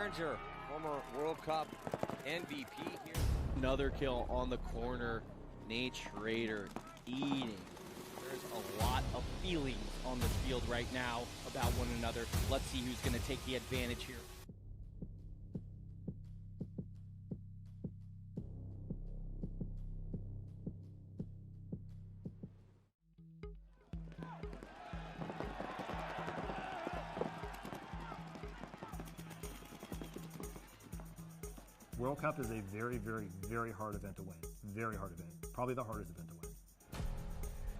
Berenger, former World Cup MVP here. Another kill on the corner. Nate Schrader eating. There's a lot of feelings on this field right now about one another. Let's see who's going to take the advantage here. World Cup is a very, very, very hard event to win. Very hard event. Probably the hardest event to win.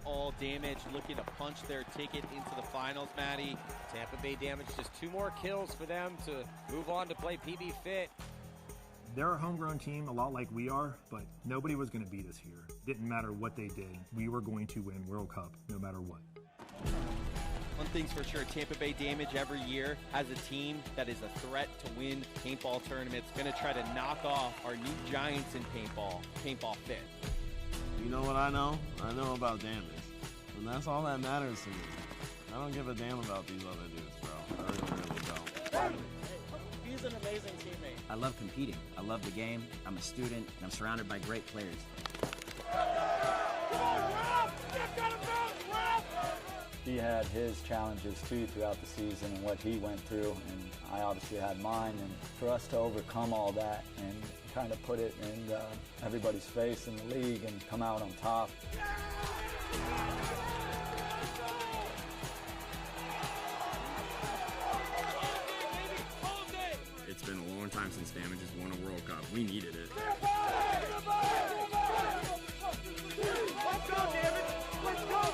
All Damage looking to punch their ticket into the finals, Maddie. Tampa Bay Damage, just 2 more kills for them to move on to play PB Fit. They're a homegrown team, a lot like we are, but nobody was going to beat us here. Didn't matter what they did. We were going to win World Cup no matter what. One thing's for sure, Tampa Bay Damage every year has a team that is a threat to win paintball tournaments. Going to try to knock off our new giants in paintball, Paintball Fit. You know what I know? I know about Damage. And that's all that matters to me. I don't give a damn about these other dudes, bro. I really don't. He's an amazing teammate. I love competing. I love the game. I'm a student, and I'm surrounded by great players. He had his challenges too throughout the season and what he went through, and I obviously had mine. And for us to overcome all that and kind of put it in everybody's face in the league and come out on top. It's been a long time since Damage has won a World Cup. We needed it. Let's go, Damage! Let's go,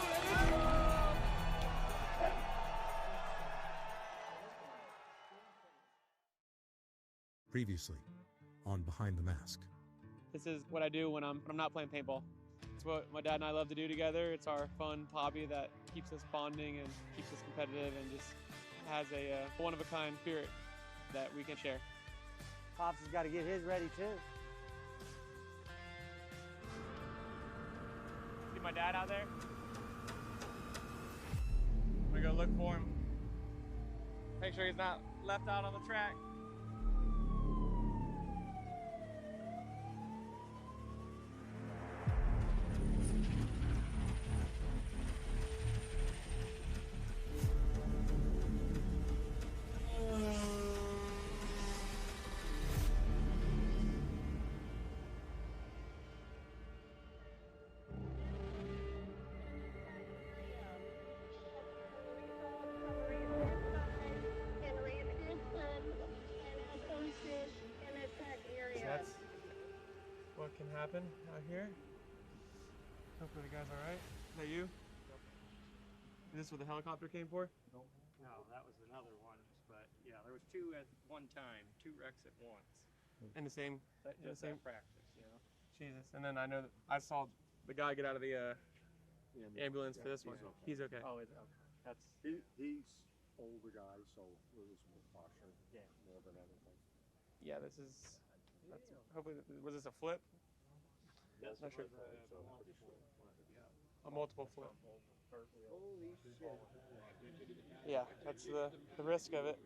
Previously on Behind the Mask. This is what I do when I'm not playing paintball. It's what my dad and I love to do together. It's our fun hobby that keeps us bonding and keeps us competitive and just has a one-of-a-kind spirit that we can share. Pops has got to get his ready too. See my dad out there? I'm gonna go look for him. Make sure he's not left out on the track. That's what can happen out here. Hopefully the guy's all right. Is that you? Is this what the helicopter came for? No, that was another one. But yeah, there was 2 at one time, 2 wrecks at once. In the same, practice, you know. Jesus. And then I know that I saw the guy get out of the ambulance for this one. Okay. He's okay. Oh, is it? Okay. That's He's older guy, so it was more caution. Yeah. More than anything. Yeah, this is. Hopefully, was this a flip? Yes, not sure. Yeah. A multiple flip. Holy shit. Yeah, that's the risk of it.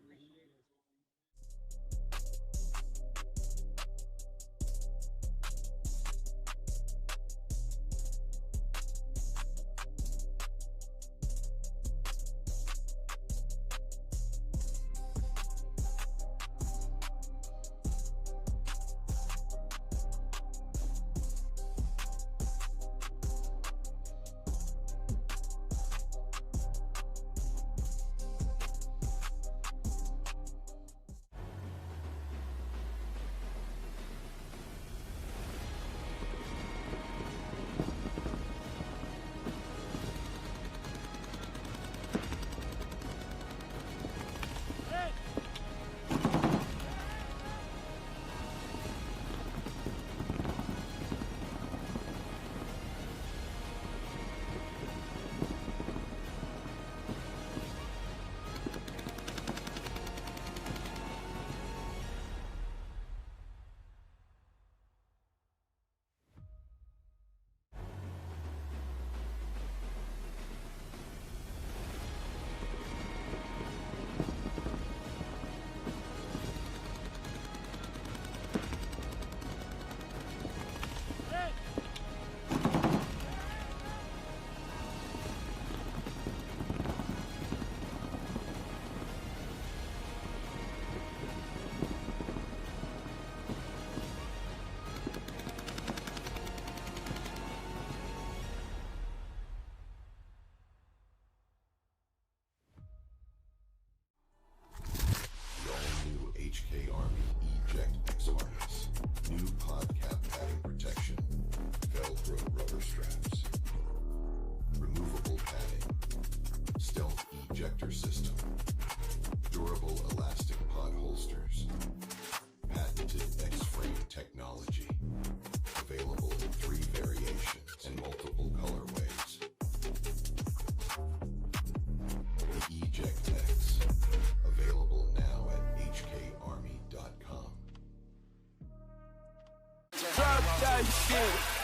Yeah, shit.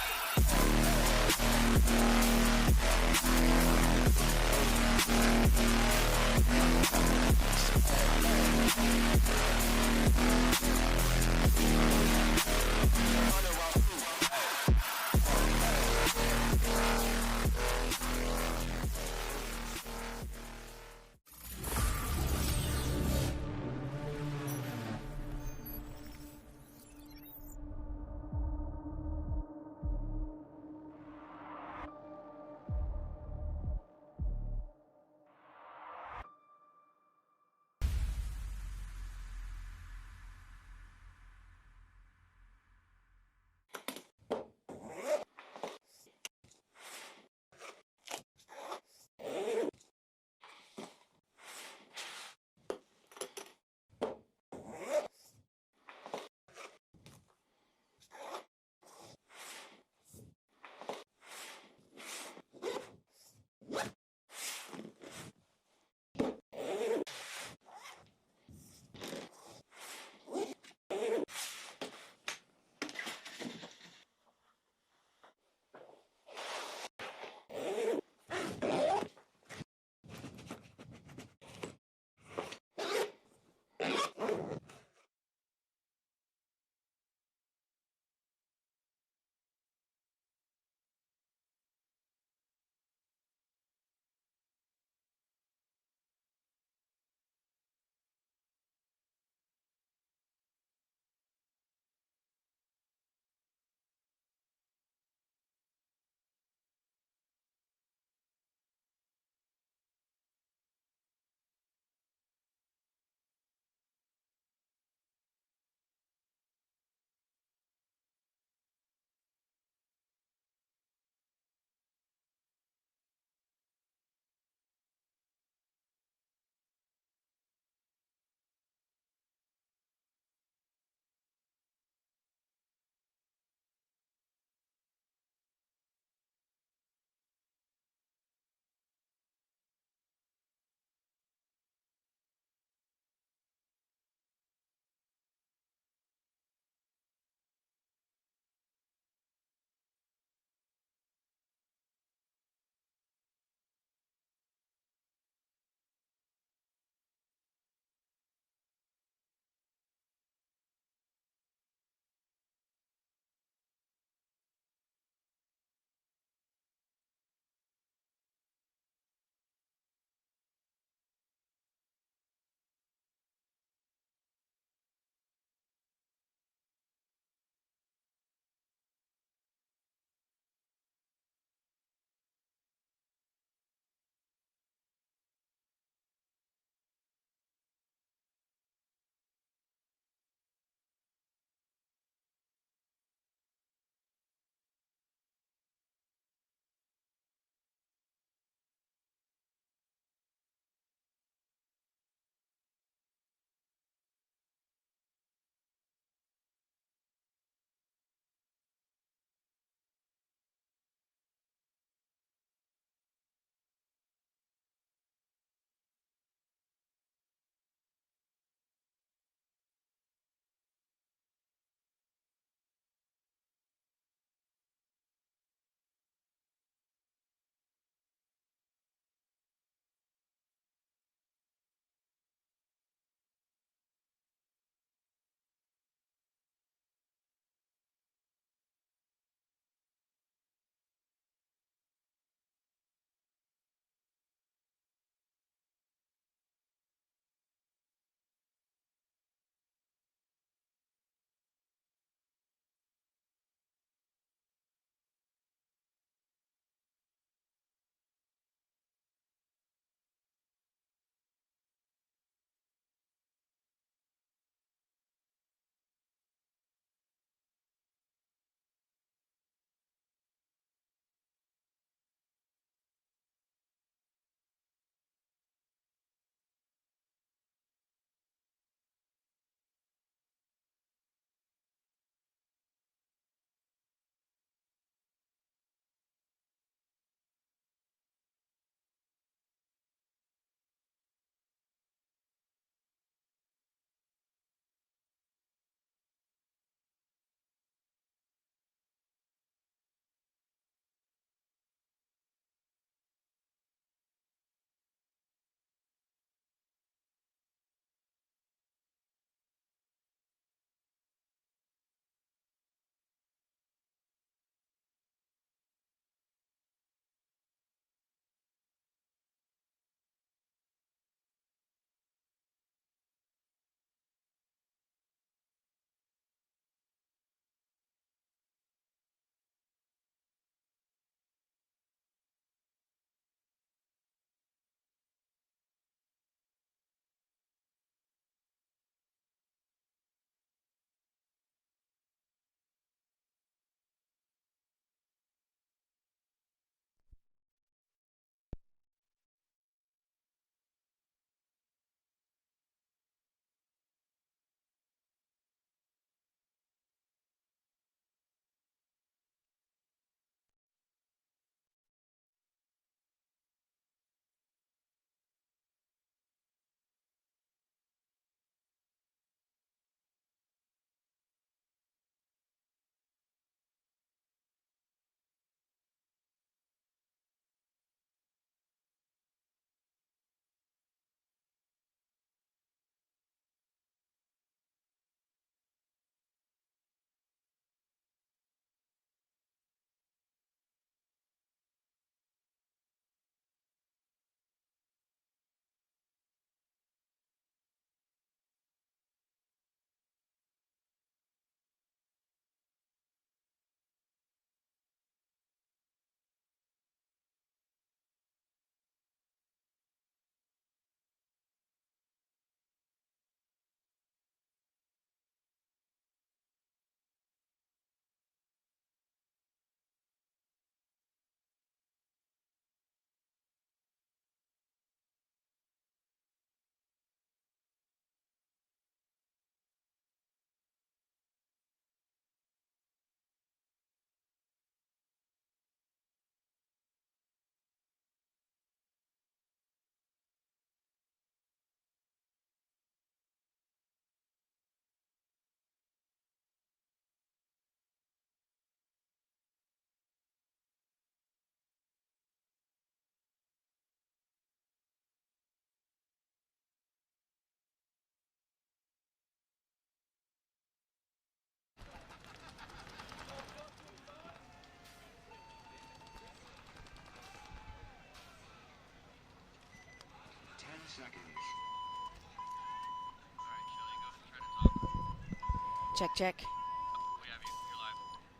Check, check.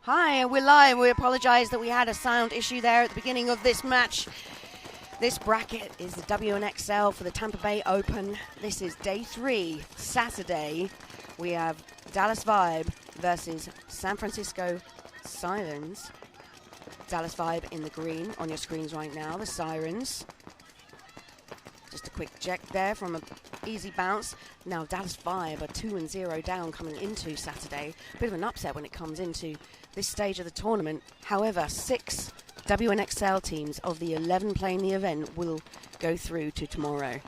Hi, we're live. We apologize that we had a sound issue there at the beginning of this match. This bracket is the WNXL for the Tampa Bay Open. This is day 3, Saturday. We have Dallas Vibe versus San Francisco Sirens. Dallas Vibe in the green on your screens right now, the Sirens. Just a quick check there from an easy bounce. Now Dallas Vibe are 2-0 down coming into Saturday. Bit of an upset when it comes into this stage of the tournament. However, 6 WNXL teams of the 11 playing the event will go through to tomorrow.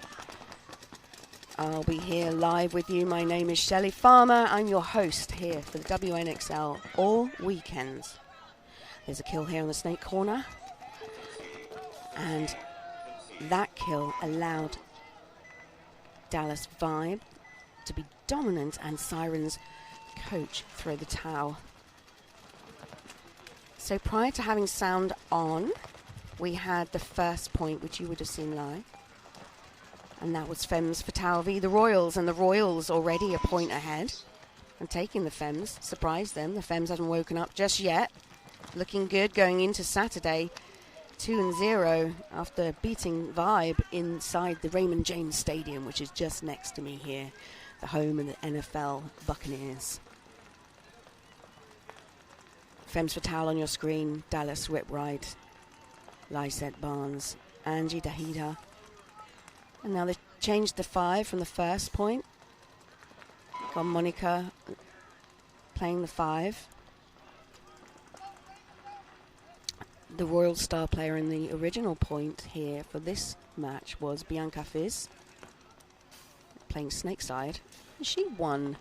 I'll be here live with you. My name is Shelley Farmer. I'm your host here for the WNXL all weekends. There's a kill here on the snake corner. And that kill allowed Dallas Vibe to be dominant and Sirens coach throw the towel. So prior to having sound on, we had the first point, which you would have seen live. And that was Femmes Fatale v the Royals. And the Royals already a point ahead and taking the Femmes. Surprised them. The Femmes haven't woken up just yet. Looking good going into Saturday. 2-0 after beating Vibe inside the Raymond James Stadium, which is just next to me here. The home of the NFL Buccaneers. Femmes Fatale on your screen. Dallas Whipwright, Lysette Barnes, Angie Dahida. And now they've changed the 5 from the first point. Got Monica playing the 5. The Royal star player in the original point here for this match was Bianca Fizz, playing Snakeside. She won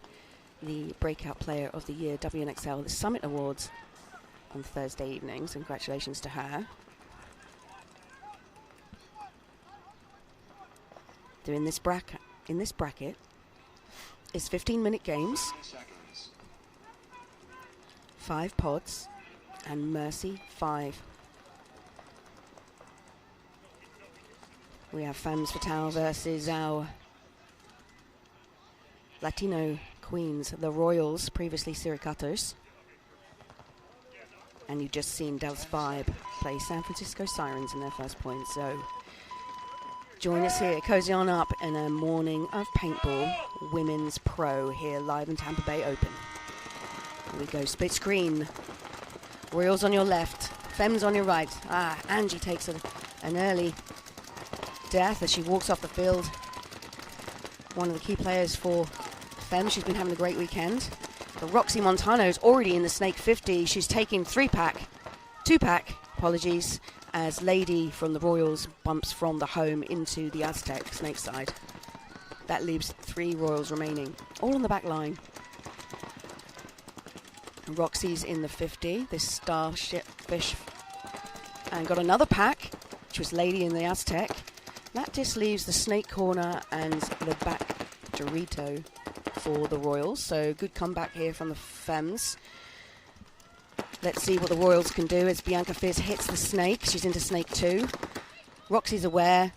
the Breakout Player of the Year WNXL, the Summit Awards, on Thursday evenings. Congratulations to her. They're in this bracket. In this bracket is 15-minute games, 5 pods, and Mercy 5. We have Femmes Fatale versus our Latino queens, the Royals, previously Siricatos. And you've just seen Dallas Vibe play San Francisco Sirens in their first point. So join us here, cozy on up in a morning of paintball, women's pro here live in Tampa Bay Open. Here we go, split screen. Royals on your left, Femmes on your right. Angie takes an early death as she walks off the field. One of the key players for Femmes. She's been having a great weekend. But Roxy Montano's already in the Snake 50. She's taking 2-pack, as Lady from the Royals bumps from the home into the Aztec Snake side. That leaves 3 Royals remaining, all on the back line. Roxy's in the 50, this starship fish, and got another pack, which was Lady in the Aztec. That just leaves the snake corner and the back Dorito for the Royals. So good comeback here from the Femmes. Let's see what the Royals can do as Bianca Fizz hits the snake. She's into snake 2. Roxy's aware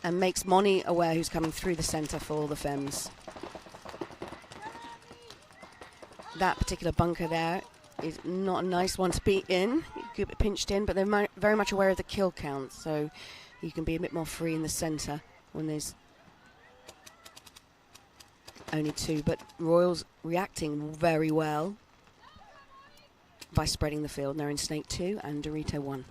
and makes Moni aware, who's coming through the center for the Femmes. That particular bunker there is not a nice one to be in. You could be pinched in, but they're very much aware of the kill count, so you can be a bit more free in the center when there's only 2. But Royals reacting very well by spreading the field. They're in snake 2 and Dorito 1.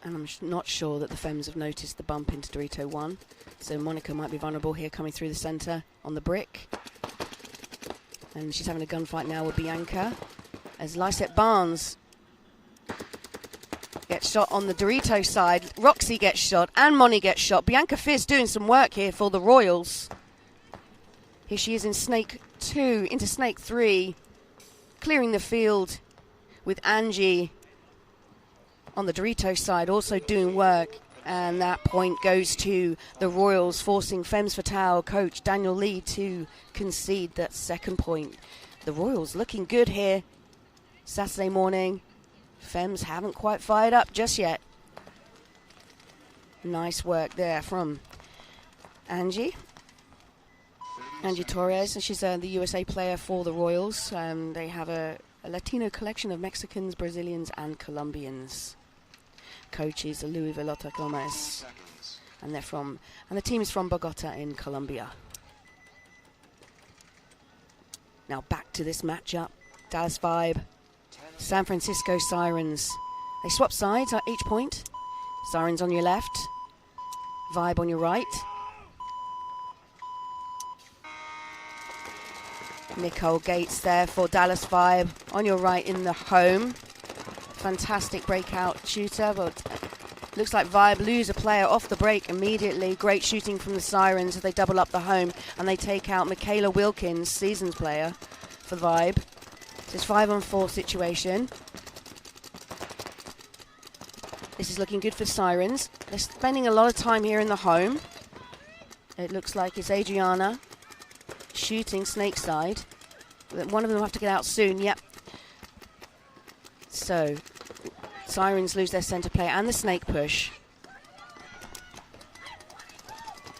And I'm not sure that the Femmes have noticed the bump into Dorito 1. So Monica might be vulnerable here coming through the center on the brick. And she's having a gunfight now with Bianca as Lysette Barnes gets shot on the Dorito side. Roxy gets shot and Moni gets shot. Bianca Fizz doing some work here for the Royals. Here she is in snake 2 into snake 3, clearing the field with Angie on the Dorito side also doing work. And that point goes to the Royals, forcing Femmes Fatale coach Daniel Lee to concede that second point. The Royals looking good here Saturday morning. Femmes haven't quite fired up just yet. Nice work there from Angie Torres, and she's the USA player for the Royals. They have a Latino collection of Mexicans, Brazilians, and Colombians. Coach is Luis Velota Gomez, and the team is from Bogota in Colombia. Now back to this matchup: Dallas Vibe, San Francisco Sirens. They swap sides at each point. Sirens on your left, Vibe on your right. Nicole Gates there for Dallas Vibe on your right in the home. Fantastic breakout shooter, but looks like Vibe lose a player off the break immediately. Great shooting from the Sirens as they double up the home, and they take out Michaela Wilkins, seasons player for Vibe. It's 5-on-4 situation. This is looking good for Sirens. They're spending a lot of time here in the home. It looks like it's Adriana shooting snake side. One of them will have to get out soon. Yep. So Sirens lose their center player and the snake push,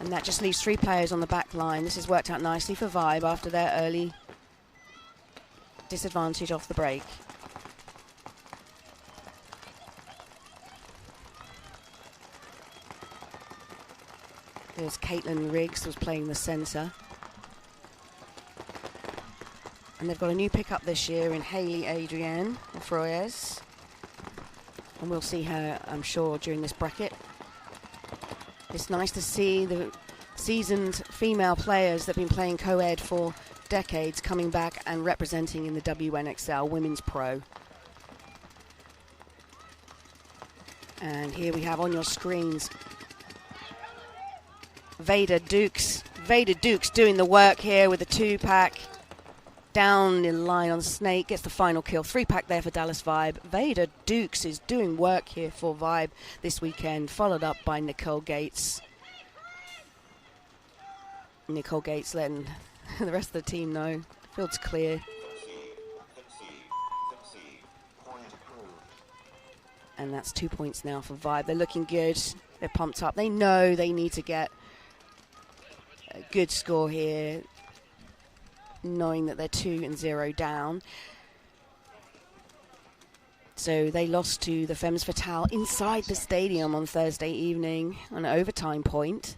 and that just leaves 3 players on the back line. This has worked out nicely for Vibe after their early disadvantage off the break. There's Caitlin Riggs was playing the center. And they've got a new pickup this year in Hayley Adrienne Froyes. And we'll see her, I'm sure, during this bracket. It's nice to see the seasoned female players that have been playing co-ed for decades coming back and representing in the WNXL Women's Pro. And here we have on your screens Vader Dukes. Vader Dukes doing the work here with a 2-pack. Down in line on Snake, gets the final kill. 3-pack there for Dallas Vibe. Vader Dukes is doing work here for Vibe this weekend, followed up by Nicole Gates. Nicole Gates letting the rest of the team know. Field's clear. And that's 2 points now for Vibe. They're looking good. They're pumped up. They know they need to get a good score here, knowing that they're 2-0 down. So they lost to the Femmes Fatale inside the stadium on Thursday evening on an overtime point.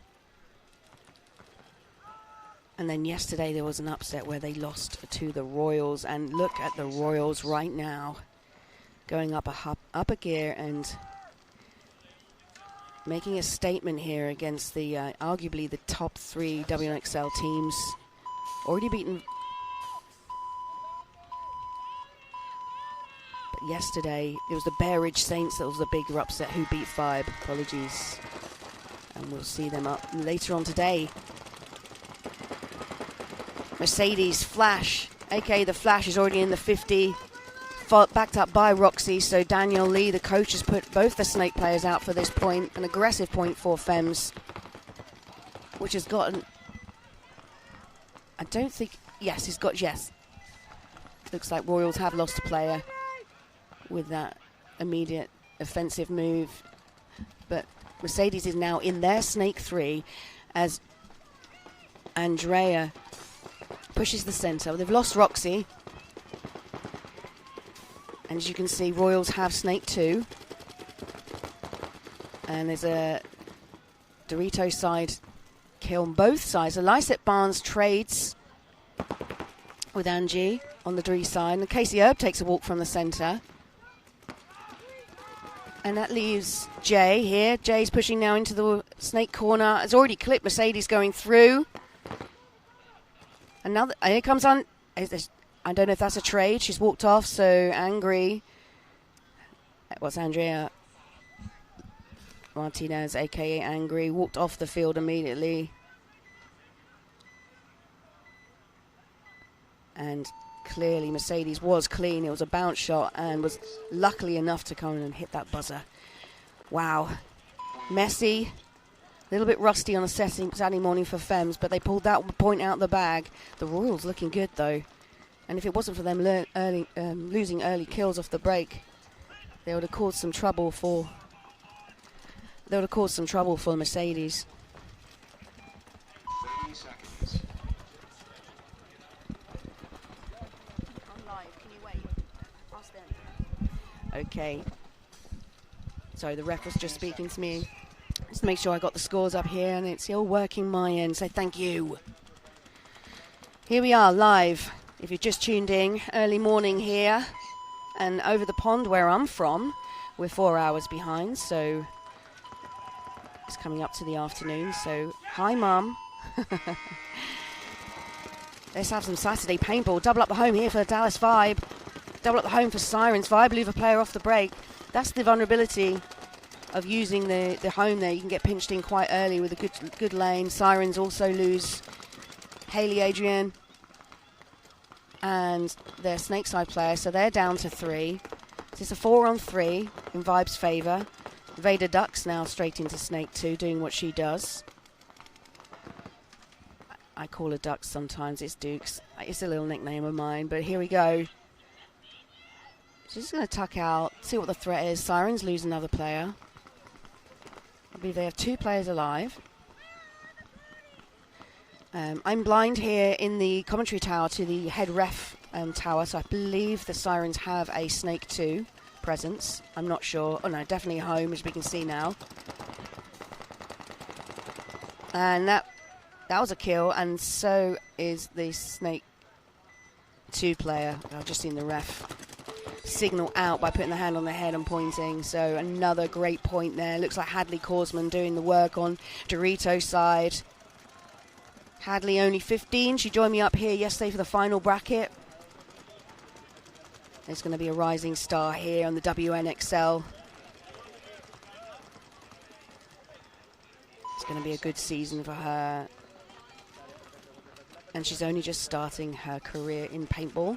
And then yesterday there was an upset where they lost to the Royals. And look at the Royals right now, going up a gear and making a statement here against the arguably the top 3 WNXL teams. Already beaten. But yesterday, it was the Bear Ridge Saints that was the bigger upset who beat Vibe. Apologies. And we'll see them up later on today. Mercedes Flash, aka the Flash, is already in the 50. Backed up by Roxy, so Daniel Lee, the coach, has put both the Snake players out for this point. An aggressive point for Femmes, which has gotten... I don't think... Yes, he's got... Yes. Looks like Royals have lost a player with that immediate offensive move. But Mercedes is now in their Snake 3 as Andrea pushes the center. They've lost Roxy. And as you can see, Royals have Snake 2. And there's a Dorito side kill on both sides. Lysette Barnes trades with Angie on the Dorito side. And Casey Erb takes a walk from the center. And that leaves Jay here. Jay's pushing now into the Snake corner. It's already clipped. Mercedes going through. And now here comes on. I don't know if that's a trade. She's walked off, so angry. What's Andrea Martinez, a.k.a. Angry, walked off the field immediately. And clearly Mercedes was clean. It was a bounce shot and was luckily enough to come and hit that buzzer. Wow. Messy. A little bit rusty on a Saturday morning for Femmes, but they pulled that point out of the bag. The Royals looking good, though. And if it wasn't for them losing early kills off the break, they would have caused some trouble for would have caused some trouble for Mercedes. 30 seconds. I'm live. Can you wait? Ask them. Okay. Sorry, the ref was just speaking to me. Just to make sure I got the scores up here, and it's all working my end, so thank you. Here we are, live. If you've just tuned in, early morning here, and over the pond where I'm from, we're 4 hours behind, so it's coming up to the afternoon. So, hi, Mum. Let's have some Saturday paintball. Double up the home here for Dallas Vibe. Double up the home for Sirens. Vibe leave a player off the break. That's the vulnerability of using the home there. You can get pinched in quite early with a good lane. Sirens also lose Haley Adrian and their Snakeside player, so they're down to 3. So it's a 4-on-3 in Vibe's favour. Vader ducks now straight into Snake 2, doing what she does. I call her Ducks sometimes, it's Dukes. It's a little nickname of mine, but here we go. She's just going to tuck out, see what the threat is. Sirens lose another player. I believe they have 2 players alive. I'm blind here in the commentary tower to the head ref tower, so I believe the Sirens have a Snake 2 presence. I'm not sure. Oh no, definitely home, as we can see now. And that was a kill, and so is the Snake 2 player. I've just seen the ref signal out by putting the hand on the head and pointing, so another great point there. Looks like Hadley Korsman doing the work on Dorito's side. Hadley only 15. She joined me up here yesterday for the final bracket. There's going to be a rising star here on the WNXL. It's going to be a good season for her. And she's only just starting her career in paintball.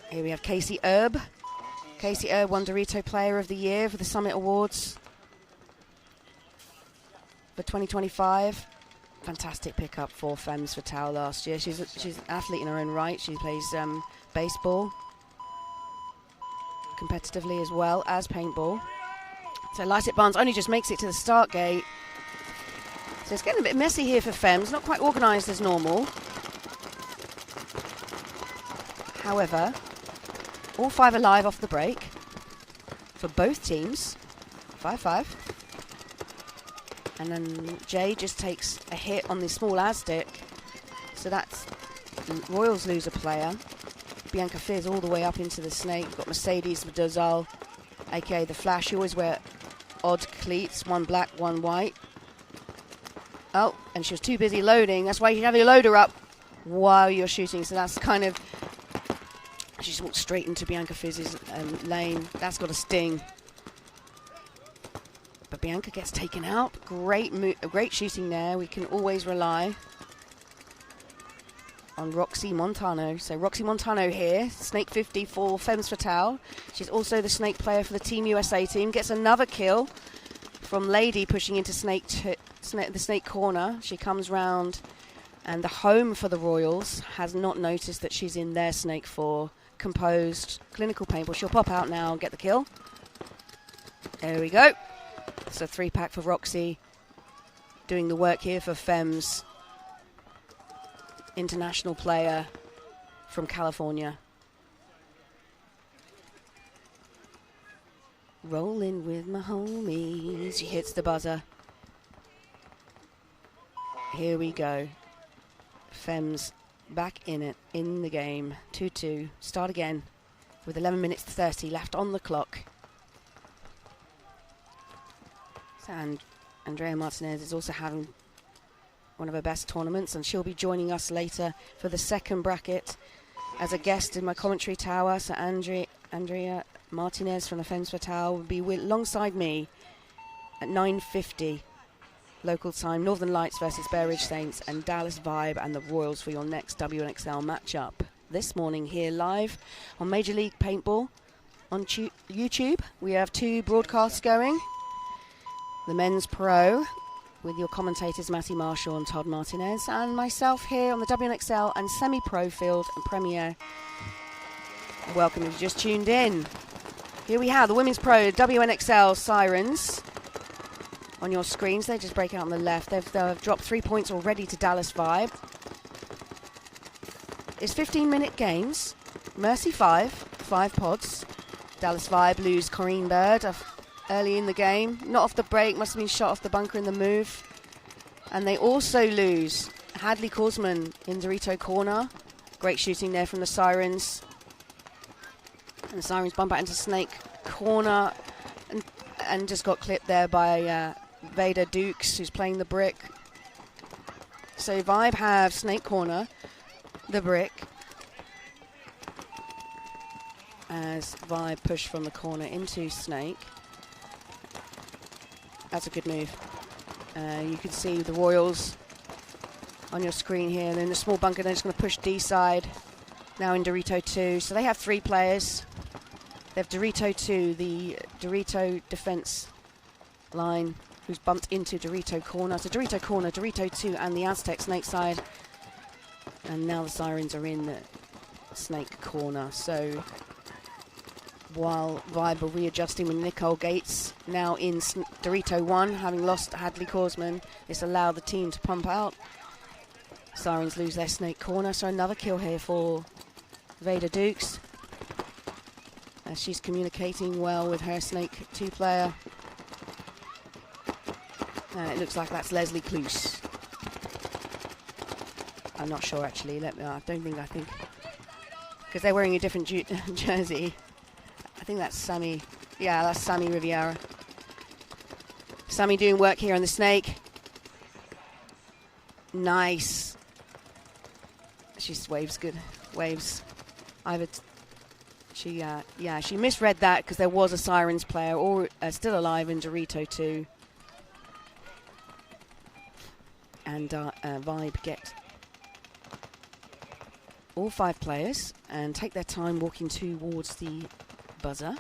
Here we have Casey Erb. Casey Erb won Dorito Player of the Year for the Summit Awards for 2025. Fantastic pickup for Femmes Fatale last year. She's an athlete in her own right. She plays baseball competitively as well as paintball. So Lysette Barnes only just makes it to the start gate. So it's getting a bit messy here for Femmes. Not quite organised as normal. However, all 5 alive off the break for both teams. 5-5. And then Jay just takes a hit on the small Aztec. So that's Royals lose a player. Bianca Fizz all the way up into the Snake. You've got Mercedes Dozal, aka the Flash. You always wear odd cleats, 1 black, 1 white. Oh, and she was too busy loading. That's why you have your loader up while you're shooting. So that's kind of... She just walked straight into Bianca Fizz's lane. That's got a sting. But Bianca gets taken out. Great shooting there. We can always rely on Roxy Montano. So Roxy Montano here. Snake 50 for Femmes Fatale. She's also the Snake player for the Team USA team. Gets another kill from Lady pushing into the Snake corner. She comes round, and the home for the Royals has not noticed that she's in their Snake 4. Composed clinical paintball. She'll pop out now and get the kill. There we go. It's a 3-pack for Roxy. Doing the work here for Femmes. International player from California. Rolling with my homies. She hits the buzzer. Here we go. Femmes back in it, in the game. 2-2. Start again with 11 minutes 30 left on the clock. And Andrea Martinez is also having one of her best tournaments, and she'll be joining us later for the second bracket as a guest in my commentary tower. So Andrea Martinez from the Femmes Fatale will be alongside me at 9:50 local time. Northern Lights versus Bear Ridge Saints and Dallas Vibe and the Royals for your next WNXL matchup. This morning here live on Major League Paintball on YouTube. We have 2 broadcasts going. The Men's Pro with your commentators Matty Marshall and Todd Martinez, and myself here on the WNXL and Semi-Pro Field and Premiere. Welcome if you just tuned in. Here we have the Women's Pro WNXL Sirens on your screens. They just break out on the left. They've dropped 3 points already to Dallas Vibe. It's 15-minute games. Mercy 5 pods. Dallas Vibe lose Corrine Bird early in the game. Not off the break, must have been shot off the bunker in the move. And they also lose Hadley Korsman in Dorito corner. Great shooting there from the Sirens. And the Sirens bump out into Snake corner and just got clipped there by Vader Dukes, who's playing the brick. So Vibe have Snake corner, the brick, as Vibe push from the corner into Snake. That's a good move. You can see the Royals on your screen here. They're in the small bunker. They're just going to push D side. Now in Dorito 2. So they have 3 players. They have Dorito 2, the Dorito defense line, who's bumped into Dorito corner. So Dorito corner, Dorito 2, and the Aztec Snake side. And now the Sirens are in the Snake corner. So while Vibe are readjusting with Nicole Gates now in Dorito 1, having lost Hadley Korsman, this allowed the team to pump out. Sirens lose their Snake corner, so another kill here for Vader Dukes. As she's communicating well with her Snake 2 player. And it looks like that's Leslie Cluse. I'm not sure actually. I think. Because they're wearing a different jersey. I think that's Sammy. Yeah, that's Sammy Riviera. Sammy doing work here on the Snake. Nice. She waves good. Waves. She misread that because there was a Sirens player still alive in Dorito 2. And Vibe get all 5 players and take their time walking towards the buzzer.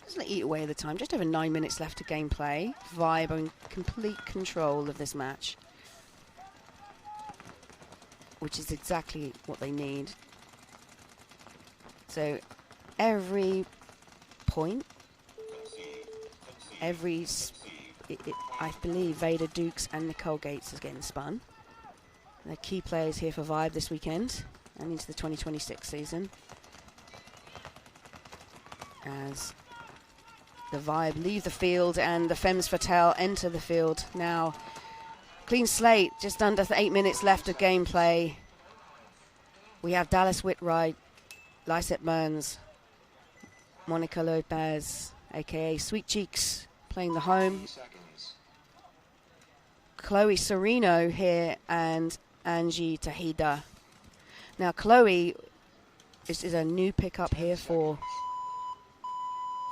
Doesn't eat away the time. Just over 9 minutes left to gameplay. Vibe are in complete control of this match, which is exactly what they need. So every point, I believe Vader Dukes and Nicole Gates is getting spun. They're key players here for Vibe this weekend and into the 2026 season. As the Vibe leave the field and the Femmes Fatale enter the field now. Clean slate, just under 8 minutes left of gameplay. We have Dallas Whitwright, Lysette Burns, Monica Lopez, aka Sweet Cheeks, playing the home. Chloe Sereno here and Angie Tahida. Now Chloe is a new pickup here for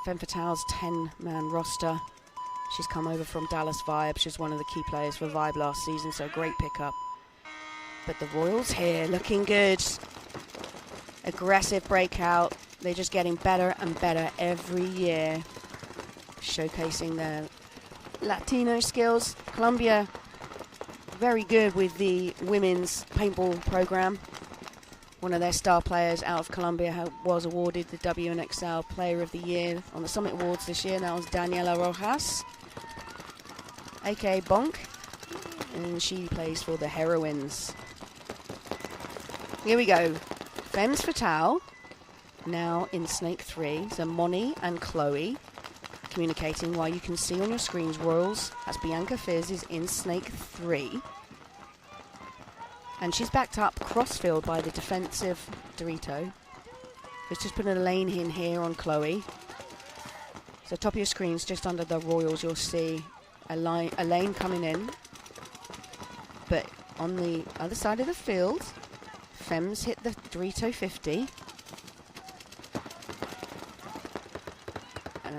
Femme Fatale's 10-man roster. She's come over from Dallas Vibe. She's one of the key players for Vibe last season, so great pickup. But the Royals here looking good. Aggressive breakout. They're just getting better and better every year, showcasing their Latino skills. Colombia, very good with the women's paintball program. One of their star players out of Colombia was awarded the WNXL Player of the Year on the Summit Awards this year. That was Daniela Rojas, aka Bonk, and she plays for the Heroines. Here we go. Femmes Fatale, now in Snake 3. So Moni and Chloe communicating, while you can see on your screens Royals as Bianca Fizz is in Snake 3. And she's backed up crossfield by the defensive Dorito, who's just putting a lane in here on Chloe. So top of your screens, just under the Royals, you'll see a lane coming in. But on the other side of the field, Femmes hit the Dorito 50. And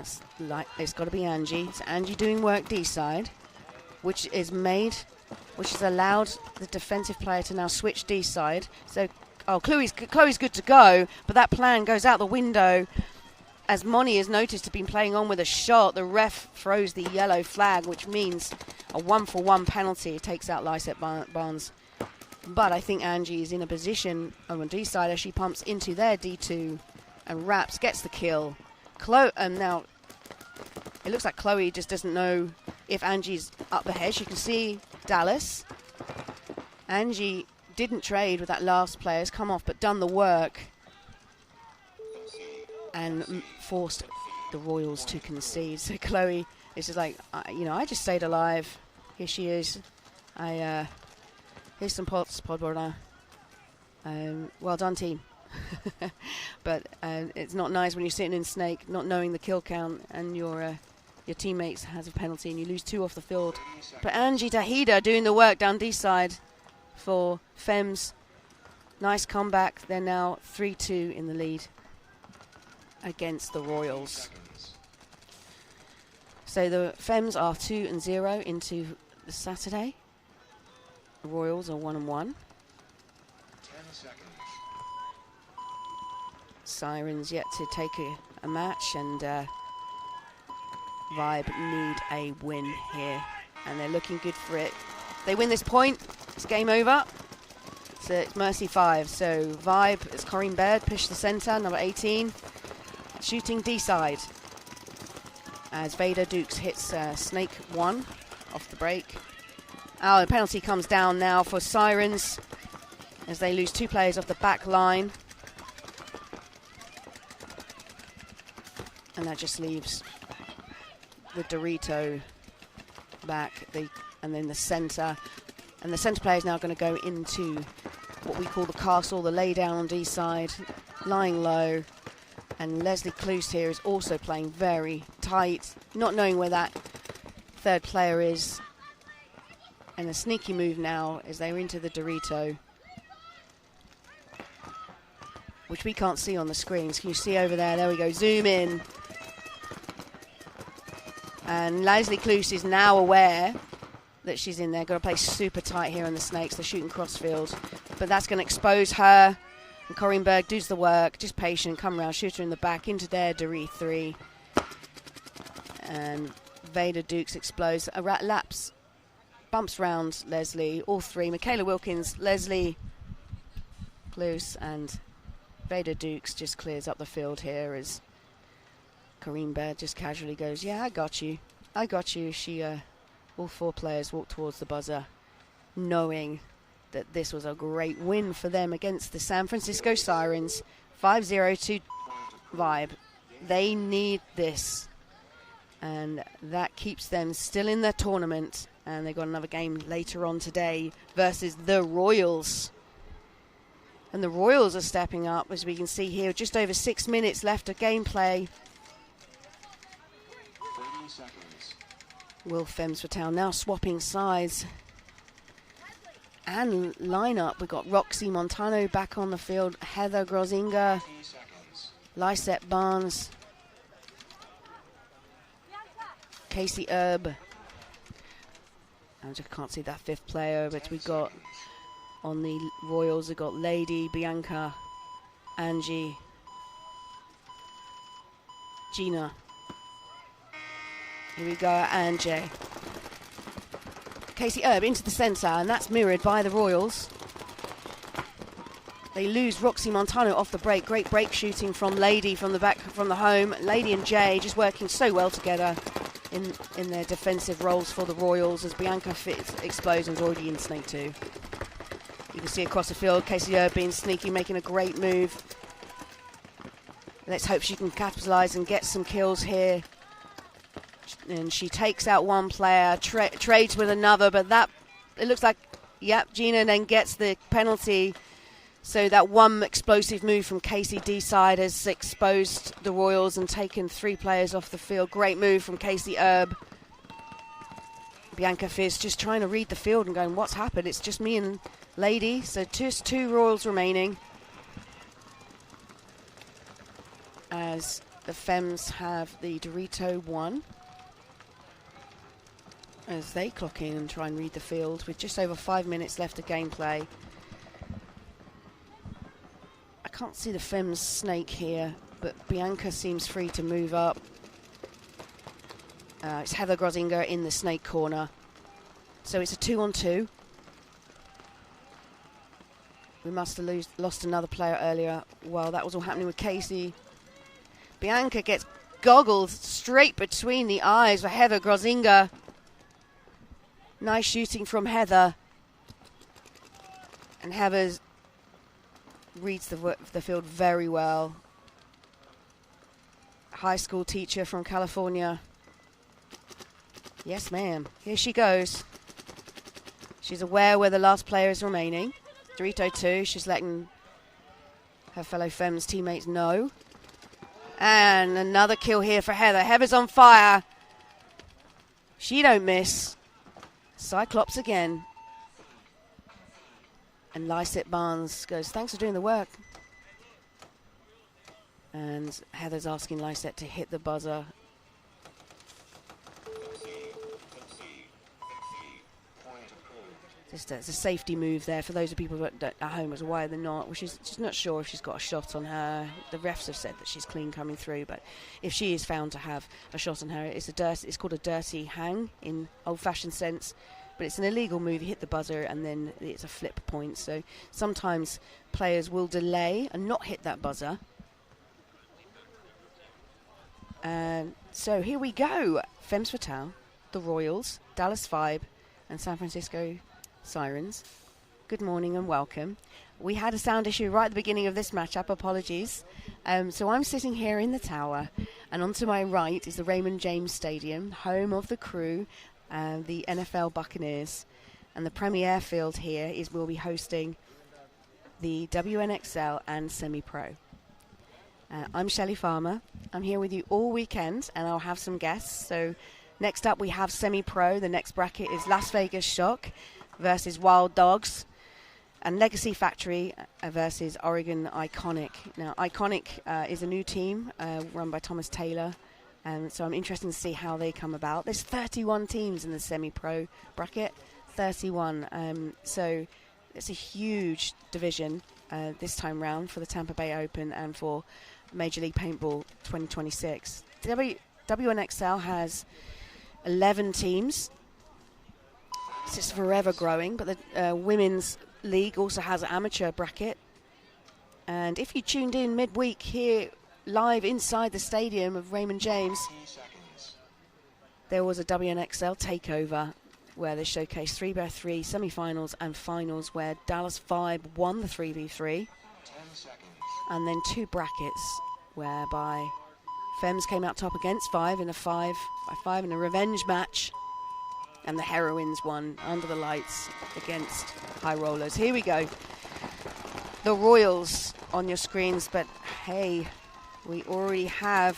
it's got to be Angie. It's Angie doing work D side, which has allowed the defensive player to now switch D side. So, Chloe's good to go, but that plan goes out the window. As Moni has noticed to be playing on with a shot, the ref throws the yellow flag, which means a 1-for-1 penalty. It takes out Lysette Barnes. But I think Angie is in a position on D side as she pumps into their D2 And Raps gets the kill. Now, it looks like Chloe just doesn't know if Angie's up ahead. She can see Dallas. Angie didn't trade with that last player. Has come off but done the work. And forced the Royals to concede. So Chloe is just like, I just stayed alive. Here she is. Here's some pots, Podborna. Well done, team. But it's not nice when you're sitting in Snake, not knowing the kill count, and your teammates has a penalty, and you lose 2 off the field. But Angie Tahida doing the work down D side for Femmes. Nice comeback. They're now 3-2 in the lead against the Royals. So the Femmes are 2-0 into the Saturday. The Royals are 1-1. 10 seconds. Sirens yet to take a match, and Vibe need a win here, and they're looking good for it. If they win this point, it's game over. So it's Mercy 5. So Vibe, it's Corinne Baird, push the centre, number 18. Shooting D side. As Vader Dukes hits Snake 1 off the break. Oh, the penalty comes down now for Sirens as they lose 2 players off the back line. And that just leaves the Dorito back, and then the centre. And the centre player is now going to go into what we call the castle, the lay down on D side, lying low. And Leslie Cluse here is also playing very tight, not knowing where that third player is. And a sneaky move now as they're into the Dorito, which we can't see on the screens. Can you see over there? There we go. Zoom in. And Leslie Cluse is now aware that she's in there. Got to play super tight here on the Snakes. They're shooting crossfield. But that's going to expose her. And Corinne Berg does the work. Just patient. Come around. Shoot her in the back. Into there. Doree 3. And Vader Dukes explodes. A laps. Bumps round Leslie. All 3. Michaela Wilkins, Leslie Cluse, and Vader Dukes just clears up the field here as Corinne Baird just casually goes, yeah, I got you. I got you. All 4 players walk towards the buzzer, knowing that this was a great win for them against the San Francisco Sirens. 5-0 to Vibe. They need this. And that keeps them still in the tournament. And they've got another game later on today versus the Royals. And the Royals are stepping up, as we can see here. Just over 6 minutes left of gameplay. 30 seconds. Will Femmes Fatale now swapping sides. And lineup, we've got Roxy Montano back on the field. Heather Grozinga. Lysette Barnes. Casey Erb. I just can't see that 5th player, but we got on the Royals, we've got Lady, Bianca, Angie, Gina. Here we go, Angie. Casey Erb into the centre, and that's mirrored by the Royals. They lose Roxy Montano off the break. Great break shooting from Lady from the back, from the home. Lady and Jay just working so well together in their defensive roles for the Royals as Bianca explosions already in Snake 2. You can see across the field, Casey Erb being sneaky, making a great move. Let's hope she can capitalise and get some kills here. And she takes out one player, trades with another, but that, it looks like, yep, Gina then gets the penalty. So that one explosive move from Casey D side has exposed the Royals and taken 3 players off the field. Great move from Casey Erb. Bianca Fizz just trying to read the field and going, what's happened? It's just me and Lady. So just 2 Royals remaining. As the Femmes have the Dorito 1. As they clock in and try and read the field with just over 5 minutes left of gameplay. I can't see the Femmes Snake here, but Bianca seems free to move up. It's Heather Grozinger in the Snake corner. So it's a 2-on-2. We must have lost another player earlier while that was all happening with Casey. Bianca gets goggled straight between the eyes for Heather Grozinga. Nice shooting from Heather. And Heather reads the field very well. High school teacher from California. Yes, ma'am. Here she goes. She's aware where the last player is remaining. Dorito 2. She's letting her fellow Femmes teammates know. And another kill here for Heather. Heather's on fire. She don't miss. Cyclops again. And Lysette Barnes goes, thanks for doing the work. And Heather's asking Lysette to hit the buzzer. Just it's a safety move there for those of people at home as to why they're not. Well, she's not sure if she's got a shot on her. The refs have said that she's clean coming through, but if she is found to have a shot on her, it's called a dirty hang in old-fashioned sense. But it's an illegal move. You hit the buzzer and then it's a flip point. So sometimes players will delay and not hit that buzzer. And so here we go. Femmes Fatale, the Royals, Dallas Vibe, and San Francisco Sirens. Good morning and welcome. We had a sound issue right at the beginning of this matchup. Apologies. So I'm sitting here in the tower, and on to my right is the Raymond James Stadium, home of the Crew, the NFL Buccaneers. And the premier field here will be hosting the WNXL and Semi-Pro. I'm Shelley Farmer. I'm here with you all weekend, and I'll have some guests. So next up we have Semi-Pro. The next bracket is Las Vegas Shock versus Wild Dogs, and Legacy Factory versus Oregon Iconic. Now, Iconic is a new team run by Thomas Taylor, and so I'm interested to see how they come about. There's 31 teams in the Semi-Pro bracket, 31. So it's a huge division this time round for the Tampa Bay Open and for Major League Paintball 2026. WNXL has 11 teams. It's just forever growing, but the Women's League also has an amateur bracket. And if you tuned in midweek here live inside the stadium of Raymond James, there was a WNXL takeover where they showcased 3x3 semi-finals and finals where Dallas Vibe won the 3v3. And then two brackets whereby Femmes came out top against Vibe in a 5x5 in a revenge match. And the Heroines won under the lights against High Rollers. Here we go. The Royals on your screens, but hey, we already have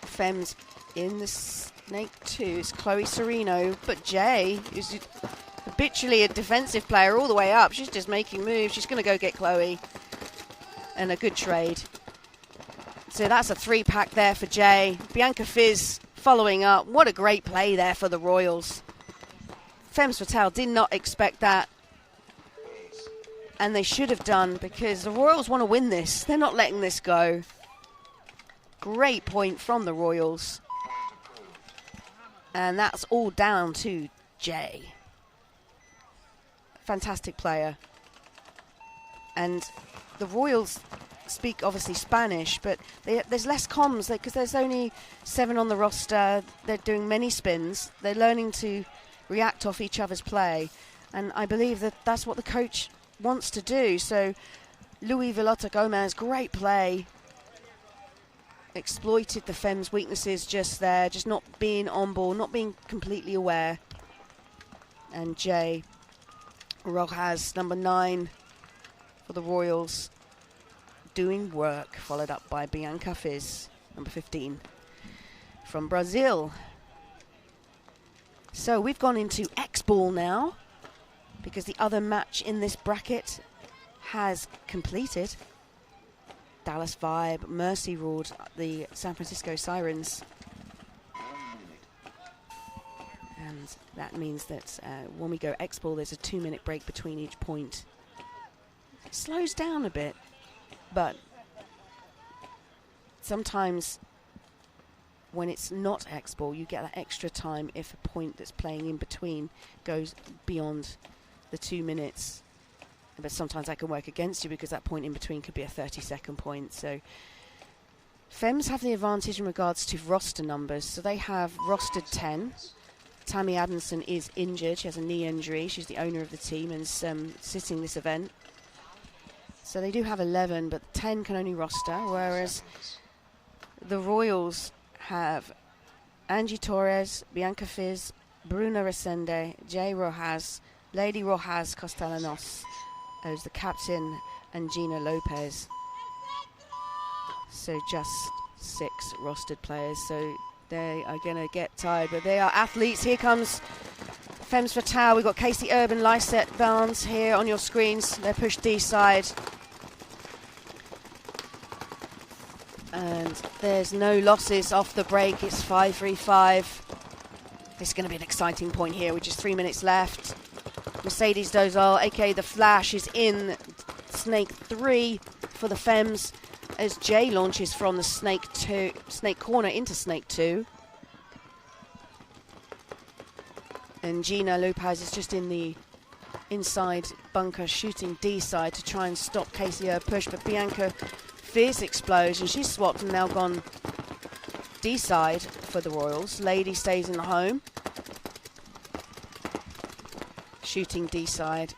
Femmes in the Snake 2. It's Chloe Sereno, but Jay is habitually a defensive player all the way up. She's just making moves. She's going to go get Chloe. And a good trade. So that's a 3-pack there for Jay. Bianca Fizz following up. What a great play there for the Royals. Femmes Fatale did not expect that. And they should have done, because the Royals want to win this. They're not letting this go. Great point from the Royals. And that's all down to Jay. Fantastic player. And the Royals speak obviously Spanish, but there's less comms because there's only 7 on the roster. They're doing many spins. They're learning to react off each other's play, and I believe that that's what the coach wants to do. So Luis Villota Gomez, great play, exploited the Femmes' weaknesses just there, just not being on ball, not being completely aware. And Jay Rojas, number 9 for the Royals, doing work, followed up by Bianca Fizz, number 15 from Brazil. So we've gone into X-Ball now, because the other match in this bracket has completed. Dallas Vibe mercy ruled the San Francisco Sirens. And that means that when we go X-Ball, there's a 2-minute break between each point. It slows down a bit. But sometimes when it's not X-Ball, you get that extra time if a point that's playing in between goes beyond the 2 minutes. But sometimes that can work against you because that point in between could be a 30-second point. So Femmes have the advantage in regards to roster numbers, so they have rostered 10. Tammy Adamson is injured. She has a knee injury. She's the owner of the team and sitting this event. So they do have 11, but 10 can only roster, whereas the Royals have Angie Torres, Bianca Fizz, Bruna Resende, Jay Rojas, Lady Rojas Castellanos as the captain, and Gina Lopez. So just 6 rostered players, so they are going to get tired, but they are athletes. Here comes Femmes Fatale. We've got Casey Urban, Lysette Barnes here on your screens. They're pushed D side. And there's no losses off the break. It's 5-3-5. This is going to be an exciting point here with just 3 minutes left. Mercedes Dozal, aka The Flash, is in Snake 3 for the Femmes as Jay launches from the Snake corner into Snake 2. And Gina Lopez is just in the inside bunker shooting D side to try and stop Casey push, but Bianca Fierce explosion. She's swapped and now gone D side for the Royals. Lady stays in the home. Shooting D side.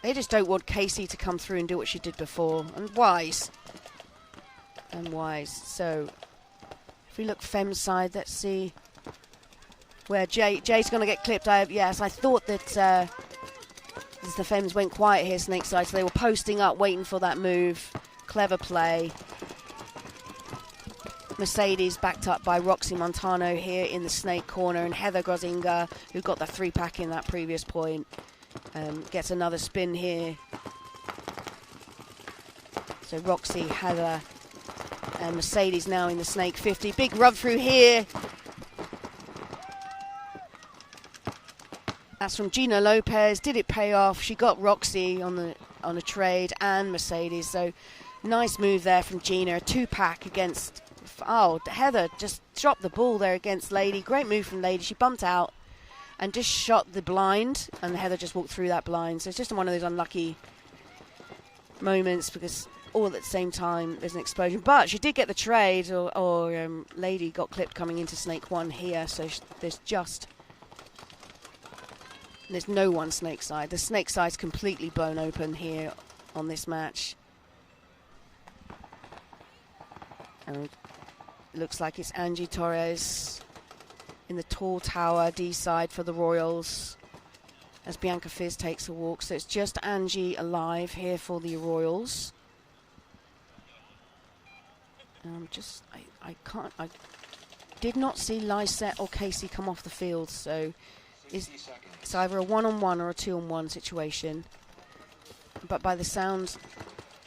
They just don't want Casey to come through and do what she did before. And wise. So if we look Femmes side, let's see where Jay's going to get clipped. Yes, I thought that as the Femmes went quiet here, Snake side, so they were posting up, waiting for that move. Clever play. Mercedes backed up by Roxy Montano here in the Snake corner, and Heather Grozinga, who got the 3-pack in that previous point, gets another spin here. So Roxy, Heather, and Mercedes now in the Snake 50. Big run through here. That's from Gina Lopez. Did it pay off? She got Roxy on a trade and Mercedes. So nice move there from Gina. A 2-pack against... Oh, Heather just dropped the ball there against Lady. Great move from Lady. She bumped out and just shot the blind. And Heather just walked through that blind. So it's just one of those unlucky moments because all at the same time there's an explosion. But she did get the trade, or Lady got clipped coming into Snake 1 here. So there's no one Snake side. The Snake side's completely blown open here on this match. And it looks like it's Angie Torres in the tall tower D side for the Royals as Bianca Fizz takes a walk. So it's just Angie alive here for the Royals. I did not see Lysette or Casey come off the field, so it's either a 1-on-1 or a 2-on-1 situation. But by the sound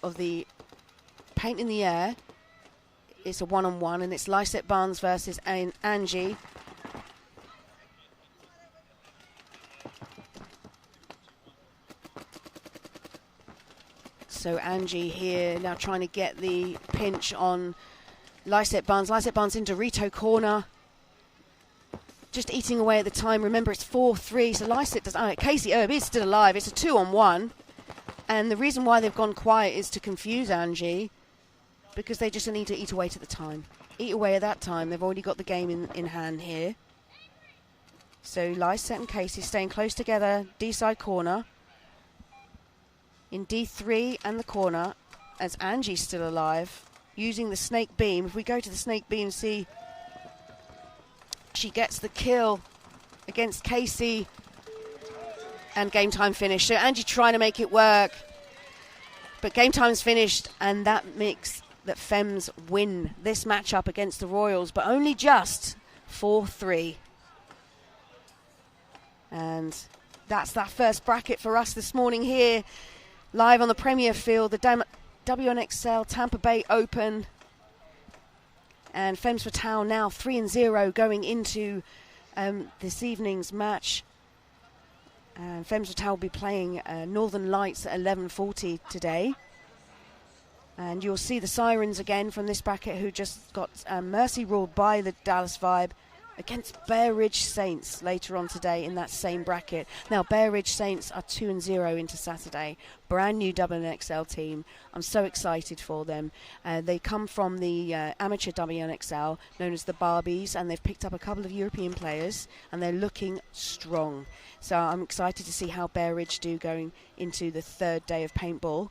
of the paint in the air, it's a 1-on-1, and it's Lysette Barnes versus Angie. So Angie here now trying to get the pinch on Lysette Barnes. Lysette Barnes into Rito corner. Just eating away at the time. Remember, it's 4-3, so Lysette does... Casey Erb is still alive. It's a 2-on-1. And the reason why they've gone quiet is to confuse Angie, because they just need to eat away to the time. Eat away at that time. They've already got the game in hand here. So Lysette and Casey staying close together. D-side corner. In D3 and the corner, as Angie's still alive, using the Snake Beam. If we go to the Snake Beam, see... She gets the kill against Casey. And game time finished. So Angie trying to make it work. But game time's finished, and that makes that Femmes win this matchup against the Royals, but only just 4-3. And that's that first bracket for us this morning here, live on the Premier Field, the WNXL Tampa Bay Open. And Femmes Fatale now 3-0 going into this evening's match. Femmes Fatale will be playing Northern Lights at 11:40 today. And you'll see the Sirens again from this bracket, who just got mercy ruled by the Dallas Vibe against Bear Ridge Saints later on today in that same bracket. Now, Bear Ridge Saints are 2-0 into Saturday. Brand new WNXL team. I'm so excited for them. They come from the amateur WNXL, known as the Barbies, and they've picked up a couple of European players, and they're looking strong. So I'm excited to see how Bear Ridge do going into the third day of paintball.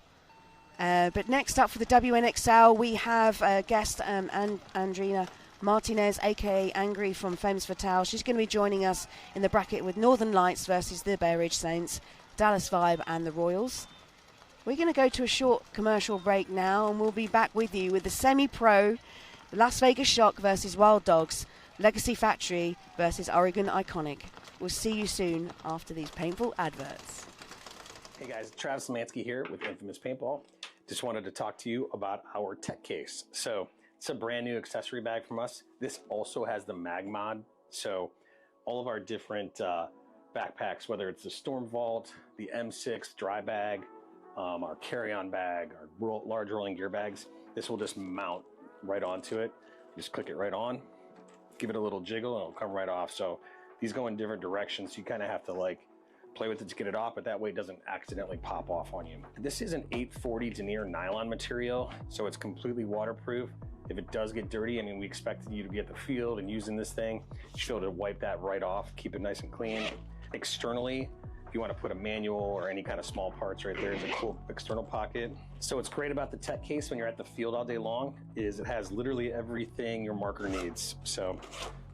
But next up for the WNXL, we have a guest, Andrina Martinez, aka Angry from Femmes Fatale. She's going to be joining us in the bracket with Northern Lights versus the Bear Ridge Saints, Dallas Vibe and the Royals. We're going to go to a short commercial break now, and we'll be back with you with the semi-pro Las Vegas Shock versus Wild Dogs, Legacy Factory versus Oregon Iconic. We'll see you soon after these painful adverts. Hey guys, Travis Lemansky here with Infamous Paintball. Just wanted to talk to you about our tech case. So it's a brand new accessory bag from us. This also has the mag mod. So all of our different backpacks, whether it's the Storm Vault, the M6 dry bag, our carry-on bag, our large rolling gear bags, this will just mount right onto it. Just click it right on, give it a little jiggle, and it'll come right off. So these go in different directions. So you kind of have to like play with it to get it off, but that way it doesn't accidentally pop off on you. This is an 840 denier nylon material, so it's completely waterproof. If it does get dirty, I mean, we expected you to be at the field and using this thing, you should be able to wipe that right off, keep it nice and clean. Externally, if you want to put a manual or any kind of small parts right there's a cool external pocket. So what's great about the tech case when you're at the field all day long is it has literally everything your marker needs. So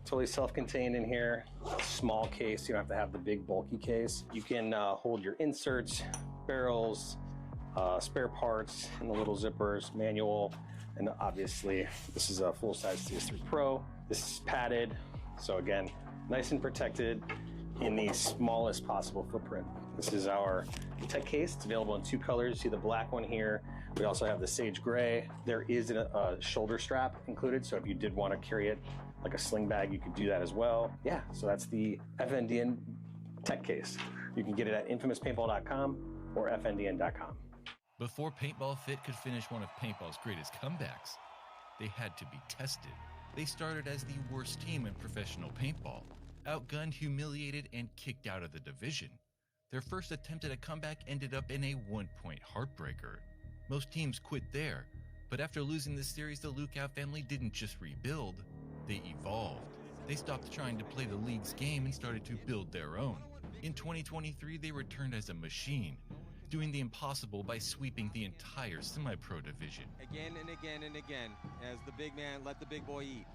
totally self-contained in here, small case, you don't have to have the big bulky case. You can hold your inserts, barrels, spare parts in the little zippers, manual, and obviously this is a full-size CS3 Pro. This is padded, so again, nice and protected in the smallest possible footprint. This is our tech case. It's available in two colors. You see the black one here. We also have the sage gray. There is a shoulder strap included, so if you did want to carry it like a sling bag, you could do that as well. Yeah, so that's the FNDN tech case. You can get it at infamouspaintball.com or fndn.com. Before Paintball Fit could finish one of paintball's greatest comebacks, they had to be tested. They started as the worst team in professional paintball, outgunned, humiliated, and kicked out of the division. Their first attempt at a comeback ended up in a 1-point heartbreaker. Most teams quit there, but after losing this series, the Lookout family didn't just rebuild, they evolved. They stopped trying to play the league's game and started to build their own. In 2023, they returned as a machine, doing the impossible by sweeping the entire semi-pro division. Again and again and again, as the big man, let the big boy eat.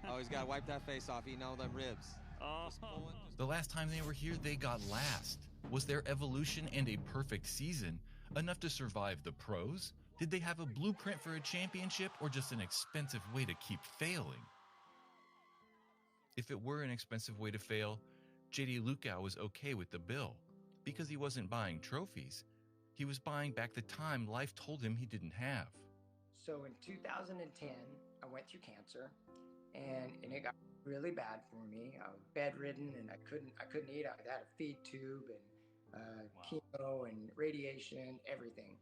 Always got to wipe that face off, eating all them ribs. The last time they were here, they got last. Was their evolution and a perfect season enough to survive the pros? Did they have a blueprint for a championship or just an expensive way to keep failing? If it were an expensive way to fail, JD Lukau was okay with the bill because he wasn't buying trophies. He was buying back the time life told him he didn't have. So in 2010, I went through cancer, and it got really bad for me. I was bedridden, and I couldn't eat. I had a feed tube and chemo and radiation, everything,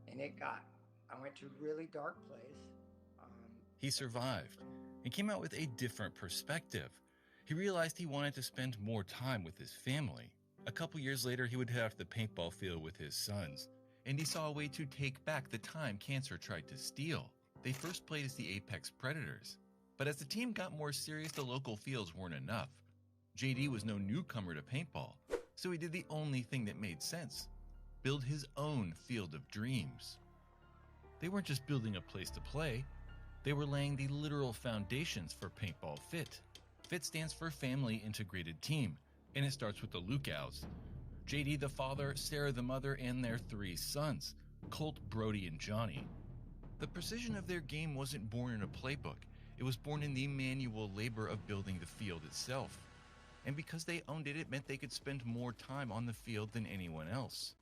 and I went to a really dark place. He survived and came out with a different perspective. He realized he wanted to spend more time with his family. A couple years later, he would head out to the paintball field with his sons, and he saw a way to take back the time cancer tried to steal. They first played as the Apex Predators, but as the team got more serious, the local fields weren't enough. JD was no newcomer to paintball, so he did the only thing that made sense: build his own field of dreams. They weren't just building a place to play, they were laying the literal foundations for Paintball Fit. FIT stands for Family Integrated Team, and it starts with the Lukauts. JD the father, Sarah the mother, and their 3 sons, Colt, Brody, and Johnny. The precision of their game wasn't born in a playbook, it was born in the manual labor of building the field itself. And because they owned it, it meant they could spend more time on the field than anyone else.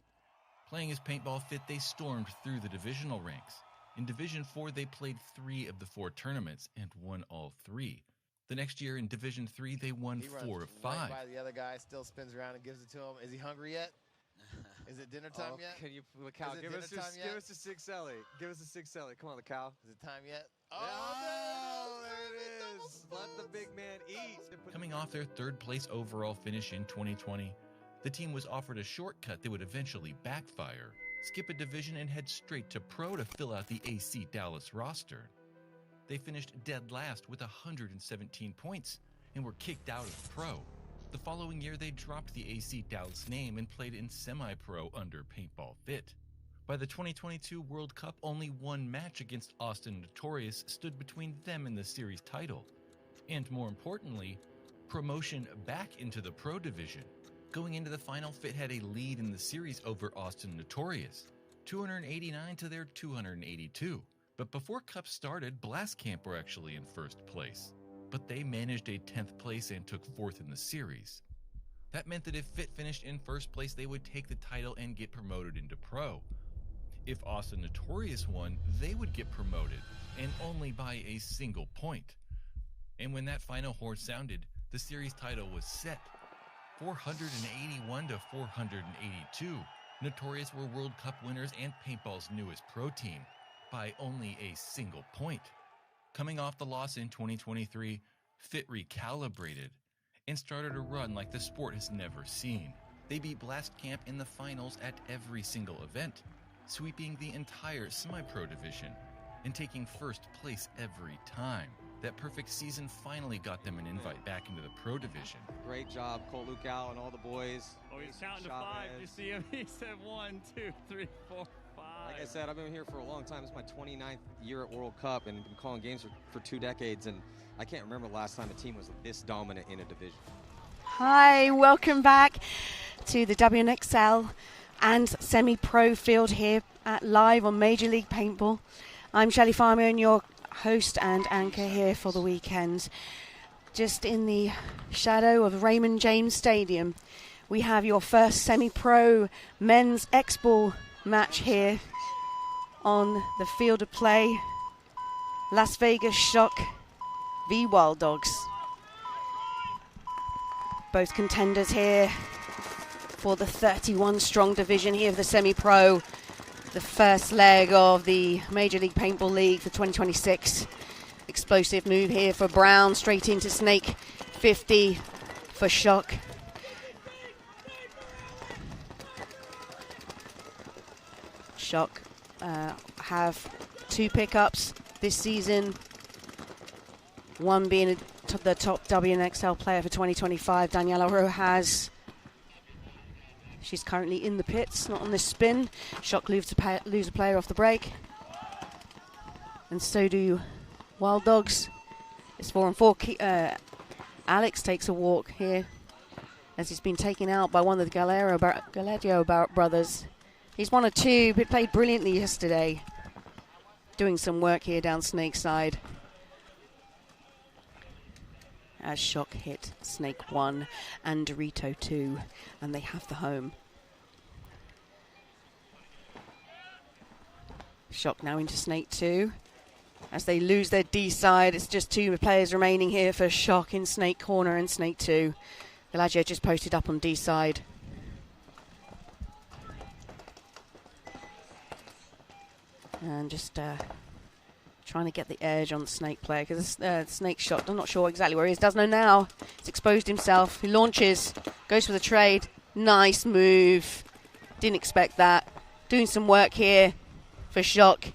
Playing as Paintball Fit, they stormed through the divisional ranks. In Division 4, they played 3 of the 4 tournaments and won all 3. The next year in Division 3, they won 4 of 5. Right by the other guy, still spins around and gives it to him. Is he hungry yet? Is it dinner time yet? Can you, Cal, give us a 6 Ellie. Give us a 6 Ellie. Come on, Cal. Is it time yet? Oh, there it is. Let the big man eat. Coming off their third place overall finish in 2020, the team was offered a shortcut that would eventually backfire, skip a division and head straight to Pro to fill out the AC Dallas roster. They finished dead last with 117 points and were kicked out of Pro. The following year, they dropped the AC Dallas name and played in semi-pro under Paintball Fit. By the 2022 World Cup, only one match against Austin Notorious stood between them and the series title. And more importantly, promotion back into the Pro division. Going into the final, Fit had a lead in the series over Austin Notorious, 289 to their 282. But before Cup started, Blast Camp were actually in first place. But they managed a 10th place and took 4th in the series. That meant that if Fit finished in first place, they would take the title and get promoted into Pro. If Austin Notorious won, they would get promoted, and only by a single point. And when that final horn sounded, the series title was set. 481 to 482. Notorious were World Cup winners and Paintball's newest pro team, by only a single point. Coming off the loss in 2023, Fit recalibrated and started a run like the sport has never seen. They beat Blast Camp in the finals at every single event, sweeping the entire semi-pro division and taking first place every time. That perfect season finally got them an invite back into the pro division. Great job, Colt Lucal and all the boys. Oh, he's counting to 5. You see him? He said 1, 2, 3, 4, 5. Like I said, I've been here for a long time. It's my 29th year at World Cup and been calling games for 2 decades. And I can't remember the last time a team was this dominant in a division. Hi, welcome back to the WNXL and semi-pro field here at live on Major League Paintball. I'm Shelley Farmer and your host and anchor here for the weekend. Just in the shadow of Raymond James Stadium, we have your first semi-pro men's X-Ball match here on the field of play. Las Vegas Shock v Wild Dogs. Both contenders here for the 31 strong division here of the semi-pro. The first leg of the Major League Paintball League for 2026. Explosive move here for Brown, straight into Snake. 50 for Shock. Shock have 2 pickups this season. One being the top WNXL player for 2025, Daniela Rojas. She's currently in the pits, not on this spin. Shock lose a player off the break. And so do Wild Dogs. It's 4-on-4. Alex takes a walk here as he's been taken out by one of the Galadio brothers. He's 1 of 2, but played brilliantly yesterday. Doing some work here down Snake's side. As Shock hit Snake 1 and Dorito 2, and they have the home. Shock now into Snake 2. As they lose their D side, it's just 2 players remaining here for Shock in Snake corner and Snake 2. Galadio just posted up on D side. And just trying to get the edge on the Snake player, because Snake Shot, I'm not sure exactly where he is. Does know now. He's exposed himself. He launches, goes for the trade. Nice move. Didn't expect that. Doing some work here for Shock.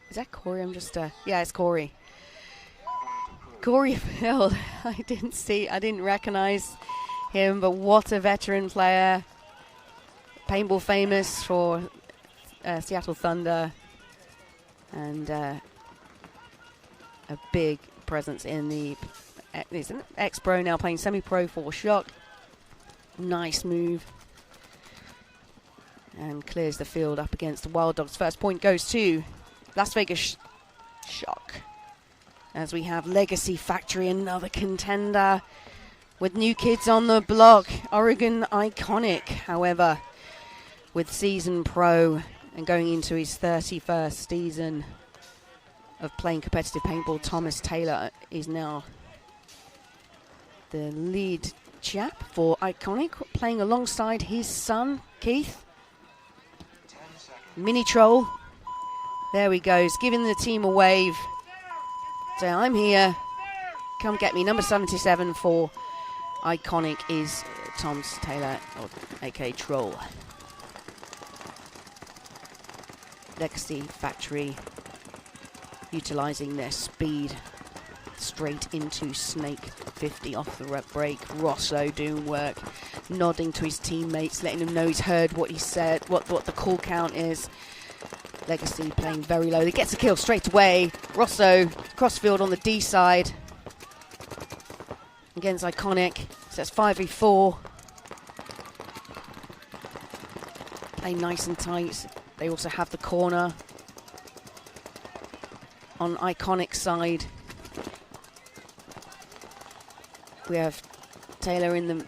Is that Corey? I'm just yeah, it's Corey. Corey Field. I didn't recognize him, but what a veteran player. Paintball famous for Seattle Thunder, and a big presence in the he's an ex-pro now, playing semi-pro for Shock. Nice move, and clears the field up against the Wild Dogs. First point goes to Las Vegas Shock, as we have Legacy Factory, another contender with new kids on the block. Oregon Iconic, however, with season pro and going into his 31st season of playing competitive paintball. Thomas Taylor is now the lead chap for Iconic, playing alongside his son, Keith. Mini Troll. There he goes, giving the team a wave. So I'm here. Come get me. Number 77 for Iconic is Tom Taylor, aka Troll. Legacy Factory utilizing their speed straight into Snake 50 off the break. Rosso doing work, nodding to his teammates, letting them know he's heard what he said, what the call count is. Legacy playing very low. He gets a kill straight away. Rosso crossfield on the D side against Iconic. So that's 5v4. Play nice and tight. They also have the corner on Iconic side. We have Taylor in the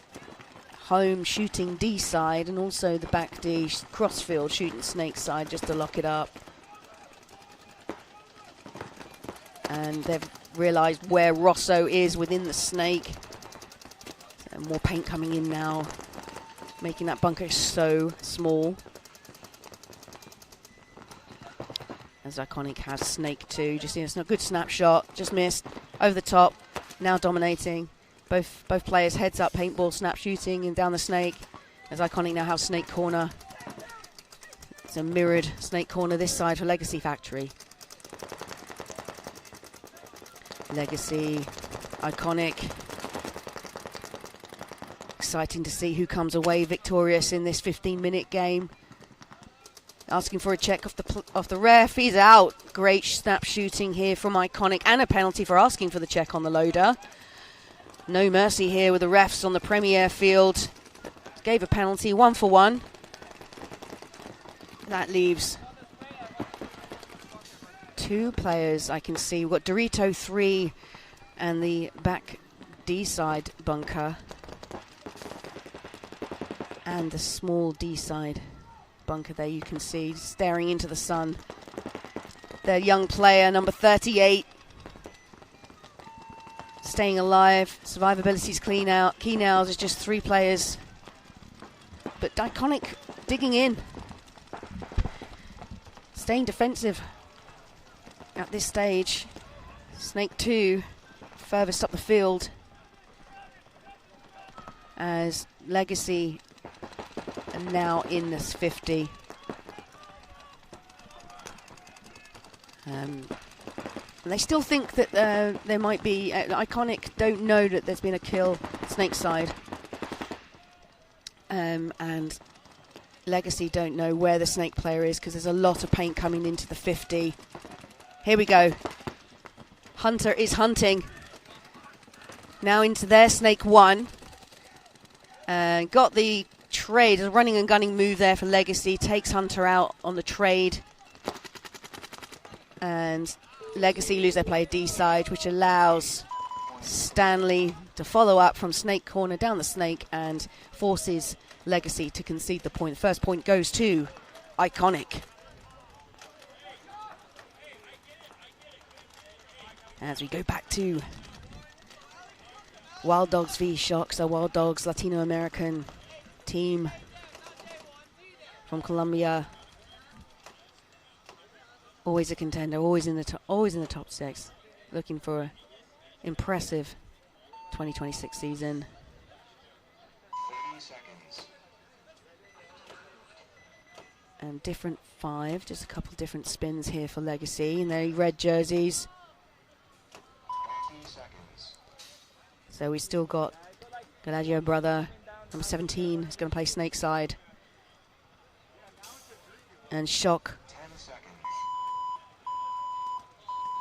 home shooting D side, and also the back D crossfield shooting Snake side just to lock it up. And they've realised where Rosso is within the Snake. So more paint coming in now, making that bunker so small. As Iconic has Snake 2, just it's a good snapshot, just missed, over the top, now dominating. Both players heads up paintball, snap shooting and down the Snake. As Iconic now have Snake corner. It's a mirrored Snake corner this side for Legacy Factory. Legacy, Iconic. Exciting to see who comes away victorious in this 15-minute game. Asking for a check off the ref. He's out. Great snap shooting here from Iconic, and a penalty for asking for the check on the loader. No mercy here with the refs on the Premier field. Gave a penalty, 1 for 1. That leaves 2 players I can see. We've got Dorito 3 and the back D side bunker. And the small D side bunker there you can see, staring into the sun. Their young player, number 38. Staying alive. Survivability's clean out. Key now is just 3 players. But Iconic digging in. Staying defensive at this stage. Snake 2 furthest up the field. As Legacy are now in this 50. They still think that there might be... Iconic don't know that there's been a kill Snake side. And Legacy don't know where the Snake player is because there's a lot of paint coming into the 50. Here we go. Hunter is hunting. Now into their Snake 1. Got the trade. A running and gunning move there for Legacy. Takes Hunter out on the trade. And Legacy lose their player D side, which allows Stanley to follow up from Snake corner down the Snake and forces Legacy to concede the point. The first point goes to Iconic. As we go back to Wild Dogs v Shocks, a Wild Dogs Latino American team from Colombia. Always a contender, always in the top 6. Looking for an impressive 2026 season. 30 seconds. And different 5, just a couple different spins here for Legacy in their red jerseys. 20 seconds. So we still got Galadio brother, number 17, is going to play Snake side. And Shock. 10 seconds.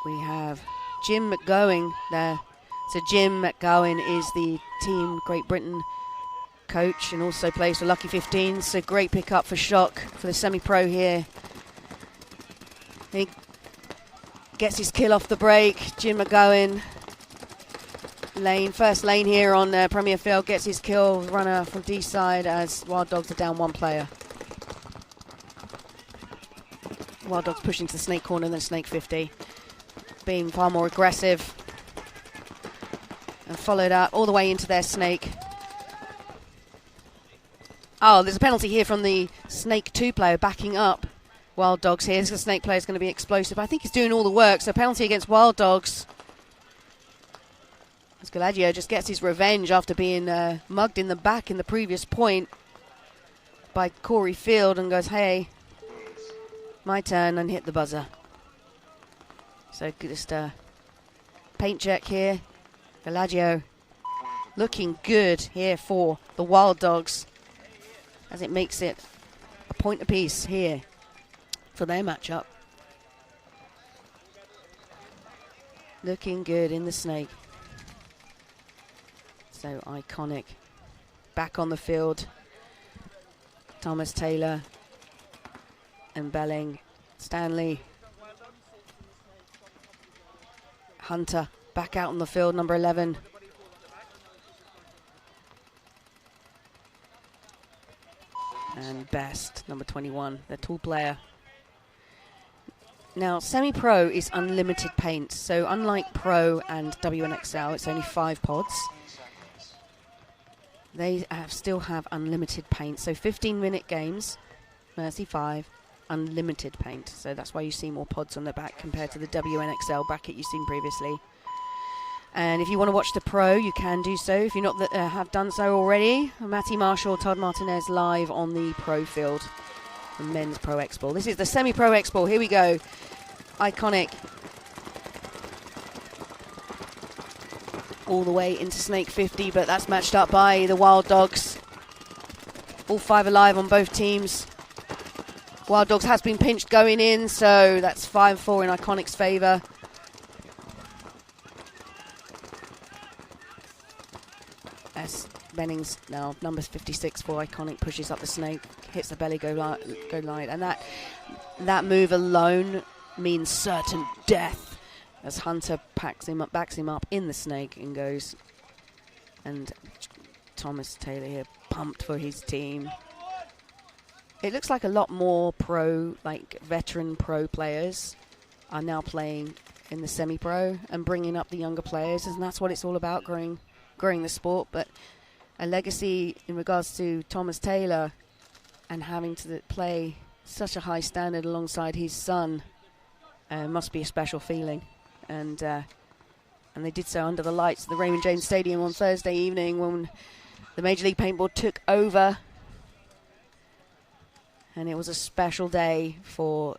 We have Jim McGowan there. So Jim McGowan is the Team Great Britain coach and also plays for Lucky 15. So great pickup for Shock for the semi-pro here. He gets his kill off the break. Jim McGowan, first lane here on Premier Field, gets his kill. Runner from D side as Wild Dogs are down 1 player. Wild Dogs pushing to the Snake corner than Snake 50. Being far more aggressive. and followed up all the way into their snake. Oh, there's a penalty here from the Snake 2 player backing up Wild Dogs here. This Snake player is going to be explosive. I think he's doing all the work, so penalty against Wild Dogs. As Galadio just gets his revenge after being mugged in the back in the previous point by Corey Field and goes, hey, my turn, and hit the buzzer. So just paint check here. Galadio looking good here for the Wild Dogs, as it makes it a point apiece here for their matchup. Looking good in the snake. So Iconic back on the field. Thomas Taylor and Belling. Stanley. Hunter back out on the field, number 11. And Best, number 21, the tall player. Now, semi-pro is unlimited paint, so unlike pro and WNXL, it's only 5 pods. They still have unlimited paint, so 15-minute games, Mercy 5, unlimited paint. So that's why you see more pods on the back compared to the WNXL bracket you've seen previously. And if you want to watch the pro, you can do so. If you're not have done so already, Matty Marshall, Todd Martinez live on the pro field, the men's Pro X Ball. This is the semi-pro X Ball. Here we go. Iconic. All the way into Snake 50, but that's matched up by the Wild Dogs. All 5 alive on both teams. Wild Dogs has been pinched going in, so that's 5-4 in Iconic's favour. As Bennings now, number 56 for Iconic, pushes up the snake, hits the belly, go light. And that move alone means certain death, as Hunter backs him up in the snake and goes. And Thomas Taylor here pumped for his team. It looks like a lot more pro, like veteran pro players are now playing in the semi-pro and bringing up the younger players, and that's what it's all about, growing the sport. But a legacy in regards to Thomas Taylor and having to play such a high standard alongside his son must be a special feeling. And they did so under the lights of the Raymond James Stadium on Thursday evening when the Major League Paintball took over. And it was a special day for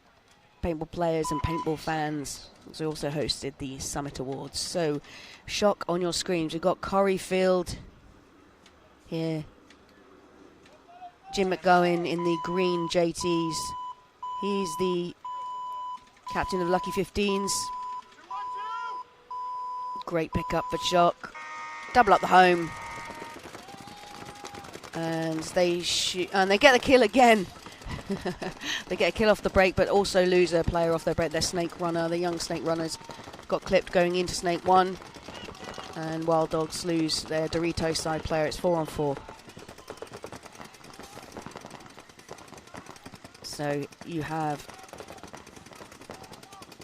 paintball players and paintball fans. We also hosted the Summit Awards. So, Shock on your screens. We've got Corey Field here. Jim McGowan in the green JTs. He's the captain of Lucky 15s. Great pickup for Shock. Double up the home. And they get the kill again. They get a kill off the break, but also lose a player off their break. Their Snake runner, the young Snake runners, got clipped going into Snake 1. And Wild Dogs lose their Doritos side player. It's 4-on-4. So you have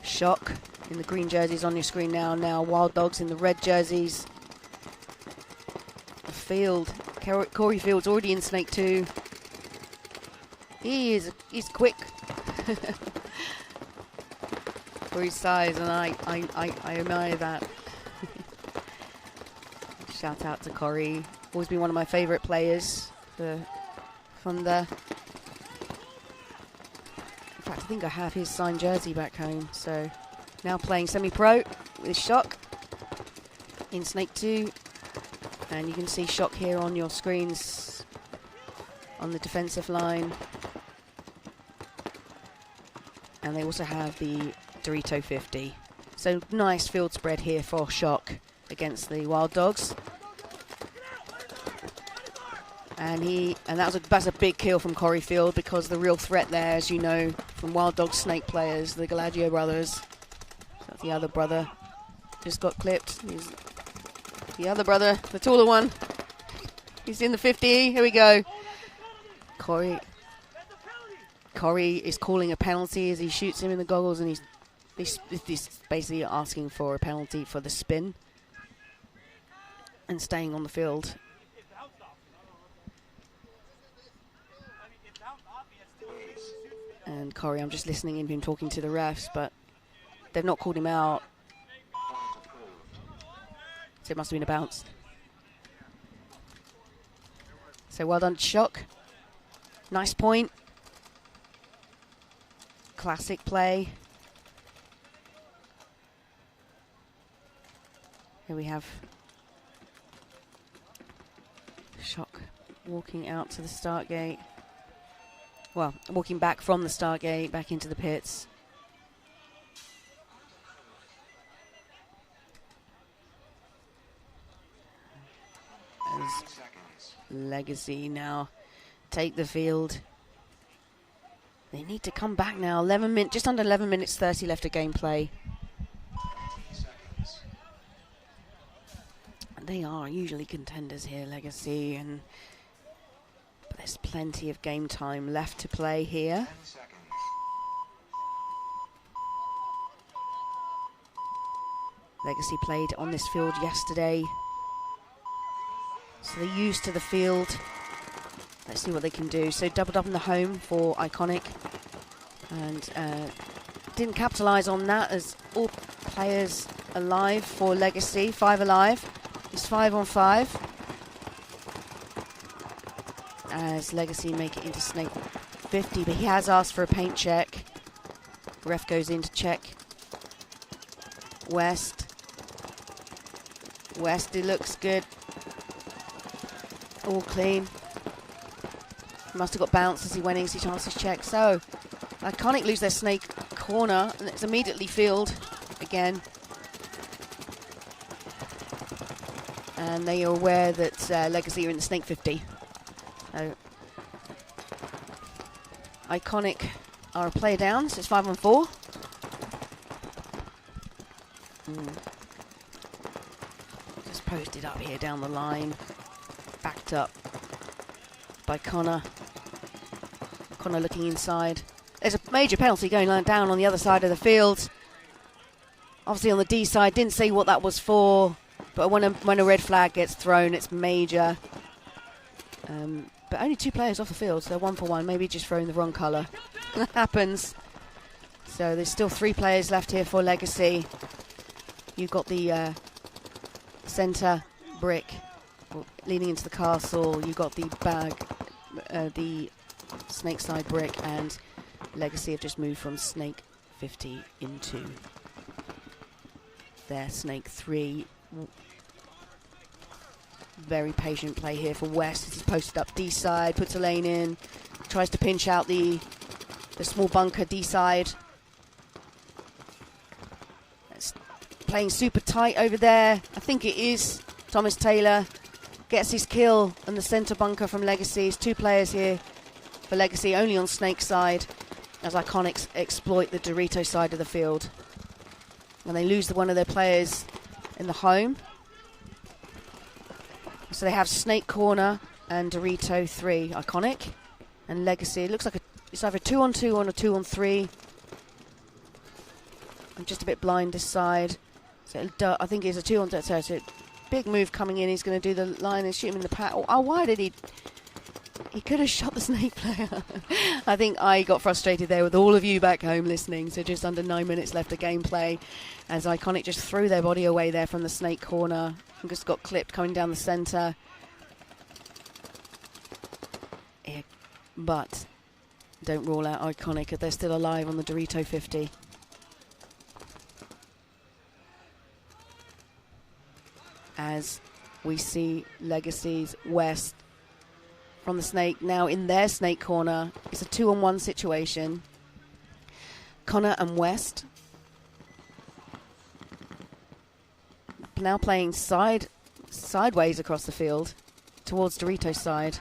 Shock in the green jerseys on your screen now. Now Wild Dogs in the red jerseys. Field, Corey Field's already in Snake 2. He's quick for his size, and I admire that. Shout out to Corey. Always been one of my favourite players for Thunder. In fact, I think I have his signed jersey back home. So now playing semi-pro with Shock in Snake 2. And you can see Shock here on your screens on the defensive line. And they also have the Dorito 50. So nice field spread here for Shock against the Wild Dogs. And that's a big kill from Corey Field, because the real threat there, as you know, from Wild Dogs Snake players, the Galadio brothers. That's the other brother. Just got clipped. He's the other brother, the taller one. He's in the 50. Here we go. Corey is calling a penalty as he shoots him in the goggles, and he's basically asking for a penalty for the spin. and staying on the field. And Corey, I'm just listening in him talking to the refs, but they've not called him out. So it must have been a bounce. So well done, Shock. Nice point. Classic play. Here we have Shock walking out to the start gate. Well, walking back from the start gate, back into the pits. As Legacy now take the field. They need to come back now. Just under 11 minutes 30 left of gameplay. They are usually contenders here, Legacy, but there's plenty of game time left to play here. Legacy played on this field yesterday, so they're used to the field. Let's see what they can do. So doubled up in the home for Iconic, and didn't capitalise on that as all players alive for Legacy, 5 alive. It's 5 on 5 as Legacy make it into Snake 50, but he has asked for a paint check. Ref goes in to check. West, it looks good. All clean. Must have got bounced as he went in, so he chances check. So Iconic lose their Snake corner, and it's immediately field again. And they are aware that Legacy are in the Snake 50. So Iconic are a player down, so it's 5 on 4. Just posted up here down the line. Backed up by Connor. Connor looking inside. There's a major penalty going down on the other side of the field. Obviously on the D side, didn't see what that was for. But when a red flag gets thrown, it's major. But only 2 players off the field, so 1 for 1. Maybe just throwing the wrong colour. That happens. So there's still 3 players left here for Legacy. You've got the centre brick leading into the castle. You've got the bag, the Snake side brick, and Legacy have just moved from Snake 50 into their Snake 3. Very patient play here for West as he's posted up D side, puts a lane in, tries to pinch out the small bunker D side. It's playing super tight over there. I think it is Thomas Taylor gets his kill on the centre bunker from Legacy. It's 2 players here for Legacy, only on Snake side, as Iconics exploit the Dorito side of the field. And they lose one of their players in the home. So they have Snake corner and Dorito 3, Iconic. And Legacy, it looks like it's either a 2 on 2 or a 2 on 3. I'm just a bit blind this side. So I think it's a 2 on 2. So it's a big move coming in. He's going to do the line and shoot him in the pat. Oh, why did he? He could have shot the Snake player. I think I got frustrated there with all of you back home listening. So just under 9 minutes left of gameplay as Iconic just threw their body away there from the Snake corner. And just got clipped coming down the centre. Yeah, but don't rule out Iconic if they're still alive on the Dorito 50. As we see Legacy's West from the Snake now in their Snake corner. It's a 2 on 1 situation. Connor and West now playing sideways across the field towards Dorito's side.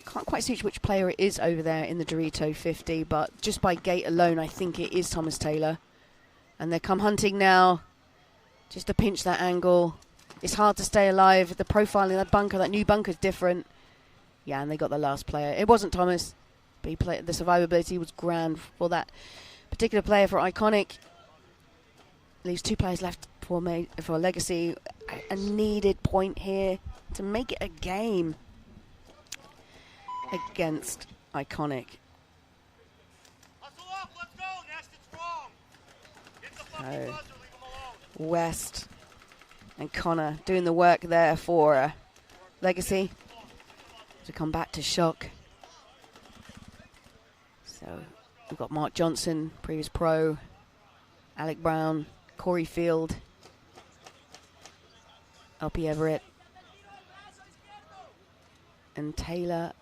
Can't quite see which player it is over there in the Dorito 50, but just by gate alone I think it is Thomas Taylor. And they come hunting now just to pinch that angle. It's hard to stay alive. The profile in that bunker, that new bunker, is different. Yeah, and they got the last player. It wasn't Thomas, but he the survivability was grand for that particular player for Iconic. Leaves 2 players left for Legacy. A needed point here to make it a game against Iconic. So West and Connor doing the work there for Legacy to come back to Shock. So we've got Mark Johnson, previous pro, Alec Brown, Corey Field, LP Everett, and Taylor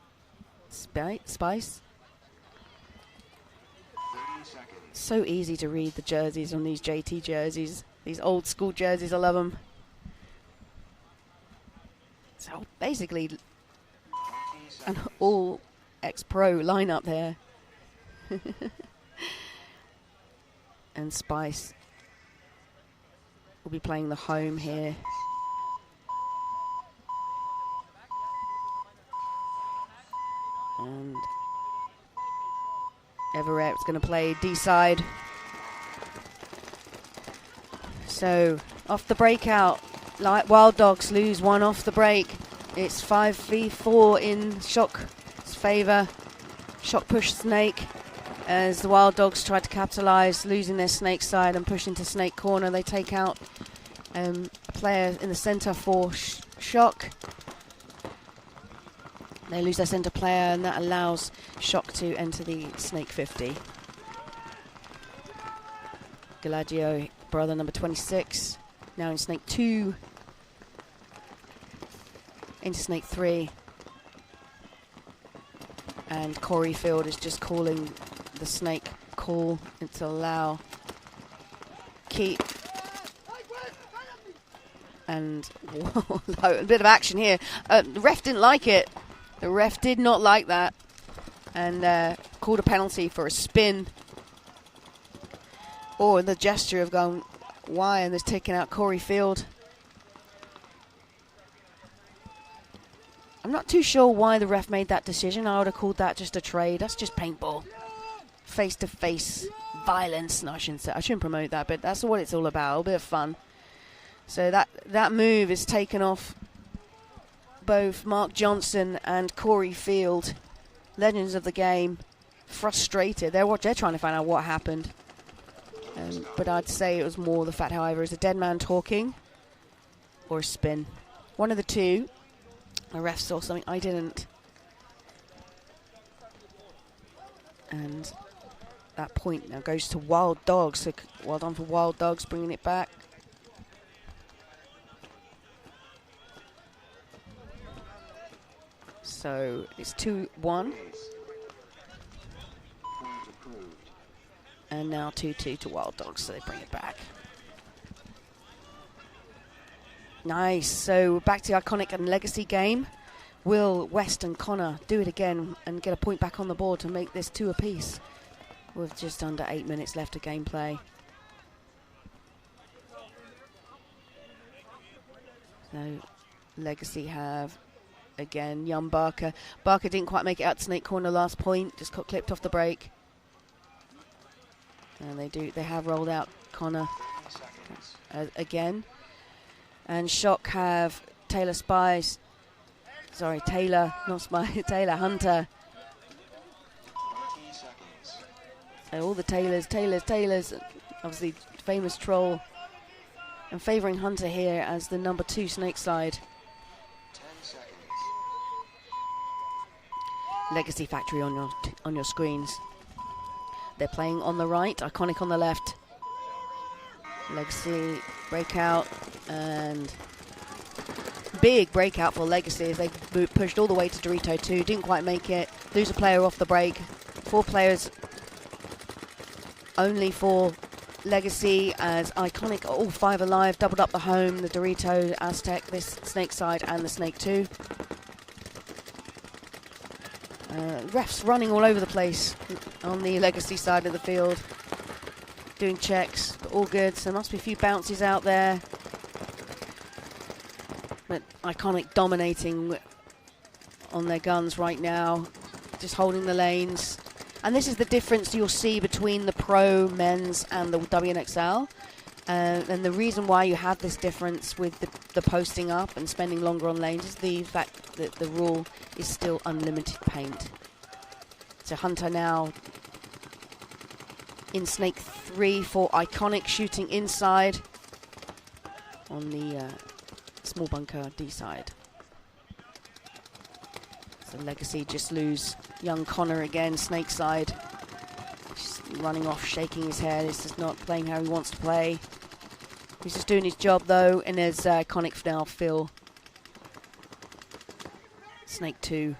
Spice. So easy to read the jerseys on these JT jerseys, these old school jerseys, I love them. So basically an all ex-pro lineup there. And Spice will be playing the home here. And Everett's going to play D-side. So off the breakout, like Wild Dogs lose one off the break. It's 5v4 in Shock's favour. Shock push Snake as the Wild Dogs try to capitalise, losing their Snake side and push into Snake corner. They take out a player in the centre for Shock. They lose their centre player, and that allows Shock to enter the Snake 50. Galadio, brother number 26, now in Snake 2. Into Snake 3. And Corey Field is just calling the Snake call to allow Keep. And whoa, a bit of action here. The ref didn't like it. The ref did not like that, and called a penalty for a spin. Oh, and the gesture of going, why? And there's taking out Corey Field. I'm not too sure why the ref made that decision. I would have called that just a trade. That's just paintball. Face-to-face violence. No, I shouldn't promote that, but that's what it's all about. A bit of fun. So that move is taken off both Mark Johnson and Corey Field, legends of the game, frustrated. They're trying to find out what happened. But I'd say it was more the fact, however, is a dead man talking or a spin. One of the two. The ref saw something I didn't. And that point now goes to Wild Dogs. So well done for Wild Dogs, bringing it back. So it's 2-1. And now 2-2 to Wild Dogs, so they bring it back. Nice. So back to the Iconic and Legacy game. Will West and Connor do it again and get a point back on the board to make this 2 apiece with just under 8 minutes left of gameplay? So Legacy have again young Barker. Barker didn't quite make it out to Snake corner last point, just got clipped off the break. And they have rolled out Connor again. And Shock have Taylor Spies. Sorry, Taylor, not Spies, Taylor Hunter. So all the Taylors. Obviously, famous troll. And favouring Hunter here as the number 2 Snake side. Legacy Factory on your screens. They're playing on the right, Iconic on the left. Legacy breakout, and big breakout for Legacy as they pushed all the way to Dorito 2. Didn't quite make it. Lose a player off the break. 4 players only for Legacy as Iconic, all 5 alive. Doubled up the home, the Dorito, Aztec, this Snake side, and the Snake 2. Refs running all over the place on the Legacy side of the field, doing checks, but all good. So there must be a few bounces out there. But Iconic dominating on their guns right now, just holding the lanes. And this is the difference you'll see between the pro men's and the WNXL. And the reason why you have this difference with the posting up and spending longer on lanes is the fact that the rule is still unlimited paint. So Hunter now in Snake 3 for Iconic, shooting inside on the small bunker D side. So Legacy just lose young Connor again, Snake side. Just running off, shaking his head. This is not playing how he wants to play. He's just doing his job though, and there's Iconic now, Phil. Snake 2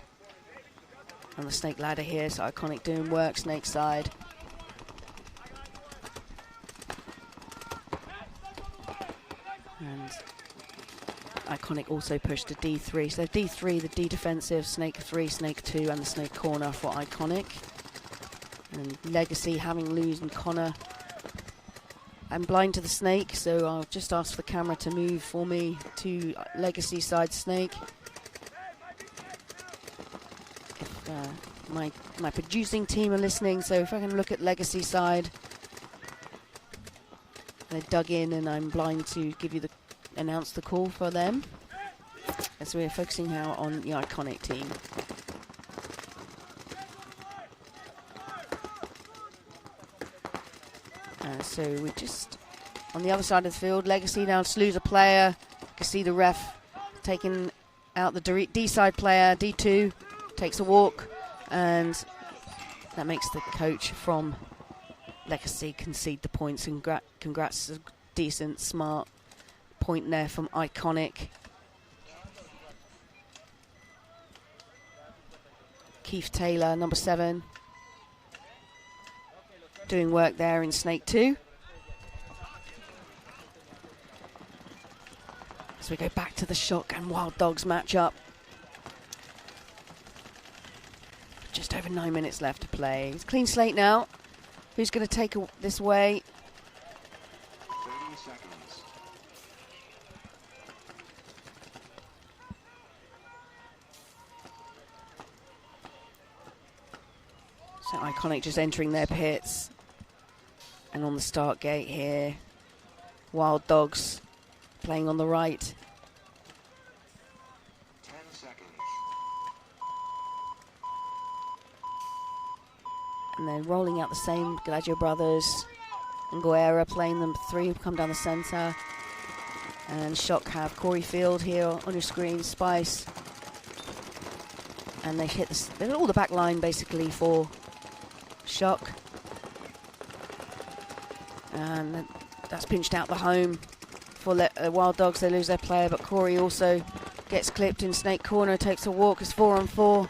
on the Snake ladder here, so Iconic doing work, Snake side. And Iconic also pushed to D3. So D3, the D defensive, Snake 3, Snake 2, and the Snake corner for Iconic. And Legacy having losing Connor. I'm blind to the Snake, so I'll just ask the camera to move for me to Legacy side Snake. If, my producing team are listening, so if I can look at Legacy side. They're dug in, and I'm blind to give you announce the call for them. As we're focusing now on the Iconic team. So we're just on the other side of the field. Legacy now to lose a player. You can see the ref taking out the D side player. D2 takes a walk, and that makes the coach from Legacy concede the points. Congrats, a decent, smart point there from Iconic. Keith Taylor, number 7, doing work there in Snake 2. So we go back to the Shock and Wild Dogs matchup. Just over 9 minutes left to play. It's clean slate now. Who's going to take this away? 30 seconds. So Iconic just entering their pits. And on the start gate here, Wild Dogs playing on the right. 10 seconds. And they're rolling out the same Galaggio brothers. And Guerra playing them 3, come down the center. And Shock have Corey Field here on your screen, Spice. And they hit they're all the back line basically for Shock. And that's pinched out the home for Wild Dogs. They lose their player, but Corey also gets clipped in Snake corner, takes a walk. It's 4-on-4.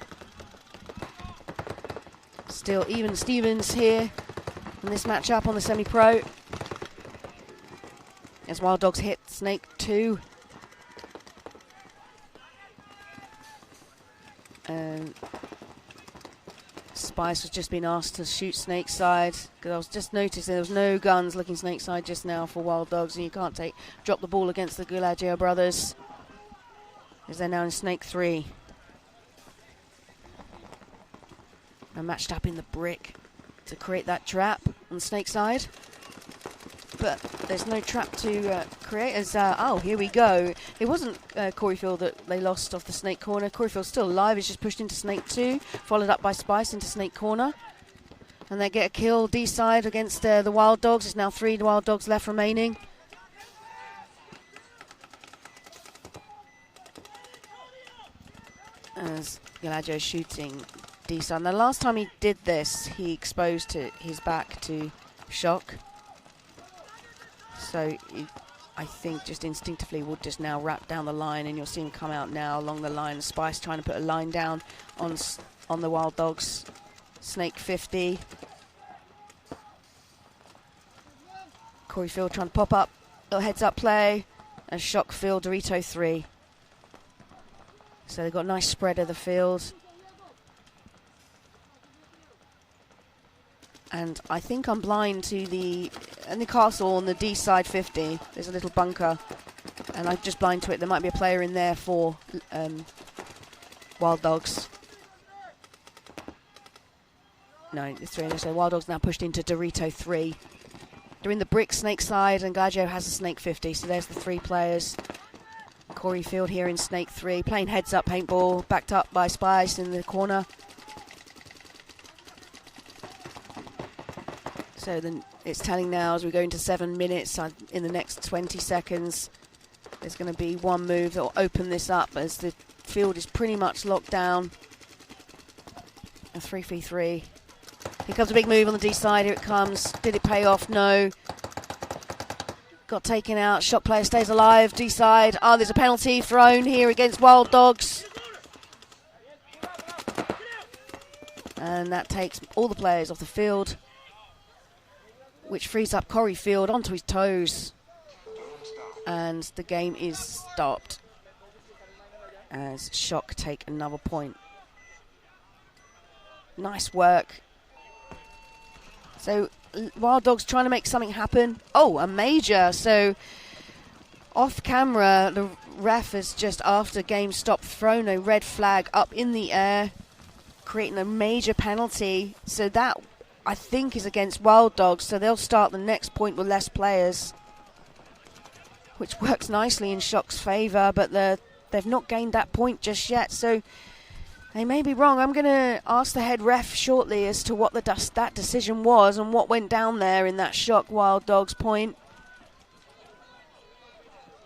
Still even Stevens here in this matchup on the semi-pro. As Wild Dogs hit Snake 2. Spice has just been asked to shoot Snake side, because I was just noticing there was no guns looking Snake side just now for Wild Dogs, and you can't drop the ball against the Galaggio brothers, as they're now in Snake 3. And matched up in the brick to create that trap on Snake side. But there's no trap to create as, oh, here we go. It wasn't Coreyfield that they lost off the Snake corner. Coreyfield's still alive. He's just pushed into Snake 2, followed up by Spice into Snake corner. And they get a kill D side against the Wild Dogs. There's now 3 Wild Dogs left remaining. As Galaggio shooting D side. And the last time he did this, he exposed his back to Shock. So I think just instinctively would just now wrap down the line, and you'll see him come out now along the line. Spice trying to put a line down on the Wild Dogs. Snake 50. Corey Field trying to pop up. Little heads up play. And Shock Field, Dorito 3. So they've got a nice spread of the field. And I think I'm blind to the castle on the D side 50. There's a little bunker, and I'm just blind to it. There might be a player in there for Wild Dogs. No, it's 3. So Wild Dogs now pushed into Dorito 3. They're in the brick snake side, and Gaggio has a snake 50. So there's the 3 players. Corey Field here in snake 3, playing heads-up paintball, backed up by Spice in the corner. So then it's telling now as we go into 7 minutes, in the next 20 seconds, there's going to be one move that will open this up as the field is pretty much locked down. A 3v3. Here comes a big move on the D side. Here it comes. Did it pay off? No. Got taken out. Shock player stays alive. D side. Oh, there's a penalty thrown here against Wild Dogs. And that takes all the players off the field, which frees up Corey Field onto his toes. And the game is stopped as Shock take another point. Nice work. So Wild Dogs trying to make something happen. Oh, a major. So off camera, the ref has just after game stop thrown a red flag up in the air, creating a major penalty. So that, I think, is against Wild Dogs. So they'll start the next point with less players, which works nicely in Shock's favour, but they've not gained that point just yet. So they may be wrong. I'm going to ask the head ref shortly as to what that decision was and what went down there in that Shock Wild Dogs point.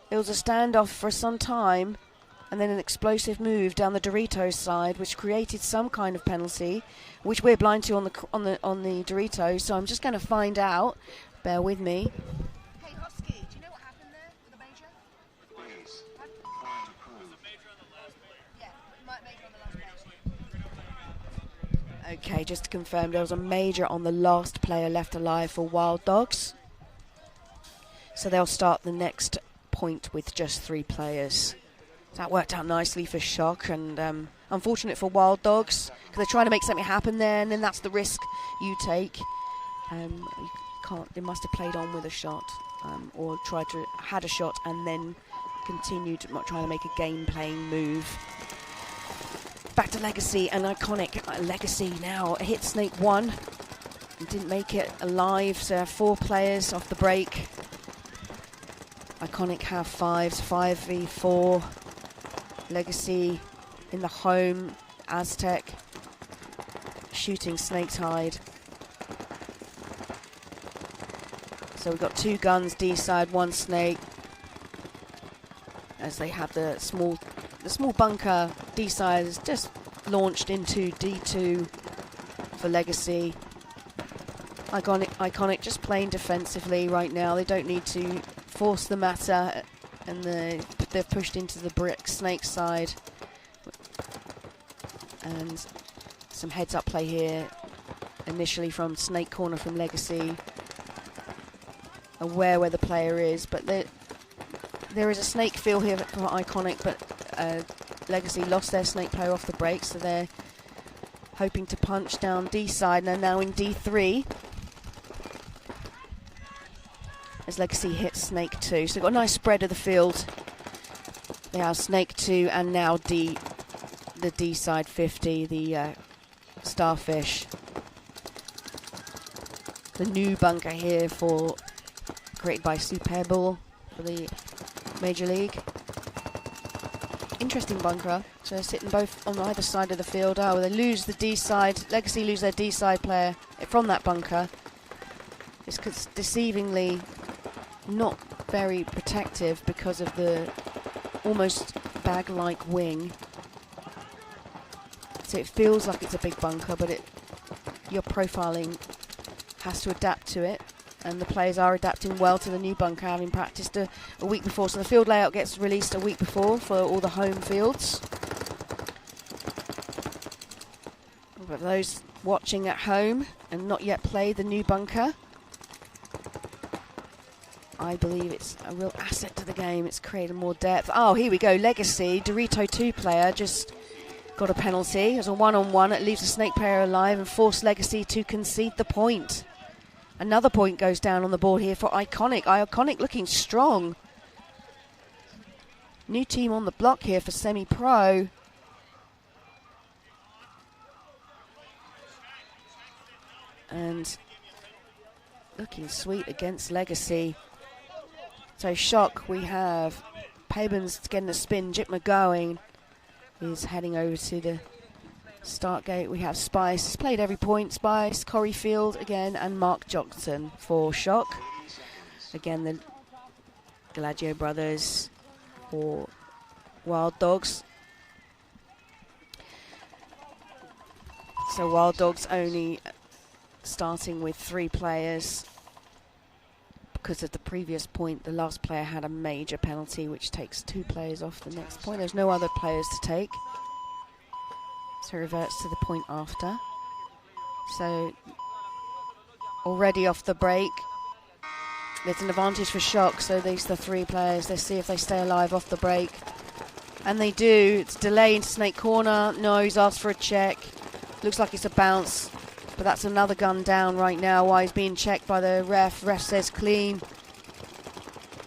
It was a standoff for some time, and then an explosive move down the Doritos side, which created some kind of penalty, which we're blind to on the Doritos. So I'm just going to find out. Bear with me. Hey, Husky, do you know what happened there with the major? Please, point to prove. Yeah, major on the last player. Okay, just to confirm, there was a major on the last player left alive for Wild Dogs. So they'll start the next point with just 3 players. That worked out nicely for Shock, and unfortunate for Wild Dogs because they're trying to make something happen there, and then that's the risk you take. You can't. They must have played on with a shot, or had a shot and then continued trying to make a game-playing move. Back to Legacy, and iconic Legacy now hit Snake 1 and didn't make it alive. So 4 players off the break. Iconic have 5s, 5v4. Legacy in the home, Aztec shooting Snake's Hide. So we've got 2 guns, D side, 1 Snake. As they have the small bunker, D side is just launched into D2 for Legacy. Iconic just playing defensively right now. They don't need to force the matter, and they've pushed into the brick Snake side. And some heads-up play here, initially from Snake corner from Legacy. Aware where the player is, but there is a Snake feel here from Iconic, but Legacy lost their Snake player off the break, so they're hoping to punch down D side, and they're now in D3. As Legacy hits Snake 2. So they've got a nice spread of the field. They have Snake 2 and now the D side 50, the Starfish. The new bunker here created by Superball for the Major League. Interesting bunker. So they're sitting both on either side of the field. Oh, they lose the D side. Legacy lose their D side player from that bunker. It's deceivingly not very protective because of the almost bag-like wing. So it feels like it's a big bunker, but your profiling has to adapt to it, and the players are adapting well to the new bunker, having practiced a week before. So the field layout gets released a week before for all the home fields. But those watching at home and not yet played the new bunker, I believe it's a real asset to the game. It's created more depth. Oh, here we go. Legacy, Dorito 2 player just got a penalty. As a one-on-one, it leaves the Snake player alive and forced Legacy to concede the point. Another point goes down on the board here for Iconic. Iconic looking strong. New team on the block here for semi-pro. And looking sweet against Legacy. So Shock, we have Pabens getting a spin. Jip McGowan is heading over to the start gate. We have Spice, he's played every point. Spice, Corey Field again, and Mark Johnson for Shock. Again, the Gladio brothers for Wild Dogs. So Wild Dogs only starting with 3 players because of the previous point. The last player had a major penalty which takes 2 players off the next point. There's no other players to take. So it reverts to the point after. So already off the break. There's an advantage for Shock, so these are the 3 players. Let's see if they stay alive off the break. And they do. It's delay into Snake Corner. No, he's asked for a check. Looks like it's a bounce, but that's another gun down right now while he's being checked by the ref. Ref says clean.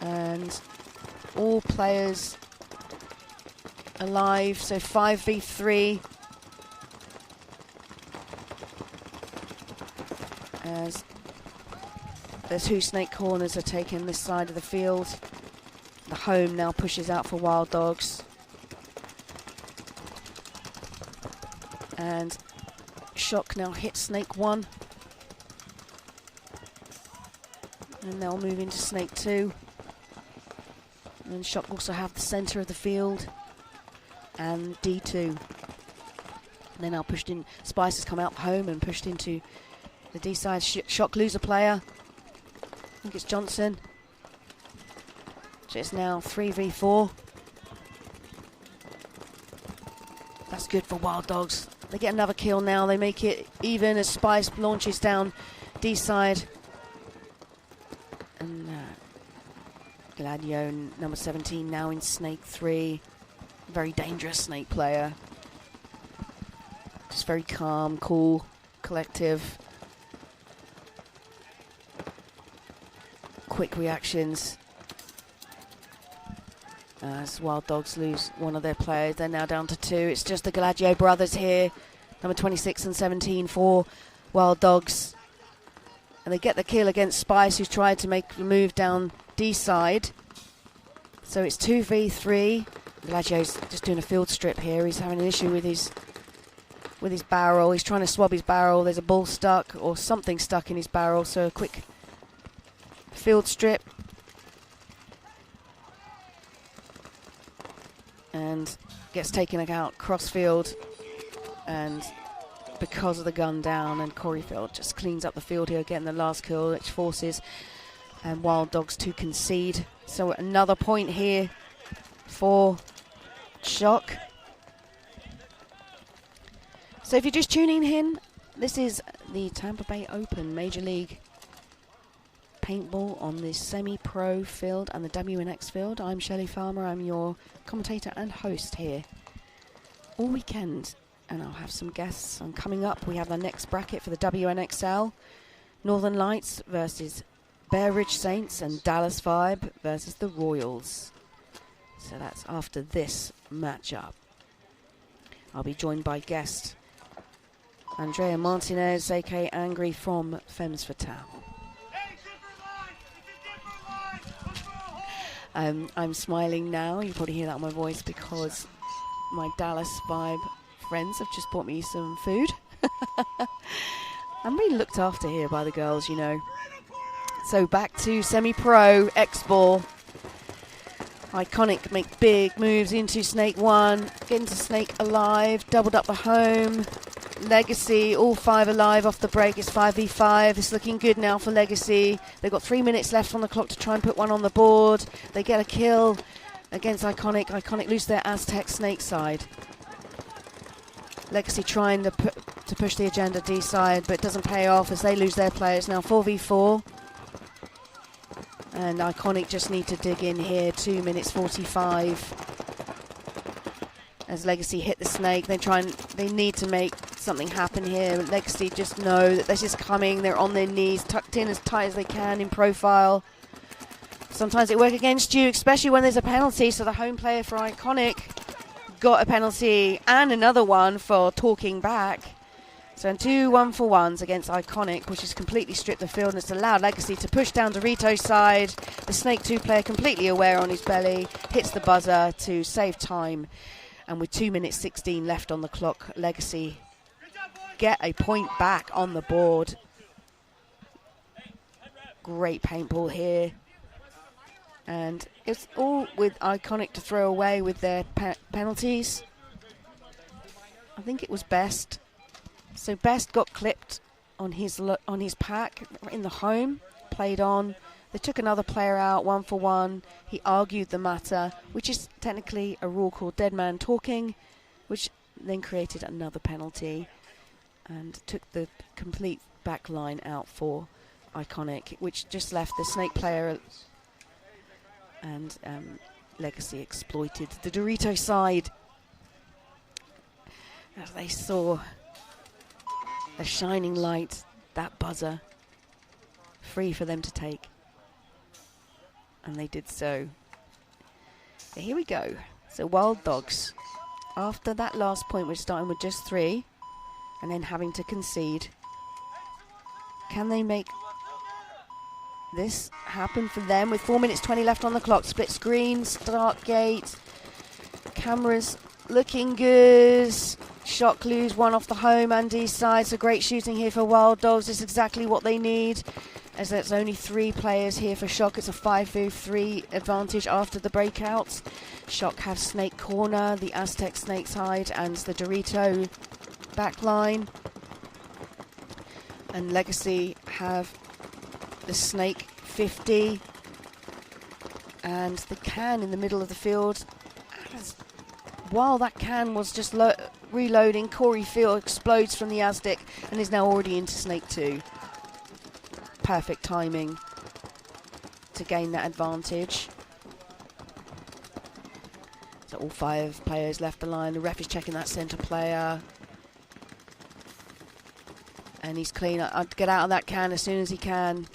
And all players alive, so 5v3. As the 2 Snake Corners are taking this side of the field. The home now pushes out for Wild Dogs. And Shock now hits Snake 1. And they'll move into Snake 2. And Shock also have the centre of the field. And D2. They're now pushed in. Spice has come out home and pushed into the D side. Shock lose a player. I think it's Johnson. So it's now 3v4. That's good for Wild Dogs. They get another kill now. They make it even as Spice launches down D side. And Gladio, number 17, now in Snake 3. Very dangerous Snake player. Just very calm, cool, collective. Quick reactions. As Wild Dogs lose one of their players, they're now down to 2. It's just the Gladio brothers here, number 26 and 17 for Wild Dogs. And they get the kill against Spice, who's tried to make the move down D side. So it's 2v3. Gladio's just doing a field strip here. He's having an issue with his barrel. He's trying to swab his barrel. There's a ball stuck or something stuck in his barrel. So a quick field strip. And gets taken out crossfield, and because of the gun down, and Coreyfield just cleans up the field here, getting the last kill, which forces Wild Dogs to concede. So another point here for Shock. So if you're just tuning in, this is the Tampa Bay Open Major League Paintball on the semi-pro field and the WNX field. I'm Shelley Farmer. I'm your commentator and host here all weekend, and I'll have some guests. And coming up, we have the next bracket for the WNXL. Northern Lights versus Bear Ridge Saints, and Dallas Vibe versus the Royals. So that's after this matchup. I'll be joined by guest Andrea Martinez, aka Angry from Femmes Fatale. I'm smiling now. You probably hear that on my voice because my Dallas Vibe friends have just bought me some food. I'm really looked after here by the girls, you know. So back to semi-pro X-Ball. Iconic make big moves into Snake 1, get into Snake alive, doubled up the home. Legacy, all 5 alive off the break. It's 5v5. It's looking good now for Legacy. They've got 3 minutes left on the clock to try and put one on the board. They get a kill against Iconic. Iconic lose their Aztec Snake side. Legacy trying to push the agenda D side, but it doesn't pay off as they lose their players. Now 4v4. And Iconic just need to dig in here. 2 minutes 45. As Legacy hit the Snake, they need to make something happen here. Legacy just know that this is coming. They're on their knees, tucked in as tight as they can in profile. Sometimes it works against you, especially when there's a penalty. So the home player for Iconic got a penalty and another one for talking back. So in 2 1-for-1s against Iconic, which has completely stripped the field, and it's allowed Legacy to push down Dorito's side. The Snake 2 player completely aware on his belly, hits the buzzer to save time. And with 2 minutes 16 left on the clock, Legacy get a point back on the board. Great paintball here. And it's all with Iconic to throw away with their penalties. I think it was Best. So Best got clipped on his pack in the home, played on. They took another player out, 1-for-1. He argued the matter, which is technically a rule called dead man talking, which then created another penalty and took the complete back line out for Iconic, which just left the Snake player, and Legacy exploited the Dorito side as they saw a shining light, that buzzer, free for them to take. And they did so. So here we go. So Wild Dogs, after that last point, we're starting with just 3 and then having to concede. Can they make this happen for them with 4 minutes 20 left on the clock? Split screen, start gate, cameras looking good. Shot clues, one off the home and east side. So great shooting here for Wild Dogs. It's exactly what they need, as there's only 3 players here for Shock. It's a 5-3 advantage after the breakouts. Shock have Snake corner, the Aztec Snake side, and the Dorito back line. And Legacy have the Snake 50 and the can in the middle of the field. While that can was just reloading, Corey Field explodes from the Aztec and is now already into Snake 2. Perfect timing to gain that advantage. So all 5 players left the line. The ref is checking that centre player. And he's clean. I'd get out of that can as soon as he can.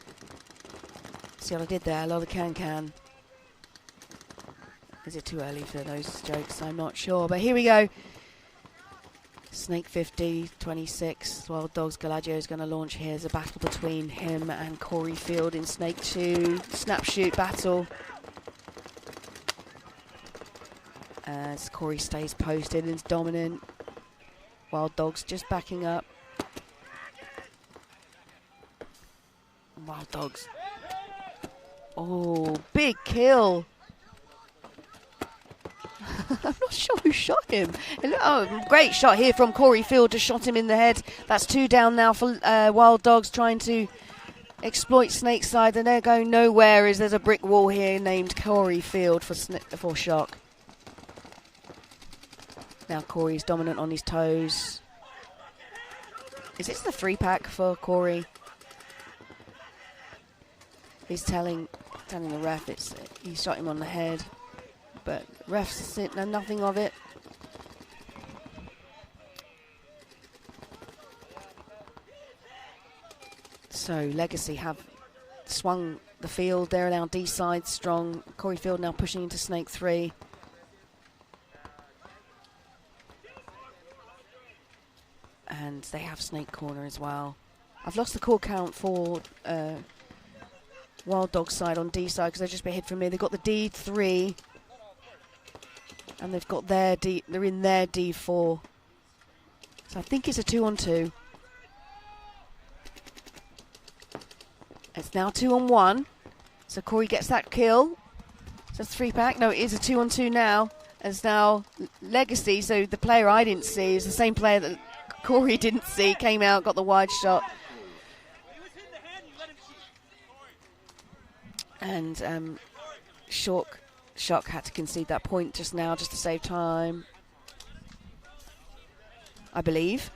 See what I did there? A lot of can. Is it too early for those jokes? I'm not sure. But here we go. Snake 50, 26. Wild Dogs Gallaggio is going to launch here. There's a battle between him and Corey Field in Snake 2. Snap shoot battle. As Corey stays posted and is dominant. Wild Dogs just backing up. Wild Dogs. Oh, big kill. I'm not sure who shot him. Oh, great shot here from Corey Field. Just shot him in the head. That's 2 down now for Wild Dogs, trying to exploit Snake side, and they're going nowhere as there's a brick wall here named Corey Field for Shock. Now Corey's dominant on his toes. Is this the 3-pack for Corey? He's telling the ref he shot him on the head. But refs know nothing of it. So Legacy have swung the field. They're now D side strong. Corey Field now pushing into Snake 3. And they have Snake corner as well. I've lost the call count for Wild Dog side on D side because they've just been hit from me. They've got the D3. And they've got their D, they're in their D4. So I think it's a 2-on-2. It's now 2-on-1. So Corey gets that kill. So 3-pack. No, it is a 2-on-2 now. It's now Legacy. So the player I didn't see is the same player that Corey didn't see. Came out, got the wide shot. And Shock had to concede that point just now, just to save time, I believe.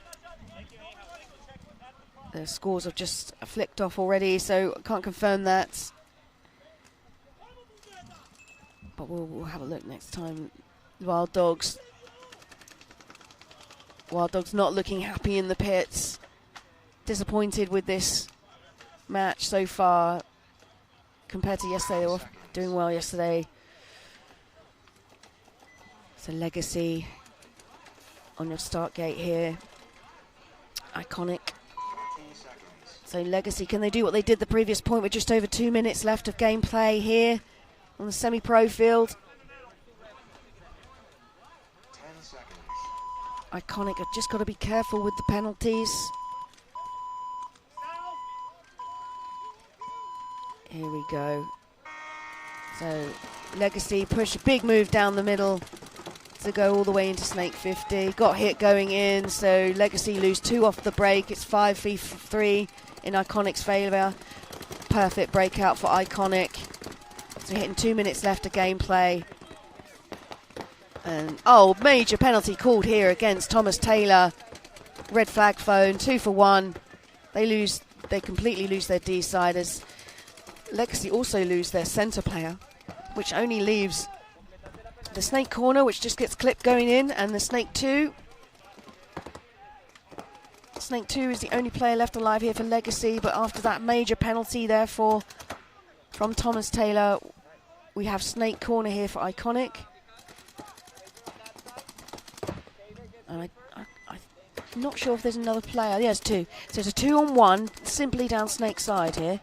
The scores have just flicked off already, so I can't confirm that. But we'll have a look next time. Wild Dogs not looking happy in the pits. Disappointed with this match so far compared to yesterday. They were doing well yesterday. So Legacy on your start gate here. Iconic. So Legacy, can they do what they did the previous point with just over 2 minutes left of gameplay here on the semi-pro field? Iconic have just got to be careful with the penalties. Here we go. So Legacy push a big move down the middle to go all the way into Snake 50. Got hit going in, so Legacy lose 2 off the break. It's 5v3 in Iconic's favour. Perfect breakout for Iconic. So hitting 2 minutes left of gameplay. And major penalty called here against Thomas Taylor. Red flag phone, 2 for 1. They completely lose their D-siders. Legacy also lose their centre player, which only leaves the Snake corner, which just gets clipped going in, and the Snake 2. Snake 2 is the only player left alive here for Legacy, but after that major penalty, therefore, from Thomas Taylor, we have Snake corner here for Iconic. And I'm not sure if there's another player. There's 2. So it's a 2-on-1, simply down Snake's side here.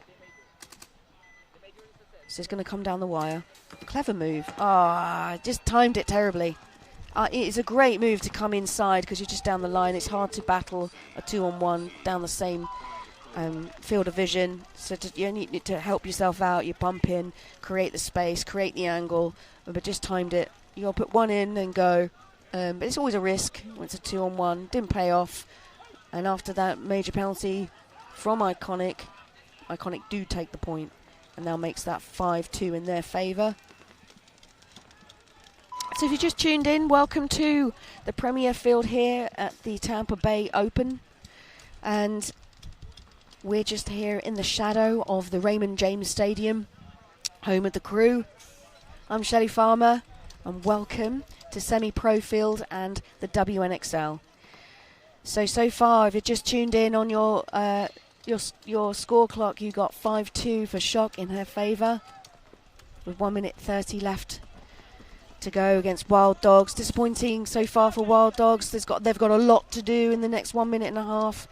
So it's going to come down the wire. Clever move. Just timed it terribly. It is a great move to come inside because you're just down the line. It's hard to battle a 2-on-1 down the same field of vision. So you need to help yourself out. You bump in, create the space, create the angle. But just timed it. You got to put one in and go. But it's always a risk when it's a 2-on-1. Didn't pay off. And after that major penalty from Iconic do take the point. And now makes that 5-2 in their favour. So if you just tuned in, welcome to the Premier Field here at the Tampa Bay Open. And we're just here in the shadow of the Raymond James Stadium, home of the Crew. I'm Shelley Farmer, and welcome to Semi-Pro Field and the WNXL. So far, if you're just tuned in on your score clock, you got 5-2 for Shock in her favour, with 1 minute 30 left to go against Wild Dogs. Disappointing so far for Wild Dogs. They've got a lot to do in the next 1 minute and a half.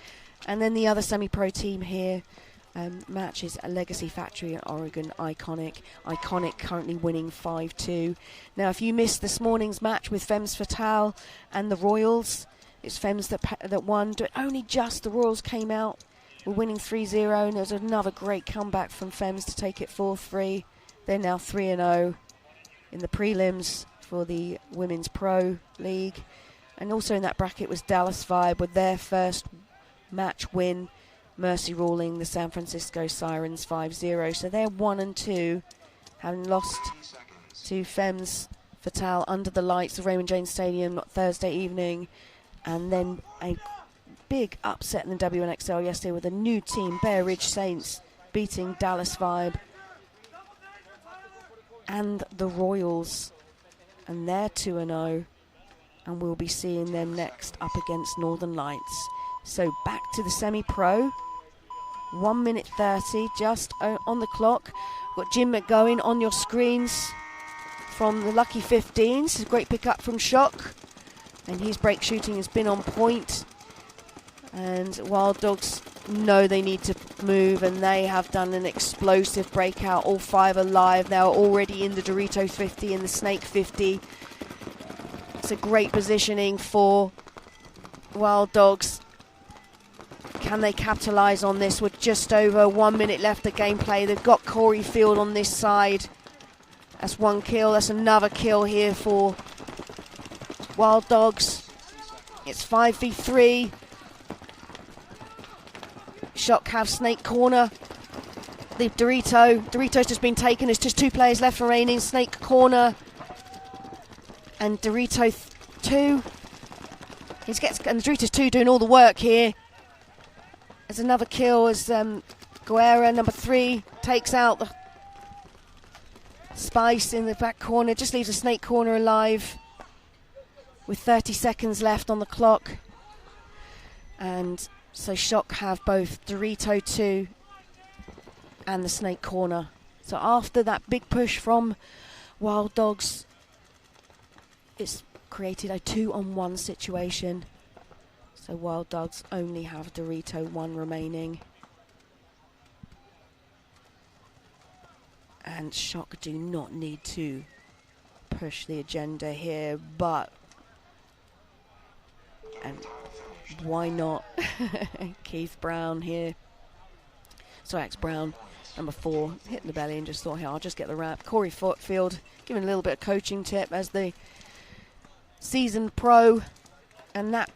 And then the other semi-pro team here matches a Legacy Factory and Oregon Iconic. Iconic currently winning 5-2. Now, if you missed this morning's match with Femmes Fatale and the Royals, it's Femmes that won. But only just the Royals came out. We're winning 3-0, and there's another great comeback from Femmes to take it 4-3. They're now 3-0 in the prelims for the Women's Pro League. And also in that bracket was Dallas Vibe with their first match win, mercy ruling the San Francisco Sirens 5-0. So they're 1-2, having lost to Femmes Fatale under the lights of Raymond James Stadium Thursday evening. And then a big upset in the WNXL yesterday with a new team, Bear Ridge Saints, beating Dallas Vibe and the Royals. And they're 2-0. And we'll be seeing them next up against Northern Lights. So back to the semi-pro. 1 minute 30 just on the clock. Got Jim McGowan on your screens from the Lucky 15s. A great pick up from Shock. And his break shooting has been on point. And Wild Dogs know they need to move, and they have done an explosive breakout. All 5 are live now, already in the Dorito 50 and the Snake 50. It's a great positioning for Wild Dogs. Can they capitalise on this with just over 1 minute left of gameplay? They've got Corey Field on this side. That's 1 kill. That's another kill here for Wild Dogs. It's 5v3. Shock have Snake corner. The Dorito's just been taken. There's just 2 players left remaining. Snake corner and Dorito 2. And Dorito's 2 doing all the work here. There's another kill as Guerra, number 3, takes out the Spice in the back corner. Just leaves the Snake corner alive with 30 seconds left on the clock. And so Shock have both Dorito 2 and the Snake corner. So after that big push from Wild Dogs, it's created a 2-on-1 situation. So Wild Dogs only have Dorito 1 remaining. And Shock do not need to push the agenda here, but... And why not? Keith Brown here. Sorry, X Brown, number 4, hitting the belly and just thought, hey, I'll just get the wrap. Corey Field giving a little bit of coaching tip as the seasoned pro. And that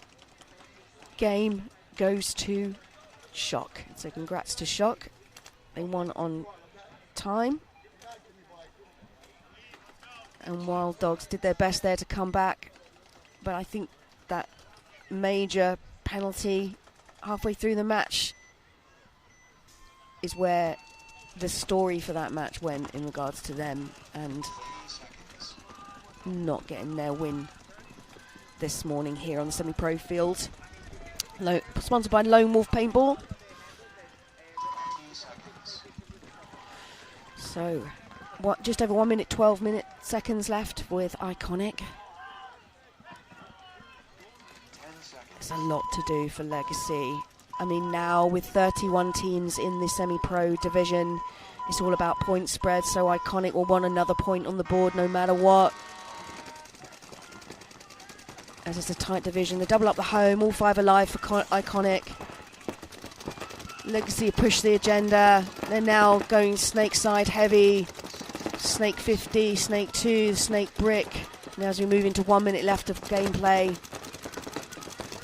game goes to Shock. So congrats to Shock. They won on time. And Wild Dogs did their best there to come back. But I think that major penalty halfway through the match is where the story for that match went in regards to them and not getting their win this morning here on the semi-pro field. Sponsored by Lone Wolf Paintball. So, just over 1 minute, 12 seconds left with Iconic. It's a lot to do for Legacy. I mean, now with 31 teams in the semi-pro division, it's all about point spread, so Iconic will want another point on the board no matter what. As it's a tight division, they double up the home, all 5 alive for Iconic. Legacy push the agenda. They're now going snake side heavy. Snake 50, snake 2, snake brick. Now as we move into 1 minute left of gameplay.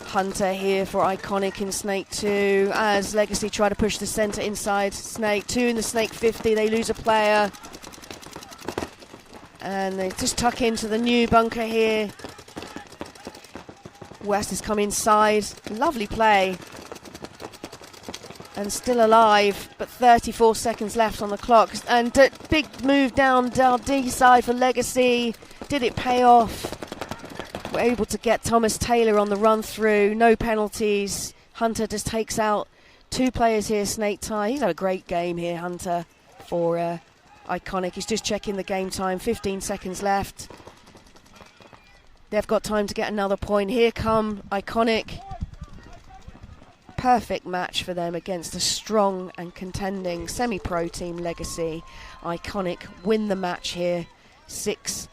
Hunter here for Iconic in snake 2 as Legacy try to push the center inside snake 2 in the snake 50. They lose a player. And they just tuck into the new bunker here. West has come inside. Lovely play. And still alive, but 34 seconds left on the clock. And big move down D side for Legacy. Did it pay off? We're able to get Thomas Taylor on the run through. No penalties. Hunter just takes out 2 players here, Snake Tie. He's had a great game here, Hunter, for Iconic. He's just checking the game time. 15 seconds left. They've got time to get another point. Here come Iconic. Perfect match for them against a strong and contending semi-pro team, Legacy. Iconic win the match here, 6-2.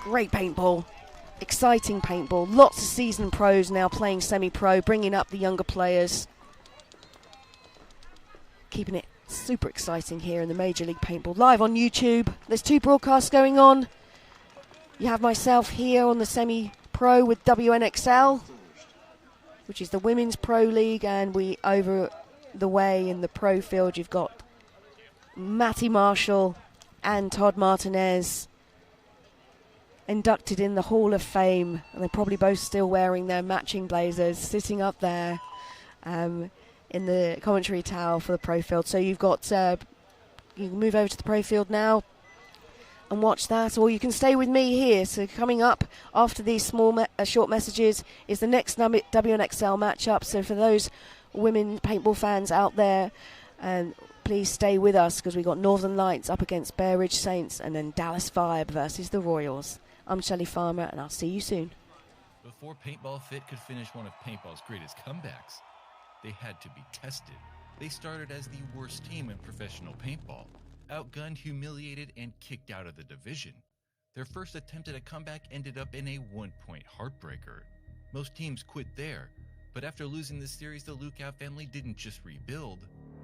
Great paintball, exciting paintball. Lots of seasoned pros now playing semi-pro, bringing up the younger players. Keeping it super exciting here in the Major League Paintball. Live on YouTube. There's 2 broadcasts going on. You have myself here on the semi-pro with WNXL, which is the Women's Pro League, and we over the way in the pro field you've got Matty Marshall and Todd Martinez inducted in the Hall of Fame, and they're probably both still wearing their matching blazers, sitting up there in the commentary tower for the pro field. So you've got, you can move over to the pro field now and watch that, or you can stay with me here. So coming up after these small short messages is the next WNXL matchup. So for those women paintball fans out there, please stay with us because we've got Northern Lights up against Bear Ridge Saints and then Dallas Vibe versus the Royals. I'm Shelley Farmer and I'll see you soon. Before Paintball Fit could finish one of paintball's greatest comebacks, they had to be tested. They started as the worst team in professional paintball, outgunned, humiliated, and kicked out of the division. Their first attempt at a comeback ended up in a 1-point heartbreaker. Most teams quit there, but after losing the series, the Lookout family didn't just rebuild,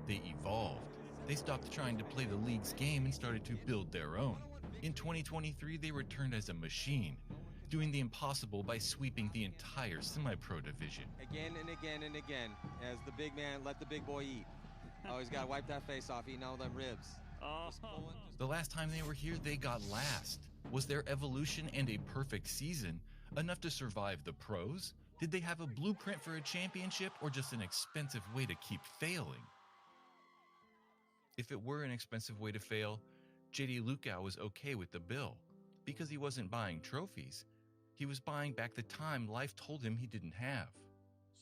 they evolved. They stopped trying to play the league's game and started to build their own. In 2023, they returned as a machine, doing the impossible by sweeping the entire semi-pro division. Again and again and again, as the big man, let the big boy eat. Always got to wipe that face off, eating all them ribs. The last time they were here, they got last. Was their evolution and a perfect season enough to survive the pros? Did they have a blueprint for a championship or just an expensive way to keep failing? If it were an expensive way to fail, JD Lukau was okay with the bill because he wasn't buying trophies. He was buying back the time life told him he didn't have.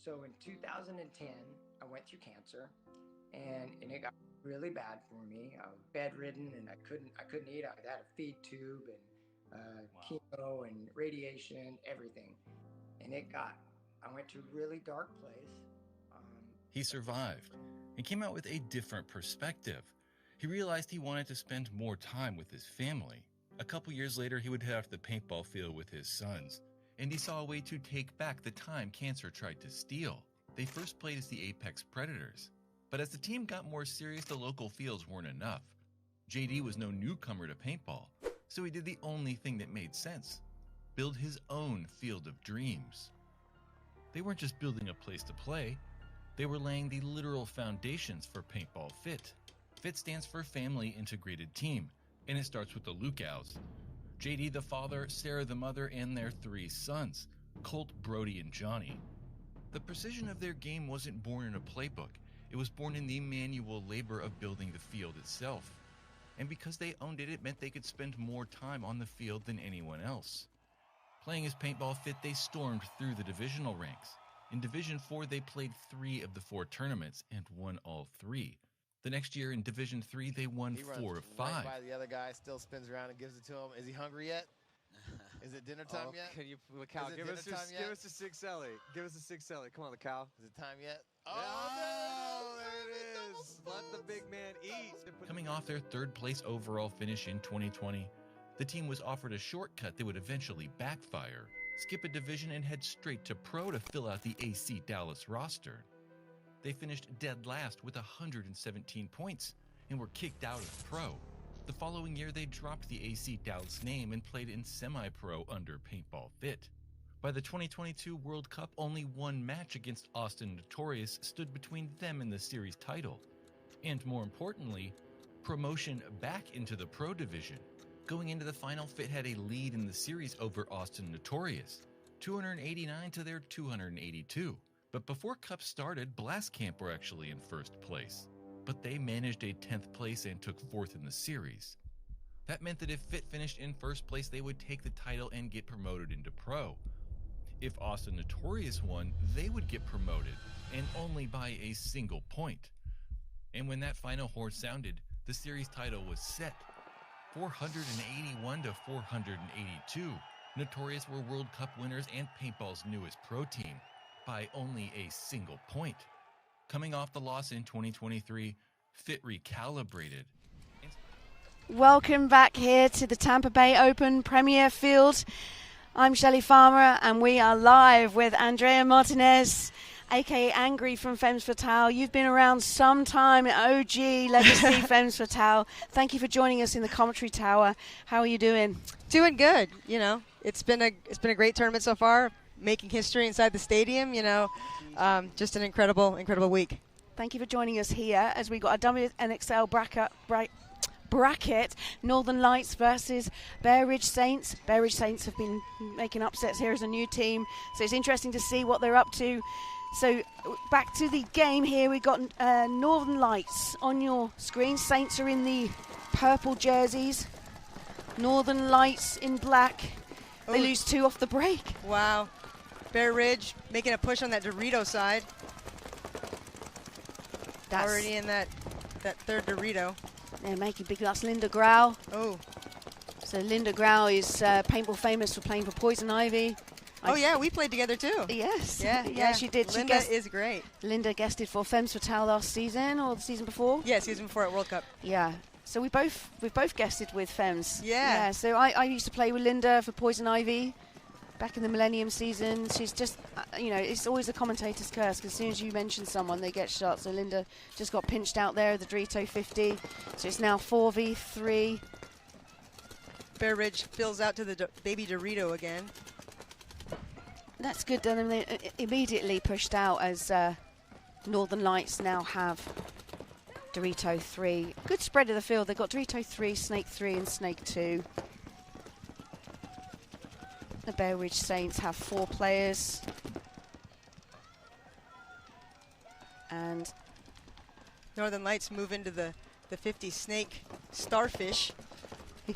So in 2010, I went through cancer, and it got really bad for me. I was bedridden, and I couldn't eat. I had a feed tube, chemo and radiation, everything. And I went to a really dark place. He survived and came out with a different perspective. He realized he wanted to spend more time with his family. A couple years later, he would head off the paintball field with his sons, and he saw a way to take back the time cancer tried to steal. They first played as the Apex Predators, but as the team got more serious, the local fields weren't enough. JD was no newcomer to paintball, so he did the only thing that made sense: build his own field of dreams. They weren't just building a place to play, they were laying the literal foundations for Paintball Fit. FIT stands for Family Integrated Team, and it starts with the Lukows. JD the father, Sarah the mother, and their 3 sons, Colt, Brody, and Johnny. The precision of their game wasn't born in a playbook, it was born in the manual labor of building the field itself. And because they owned it, it meant they could spend more time on the field than anyone else. Playing as Paintball Fit, they stormed through the divisional ranks. In Division 4, they played 3 of the 4 tournaments and won all 3. The next year in Division 3, they won 4 of 5. Right by the other guy, still spins around and gives it to him. Is he hungry yet? Is it dinner time yet? Can you, Cal, give us a 6 Ellie. Give us a 6 Ellie. Come on, Cal. Is it time yet? Oh, there it is. Let the big man eat. Coming off their 3rd place overall finish in 2020, the team was offered a shortcut that would eventually backfire. Skip a division and head straight to Pro to fill out the AC Dallas roster. They finished dead last with 117 points and were kicked out of Pro. The following year, they dropped the AC Dallas name and played in semi-pro under Paintball Fit. By the 2022 World Cup, only one match against Austin Notorious stood between them and the series title. And more importantly, promotion back into the Pro division. Going into the final, Fit had a lead in the series over Austin Notorious, 289 to their 282. But before Cup started, Blast Camp were actually in 1st place. But they managed a 10th place and took 4th in the series. That meant that if Fit finished in 1st place, they would take the title and get promoted into Pro. If Austin Notorious won, they would get promoted, and only by a single point. And when that final horn sounded, the series title was set. 481 to 482. Notorious were World Cup winners and Paintball's newest pro team, by only a single point. Coming off the loss in 2023, Fit recalibrated. Welcome back here to the Tampa Bay Open Premier Field. I'm Shelley Farmer, and we are live with Andrea Martinez, aka Angry from Femmes Fatale. You've been around some time at OG Legacy Femmes Fatale. Thank you for joining us in the commentary tower. How are you doing? Doing good. You know, it's been a great tournament so far. Making history inside the stadium, just an incredible week. Thank you for joining us here as we got a WNXL bracket, Northern Lights versus Bear Ridge Saints. Bear Ridge Saints have been making upsets here as a new team, so it's interesting to see what they're up to. So back to the game here, we got Northern Lights on your screen. Saints are in the purple jerseys, Northern Lights in black. They lose 2 off the break. Wow. Bear Ridge making a push on that Dorito side. That's already in that 3rd Dorito. They're making big. That's Linda Grau. Oh. So Linda Grau is paintball famous for playing for Poison Ivy. Oh yeah, we played together too. Yes. Yeah, she did. Linda is great. Linda guested for Femmes Fatale last season or the season before? Yeah, season before at World Cup. Yeah. So we've both guested with Femmes. Yeah. So I used to play with Linda for Poison Ivy back in the Millennium season. She's just, it's always a commentator's curse because as soon as you mention someone, they get shot. So Linda just got pinched out there, the Dorito 50. So it's now 4v3. Bear Ridge fills out to the baby Dorito again. That's good. And then they immediately pushed out as Northern Lights now have Dorito 3. Good spread of the field. They've got Dorito 3, Snake 3 and Snake 2. The Bear Ridge Saints have 4 players. And Northern Lights move into the 50 Snake Starfish.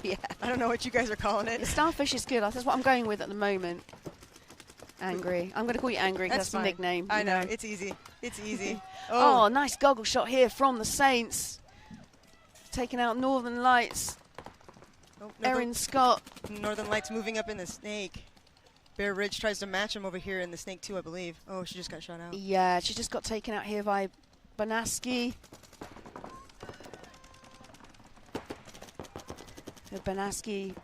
Yeah. I don't know what you guys are calling it. The Starfish is good. That's what I'm going with at the moment. Angry. I'm going to call you Angry because that's the nickname. I know. It's easy. It's easy. Oh, nice goggle shot here from the Saints. Taking out Northern Lights. Oh, Erin Scott. Northern Lights moving up in the snake. Bear Ridge tries to match him over here in the snake too, I believe. Oh, she just got shot out. Yeah, she just got taken out here by Banaski. Banaski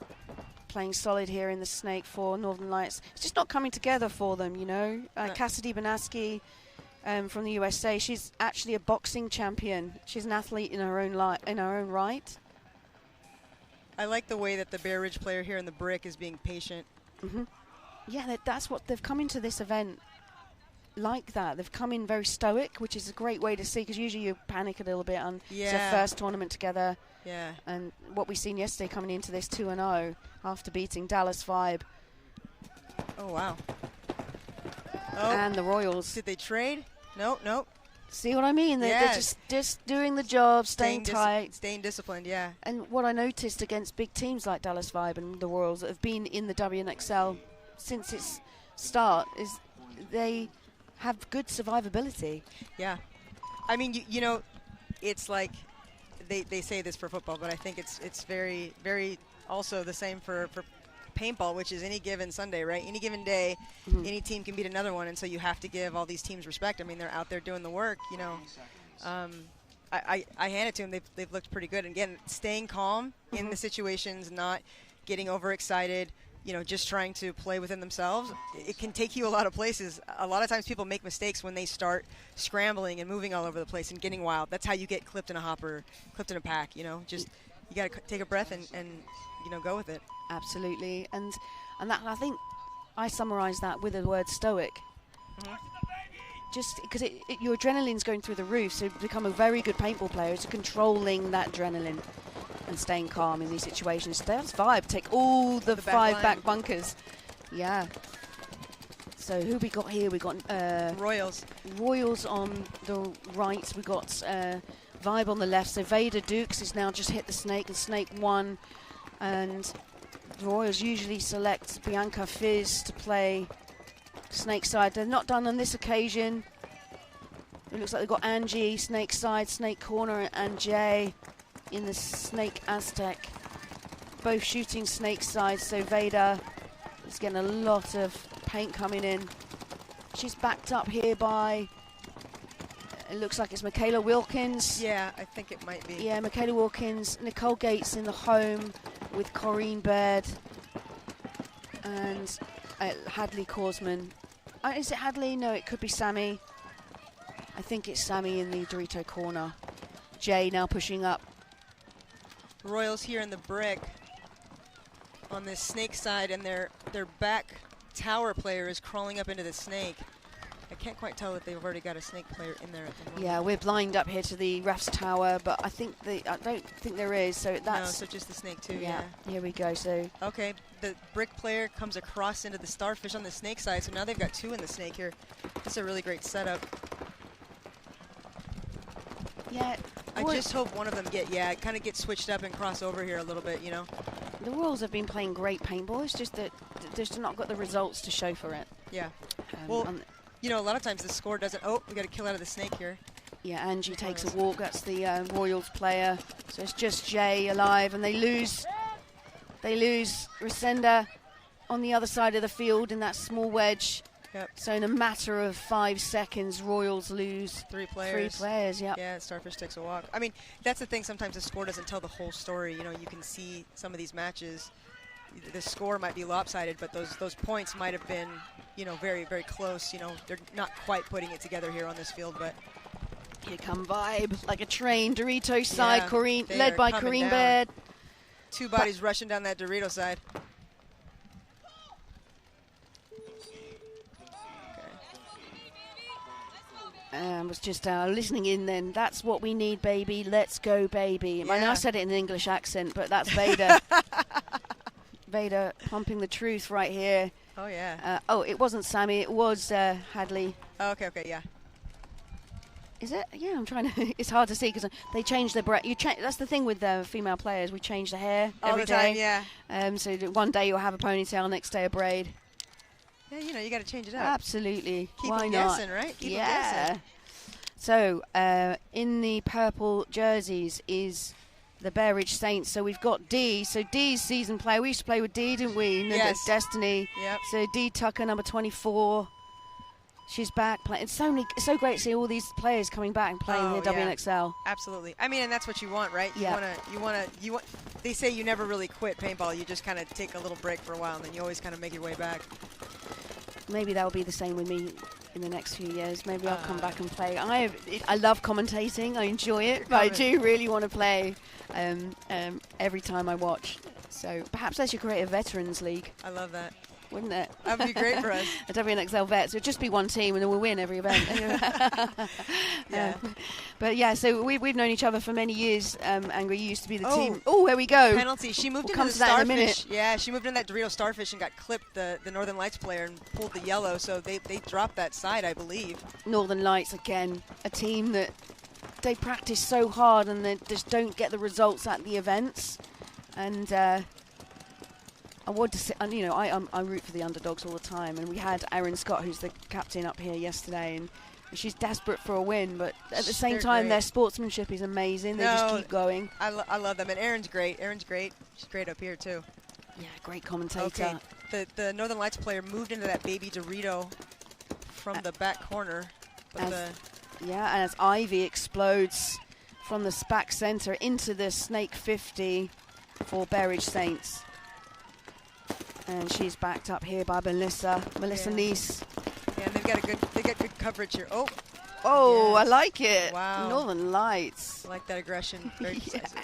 playing solid here in the snake for Northern Lights. It's just not coming together for them, you know. Cassidy Banaski from the USA. She's actually a boxing champion. She's an athlete in her own right. I like the way that the Bear Ridge player here in the brick is being patient. Yeah, that's what they've come into this event like that. They've come in very stoic, which is a great way to see, because usually you panic a little bit on it's their first tournament together. Yeah. And what we seen yesterday coming into this 2-0 after beating Dallas Vibe. Oh, wow. And the Royals. Did they trade? Nope. See what I mean? They're just doing the job, staying tight. Staying disciplined, yeah. And what I noticed against big teams like Dallas Vibe and the Royals that have been in the WNXL since its start is they have good survivability. Yeah. I mean, you know, it's like they say this for football, but I think it's very, very also the same for paintball, which is any given Sunday, right? Any given day, any team can beat another one, and so you have to give all these teams respect. I mean, they're out there doing the work, you know. I hand it to them. They've looked pretty good. And again, staying calm in the situations, not getting overexcited, you know, just trying to play within themselves. It can take you a lot of places. A lot of times people make mistakes when they start scrambling and moving all over the place and getting wild. That's how you get clipped in a hopper, clipped in a pack, you know. Just you got to take a breath and you know, go with it. Absolutely. And that, I think I summarize that with the word stoic. Just because your adrenaline's going through the roof, so become a very good paintball player is controlling that adrenaline and staying calm in these situations. That's Vibe. Take all the 5 back bunkers. Yeah. So who we got here? We got Royals. Royals on the right. We got Vibe on the left. So Vader Dukes has now just hit the snake, and snake won. And the Royals usually select Bianca Fizz to play snake side. They're not done on this occasion. It looks like they've got Angie, snake side, snake corner, and Jay in the snake Aztec. Both shooting snake side, so Vader is getting a lot of paint coming in. She's backed up here by, it looks like it's Michaela Wilkins. Yeah, I think it might be. Yeah, Michaela Wilkins, Nicole Gates in the home with Corinne Baird and Hadley Korsman. Is it Hadley? No, it could be Sammy. I think it's Sammy in the Dorito corner. Jay now pushing up. Royals here in the brick on this snake side, and their back tower player is crawling up into the snake. I can't quite tell if they've already got a snake player in there at the moment. Yeah, we're blind up here to the ref's tower, but I don't think there is. So that's no, so just the snake too. Yeah. Here we go. So okay, the brick player comes across into the starfish on the snake side. So now they've got 2 in the snake here. That's a really great setup. Yeah. I just hope one of them kind of get switched up and cross over here a little bit, you know. The Royals have been playing great paintball. It's just that they've just not got the results to show for it. Yeah. Well, you know, a lot of times the score doesn't. Oh, we got a kill out of the snake here. Yeah, Angie takes a walk. That's the Royals player. So it's just Jay alive, and they lose. They lose Resenda on the other side of the field in that small wedge. Yep. So in a matter of 5 seconds, Royals lose 3 players. 3 players, yeah. Yeah, Starfish takes a walk. I mean, that's the thing. Sometimes the score doesn't tell the whole story. You know, you can see some of these matches. The score might be lopsided, but those points might have been, you know, very, very close. You know, they're not quite putting it together here on this field, but here come Vibe, like a train. Dorito side, Corinne, led by Corinne down. Baird. 2 bodies rushing down that Dorito side. Was just listening in then. That's what we need, baby. Let's go, baby. I know I said it in an English accent, but that's Vader. Vader pumping the truth right here. Oh, yeah. It wasn't Sammy. It was Hadley. Oh, okay, yeah. Is it? Yeah, I'm trying to. It's hard to see because they change their breath. That's the thing with female players. We change the hair every day. Yeah. So one day you'll have a ponytail, next day a braid. Yeah, you know, you got to change it up. Absolutely. Keep Why them not? guessing, right? Keep them guessing. So in the purple jerseys is the Bear Ridge Saints. So we've got Dee. So Dee's season player. We used to play with Dee, didn't we? Yes. Destiny. Yep. So Dee Tucker, number 24. She's back playing. It's so great to see all these players coming back and playing the WNXL. Absolutely. I mean, and that's what you want, right? Yeah. You want. They say you never really quit paintball. You just kind of take a little break for a while, and then you always kind of make your way back. Maybe that will be the same with me in the next few years. Maybe I'll come back and play. I love commentating. I enjoy it, but I do really want to play every time I watch. So perhaps I should create a Veterans League. I love that. Wouldn't it? That would be great for us. A WNXL Vets. It would just be one team and then we'll win every event. Yeah. But yeah, so we've known each other for many years. Angry, you used to be the team. Oh, there we go. Penalty. She moved into the Starfish. Yeah, she moved into that Dorito Starfish and got clipped, the Northern Lights player, and pulled the yellow. So they dropped that side, I believe. Northern Lights, again, a team that they practice so hard and they just don't get the results at the events. And I want to say, you know, I root for the underdogs all the time, and we had Erin Scott, who's the captain, up here yesterday, and she's desperate for a win, but at the same time, their sportsmanship is amazing. They just keep going. I love them, and Erin's great. She's great up here too. Yeah, great commentator. Okay, the Northern Lights player moved into that baby Dorito from the back corner. And as Ivy explodes from the back center into the Snake 50 for Bear Ridge Saints. And she's backed up here by Melissa Neese. Yeah, and they got good coverage here. Oh, yes. I like it. Wow. Northern Lights. I like that aggression. Very decisive.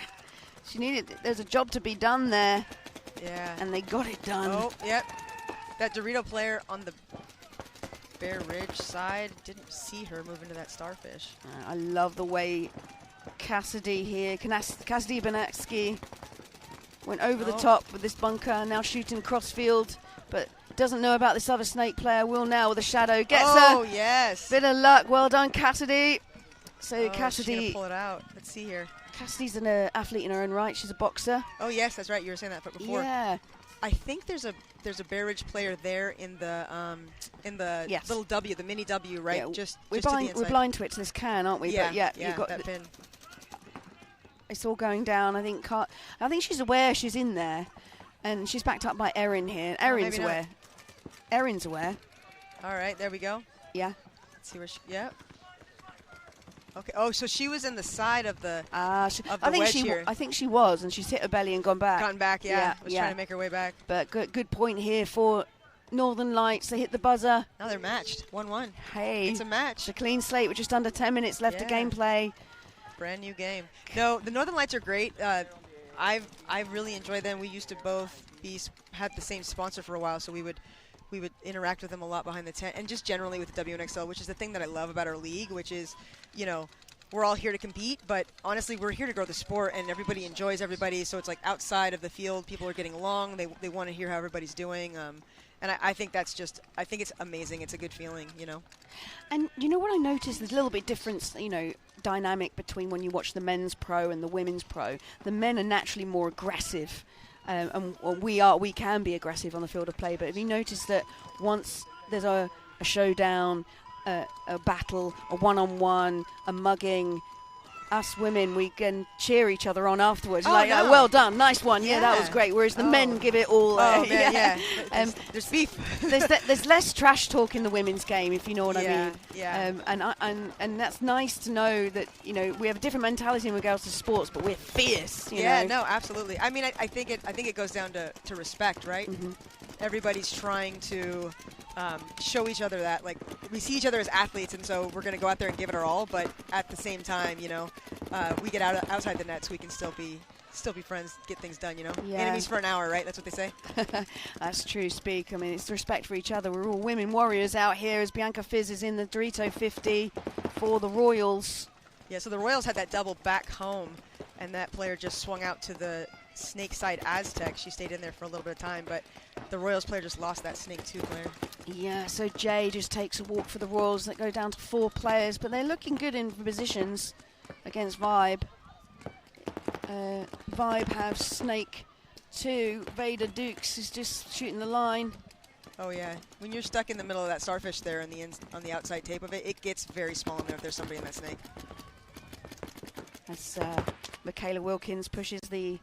There's a job to be done there. Yeah. And they got it done. Oh, yep. That Dorito player on the Bear Ridge side, didn't see her move into that Starfish. I love the way Cassidy here, Cassidy Benatsky, went over the top with this bunker, now shooting crossfield, but doesn't know about this other Snake player. Will now with a shadow. Gets her. Oh, yes. Bit of luck. Well done, Cassidy. So Cassidy. She's gonna pull it out. Let's see here. Cassidy's an athlete in her own right. She's a boxer. Oh, yes, that's right. You were saying that before. Yeah. I think there's a Bear Ridge player there in the little W, the mini W, right? Yeah, just we're to the inside. We're blind to it to this can, aren't we? Yeah, but yeah, yeah, you've got that pin. It's all going down. I think she's aware she's in there, and she's backed up by Erin here. Erin's aware. Erin's aware. All right, there we go. Yeah. Let's see where she. Yeah. Okay. Oh, so she was in the side of the. I think she was, and she's hit her belly and gone back. Gone back, yeah. Was trying to make her way back. But good point here for Northern Lights. They hit the buzzer. Now they're matched. 1-1. Hey, it's a match. The clean slate with just under 10 minutes left of gameplay. Brand new game. No, the Northern Lights are great. I really enjoy them. We used to both had the same sponsor for a while, so we would interact with them a lot behind the tent, and just generally with the WNXL, which is the thing that I love about our league, which is, you know, we're all here to compete, but honestly, we're here to grow the sport, and everybody enjoys everybody. So it's like outside of the field, people are getting along. They want to hear how everybody's doing. And I think I think it's amazing. It's a good feeling, you know. And you know what I noticed? There's a little bit difference, you know, dynamic between when you watch the men's pro and the women's pro. The men are naturally more aggressive, and we can be aggressive on the field of play. But have you noticed that once there's a showdown, a battle, a one-on-one, a mugging, us women, we can cheer each other on afterwards. Well done, nice one, yeah, that was great. Whereas the men give it all. There's beef. there's less trash talk in the women's game, if you know what I mean. Yeah. And that's nice to know that, you know, we have a different mentality in regards to sports, but we're fierce. You know? No, absolutely. I mean, I think it goes down to respect, right? Mm-hmm. Everybody's trying to show each other that, like, we see each other as athletes, and so we're going to go out there and give it our all. But at the same time, you know, we get outside the nets, we can still be friends, get things done, you know. Yeah. Enemies for an hour, right? That's what they say. That's true speak. I mean, it's the respect for each other. We're all women warriors out here as Bianca Fizz is in the Dorito 50 for the Royals. Yeah, so the Royals had that double back home, and that player just swung out to the Snake side Aztec. She stayed in there for a little bit of time, but the Royals player just lost that Snake 2 player. Yeah, so Jay just takes a walk for the Royals that go down to 4 players, but they're looking good in positions against Vibe. Vibe have Snake 2. Vader Dukes is just shooting the line. Oh yeah, when you're stuck in the middle of that Starfish there on the outside tape of it, it gets very small in there if there's somebody in that Snake. That's Michaela Wilkins pushes the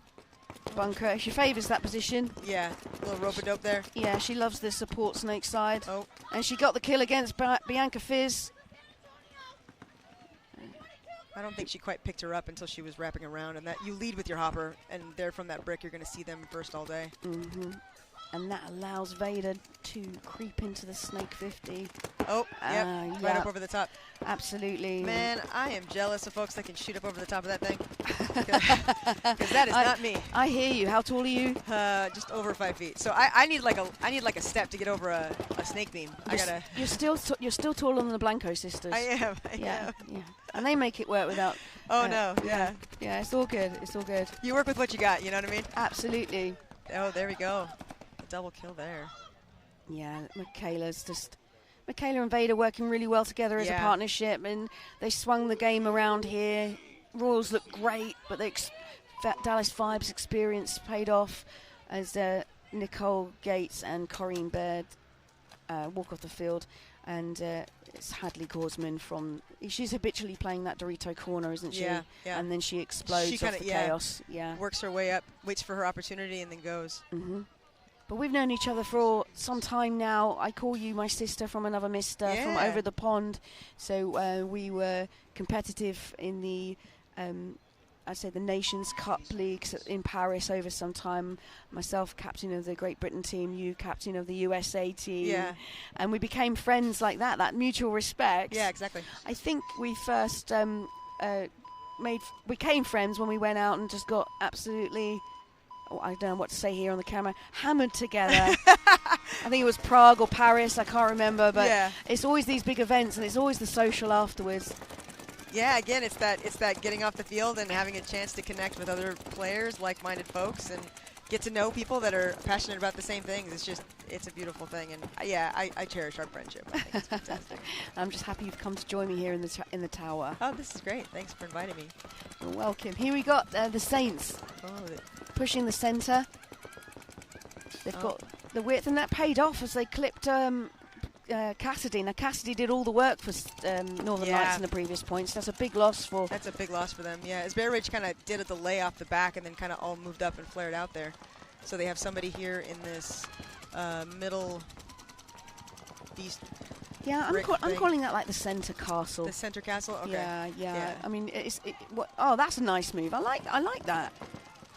bunker. She favours that position. Yeah, a little rope-a-dope there. Yeah, she loves the support snake side. Oh. And she got the kill against Bianca Fizz. I don't think she quite picked her up until she was wrapping around. And that you lead with your hopper, and there from that brick, you're going to see them burst all day. And that allows Vader to creep into the snake 50. Oh, yep, right up over the top. Absolutely. Man, I am jealous of folks that can shoot up over the top of that thing. Because that is not me. I hear you. How tall are you? Just over 5 feet. So I need like a step to get over a snake beam. You're still taller than the Blanco sisters. I am. Yeah. And they make it work without. Oh no. Yeah. Yeah. It's all good. It's all good. You work with what you got. You know what I mean? Absolutely. Oh, there we go. A double kill there. Yeah, Michaela and Vader working really well together as a partnership, and they swung the game around here. Royals look great, but Dallas Vibes experience paid off as Nicole Gates and Corrine Baird walk off the field, and it's Hadley Gaursman she's habitually playing that Dorito corner, isn't she? Yeah. And then she explodes off the chaos. Yeah. Works her way up, waits for her opportunity, and then goes. But we've known each other for some time now. I call you my sister from another mister from over the pond. So we were competitive in the, I'd say the Nations Cup leagues in Paris over some time. Myself, captain of the Great Britain team, you became of the USA team. Yeah. And we became friends like that mutual respect. Yeah, exactly. I think we first became friends when we went out and just got absolutely... I don't know what to say here on the camera, hammered together. I think it was Prague or Paris, I can't remember, but it's always these big events and it's always the social afterwards. Yeah, again, it's that getting off the field and having a chance to connect with other players, like-minded folks, and get to know people that are passionate about the same things. It's a beautiful thing, and I cherish our friendship. I think it's fantastic. I'm just happy you've come to join me here in the tower. Oh, this is great. Thanks for inviting me. You're welcome. Here we got the Saints pushing the center. They've got the width, and that paid off as they clipped Cassidy. Now Cassidy did all the work for Northern Lights in the previous points. That's a big loss for. That's a big loss for them. Yeah, as Bear Ridge kind of did a delay off the back and then kind of all moved up and flared out there. So they have somebody here in this middle east. Yeah, I'm calling that like the center castle. The center castle. Okay. Yeah. I mean, that's a nice move. I like that.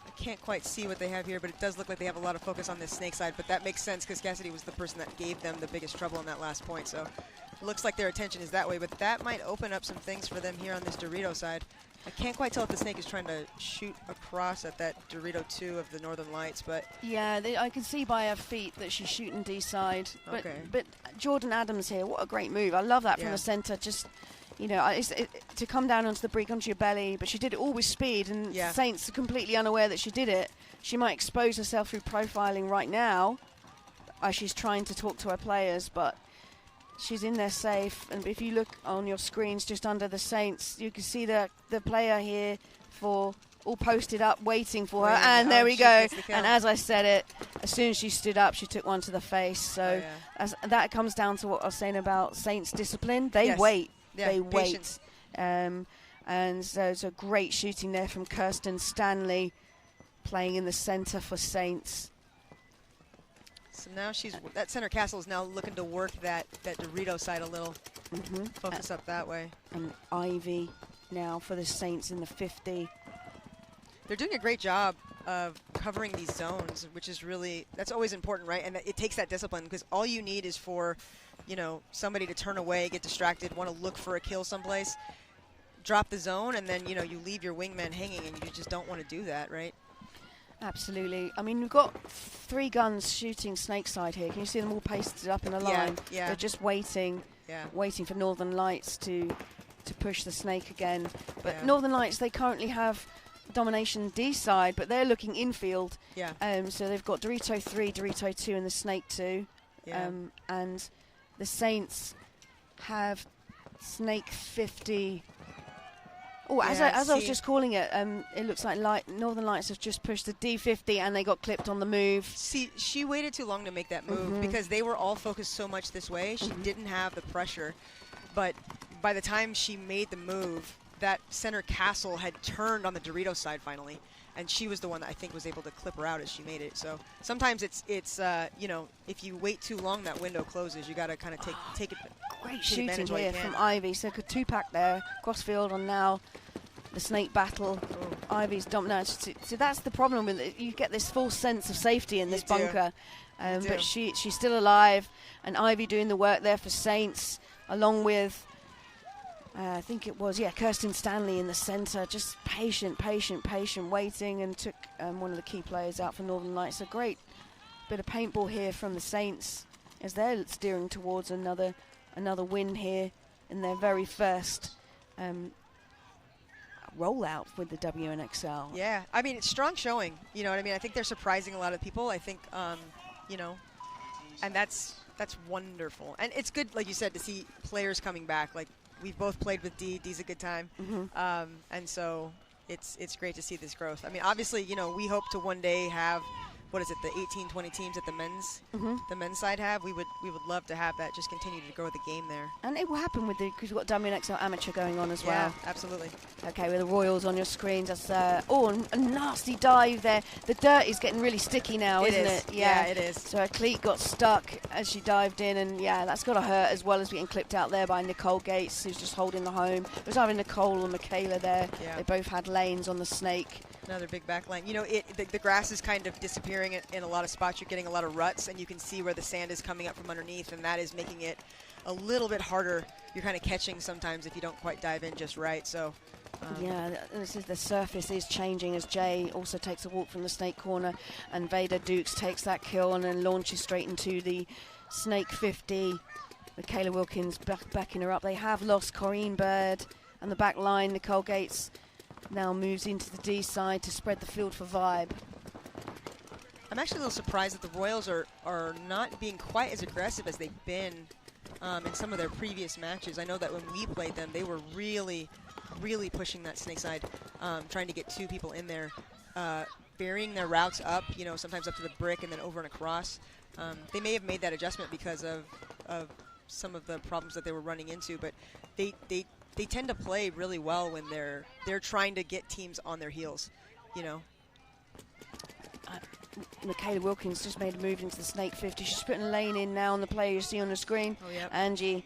I can't quite see what they have here, but it does look like they have a lot of focus on this snake side, but that makes sense because Cassidy was the person that gave them the biggest trouble in that last point, so it looks like their attention is that way, but that might open up some things for them here on this Dorito side. I can't quite tell if the snake is trying to shoot across at that Dorito 2 of the Northern Lights, but... Yeah, I can see by her feet that she's shooting D-side, but Jordan Adams here, what a great move. I love that from the center, just... You know, to come down onto the brick, onto your belly, but she did it all with speed, and Saints are completely unaware that she did it. She might expose herself through profiling right now as she's trying to talk to her players, but she's in there safe. And if you look on your screens just under the Saints, you can see the player here all posted up, waiting for her, and there we go. And as I said it, as soon as she stood up, she took one to the face. So that comes down to what I was saying about Saints' discipline. They wait. They wait. And so it's a great shooting there from Kirsten Stanley, playing in the center for Saints. So now that center castle is now looking to work that Dorito side a little. Focus up that way. And Ivy now for the Saints in the 50. They're doing a great job of covering these zones, which is that's always important, right? And it takes that discipline because all you need is for somebody to turn away, get distracted, want to look for a kill someplace, drop the zone, and then, you leave your wingman hanging, and you just don't want to do that, right? Absolutely. I mean, we've got 3 guns shooting snake side here. Can you see them all pasted up in a line? Yeah. They're just waiting for Northern Lights to push the snake again. But Northern Lights, they currently have domination D side, but they're looking infield. Yeah. So they've got Dorito 3, Dorito 2, and the snake 2. Yeah. And the Saints have snake 50. Oh, as I was just calling it, it looks like Northern Lights have just pushed the D50 and they got clipped on the move. See, she waited too long to make that move because they were all focused so much this way. She didn't have the pressure. But by the time she made the move, that center castle had turned on the Doritos side finally, and she was the one that I think was able to clip her out as she made it. So sometimes it's you know, if you wait too long, that window closes. You got to kind of take it. Great shooting here from Ivy. So a two-pack there, crossfield on now. The snake battle. Ivy's dominant. So that's the problem with it. You get this false sense of safety in this bunker. But she's still alive, and Ivy doing the work there for Saints, along with I think it was Kirsten Stanley in the center, just patient, waiting, and took one of the key players out for Northern Lights. A great bit of paintball here from the Saints as they're steering towards another win here in their very first rollout with the WNXL. Yeah, I mean, it's strong showing. You know what I mean? I think they're surprising a lot of people. I think, you know, and that's wonderful. And it's good, like you said, to see players coming back. Like, we've both played with Dee. Dee's a good time. And so it's great to see this growth. I mean, obviously, you know, we hope to one day have, what is it, the 18, 20 teams that the men's side have. We would love to have that, just continue to grow the game there. And it will happen with because we've got WNXL Amateur going on as well. Yeah, absolutely. Okay, with the Royals on your screens. That's a nasty dive there. The dirt is getting really sticky now, isn't it? Yeah, it is. So her cleat got stuck as she dived in, and yeah, that's got to hurt, as well as getting clipped out there by Nicole Gates, who's just holding the home. It was either Nicole or Michaela there. Yeah. They both had lanes on the snake. Another big back lane. You know, the grass is kind of disappearing in a lot of spots. You're getting a lot of ruts, and you can see where the sand is coming up from underneath, and that is making it a little bit harder. You're kind of catching sometimes if you don't quite dive in just right. So, yeah, the surface is changing as Jay also takes a walk from the snake corner, and Vader Dukes takes that kill and then launches straight into the snake 50. Michaela Wilkins backing her up. They have lost Corrine Bird and the back line. Nicole Gates now moves into the D side to spread the field for Vibe. I'm actually a little surprised that the Royals are not being quite as aggressive as they've been in some of their previous matches. I know that when we played them, they were really pushing that snake side, trying to get two people in there, varying their routes up, you know, sometimes up to the brick and then over and across. They may have made that adjustment because of some of the problems that they were running into, but they tend to play really well when they're trying to get teams on their heels, you know. Michaela Wilkins just made a move into the snake 50. She's putting a lane in now on the player you see on the screen. Oh, yep. Angie.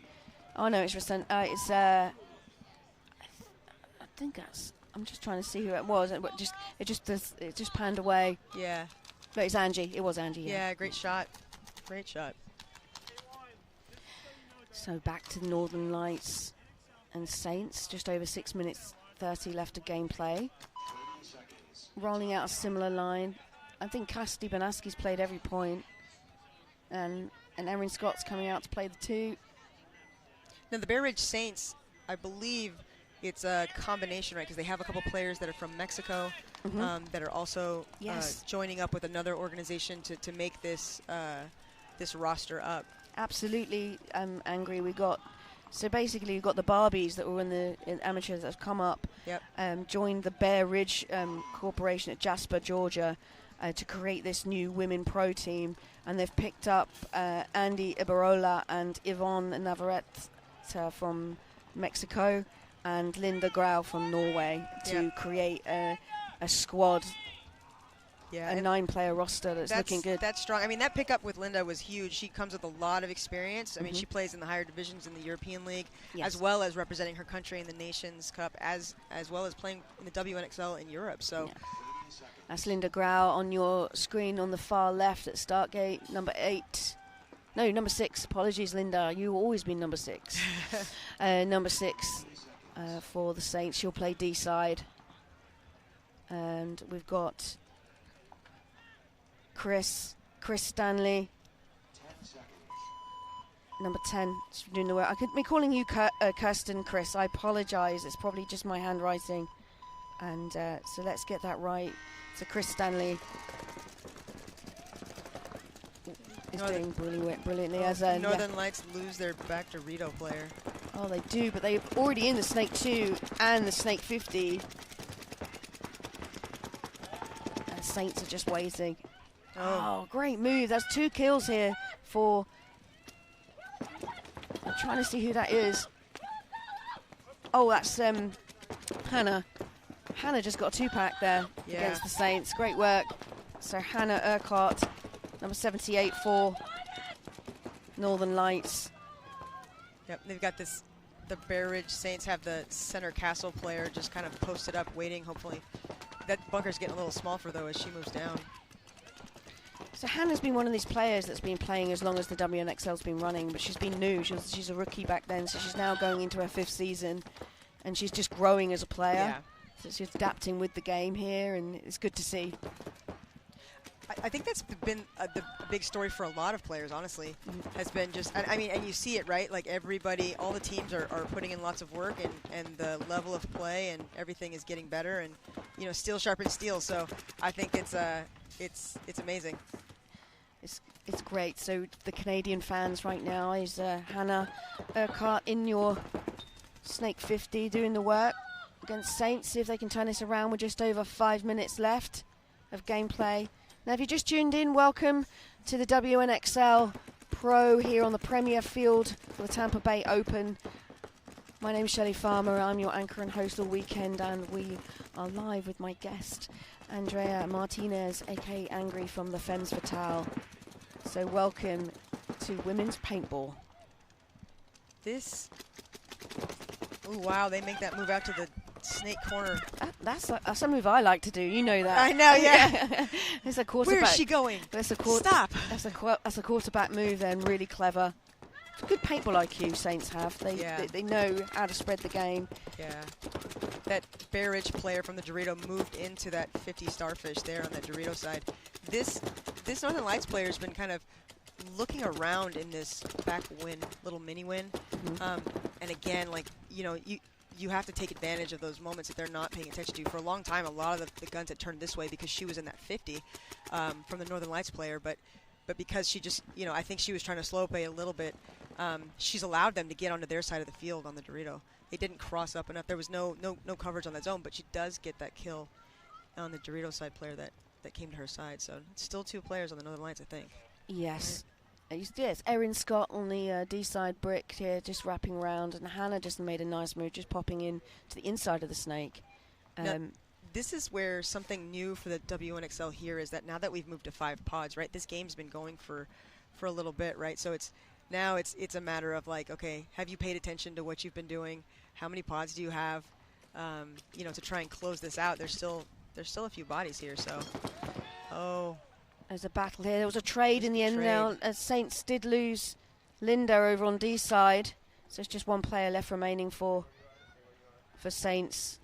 Oh no, it's I think that's. I'm just trying to see who it was. It just panned away. Yeah. But it's Angie. It was Angie. Yeah, great shot. Great shot. So back to Northern Lights and Saints. Just over 6 minutes 30 left of gameplay. Rolling out a similar line. I think Cassidy Banaski's played every point, and Erin Scott's coming out to play the two. Now the Bear Ridge Saints, I believe it's a combination, right? Because they have a couple players that are from Mexico that are also joining up with another organization to make this this roster up. Absolutely, Angry. So basically, you've got the Barbies that were in amateurs that have come up, joined the Bear Ridge Corporation at Jasper, Georgia, to create this new women pro team, and they've picked up Andy Ibarola and Yvonne Navarrete from Mexico and Linda Grau from Norway to create a squad. Yeah, a 9-player roster that's looking good. That's strong. I mean, that pickup with Linda was huge. She comes with a lot of experience. I mean, she plays in the higher divisions in the European League, as well as representing her country in the Nations Cup, as well as playing in the WNXL in Europe. So. Yeah. That's Linda Grau on your screen on the far left at start gate, number 8. No, number 6. Apologies, Linda. You've always been number 6. Number 6 for the Saints. She'll play D side. And we've got Chris Stanley, number 10, doing the work. I could be calling you Kirsten Chris. I apologise. It's probably just my handwriting. And so let's get that right. So Chris Stanley is doing brilliantly. As Northern Lights lose their back Dorito player. Oh, they do, but they're already in the Snake 2 and the Snake 50. And Saints are just waiting. Oh, great move. That's 2 kills here for... I'm trying to see who that is. Oh, that's Hannah. Hannah just got a 2-pack there against the Saints. Great work. So Hannah Urquhart, number 78 for Northern Lights. Yep, they've got this. The Bear Ridge Saints have the center castle player just kind of posted up, waiting. Hopefully, that bunker's getting a little small for though as she moves down. So Hannah's been one of these players that's been playing as long as the WNXL's been running, but she's been new. She's a rookie back then, so she's now going into her 5th season, and she's just growing as a player. Yeah. So she's adapting with the game here, and it's good to see. I think that's been the big story for a lot of players, honestly, has been just, I mean, and you see it, right? Like everybody, all the teams are putting in lots of work, and the level of play and everything is getting better, and, you know, steel sharpens steel. So I think it's amazing. It's great. So the Canadian fans right now is Hannah Urquhart in your Snake 50 doing the work against Saints. See if they can turn this around with just over 5 minutes left of gameplay. Now, if you just tuned in, welcome to the WNXL Pro here on the Premier Field for the Tampa Bay Open. My name is Shelley Farmer. I'm your anchor and host all weekend, and we are live with my guest, Andrea Martinez, aka Angry from the Femmes Fatale. So welcome to women's paintball. Oh wow, they make that move out to the snake corner. That's a move I like to do. You know that. I know, yeah. It's a quarterback. Where is she going? Stop. That's a quarterback move then, really clever. It's good paintball IQ Saints have. They know how to spread the game. Yeah. That Bear Ridge player from the Dorito moved into that 50 starfish there on the Dorito side. This Northern Lights player has been kind of looking around in this back win, little mini win. And again, like, you know, you have to take advantage of those moments that they're not paying attention to. For a long time, a lot of the guns had turned this way because she was in that 50 from the Northern Lights player. But because she just, you know, I think she was trying to slow play a little bit, she's allowed them to get onto their side of the field on the Dorito. They didn't cross up enough. There was no coverage on that zone, but she does get that kill on the Dorito side player that came to her side. So it's still 2 players on the Northern Lights, I think. Yes. Yes, Erin Scott on the D-side brick here, just wrapping around, and Hannah just made a nice move, just popping in to the inside of the snake. Now, this is where something new for the WNXL here is that now that we've moved to 5 pods, right? This game's been going for a little bit, right? So it's a matter of like, okay, have you paid attention to what you've been doing? How many pods do you have? You know, to try and close this out. There's still a few bodies here, so. Oh. There's a battle here. There was a trade in the end now. Saints did lose Linda over on D side. So it's just 1 player left remaining for Saints,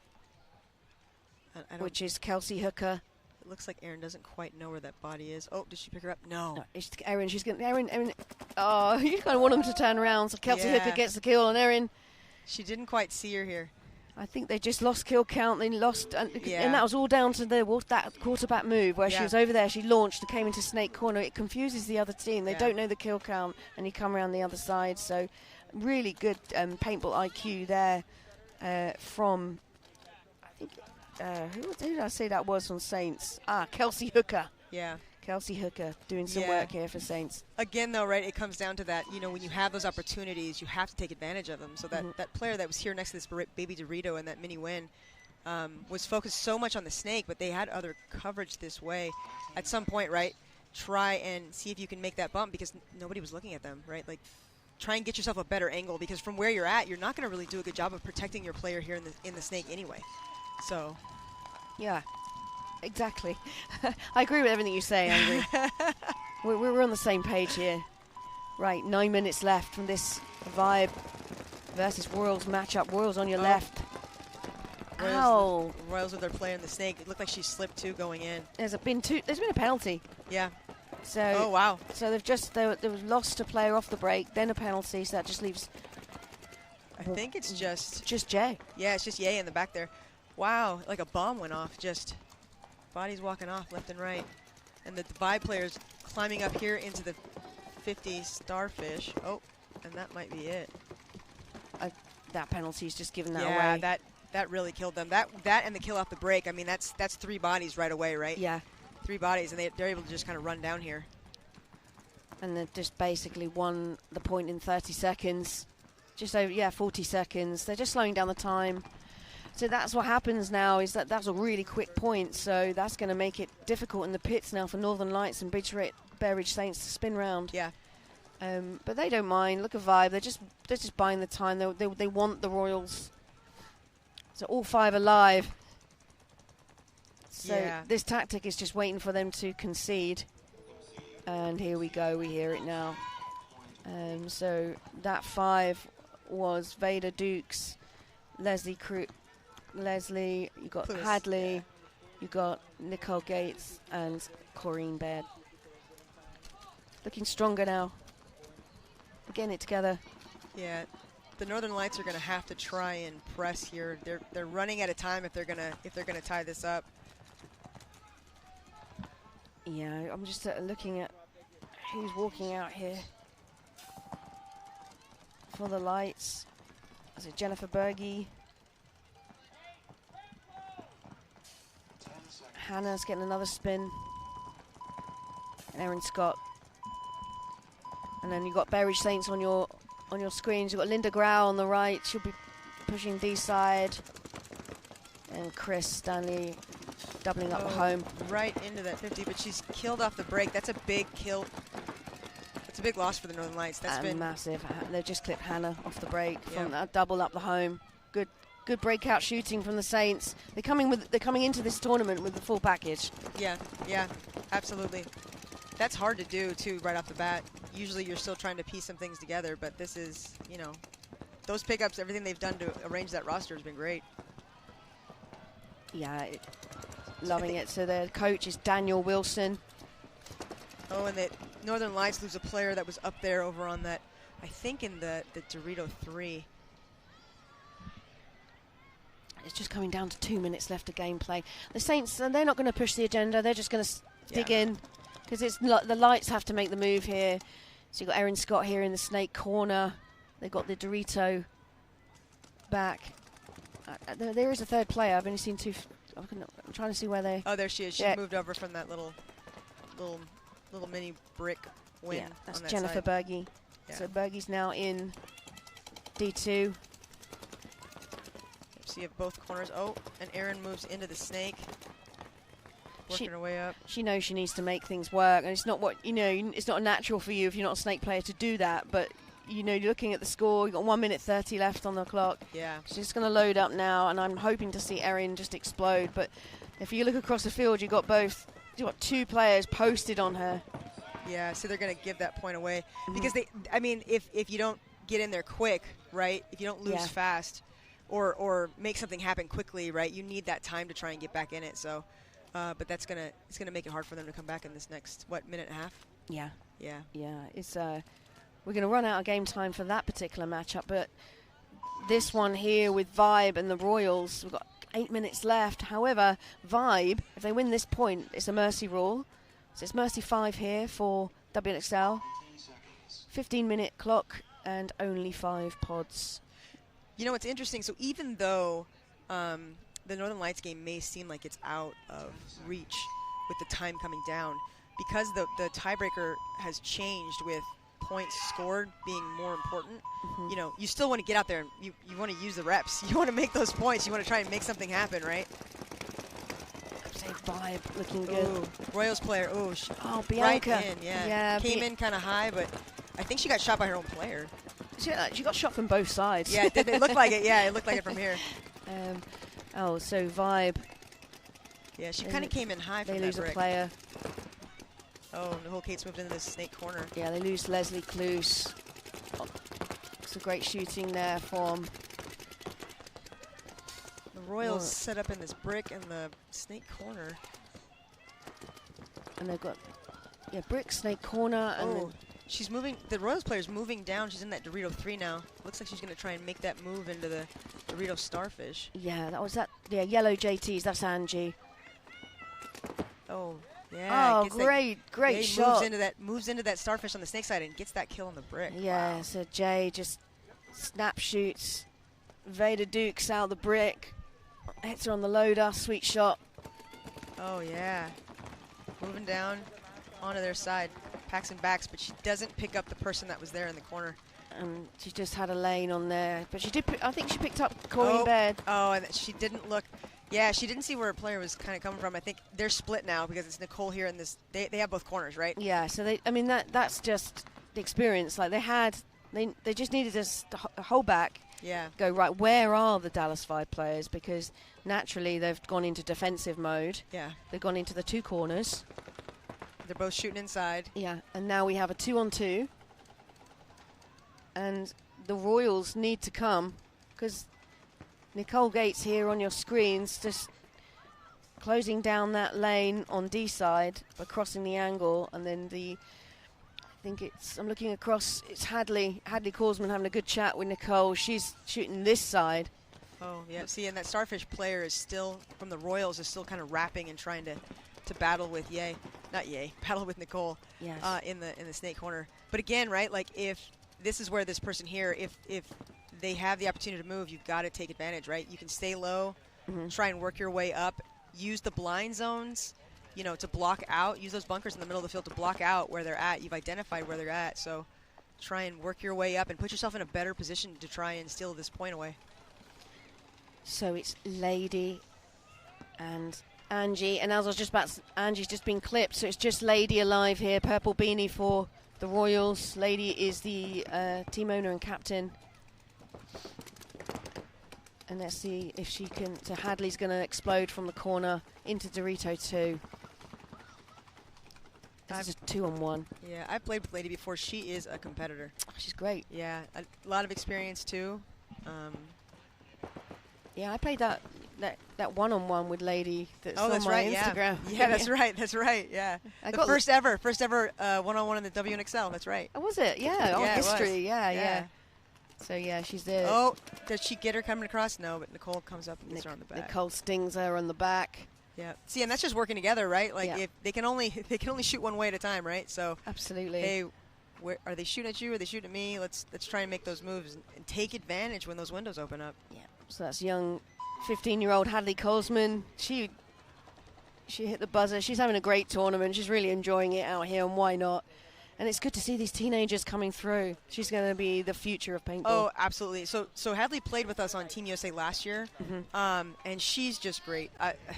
which is Kelsey Hooker. It looks like Erin doesn't quite know where that body is. Oh, did she pick her up? No. It's Erin. She's going Erin. Oh, you kind of want them to turn around. So Kelsey Hooker gets the kill on Erin. She didn't quite see her here. I think they just lost kill count. They lost, and that was all down to that quarterback move where she was over there. She launched and came into snake corner. It confuses the other team. They don't know the kill count, and you come around the other side. So, really good paintball IQ there from. I think who did I say that was on Saints? Kelsey Hooker. Yeah. Kelsey Hooker doing some work here for Saints. Again, though, right, it comes down to that, you know, when you have those opportunities, you have to take advantage of them. So that player that was here next to this baby Dorito in that mini win was focused so much on the snake, but they had other coverage this way. At some point, right, try and see if you can make that bump because nobody was looking at them, right? Like, try and get yourself a better angle because from where you're at, you're not going to really do a good job of protecting your player here in the snake anyway. So. Yeah. Exactly. I agree with everything you say, Angry. we're on the same page here. Right, 9 minutes left from this Vibe versus Royals matchup. Royals on your left. Ow. Royals with their player in the snake. It looked like she slipped too going in. There's been a penalty. Yeah. So. Oh wow. So they've lost a player off the break, then a penalty. So that just leaves. I think it's just Jay. Yeah, it's just Ye in the back there. Wow, like a bomb went off. Just. Bodies walking off left and right. And the Vibe players climbing up here into the 50 starfish. Oh, and that might be it. That penalty's just given that away. Yeah, that really killed them. That and the kill off the break. I mean, that's 3 bodies right away, right? Yeah. 3 bodies, and they're able to just kind of run down here. And they've just basically won the point in 30 seconds. Just over, 40 seconds. They're just slowing down the time. So that's what happens now, is that's a really quick point. So that's going to make it difficult in the pits now for Northern Lights and Bear Ridge Saints to spin round. Yeah. But they don't mind. Look at Vibe. They're just buying the time. They want the Royals. So all 5 are live. So this tactic is just waiting for them to concede. And here we go. We hear it now. So that 5 was Vader Dukes, Leslie, you got Clueless, Hadley, you got Nicole Gates, and Corrine Baird. Looking stronger now. We're getting it together. Yeah, the Northern Lights are going to have to try and press here. They're running out of time if they're gonna tie this up. Yeah, I'm just looking at who's walking out here for the Lights. Is it Jennifer Berge? Hannah's getting another spin. And Erin Scott. And then you've got Bear Ridge Saints on your screens. You've got Linda Grau on the right. She'll be pushing D side. And Chris Stanley doubling up the home. Right into that 50, but she's killed off the break. That's a big kill. That's a big loss for the Northern Lights. That's been massive. They've just clipped Hannah off the break from that double up the home. Good breakout shooting from the Saints. They're coming into this tournament with the full package. Yeah, absolutely. That's hard to do too right off the bat. Usually you're still trying to piece some things together, but this is, those pickups, everything they've done to arrange that roster has been great. Yeah, loving it. So their coach is Daniel Wilson. Oh, and the Northern Lights lose a player that was up there over on that, I think in the Dorito 3. It's just coming down to 2 minutes left of gameplay. The Saints, they're not going to push the agenda. They're just going to dig in, because it's the Lights have to make the move here. So you've got Erin Scott here in the snake corner. They've got the Dorito back. There is a third player. I've only seen 2. I'm trying to see where they. Oh, there she is. She moved over from that little mini brick win. Yeah, that's on that Jennifer side. Berge. Yeah. So Berge's now in D2. So you have both corners. Oh, and Erin moves into the snake. Working her way up. She knows she needs to make things work, and it's not it's not natural for you if you're not a snake player to do that. But you're looking at the score. You've got 1 minute 30 left on the clock. Yeah. She's going to load up now, and I'm hoping to see Erin just explode. But if you look across the field, you've got 2 players posted on her. Yeah, so they're going to give that point away because if you don't get in there quick, right? If you don't lose fast, or make something happen quickly, right? You need that time to try and get back in it. So, but it's gonna make it hard for them to come back in this next minute and a half. Yeah. Yeah. It's we're gonna run out of game time for that particular matchup, but this one here with Vibe and the Royals, we've got 8 minutes left. However, Vibe, if they win this point, it's a mercy rule. So it's mercy 5 here for WNXL. 15-minute clock and only 5 pods. It's interesting. So even though the Northern Lights game may seem like it's out of reach with the time coming down, because the tiebreaker has changed with points scored being more important, you still want to get out there and you want to use the reps. You want to make those points. You want to try and make something happen, right? Vibe looking good. Ooh, Royals player. Bianca. Right in, yeah. Came in kind of high, but I think she got shot by her own player. She got shot from both sides. Yeah, it looked like it. Yeah, it looked like it from here. So Vibe. Yeah, she kind of came in high from They that lose brick. a player. Oh, Nicole Cates moved into the snake corner. Yeah, they lose Leslie Cluse. It's a great shooting there from the Royals set up in this brick in the snake corner. And they've got, brick, snake corner. And then she's moving. The Royals player's moving down. She's in that Dorito 3 now. Looks like she's going to try and make that move into the Dorito Starfish. Yeah, that was that. Yeah, yellow JTs. That's Angie. Oh, yeah. Oh, great shot. Moves into that Starfish on the snake side and gets that kill on the brick. Yeah, wow. So Jay just snap shoots. Vader Dukes out the brick. Hits her on the loader. Sweet shot. Oh, yeah. Moving down onto their side. Packs and backs, but she doesn't pick up the person that was there in the corner. And she just had a lane on there. But she did, I think she picked up Corey Baird. Oh, and she didn't look. Yeah, she didn't see where her player was kind of coming from. I think they're split now because it's Nicole here and this. They have both corners, right? Yeah, so that's just the experience. Like they just needed to hold back. Yeah. Go, right, where are the Dallas 5 players? Because naturally they've gone into defensive mode. Yeah. They've gone into the 2 corners. They're both shooting inside. Yeah, and now we have a 2-on-2. And the Royals need to come because Nicole Gates here on your screens just closing down that lane on D side by crossing the angle, and then I'm looking across, it's Hadley Korsman having a good chat with Nicole. She's shooting this side. Oh, yeah. See, and that Starfish player is still, from the Royals, is still kind of wrapping and trying to battle with battle with Nicole. Yes. In the snake corner. But again, right, like if this is where this person here, if they have the opportunity to move, you've got to take advantage, right? You can stay low, try and work your way up, use the blind zones, to block out, use those bunkers in the middle of the field to block out where they're at. You've identified where they're at, so try and work your way up and put yourself in a better position to try and steal this point away. So it's Lady and Angie, and as I was just about, Angie's just been clipped, so it's just Lady alive here, purple beanie for the Royals. Lady is the team owner and captain. And let's see if she can, so Hadley's going to explode from the corner into Dorito 2. This is a 2-on-1. Yeah, I've played with Lady before. She is a competitor. Oh, she's great. Yeah, a lot of experience too. Yeah, I played that one-on-one with Lady that's on that's my right, Instagram. Yeah, that's right, yeah. I the got first ever one-on-one in the WNXL, that's right. Oh, was it? Yeah, yeah, history, yeah. So, yeah, she's there. Oh, does she get her coming across? No, but Nicole comes up and gets her on the back. Nicole stings her on the back. Yeah. See, and that's just working together, right? Like, if they can only shoot one way at a time, right? So, absolutely. Hey, are they shooting at you? Are they shooting at me? Let's try and make those moves and take advantage when those windows open up. Yeah. So that's young 15-year-old Hadley Korsman. She hit the buzzer. She's having a great tournament. She's really enjoying it out here, and why not? And it's good to see these teenagers coming through. She's going to be the future of paintball. Oh, absolutely. So Hadley played with us on Team USA last year, and she's just great.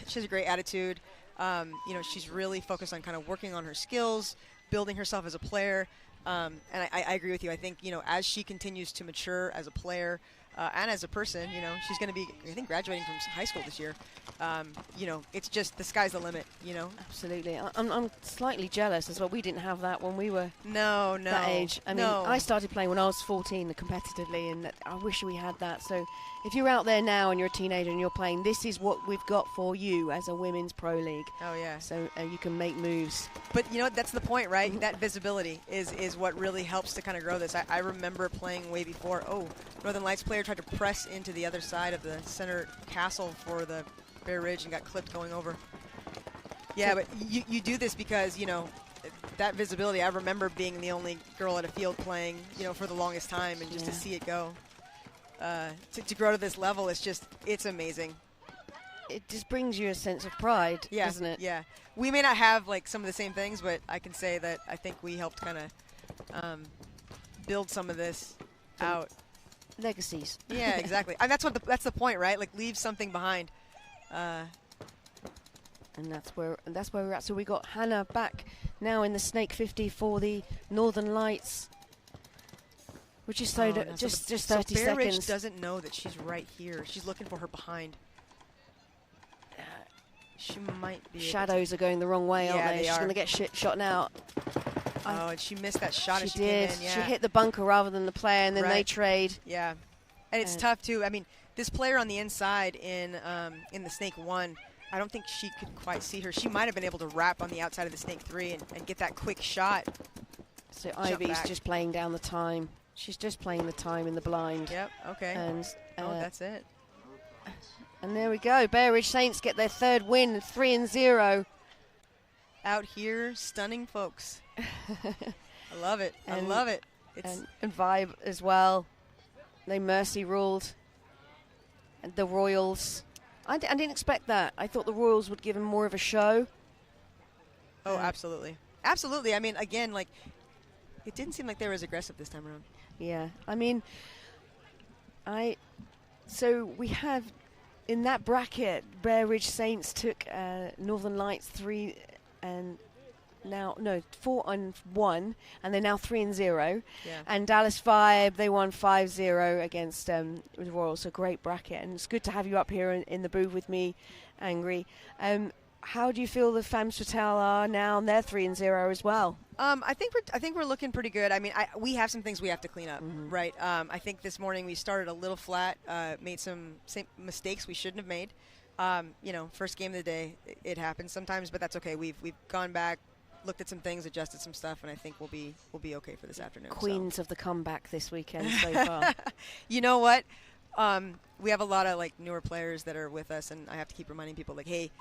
She has a great attitude. She's really focused on kind of working on her skills, building herself as a player. And I agree with you. I think, as she continues to mature as a player and as a person, she's going to be, I think, graduating from high school this year. It's just the sky's the limit, Absolutely. I'm slightly jealous as well. We didn't have that when we were that age. I mean, no. I started playing when I was 14 competitively, and I wish we had that. So if you're out there now and you're a teenager and you're playing, this is what we've got for you as a women's pro league. Oh, yeah. So you can make moves. But, that's the point, right? That visibility is what really helps to kind of grow this. I remember playing way before. Oh, Northern Lights player tried to press into the other side of the center castle for the Bear Ridge and got clipped going over. Yeah, but you do this because, that visibility. I remember being the only girl at a field playing, for the longest time, and just to see it go. To grow to this level, it's amazing. It just brings you a sense of pride, doesn't it? Yeah. We may not have, some of the same things, but I can say that I think we helped kind of build some of this out. Legacies. Yeah, exactly. And that's the point, right? Leave something behind. And that's where we're at. So we got Hannah back now in the Snake 50 for the Northern Lights, which is just 30 so Bear seconds. Ridge doesn't know that she's right here. She's looking for her behind. She might be. Shadows are going the wrong way, aren't they? She's going to get shot out. Oh, and she missed that shot as she did. came in. Yeah. She hit the bunker rather than the player, and then they trade. Yeah, and it's tough too. I mean, this player on the inside in the Snake 1, I don't think she could quite see her. She might have been able to wrap on the outside of the Snake 3 and get that quick shot. So Ivy's just playing down the time. She's just playing the time in the blind. Yep. Okay. And that's it. And there we go. Bear Ridge Saints get their third win, 3-0. Out here, stunning folks. I love it. I love it. And Vibe as well. They mercy ruled. And the Royals. I didn't expect that. I thought the Royals would give them more of a show. Oh, absolutely. Absolutely. I mean, again, it didn't seem like they were as aggressive this time around. Yeah, I mean, so we have in that bracket, Bear Ridge Saints took Northern Lights 4-1, and they're now 3-0. Yeah. And Dallas Vibe, they won 5-0 against Royal. So great bracket, and it's good to have you up here in the booth with me, Angry. How do you feel the Femmes Fatale are now? And they're 3-0 as well. I think we're looking pretty good. I mean, we have some things we have to clean up, right? I think this morning we started a little flat, made some mistakes we shouldn't have made. First game of the day, it happens sometimes, but that's okay. We've gone back, looked at some things, adjusted some stuff, and I think we'll be okay for this afternoon. Queens of the comeback this weekend so far. You know what? We have a lot of newer players that are with us, and I have to keep reminding people hey,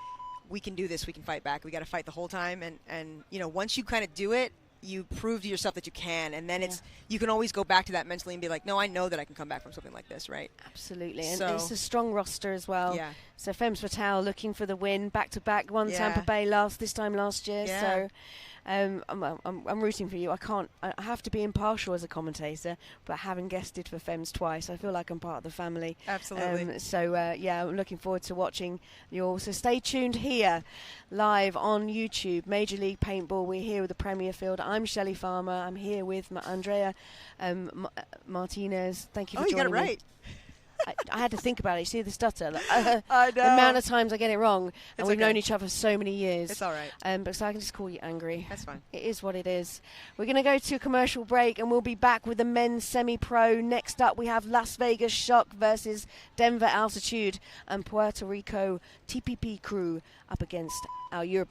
we can do this. We can fight back. We got to fight the whole time, and once you kind of do it, you prove to yourself that you can, and then you can always go back to that mentally and be like, no, I know that I can come back from something like this, right? Absolutely, and it's a strong roster as well. Yeah. So Femmes Fatale looking for the win, back-to-back, won Tampa Bay last year. Yeah. So I'm rooting for you. I have to be impartial as a commentator, but having guested for Femmes twice, I feel like I'm part of the family. Absolutely. I'm looking forward to watching you all. So stay tuned here, live on YouTube, Major League Paintball. We're here with the Premier Field. I'm Shelley Farmer. I'm here with Andrea Martinez. Thank you for joining me. You got it right. I had to think about it. You see the stutter? I know. The amount of times I get it wrong, and we've known each other for so many years. It's all right. But so I can just call you Angry. That's fine. It is what it is. We're going to go to a commercial break, and we'll be back with the men's semi-pro. Next up, we have Las Vegas Shock versus Denver Altitude and Puerto Rico TPP crew up against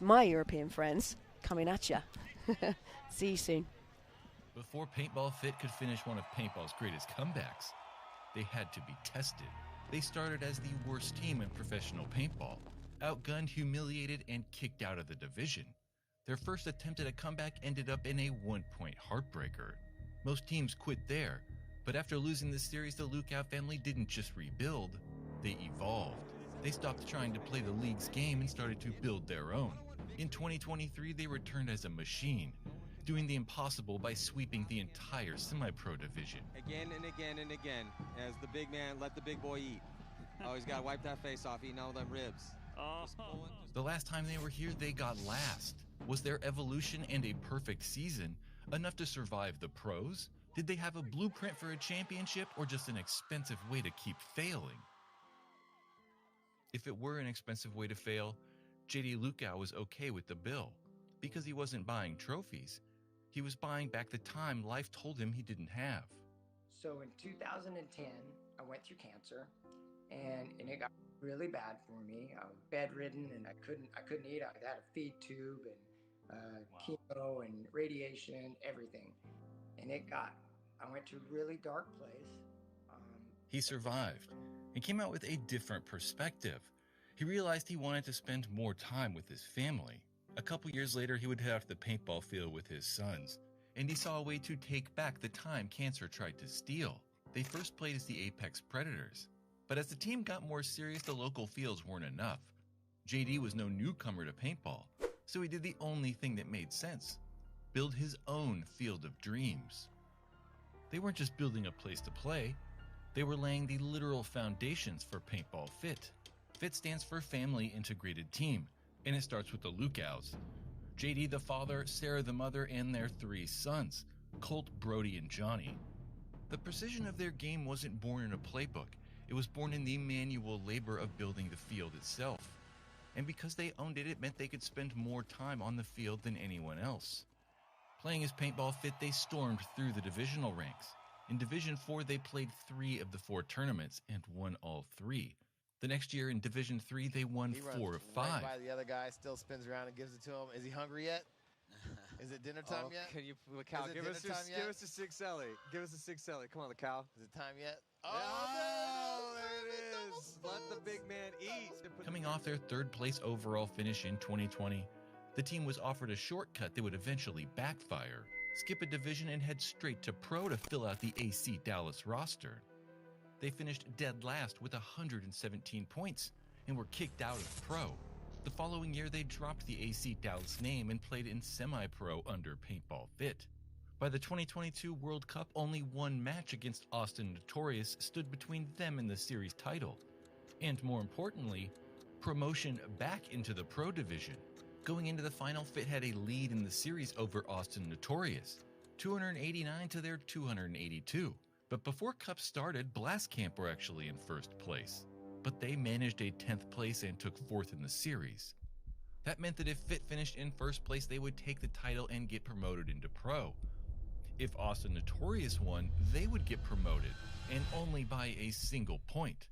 my European friends coming at you. See you soon. Before Paintball Fit could finish one of paintball's greatest comebacks, they had to be tested. They started as the worst team in professional paintball, outgunned, humiliated, and kicked out of the division. Their first attempt at a comeback ended up in a 1-point heartbreaker. Most teams quit there, but after losing this series, the Lookout family didn't just rebuild, they evolved. They stopped trying to play the league's game and started to build their own. In 2023, they returned as a machine, doing the impossible by sweeping the entire semi-pro division. Again and again and again, as the big man, let the big boy eat. Always got to wipe that face off, eating all them ribs. The last time they were here, they got last. Was their evolution and a perfect season enough to survive the pros? Did they have a blueprint for a championship, or just an expensive way to keep failing? If it were an expensive way to fail, JD Lukau was okay with the bill, because he wasn't buying trophies. He was buying back the time life told him he didn't have. So in 2010, I went through cancer, and it got really bad for me. I was bedridden, and I couldn't eat. I had a feed tube and chemo and radiation, everything. And I went to a really dark place. He survived and came out with a different perspective. He realized he wanted to spend more time with his family. A couple years later, he would head off the paintball field with his sons, and he saw a way to take back the time cancer tried to steal. They first played as the Apex Predators, but as the team got more serious, the local fields weren't enough. JD was no newcomer to paintball, so he did the only thing that made sense: build his own field of dreams. They weren't just building a place to play, they were laying the literal foundations for Paintball Fit. FIT stands for Family Integrated Team, and it starts with the Lukau's. JD the father, Sarah the mother, and their 3 sons, Colt, Brody, and Johnny. The precision of their game wasn't born in a playbook. It was born in the manual labor of building the field itself. And because they owned it, it meant they could spend more time on the field than anyone else. Playing as Paintball Fit, they stormed through the divisional ranks. In Division 4, they played 3 of the 4 tournaments and won all 3. The next year in Division 3, they won 4 of 5. Right by the other guy, still spins around and gives it to him. Is he hungry yet? Is it dinner time yet? Can you, Cal, give us a 6 Ellie. Give us a 6 Ellie. Come on, Cal. Is it time yet? Oh, there it is. Let the big man eat. Coming off their 3rd place overall finish in 2020, the team was offered a shortcut that would eventually backfire. Skip a division and head straight to pro to fill out the AC Dallas roster. They finished dead last with 117 points and were kicked out of pro. The following year, they dropped the AC Dallas name and played in semi-pro under Paintball Fit. By the 2022 World Cup, only one match against Austin Notorious stood between them and the series title. And more importantly, promotion back into the Pro Division. Going into the final, Fit had a lead in the series over Austin Notorious, 289 to their 282. But before Cup started, Blast Camp were actually in first place. But they managed a 10th place and took 4th in the series. That meant that if Fit finished in first place, they would take the title and get promoted into Pro. If Austin Notorious won, they would get promoted, and only by a single point.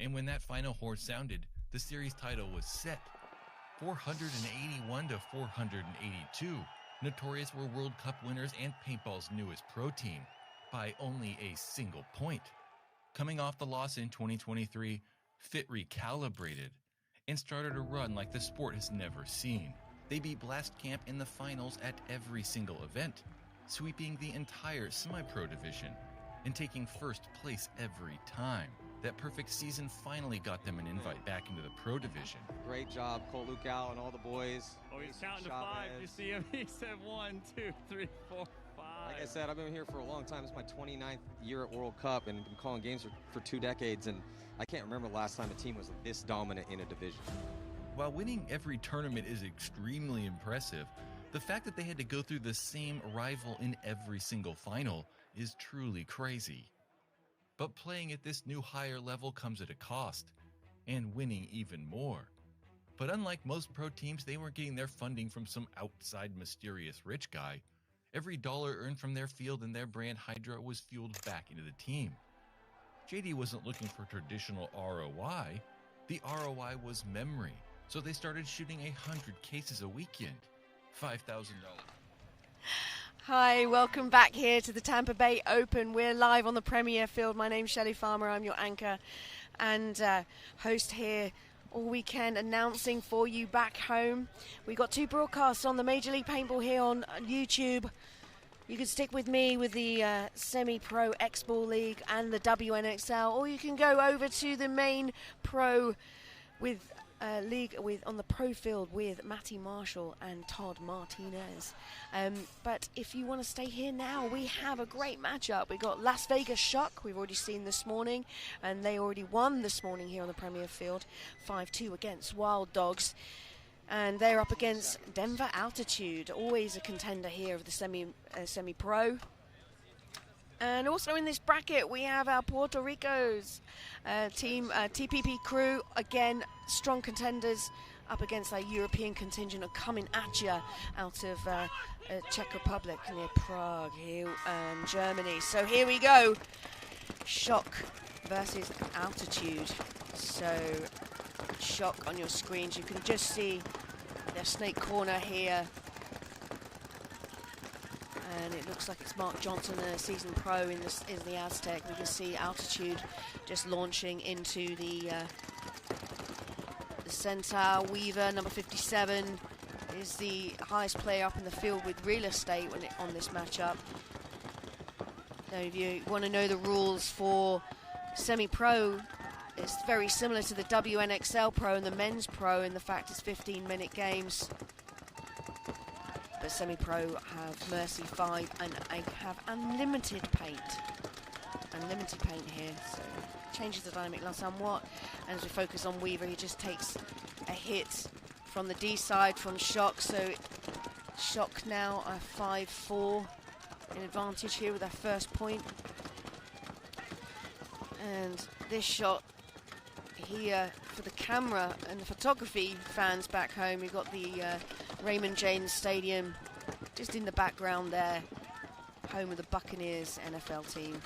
And when that final horn sounded, the series title was set. 481 to 482. Notorious were World Cup winners and Paintball's newest pro team, by only a single point. Coming off the loss in 2023, Fit recalibrated and started a run like the sport has never seen. They beat Blast Camp in the finals at every single event, sweeping the entire semi-pro division and taking first place every time. That perfect season finally got them an invite back into the pro division. Great job, Colt Lucal and all the boys. Oh, he's counting to 5. You see him? He said 1, 2, 3, 4, 5. Like I said, I've been here for a long time. It's my 29th year at World Cup and been calling games for 2 decades, and I can't remember the last time a team was this dominant in a division. While winning every tournament is extremely impressive, the fact that they had to go through the same rival in every single final is truly crazy. But playing at this new higher level comes at a cost, and winning even more. But unlike most pro teams, they weren't getting their funding from some outside mysterious rich guy. Every dollar earned from their field and their brand Hydra was fueled back into the team. JD wasn't looking for traditional ROI. The ROI was memory, so they started shooting 100 cases a weekend. $5,000. Hi, welcome back here to the Tampa Bay Open. We're live on the Premier Field. My name's Shelley Farmer. I'm your anchor and host here all weekend, announcing for you back home. We got 2 broadcasts on the Major League Paintball here on YouTube. You can stick with me with the Semi-Pro X-Ball League and the WNXL, or you can go over to the main pro with league on the pro field with Matty Marshall and Todd Martinez. But if you want to stay here now, we have a great matchup. We got Las Vegas Shock, we've already seen this morning, and they already won this morning here on the Premier Field, 5-2 against Wild Dogs. And they're up against Denver Altitude, always a contender here of the semi-pro. And also in this bracket, we have our Puerto Rico's team, TPP crew, again, strong contenders up against our European contingent are coming at you out of Czech Republic near Prague here, Germany. So here we go, Shock versus Altitude. So Shock on your screens, you can just see their snake corner here. And it looks like it's Mark Johnson, a seasoned pro in the Aztec. We can see Altitude just launching into the center. Weaver, number 57, is the highest player up in the field with real estate on this matchup. Now, if you want to know the rules for semi-pro, it's very similar to the WNXL Pro and the Men's Pro in the fact it's 15-minute games. But semi-pro have Mercy 5 and I have unlimited paint. Unlimited paint here, so changes the dynamic somewhat. And as we focus on Weaver, he just takes a hit from the D side from Shock. So Shock now a 5-4 in advantage here with their first point. And this shot here for the camera and the photography fans back home, we've got the Raymond James Stadium just in the background there, home of the Buccaneers NFL team,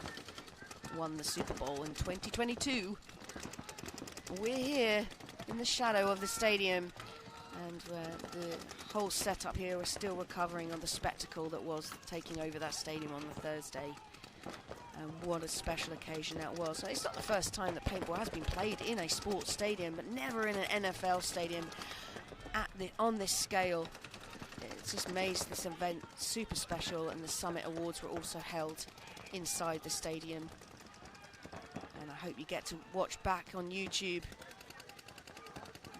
won the Super Bowl in 2022. We're here in the shadow of the stadium, and the whole setup here is still recovering on the spectacle that was taking over that stadium on the Thursday. And what a special occasion that was. So it's not the first time that paintball has been played in a sports stadium, but never in an NFL stadium on this scale. It just makes this event super special, and the Summit Awards were also held inside the stadium. And I hope you get to watch back on YouTube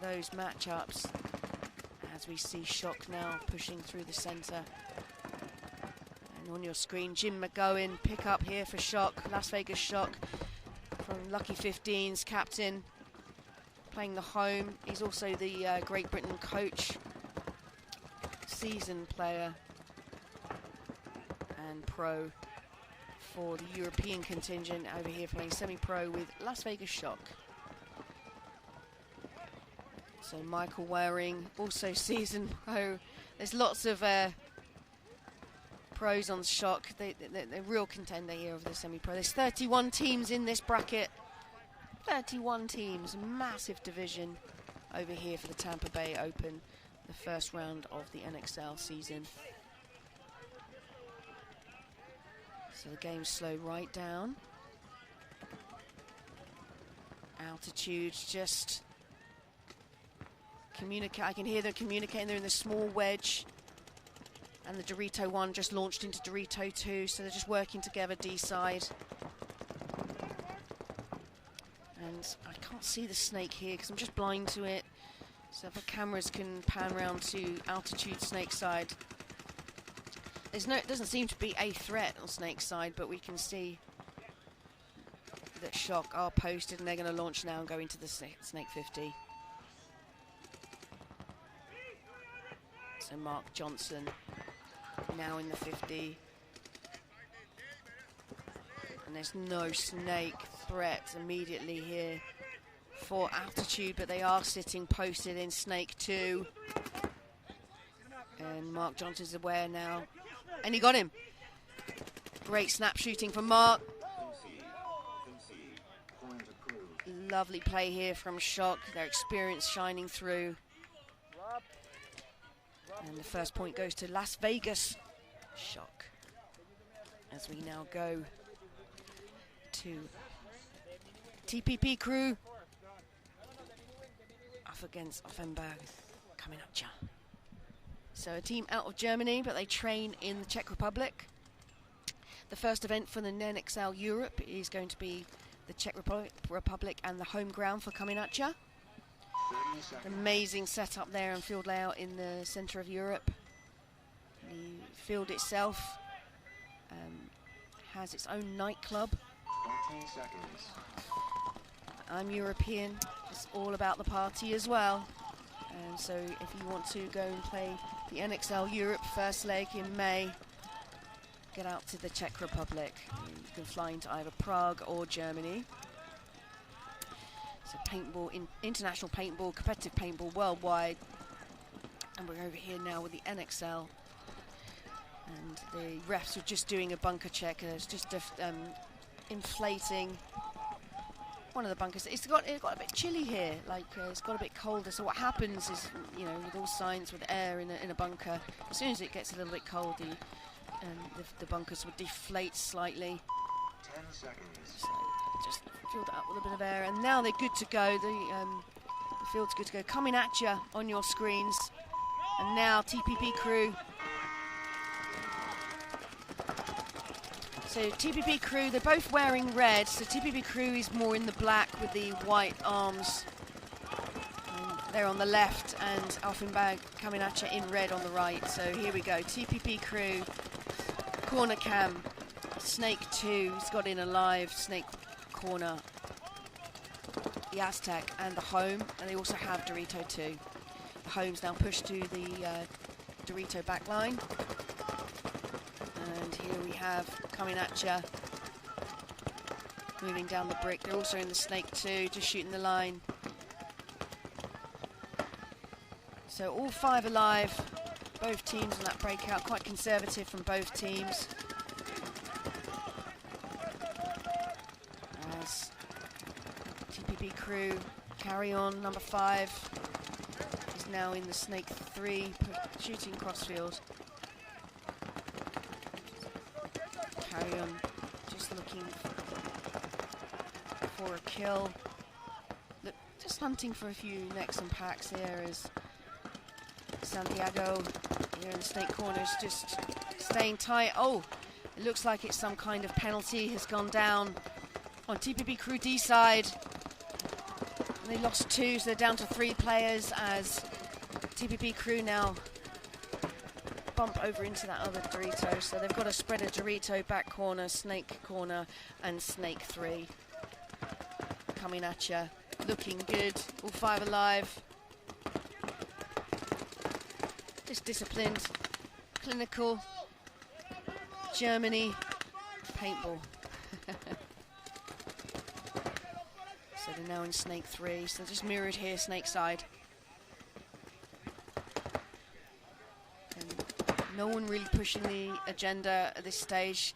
those matchups as we see Shock now pushing through the center. And on your screen, Jim McGowan, pick up here for Shock, Las Vegas Shock from Lucky 15's captain, playing the home. He's also the Great Britain coach, seasoned player and pro for the European contingent, over here playing semi-pro with Las Vegas Shock. So Michael Waring, also seasoned pro. There's lots of pros on Shock. They're a real contender here of the semi-pro. There's 31 teams in this bracket. 31 teams, massive division over here for the Tampa Bay Open, the first round of the NXL season. So the game's slowed right down. Altitude just communicate. I can hear them communicating. They're in the small wedge. And the Dorito 1 just launched into Dorito 2, so they're just working together D-side. And I can't see the snake here because I'm just blind to it. So if the cameras can pan around to altitude snake side. It doesn't seem to be a threat on snake side, but we can see that Shock are posted and they're going to launch now and go into the snake 50. So Mark Johnson now in the 50. And there's no snake threat immediately here for altitude, but they are sitting posted in snake 2. And Mark Johnson's aware now. And he got him. Great snap shooting from Mark. Lovely play here from Shock. Their experience shining through. And the first point goes to Las Vegas Shock. As we now go to TPP crew up against Offenberg coming up, John. So a team out of Germany, but they train in the Czech Republic. The first event for the NXL Europe is going to be the Czech Republic and the home ground for Kaminacha. Amazing setup there and field layout in the centre of Europe. The field itself has its own nightclub. 14 seconds. I'm European. It's all about the party as well. And so if you want to go and play the NXL Europe first leg in May, get out to the Czech Republic. You can fly into either Prague or Germany. So paintball, international paintball, competitive paintball worldwide. And we're over here now with the NXL. And the refs are just doing a bunker check. It's just inflating one of the bunkers. It got a bit chilly here, like it's got a bit colder. So what happens is, you know, with all science, with air in a bunker, as soon as it gets a little bit cold, the bunkers would deflate slightly. 10 seconds. So just filled it up with a bit of air, and now they're good to go. The field's good to go. Coming at you on your screens, and now TPP crew. So TPP crew, they're both wearing red. So TPP crew is more in the black with the white arms. And they're on the left, and Alfenberg coming at you in red on the right. So here we go. TPP crew, corner cam, Snake 2. He's got in alive. Snake corner, the Aztec, and the home. And they also have Dorito 2. The home's now pushed to the Dorito back line. And here we have coming at you, moving down the brick. They're also in the Snake 2, just shooting the line. So all 5 alive, both teams on that breakout, quite conservative from both teams. As TPP crew carry on, number 5 is now in the Snake 3, shooting crossfield. Carry on, just looking for a kill. Look, just hunting for a few necks and packs here as Santiago here in the Snake corners, just staying tight. Oh, it looks like it's some kind of penalty has gone down on TPP crew D side. They lost 2, so they're down to 3 players as TPP crew now bump over into that other Dorito. So they've got a spreader Dorito back corner, Snake corner, and Snake 3. Coming at you, looking good. All 5 alive. Just disciplined, clinical. Germany, paintball. So they're now in Snake 3. So just mirrored here, Snake side. No one really pushing the agenda at this stage.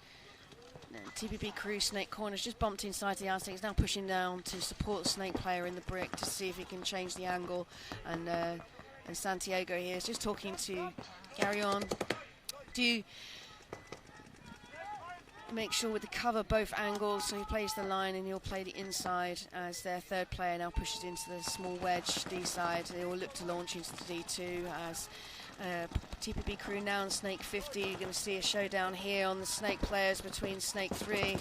TPP crew, Snake corners just bumped inside the outing. He's now pushing down to support the Snake player in the brick to see if he can change the angle. And Santiago here is just talking to carry on. Do make sure with the cover both angles, so he plays the line and he'll play the inside as their third player now pushes into the small wedge D side. They will look to launch into the D2 as TPP crew now on Snake 50. You're going to see a showdown here on the Snake players between Snake 3.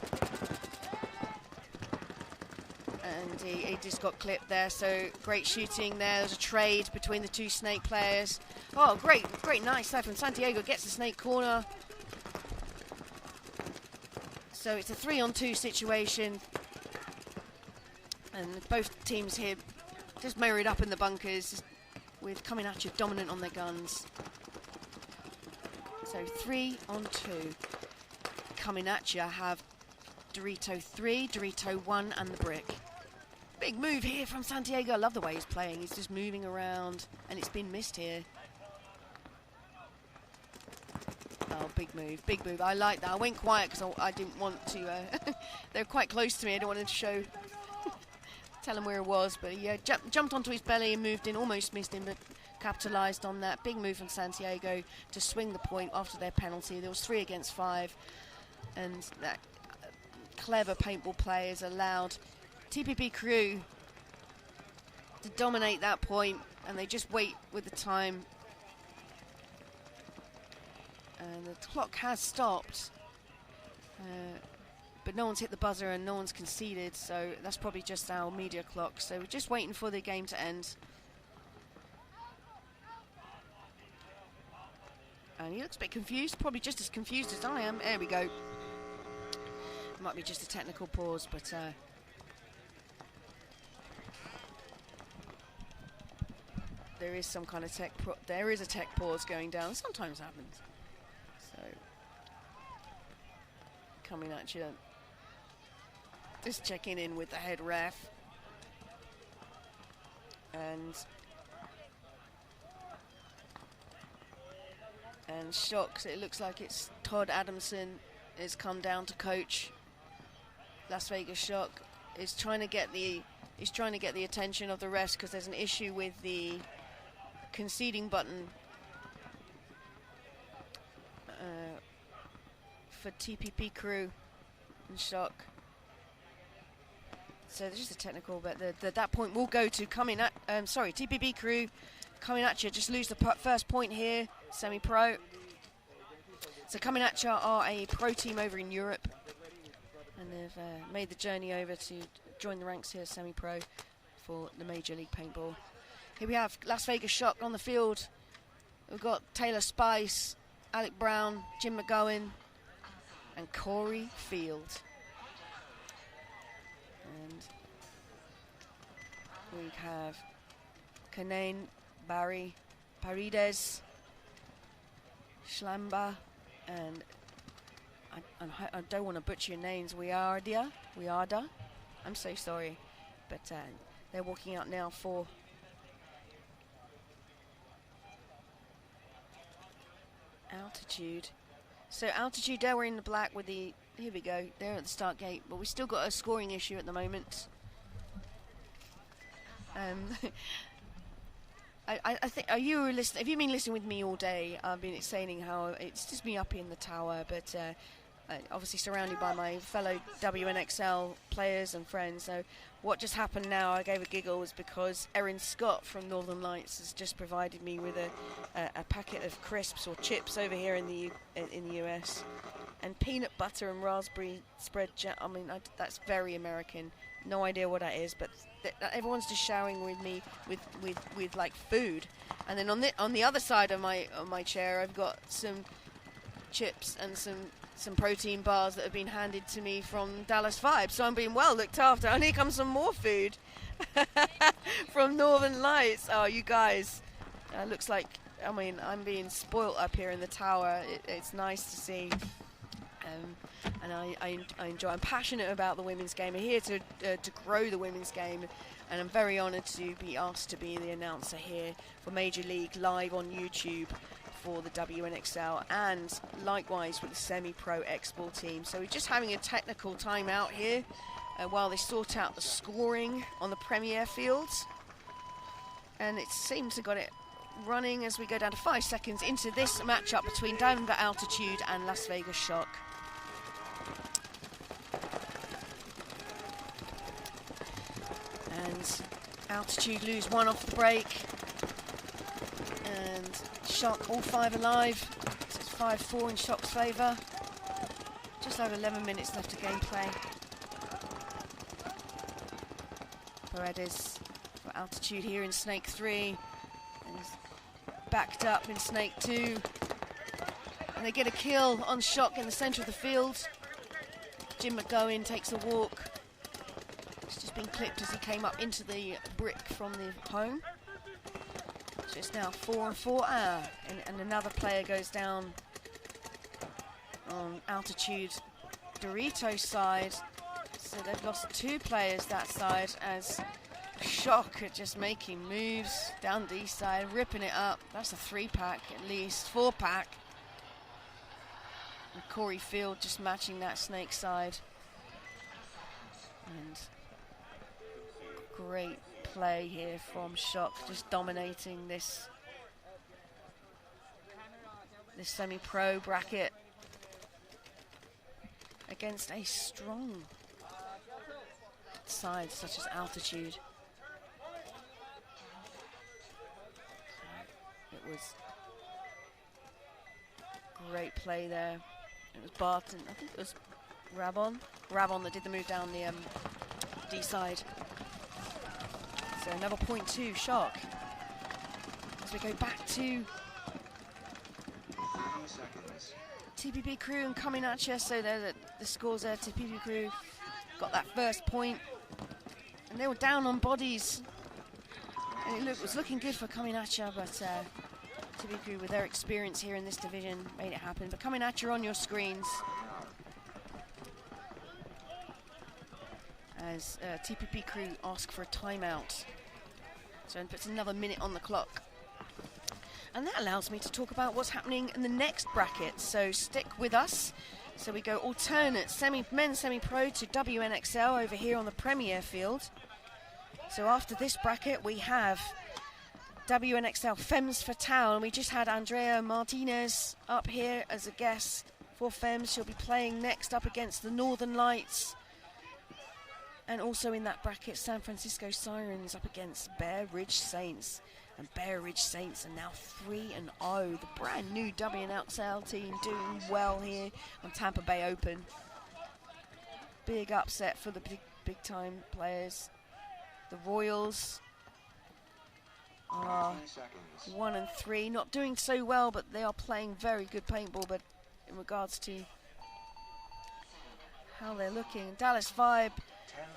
And he just got clipped there, so great shooting there. There's a trade between the two Snake players. Oh, great nice stuff from Santiago. Gets the Snake corner. So it's a 3-on-2 situation. And both teams here just married up in the bunkers, with coming at you dominant on their guns. So 3-on-2. Coming at you have Dorito 3, Dorito 1 and the brick. Big move here from Santiago. I love the way he's playing. He's just moving around and it's been missed here. Oh, big move, big move. I like that. I went quiet because I didn't want to. They're quite close to me. I don't want to show, tell him where it was. But he jumped onto his belly and moved in. Almost missed him, but capitalised on that. Big move from Santiago to swing the point after their penalty. There was 3 against 5. And that clever paintball players allowed TPP crew to dominate that point. And they just wait with the time. And the clock has stopped, but no one's hit the buzzer and no one's conceded, so that's probably just our media clock. So we're just waiting for the game to end. And he looks a bit confused, probably just as confused as I am. There we go. Might be just a technical pause, but there is some kind of there is a tech pause going down. Sometimes happens. So, coming at you, just checking in with the head ref, and shocks. It looks like it's Todd Adamson has come down to coach Las Vegas Shock. Is trying to get the attention of the refs because there's an issue with the conceding button. For TPP crew and Shock. So there's just a technical, but that point will go to TPP crew coming at you. Just lose the first point here, semi-pro. So coming at you are a pro team over in Europe, and they've made the journey over to join the ranks here, semi-pro, for the Major League Paintball. Here we have Las Vegas Shock on the field. We've got Taylor Spice, Alec Brown, Jim McGowan, and Corey Field. And we have Kanane, Barry, Paredes, Schlamba, and I don't want to butcher your names, Wiarda. I'm so sorry. But they're walking out now for altitude. So altitude there, we're in the black with the, here we go, they're at the start gate, but we still got a scoring issue at the moment. I think, have you been listening with me all day? I've been explaining how it's just me up in the tower, but obviously surrounded by my fellow WNXL players and friends. So what just happened now, I gave a giggle, was because Erin Scott from Northern Lights has just provided me with a packet of crisps or chips over here in the US, and peanut butter and raspberry spread jam. I mean, that's very American. No idea what that is, but everyone's just showering with me with like food. And then on the other side of my chair, I've got some chips and some protein bars that have been handed to me from Dallas Vibe. So I'm being well looked after. And here comes some more food from Northern Lights. Oh, you guys, looks like, I mean, I'm being spoilt up here in the tower. It's nice to see. And I enjoy. I'm passionate about the women's game. I'm here to grow the women's game, and I'm very honoured to be asked to be the announcer here for Major League live on YouTube for the WNXL, and likewise with the semi-pro X-Ball team. So we're just having a technical timeout here while they sort out the scoring on the Premier fields, and it seems to got it running as we go down to 5 seconds into this matchup between Denver Altitude and Las Vegas Shock. And Altitude lose one off the break, and Shock all 5 alive. So it's 5-4 in Shock's favour. Just over 11 minutes left of gameplay. Paredes for Altitude here in Snake 3, and he's backed up in Snake 2. And they get a kill on Shock in the centre of the field. Jim McGowan takes a walk. He's just been clipped as he came up into the brick from the home. So it's now 4-4. And another player goes down on Altitude Doritos side. So they've lost 2 players that side, as Shock are just making moves down D side, ripping it up. That's a 3-pack at least, 4-pack. And Corey Field just matching that Snake side. And great play here from Shock, just dominating this semi-pro bracket against a strong side such as Altitude. It was great play there. It was Barton, I think it was Rabon that did the move down the D side. So another point to Shock. As we go back to TPP Crew and coming at you. So there the scores there. TPP Crew got that first point, and they were down on bodies. And it was looking good for coming at you, but TPP Crew, with their experience here in this division, made it happen. But coming at you on your screens, as TPP Crew ask for a timeout. So it puts another minute on the clock. And that allows me to talk about what's happening in the next bracket. So stick with us. So we go alternate men's semi-pro to WNXL over here on the Premier field. So after this bracket, we have WNXL Femmes Fatale, and we just had Andrea Martinez up here as a guest for Femmes. She'll be playing next up against the Northern Lights. And also in that bracket, San Francisco Sirens up against Bear Ridge Saints. And Bear Ridge Saints are now 3-0. The brand new WNXL team doing well here on Tampa Bay Open. Big upset for the big time players. The Royals are 1-3, not doing so well, but they are playing very good paintball. But in regards to how they're looking, Dallas Vibe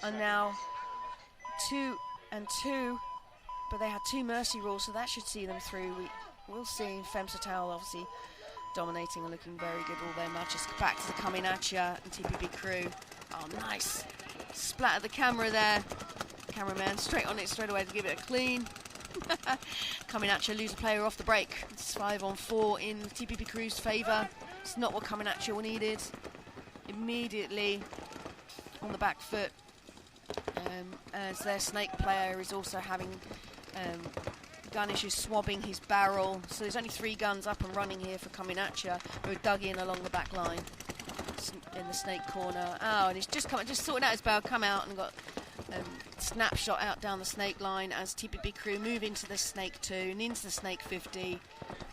are now 2-2, but they had 2 mercy rules, so that should see them through. We'll see. Femmes Fatale obviously dominating and looking very good all their matches. Back to the coming at ya and TPP Crew. Oh, nice. Splattered the camera there. Cameraman straight on it straight away to give it a clean. Coming at you, lose a player off the break. It's 5-on-4 in TPP Crew's favour. It's not what coming at you needed. Immediately on the back foot, as their Snake player is also having gun issues, swabbing his barrel. So there's only 3 guns up and running here for coming at you, who are dug in along the back line in the Snake corner. Oh, and he's just sorting out his barrel, come out and got snapshot out down the Snake line as TPP Crew move into the Snake 2 and into the Snake 50.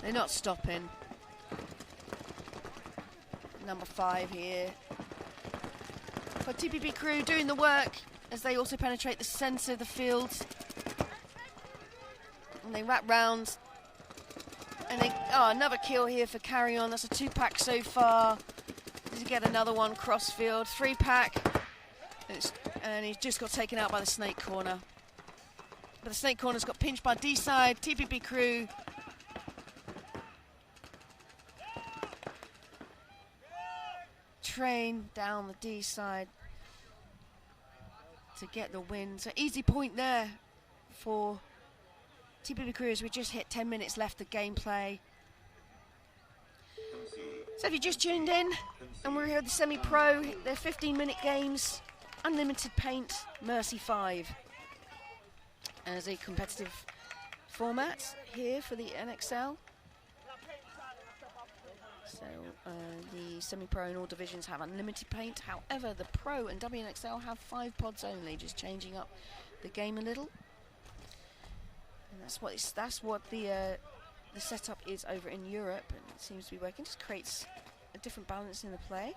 They're not stopping. number 5 here. For TPP Crew doing the work as they also penetrate the centre of the field. And they wrap round. And they, another kill here for Carry On. That's a 2-pack so far. Does he get another one cross field? 3-pack. And he just got taken out by the snake corner. But the snake corner's got pinched by D-side. TPP Crew. Train down the D-side to get the win. So easy point there for TPP Crew as we just hit 10 minutes left of gameplay. So if you just tuned in, and we're here at the semi-pro, they're 15-minute games, unlimited paint, Mercy 5. As a competitive format here for the NXL. So the semi-pro and all divisions have unlimited paint. However, the pro and WNXL have 5 pods only, just changing up the game a little. And that's what the setup is over in Europe, and it seems to be working. Just creates a different balance in the play.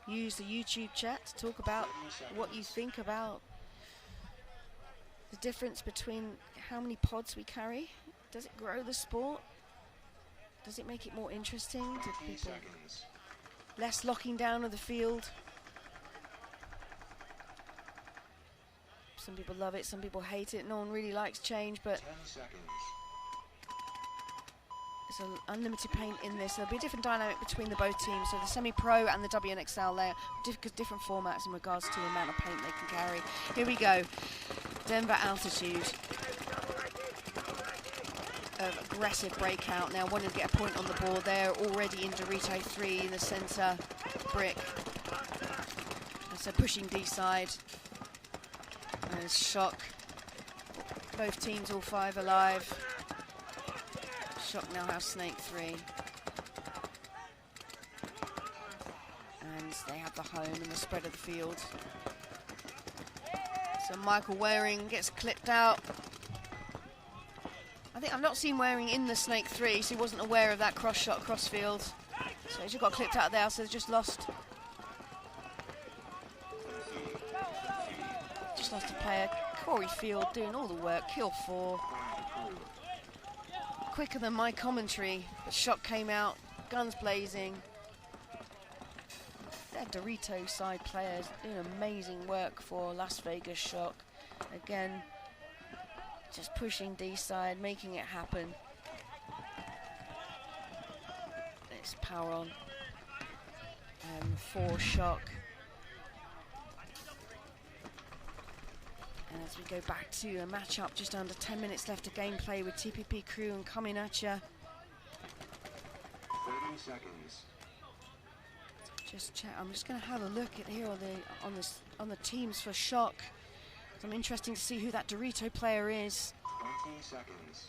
Use the YouTube chat to talk about what you think about the difference between how many pods we carry. Does it grow the sport? Does it make it more interesting? Do people less locking down of the field? Some people love it, some people hate it. No one really likes change, but it's an unlimited paint in this. There'll be a different dynamic between the both teams. So the semi-pro and the WNXL, they're different formats in regards to the amount of paint they can carry. Here we go. Denver Altitude. Aggressive breakout now, wanting to get a point on the board. They're already in Dorito 3 in the centre brick. And so pushing D-side. There's Shock. Both teams all 5 alive. Shock now have Snake 3. And they have the home and the spread of the field. So Michael Waring gets clipped out. I think I've not seen Waring in the Snake 3, so he wasn't aware of that cross shot cross field. So he just got clipped out there, so they've just lost. Just lost a player. Corey Field doing all the work. Kill 4. Quicker than my commentary. The shot came out. Guns blazing. Their Dorito side players doing amazing work for Las Vegas Shock. Again, just pushing D-side, making it happen. It's power on. And 4 Shock. And as we go back to a matchup, just under 10 minutes left of gameplay with TPP Crew and coming at ya. 30 seconds. Just check. I'm just going to have a look at here on the teams for Shock. I'm interested to see who that Dorito player is. 20 seconds.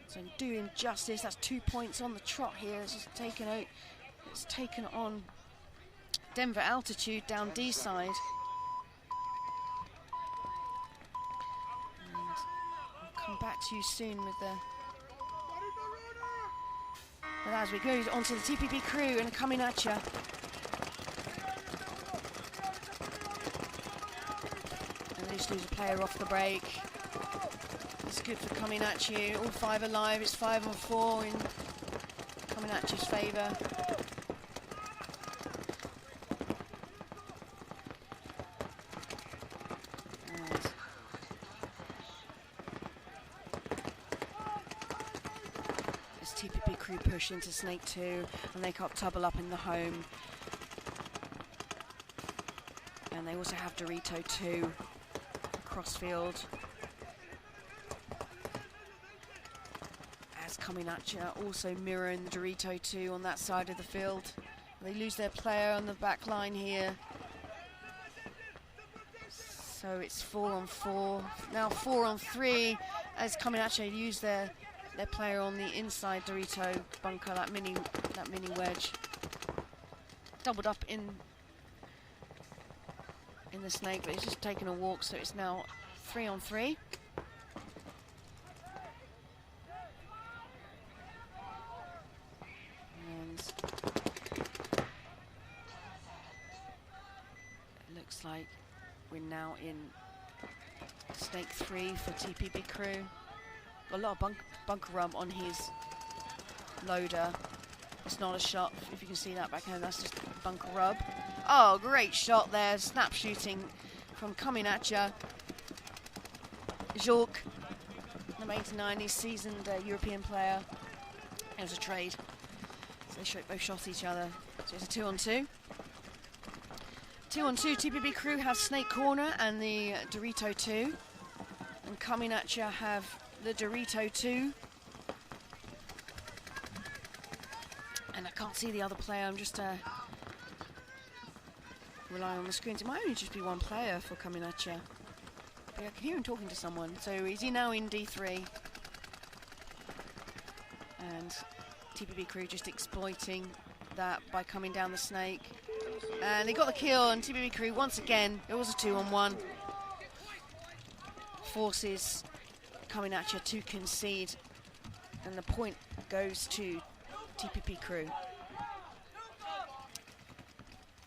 So doing justice. That's 2 points on the trot here. It's just taken out. It's taken on Denver Altitude down D side. And I'll come back to you soon with the. But as we go onto the TPP Crew and coming at you. And they just lose a player off the break. It's good for coming at you. All 5 alive. It's 5 on 4 in coming at you's favour. TPP Crew push into Snake 2, and they got Tubble up in the home. And they also have Dorito 2 crossfield. As coming at you, also mirroring the Dorito 2 on that side of the field. They lose their player on the back line here. So it's 4 on 4. Now 4 on 3 as coming at you use their player on the inside Dorito bunker, that mini wedge. Doubled up in the Snake, but it's just taken a walk, so it's now 3 on 3. We're now in Snake 3 for TPB Crew. Got a lot of bunker rub on his loader. It's not a shot, if you can see that back home, that's just bunker rub. Oh, great shot there, snap shooting from coming at ya. Jork, number 89, he's seasoned European player. It was a trade, so they both shot each other. So it's a 2-on-2. 2-on-2, TPB Crew have Snake Corner and the Dorito 2. And coming at ya have the Dorito 2. And I can't see the other player, I'm just relying on the screens. It might only just be one player for coming at ya. But I can hear him talking to someone. So is he now in D3? And TPB Crew just exploiting that by coming down the snake. And they got the kill, and TPB Crew once again, it was a 2-on-1. Forces coming at you to concede, and the point goes to TPP Crew.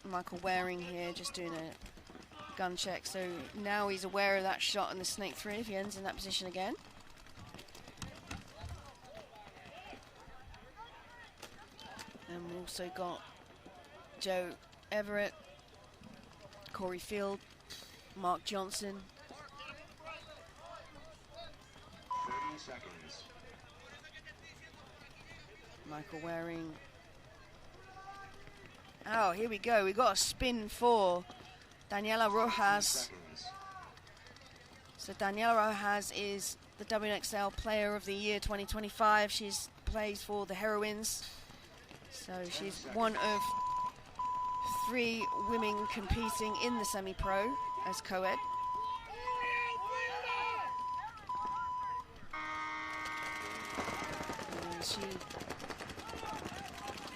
Michael Waring here just doing a gun check, so now he's aware of that shot in the Snake 3 if he ends in that position again. And we've also got Joe Everett, Corey Field, Mark Johnson. 30 seconds. Michael Waring. Oh, here we go. We got a spin for Daniela Rojas. So Daniela Rojas is the WNXL Player of the Year 2025. She plays for the Heroines. So she's one of 3 women competing in the semi-pro as co-ed.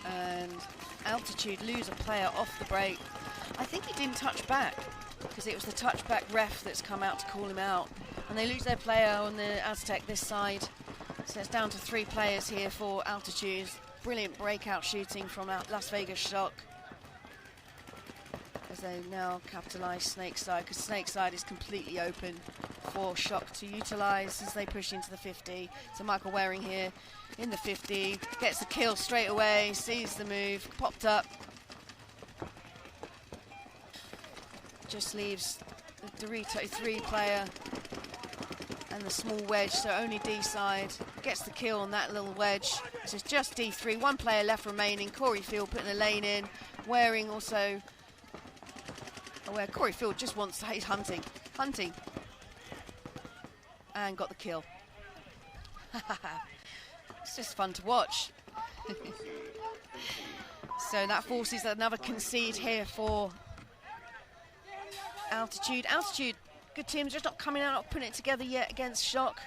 And Altitude lose a player off the break. I think he didn't touch back because it was the touchback ref that's come out to call him out. And they lose their player on the Aztec this side. So it's down to 3 players here for Altitude. Brilliant breakout shooting from Las Vegas Shock. As they now capitalise Snakeside, because Snakeside is completely open for Shock to utilise as they push into the 50. So Michael Waring here in the 50, gets the kill straight away, sees the move, popped up. Just leaves the Dorito 3 player and the small wedge, so only D side. Gets the kill on that little wedge. So it's just D3, 1 player left remaining. Corey Field putting a lane in. Waring also aware. Corey Field just wants to, he's hunting. And got the kill. It's just fun to watch. So that forces another concede here for Altitude. Altitude, good team, just not coming out, not putting it together yet against Shock.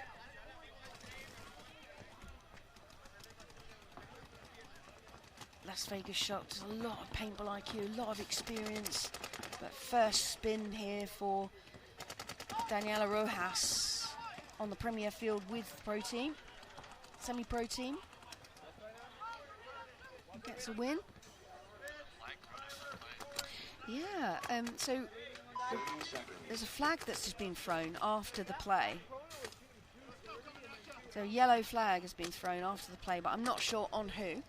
Las Vegas Shock, there's a lot of paintball IQ, a lot of experience. But first spin here for Daniela Rojas on the Premier field with pro team, semi-pro team. Gets a win. Yeah, so there's a flag that's just been thrown after the play. So a yellow flag has been thrown after the play, but I'm not sure on who.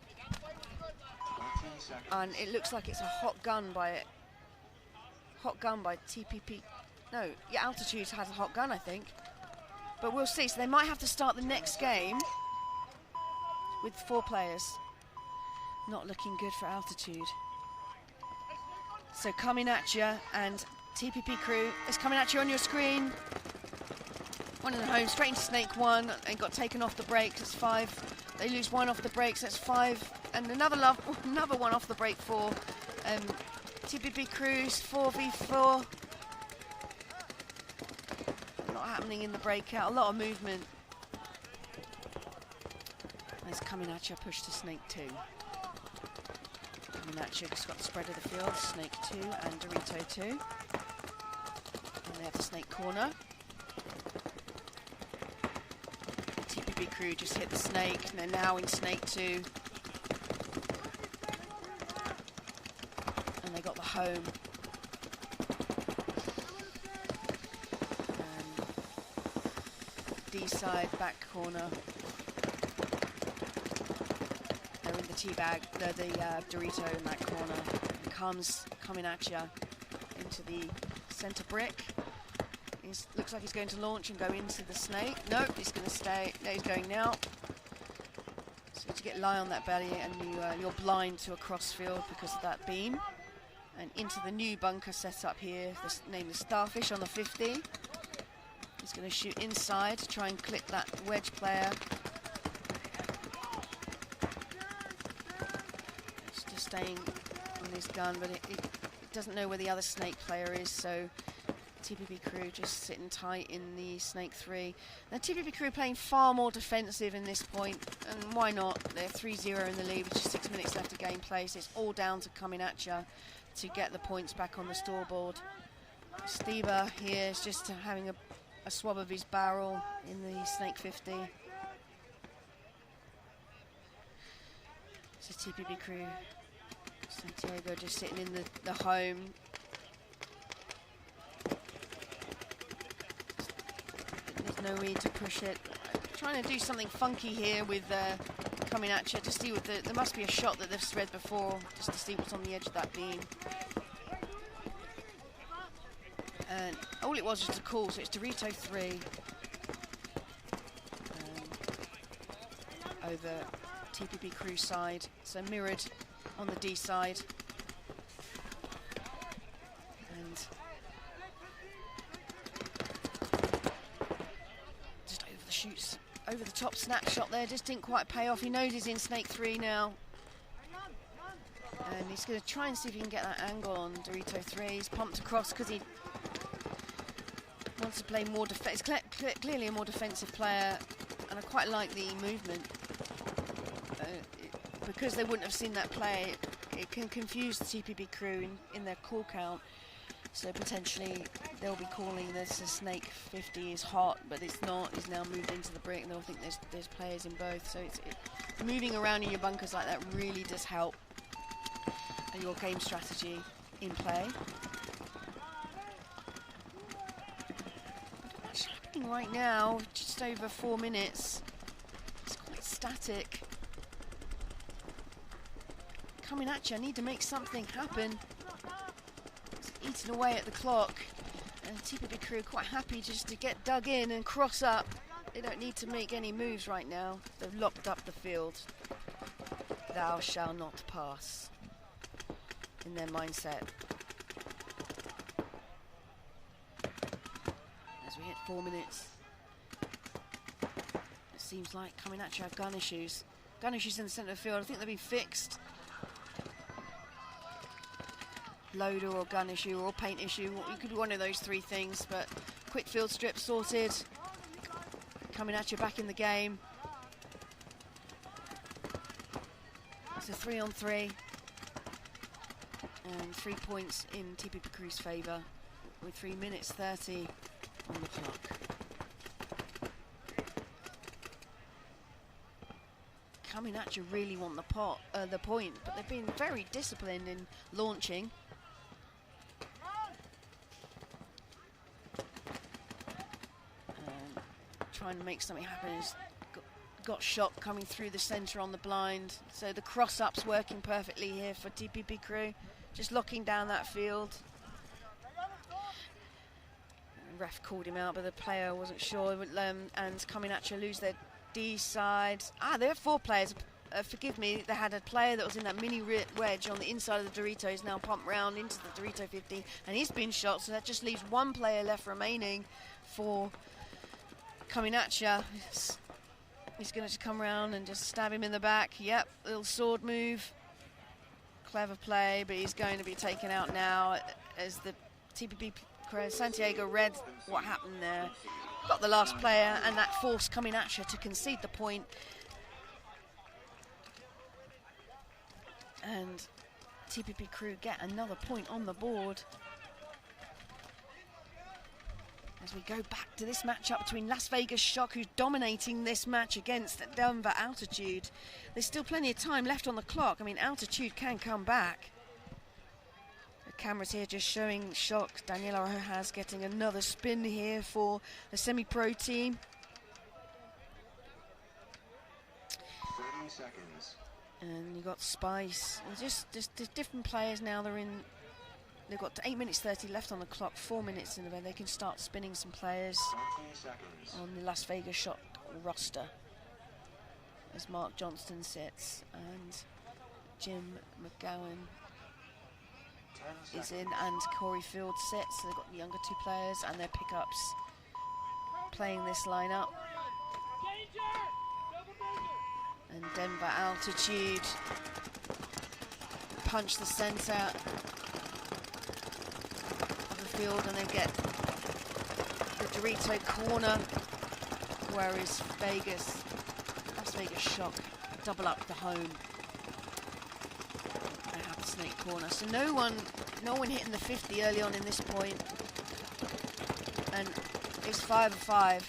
And it looks like it's a hot gun by TPP. No, yeah, Altitude has a hot gun, I think. But we'll see. So they might have to start the next game with 4 players. Not looking good for Altitude. So coming at you, and TPP Crew is coming at you on your screen. One in the home, straight into Snake 1, and got taken off the brakes. That's 5. They lose 1 off the brakes. That's 5, and another one off the brake for TPP Crew's 4v4. A lot happening in the breakout. A lot of movement. It's coming at you. Push to Snake 2. Coming at you. Just got the spread of the field. Snake 2 and Dorito 2. And they have the Snake corner. TPP Crew just hit the Snake, and they're now in Snake 2. And they got the home. D side back corner. They're in the teabag, the Dorito in that corner. It comes coming at you into the center brick. Looks like he's going to launch and go into the snake. Nope, he's going to stay. No, he's going now. So you get lie on that belly, and you're blind to a crossfield because of that beam. And into the new bunker set up here. This name is Starfish on the 50. He's going to shoot inside to try and clip that wedge player. It's just staying on his gun, but it doesn't know where the other snake player is, so TPP crew just sitting tight in the snake 3. Now TPP crew playing far more defensive in this point, and why not? They're 3-0 in the lead with just 6 minutes left of gameplay, so it's all down to coming at you to get the points back on the scoreboard. Stieber here is just having a swab of his barrel in the snake 50. So TPP crew, Santiago just sitting in the home. There's no need to push it. Trying to do something funky here with coming at you to see what there must be a shot that they've spread before, just to see what's on the edge of that beam. And all it was just a call, so it's Dorito 3 over TPP crew side, so mirrored on the D side. And just over the shoots, over the top snapshot there, just didn't quite pay off. He knows he's in snake 3 now. And he's going to try and see if he can get that angle on Dorito 3. He's pumped across because he wants to play more defense. Clearly a more defensive player, and I quite like the movement. Because they wouldn't have seen that play, it can confuse the TPP crew in their call count. So potentially they'll be calling this a snake 50 is hot, but it's not. He's now moved into the brick, and they'll think there's players in both. So moving around in your bunkers like that really does help your game strategy in play. What's happening right now? Just over 4 minutes. It's quite static. Coming at you, I need to make something happen. It's eating away at the clock, and TPP crew quite happy just to get dug in and cross up. They don't need to make any moves right now. They've locked up the field. Thou shalt not pass in their mindset. As we hit 4 minutes, it seems like coming at you have gun issues. Gun issues in the centre of the field. I think they've been fixed. Loader or gun issue or paint issue. It could be one of those 3 things, but quick field strip sorted. Coming at you back in the game. It's a 3-on-3. And 3 points in TPP crew's favour with 3 minutes 30 on the clock. Coming at you really want the point, but they've been very disciplined in launching. Trying to make something happen. He's got shot coming through the centre on the blind, so the cross-up's working perfectly here for TPP crew, just locking down that field. The ref called him out, but the player wasn't sure. And coming at you, lose their D side. There are 4 players. Forgive me, they had a player that was in that mini wedge on the inside of the Dorito. He's now pumped round into the Dorito 50, and he's been shot, so that just leaves 1 player left remaining for coming at you. He's going to come around and just stab him in the back. Yep, little sword move. Clever play, but he's going to be taken out now as the TPP Santiago read what happened there. Got the last player, and that forced coming at you to concede the point. And TPP crew get another point on the board. As we go back to this matchup between Las Vegas Shock, who's dominating this match, against Denver Altitude. There's still plenty of time left on the clock. I mean, Altitude can come back. The camera's here just showing Shock. Daniela Rojas getting another spin here for the semi-pro team. seconds. And you got Spice. And just different players now. They've got 8 minutes 30 left on the clock, 4 minutes in the event. They can start spinning some players 20 seconds. on the Las Vegas shot roster. As Mark Johnston sits and Jim McGowan is in and Corey Field sits. So they've got the younger 2 players and their pickups playing this lineup. And Denver Altitude punch the center of the field and they get the Dorito corner, whereas Las Vegas Shock double up the home. They have the snake corner. So no one hitting the 50 early on in this point. And it's 5-5.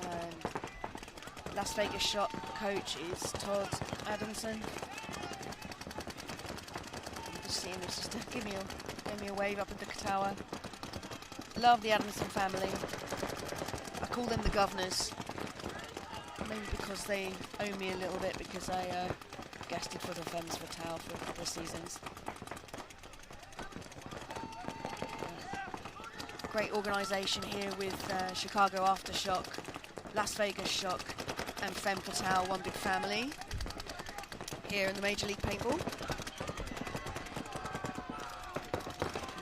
And Las Vegas Shot coach is Todd Adamson. I'm just seeing this, just give me a wave up at the tower. Love the Adamson family. I call them the governors. Maybe because they owe me a little bit because I guested for the Femmes Fatale for a couple of seasons. Great organisation here with Chicago Aftershock, Las Vegas Shock and Femme Fatale, one big family here in the Major League Paintball.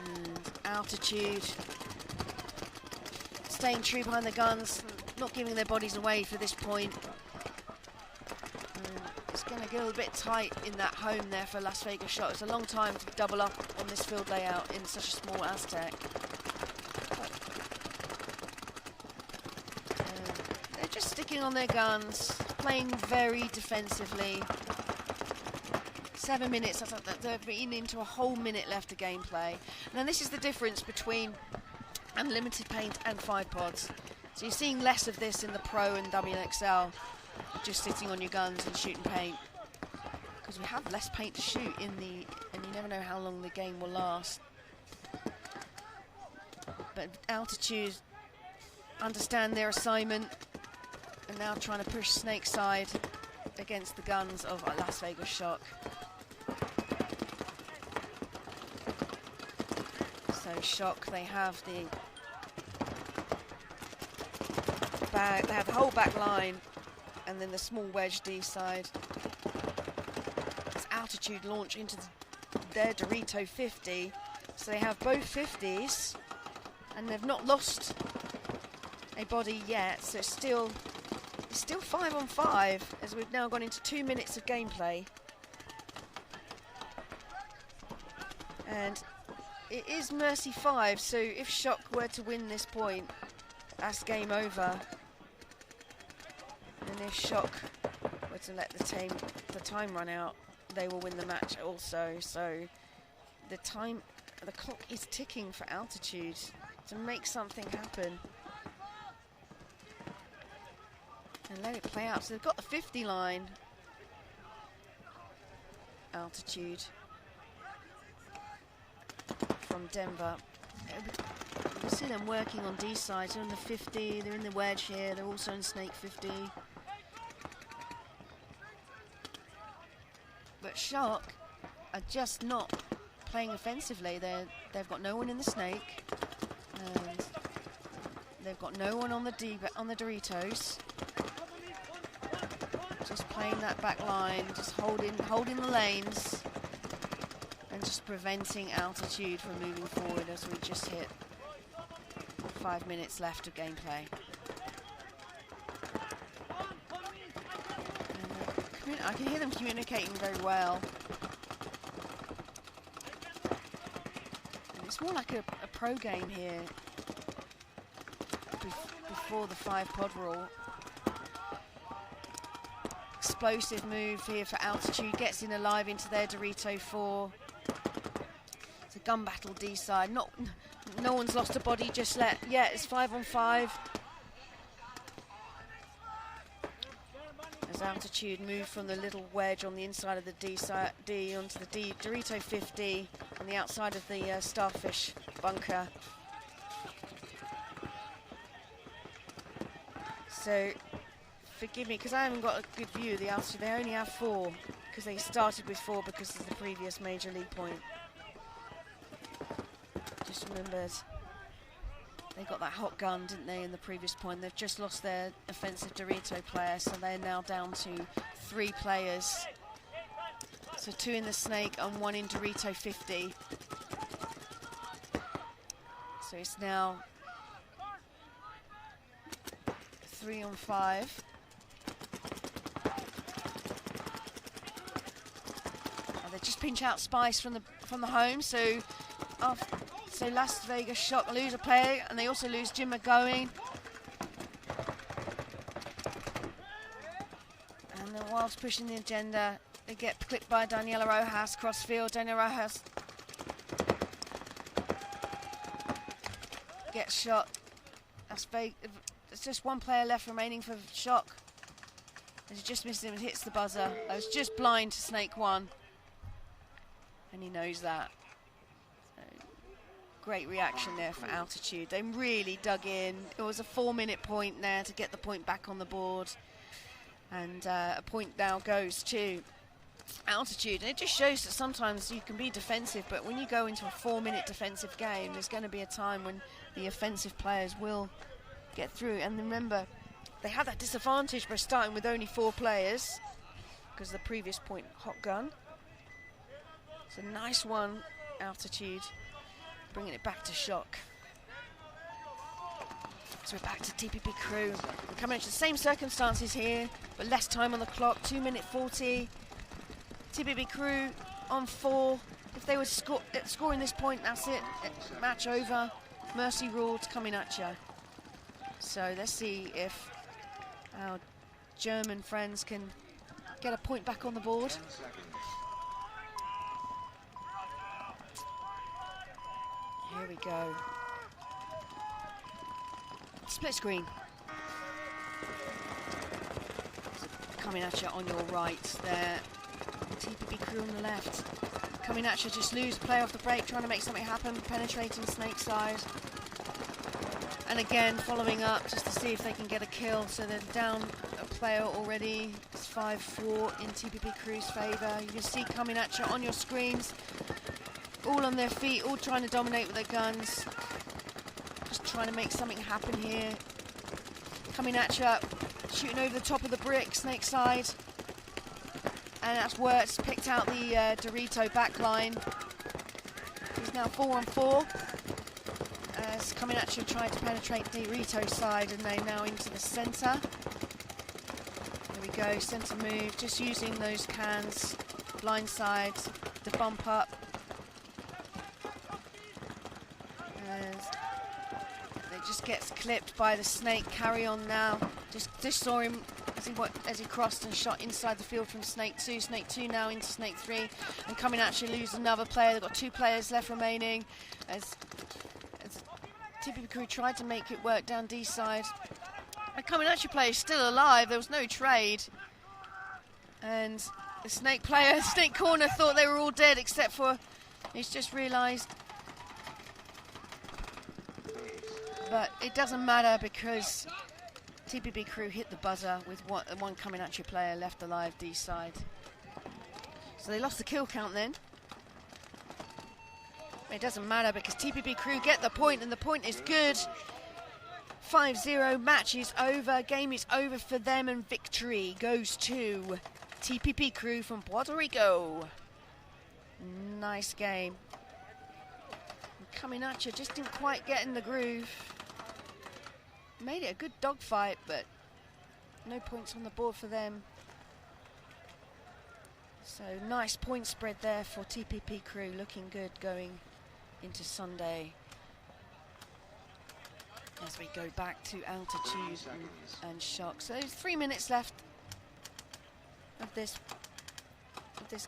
And Altitude staying true behind the guns, not giving their bodies away for this point. It's going to get a little bit tight in that home there for Las Vegas Shot. It's a long time to double up on this field layout in such a small Aztec. They're just sticking on their guns, playing very defensively. 7 minutes, they've been into a whole minute left of gameplay. And then this is the difference between unlimited paint and 5 pods. So you're seeing less of this in the Pro and WNXL, just sitting on your guns and shooting paint. Because we have less paint to shoot and you never know how long the game will last. But Altitude understand their assignment and now trying to push Snake side against the guns of Las Vegas Shock. So Shock, they have the whole back line and then the small wedge D side. As Altitude launch into their Dorito 50, so they have both 50s and they've not lost a body yet, so it's still 5-on-5 as we've now gone into 2 minutes of gameplay. And it is Mercy 5, so if Shock were to win this point, that's game over. And if Shock were to let the time run out, they will win the match also. So the clock is ticking for Altitude to make something happen. And let it play out. So they've got the 50 line. Altitude from Denver. You see them working on D side. They're in the 50, they're in the wedge here, they're also in Snake 50. But Shock are just not playing offensively. They've got no one in the Snake, and they've got no one on the Doritos. Just playing that back line, just holding the lanes, and just preventing Altitude from moving forward as we just hit 5 minutes left of gameplay. And I can hear them communicating very well. And it's more like a pro game here before the 5-pod rule. Explosive move here for Altitude, gets in alive into their Dorito 4. It's a gun battle D side. No one's lost a body just yet. Yeah, it's 5-on-5. As Altitude move from the little wedge on the inside of the D onto the Dorito 50 on the outside of the Starfish bunker. So, forgive me, because I haven't got a good view of the altitude. They only have 4, because they started with 4 because of the previous major league point. Just remembered, they got that hot gun, didn't they, in the previous point? They've just lost their offensive Dorito player, so they're now down to 3 players. So 2 in the Snake and 1 in Dorito 50. So it's now 3 on 5. And they just pinch out Spice from the home. So Las Vegas Shock lose a player, and they also lose Jim McGowan. And the Wilds pushing the agenda. They get clipped by Daniela Rojas crossfield. Daniela Rojas gets shot. That's Vegas. There's just 1 player left remaining for Shock. As he just missed him and hits the buzzer. I was just blind to Snake 1. And he knows that. So, great reaction there for Altitude. They really dug in. It was a 4-minute point there to get the point back on the board. And a point now goes to Altitude. And it just shows that sometimes you can be defensive, but when you go into a 4-minute defensive game, there's going to be a time when the offensive players will get through. And remember, they had that disadvantage by starting with only 4 players because of the previous point hot gun. It's a nice one, Altitude, bringing it back to Shock. So we're back to TPP Crew. We're coming into the same circumstances here, but less time on the clock, 2 minute 40. TPP Crew on 4. If they were scoring this point, that's it. Match over. Mercy ruled coming at you. So let's see if our German friends can get a point back on the board. Here we go. Split screen. Coming at you on your right there. TPP Crew on the left. Coming at you, just lose play off the break, trying to make something happen, penetrating Snake side. And again, following up just to see if they can get a kill. So they're down a player already. It's 5-4 in TPP Crew's favour. You can see coming at you on your screens. All on their feet, all trying to dominate with their guns. Just trying to make something happen here. Coming at you, shooting over the top of the brick, Snake side. And that's worked, picked out the Dorito backline. He's now 4 on 4. As coming at you, trying to penetrate Dorito side, and they now into the centre. There we go, centre move, just using those cans, blind sides to bump up. And it just gets clipped by the Snake. Carry on now. Just saw him as he crossed and shot inside the field from Snake 2. Snake 2 now into Snake 3. And coming at you, lose another player. They've got 2 players left remaining. As TPP Crew tried to make it work down D side. And coming at you player is still alive. There was no trade. And the Snake player, Snake corner, thought they were all dead except for he's just realised. But it doesn't matter because TPP Crew hit the buzzer with one coming at you player left alive D side. So they lost the kill count then. It doesn't matter because TPP Crew get the point, and the point is good. 5-0, match is over, game is over for them, and victory goes to TPP Crew from Puerto Rico. Nice game. Coming at you, just didn't quite get in the groove. Made it a good dogfight, but no points on the board for them. So nice point spread there for TPP Crew, looking good going into Sunday. As we go back to Altitude and Shock. So there's 3 minutes left of this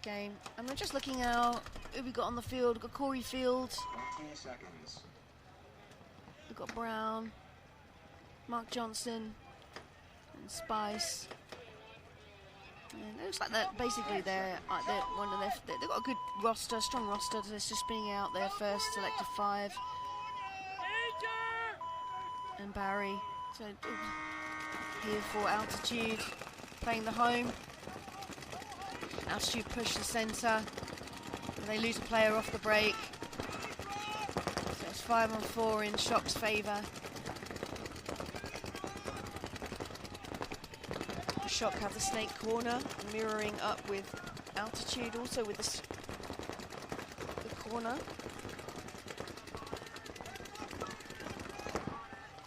game. And we're just looking out who we got on the field. We've got Corey Field. 20 seconds. We've got Brown, Mark Johnson, and Spice. And it looks like that basically they've got a good roster, strong roster. They're just being out there first, selected 5. And Barry. So here for Altitude, playing the home. Altitude push the centre, and they lose a player off the break. So it's 5-on-4 in Shock's favour. Shock have the snake corner, mirroring up with Altitude, also with the corner.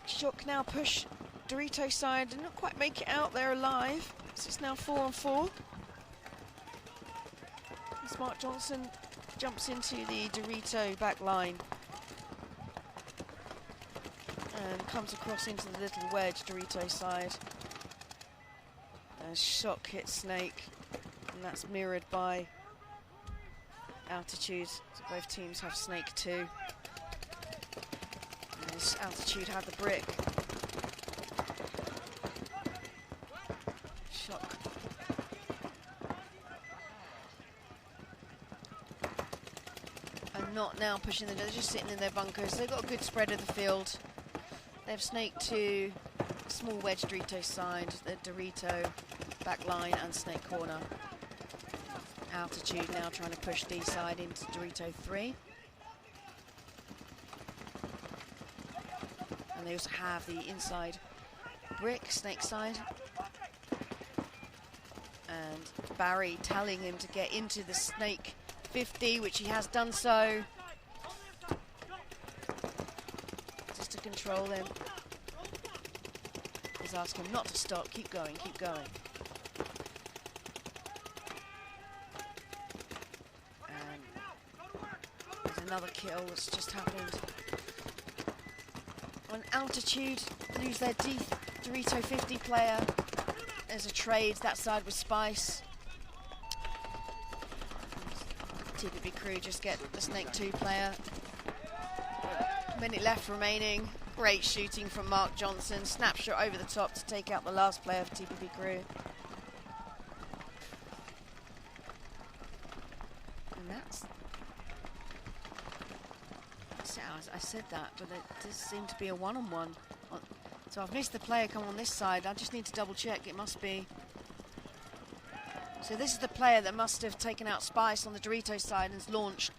Shock now push Dorito side, and not quite make it out there alive. So it's now 4-on-4. Mark Johnson jumps into the Dorito back line and comes across into the little wedge Dorito side. As Shock hits Snake, and that's mirrored by Altitude. So both teams have Snake too. And this Altitude had the brick. Shock. And not now pushing them, they're just sitting in their bunkers. They've got a good spread of the field. They have Snake 2, small wedge Dorito side, the Dorito back line and Snake corner. Altitude now trying to push D side into Dorito 3. And they also have the inside brick, Snake side. And Barry telling him to get into the Snake 50, which he has done so. Just to control him. He's asking him not to stop, keep going, keep going. And there's another kill that's just happened. On Altitude, lose their Dorito 50 player. There's a trade that side with Spice. TPB crew just get the Snake 2 player. Minute left remaining. Great shooting from Mark Johnson. Snapshot over the top to take out the last player for TPB crew. And that's... I said that, but it does seem to be a one-on-one. So I've missed the player come on this side. I just need to double check. It must be. So this is the player that must have taken out Spice on the Dorito side and has launched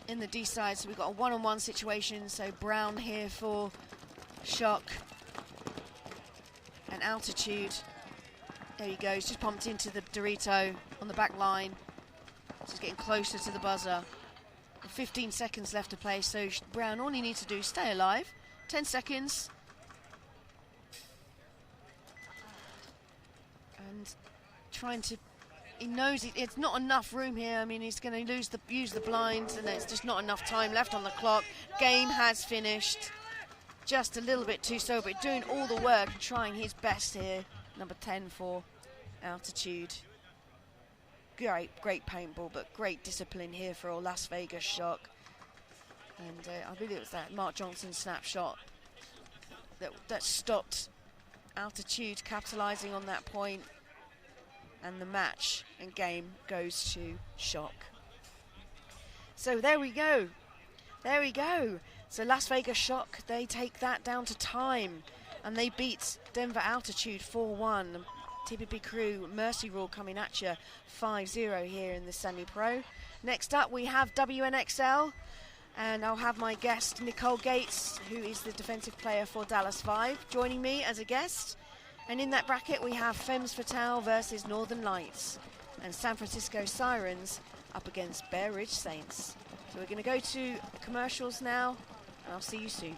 in the D side. So we've got a one-on-one situation. So Brown here for Shock and Altitude. There he goes, just pumped into the Dorito on the back line. Just getting closer to the buzzer. 15 seconds left to play, so Brown, all you need to do is stay alive. 10 seconds. And trying to, he knows it's not enough room here. I mean, he's going to use the blinds, and there's just not enough time left on the clock. Game has finished. Just a little bit too slow, but doing all the work and trying his best here. Number 10 for Altitude. Great paintball, but great discipline here for all Las Vegas Shock. And I believe it was that Mark Johnson snapshot that stopped Altitude capitalizing on that point. And the match and game goes to Shock. So there we go. There we go. So Las Vegas Shock, they take that down to time. And they beat Denver Altitude 4-1. TPP crew, Mercy Rule coming at you 5-0 here in the semi-pro. Next up we have WNXL, and I'll have my guest Nicole Gates, who is the defensive player for Dallas 5, joining me as a guest. And in that bracket we have Femmes Fatale versus Northern Lights, and San Francisco Sirens up against Bear Ridge Saints. So we're going to go to commercials now, and I'll see you soon.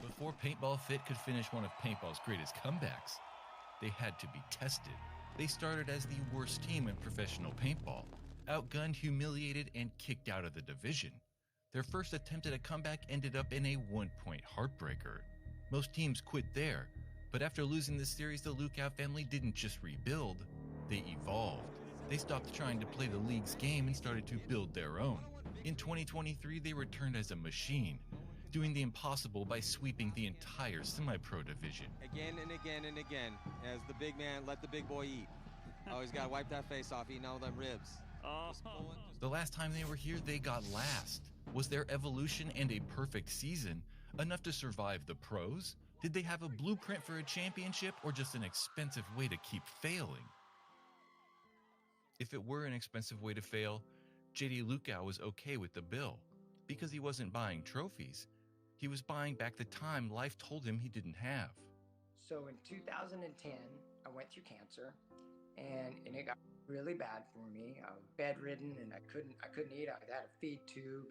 Before Paintball Fit could finish one of paintball's greatest comebacks, they had to be tested. They started as the worst team in professional paintball, outgunned, humiliated, and kicked out of the division. Their first attempt at a comeback ended up in a 1-point heartbreaker. Most teams quit there, but after losing this series, the Lookout family didn't just rebuild, they evolved. They stopped trying to play the league's game and started to build their own. In 2023, they returned as a machine, doing the impossible by sweeping the entire semi-pro division. Again and again and again, as the big man, let the big boy eat. Always got to wipe that face off, eating all them ribs. The last time they were here, they got last. Was their evolution and a perfect season Enough to survive the pros? Did they have a blueprint for a championship or just an expensive way to keep failing? If it were an expensive way to fail, JD Lukau was okay with the bill because he wasn't buying trophies. He was buying back the time life told him he didn't have. So in 2010, I went through cancer, and it got really bad for me. I was bedridden, and I couldn't eat. I had a feed tube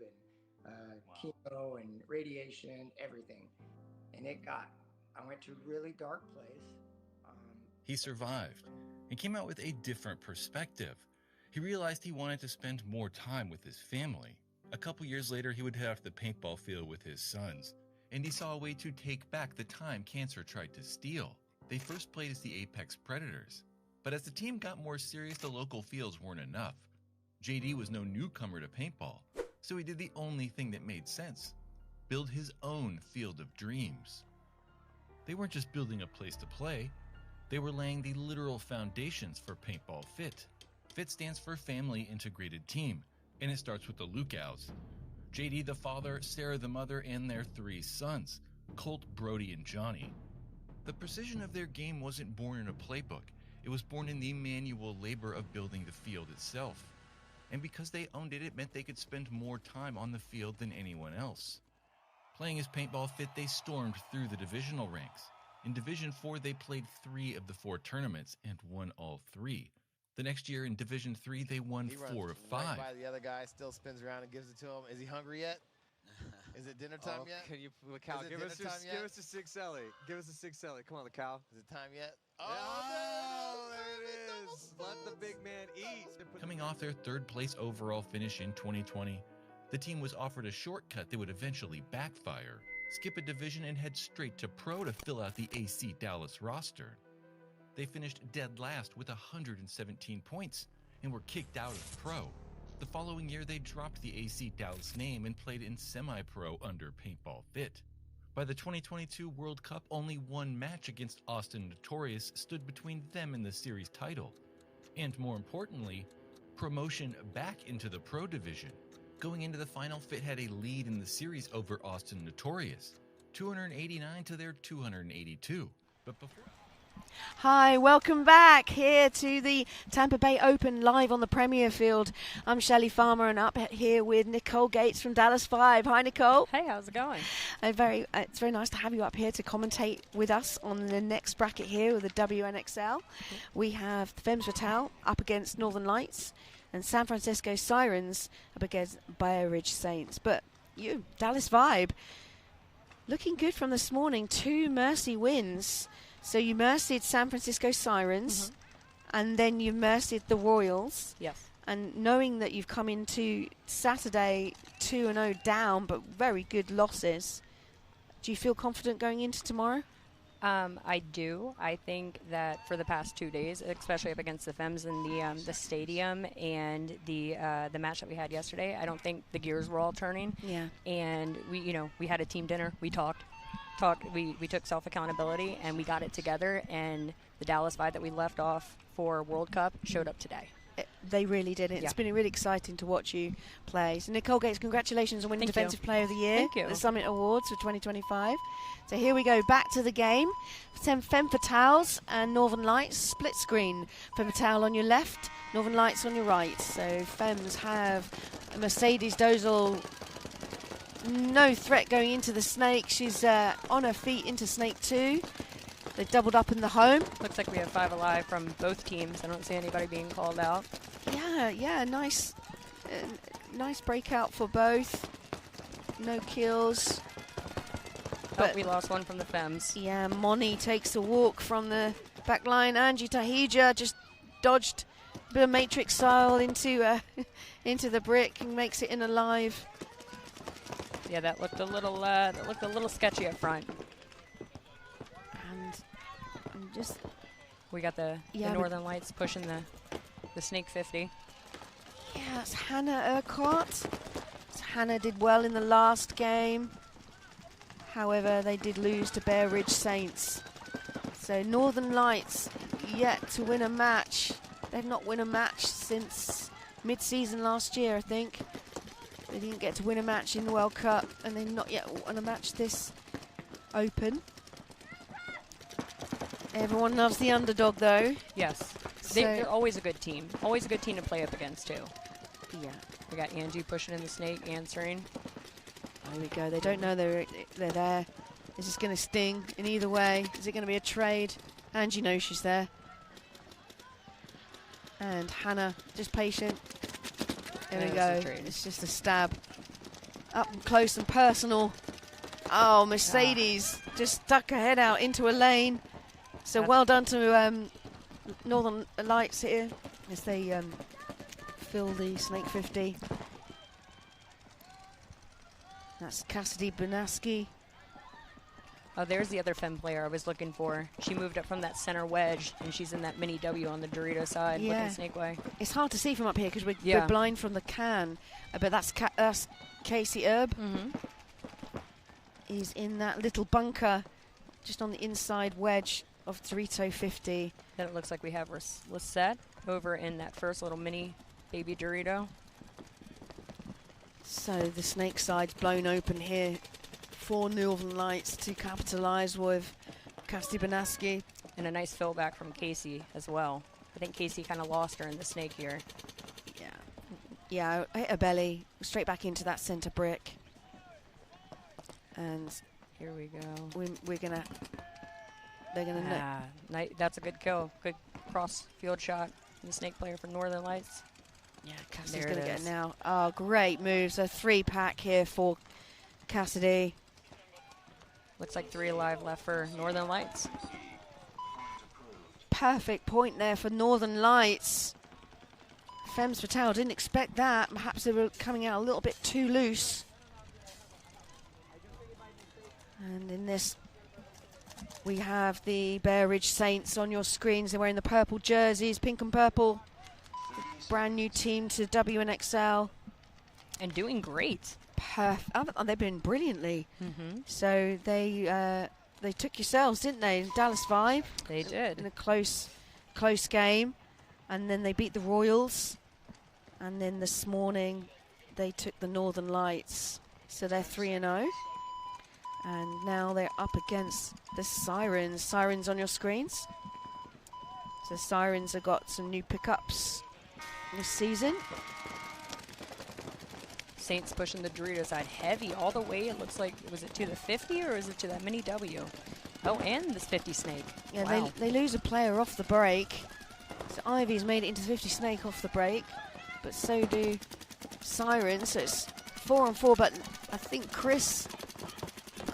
and chemo and radiation, everything. And I went to a really dark place. He survived and came out with a different perspective. He realized he wanted to spend more time with his family. A couple years later, he would head off the paintball field with his sons, and he saw a way to take back the time cancer tried to steal. They first played as the Apex Predators, but as the team got more serious, the local fields weren't enough. JD was no newcomer to paintball, so he did the only thing that made sense: build his own field of dreams. They weren't just building a place to play, they were laying the literal foundations for Paintball Fit. FIT stands for Family Integrated Team, and it starts with the Lukaus. JD the father, Sarah the mother, and their 3 sons, Colt, Brody, and Johnny. The precision of their game wasn't born in a playbook. It was born in the manual labor of building the field itself. And because they owned it, it meant they could spend more time on the field than anyone else. Playing as Paintball Fit, they stormed through the divisional ranks. In Division 4, they played 3 of the 4 tournaments and won all 3. The next year in Division 3, they won 4 of 5. Right by the other guy, still spins around and gives it to him. Is he hungry yet? Is it dinner time yet? Can you, Cal, give us a 6 Ellie. Give us a 6 Ellie. Come on, Cal. Is it time yet? Oh, there it is. Let the big man eat. Coming off their 3rd place overall finish in 2020, the team was offered a shortcut that would eventually backfire. Skip a division and head straight to pro to fill out the AC Dallas roster. They finished dead last with 117 points and were kicked out of pro. The following year, they dropped the AC Dallas name and played in semi-pro under Paintball Fit. By the 2022 World Cup, only one match against Austin Notorious stood between them and the series title. And more importantly, promotion back into the pro division. Going into the final, Fit had a lead in the series over Austin Notorious, 289 to their 282. But before... Hi, welcome back here to the Tampa Bay Open live on the Premier Field. I'm Shelley Farmer and up here with Nicole Gates from Dallas 5. Hi, Nicole. Hey, how's it going? It's very nice to have you up here to commentate with us on the next bracket here with the WNXL. We have the Femmes Fatale up against Northern Lights and San Francisco Sirens up against Bay Ridge Saints. But you, Dallas Vibe, looking good from this morning. 2 mercy wins. So you mercied San Francisco Sirens, and then you mercied the Royals. Yes. And knowing that you've come into Saturday 2-0 down, but very good losses, do you feel confident going into tomorrow? I do. I think that for the past 2 days, especially up against the Femmes in the stadium and the match that we had yesterday, I don't think the gears were all turning. Yeah. And we had a team dinner. We talked. We took self-accountability and we got it together, and the Dallas Vibe that we left off for World Cup showed up today. They really did. It's been really exciting to watch you play. So Nicole Gates, congratulations on winning Defensive Player of the Year at the Summit Awards for 2025. So here we go, back to the game. Femme Fatales and Northern Lights, split screen. Femme Fatale on your left, Northern Lights on your right. So Femmes have Mercedes Dozel. No threat going into the snake. She's on her feet into snake 2. They've doubled up in the home. Looks like we have 5 alive from both teams. I don't see anybody being called out. Yeah, nice breakout for both. No kills. But we lost one from the Femmes. Yeah, Moni takes a walk from the back line. Angie Tahija just dodged a bit of Matrix style into the brick and makes it in alive. Yeah, that looked a little sketchy up front. And just we got the Northern Lights pushing the Snake 50. Yeah, it's Hannah Urquhart. Hannah did well in the last game. However, they did lose to Bear Ridge Saints. So Northern Lights yet to win a match. They've not won a match since mid-season last year, I think. They didn't get to win a match in the World Cup, and they've not yet won a match this Open. Everyone loves the underdog, though. Yes. So They're always a good team. Always a good team to play up against, too. Yeah. We got Angie pushing in the snake, answering. There we go. They don't know they're there. Is this going to sting in either way? Is it going to be a trade? Angie knows she's there. And Hannah, just patient. There we go. It's just a stab. Up close and personal. Oh, Mercedes just stuck her head out into a lane. So well done to Northern Lights here as they fill the Snake 50. That's Cassidy Banaski. Oh, there's the other Femme player I was looking for. She moved up from that center wedge, and she's in that mini W on the Dorito side looking snake way. It's hard to see from up here because we're blind from the can. But that's Casey Erb. He's in that little bunker just on the inside wedge of Dorito 50. Then it looks like we have Lisette over in that first little mini baby Dorito. So the snake side's blown open here for Northern Lights to capitalize with Cassidy Banaski. And a nice fill back from Casey as well. I think Casey kind of lost her in the snake here. Yeah, hit her belly, straight back into that center brick. And here we go. They're gonna that's a good kill. Good cross field shot from the snake player for Northern Lights. Yeah, Cassidy's gonna get it now. Oh, great moves. A 3-pack here for Cassidy. Looks like 3 alive left for Northern Lights. Perfect point there for Northern Lights. Femmes Fatale didn't expect that. Perhaps they were coming out a little bit too loose. And in this, we have the Bear Ridge Saints on your screens. They're wearing the purple jerseys, pink and purple. Brand new team to WNXL. And doing great. They've been brilliantly. So they took yourselves, didn't they? Dallas Vibe. They did. In a close game. And then they beat the Royals. And then this morning, they took the Northern Lights. So they're 3-0. And now they're up against the Sirens. Sirens on your screens. So Sirens have got some new pickups this season. Saints pushing the Dorito side heavy all the way. It looks like, was it to the 50 or is it to that mini W? Oh, and this 50 snake. Yeah, wow. they lose a player off the break. So Ivy's made it into the 50 snake off the break. But so do Sirens. So it's 4-4, but I think Chris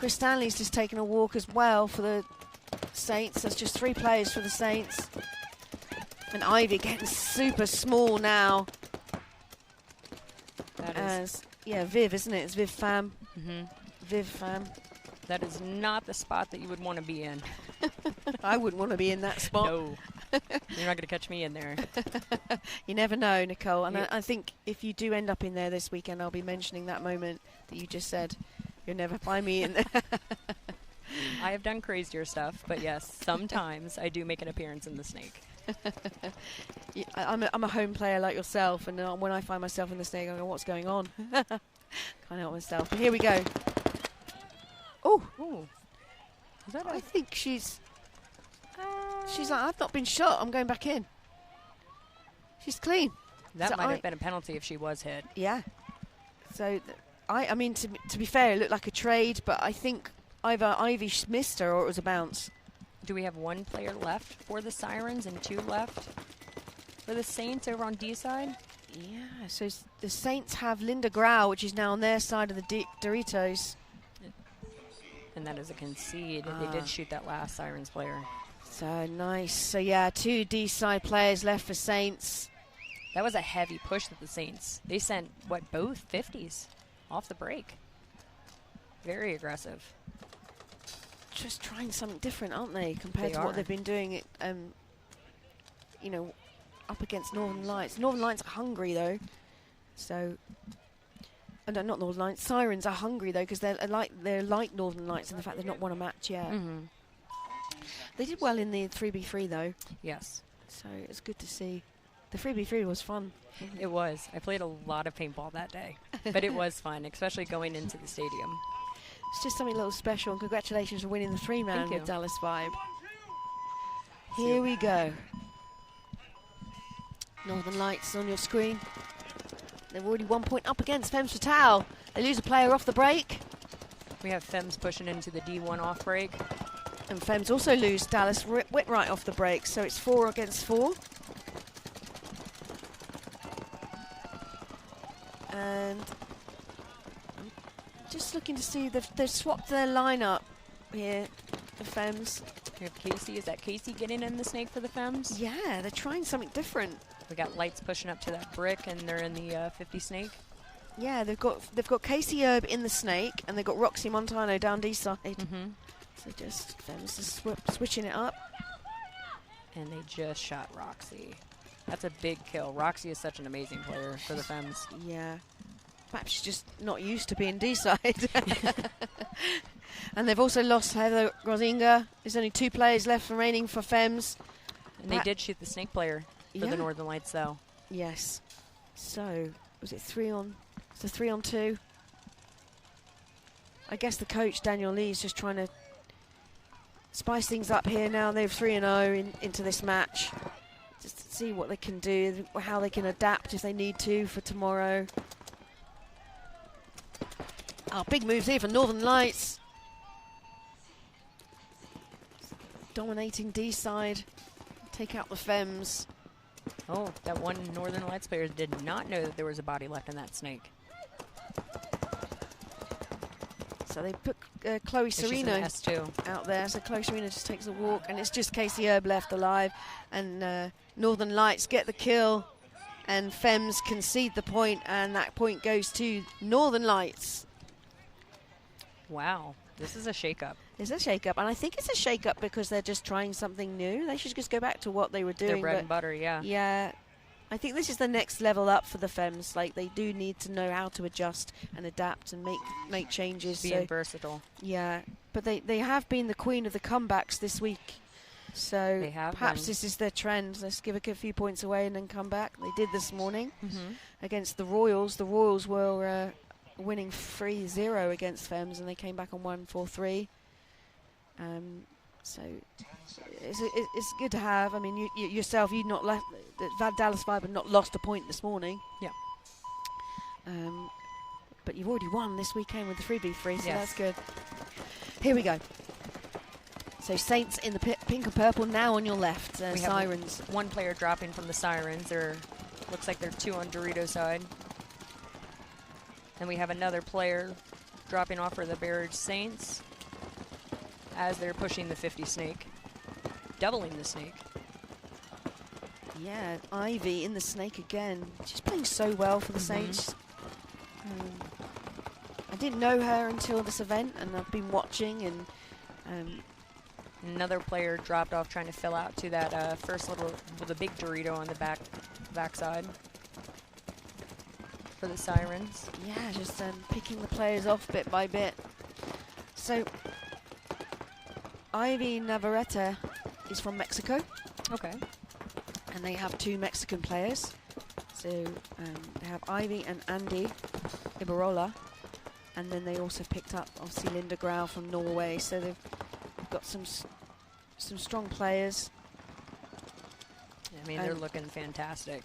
Stanley's just taken a walk as well for the Saints. That's just 3 players for the Saints. And Ivy getting super small now. That is. Viv, isn't it? It's Viv Fam. Viv Fam. That is not the spot that you would want to be in. I wouldn't want to be in that spot. No. You're not going to catch me in there. You never know, Nicole. And I think if you do end up in there this weekend, I'll be mentioning that moment that you just said. You'll never find me in there. I have done crazier stuff, but yes, sometimes I do make an appearance in the snake. Yeah, I'm a home player like yourself, and when I find myself in the snake, I go, what's going on? Can't help myself. But here we go. Oh, I think she's like, I've not been shot. I'm going back in. She's clean. That might have been a penalty if she was hit. Yeah. So I mean, to be fair, it looked like a trade, but I think either Ivy missed her or it was a bounce. Do we have 1 player left for the Sirens and 2 left for the Saints over on D side? Yeah, so the Saints have Linda Grau, which is now on their side of the Doritos. And that is a concede. They did shoot that last Sirens player. So nice. So yeah, 2 D side players left for Saints. That was a heavy push to the Saints. They sent, both 50s off the break. Very aggressive. Just trying something different, aren't they, compared to what they've been doing, up against Northern Lights. Northern Lights are hungry, though. So, no, not Northern Lights. Sirens are hungry, though, because they're like Northern Lights in the fact they've not won a match yet. They did well in the 3v3, though. Yes. So it's good to see. The 3v3 was fun. It was. I played a lot of paintball that day. But it was fun, especially going into the stadium. It's just something a little special, and congratulations for winning the 3-man Thank you. with Dallas Vibe. Here we go. Northern Lights on your screen. They're already 1 point up against Femmes Fatale. They lose a player off the break. We have Femmes pushing into the D1 off break. And Femmes also lose Dallas Whitright off the break, so it's 4 against 4. And I'm just looking to see, they've swapped their lineup here, the Femmes. We have Casey. Is that Casey getting in the snake for the Femmes? Yeah, they're trying something different. We got Lights pushing up to that brick, and they're in the 50 snake. Yeah, they've got Casey Erb in the snake, and they've got Roxy Montano down D side. So just Femmes is switching it up. And they just shot Roxy. That's a big kill. Roxy is such an amazing player for the Femmes. Yeah. Perhaps she's just not used to being D-side. And they've also lost Heather Grozinga. There's only 2 players left remaining for Femmes. And they did shoot the snake player for the Northern Lights, though. Yes. So, was it 3 on... It's a 3 on 2. I guess the coach, Daniel Lee, is just trying to spice things up here now. They're 3-0 into this match. Just to see what they can do, how they can adapt if they need to for tomorrow. Oh, big moves here for Northern Lights. Dominating D side. Take out the Femmes. Oh, that one Northern Lights player did not know that there was a body left in that snake. So they put Chloe Serino S2 out there. So Chloe Serino just takes a walk, and it's just Casey Erb left alive. And Northern Lights get the kill, and Femmes concede the point, and that point goes to Northern Lights. Wow, this is a shake-up. It's a shake-up, and I think it's a shake-up because they're just trying something new. They should just go back to what they were doing. Their bread and butter, yeah. Yeah. I think this is the next level up for the Femmes. Like, they do need to know how to adjust and adapt and make changes. Being versatile. Yeah, but they have been the queen of the comebacks this week. So they have perhaps this is their trend. Let's give a few points away and then come back. They did this morning against the Royals. The Royals were winning 3-0 against Femmes, and they came back and won 4-3. So it's good to have. I mean, you yourself, you'd not left. Dallas Vibe had not lost a point this morning. Yeah. But you've already won this weekend with the 3v3, so yes. That's good. Here we go. So Saints in the pink and purple now on your left. We Sirens. Have one player dropping from the Sirens. Looks like they're 2 on Dorito side. And we have another player dropping off for the Barrage Saints as they're pushing the 50 snake, doubling the snake. Yeah, Ivy in the snake again. She's playing so well for the Saints. I didn't know her until this event, and I've been watching. And another player dropped off trying to fill out to that first little with a big Dorito on the backside for the Sirens. Yeah, just picking the players off bit by bit. So Ivy Navarrete is from Mexico. Okay. And they have 2 Mexican players. So they have Ivy and Andy Ibarola. And then they also picked up, obviously, Linda Grau from Norway. So they've got some strong players. I mean, they're looking fantastic.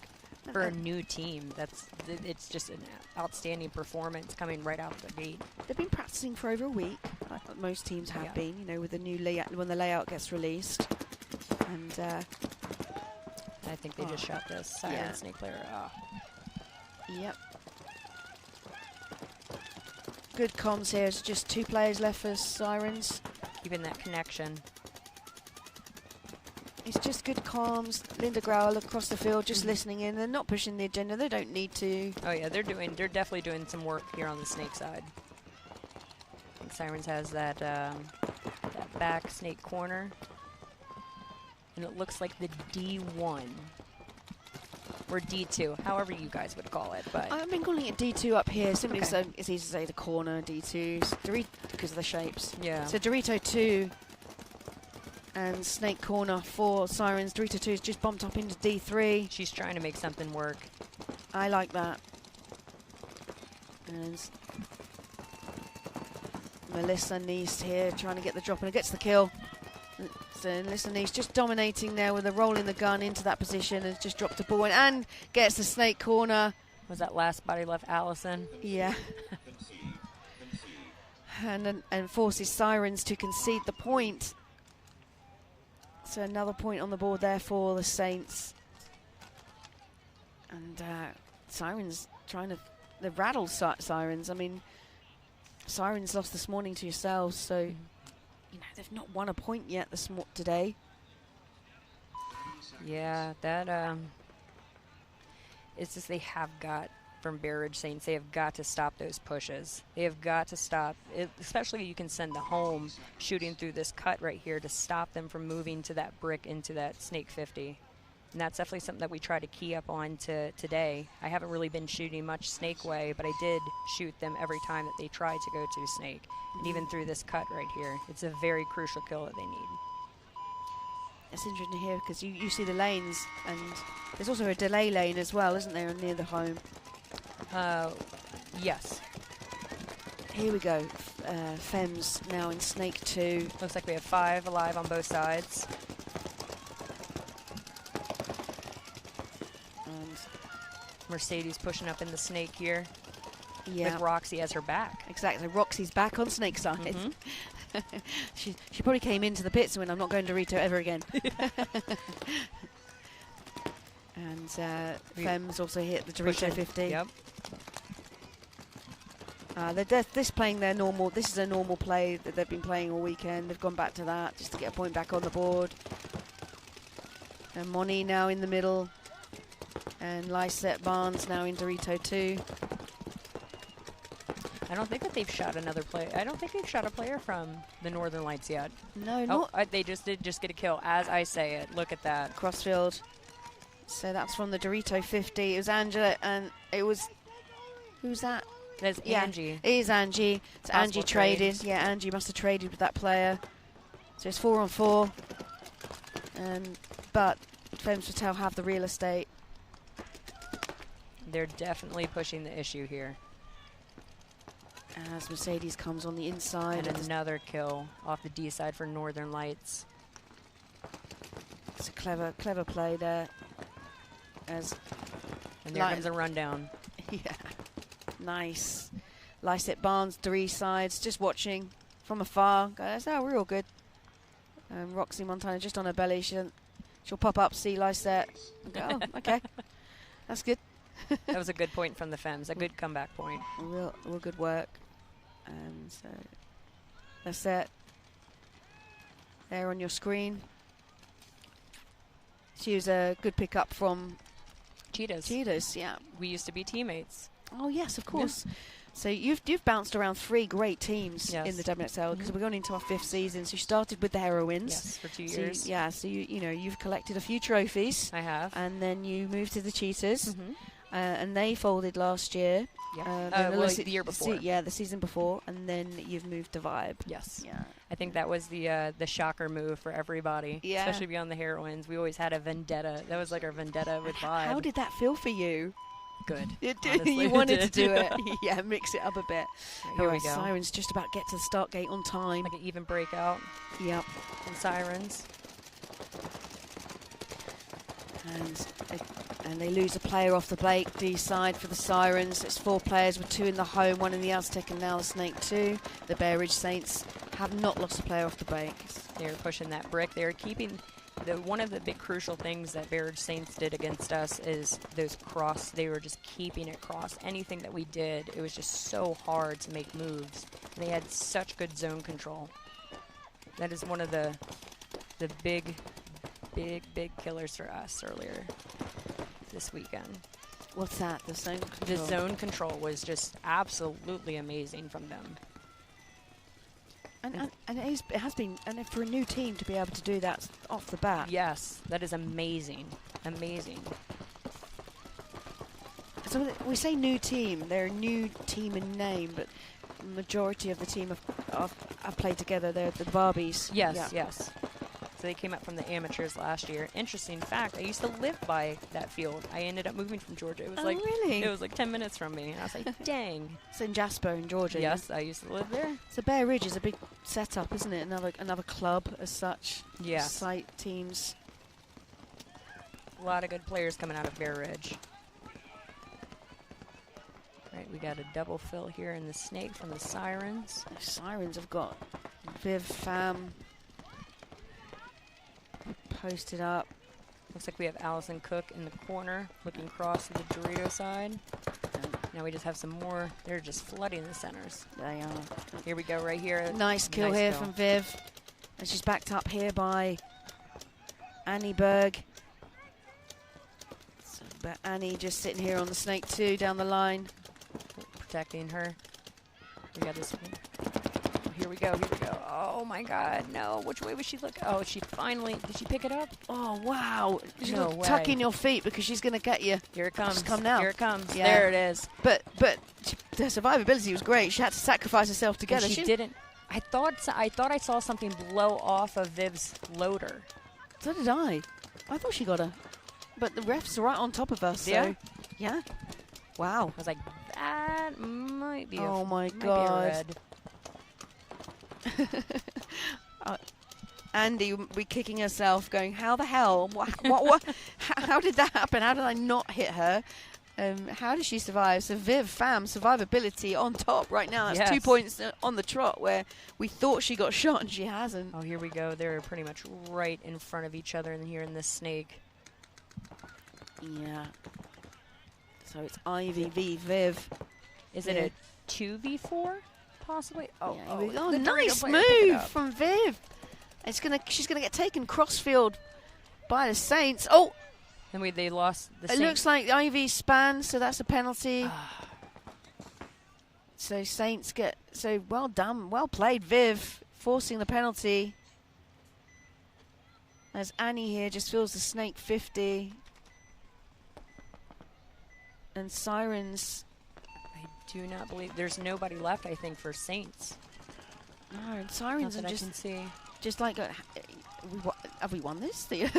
For a new team, it's just an outstanding performance coming right out the gate. They've been practicing for over a week, like most teams have been, you know, with the new layout, when the layout gets released. And I think they just shot this Siren Snake player. Yep. Good comms here. It's just 2 players left for Sirens. Keeping that connection. It's just good comms. Linda Growell across the field, just listening in. They're not pushing the agenda. They don't need to. Oh yeah, they're definitely doing some work here on the snake side. I think Sirens has that back snake corner, and it looks like the D1 or D2, however you guys would call it. But I've been calling it D2 up here simply so it's easy to say the corner D2 Dorito because of the shapes. Yeah. So Dorito 2. And Snake Corner for Sirens. Dorito 2's just bumped up into D3. She's trying to make something work. I like that. And Melissa Neese here trying to get the drop, and it gets the kill. So Melissa Neese just dominating there with a rolling the gun into that position, and just dropped a ball in and gets the snake corner. Was that last body left Allison? Yeah. and forces Sirens to concede the point. So another point on the board there for the Saints. And Sirens trying to rattle Sirens. I mean, Sirens lost this morning to yourselves, so you know they've not won a point yet today. Yeah, that it's just they have got, from Barrage Saints, they have got to stop those pushes. They have got to stop it, especially you can send the home shooting through this cut right here to stop them from moving to that brick into that Snake 50. And that's definitely something that we try to key up on today. I haven't really been shooting much Snake way, but I did shoot them every time that they tried to go to Snake. And even through this cut right here, it's a very crucial kill that they need. It's interesting to hear because you see the lanes, and there's also a delay lane as well, isn't there, near the home? Yes. Here we go. Femmes now in Snake 2. Looks like we have 5 alive on both sides. And Mercedes pushing up in the Snake here. Yeah. With Roxy as her back. Exactly. Roxy's back on Snake side. She probably came into the pits and went, I'm not going Dorito ever again. And Femmes also hit the Dorito 50. Yep. They're playing their normal. This is a normal play that they've been playing all weekend. They've gone back to that just to get a point back on the board. And Moni now in the middle. And Lysette Barnes now in Dorito 2. I don't think that they've shot another player. I don't think they've shot a player from the Northern Lights yet. No, not. They just did get a kill as I say it. Look at that. Crossfield. So that's from the Dorito 50. It was Angela, and it was... Who's that? There's Angie. It is Angie. It's Angie traded. trade. Yeah, Angie must have traded with that player. So it's 4 on 4. But Femmes Fatale have the real estate. They're definitely pushing the issue here. As Mercedes comes on the inside. And another kill off the D side for Northern Lights. It's a clever play there. And there comes a rundown. Yeah. Nice. Lysette Barnes, 3 sides, just watching from afar. Goes, oh, real good. Roxy Montana just on her belly. She'll pop up, see Lysette. And go, oh, okay. That's good. That was a good point from the Femmes, a good comeback point. Real good work. And so that's it. There on your screen. She was a good pickup from Cheetahs, yeah. We used to be teammates. Oh yes, of course. Yeah. So you've bounced around 3 great teams in the WNXL because we're going into our 5th season. So you started with the Heroines. Yes, for 2 years. So you've collected a few trophies. I have. And then you moved to the Cheetahs. And they folded last year. The year before. The season before, and then you've moved to Vibe. Yes. Yeah. I think that was the shocker move for everybody. Yeah. Especially beyond the Heroines. We always had a vendetta. That was like our vendetta with Vibe. How did that feel for you? Good. You wanted to do it. Yeah, mix it up a bit. Here we go. Sirens just about get to the start gate on time. Like an even breakout. Yep. And Sirens. And they lose a player off the Blake D side for the Sirens. It's 4 players with 2 in the home, 1 in the Aztec, and now the Snake 2. The Bear Ridge Saints have not lost a player off the Blake. They're pushing that brick. They're keeping one of the big crucial things that Bear Ridge Saints did against us is those cross. They were just keeping it cross. Anything that we did, it was just so hard to make moves. They had such good zone control. That is one of the big killers for us earlier this weekend. What's that? The zone control? The zone control was just absolutely amazing from them. And it has been, and for a new team to be able to do that off the bat. Yes, that is amazing. Amazing. So we say new team. They're a new team in name, but the majority of the team have played together. They're the Barbies. Yes, yes. So they came up from the amateurs last year. Interesting fact, I used to live by that field. I ended up moving from Georgia. It was really? It was like 10 minutes from me. And I was like, dang. It's in Jasper in Georgia. Yes, I used to live there. So Bear Ridge is a big setup, isn't it? Another club as such. Yeah. Site teams. A lot of good players coming out of Bear Ridge. Right, we got a double fill here in the snake from the Sirens. The Sirens have got Viv, Fam posted up. Looks like we have Allison Cook in the corner, looking across to the Dorito side. Now we just have some more. They're just flooding the centers. They are. Here we go, right here. Nice kill here from Viv. And she's backed up here by Annie Berg. So, but Annie just sitting here on the snake too, down the line. Protecting her. We got this one. Oh, here we go, here we go. Oh my God, no. Which way was she looking? Oh, she finally, did she pick it up? Oh, wow. No way. Tuck in your feet because she's going to get you. Here it comes. Just come now. Here it comes. Yeah. There it is. But the survivability was great. She had to sacrifice herself to get And her. she didn't. I thought I saw something blow off of Viv's loader. So did I. I thought she got her. But the refs are right on top of us. So Yeah? Yeah. Wow. I was like, that might be Oh my might be a God. red. Andy would be kicking herself, going, "How the hell? What? How did that happen? How did I not hit her? How did she survive?" So Viv, Fam, survivability on top right now. That's Yes. 2 points on the trot where we thought she got shot and she hasn't. Oh, here we go. They're pretty much right in front of each other in here in this snake. Yeah. So it's Ivy v Viv. Is it a 2v4 possibly? Oh, Yeah, here we go. the Dorito Nice player picked it move up. from Viv. She's gonna get taken crossfield by the Saints. Oh, And they lost the it looks like Ivy span, so that's a penalty. So Saints get, so well done, well played Viv, forcing the penalty. As Annie here just feels the snake 50. And Sirens. I do not believe there's nobody left, I think, for Saints. No, and Sirens Not are that I just, can see. just like, have we won this? They're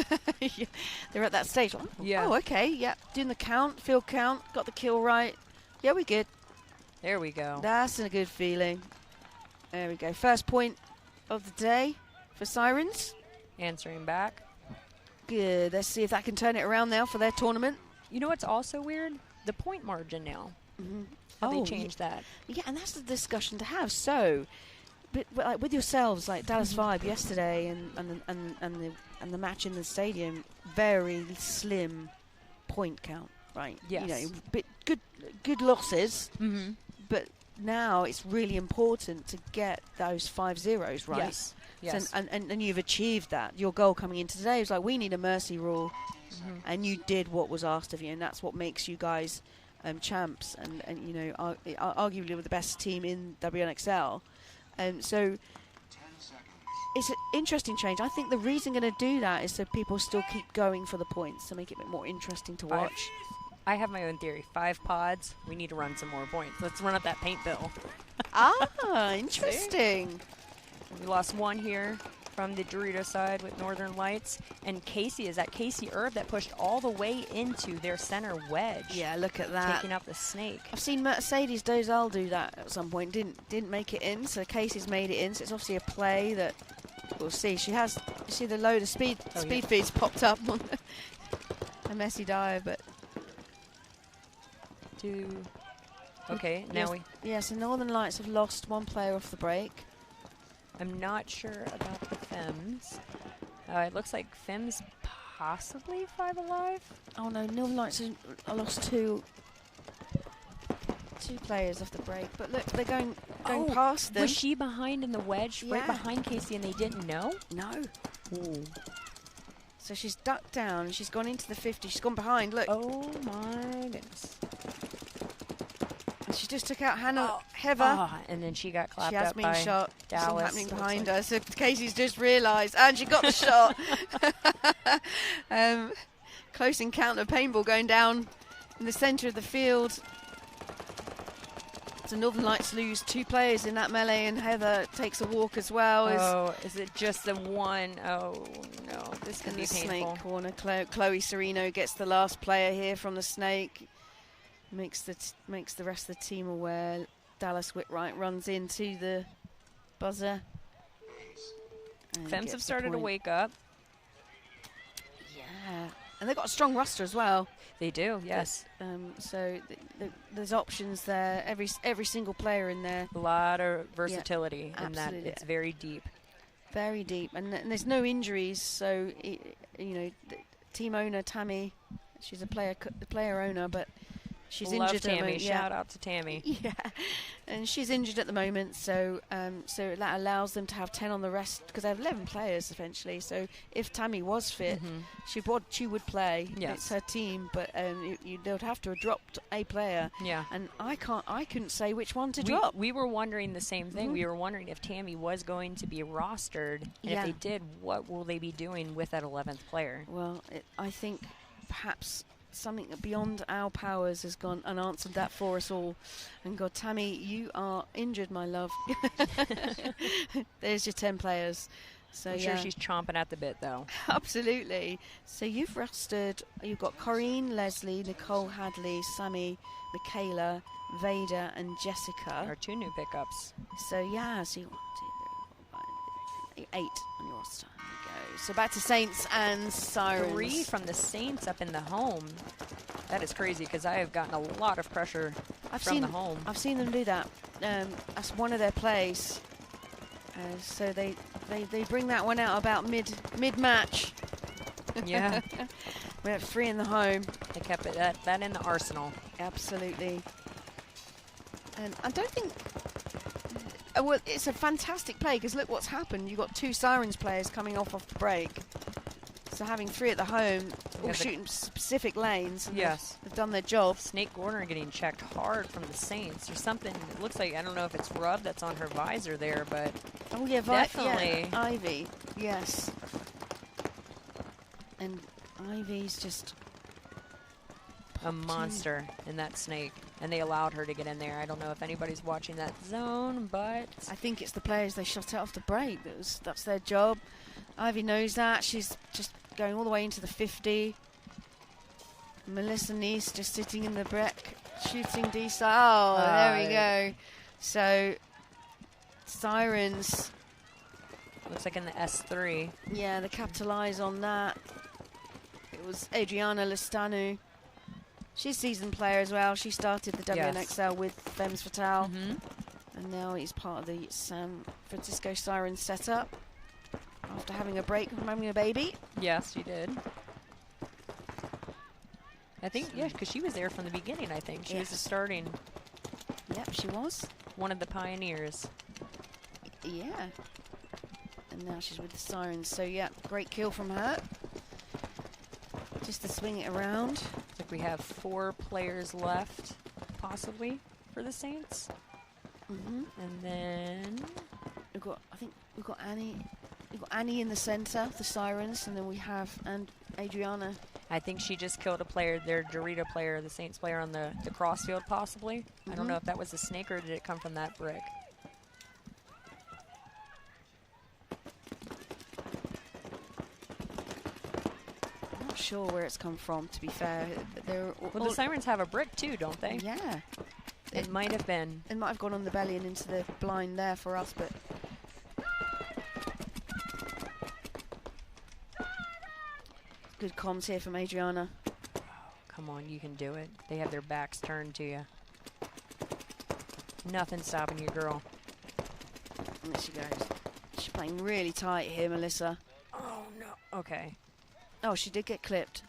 at that stage. Oh, Yeah. Oh, okay. Yeah. Doing the count, field count, got the kill right. Yeah, we good. There we go. That's a good feeling. There we go. First point of the day for Sirens. Answering back. Good. Let's see if that can turn it around now for their tournament. You know what's also weird? The point margin now. Mm-hmm. How they changed that. Yeah, and that's the discussion to have. So, but like with yourselves, like Dallas Vibe yesterday, and the match in the stadium, very slim point count, right? Yes. You know, but good losses. Mm-hmm. But now it's really important to get those 5 zeros right. Yes. Yes. So, and you've achieved that. Your goal coming in today was like, we need a mercy rule, and you did what was asked of you, and that's what makes you guys champs, and you know, arguably the best team in WNXL. So it's an interesting change. I think the reason going to do that is so people still keep going for the points, to make it a bit more interesting to watch. I have my own theory. 5 pods. We need to run some more points. Let's run up that paint bill. Interesting. We lost 1 here from the Dorito side with Northern Lights. And Casey is that Casey Herb that pushed all the way into their center wedge. Yeah, look at that. Taking out the snake. I've seen Mercedes Dozal do that at some point. Didn't make it in, so Casey's made it in. So it's obviously a play that we'll see. She has, you see the load of speed feeds popped up on a messy dive, but okay, now we. Yeah, so Northern Lights have lost 1 player off the break. I'm not sure about the Femmes. It looks like Femmes possibly 5 alive. Oh no, Northern Lights have lost 2 players off the break. But look, they're going past them. Was she behind in the wedge, right behind Casey, and they didn't know? No. Ooh. So she's ducked down. She's gone into the 50. She's gone behind. Look. Oh my goodness. And she just took out Hannah Heather. And then she got clapped She has up been by shot. Dallas. Something happening behind her. So Casey's just realised, and she got the shot. Close encounter paintball going down in the centre of the field. So Northern Lights lose 2 players in that melee, and Heather takes a walk as well. Is it just the one? Oh no, this can be painful. Snake corner, Chloe Serino gets the last player here from the Snake. Makes the rest of the team aware. Dallas Whitwright runs into the buzzer. Femmes have started to wake up. Yeah, and they've got a strong roster as well. They do, yes. So there's options there. Every single player in there. A lot of versatility in that. It's very deep. Very deep, and there's no injuries. So the team owner Tammy, she's a player owner, but she's injured. Tammy. At the moment. Shout out to Tammy. Yeah, and she's injured at the moment, so that allows them to have 10 on the rest because they have 11 players eventually. So if Tammy was fit, she would play. Yes. It's her team, but they would have to have dropped a player. Yeah, and I couldn't say which one to drop. We were wondering the same thing. We were wondering if Tammy was going to be rostered, and if they did, what will they be doing with that 11th player? Well, I think perhaps something beyond our powers has gone and answered that for us all. And God, Tammy, you are injured, my love. There's your 10 players. So I'm sure she's chomping at the bit, though. Absolutely. So you've you've got Corinne, Leslie, Nicole Hadley, Sammy, Michaela, Vader, and Jessica. Our 2 new pickups. So yeah, so 1, 2, 3, 4, 5, 8 on your roster. So back to Saints and Sirens. 3 from the Saints up in the home. That is crazy because I have gotten a lot of pressure from the home. I've seen them do that. That's one of their plays. So they bring that one out about mid-match. Yeah. We have 3 in the home. They kept it that in the arsenal. Absolutely. And I don't think... Well, it's a fantastic play because look what's happened. You've got 2 Sirens players coming off the break. So having 3 at the home, all shooting specific lanes. And they've done their job. Snake Gorner getting checked hard from the Saints. There's something, it looks like, I don't know if it's rub that's on her visor there, but oh yeah, definitely. Yeah, Ivy, yes. And Ivy's just a monster in that Snake. And they allowed her to get in there. I don't know if anybody's watching that zone, but I think it's the players they shot out off the break. That's their job. Ivy knows that. She's just going all the way into the 50. Melissa Neese just sitting in the break, shooting D-side. Oh, there we go. So, Sirens. Looks like in the S3. Yeah, they capitalise on that. It was Adriana Listanu. She's a seasoned player as well. She started the WNXL with Femmes Fatale. And now he's part of the San Francisco Sirens setup after having a break from having a baby. Yes, she did. I think, yeah, because she was there from the beginning, I think. She was the starting. Yep, she was. One of the pioneers. Yeah. And now she's with the Sirens. So, yeah, great kill from her. Just to swing it around. Looks like we have 4 players left, possibly, for the Saints. And then we've got Annie. We've got Annie in the center, the Sirens, and then we have Adriana. I think she just killed a player, their Dorito player, the Saints player on the crossfield, possibly. I don't know if that was a Snake or did it come from that brick. Sure where it's come from, to be fair. Well, the Sirens have a brick too, don't they? Yeah. It might have been. It might have gone on the belly and into the blind there for us, but good comms here from Adriana. Oh, come on, you can do it. They have their backs turned to you. Nothing stopping you, girl. There she goes. She's playing really tight here, Melissa. Oh, no. Okay. Oh, she did get clipped.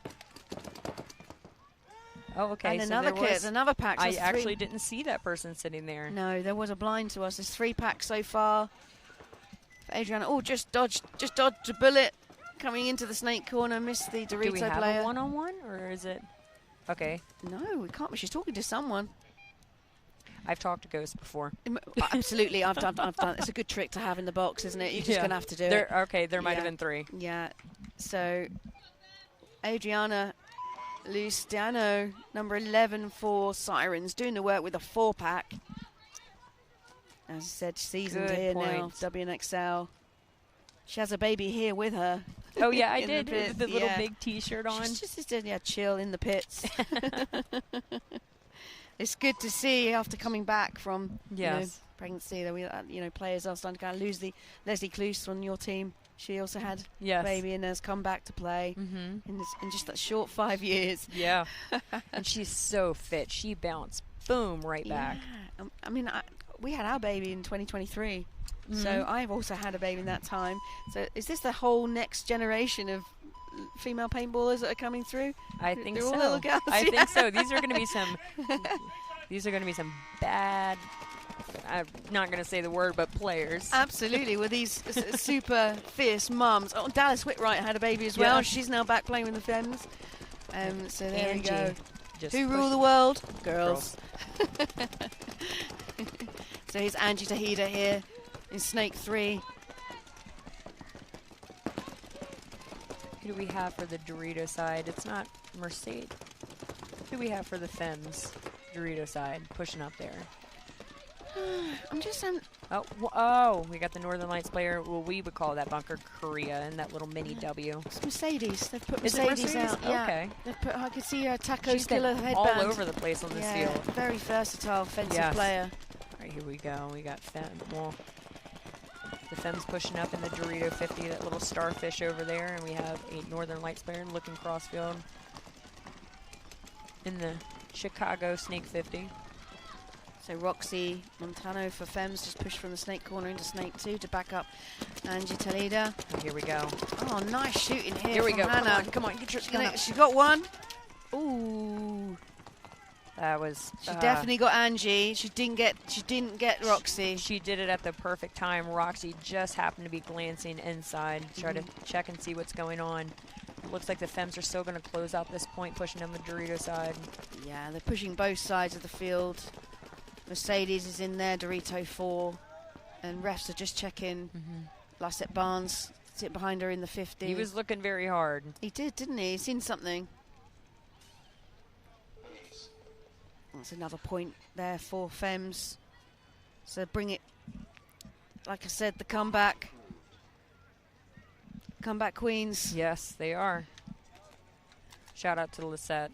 Oh, okay. And another clip, another pack. So I actually didn't see that person sitting there. No, there was a blind to us. There's 3 packs so far. For Adriana, oh, just dodged a bullet coming into the Snake corner. Missed the Dorito player. Do we have a one-on-one, or is it? Okay. No, we can't. She's talking to someone. I've talked to ghosts before. Absolutely, I've done. It's a good trick to have in the box, isn't it? You're just gonna have to do it. Okay, there might have been 3. Yeah. So, Adriana Luciano, number 11 for Sirens, doing the work with a 4-pack. As I said, seasoned Good here point. now, WNXL. She has a baby here with her. Oh, yeah, I in did. the pits, With the little yeah. big T-shirt on. She's just chill in the pits. It's good to see after coming back from Yes. pregnancy that we players are starting to kind of lose the Leslie Cluse on your team. She also had Yes. a baby and has come back to play in just that short 5 years. Yeah. And she's so fit. She bounced, boom, right back. I mean, we had our baby in 2023. So I've also had a baby in that time. So is this the whole next generation of female paintballers that are coming through? I think They're all so. little girls. I think so. These are going to be some. These are going to be some bad. I'm not going to say the word, but players. Absolutely, with these super fierce mums. Oh, Dallas Whitwright had a baby as well. Yeah. She's now back playing with the Femmes. So there Angie, we go. just Who rule pushing- the world? Girls. So here's Angie Tahida here in Snake 3. Who do we have for the Dorito side? It's not Mercedes. Who do we have for the Femmes Dorito side? Pushing up there. I'm just Oh, we got the Northern Lights player. Well, we would call that Bunker Korea and that little mini W. It's Mercedes. They've put Is it Mercedes out. Mercedes? Yeah. Okay. They've put. I could see her taco She's been killer headband all over the place on this yeah, field. Very versatile offensive Yes. player. All right, here we go. We got the Femmes pushing up in the Dorito 50, that little starfish over there, and we have a Northern Lights player looking crossfield in the Chicago Snake 50. So Roxy Montano for Femmes just pushed from the Snake corner into Snake 2 to back up Angie Talida. And here we go. Oh, nice shooting here. Here we from go. Hannah. Come on, get your gun up. She got one. Ooh. That was. She definitely got Angie. She didn't get Roxy. She did it at the perfect time. Roxy just happened to be glancing inside, try to check and see what's going on. Looks like the Femmes are still going to close out this point, pushing down the Dorito side. Yeah, they're pushing both sides of the field. Mercedes is in there, Dorito 4, and refs are just checking. Lysette Barnes sit behind her in the 50. He was looking very hard. He did, didn't he? He's seen something. That's another point there for Femmes. So bring it, like I said, the comeback. Comeback queens. Yes, they are. Shout out to Lysette.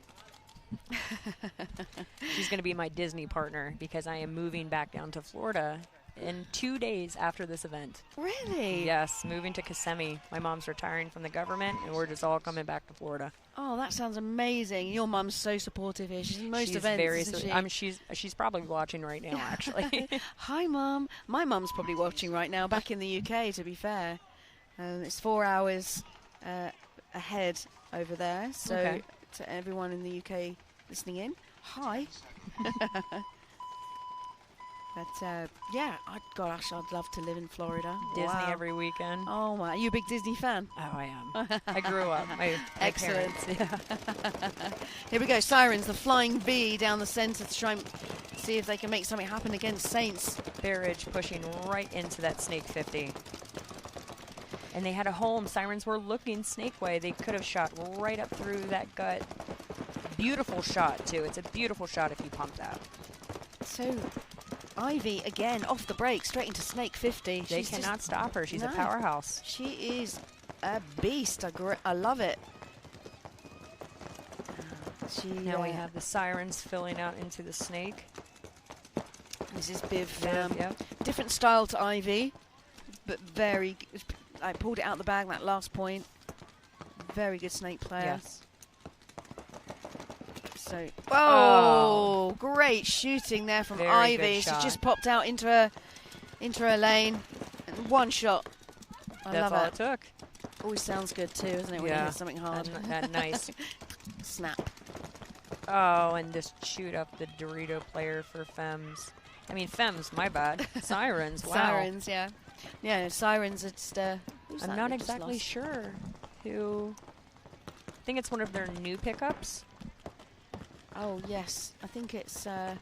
She's going to be my Disney partner because I am moving back down to Florida in 2 days after this event. Really? Yes, moving to Kissimmee. My mom's retiring from the government, and we're just all coming back to Florida. Oh, that sounds amazing. Your mum's so supportive here. She's in most She's events, very isn't she? she's probably watching right now, actually. Hi, Mum. My mum's probably watching right now, back in the UK, to be fair. It's 4 hours ahead over there, so Okay. to everyone in the UK listening in, hi. But yeah, gosh, I'd love to live in Florida. Disney Wow. every weekend. Oh my, are you a big Disney fan? Oh, I am. I grew up. My Excellent. parents, Here we go, Sirens, the flying V down the centre to try and see if they can make something happen against Saints. Barrage pushing right into that Snake 50. And they had a home. Sirens were looking Snake way. They could have shot right up through that gut. Beautiful shot, too. It's a beautiful shot if you pump that. So, Ivy, again, off the break, straight into Snake 50. They cannot stop her. She's a No. powerhouse. She is a beast. I love it. Now we have the Sirens filling out into the Snake. This is Biv. Yep. Different style to Ivy, but very. I pulled it out the bag that last point. Very good Snake player. Yes. So, oh, great shooting there from Very Ivy. good She shot. just popped out into her lane, and one shot. I That's love all it. it took. Always sounds good too, isn't it? When you Yeah. hit something hard. That nice. Snap. Oh, and just shoot up the Dorito player for Femmes. I mean, Femmes, my bad. Sirens, wow. Sirens, yeah. Yeah, Sirens, it's who's I'm that not we just exactly lost? sure who. I think it's one of their new pickups. Oh, yes. I think it's no,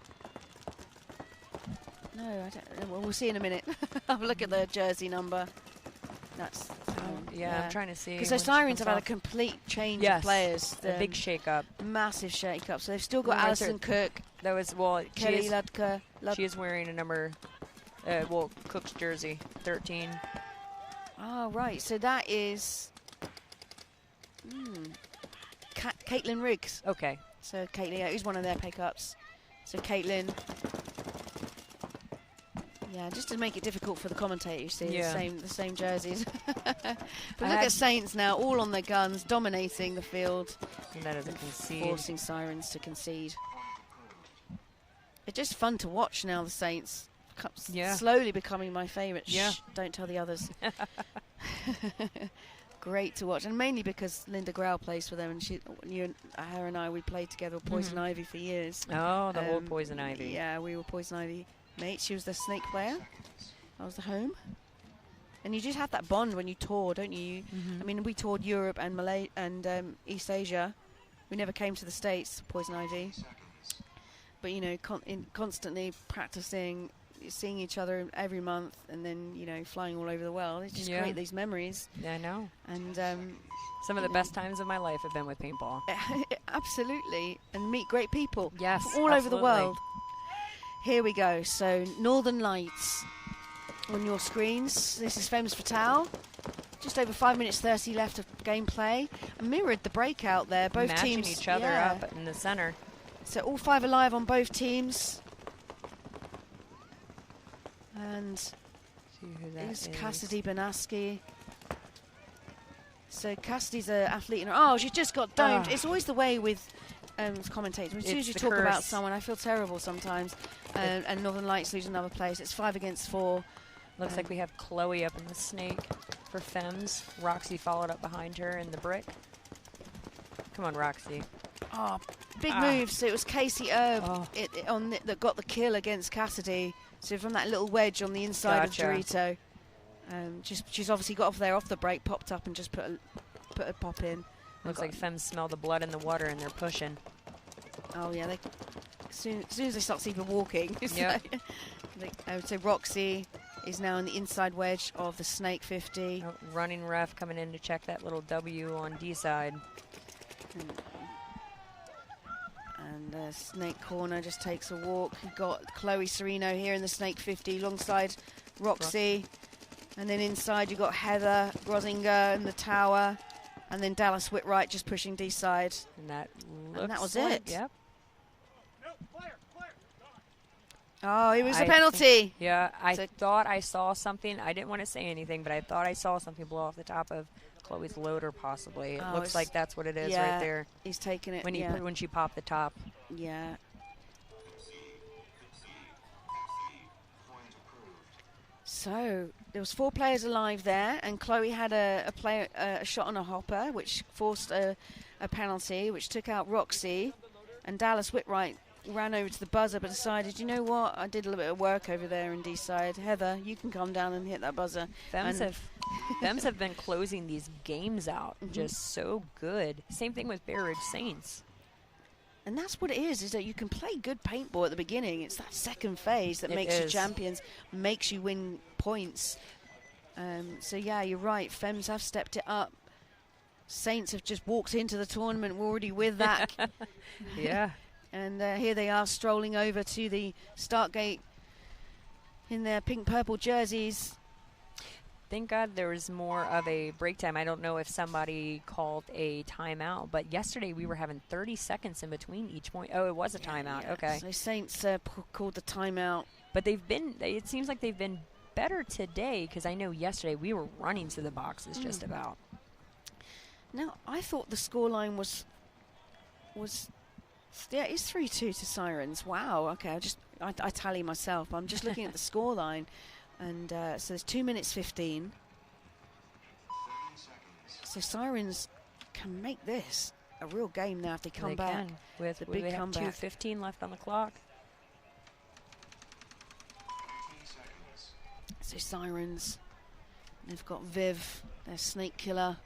I don't. Well, we'll see in a minute. Have a look at the jersey number. That's Yeah, I'm trying to see. because when the she Sirens comes have had a off. complete change Yes, of players. a big shake-up. Massive shake-up. So they've still got Well, Alison that's her- Cook, That was, well, Kelly Ludka. she is wearing a number well, Cook's jersey, 13. Oh, right. So that is Caitlin Riggs. Okay. So Caitlin, yeah, who's one of their pickups. So Caitlin. Yeah, just to make it difficult for the commentator, you see, the same jerseys. But look at Saints now, all on their guns, dominating the field. And that is a concede. Forcing Sirens to concede. It's just fun to watch now, the Saints. Slowly becoming my favourite. Yeah. Shh, don't tell the others. Great to watch, and mainly because Linda Grau plays for them, and her and I, we played together with Poison Ivy for years. Oh, the old Poison Ivy. Yeah, we were Poison Ivy mates. She was the snake player. I was the home. And you just have that bond when you tour, don't you? I mean, we toured Europe and Malay and East Asia. We never came to the States, Poison Ivy. But you know, constantly practicing, seeing each other every month, and then flying all over the world. It's just great, these memories. Yeah, I know. And some of the best times of my life have been with paintball. Absolutely, and meet great people. Yes, from all over the world. Here we go. So Northern Lights on your screens. This is Femmes Fatale. Just over 5 minutes 30 left of gameplay. Mirrored the breakout there. Both matching teams each other up in the center. So all 5 alive on both teams. And here's Cassidy Banaski. So Cassidy's an athlete. She just got domed. It's always the way with commentators. As soon as you talk about someone, I feel terrible sometimes. And Northern Lights lose another place. It's 5 against 4. Looks like we have Chloe up in the snake for Femmes. Roxy followed up behind her in the brick. Come on, Roxy. Oh, big moves. So it was Casey Erb that got the kill against Cassidy. So from that little wedge on the inside of Dorito. She's obviously got off there off the break, popped up and just put a pop in. Looks like Femmes smell the blood in the water and they're pushing. Oh yeah, as soon as they start even walking. I would say Roxy is now in the inside wedge of the Snake 50. Oh, running ref coming in to check that little W on D side. And Snake corner just takes a walk. You've got Chloe Sereno here in the Snake 50 alongside Roxy. And then inside you've got Heather Grozinger in the tower. And then Dallas Whitwright just pushing D side. And that was like, it. Yep. Oh, it was a penalty. Yeah, I thought I saw something. I didn't want to say anything, but I thought I saw something blow off the top of Chloe's loader possibly. It looks like that's what it is right there. He's taking it. When she popped the top. Yeah. So there was 4 players alive there, and Chloe had a shot on a hopper, which forced a penalty, which took out Roxy, and Dallas Whitwright ran over to the buzzer, but decided, you know what, I did a little bit of work over there in D side. Heather, you can come down and hit that buzzer. Femmes have been closing these games out just so good. Same thing with Bear Ridge Saints. And that's what it is that you can play good paintball at the beginning. It's that second phase that makes you champions, makes you win points. So yeah, you're right. Femmes have stepped it up. Saints have just walked into the tournament already with that. Yeah. And here they are strolling over to the start gate in their pink-purple jerseys. Thank God there was more of a break time. I don't know if somebody called a timeout, but yesterday we were having 30 seconds in between each point. Oh, it was a timeout. Yeah. Okay. So Saints called the timeout. But it seems like they've been better today, because I know yesterday we were running to the boxes just about. Now, I thought the scoreline was yeah, it's 3-2 to Sirens. Wow. Okay, I tally myself. I'm just looking at the scoreline, and so there's 2 minutes 15. So Sirens can make this a real game now if they come back. Can. With the big comeback. 2:15 left on the clock. So Sirens, they've got Viv, their snake killer,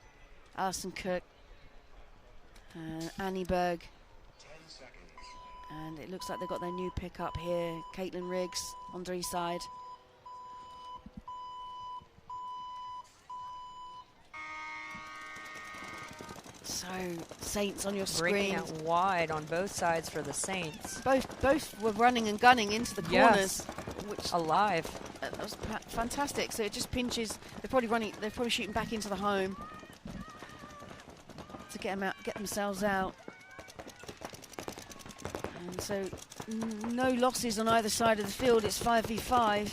Alison Cook, Annie Berg. And it looks like they've got their new pickup here, Caitlin Riggs on the side. So Saints on your screen. Breaking out wide on both sides for the Saints. Both were running and gunning into the corners which alive. That was fantastic. So it just pinches. They're probably shooting back into the home to get them out, get themselves out. And so no losses on either side of the field. It's 5v5.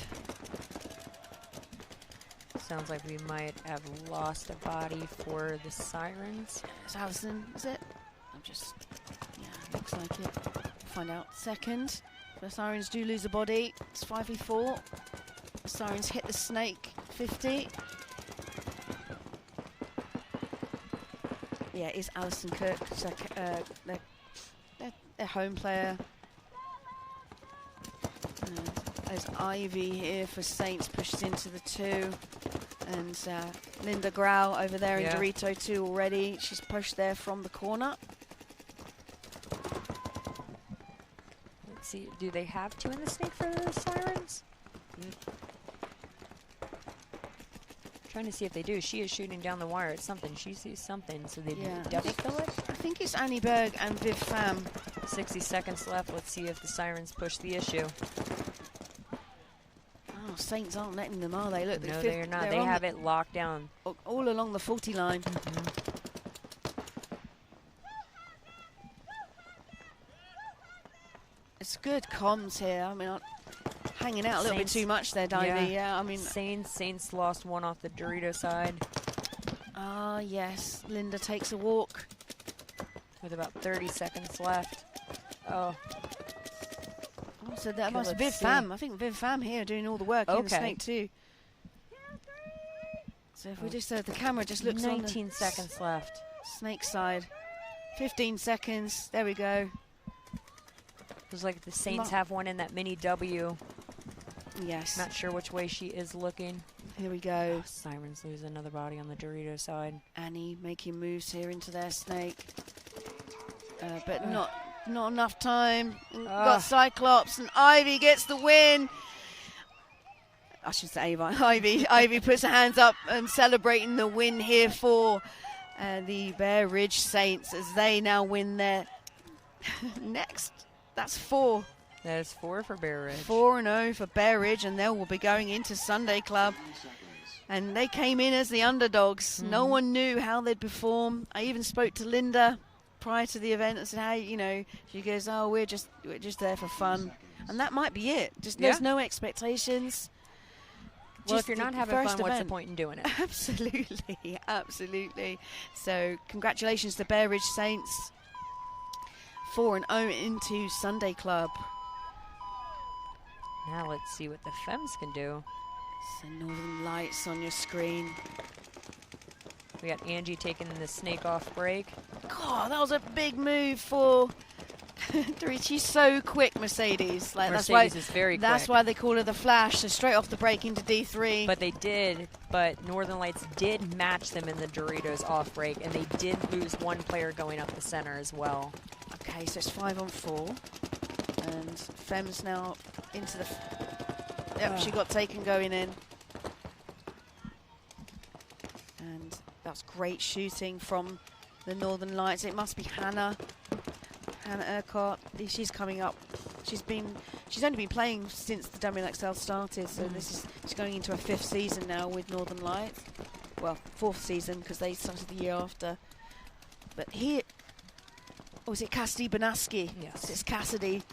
Sounds like we might have lost a body for the Sirens. It's Allison, is it? I'm just, yeah, looks like it. Find out second. The Sirens do lose a body. It's 5v4. The Sirens hit the snake 50. Yeah, it is Alison Cook, their home player. There's Ivy here for Saints, pushes into the 2. And Linda Grau over there in Dorito 2 already. She's pushed there from the corner. Let's see, do they have 2 in the snake for the Sirens? Trying to see if they do. She is shooting down the wire at something. She sees something, so they double fill it? I think it's Annie Berg and Viv Pham. 60 seconds left. Let's see if the Sirens push the issue. Oh, Saints aren't letting them, are they? Look, no, they're not. They have it locked down. All along the 40 line. It's good comms here. I mean, hanging out a little bit too much there, Divey. Yeah, I mean, Saints lost 1 off the Dorito side. Ah, yes. Linda takes a walk with about 30 seconds left. Oh. So that must be Viv Pham. I think Viv Pham here doing all the work in the snake too. So if we just the camera just looks 19 on the seconds left. Snake side. 15 seconds. There we go. Looks like the Saints have one in that mini W. Yes. Not sure which way she is looking. Here we go. Oh, Sirens lose another body on the Dorito side. Annie making moves here into their snake. But not enough time. Got Cyclops and Ivy gets the win. I should say Ivy puts her hands up and celebrating the win here for the Bear Ridge Saints as they now win their next. That's 4. That is 4 for Bear Ridge. 4-0 for Bear Ridge, and they will be going into Sunday Club. And they came in as the underdogs. No one knew how they'd perform. I even spoke to Linda prior to the event and said, "How she goes, "Oh, we're just there for fun," and that might be it. Just there's no expectations. Well, if you're not having fun, what's the point in doing it? Absolutely. So, congratulations to Bear Ridge Saints. 4-0 into Sunday Club. Now let's see what the Femmes can do. So Northern Lights on your screen. We got Angie taking the snake off break. God, that was a big move for She's so quick, Mercedes. Like Mercedes is very quick. That's why they call her the Flash. So straight off the break into D3. But Northern Lights did match them in the Doritos off break, and they did lose 1 player going up the center as well. Okay, so it's 5-on-4. And Femmes now into the... Yep, she got taken going in. And that's great shooting from the Northern Lights. It must be Hannah Urquhart. She's coming up. She's only been playing since the WNXL started, so she's going into her 5th season now with Northern Lights. Well, 4th season because they started the year after. But here, is it Cassidy Banaski? Yes, it's Cassidy.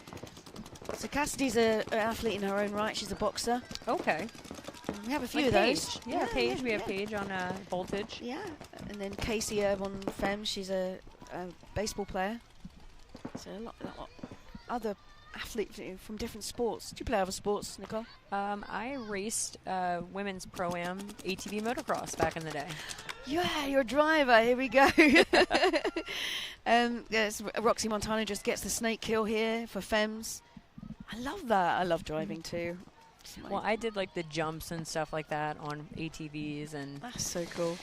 So Cassidy's an athlete in her own right. She's a boxer. Okay. We have a few like of those. Yeah, Paige. We have Paige on Voltage. Yeah, and then Casey Erb on Femmes. She's a baseball player. So a lot other athletes from different sports. Do you play other sports, Nicole? I raced women's Pro-Am ATV motocross back in the day. Yeah, you're a driver. Here we go. Yes, Roxy Montano just gets the snake kill here for Femmes. I love that. I love driving too. Well, I did like the jumps and stuff like that on ATVs, and that's so cool.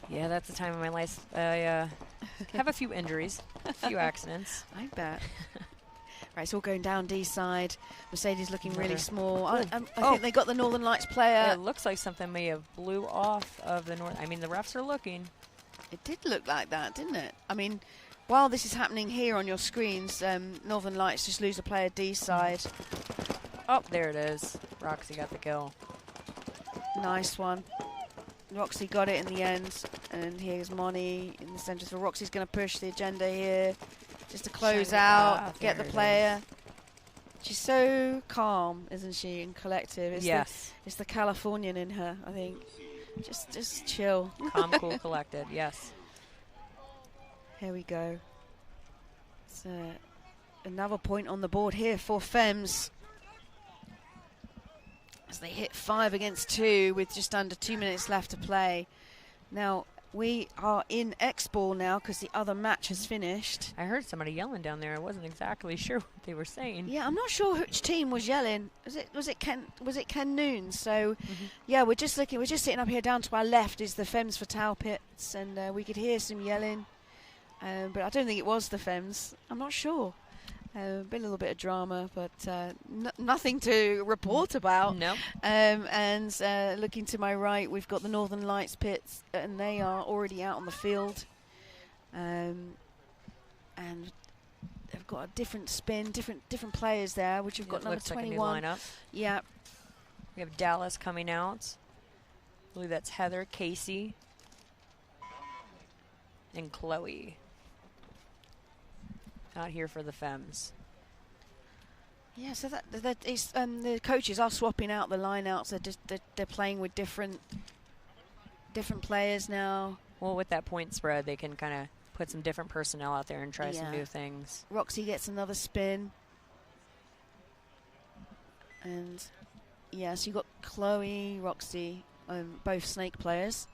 Yeah, that's the time of my life. I have a few injuries, a few accidents. I bet. Right, it's all going down D side. Mercedes looking really small. I think they got the Northern Lights player. Yeah, it looks like something may have blew off of the North. I mean, the refs are looking. It did look like that, didn't it? I mean, while this is happening here on your screens, Northern Lights just lose a player D side. Oh, there it is. Roxy got the kill. Nice one. Roxy got it in the end. And here's Moni in the center. So Roxy's going to push the agenda here just to close out, get the player. She's so calm, isn't she, and collective. It's yes. It's the Californian in her, I think. Just chill. Calm, cool, collected, yes. Here we go. It's another point on the board here for Femmes. As they hit 5 against 2 with just under 2 minutes left to play. Now, we are in X-Ball now because the other match has finished. I heard somebody yelling down there. I wasn't exactly sure what they were saying. Yeah, I'm not sure which team was yelling. Was it Ken Noon? So, yeah, we're just sitting up here. Down to our left is the Femmes Fatale pits, and we could hear some yelling, but I don't think it was the Femmes. I'm not sure. Been a little bit of drama, but nothing to report about. No. And looking to my right, we've got the Northern Lights pits, and they are already out on the field. And they've got a different spin, different players there, which we've got number 21. Like a new lineup. Yeah. We have Dallas coming out. I believe that's Heather, Casey, and Chloe. Not here for the Femmes. Yeah, so that is the coaches are swapping out the lineouts. They're playing with different players now. Well, with that point spread, they can kind of put some different personnel out there and try some new things. Roxy gets another spin, and yeah, so you got Chloe, Roxy, both Snake players.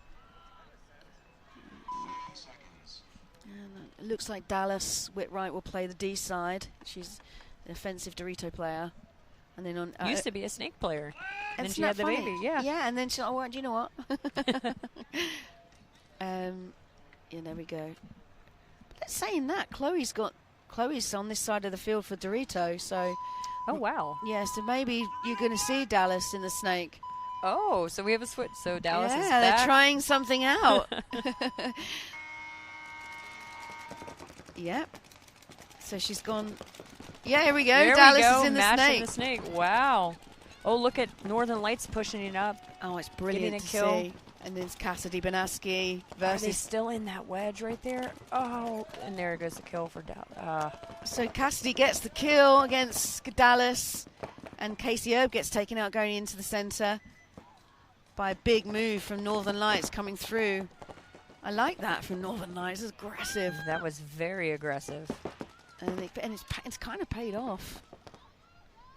And it looks like Dallas Whitwright will play the D side. She's an offensive Dorito player. And then on used to be a Snake player. And then she had the funny? baby, yeah. Yeah, and then she, oh, do you know what? Yeah, there we go. But saying that, Chloe's on this side of the field for Dorito, so. Oh, wow. Yeah, so maybe you're going to see Dallas in the Snake. Oh, so we have a switch. So Dallas is back. Yeah, they're trying something out. Yep. So she's gone. Yeah, here we go. There Dallas we go. is in the Match Snake. In the Snake. Wow. Oh, look at Northern Lights pushing it up. Oh, it's brilliant getting a to kill. see. And there's Cassidy Banaski Are they versus. still in that wedge right there? Oh, and there goes the kill for Dallas. So Cassidy gets the kill against Dallas, and Casey Erb gets taken out going into the center by a big move from Northern Lights coming through. I like that from Northern Lights. It's aggressive. That was very aggressive. And it's kind of paid off.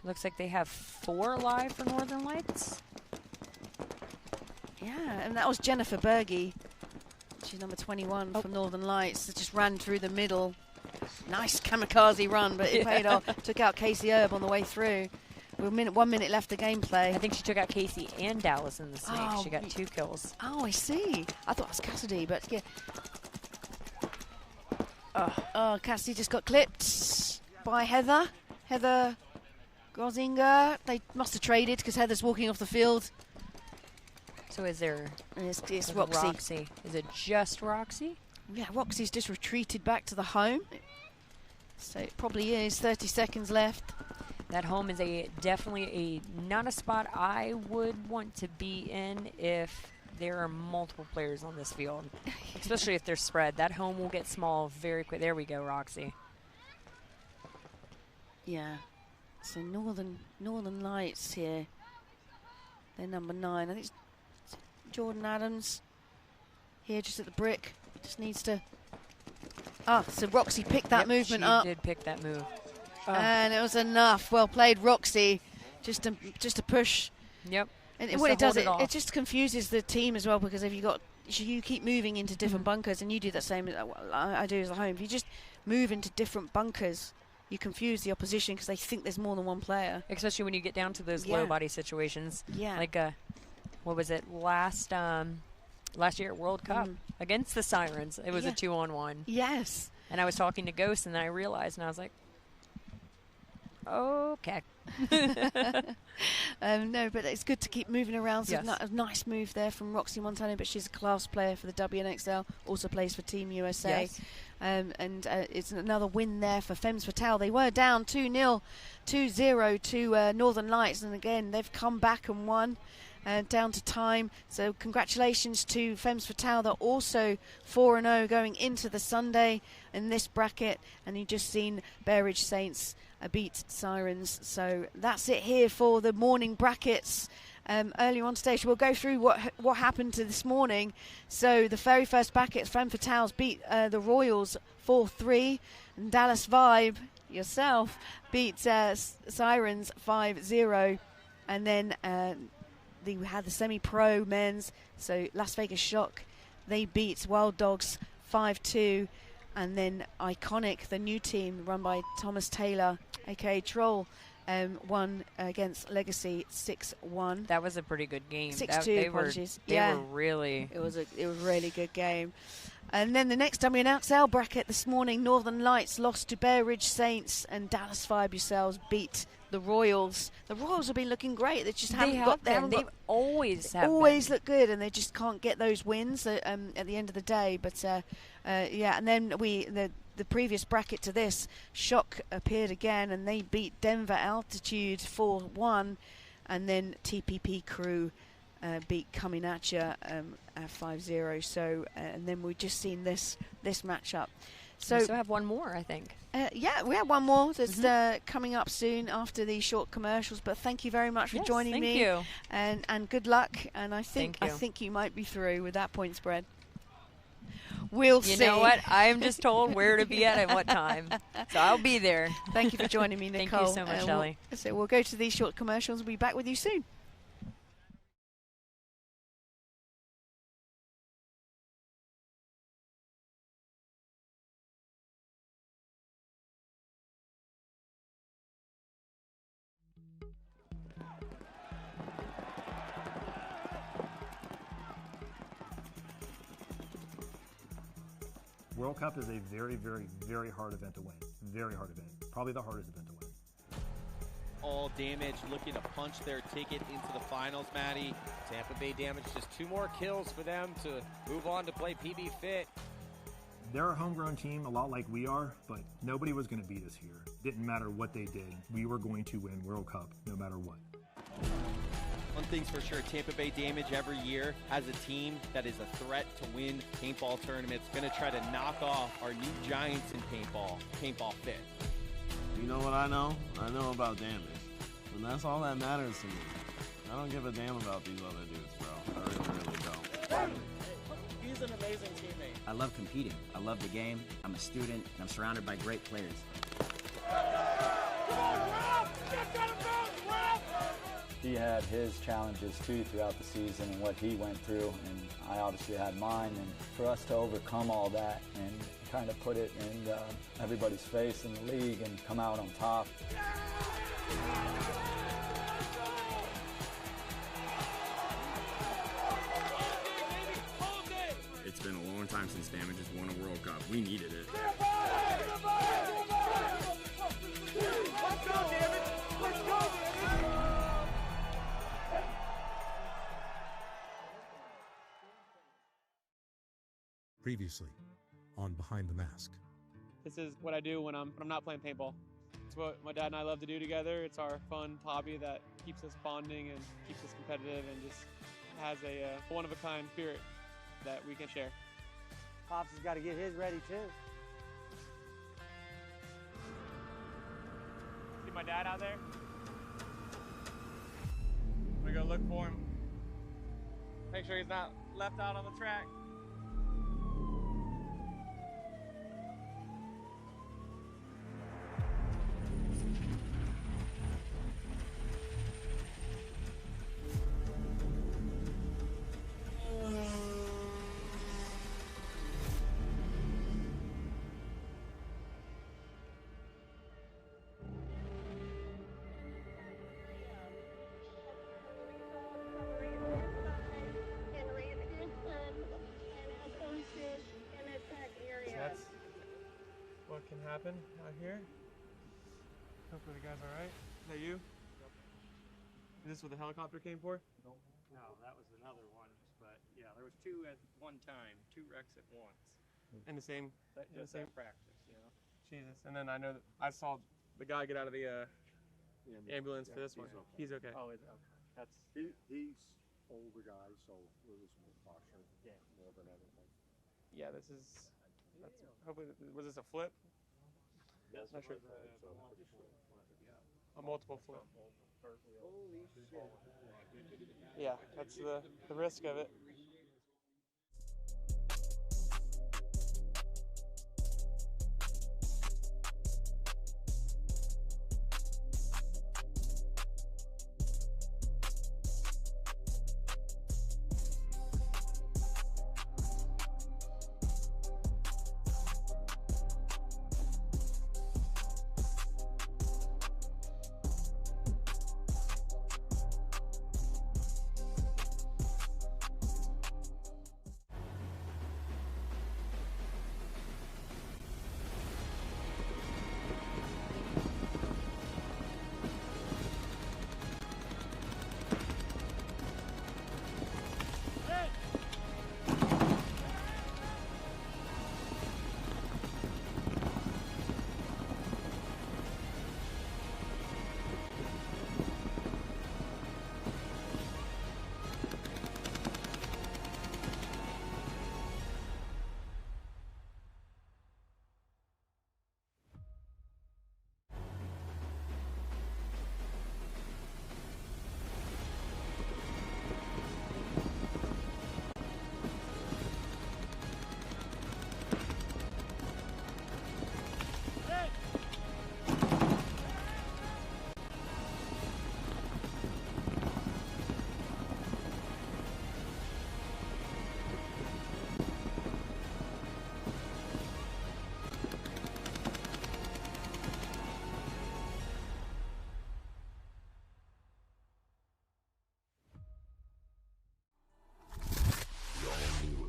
Looks like they have 4 live for Northern Lights. Yeah, and that was Jennifer Berge. She's number 21 for Northern Lights. That just ran through the middle. Nice kamikaze run, but it paid off. Took out Casey Erb on the way through. With 1 minute left of gameplay. I think she took out Casey and Dallas in the Snake. Oh, she got 2 kills. Oh, I see. I thought it was Cassidy, but yeah. Oh, Cassidy just got clipped by Heather. Heather Grozinger. They must have traded because Heather's walking off the field. So is there... It's Roxy. Is it just Roxy? Yeah, Roxy's just retreated back to the home. So it probably is 30 seconds left. That home is definitely not a spot I would want to be in if there are multiple players on this field, especially if they're spread. That home will get small very quick. There we go, Roxy. Yeah. So Northern Lights here. They're number 9. I think it's Jordan Adams here just at the brick. Just needs to... so Roxy picked that movement up. She did pick that move. And it was enough. Well played, Roxy. Just to push. Yep. And what it does, it just confuses the team as well, because if you keep moving into different bunkers, and you do that same as I do as a home. If you just move into different bunkers, you confuse the opposition because they think there's more than one player. Especially when you get down to those low body situations. Yeah. Like what was it last year at World Cup against the Sirens? It was a 2-on-1. Yes. And I was talking to Ghost, and then I realized, and I was like, Okay. No, but it's good to keep moving around. So Yes. a nice move there from Roxy Montano, but she's a class player for the WNXL, also plays for Team USA. Yes. It's another win there for Femmes Fatale. They were down 2-0, 2-0 to Northern Lights, and again they've come back and won. Down to time. So congratulations to Femmes Fatale. They're also 4-0 going into the Sunday in this bracket. And you've just seen Bear Ridge Saints beat Sirens. So that's it here for the morning brackets. Earlier on today, we'll go through what happened to this morning. So the very first bracket, Femmes Fatales beat the Royals 4-3. And Dallas Vibe, yourself, beat Sirens 5-0. And then we had the semi-pro men's, so Las Vegas Shock, they beat Wild Dogs 5-2, and then Iconic, the new team run by Thomas Taylor, aka Troll, won against Legacy 6-1. That was a pretty good game. 6-2, apologies. They were really... It was a really good game. And then the next WNXL bracket this morning, Northern Lights lost to Bear Ridge Saints, and Dallas Vibe yourselves beat the Royals. The Royals have been looking great. They just haven't got. They've always look good, and they just can't get those wins at the end of the day. But yeah, and then the previous bracket to this, Shock appeared again, and they beat Denver Altitude 4-1, and then TPP Crew beat Coming At Ya 5-0. So and then we've just seen this matchup. So we still have one more, I think. Yeah, we have one more that's coming up soon after these short commercials. But thank you very much for joining me. Thank you. And good luck. And I think you might be through with that point spread. We'll see. You know what? I'm just told where to be at what time. So I'll be there. Thank you for joining me, Nicole. Thank you so much, Ellie. We'll go to these short commercials. We'll be back with you soon. World Cup is a very, very, very hard event to win. Very hard event. Probably the hardest event to win. All Damage looking to punch their ticket into the finals, Maddie. Tampa Bay Damage, just 2 more kills for them to move on to play PB Fit. They're a homegrown team, a lot like we are, but nobody was going to beat us here. Didn't matter what they did. We were going to win World Cup no matter what. One thing's for sure, Tampa Bay Damage every year has a team that is a threat to win paintball tournaments. Going to try to knock off our new giants in paintball Fit. You know what I know? I know about damage. And that's all that matters to me. I don't give a damn about these other dudes, bro. I really, really don't. He's an amazing teammate. I love competing. I love the game. I'm a student, and I'm surrounded by great players. He had his challenges too throughout the season and what he went through, and I obviously had mine. And for us to overcome all that and kind of put it in everybody's face in the league and come out on top. It's been a long time since Damage has won a World Cup. We needed it. Let's go, Damage! Let's go! Previously on Behind the Mask. This is what I do when I'm not playing paintball. It's what my dad and I love to do together. It's our fun hobby that keeps us bonding and keeps us competitive and just has a one-of-a-kind spirit that we can share. Pops has got to get his ready too. See my dad out there? I'm gonna go look for him. Make sure he's not left out on the track. That's what can happen out here. Hopefully the guy's all right. Is that you? Yep. Is this what the helicopter came for? No, that was another one. But yeah, there was two at one time, 2 wrecks at once. In the same. Just that practice, you know. Jesus. And then I know that I saw the guy get out of the ambulance for this one. Okay. He's okay. Oh, okay. That's He's older guy, so it was more caution. Yeah, more than anything. Yeah, this is. That's, hopefully, was this a flip? Yes, Not sure. A multiple flip. Holy shit. Yeah, that's the risk of it.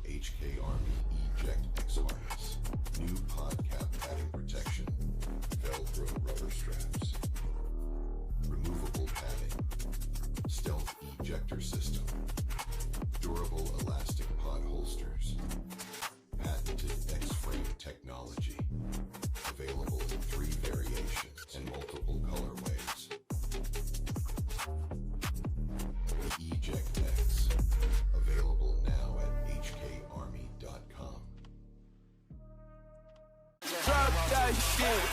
HK Army Eject X harness, new pod cap padding protection, Velcro rubber straps, removable padding, stealth ejector system, durable elastic pod holsters, patented X-frame technology, available in 3 variations and multiple colorways. The Eject X, available now at hkarmy.com. Drop that shit.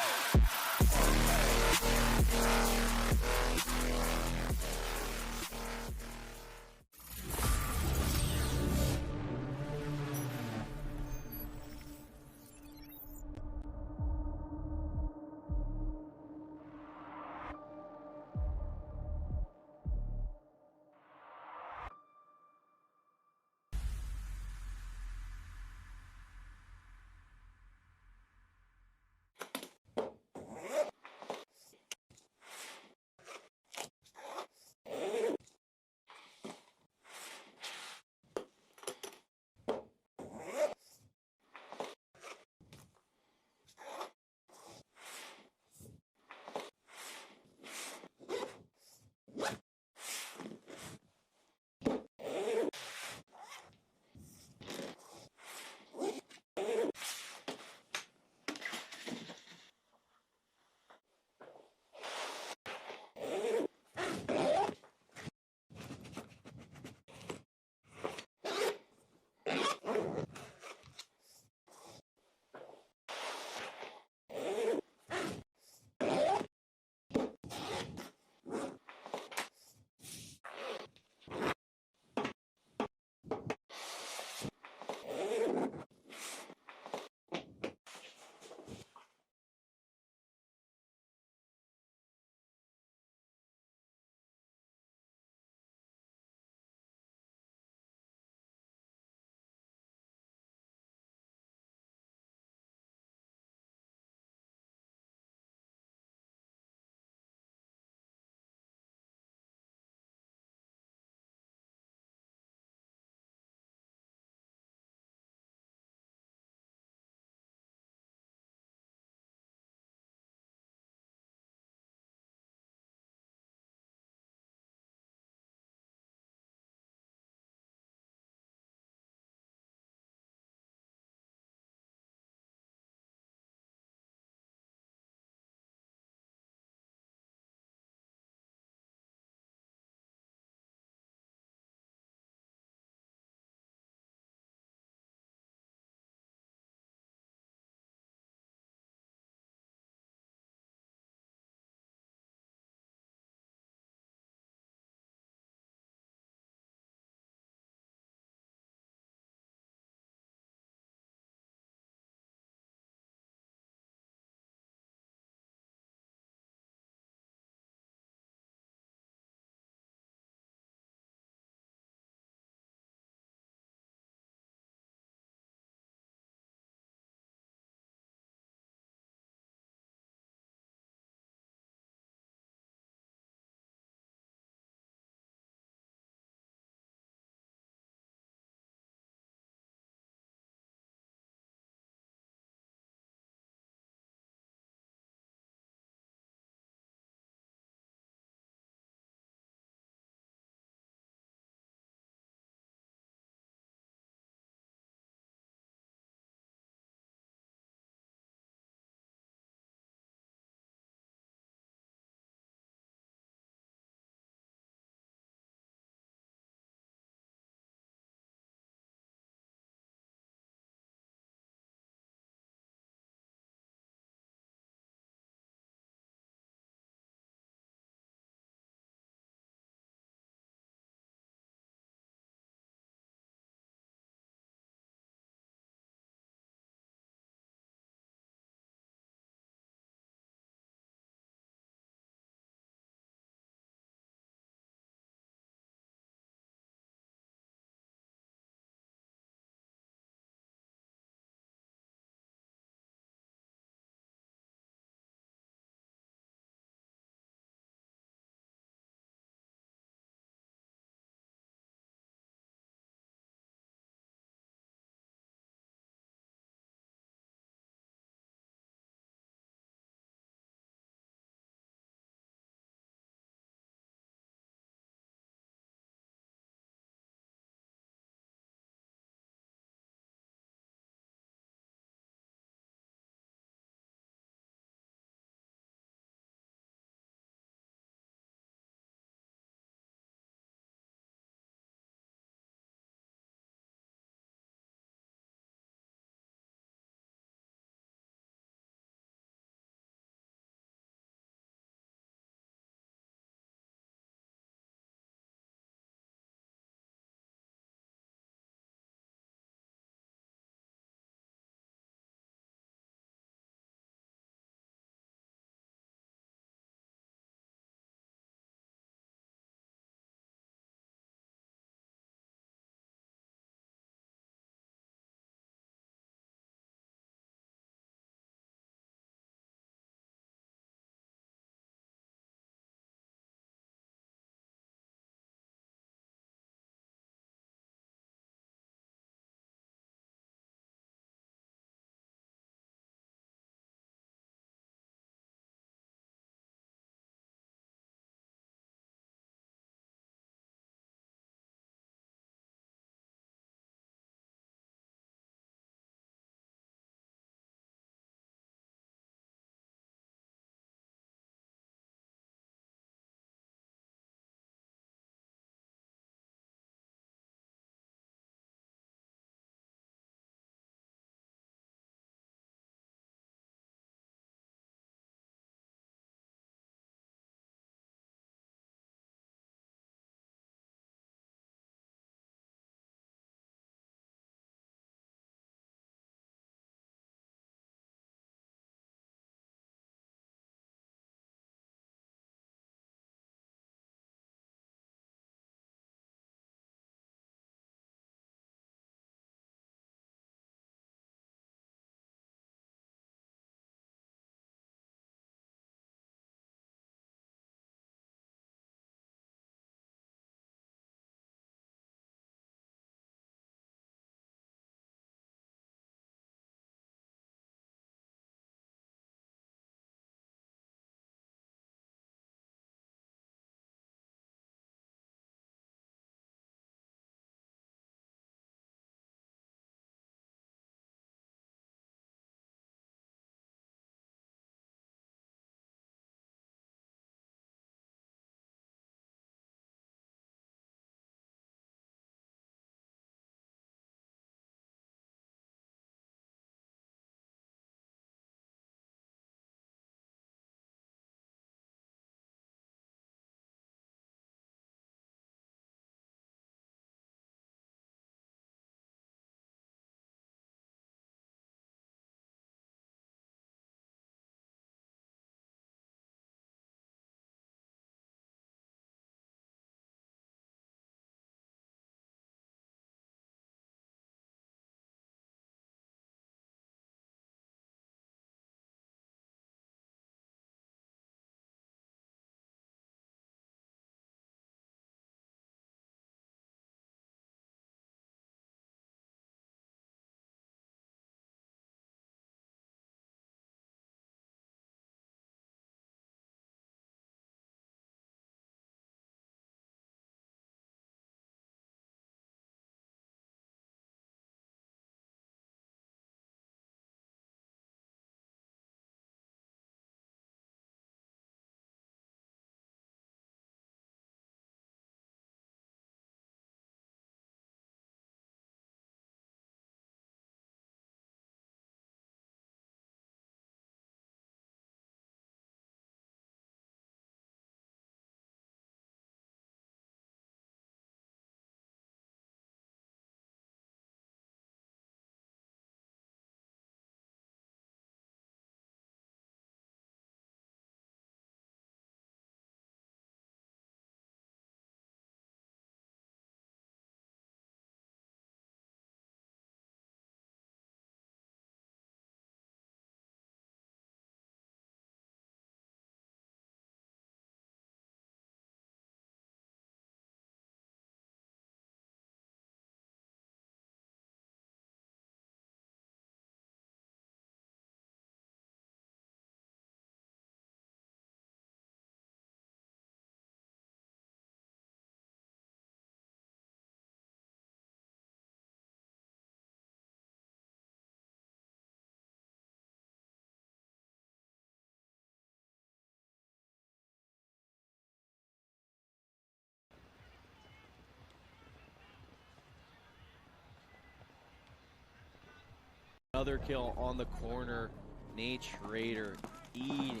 another kill on the corner. Nate Schrader eating.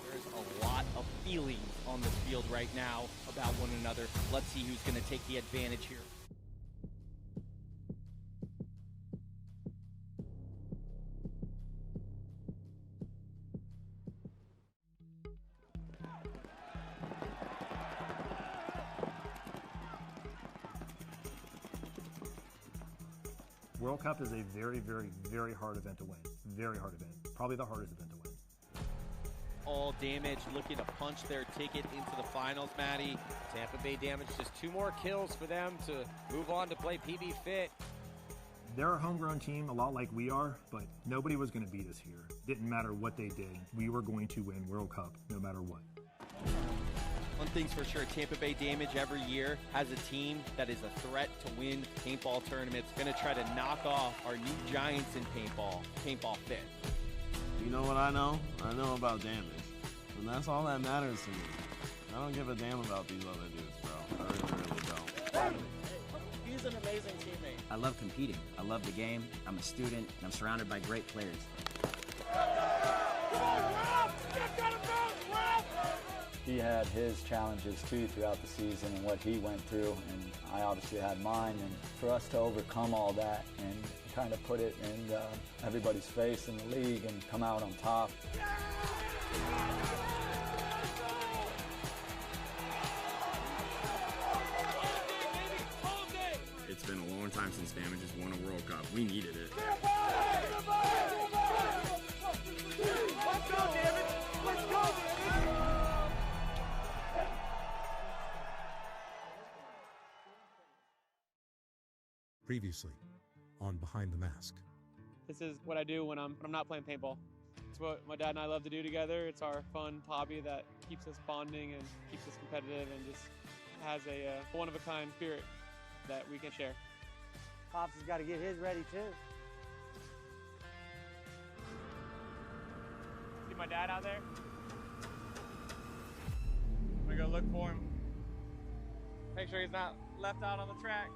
There's a lot of feelings on this field right now about one another. Let's see who's going to take the advantage here. World Cup is a very, very, very hard event to win. Very hard event. Probably the hardest event to win. All Damage looking to punch their ticket into the finals, Maddie. Tampa Bay Damage, just 2 more kills for them to move on to play PB Fit. They're a homegrown team, a lot like we are, but nobody was going to beat us here. Didn't matter what they did. We were going to win World Cup no matter what. One thing's for sure, Tampa Bay Damage every year has a team that is a threat to win paintball tournaments. Going to try to knock off our new giants in paintball Fit. You know what I know? I know about damage. And that's all that matters to me. I don't give a damn about these other dudes, bro. I really, really don't. He's an amazing teammate. I love competing. I love the game. I'm a student, and I'm surrounded by great players. He had his challenges too throughout the season and what he went through, and I obviously had mine. And for us to overcome all that and kind of put it in everybody's face in the league and come out on top. It's been a long time since Damage has won a World Cup. We needed it. Let's go, David! Let's go, David! Previously on Behind the Mask. This is what I do when I'm not playing paintball. It's what my dad and I love to do together. It's our fun hobby that keeps us bonding and keeps us competitive and just has a one-of-a-kind spirit that we can share. Pops has got to get his ready too. See my dad out there? I'm gonna go look for him. Make sure he's not left out on the track.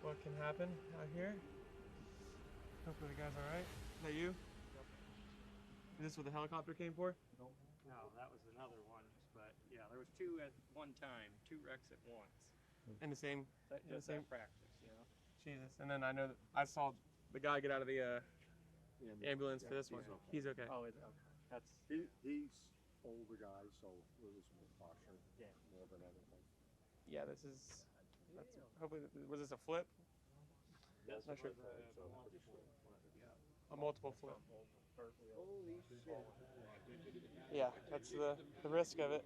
What can happen out here. Hopefully the guy's all right. Is that you? Is this what the helicopter came for? No, that was another one. But yeah, there was 2 at one time, 2 wrecks at once. In the same, practice, you know. Jesus. And then I know that I saw the guy get out of the ambulance for this one. He's okay. Oh, it's okay. That's he's older guy, so it was more caution, more than anything. Yeah, this is. Hopefully, was this a flip? Yes, not sure. A multiple flip. Holy shit. Yeah, that's the risk of it.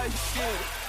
how you feel.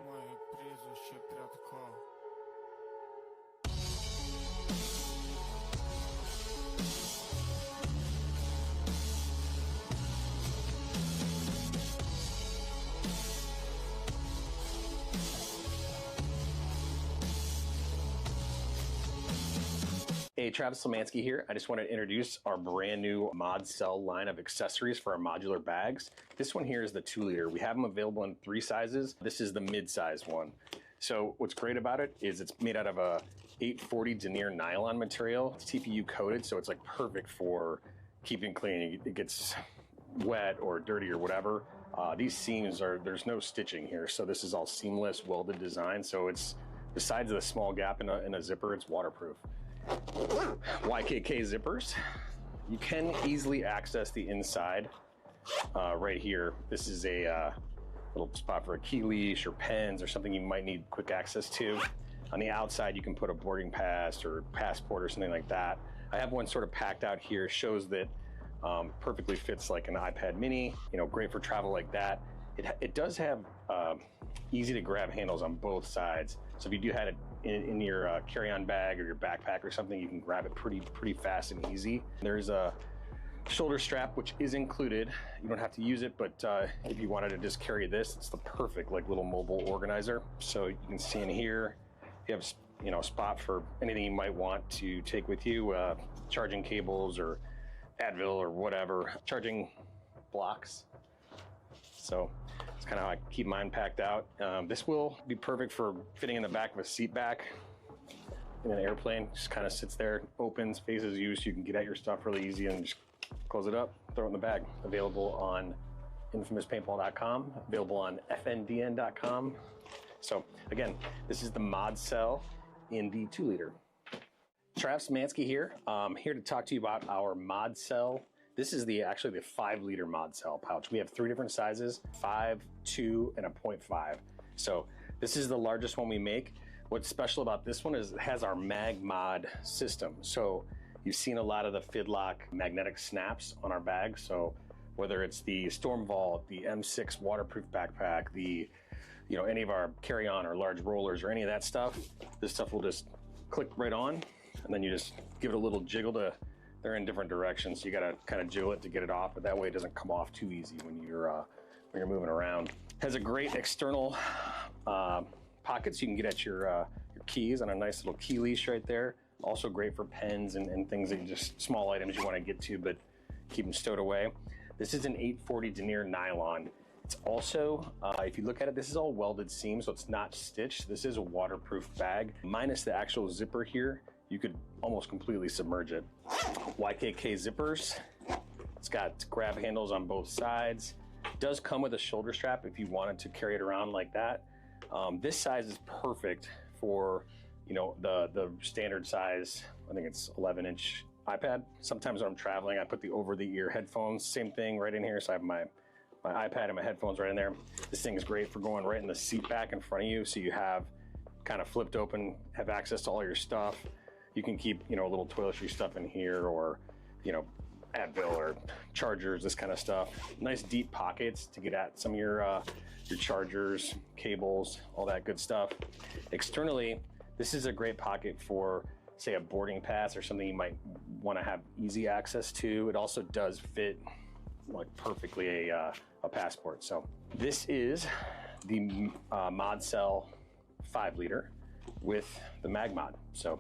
Uma represa, achei pirata call. Hey, Travis Szymanski here. I just wanted to introduce our brand new Mod Cell line of accessories for our modular bags. This one here is the 2-liter. We have them available in 3 sizes. This is the mid-size one. So what's great about it is it's made out of a 840 denier nylon material. It's TPU coated, so it's like perfect for keeping clean. It gets wet or dirty or whatever. These seams there's no stitching here, so this is all seamless, welded design. So it's, besides the small gap in a zipper, it's waterproof. YKK zippers. You can easily access the inside right here. This is a little spot for a key leash or pens or something you might need quick access to. On the outside, you can put a boarding pass or passport or something like that. I have one sort of packed out here. Shows that perfectly fits like an iPad mini. You know, great for travel like that. It does have easy to grab handles on both sides. So if you do have it in your carry-on bag or your backpack or something, you can grab it pretty fast and easy. There's a shoulder strap which is included. You don't have to use it, but if you wanted to just carry this, it's the perfect like little mobile organizer. So you can see in here, you have a spot for anything you might want to take with you, charging cables or Advil or whatever, charging blocks. So it's kind of how I keep mine packed out. This will be perfect for fitting in the back of a seat back in an airplane. Just kind of sits there, opens, faces you, so you can get at your stuff really easy and just close it up, throw it in the bag. Available on infamouspaintball.com, available on fndn.com. So again, this is the Mod Cell in the 2-liter. Travis Szymanski here. I'm here to talk to you about our mod cell. This is actually the 5-liter mod cell pouch. We have 3 different sizes, 5, 2, and a 0.5. So this is the largest one we make. What's special about this one is it has our mag mod system. So you've seen a lot of the Fidlock magnetic snaps on our bags. So whether it's the Storm Vault, the M6 waterproof backpack, the any of our carry-on or large rollers or any of that stuff, this stuff will just click right on, and then you just give it a little jiggle to, they're in different directions. So you gotta kind of jiggle it to get it off, but that way it doesn't come off too easy when you're moving around. Has a great external pockets you can get at your keys on a nice little key leash right there. Also great for pens and things that just small items you want to get to, but keep them stowed away. This is an 840 denier nylon. It's also, if you look at it, this is all welded seam, so it's not stitched. This is a waterproof bag. Minus the actual zipper here, you could almost completely submerge it. YKK zippers. It's got grab handles on both sides. It does come with a shoulder strap if you wanted to carry it around like that. This size is perfect for, the standard size. I think it's 11-inch iPad. Sometimes when I'm traveling, I put the over-the-ear headphones, same thing right in here. So I have my iPad and my headphones right in there. This thing is great for going right in the seat back in front of you. So you have kind of flipped open, have access to all your stuff. You can keep, a little toiletry stuff in here, or, Advil or chargers, this kind of stuff. Nice deep pockets to get at some of your chargers, cables, all that good stuff. Externally, this is a great pocket for, say, a boarding pass or something you might want to have easy access to. It also does fit like perfectly a passport. So this is the mod cell 5-liter with the mag mod. So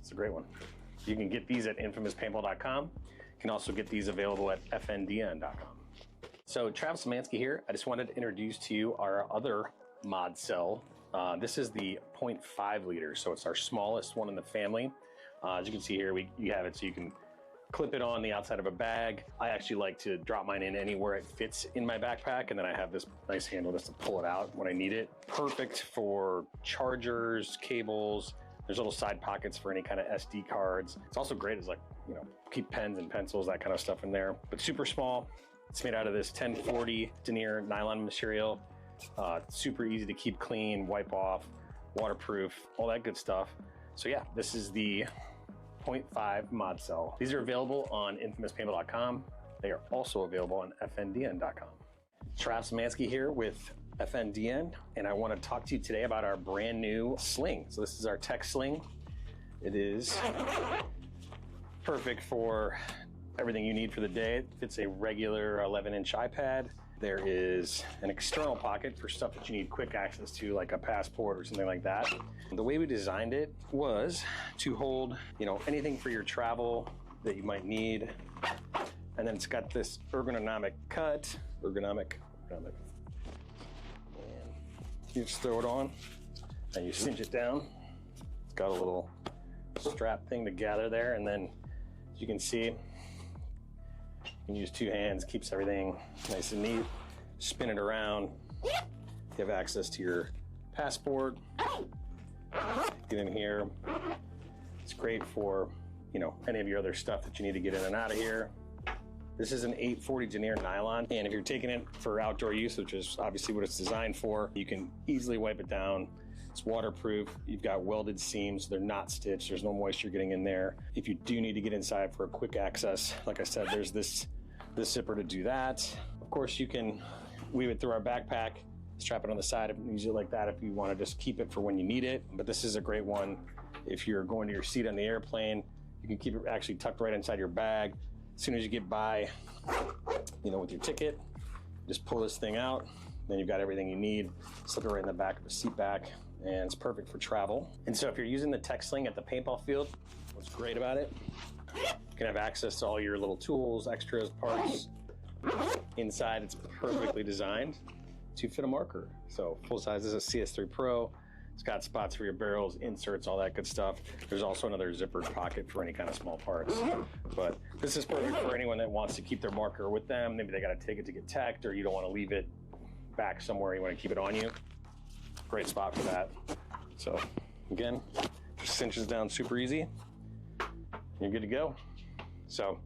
it's a great one. You can get these at infamouspaintball.com. You can also get these available at fndn.com. So Travis Szymanski here. I just wanted to introduce to you our other mod cell. This is the 0.5 liter, so it's our smallest one in the family. As you can see here, you have it so you can clip it on the outside of a bag. I actually like to drop mine in anywhere it fits in my backpack, and then I have this nice handle just to pull it out when I need it. Perfect for chargers, cables. There's little side pockets for any kind of SD cards. It's also great as keep pens and pencils, that kind of stuff in there. But super small. It's made out of this 1040 denier nylon material. Super easy to keep clean, wipe off, waterproof, all that good stuff. So yeah, this is the 0.5 mod cell. These are available on infamouspaintball.com. They are also available on fndn.com. Travis Szymanski here with FNDN, and I want to talk to you today about our brand new sling. So this is our tech sling. It is perfect for everything you need for the day. It fits a regular 11-inch iPad. There is an external pocket for stuff that you need quick access to, like a passport or something like that. The way we designed it was to hold, anything for your travel that you might need. And then it's got this ergonomic cut, ergonomic. And you just throw it on and you cinch it down. It's got a little strap thing to gather there, and then as you can see, you can use 2 hands, keeps everything nice and neat. Spin it around. You have access to your passport. Get in here. It's great for, any of your other stuff that you need to get in and out of here. This is an 840 denier nylon, and if you're taking it for outdoor use, which is obviously what it's designed for, you can easily wipe it down. It's waterproof. You've got welded seams. They're not stitched. There's no moisture getting in there. If you do need to get inside for a quick access, like I said, there's this zipper to do that. Of course, you can weave it through our backpack, strap it on the side and use it like that if you want to just keep it for when you need it. But this is a great one if you're going to your seat on the airplane. You can keep it actually tucked right inside your bag. As soon as you get by, with your ticket, just pull this thing out. Then you've got everything you need. Slip it right in the back of the seat back, and it's perfect for travel. And so if you're using the tech sling at the paintball field, what's great about it, you can have access to all your little tools, extras, parts. Inside, it's perfectly designed to fit a marker. So full size, this is a CS3 Pro. It's got spots for your barrels, inserts, all that good stuff. There's also another zippered pocket for any kind of small parts. But this is perfect for anyone that wants to keep their marker with them. Maybe they got to take it to get teched, or you don't want to leave it back somewhere. You want to keep it on you. Great spot for that. So again, Just cinches down super easy. You're good to go. So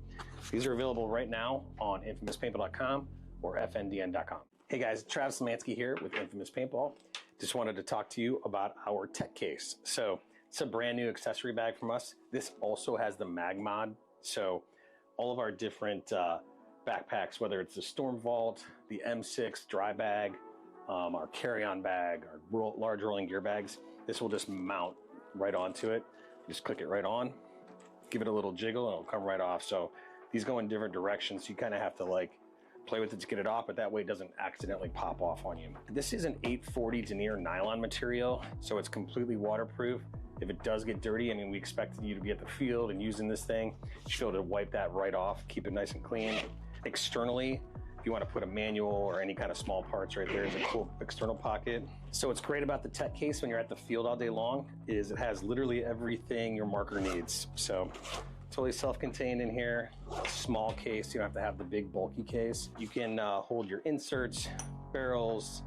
these are available right now on infamouspaintball.com or fndn.com. Hey guys, Travis Lemansky here with Infamous Paintball. Just wanted to talk to you about our tech case. So it's a brand new accessory bag from us. This also has the mag mod. So all of our different backpacks, whether it's the Storm Vault, the M6 dry bag, our carry-on bag, our large rolling gear bags, this will just mount right onto it. Just click it right on, give it a little jiggle, and it'll come right off. So these go in different directions, so you kind of have to like play with it to get it off, but that way it doesn't accidentally pop off on you. This is an 840 denier nylon material, so it's completely waterproof. If it does get dirty, I mean, we expected you to be at the field and using this thing, you should be able to wipe that right off, keep it nice and clean. Externally, if you want to put a manual or any kind of small parts right there, is a cool external pocket. So what's great about the tech case when you're at the field all day long is it has literally everything your marker needs. So totally self-contained in here, small case, you don't have to have the big bulky case. You can hold your inserts, barrels,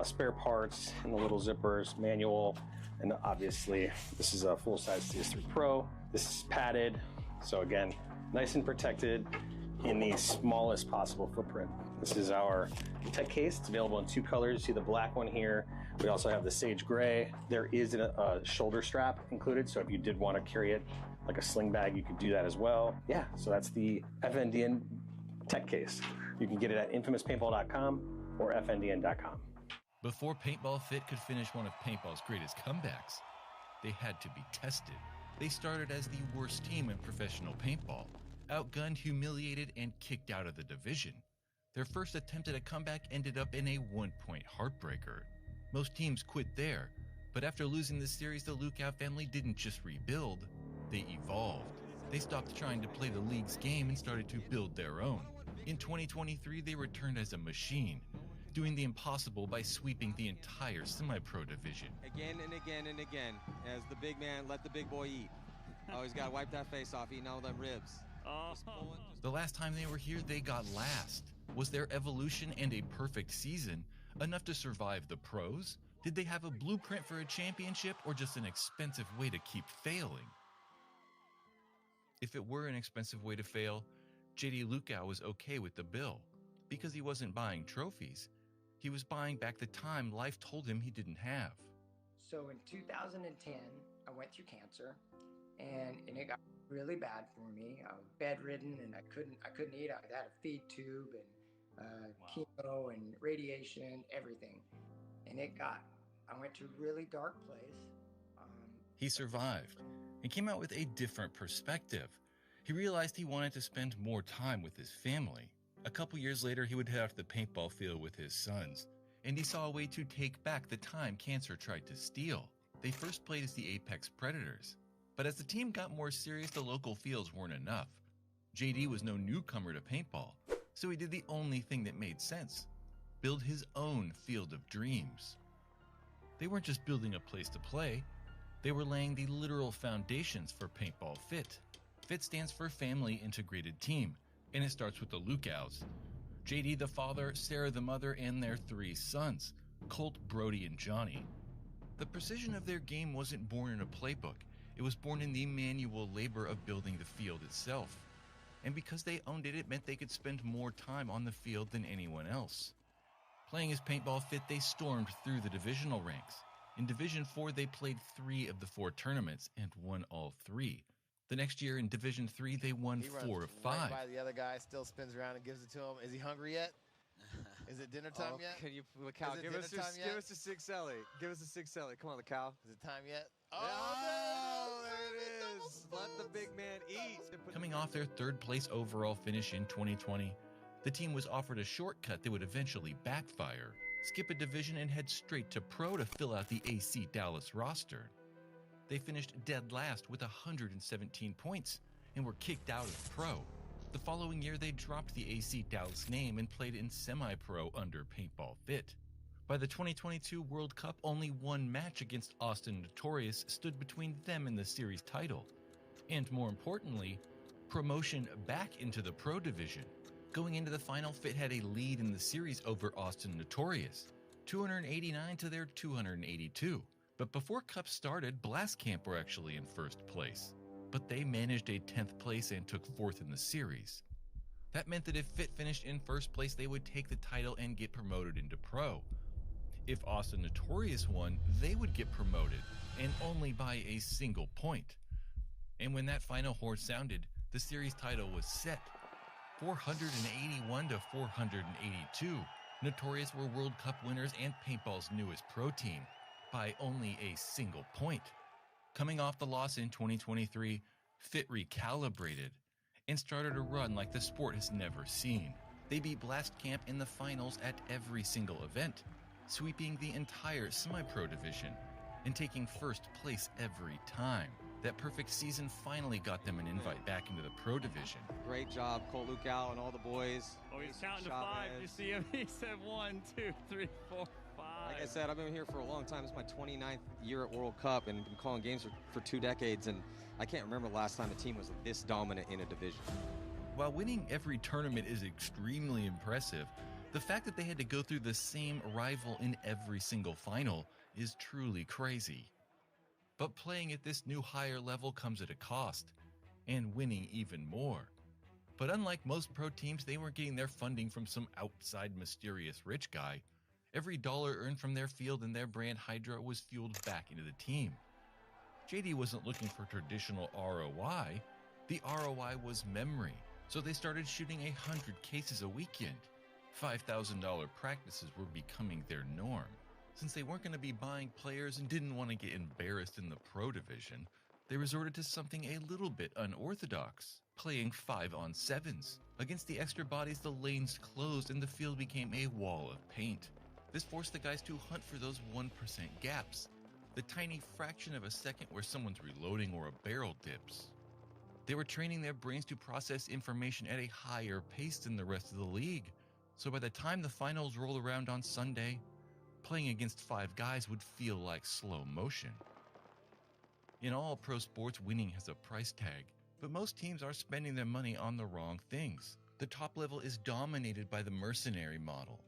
spare parts in the little zippers, manual, and obviously this is a full-size CS3 Pro. This is padded, so again, nice and protected in the smallest possible footprint. This is our tech case. It's available in 2 colors. See the black one here. We also have the sage gray. There is a shoulder strap included, so if you did want to carry it like a sling bag, you could do that as well. Yeah, so that's the FNDN tech case. You can get it at infamouspaintball.com or fndn.com. Before Paintball Fit could finish one of paintball's greatest comebacks, they had to be tested. They started as the worst team in professional paintball, outgunned, humiliated, and kicked out of the division. Their first attempt at a comeback ended up in a 1-point heartbreaker. Most teams quit there, but after losing the series, the Lookout family didn't just rebuild, they evolved. They stopped trying to play the league's game and started to build their own. In 2023, they returned as a machine, doing the impossible by sweeping the entire semi-pro division. Again and again and again, as the big man, let the big boy eat. Always got to wipe that face off, eating all them ribs. The last time they were here, they got last. Was their evolution and a perfect season enough to survive the pros? Did they have a blueprint for a championship or just an expensive way to keep failing? If it were an expensive way to fail, JD Lukau was okay with the bill because he wasn't buying trophies. He was buying back the time life told him he didn't have. So in 2010, I went through cancer and it got really bad for me. I was bedridden and I couldn't eat. I had a feed tube and chemo and radiation, everything. And I went to a really dark place. He survived and came out with a different perspective. He realized he wanted to spend more time with his family. A couple years later, he would head off the paintball field with his sons, and he saw a way to take back the time cancer tried to steal. They first played as the Apex Predators, but as the team got more serious, the local fields weren't enough. JD was no newcomer to paintball, so he did the only thing that made sense: build his own field of dreams. They weren't just building a place to play, they were laying the literal foundations for Paintball Fit. FIT stands for Family Integrated Team, and it starts with the Lukauts. JD the father, Sarah the mother, and their 3 sons, Colt, Brody, and Johnny. The precision of their game wasn't born in a playbook, it was born in the manual labor of building the field itself. And because they owned it, it meant they could spend more time on the field than anyone else. Playing as Paintball Fit, they stormed through the divisional ranks. In Division 4, they played 3 of the 4 tournaments and won all 3. The next year in Division 3, they won 4 of 5. Right by the other guy, still spins around and gives it to him. Is he hungry yet? Is it dinner time yet? Can you, Cal, give us a 6 Ellie. Give us a 6 Ellie. Come on, Cal. Is it time yet? Oh, there it is. Let the big man eat. Coming off their 3rd place overall finish in 2020, the team was offered a shortcut that would eventually backfire. Skip a division and head straight to pro to fill out the AC Dallas roster. They finished dead last with 117 points and were kicked out of pro. The following year, they dropped the AC Dallas name and played in semi-pro under Paintball Fit. By the 2022 World Cup, only one match against Austin Notorious stood between them and the series title. And more importantly, promotion back into the pro division. Going into the final, Fit had a lead in the series over Austin Notorious, 289 to their 282. But before Cup started, Blast Camp were actually in first place. But they managed a 10th place and took 4th in the series. That meant that if Fit finished in first place, they would take the title and get promoted into Pro. If Austin Notorious won, they would get promoted, and only by a single point. And when that final horn sounded, the series title was set. 481 to 482. Notorious were World Cup winners and Paintball's newest pro team, by only a single point. Coming off the loss in 2023, Fit recalibrated and started a run like the sport has never seen. They beat Blast Camp in the finals at every single event, sweeping the entire semi-pro division and taking first place every time. That perfect season finally got them an invite back into the pro division. Great job, Colt Lucal and all the boys. Oh, he's counting to 5. You see him? He said 1, 2, 3, 4, 5. Like I said, I've been here for a long time. It's my 29th year at World Cup and been calling games for 2 decades, and I can't remember the last time a team was this dominant in a division. While winning every tournament is extremely impressive, the fact that they had to go through the same rival in every single final is truly crazy. But playing at this new higher level comes at a cost, and winning even more. But unlike most pro teams, they weren't getting their funding from some outside mysterious rich guy. Every dollar earned from their field and their brand Hydra was fueled back into the team. JD wasn't looking for traditional ROI. The ROI was memory, so they started shooting 100 cases a weekend. $5,000 practices were becoming their norm. Since they weren't going to be buying players and didn't want to get embarrassed in the pro division, they resorted to something a little bit unorthodox, playing 5-on-7s. Against the extra bodies, the lanes closed and the field became a wall of paint. This forced the guys to hunt for those 1% gaps, the tiny fraction of a second where someone's reloading or a barrel dips. They were training their brains to process information at a higher pace than the rest of the league, so by the time the finals rolled around on Sunday, playing against 5 guys would feel like slow motion. In all pro sports, winning has a price tag, but most teams are spending their money on the wrong things. The top level is dominated by the mercenary model.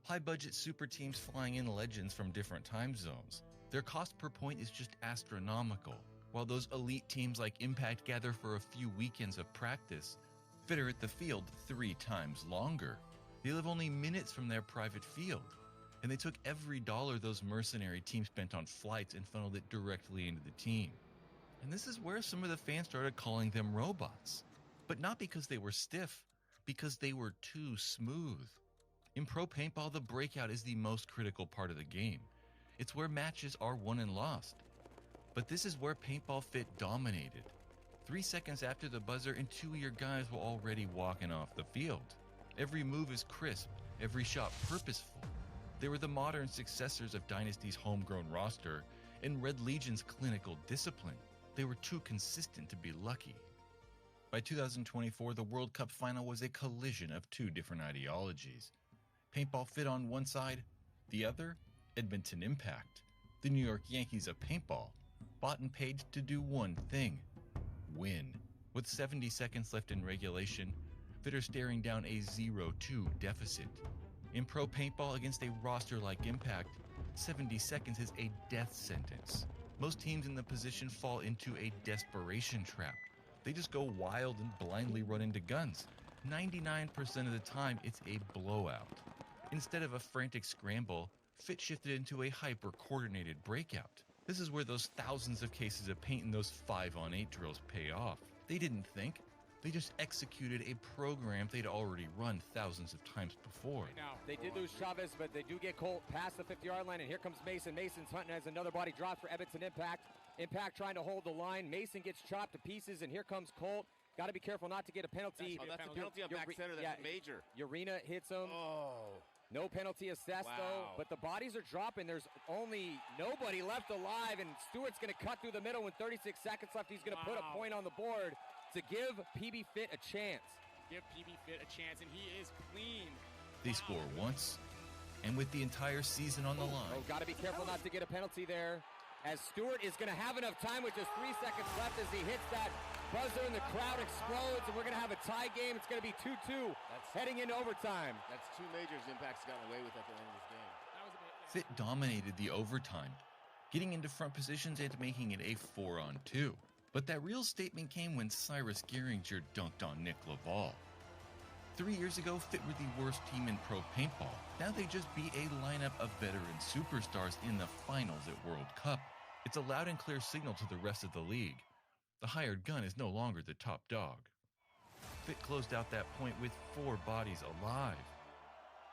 High-budget super teams flying in legends from different time zones. Their cost per point is just astronomical, while those elite teams like Impact gather for a few weekends of practice, fit are at the field 3 times longer. They live only minutes from their private field, and they took every dollar those mercenary teams spent on flights and funneled it directly into the team. And this is where some of the fans started calling them robots. But not because they were stiff, because they were too smooth. In pro paintball, the breakout is the most critical part of the game. It's where matches are won and lost. But this is where Paintball Fit dominated. 3 seconds after the buzzer and 2 of your guys were already walking off the field. Every move is crisp, every shot purposeful. They were the modern successors of Dynasty's homegrown roster and Red Legion's clinical discipline. They were too consistent to be lucky. By 2024, the World Cup final was a collision of 2 different ideologies. Paintball Fit on one side, the other, Edmonton Impact, the New York Yankees of paintball, bought and paid to do one thing: win. With 70 seconds left in regulation, Fit are staring down a 0-2 deficit. In pro paintball against a roster like Impact, 70 seconds is a death sentence. Most teams in the position fall into a desperation trap. They just go wild and blindly run into guns. 99% of the time, it's a blowout. Instead of a frantic scramble, Fit shifted into a hyper-coordinated breakout. This is where those thousands of cases of paint in those 5-on-8 drills pay off. They didn't think. They just executed a program they'd already run thousands of times before. Right now, they did lose Chavez, but they do get Colt past the 50-yard line, and here comes Mason. Mason's hunting as another body drops for Edmonton Impact. Impact trying to hold the line. Mason gets chopped to pieces, and here comes Colt. Got to be careful not to get a penalty. That's a penalty on back center. That's major. Urena hits him. Oh. No penalty assessed, though, but the bodies are dropping. There's only nobody left alive, and Stewart's going to cut through the middle with 36 seconds left. He's going to put a point on the board to give PB Fit a chance. Give PB Fit a chance, and he is clean. They score once, and with the entire season on the line. Oh, got to be careful not to get a penalty there, as Stewart is going to have enough time with just 3 seconds left as he hits that buzzer and the crowd explodes, and we're going to have a tie game. It's going to be 2-2 heading into overtime. That's 2 majors Impact's gotten away with at the end of this game. Fit dominated the overtime, getting into front positions and making it a 4-on-2. But that real statement came when Cyrus Gehringer dunked on Nick Laval. 3 years ago, Fit were the worst team in pro paintball. Now they just beat a lineup of veteran superstars in the finals at World Cup. It's a loud and clear signal to the rest of the league. The hired gun is no longer the top dog. Fit closed out that point with 4 bodies alive.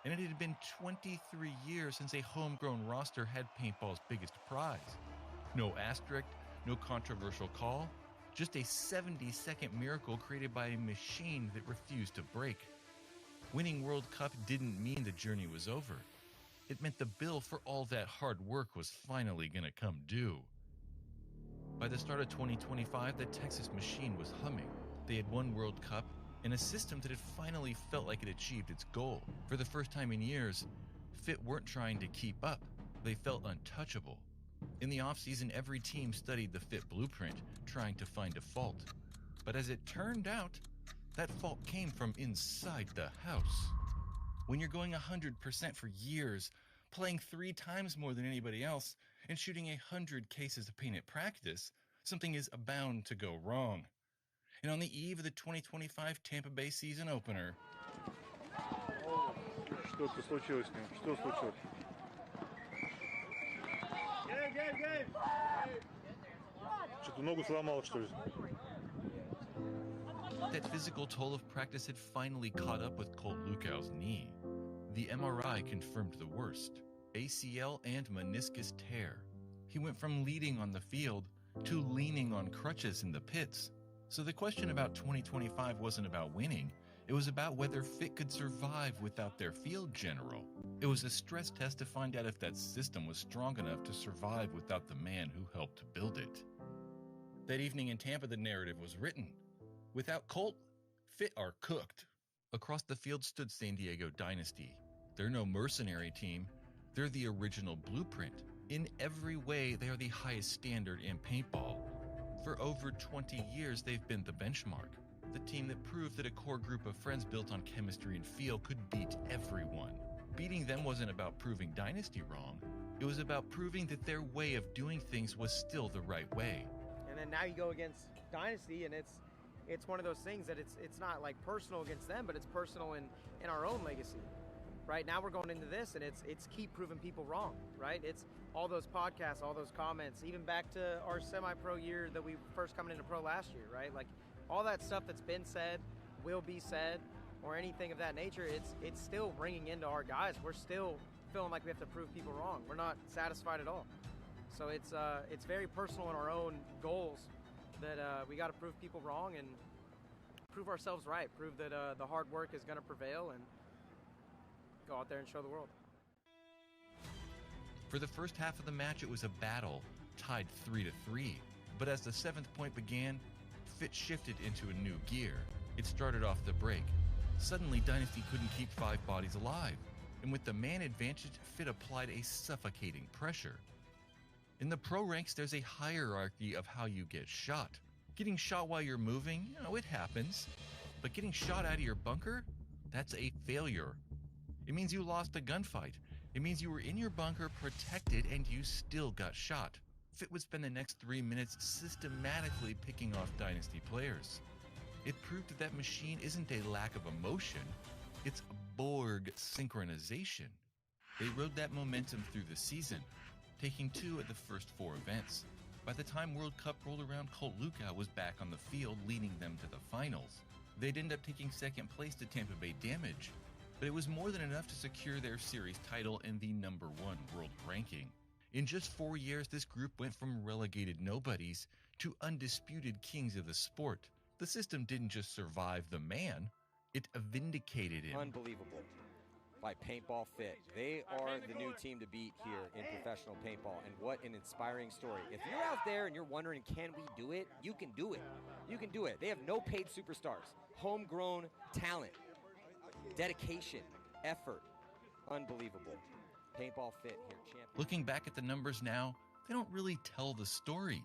And it had been 23 years since a homegrown roster had paintball's biggest prize. No asterisk, no controversial call, just a 70-second miracle created by a machine that refused to break. Winning World Cup didn't mean the journey was over. It meant the bill for all that hard work was finally gonna come due. By the start of 2025, the Texas machine was humming. They had won World Cup, and a system that had finally felt like it achieved its goal. For the first time in years, Fit weren't trying to keep up. They felt untouchable. In the offseason, every team studied the Fit blueprint, trying to find a fault. But as it turned out, that fault came from inside the house. When you're going 100% for years, playing 3 times more than anybody else, and shooting 100 cases of paint at practice, something is bound to go wrong. And on the eve of the 2025 Tampa Bay season opener, Что-то случилось с ним. Что случилось? Что-то ногу сломал, что ли? that physical toll of practice had finally caught up with Colt Lukow's knee. The MRI confirmed the worst, ACL and meniscus tear. He went from leading on the field to leaning on crutches in the pits. So the question about 2025 wasn't about winning. It was about whether Fit could survive without their field general. It was a stress test to find out if that system was strong enough to survive without the man who helped build it. That evening in Tampa, the narrative was written. Without Colt, Fit are cooked. Across the field stood San Diego Dynasty. They're no mercenary team. They're the original blueprint. In every way, they are the highest standard in paintball. For over 20 years, they've been the benchmark. The team that proved that a core group of friends built on chemistry and feel could beat everyone. Beating them wasn't about proving Dynasty wrong. It was about proving that their way of doing things was still the right way. And then now you go against Dynasty, and it's one of those things that it's not like personal against them, but it's personal in our own legacy. Right now we're going into this, and it's keep proving people wrong, right? It's all those podcasts, all those comments, even back to our semi-pro year that we first coming into pro last year, right? Like all that stuff that's been said, will be said, or anything of that nature, it's still ringing into our guys. We're still feeling like we have to prove people wrong. We're not satisfied at all. So it's very personal in our own goals that we got to prove people wrong and prove ourselves right, prove that the hard work is going to prevail, and go out there and show the world. For the first half of the match, it was a battle, tied 3-3. But as the 7th point began, Fit shifted into a new gear. It started off the break. Suddenly, Dynasty couldn't keep 5 bodies alive, and with the man advantage, Fit applied a suffocating pressure. In the pro ranks, there's a hierarchy of how you get shot. Getting shot while you're moving, it happens. But getting shot out of your bunker, that's a failure. It means you lost a gunfight. It means you were in your bunker protected and you still got shot. Fit would spend the next 3 minutes systematically picking off Dynasty players. It proved that machine isn't a lack of emotion, it's Borg synchronization. They rode that momentum through the season, taking 2 at the first 4 events. By the time World Cup rolled around, Colt Lukow was back on the field, leading them to the finals. They'd end up taking 2nd place to Tampa Bay Damage, but it was more than enough to secure their series title and the #1 world ranking. In just 4 years, this group went from relegated nobodies to undisputed kings of the sport. The system didn't just survive the man, it vindicated him. Unbelievable. By Paintball Fit. They are the new team to beat here in professional paintball, and what an inspiring story. If you're out there and you're wondering, can we do it? You can do it. You can do it. They have no paid superstars, homegrown talent, dedication, effort. Unbelievable. Paintball Fit here, champion. Looking back at the numbers now, they don't really tell the story.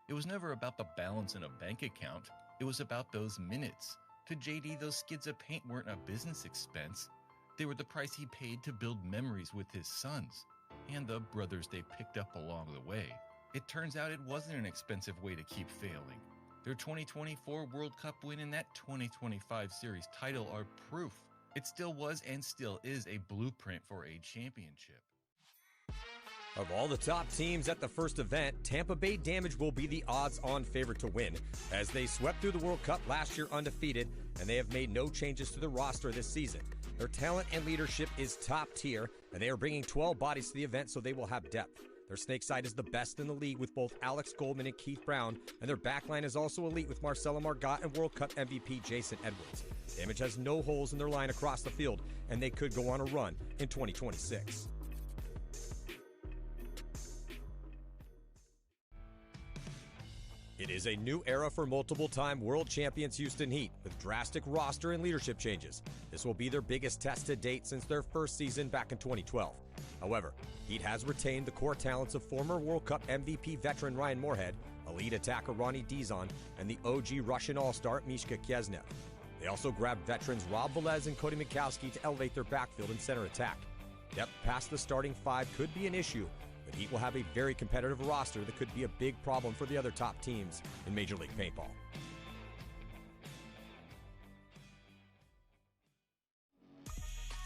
It was never about the balance in a bank account. It was about those minutes. To JD, those skids of paint weren't a business expense. They were the price he paid to build memories with his sons. and the brothers they picked up along the way. It turns out it wasn't an expensive way to keep failing. Their 2024 World Cup win and that 2025 series title are proof. It still was and still is a blueprint for a championship. Of all the top teams at the first event, Tampa Bay Damage will be the odds-on favorite to win, as they swept through the World Cup last year undefeated, and they have made no changes to the roster this season. Their talent and leadership is top tier, and they are bringing 12 bodies to the event, so they will have depth. Their snake side is the best in the league with both Alex Goldman and Keith Brown, and their backline is also elite with Marcelo Margot and World Cup MVP Jason Edwards. Damage has no holes in their line across the field, and they could go on a run in 2026. It is a new era for multiple-time world champions Houston Heat, with drastic roster and leadership changes. This will be their biggest test to date since their first season back in 2012. However, Heat has retained the core talents of former World Cup MVP veteran Ryan Moorhead, elite attacker Ronnie Dizon, and the OG Russian all-star Mishka Kiesnev. They also grabbed veterans Rob Velez and Cody Mikowski to elevate their backfield and center attack. Depth past the starting five could be an issue, but Heat will have a very competitive roster that could be a big problem for the other top teams in Major League Paintball.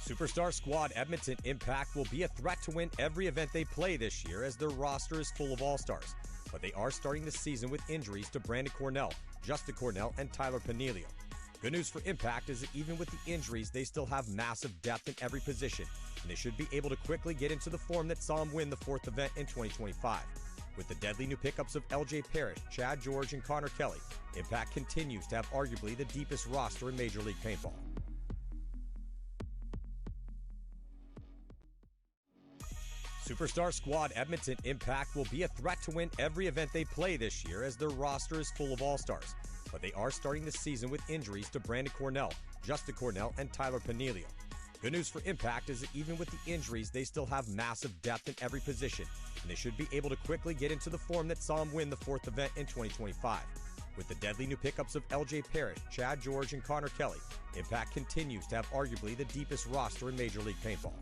Superstar squad Edmonton Impact will be a threat to win every event they play this year, as their roster is full of all-stars. But they are starting the season with injuries to Brandon Cornell, Justin Cornell, and Tyler Panelio. Good news for Impact is that even with the injuries, they still have massive depth in every position, and they should be able to quickly get into the form that saw them win the fourth event in 2025. With the deadly new pickups of LJ Parrish, Chad George, and Connor Kelly, Impact continues to have arguably the deepest roster in Major League Paintball. Superstar squad Edmonton Impact will be a threat to win every event they play this year, as their roster is full of all-stars. But they are starting the season with injuries to Brandon Cornell, Justin Cornell, and Tyler Panelio. Good news for Impact is that even with the injuries, they still have massive depth in every position, and they should be able to quickly get into the form that saw them win the fourth event in 2025. With the deadly new pickups of LJ Parrish, Chad George, and Connor Kelly, Impact continues to have arguably the deepest roster in Major League Paintball.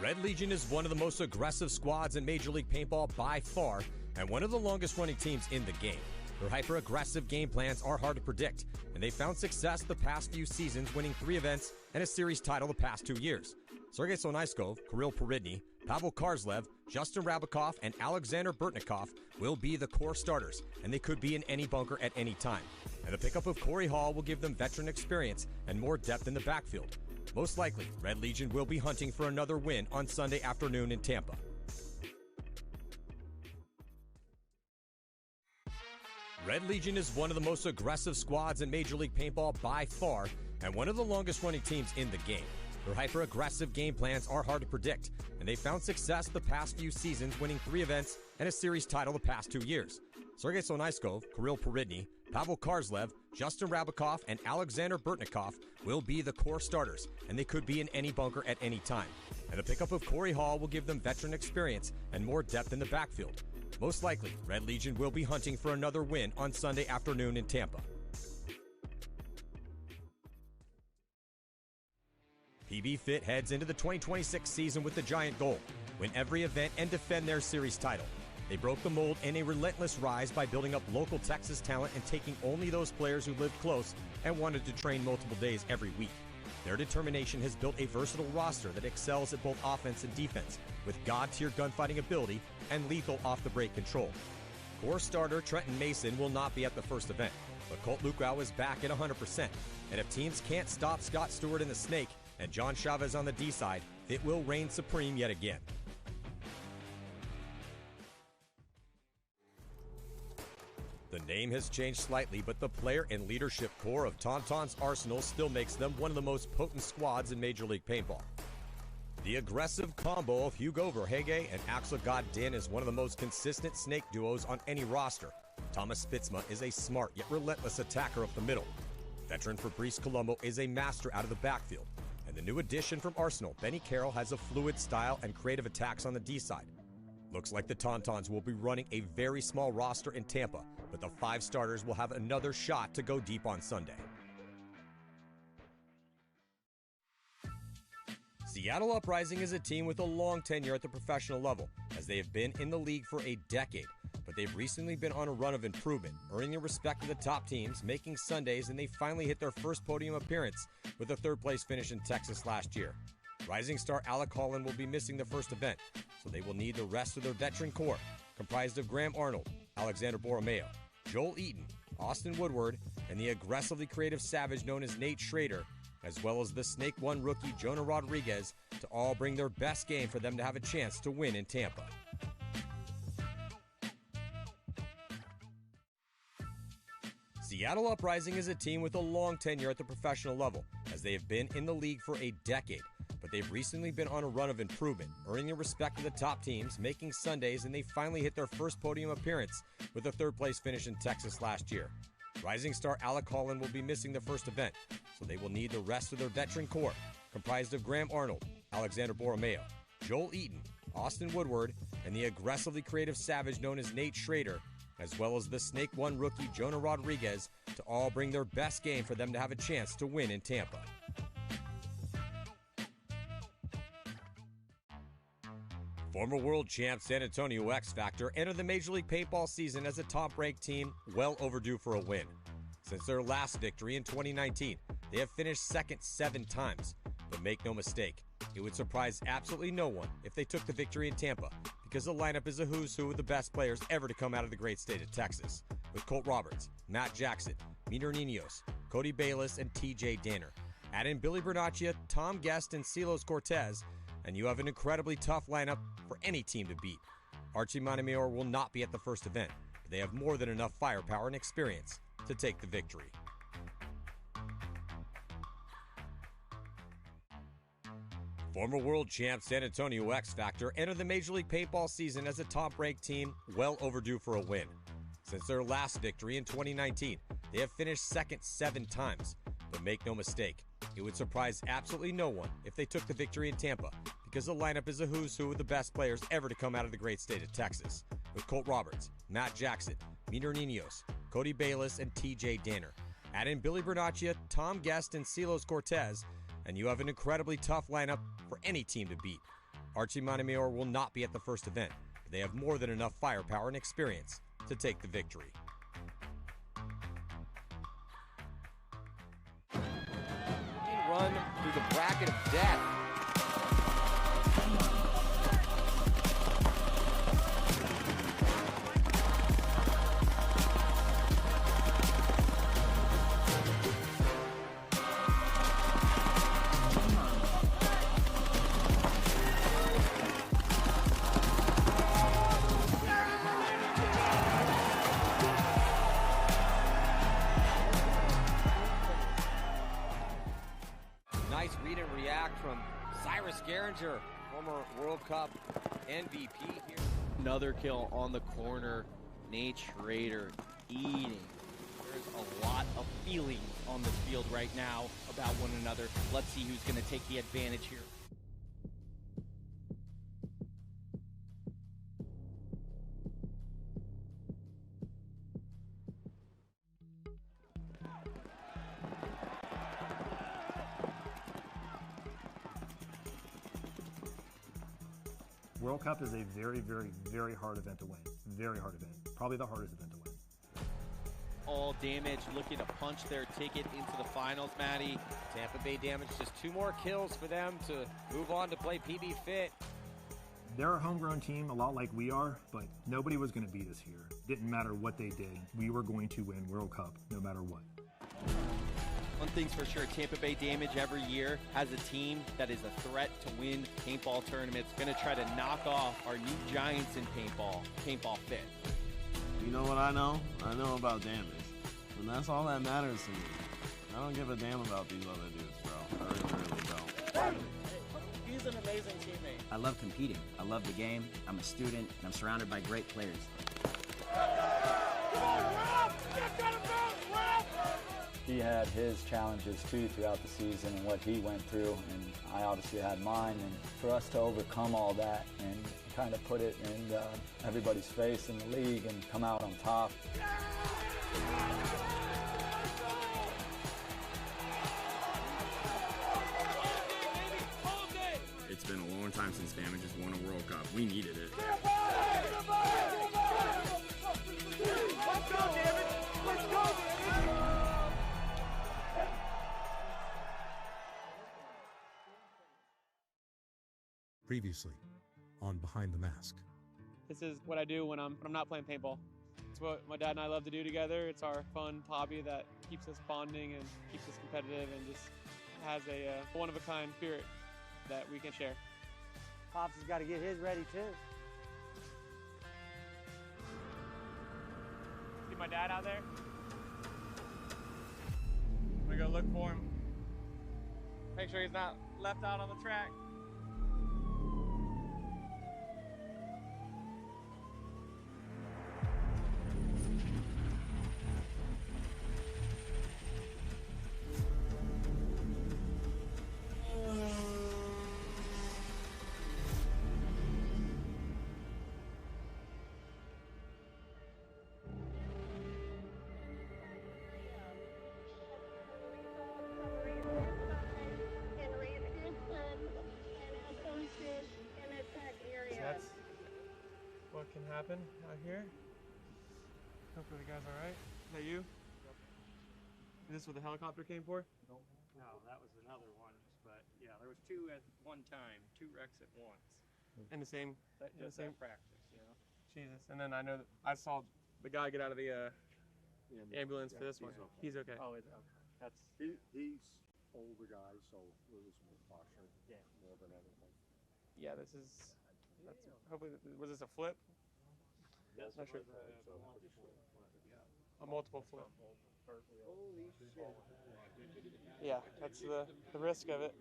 Red Legion is one of the most aggressive squads in Major League Paintball by far, and one of the longest-running teams in the game. Their hyper-aggressive game plans are hard to predict, and they found success the past few seasons, winning 3 events and a series title the past 2 years. Sergei Sonaiskov, Kirill Peridny, Pavel Karslev, Justin Rabakov, and Alexander Burtnikov will be the core starters, and they could be in any bunker at any time. And the pickup of Corey Hall will give them veteran experience and more depth in the backfield. Most likely, Red Legion will be hunting for another win on Sunday afternoon in Tampa. Red Legion is one of the most aggressive squads in Major League Paintball by far, and one of the longest-running teams in the game. Their hyper-aggressive game plans are hard to predict, and they found success the past few seasons, winning 3 events and a series title the past 2 years. Sergei Sonaiskov, Kirill Peridny, Pavel Karslev, Justin Rabakov, and Alexander Burtnikov will be the core starters, and they could be in any bunker at any time. And the pickup of Corey Hall will give them veteran experience and more depth in the backfield. Most likely, Red Legion will be hunting for another win on Sunday afternoon in Tampa. PB Fit heads into the 2026 season with the giant goal: win every event and defend their series title. They broke the mold in a relentless rise by building up local Texas talent and taking only those players who lived close and wanted to train multiple days every week. Their determination has built a versatile roster that excels at both offense and defense, with god-tier gunfighting ability and lethal off-the-break control. Core starter Trenton Mason will not be at the first event, but Colt Lukow is back at 100%. And if teams can't stop Scott Stewart in the Snake and John Chavez on the D side, it will reign supreme yet again. The name has changed slightly, but the player and leadership core of Tauntaun's arsenal still makes them one of the most potent squads in Major League Paintball. The aggressive combo of Hugo Verhege and Axel Godin is one of the most consistent snake duos on any roster. Thomas Spitzma is a smart yet relentless attacker up the middle. Veteran Fabrice Colombo is a master out of the backfield. And the new addition from Arsenal, Benny Carroll, has a fluid style and creative attacks on the D side. Looks like the Tauntauns will be running a very small roster in Tampa, but the 5 starters will have another shot to go deep on Sunday. Seattle Uprising is a team with a long tenure at the professional level, as they have been in the league for a decade. But they've recently been on a run of improvement, earning the respect of the top teams, making Sundays, and they finally hit their first podium appearance with a third-place finish in Texas last year. Rising star Alec Holland will be missing the first event, so they will need the rest of their veteran core, comprised of Graham Arnold, Alexander Borromeo, Joel Eaton, Austin Woodward, and the aggressively creative savage known as Nate Schrader, as well as the Snake One rookie Jonah Rodriguez, to all bring their best game for them to have a chance to win in Tampa. Seattle Uprising is a team with a long tenure at the professional level, as they have been in the league for a decade. But they've recently been on a run of improvement, earning the respect of the top teams, making Sundays, and they finally hit their first podium appearance with a third-place finish in Texas last year. Rising star Alec Holland will be missing the first event, so they will need the rest of their veteran core, comprised of Graham Arnold, Alexander Borromeo, Joel Eaton, Austin Woodward, and the aggressively creative savage known as Nate Schrader, as well as the Snake One rookie Jonah Rodriguez, to all bring their best game for them to have a chance to win in Tampa. Former world champ San Antonio X Factor entered the Major League Paintball season as a top-ranked team, well overdue for a win. Since their last victory in 2019, they have finished second 7 times. But make no mistake, it would surprise absolutely no one if they took the victory in Tampa, because the lineup is a who's who of the best players ever to come out of the great state of Texas, with Colt Roberts, Matt Jackson, Miner Ninos, Cody Bayless, and TJ Danner. Add in Billy Bernaccia, Tom Guest, and Silos Cortez, and you have an incredibly tough lineup for any team to beat. Archie Montemayor will not be at the first event, but they have more than enough firepower and experience to take the victory. Former world champ San Antonio X Factor entered the Major League Paintball season as a top-ranked team, well overdue for a win. Since their last victory in 2019, they have finished second 7 times. But make no mistake, it would surprise absolutely no one if they took the victory in Tampa, because the lineup is a who's who of the best players ever to come out of the great state of Texas, with Colt Roberts, Matt Jackson, Miner Ninos, Cody Bayless, and TJ Danner. Add in Billy Bernaccia, Tom Guest, and Silos Cortez, and you have an incredibly tough lineup for any team to beat. Archie Montemayor will not be at the first event, but they have more than enough firepower and experience to take the victory. Run through the bracket of death. Nice read and react from Cyrus Geringer, former World Cup MVP here. Another kill on the corner. Nate Schrader eating. There's a lot of feelings on this field right now about one another. Let's see who's going to take the advantage here. World Cup is a very, very, very hard event to win. Very hard event. Probably the hardest event to win. All Damage looking to punch their ticket into the finals, Matty. Tampa Bay Damage, just 2 more kills for them to move on to play PB Fit. They're a homegrown team, a lot like we are, but nobody was going to beat us here. Didn't matter what they did. We were going to win World Cup no matter what. One thing's for sure, Tampa Bay Damage every year has a team that is a threat to win paintball tournaments. Going to try to knock off our new giants in Paintball Fit. You know what I know? I know about damage. And that's all that matters to me. I don't give a damn about these other dudes, bro. I really, really don't. He's an amazing teammate. I love competing. I love the game. I'm a student, and I'm surrounded by great players. Come on, Rob! Get that about, Rob! He had his challenges too throughout the season and what he went through, and I obviously had mine. And for us to overcome all that and kind of put it in everybody's face in the league and come out on top. It's been a long time since Damage has won a World Cup. We needed it. Let's go, David! Let's go, David! Previously on Behind the Mask. This is what I do when I'm not playing paintball. It's what my dad and I love to do together. It's our fun hobby that keeps us bonding and keeps us competitive and just has a one-of-a-kind spirit that we can share. Pops has got to get his ready too. See my dad out there? I'm gonna go look for him. Make sure he's not left out on the track. That's what can happen out here. Hopefully the guy's all right. Is that you? Is this what the helicopter came for? No, that was another one. But yeah, there was two at one time, two wrecks at once. In the same, Just that practice, you know. Jesus. And then I know that I saw the guy get out of the ambulance for this one. He's okay. Oh, it's okay. That's He's older guy, so it was more caution, more than anything. Yeah, this is. That's, hopefully, was this a flip? Yes, Not sure. A multiple flip. Holy shit. Yeah, that's the risk of it.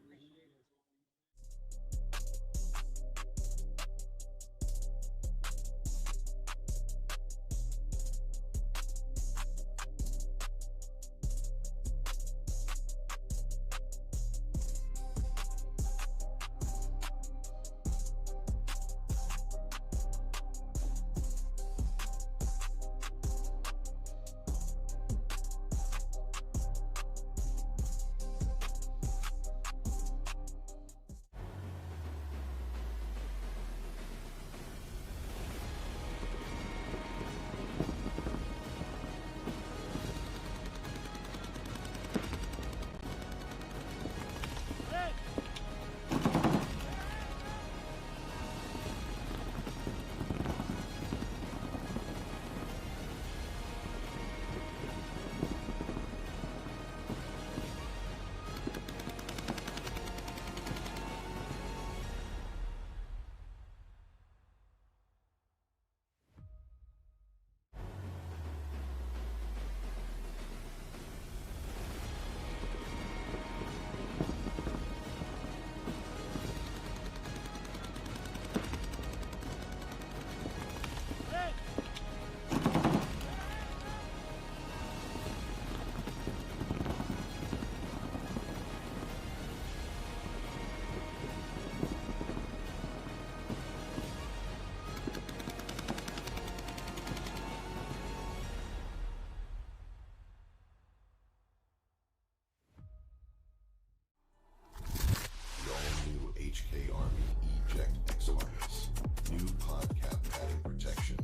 HK Army Eject X harness, new podcast padding protection,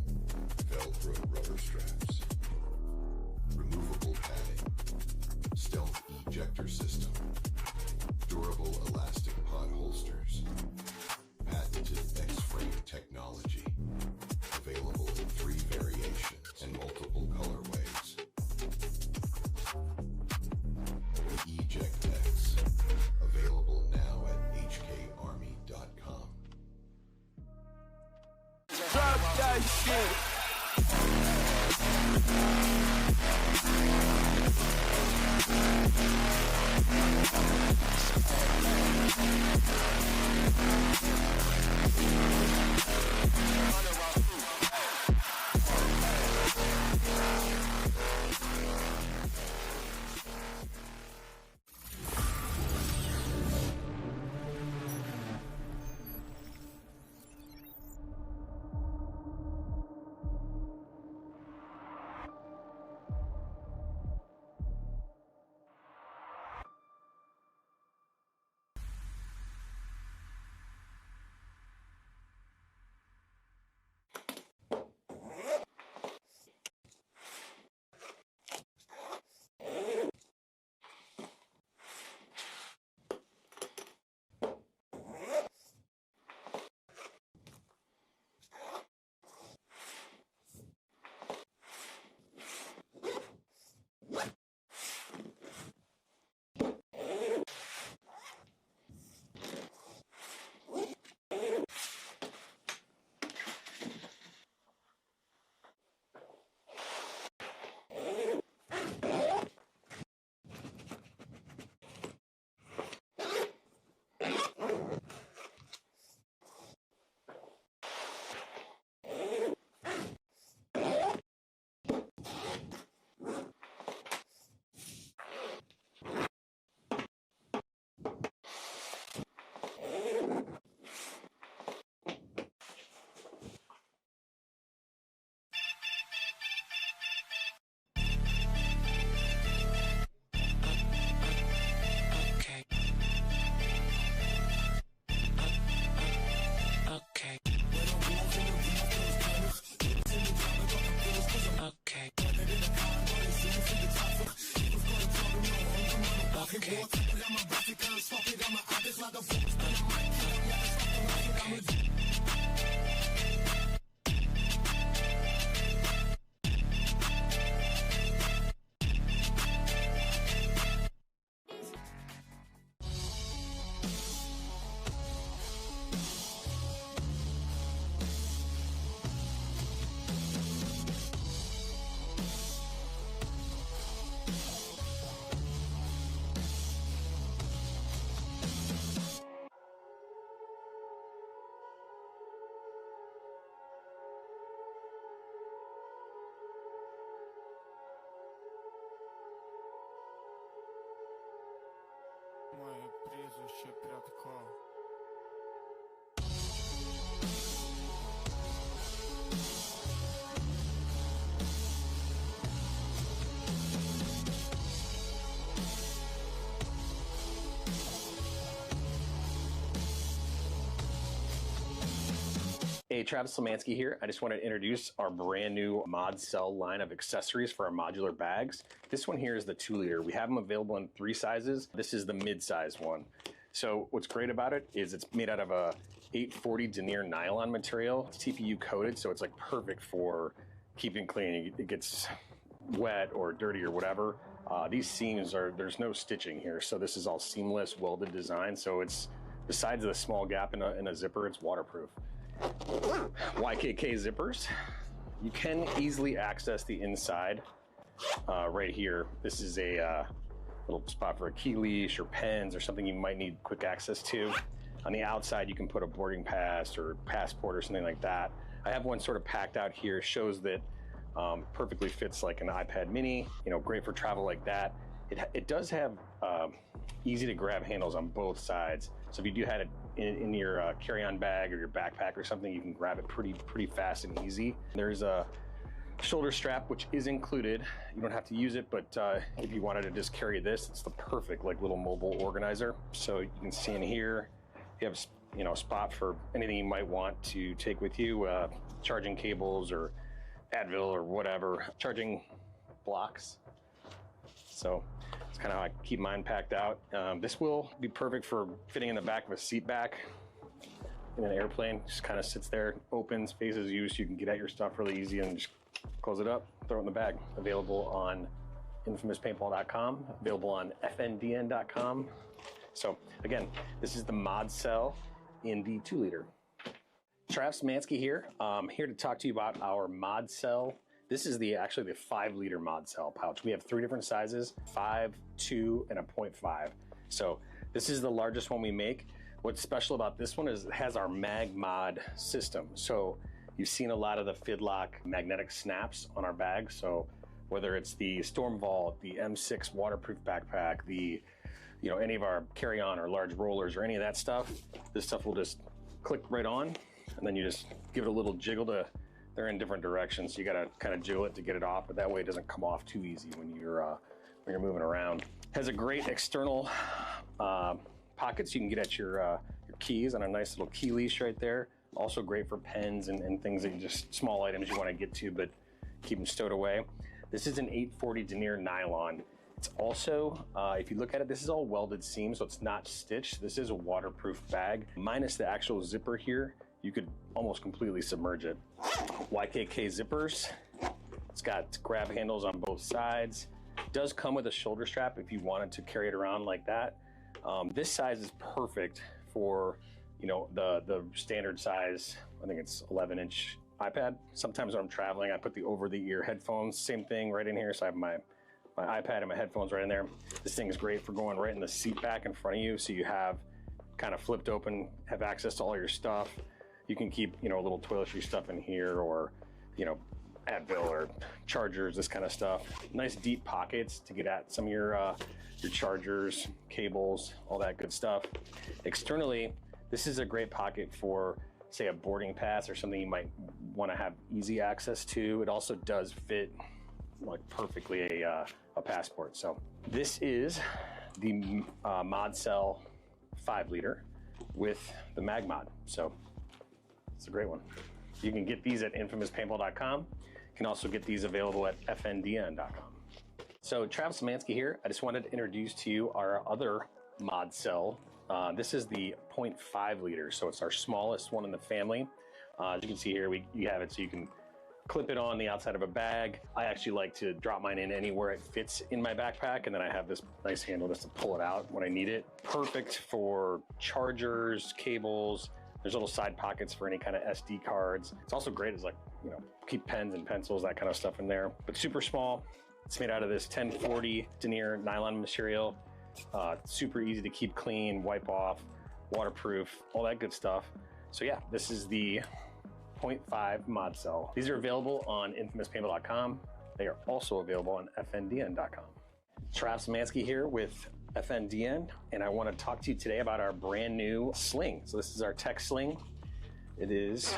Velcro rubber straps, removable padding, stealth ejector system, durable elastic pod holsters, patented X-frame technology, available in 3 variations and multiple colorways. The Eject X, available now at hkarmy.com. Drop that shit. Hey, Travis Lemansky here. I just wanted to introduce our brand new Mod Cell line of accessories for our modular bags. This one here is the 2-liter. We have them available in 3 sizes. This is the mid-size one. So what's great about it is it's made out of a 840 denier nylon material. It's TPU coated, so it's like perfect for keeping clean. It gets wet or dirty or whatever. These seams there's no stitching here, so this is all seamless welded design. So it's, besides the small gap in a zipper, it's waterproof. YKK zippers. You can easily access the inside right here. This is a little spot for a key leash or pens or something you might need quick access to. On the outside, you can put a boarding pass or passport or something like that. I have one sort of packed out here. Shows that perfectly fits like an iPad mini, you know, great for travel like that. It does have easy to grab handles on both sides. So if you do have it in your carry-on bag or your backpack or something, you can grab it pretty fast and easy. There's a shoulder strap, which is included. You don't have to use it, but if you wanted to just carry this, it's the perfect like little mobile organizer. So you can see in here, you have, you know, a spot for anything you might want to take with you, charging cables or Advil or whatever, charging blocks. So it's kind of how I keep mine packed out. This will be perfect for fitting in the back of a seat back in an airplane. Just kind of sits there, opens, faces you, so you can get at your stuff really easy and just close it up, throw it in the bag. Available on infamouspaintball.com, available on fndn.com. So again, this is the Mod Cell in the 2-liter. Travis Mansky here. I'm here to talk to you about our Mod Cell. This is actually the 5-liter Mod Cell pouch. We have 3 different sizes, 5, 2, and a 0.5. So this is the largest one we make. What's special about this one is it has our Mag Mod system. So you've seen a lot of the Fidlock magnetic snaps on our bags. So whether it's the Storm Vault, the M6 waterproof backpack, the, you know, any of our carry-on or large rollers or any of that stuff, this stuff will just click right on, and then you just give it a little jiggle to, they're in different directions, so you gotta kind of jiggle it to get it off, but that way it doesn't come off too easy when you're moving around. Has a great external pockets you can get at your keys, and a nice little key leash right there. Also great for pens and things that you just, small items you want to get to, but keep them stowed away. This is an 840 denier nylon. It's also, if you look at it, this is all welded seam, so it's not stitched. This is a waterproof bag. Minus the actual zipper here, you could almost completely submerge it. YKK zippers. It's got grab handles on both sides. It does come with a shoulder strap if you wanted to carry it around like that. This size is perfect for, you know, the standard size. I think it's 11-inch iPad. Sometimes when I'm traveling, I put the over-the-ear headphones, same thing right in here. So I have my iPad and my headphones right in there. This thing is great for going right in the seat back in front of you, so you have kind of flipped open, have access to all your stuff. You can keep, you know, a little toiletry stuff in here, or, you know, Advil or chargers, this kind of stuff. Nice deep pockets to get at some of your chargers, cables, all that good stuff. Externally, this is a great pocket for, say, a boarding pass or something you might want to have easy access to. It also does fit like perfectly a passport. So this is the Mod Cell 5-liter with the Mag Mod. So it's a great one. You can get these at infamouspaintball.com. You can also get these available at fndn.com. So Travis Lemansky here. I just wanted to introduce to you our other Mod Cell. This is the 0.5 liter, so it's our smallest one in the family. As you can see here, you have it so you can clip it on the outside of a bag. I actually like to drop mine in anywhere it fits in my backpack, and then I have this nice handle just to pull it out when I need it. Perfect for chargers, cables. There's little side pockets for any kind of SD cards. It's also great as, like, you know, keep pens and pencils, that kind of stuff in there. But super small. It's made out of this 1040 denier nylon material. Super easy to keep clean, wipe off, waterproof, all that good stuff. So yeah, this is the 0.5 Mod Cell. These are available on infamouspaintball.com. They are also available on fndn.com. Travis Mansky here with FNDN, and I want to talk to you today about our brand new sling. So this is our tech sling. It is...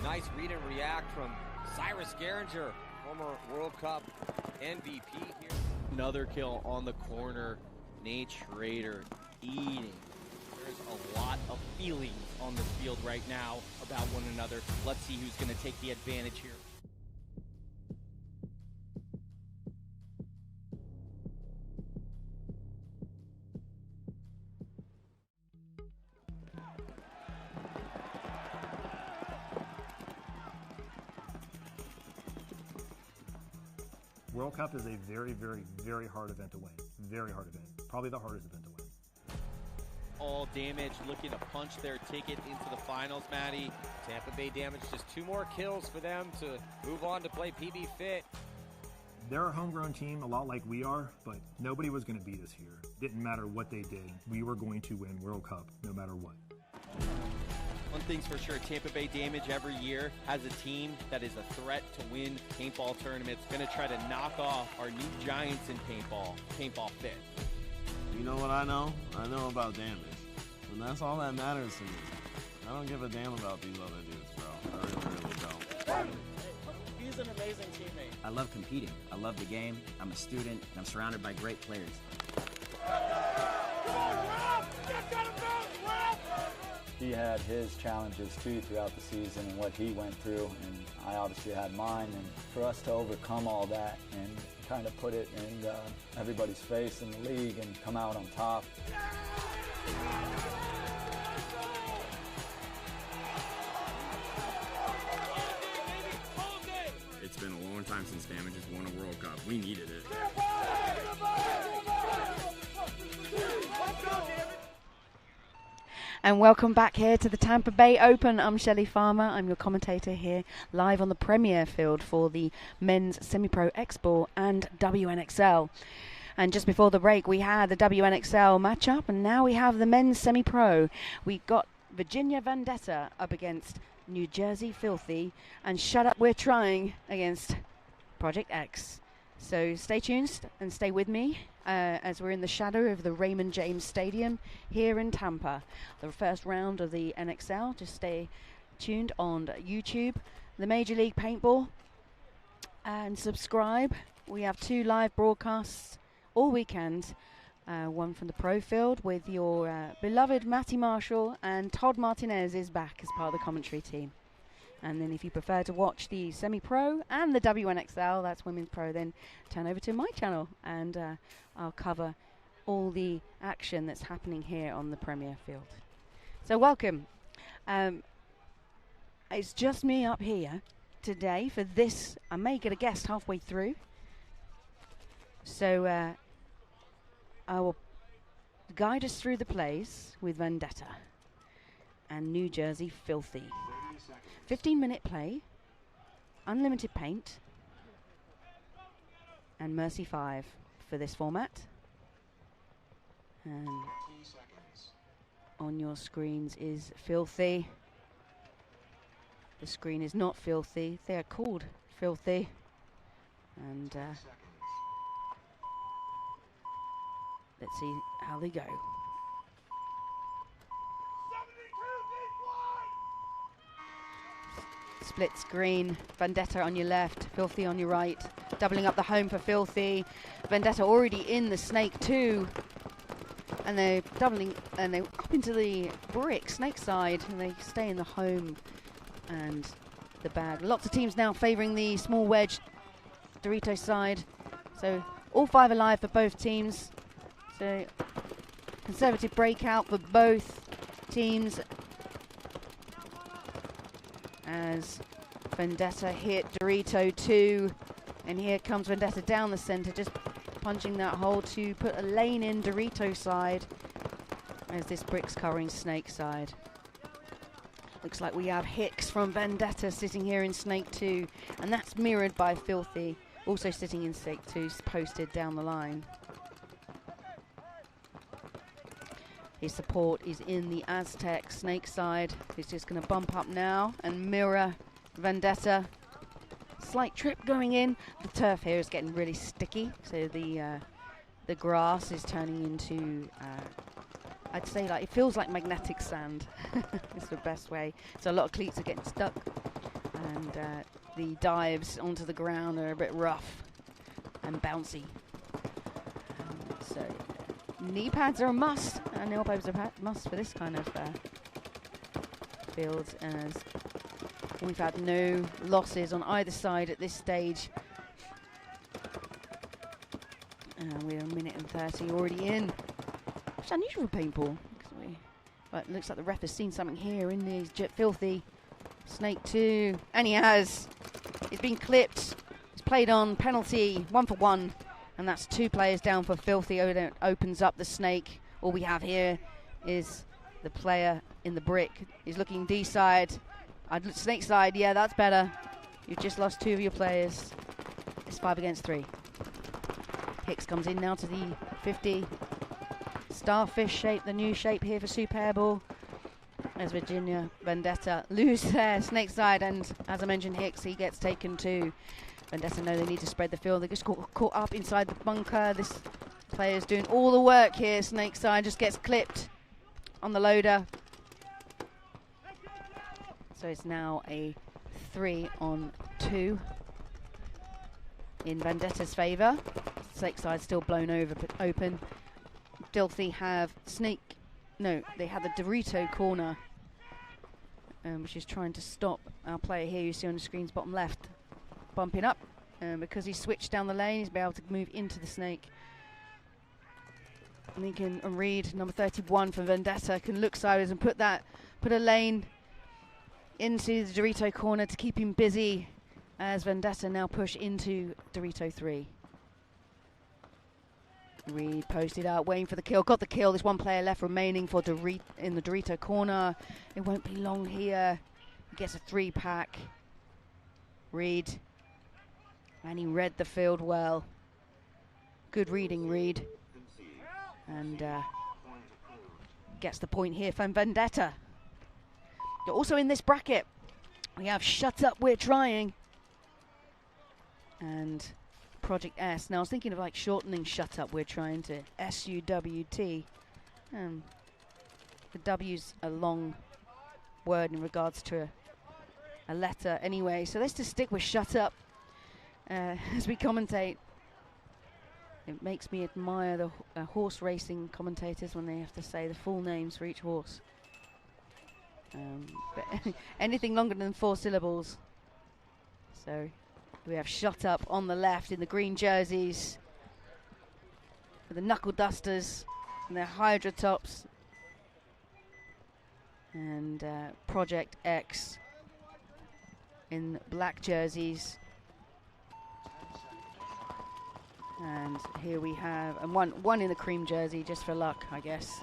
Nice read and react from Cyrus Garinger, former World Cup MVP here. Another kill on the corner. Nate Schrader eating. There's a lot of feelings on the field right now about one another. Let's see who's going to take the advantage here. World Cup is a very, very, very hard event to win. Very hard event. Probably the hardest event to win. All Damage looking to punch their ticket into the finals, Matty. Tampa Bay Damage, just 2 more kills for them to move on to play PB Fit. They're a homegrown team, a lot like we are, but nobody was going to beat us here. Didn't matter what they did. We were going to win World Cup no matter what. One thing's for sure, Tampa Bay Damage every year has a team that is a threat to win paintball tournaments. Going to try to knock off our new giants in paintball Fit. You know what I know? I know about Damage. And that's all that matters to me. I don't give a damn about these other dudes, bro. I really, really don't. He's an amazing teammate. I love competing. I love the game. I'm a student, and I'm surrounded by great players. Come on, Rob! Get got him down, Rob! He had his challenges too throughout the season and what he went through, and I obviously had mine. And for us to overcome all that and kind of put it in everybody's face in the league and come out on top. It's been a long time since Damage has won a World Cup. We needed it. And welcome back here to the Tampa Bay Open. I'm Shelley Farmer. I'm your commentator here live on the Premier field for the Men's Semi-Pro X-Ball and WNXL. And just before the break, we had the WNXL matchup, and now we have the Men's Semi-Pro. We got Virginia Vendetta up against New Jersey Filthy, and Shut Up We're Trying against Project X. So stay tuned and stay with me as we're in the shadow of the Raymond James Stadium here in Tampa. The first round of the NXL. Just stay tuned on YouTube, the Major League Paintball, and subscribe. We have 2 live broadcasts all weekend. One from the pro field with your beloved Matty Marshall, and Todd Martinez is back as part of the commentary team. And then if you prefer to watch the semi-pro and the WNXL, that's women's pro, then turn over to my channel and I'll cover all the action that's happening here on the Premier field. So welcome. It's just me up here today for this. I may get a guest halfway through. So I will guide us through the plays with Vendetta and New Jersey Filthy. 15-minute play, unlimited paint, and Mercy 5 for this format. And on your screens is Filthy. The screen is not Filthy. They are called Filthy. And let's see how they go. Split screen, Vendetta on your left, Filthy on your right. Doubling up the home for Filthy. Vendetta already in the Snake 2. And they're doubling, and they're up into the brick, Snake side, and they stay in the home and the bag. Lots of teams now favouring the small wedge Dorito side. So all 5 alive for both teams. So conservative breakout for both teams, as Vendetta hit Dorito 2, and here comes Vendetta down the center, just punching that hole to put a lane in Dorito side, as this brick's covering Snake side. Looks like we have Hicks from Vendetta sitting here in Snake 2, and that's mirrored by Filthy, also sitting in Snake 2, posted down the line. His support is in the Aztec Snake side. He's just going to bump up now and mirror Vendetta. slight trip going in. The turf here is getting really sticky, so the grass is turning into, I'd say, like, it feels like magnetic sand. It's the best way. So a lot of cleats are getting stuck, and the dives onto the ground are a bit rough and bouncy. So knee pads are a must, and elbows are a must for this kind of field, as we've had no losses on either side at this stage. We're a minute and 30 already in. It's unusual for paintball. But it looks like the ref has seen something here in these filthy. Snake 2, and he has. He's been clipped. He's played on penalty, 1 for 1. And that's 2 players down for filthy. It opens up the snake. All we have here is the player in the brick. He's looking D side. Snake side, yeah, that's better. You've just lost 2 of your players. It's 5 against 3. Hicks comes in now to the 50. Starfish shape, the new shape here for Superball. As Virginia Vendetta lose their snake side, and as I mentioned, Hicks, he gets taken too. Vendetta know they need to spread the field. They just caught up inside the bunker. This player's doing all the work here. Snake side just gets clipped on the loader. So it's now a 3-on-2 in Vendetta's favour. Snake side still blown over but open. Filthy have they have the Dorito corner, which is trying to stop our player here you see on the screen's bottom left bumping up, because he switched down the lane. He's been able to move into the snake. Lincoln and Reed, number 31 for Vendetta, can look sideways and put a lane into the Dorito corner to keep him busy, as Vendetta now push into Dorito 3. Reed posted out, waiting for the kill. Got the kill. There's 1 player left remaining for in the Dorito corner. It won't be long here. He gets a 3-pack. Reed. And he read the field well. Good reading, Reed. And gets the point here from Vendetta. Also in this bracket, we have Shut Up, We're Trying. And Project S. Now I was thinking of like shortening Shut Up, We're Trying to SUWT. The W's a long word in regards to a letter anyway, so let's just stick with Shut Up as we commentate. It makes me admire the horse racing commentators when they have to say the full names for each horse. But anything longer than 4 syllables. So we have Shut Up on the left in the green jerseys, with the knuckle dusters and their Hydra tops, and Project X in black jerseys. And here we have, and one in the cream jersey just for luck, I guess.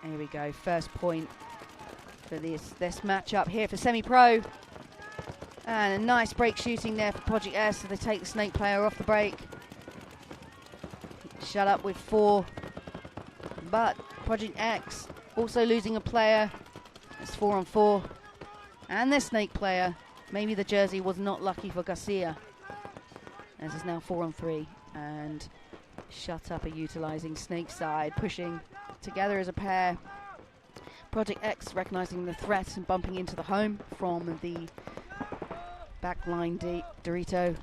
Here we go, first point for this matchup here for semi-pro. And a nice break shooting there for Project S, so they take the snake player off the break. Shut Up with 4. But Project X also losing a player. It's 4-on-4. And their snake player. Maybe the jersey was not lucky for Garcia, as it's now 4-on-3. And Shut Up are utilising snake side, pushing together as a pair. Project X recognizing the threat and bumping into the home from the backline Dorito,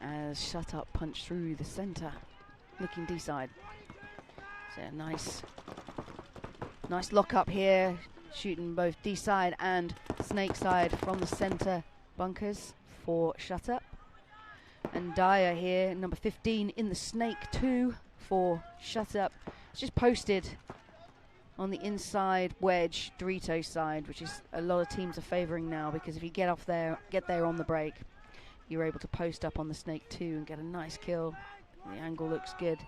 as Shut Up punch through the center, looking D side. So nice lock up here, shooting both D side and snake side from the center bunkers for Shut Up. And Dyer here, number 15 in the snake 2 for Shut Up. It's just posted on the inside wedge Dorito side, which is a lot of teams are favoring now, because if you get there on the break, you're able to post up on the snake 2 and get a nice kill. The angle looks good.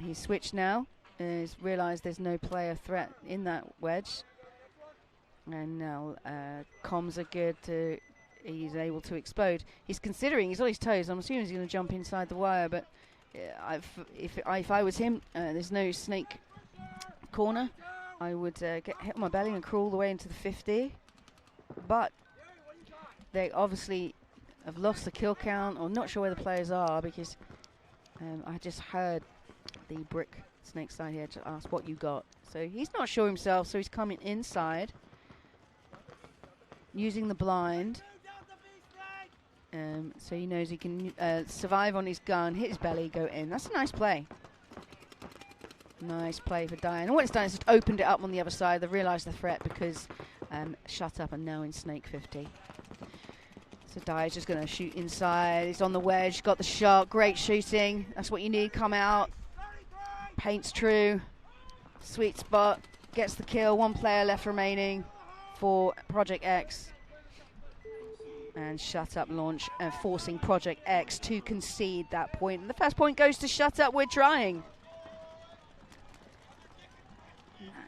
He's switched now, he's realized there's no player threat in that wedge, and now comms are good to, he's able to explode. He's considering, he's on his toes, I'm assuming he's going to jump inside the wire, but if I was him, there's no snake corner, I would get hit on my belly and crawl all the way into the 50. But they obviously have lost the kill count, or not sure where the players are, because I just heard the brick snake side here to ask what you got. So he's not sure himself, so he's coming inside, using the blind. So he knows he can survive on his gun, hit his belly, go in. That's a nice play. Nice play for Diane. And what it's done is just opened it up on the other side. They've realised the threat because Shut Up and now in Snake 50. So Diane's just going to shoot inside. He's on the wedge, got the shot. Great shooting. That's what you need. Come out. Paints true. Sweet spot. Gets the kill. One player left remaining for Project X. And Shut Up launch and forcing Project X to concede that point. And the first point goes to Shut Up. We're trying.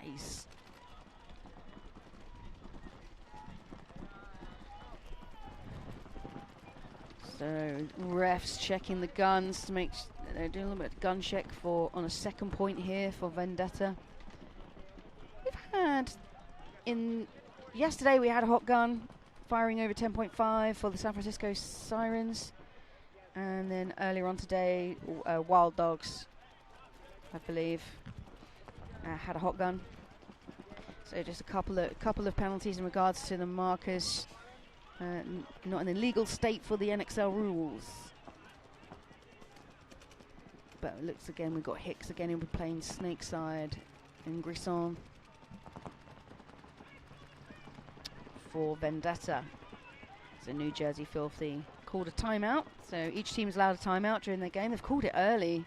Nice. So refs checking the guns to make they're doing a little bit of gun check for on a second point here for Vendetta. We've had yesterday we had a hot gun firing over 10.5 for the San Francisco Sirens, and then earlier on today Wild Dogs, I believe, had a hot gun. So just a couple of penalties in regards to the markers. Not in a legal state for the NXL rules. But it looks again, we've got Hicks again, he'll be playing Snake side, and Grisson for Vendetta. So New Jersey Filthy called a timeout. So each team is allowed a timeout during their game. They've called it early.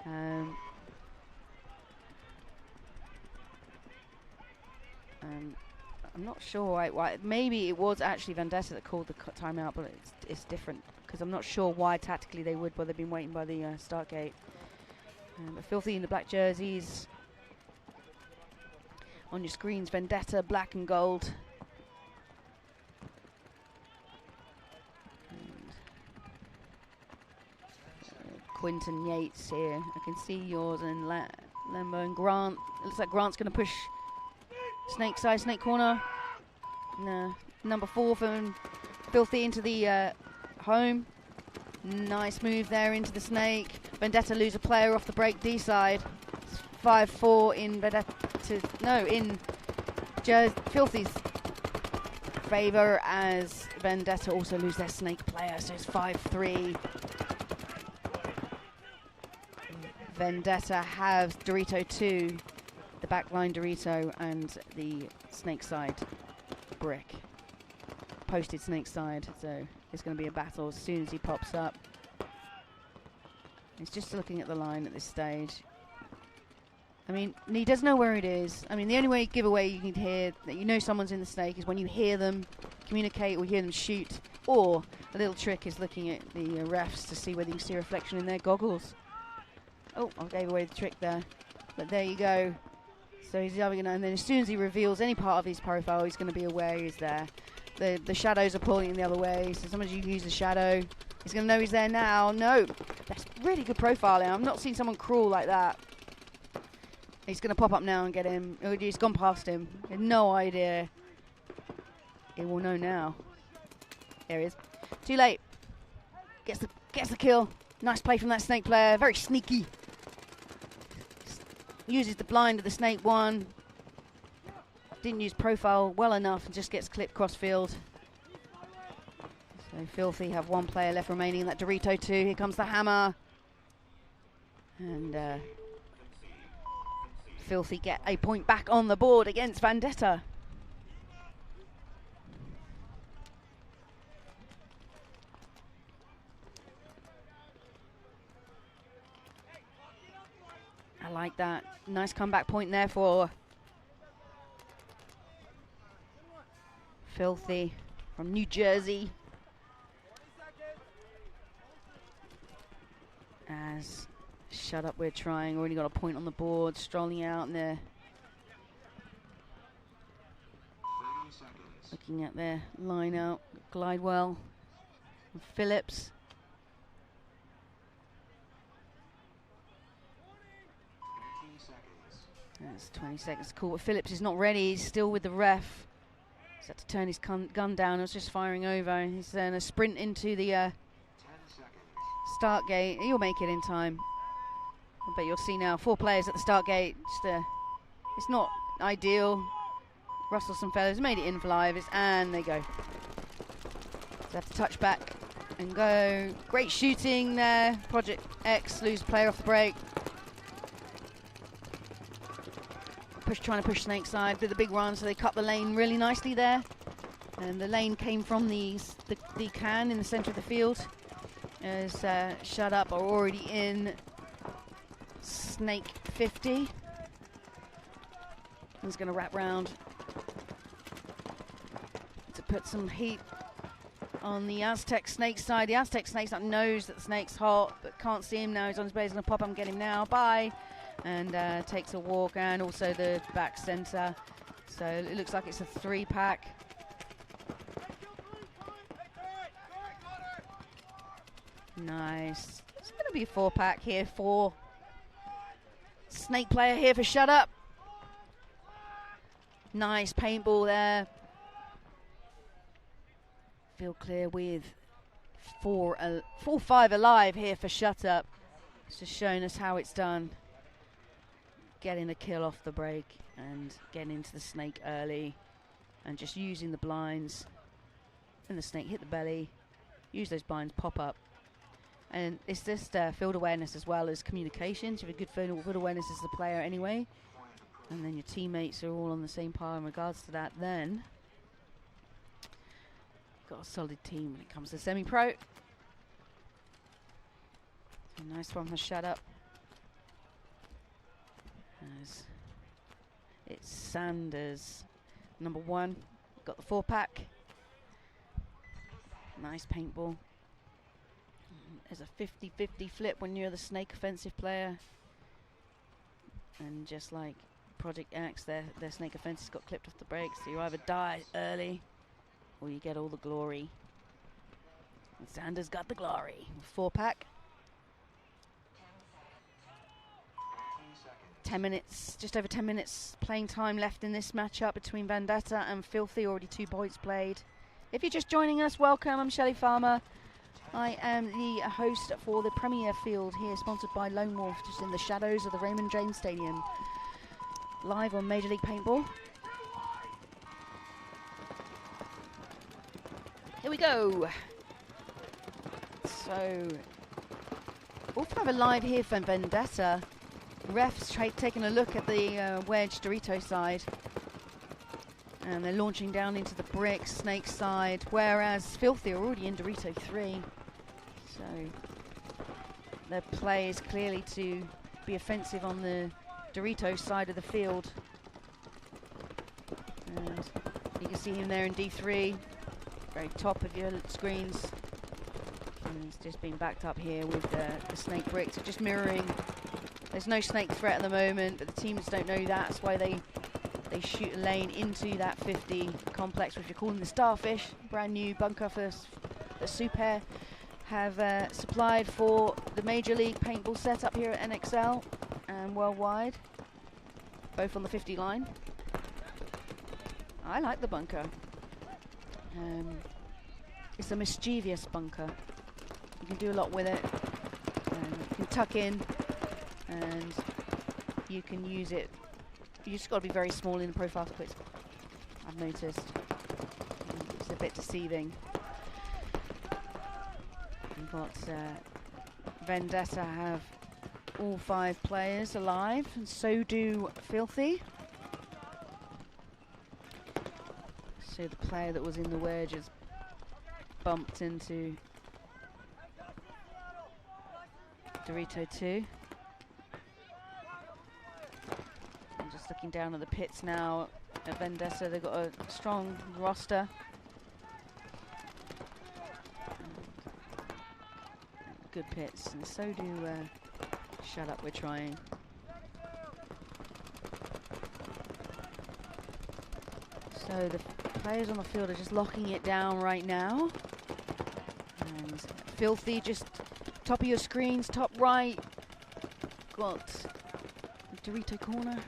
I'm not sure why. Maybe it was actually Vendetta that called the timeout, but it's different because I'm not sure why tactically they would, but they've been waiting by the start gate. But Filthy in the black jerseys. On your screens, Vendetta, black and gold. Quinton Yates here. I can see yours and Lembo and Grant. It looks like Grant's going to push Snake side, Snake corner. No. Number 4 from Filthy into the home. Nice move there into the Snake. Vendetta lose a player off the break D side. 5-4 in Vendetta. No, in Filthy's favour, as Vendetta also lose their Snake player, so it's 5-3. Vendetta have Dorito 2, the backline Dorito, and the Snake side brick. Posted Snake side, so it's going to be a battle as soon as he pops up. He's just looking at the line at this stage. I mean, he does know where it is. I mean, the only way giveaway you can hear that you know someone's in the Snake is when you hear them communicate or hear them shoot. Or a little trick is looking at the refs to see whether you can see a reflection in their goggles. Oh, I gave away the trick there. But there you go. So he's having and then as soon as he reveals any part of his profile, he's going to be aware he's there. The shadows are pulling the other way, so sometimes you can use the shadow. He's going to know he's there now. No, that's really good profiling. I've not seen someone crawl like that. He's going to pop up now and get him. Oh, he's gone past him. He had no idea. He will know now. There he is. Too late. Gets the kill. Nice play from that Snake player. Very sneaky. Uses the blind of the Snake one. Didn't use profile well enough and just gets clipped cross field. So Filthy have one player left remaining in that Dorito 2. Here comes the hammer. And Filthy get a point back on the board against Vendetta. I like that. Nice comeback point there for Filthy from New Jersey. As Shut Up, we're trying. Already got a point on the board. Strolling out in there. Looking at their line out. Glidewell. And Phillips. That's 20 seconds. Cool. Phillips is not ready. He's still with the ref. He's had to turn his gun down. It was just firing over. He's then a sprint into the start gate. He'll make it in time. But you'll see now 4 players at the start gate. It's not ideal. Russell's and fellows made it in for live, and they go. So have to touch back and go. Great shooting there. Project X lose player off the break. Trying to push Snake side with a big run, so they cut the lane really nicely there. And the lane came from the can in the center of the field. As Shut Up are already in Snake 50. He's going to wrap round to put some heat on the Aztec Snake side. The Aztec Snake side knows that the Snake's hot, but can't see him now. He's on his base. He's going to pop up and get him now. Bye. And takes a walk, and also the back center. So it looks like it's a 3-pack. Nice. It's going to be a 4-pack here for Snake player here for Shut Up. Nice paintball there. Feel clear with 4-5 alive here for Shut Up. It's just showing us how it's done. Getting a kill off the break and getting into the Snake early and just using the blinds. And the Snake hit the belly, use those blinds, pop up. And it's just field awareness as well as communications. You have a good field awareness as the player anyway. And then your teammates are all on the same par in regards to that. Then got a solid team when it comes to semi-pro. A nice one for Shut Up. As it's Sanders, number 1. Got the 4-pack. Nice paintball. There's a 50-50 flip when you're the Snake offensive player. And just like Project X, their Snake offenses got clipped off the brakes. So you either die early or you get all the glory. And Sanders got the glory. 4-pack. 10 minutes, just over 10 minutes playing time left in this matchup between Vendetta and Filthy. Already 2 points played. If you're just joining us, welcome. I'm Shelley Farmer. I am the host for the Premier Field here, sponsored by Lone Wolf, just in the shadows of the Raymond James Stadium. Live on Major League Paintball. Here we go. So, all 5 alive here for Vendetta. Refs taking a look at the wedge Dorito side, and they're launching down into the brick Snake side, whereas Filthy are already in Dorito 3. So their play is clearly to be offensive on the Dorito side of the field. And you can see him there in D3, very top of your screens. And it's just being backed up here with the Snake bricks, so just mirroring. There's no Snake threat at the moment, but the teams don't know that. That's why they shoot a lane into that 50 complex, which we're calling the Starfish. Brand new bunker for the Super have supplied for the Major League Paintball setup here at NXL and worldwide, both on the 50 line. I like the bunker. It's a mischievous bunker. You can do a lot with it. You can tuck in, and you can use it. You just got to be very small in the profile splits, I've noticed. It's a bit deceiving. But Vendetta have all 5 players alive, and so do Filthy. So the player that was in the wedge has bumped into Dorito 2. I'm just looking down at the pits now at Vendetta. They've got a strong roster. Good pits, and so do Shut Up, we're trying. So the players on the field are just locking it down right now. And Filthy, just top of your screens, top right. Got Dorito corner.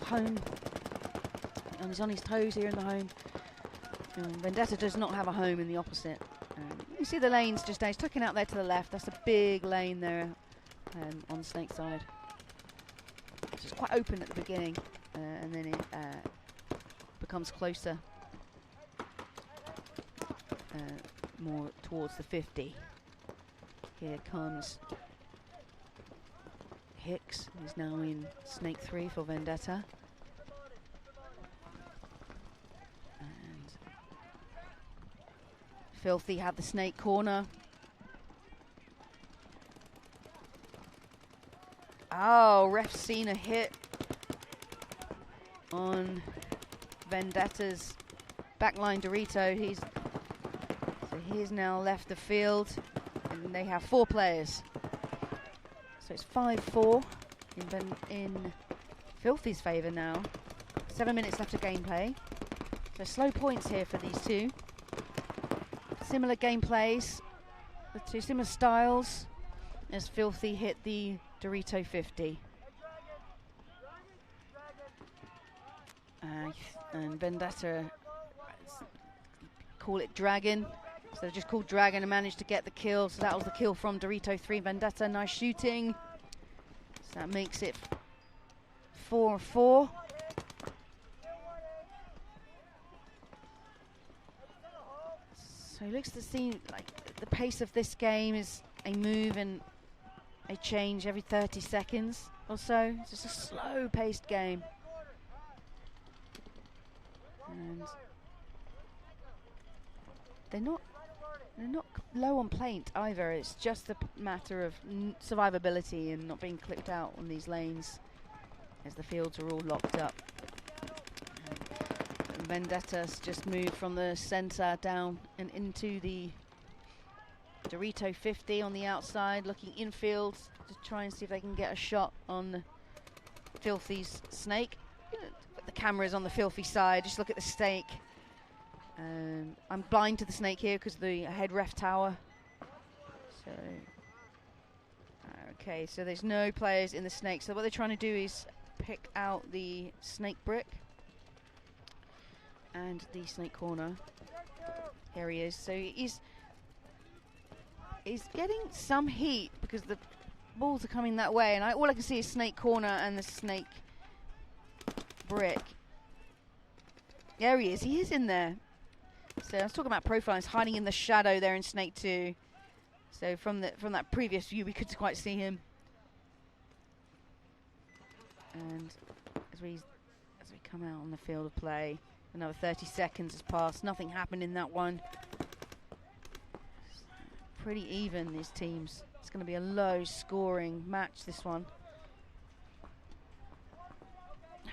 home. And he's on his toes here in the home. Vendetta does not have a home in the opposite. You see the lanes just now. He's tucking out there to the left. That's a big lane there on Snake side. It's quite open at the beginning, and then it becomes closer, more towards the 50. Here comes Hicks. He's now in Snake 3 for Vendetta. And Filthy had the Snake corner. Oh, ref's seen a hit on Vendetta's backline Dorito. He's now left the field, and they have 4 players. So it's 5-4 in Filthy's favour now. 7 minutes left of gameplay. So slow points here for these two. Similar gameplays, the two similar styles, as Filthy hit the Dorito 50. And Vendetta, call it Dragon. So they just called Dragon and managed to get the kill. So that was the kill from Dorito 3. Vendetta, nice shooting. So that makes it 4-4. So it looks to seem like the pace of this game is a move and a change every 30 seconds or so. It's just a slow-paced game. And they're not low on paint either. It's just a matter of survivability and not being clipped out on these lanes as the fields are all locked up. And Vendetta's just moved from the center down and into the Dorito 50 on the outside, looking infield to try and see if they can get a shot on Filthy's Snake. The camera is on the Filthy side. Just look at the Snake. I'm blind to the Snake here because of the head ref tower. So, okay, so there's no players in the Snake. So what they're trying to do is pick out the Snake brick and the Snake corner. Here he is. So he's getting some heat because the balls are coming that way, and all I can see is Snake corner and the Snake brick. There he is. He is in there. So I was talking about profiles, hiding in the shadow there in Snake 2. So from that previous view, we could quite see him. And as we come out on the field of play, another 30 seconds has passed. Nothing happened in that one. Pretty even, these teams. It's going to be a low-scoring match, this one.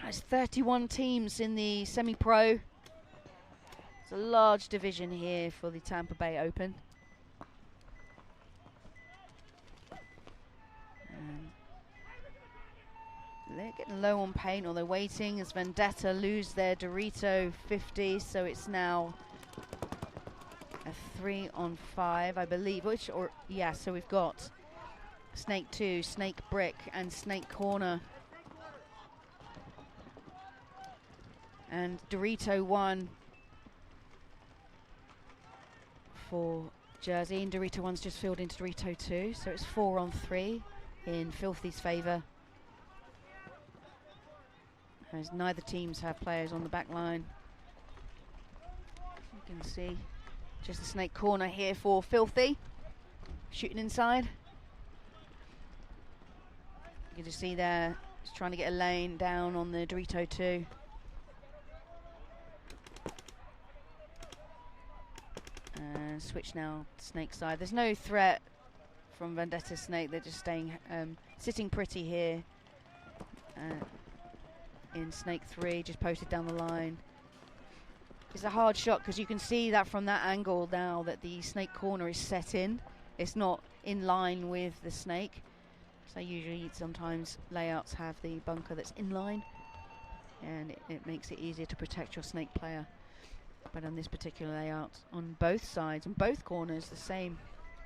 There's 31 teams in the semi-pro. It's a large division here for the Tampa Bay Open. They're getting low on paint, or they're waiting as Vendetta lose their Dorito 50, so it's now a 3-on-5, I believe. So we've got Snake 2, Snake Brick, and Snake Corner. And Dorito 1 for Jersey, and Dorito 1's just filled into Dorito 2, so it's 4-on-3 in Filthy's favour. As neither teams have players on the back line. You can see just the Snake corner here for Filthy. Shooting inside. You can just see there, just trying to get a lane down on the Dorito 2. And switch now, Snake side. There's no threat from Vendetta Snake. They're just staying, sitting pretty here. In Snake 3, just posted down the line. It's a hard shot because you can see that from that angle now that the Snake corner is set in. It's not in line with the Snake. So usually sometimes layouts have the bunker that's in line, and it makes it easier to protect your Snake player. But on this particular layout, on both sides, on both corners, the same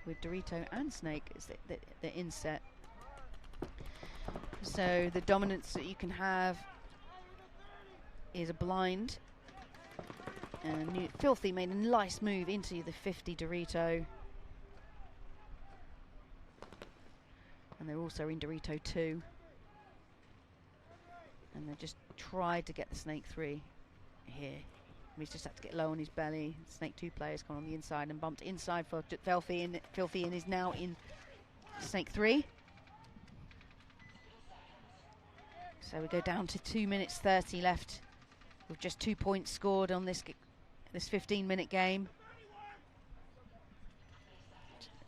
with Dorito and Snake, is the inset. So the dominance that you can have is a blind. And Filthy made a nice move into the 50 Dorito. And they're also in Dorito 2. And they just tried to get the Snake 3 here. He's just had to get low on his belly. Snake 2 players gone on the inside and bumped inside for Filthy, and is now in Snake 3. So we go down to 2 minutes 30 left with just 2 points scored on this 15-minute game.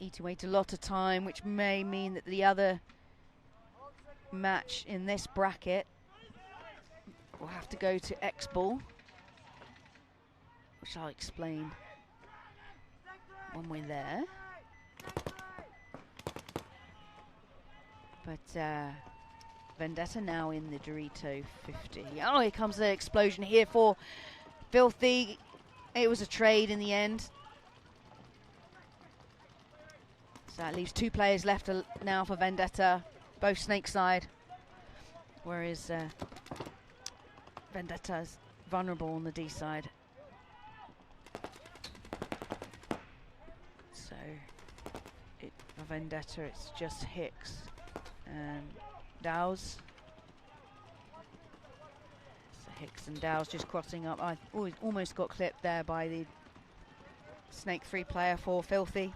Eating away a lot of time, which may mean that the other match in this bracket will have to go to X-Ball, which I'll explain when we're there. But Vendetta now in the Dorito 50. Oh, here comes the explosion here for Filthy. It was a trade in the end. So that leaves 2 players left now for Vendetta, both Snake side. Whereas Vendetta's vulnerable on the D side. So for Vendetta, it's just Hicks and Dows. So Hicks and Dows just crossing up. I almost got clipped there by the Snake 3 player for Filthy.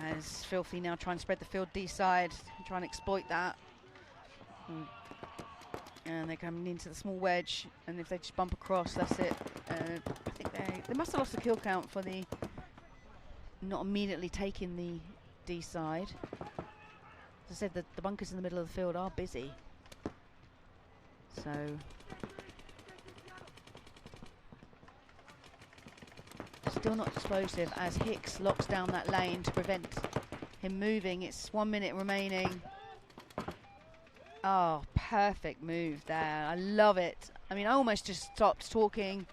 As Filthy now trying to spread the field D side, trying to exploit that. And they're coming into the small wedge, and if they just bump across, that's it. I think they must have lost the kill count for the not immediately taking the D side. As I said, the bunkers in the middle of the field are busy. So still not explosive as Hicks locks down that lane to prevent him moving. It's 1 minute remaining. Oh, perfect move there. I love it. I mean, I almost just stopped talking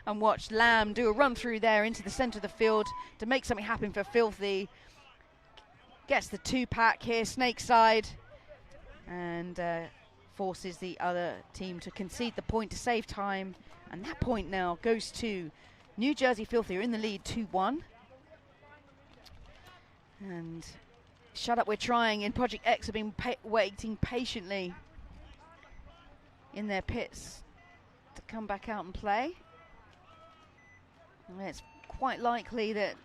and watched Lamb do a run through there into the center of the field to make something happen for Filthy. Gets the 2-pack here, Snake side, and forces the other team to concede the point to save time. And that point now goes to New Jersey Filthy, are in the lead 2-1. And Shut Up We're Trying in Project X have been waiting patiently in their pits to come back out and play. And it's quite likely that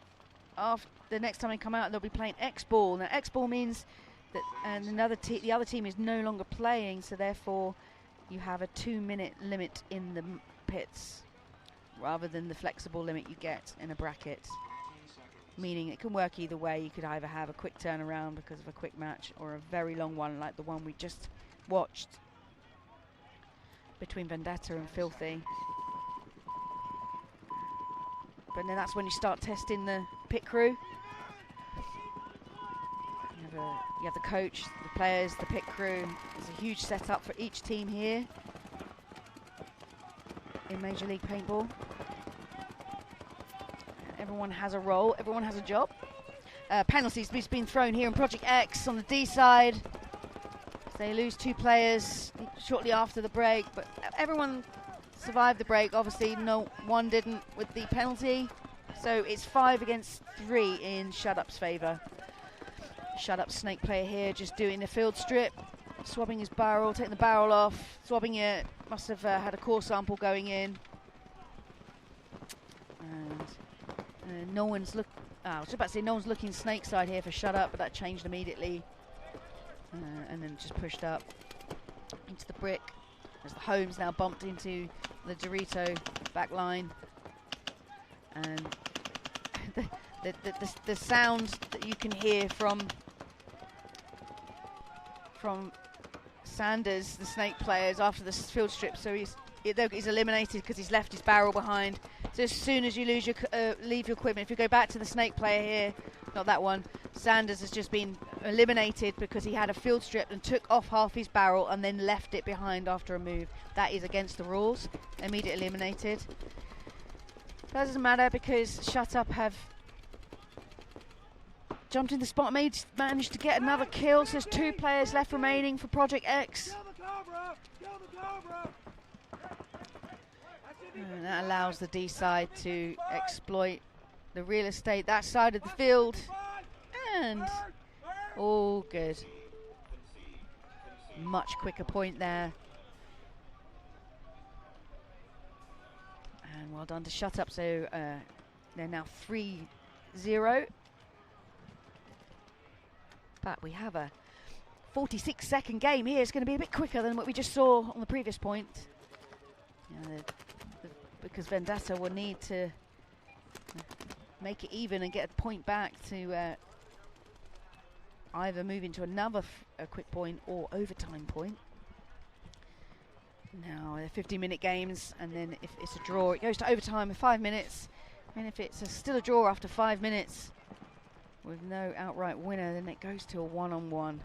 after the next time they come out, they'll be playing X-Ball. Now, X-Ball means that the other team is no longer playing, so therefore you have a 2-minute limit in the pits rather than the flexible limit you get in a bracket, meaning it can work either way. You could either have a quick turnaround because of a quick match or a very long one like the one we just watched between Vendetta and Filthy. But then that's when you start testing the pit crew. You have the coach, the players, the pit crew. There's a huge setup for each team here in Major League Paintball. Everyone has a role, everyone has a job. Penalties being thrown here in Project X on the D side. They lose 2 players shortly after the break, but everyone survived the break. Obviously, no one didn't with the penalty. So it's 5 against 3 in Shut Up's favor. Shut Up Snake player here just doing a field strip, swabbing his barrel, taking the barrel off, swabbing it. Must have had a core sample going in. And no one's I was about to say no one's looking Snake side here for Shut Up, but that changed immediately. And then just pushed up into the brick as the Holmes now bumped into the Dorito back line. And the sound that you can hear from Sanders, the Snake players, after the field strip. So he's eliminated because he's left his barrel behind. So as soon as you leave your equipment, if you go back to the Snake player here, not that one, Sanders has just been eliminated because he had a field strip and took off half his barrel and then left it behind after a move. That is against the rules. Immediately eliminated. That doesn't matter because Shut Up have jumped in the spot, managed to get another kill. So there's 2 players left remaining for Project X. And that allows the D side to exploit the real estate that side of the field. And all good. Much quicker point there. And well done to Shut Up. So they're now 3-0. But we have a 46-second game here. It's going to be a bit quicker than what we just saw on the previous point. Because Vendetta will need to make it even and get a point back to either move into another quick point or overtime point. Now, 50-minute games, and then if it's a draw, it goes to overtime in 5 minutes. And if it's still a draw after 5 minutes with no outright winner, then it goes to a one-on-one.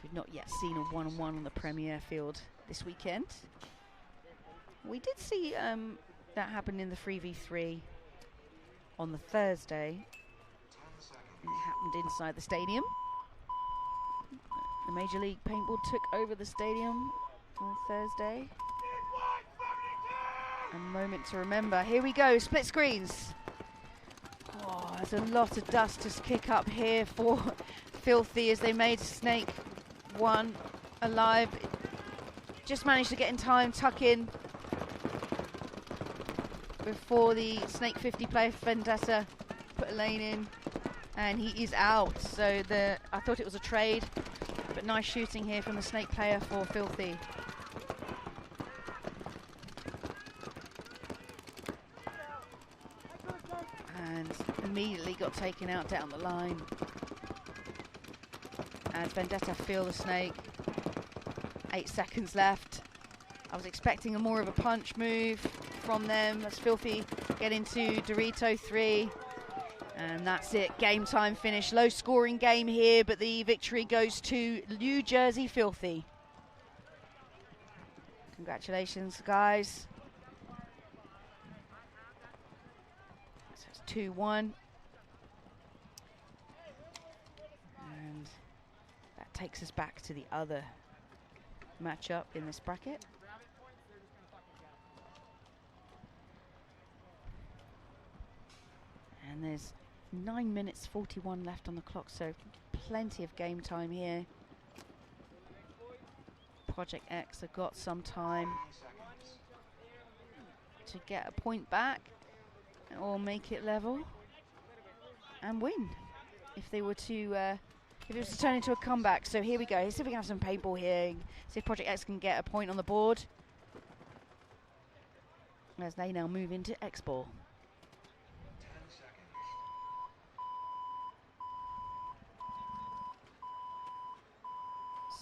We've not yet seen a one-on-one on the Premier field this weekend. We did see that happen in the 3v3 on the Thursday. And it happened inside the stadium. The Major League Paintball took over the stadium on Thursday. A moment to remember. Here we go, split screens. Oh, there's a lot of dust to kick up here for Filthy as they made Snake 1 alive. Just managed to get in time, tuck in before the Snake 50 player Vendetta put a lane in, and he is out. So I thought it was a trade, but nice shooting here from the Snake player for Filthy. And immediately got taken out down the line as Vendetta feel the Snake. 8 seconds left. I was expecting more of a punch move from them as Filthy get into Dorito 3. And that's it, game time finish. Low scoring game here, but the victory goes to New Jersey Filthy. Congratulations, guys. So it's 2-1. And that takes us back to the other matchup in this bracket. And there's 9 minutes 41 left on the clock, so plenty of game time here. Project X have got some time to get a point back or make it level and win if they were to if it was to turn into a comeback. So here we go. Let's see if we can have some paintball here. See if Project X can get a point on the board as they now move into X-Ball.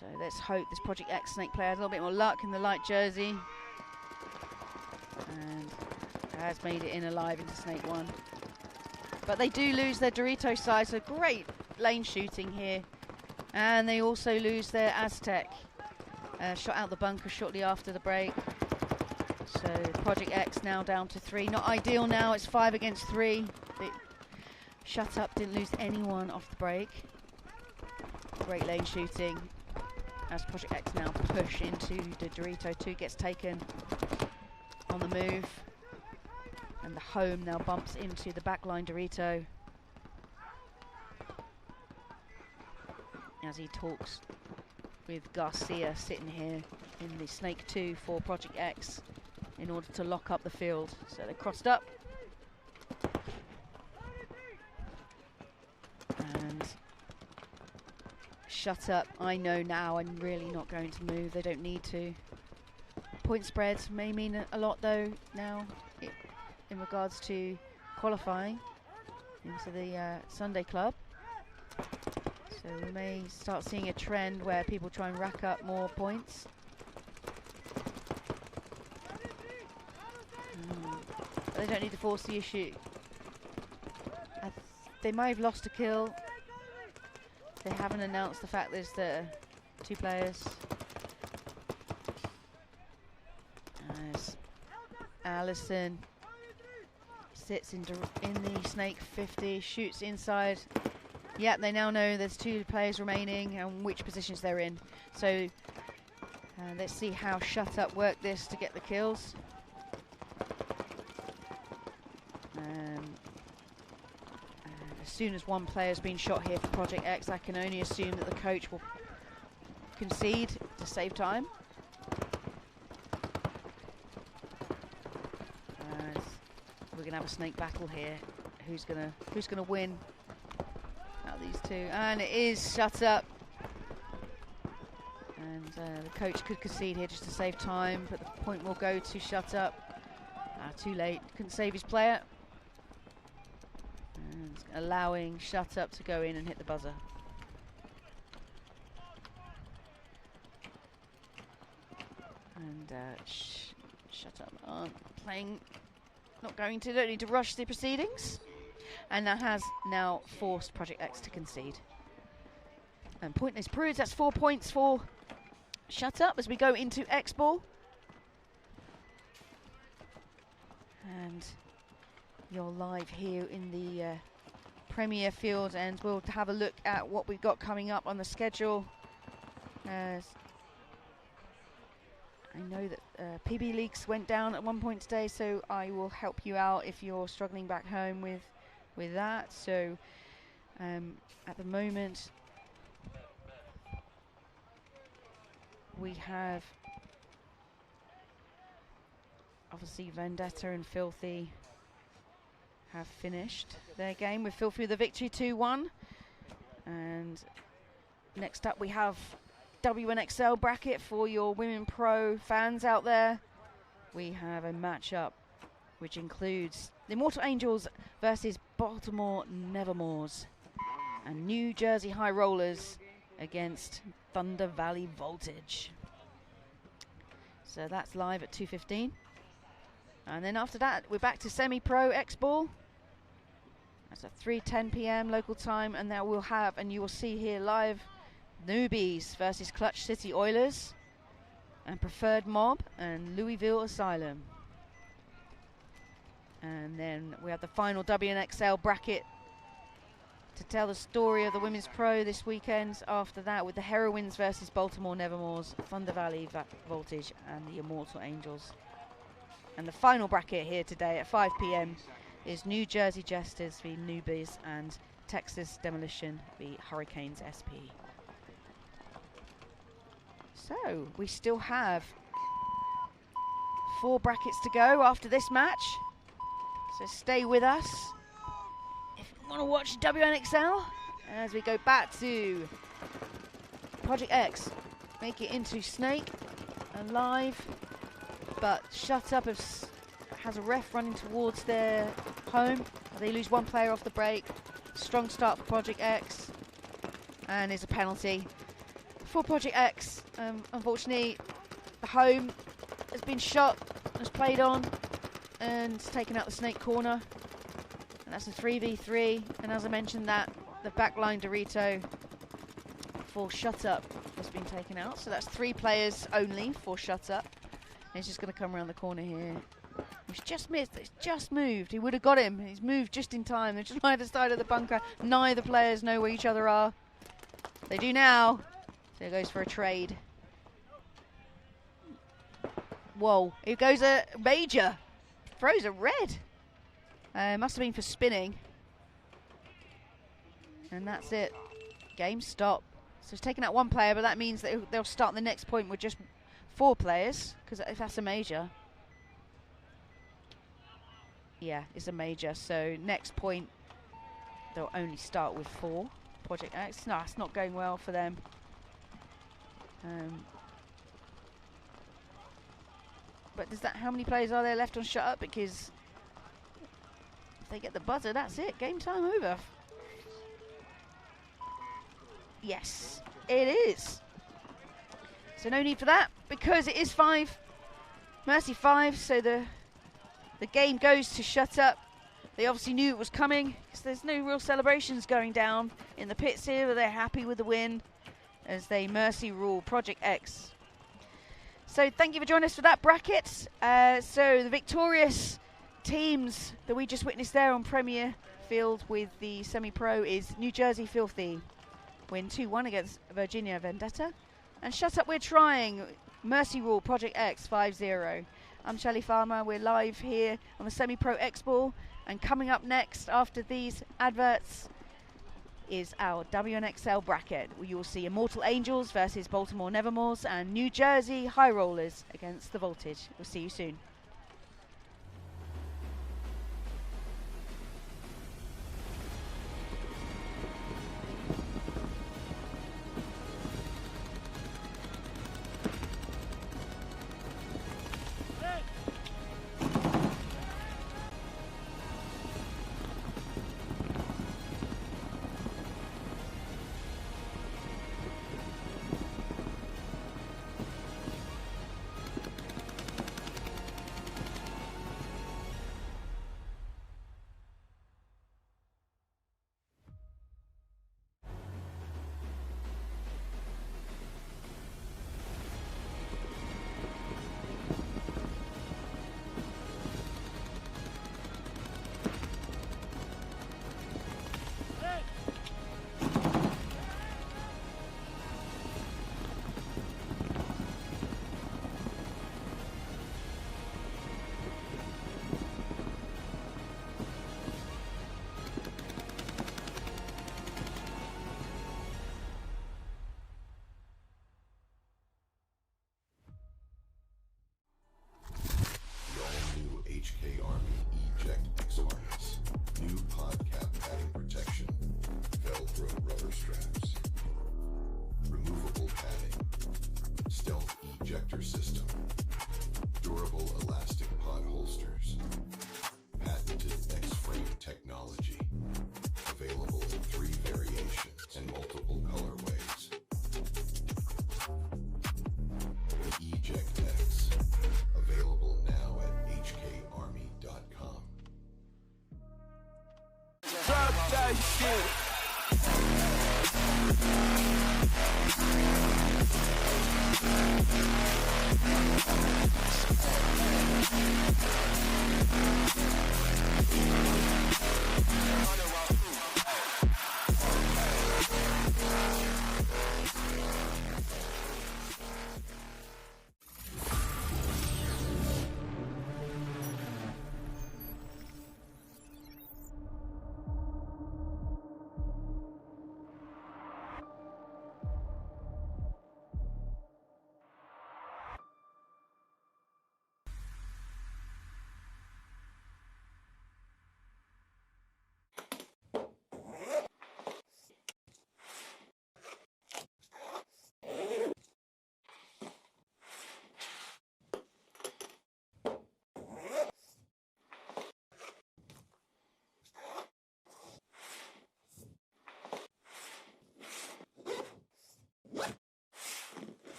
So let's hope this Project X Snake player has a little bit more luck in the light jersey. And has made it in alive into Snake 1. But they do lose their Dorito side, so great lane shooting here. And they also lose their Aztec. Shot out the bunker shortly after the break. So Project X now down to 3. Not ideal now, it's 5 against 3. They Shut Up didn't lose anyone off the break. Great lane shooting. As Project X now push into the Dorito 2, gets taken on the move. And the home now bumps into the backline Dorito. As he talks with Garcia sitting here in the Snake 2 for Project X in order to lock up the field. So they're crossed up. And Shut Up, I know now I'm really not going to move. They don't need to. Point spreads may mean a lot though now in regards to qualifying into the Sunday Club. So we may start seeing a trend where people try and rack up more points. But they don't need to force the issue. They may have lost a kill. They haven't announced the fact there's the 2 players. As Allison sits in the Snake 50, shoots inside. Yep, they now know there's 2 players remaining and which positions they're in. So Let's see how Shut Up work this to get the kills. And as soon as one player's been shot here for Project X, I can only assume that the coach will concede to save time. We're gonna have a snake battle here. Who's gonna win out of these two? And it is Shut Up. And the coach could concede here just to save time, but the point will go to Shut Up. Too late. Couldn't save his player. And allowing Shut Up to go in and hit the buzzer. And Shut Up aren't playing. Don't need to rush the proceedings. And that has now forced Project X to concede. And pointless proves that's 4 points for Shut Up as we go into X Ball. And you're live here in the Premier Field, and we'll have a look at what we've got coming up on the schedule. As I know that PB Leagues went down at one point today, so I will help you out if you're struggling back home with that. So at the moment we have obviously Vendetta and Filthy have finished their game, with Filthy with the victory 2-1. And next up we have WNXL bracket for your Women Pro fans out there. We have a matchup which includes the Immortal Angels versus Baltimore Nevermores, and New Jersey High Rollers against Thunder Valley Voltage. So that's live at 2:15. And then after that, we're back to Semi-Pro X-Ball. That's at 3:10 p.m. local time, and then we'll have, and you will see here live, Newbies versus Clutch City Oilers, and Preferred Mob and Louisville Asylum. And then we have the final WNXL bracket to tell the story of the Women's Pro this weekend. After that, with the Heroines versus Baltimore Nevermores, Thunder Valley Voltage and the Immortal Angels. And the final bracket here today at 5 p.m. is New Jersey Jesters v Newbies and Texas Demolition v Hurricanes SP. So we still have 4 brackets to go after this match. So stay with us if you want to watch WNXL as we go back to Project X. Make it into Snake alive, but Shut Up has a ref running towards their home. They lose 1 player off the break. Strong start for Project X, and it's a penalty for Project X. Unfortunately, the home has been shot, has played on, and taken out the Snake corner. And that's a 3v3. And as I mentioned, that the backline Dorito for Shut Up has been taken out. So that's 3 players only for Shut Up. And he's just going to come around the corner here. He's just missed. It's just moved. He would have got him. He's moved just in time. They're just on either side of the bunker. Neither players know where each other are. They do now. So it goes for a trade. Whoa. Here goes a major. Throws a red. Must have been for spinning. And that's it. Game stop. So it's taken out 1 player, but that means that they'll start the next point with just 4 players, because if that's a major. Yeah, it's a major. So next point, they'll only start with 4. Project X. No, it's not going well for them. But does that? How many players are there left on Shut Up? Because if they get the buzzer, that's it. Game time over. Yes, it is. So no need for that, because it is 5. Mercy 5, so the game goes to Shut Up. They obviously knew it was coming, because there's no real celebrations going down in the pits here, but they're happy with the win as they mercy rule Project X. So thank you for joining us for that bracket. So the victorious teams that we just witnessed there on Premier Field with the Semi-Pro is New Jersey Filthy, win 2-1 against Virginia Vendetta. And Shut Up We're Trying Mercy Rule Project X 5-0. I'm Shelley Farmer. We're live here on the Semi-Pro X Ball, and coming up next after these adverts is our WNXL bracket, where you'll see Immortal Angels versus Baltimore Nevermores and New Jersey High Rollers against the Voltage. We'll see you soon. HK Army Eject X harness, new pod cap padding protection, Velcro rubber straps, removable padding, stealth ejector system, durable elastic pod holsters, patented X-frame technology, available in 3 variations and multiple colorways. The Eject X, available now at hkarmy.com. Drop that shit.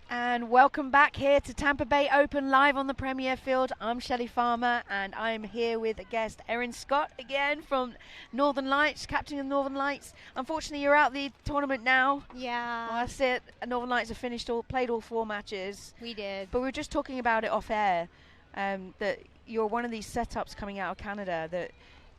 And welcome back here to Tampa Bay Open live on the Premier Field. I'm Shelley Farmer, and I'm here with a guest, Erin Scott, again from Northern Lights, captain of Northern Lights. Unfortunately, you're out the tournament now. Yeah. Well, that's it. Northern Lights have played all 4 matches. We did. But we were just talking about it off air, that you're one of these setups coming out of Canada that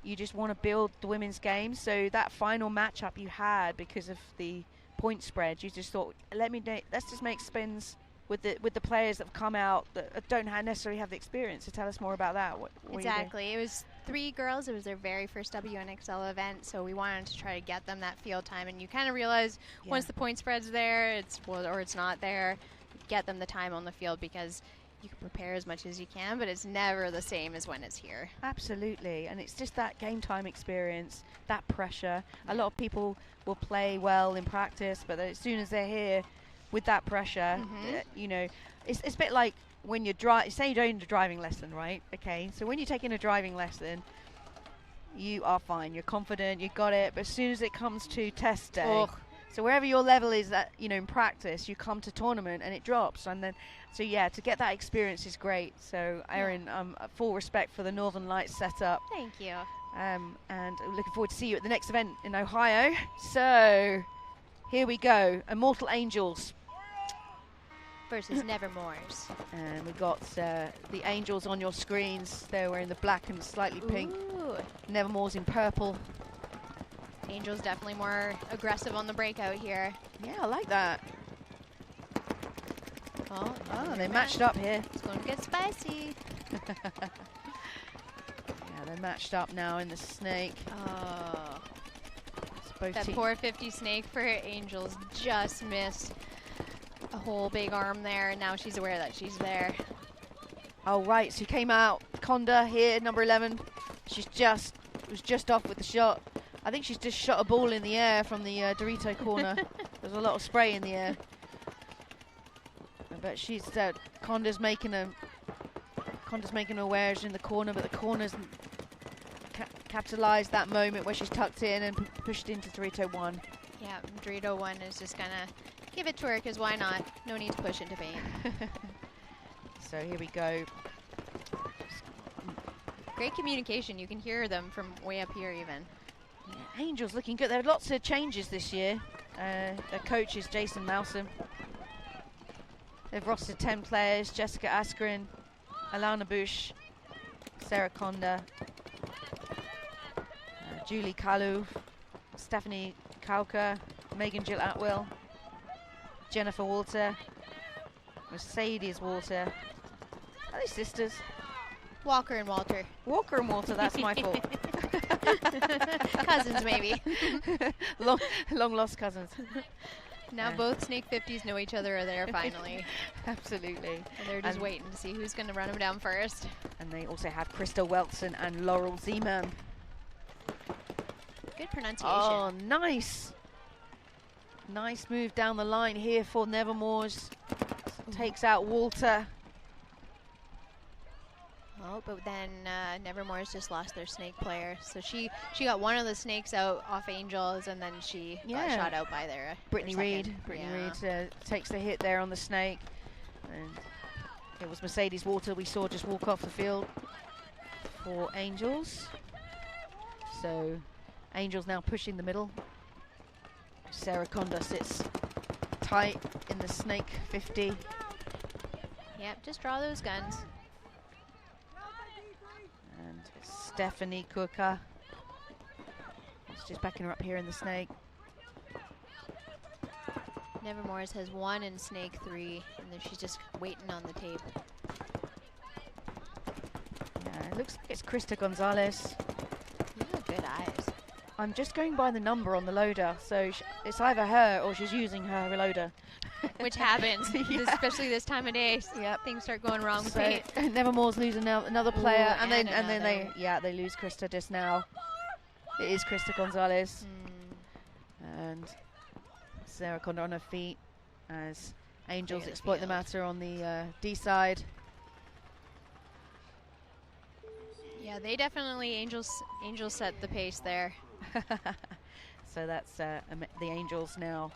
you just want to build the women's game. So that final matchup you had, because of the point spread, you just thought, let's just make spins with the players that have come out that don't necessarily have the experience. So tell us more about that. What exactly. It was 3 girls. It was their very first WNXL event, so we wanted to try to get them that field time. And you kind of realize once the point spread's there, it's not there, get them the time on the field, because you can prepare as much as you can, but it's never the same as when it's here. Absolutely, and it's just that game time experience, that pressure. A lot of people will play well in practice, but as soon as they're here with that pressure, you know, it's a bit like when you're say you're doing a driving lesson, right? Okay, so when you're taking a driving lesson, you are fine, you're confident, you got it, but as soon as it comes to test day, so wherever your level is at, you know, in practice, you come to tournament and it drops, and then, so yeah, to get that experience is great. So Erin, full respect for the Northern Lights setup. Thank you. And looking forward to see you at the next event in Ohio. So here we go, Immortal Angels versus Nevermores. And we got the Angels on your screens. They're wearing the black and slightly pink. Nevermores in purple. Angels definitely more aggressive on the breakout here. Yeah, I like that. Oh, they matched up here. It's going to get spicy. Yeah, they're matched up now in the snake. Oh, both that 450 snake for Angels just missed a whole big arm there, and now she's aware that she's there. Oh, right, so he came out. Conda here, number 11. Was just off with the shot. I think she's just shot a ball in the air from the Dorito corner. There's a lot of spray in the air. But she's Conda's making a wares in the corner, but the corner's capitalized that moment where she's tucked in and pushed into Dorito 1. Yeah, Dorito 1 is just gonna give it to her, because why not? No need to push into paint. So here we go. Great communication. You can hear them from way up here even. Yeah, Angels looking good. There are lots of changes this year. Their coach is Jason Malsom. They've rostered 10 players: Jessica Askren, Alana Bush, Sarah Conda, Julie Kalu, Stephanie Kauka, Megan Jill Atwill, Jennifer Walter, Mercedes Walter. Are they sisters? Walker and Walter. Walker and Walter, that's my fault. Cousins, maybe. long lost cousins. Now both Snake 50s know each other are there finally. Absolutely. And they're just waiting to see who's going to run them down first. And they also have Krista Welson and Laurel Zeman. Good pronunciation. Oh, nice. Nice move down the line here for Nevermores. Takes out Walter. Oh, but then Nevermore's just lost their snake player. So she got one of the snakes out off Angels, and then she got shot out by their Brittany Reed. Brittany Reed takes the hit there on the snake. And it was Mercedes Walter we saw just walk off the field for Angels. So Angels now pushing the middle. Sarah Conda sits tight in the snake 50. Yep, just draw those guns. And Stephanie Kuka. It's just backing her up here in the snake. Nevermore's has 1 in snake 3, and then she's just waiting on the tape. Yeah, it looks like it's Krista Gonzalez. You have good eyes. I'm just going by the number on the loader, so it's either her or she's using her reloader. Which happens, especially this time of day. Yep, things start going wrong with paint. Nevermore's losing now another player, and then they lose Krista just now. It is Krista Gonzalez, and Sarah Conda on her feet as Angels exploit the matter on the D side. Yeah, they definitely Angels set the pace there. So that's the Angels now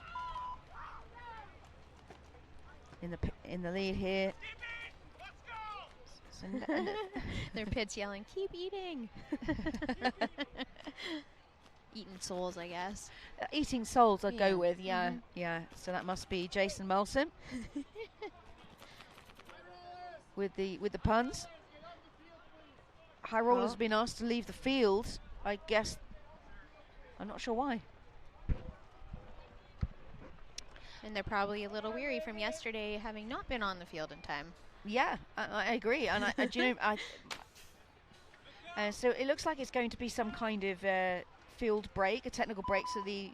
in the lead here. Their pits yelling, "Keep eating!" Eating souls, I guess. Eating souls, I'd go with. Yeah, yeah. So that must be Jason Molson with the puns. High Roller's been asked to leave the field. I guess. I'm not sure why. And they're probably a little weary from yesterday, having not been on the field in time. Yeah, I agree. And do you know, so it looks like it's going to be some kind of field break, a technical break. So the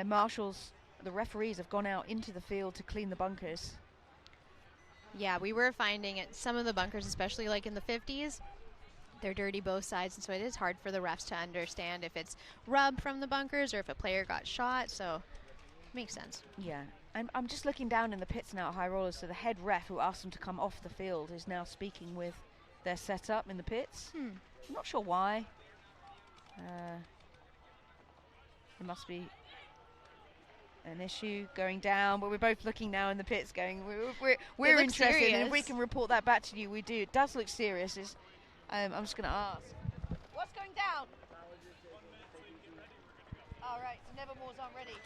marshals, the referees have gone out into the field to clean the bunkers. Yeah, we were finding it. Some of the bunkers, especially like in the 50s, they're dirty both sides, and so it is hard for the refs to understand if it's rub from the bunkers or if a player got shot. So makes sense. Yeah. I'm just looking down in the pits now at High Rollers, so the head ref who asked them to come off the field is now speaking with their setup in the pits. I'm not sure why. There must be an issue going down, but we're both looking now in the pits going, we're interested, and if we can report that back to you, we do. It does look serious. I'm just going to ask. What's going down? All right, so Nevermore's aren't ready.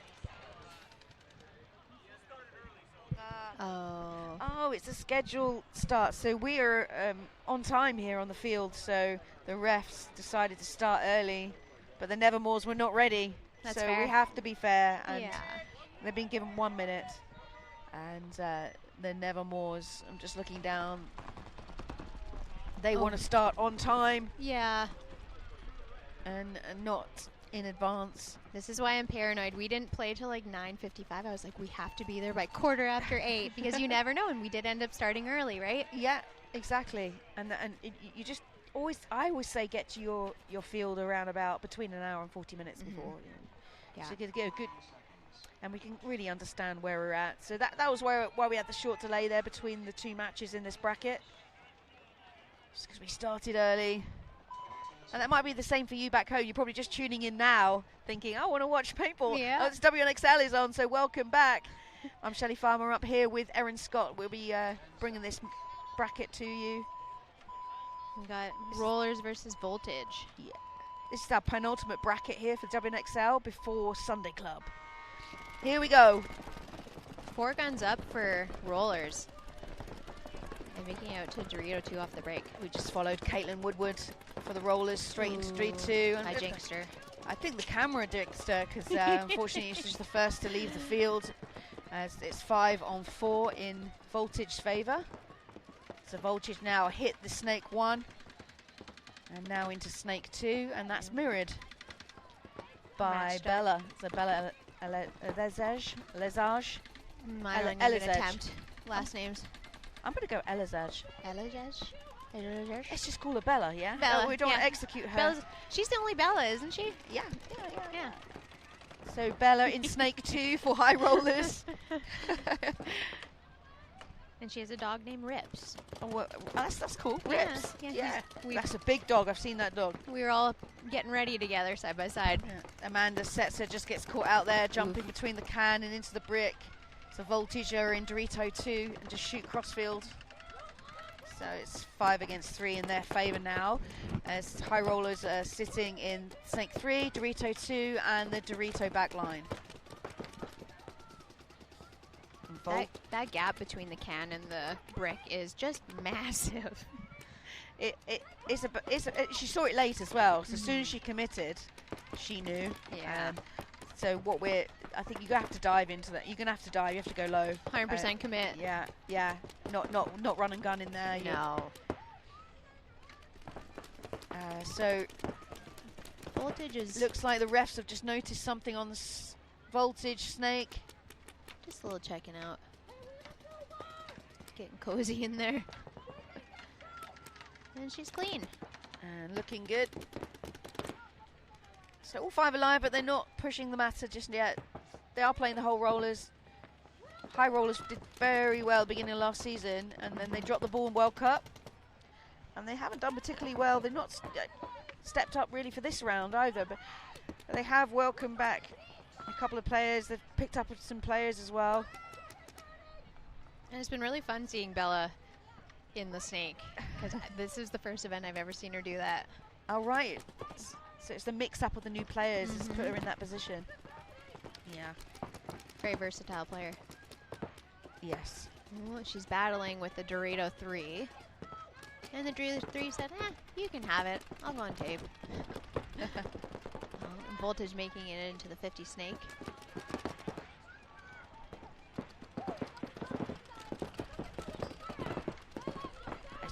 Oh, it's a scheduled start. So we are on time here on the field. So the refs decided to start early, but the Nevermores were not ready. That's so fair. we have to be fair. And Yeah. they've been given 1 minute. And the Nevermores, I'm just looking down. They want to start on time. Yeah. And not in advance. This is why I'm paranoid. We didn't play till like 9:55. I was like, we have to be there by 8:15 because you never know. And we did end up starting early, right? Yeah, exactly. And you just always, I always say get to your field around about between an hour and 40 minutes before. Yeah. So get a good, and we can really understand where we're at. So that was why we had the short delay there between the two matches in this bracket. Just because we started early. And that might be the same for you back home. You're probably just tuning in now thinking, I want to watch paintball. Yeah. Oh, it's WNXL is on, so welcome back. I'm Shelley Farmer up here with Erin Scott. We'll be bringing this bracket to you. We got Rollers versus Voltage. Yeah. This is our penultimate bracket here for WNXL before Sunday Club. Here we go. 4 guns up for Rollers. And making out to Dorito 2 off the break. We just followed Caitlin Woodward for the Rollers straight into Street 2. I jinxed her. I think the camera jinxed her because unfortunately she's the first to leave the field. As it's 5-on-4 in Voltage's favour. So Voltage now hit the Snake 1. And now into Snake 2. And that's mirrored by Bella. So Bella Lesage. I don't even attempt last names. I'm going to go Elizage. Elizage? Let's just call her Bella, yeah? Bella, we don't want to execute her. Bella's, she's the only Bella, isn't she? Yeah. Yeah. So Bella in Snake 2 for High Rollers. And she has a dog named Rips. Oh, well, that's cool. Yeah, Rips. yeah. That's a big dog. I've seen that dog. We were all getting ready together side by side. Yeah. Amanda Setzer just gets caught out there, jumping between the can and into the brick. So Voltage are in Dorito 2 and just shoot crossfield. So it's 5 against 3 in their favour now. As High Rollers are sitting in Snake 3, Dorito 2 and the Dorito back line. That gap between the can and the brick is just massive. She saw it late as well. So as soon as she committed, she knew. Yeah. So I think you have to dive into that. You're gonna have to dive. You have to go low. 100% commit. Yeah. Not run and gun in there. No. So Voltage is. Looks like the refs have just noticed something on the Voltage Snake. Just a little checking out. Getting cozy in there. And she's clean. And looking good. So all 5 alive, but they're not pushing the matter just yet. They are playing the whole Rollers. High Rollers did very well beginning of last season, and then they dropped the ball in World Cup. And they haven't done particularly well. They've not stepped up really for this round either, but they have welcomed back a couple of players. They've picked up some players as well. And it's been really fun seeing Bella in the Snake, because this is the first event I've ever seen her do that. All right. So it's the mix-up of the new players that's put her in that position. Yeah. Very versatile player. Yes. Ooh, she's battling with the Dorito 3. And the Dorito 3 said, you can have it. I'll go on tape. Voltage making it into the 50 Snake.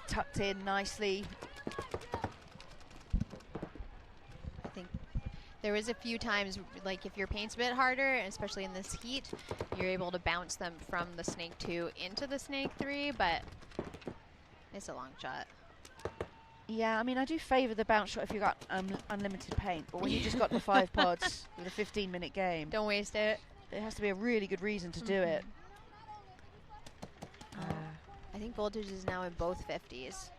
Tucked in nicely. There was a few times, like if your paint's a bit harder, and especially in this heat, you're able to bounce them from the Snake 2 into the Snake 3, but it's a long shot. Yeah, I mean, I do favour the bounce shot if you've got unlimited paint, but when you just got the 5 pods with a 15-minute game, don't waste it. There has to be a really good reason to do it. I think voltage is now in both 50s.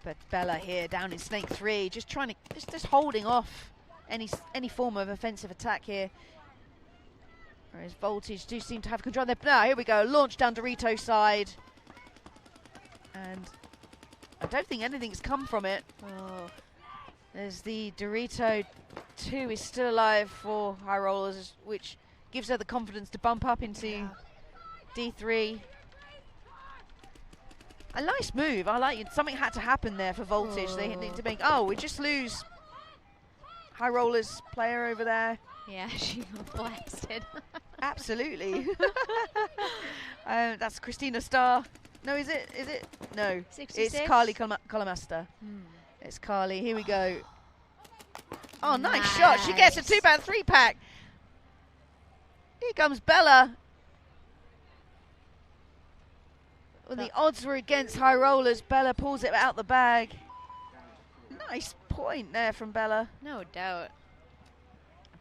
But Bella here down in Snake 3, just trying to, just holding off any form of offensive attack here. Whereas Voltage do seem to have control there. Now, here we go, launch down Dorito's side. And I don't think anything's come from it. Oh. There's the Dorito 2 is still alive for High Rollers, which gives her the confidence to bump up into D3. A nice move. I like it. Something had to happen there for Voltage. Oh. They need to make. Oh, we just lose High Rollers player over there. Yeah, she got blasted. Absolutely. That's Christina Starr. No, is it? Is it? No. 66? It's Carly Colomasta. It's Carly. Here we go. Oh, nice shot. She gets a 2-pack, 3-pack. Here comes Bella. Well, the odds were against High Rollers. Bella pulls it out the bag. Nice point there from Bella. No doubt.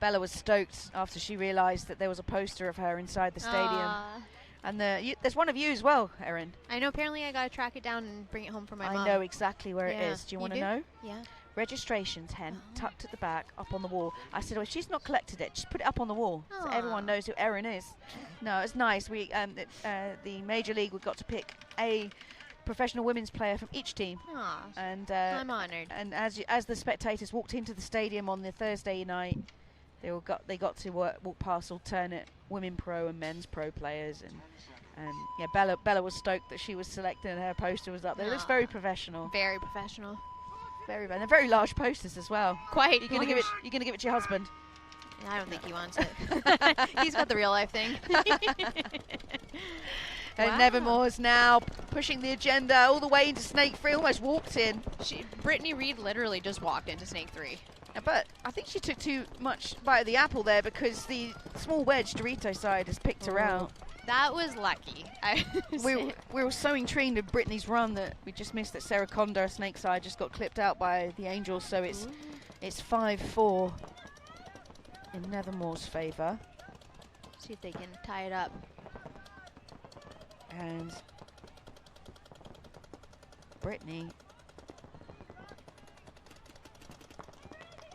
Bella was stoked after she realised that there was a poster of her inside the stadium. And there's one of you as well, Erin. I know. Apparently, I got to track it down and bring it home for my mom. I know exactly where it is. Do you want to know? Yeah. Registration 10, tucked at the back, up on the wall. I said, well, if she's not collected it, just put it up on the wall so everyone knows who Erin is. No, it's nice. We the Major League, we got to pick a professional women's player from each team. And I'm honoured. And as the spectators walked into the stadium on the Thursday night, they got to walk past alternate women pro and men's pro players, and yeah, Bella was stoked that she was selected and her poster was up there. It looks very professional. Very professional. Very, and they're very large posters as well. Quite. You're gonna give it to your husband. I don't think he wants it. He's got the real life thing. And Nevermore's now pushing the agenda all the way into Snake 3, almost walked in. Brittany Reed literally just walked into Snake 3. But I think she took too much bite of the apple there because the small wedge Dorito side has picked her out. That was lucky. We were so intrigued with Brittany's run that we just missed that Sarah Conda, Snake side, just got clipped out by the Angels. So it's 5-4 in Nevermore's favour. See if they can tie it up. And Brittany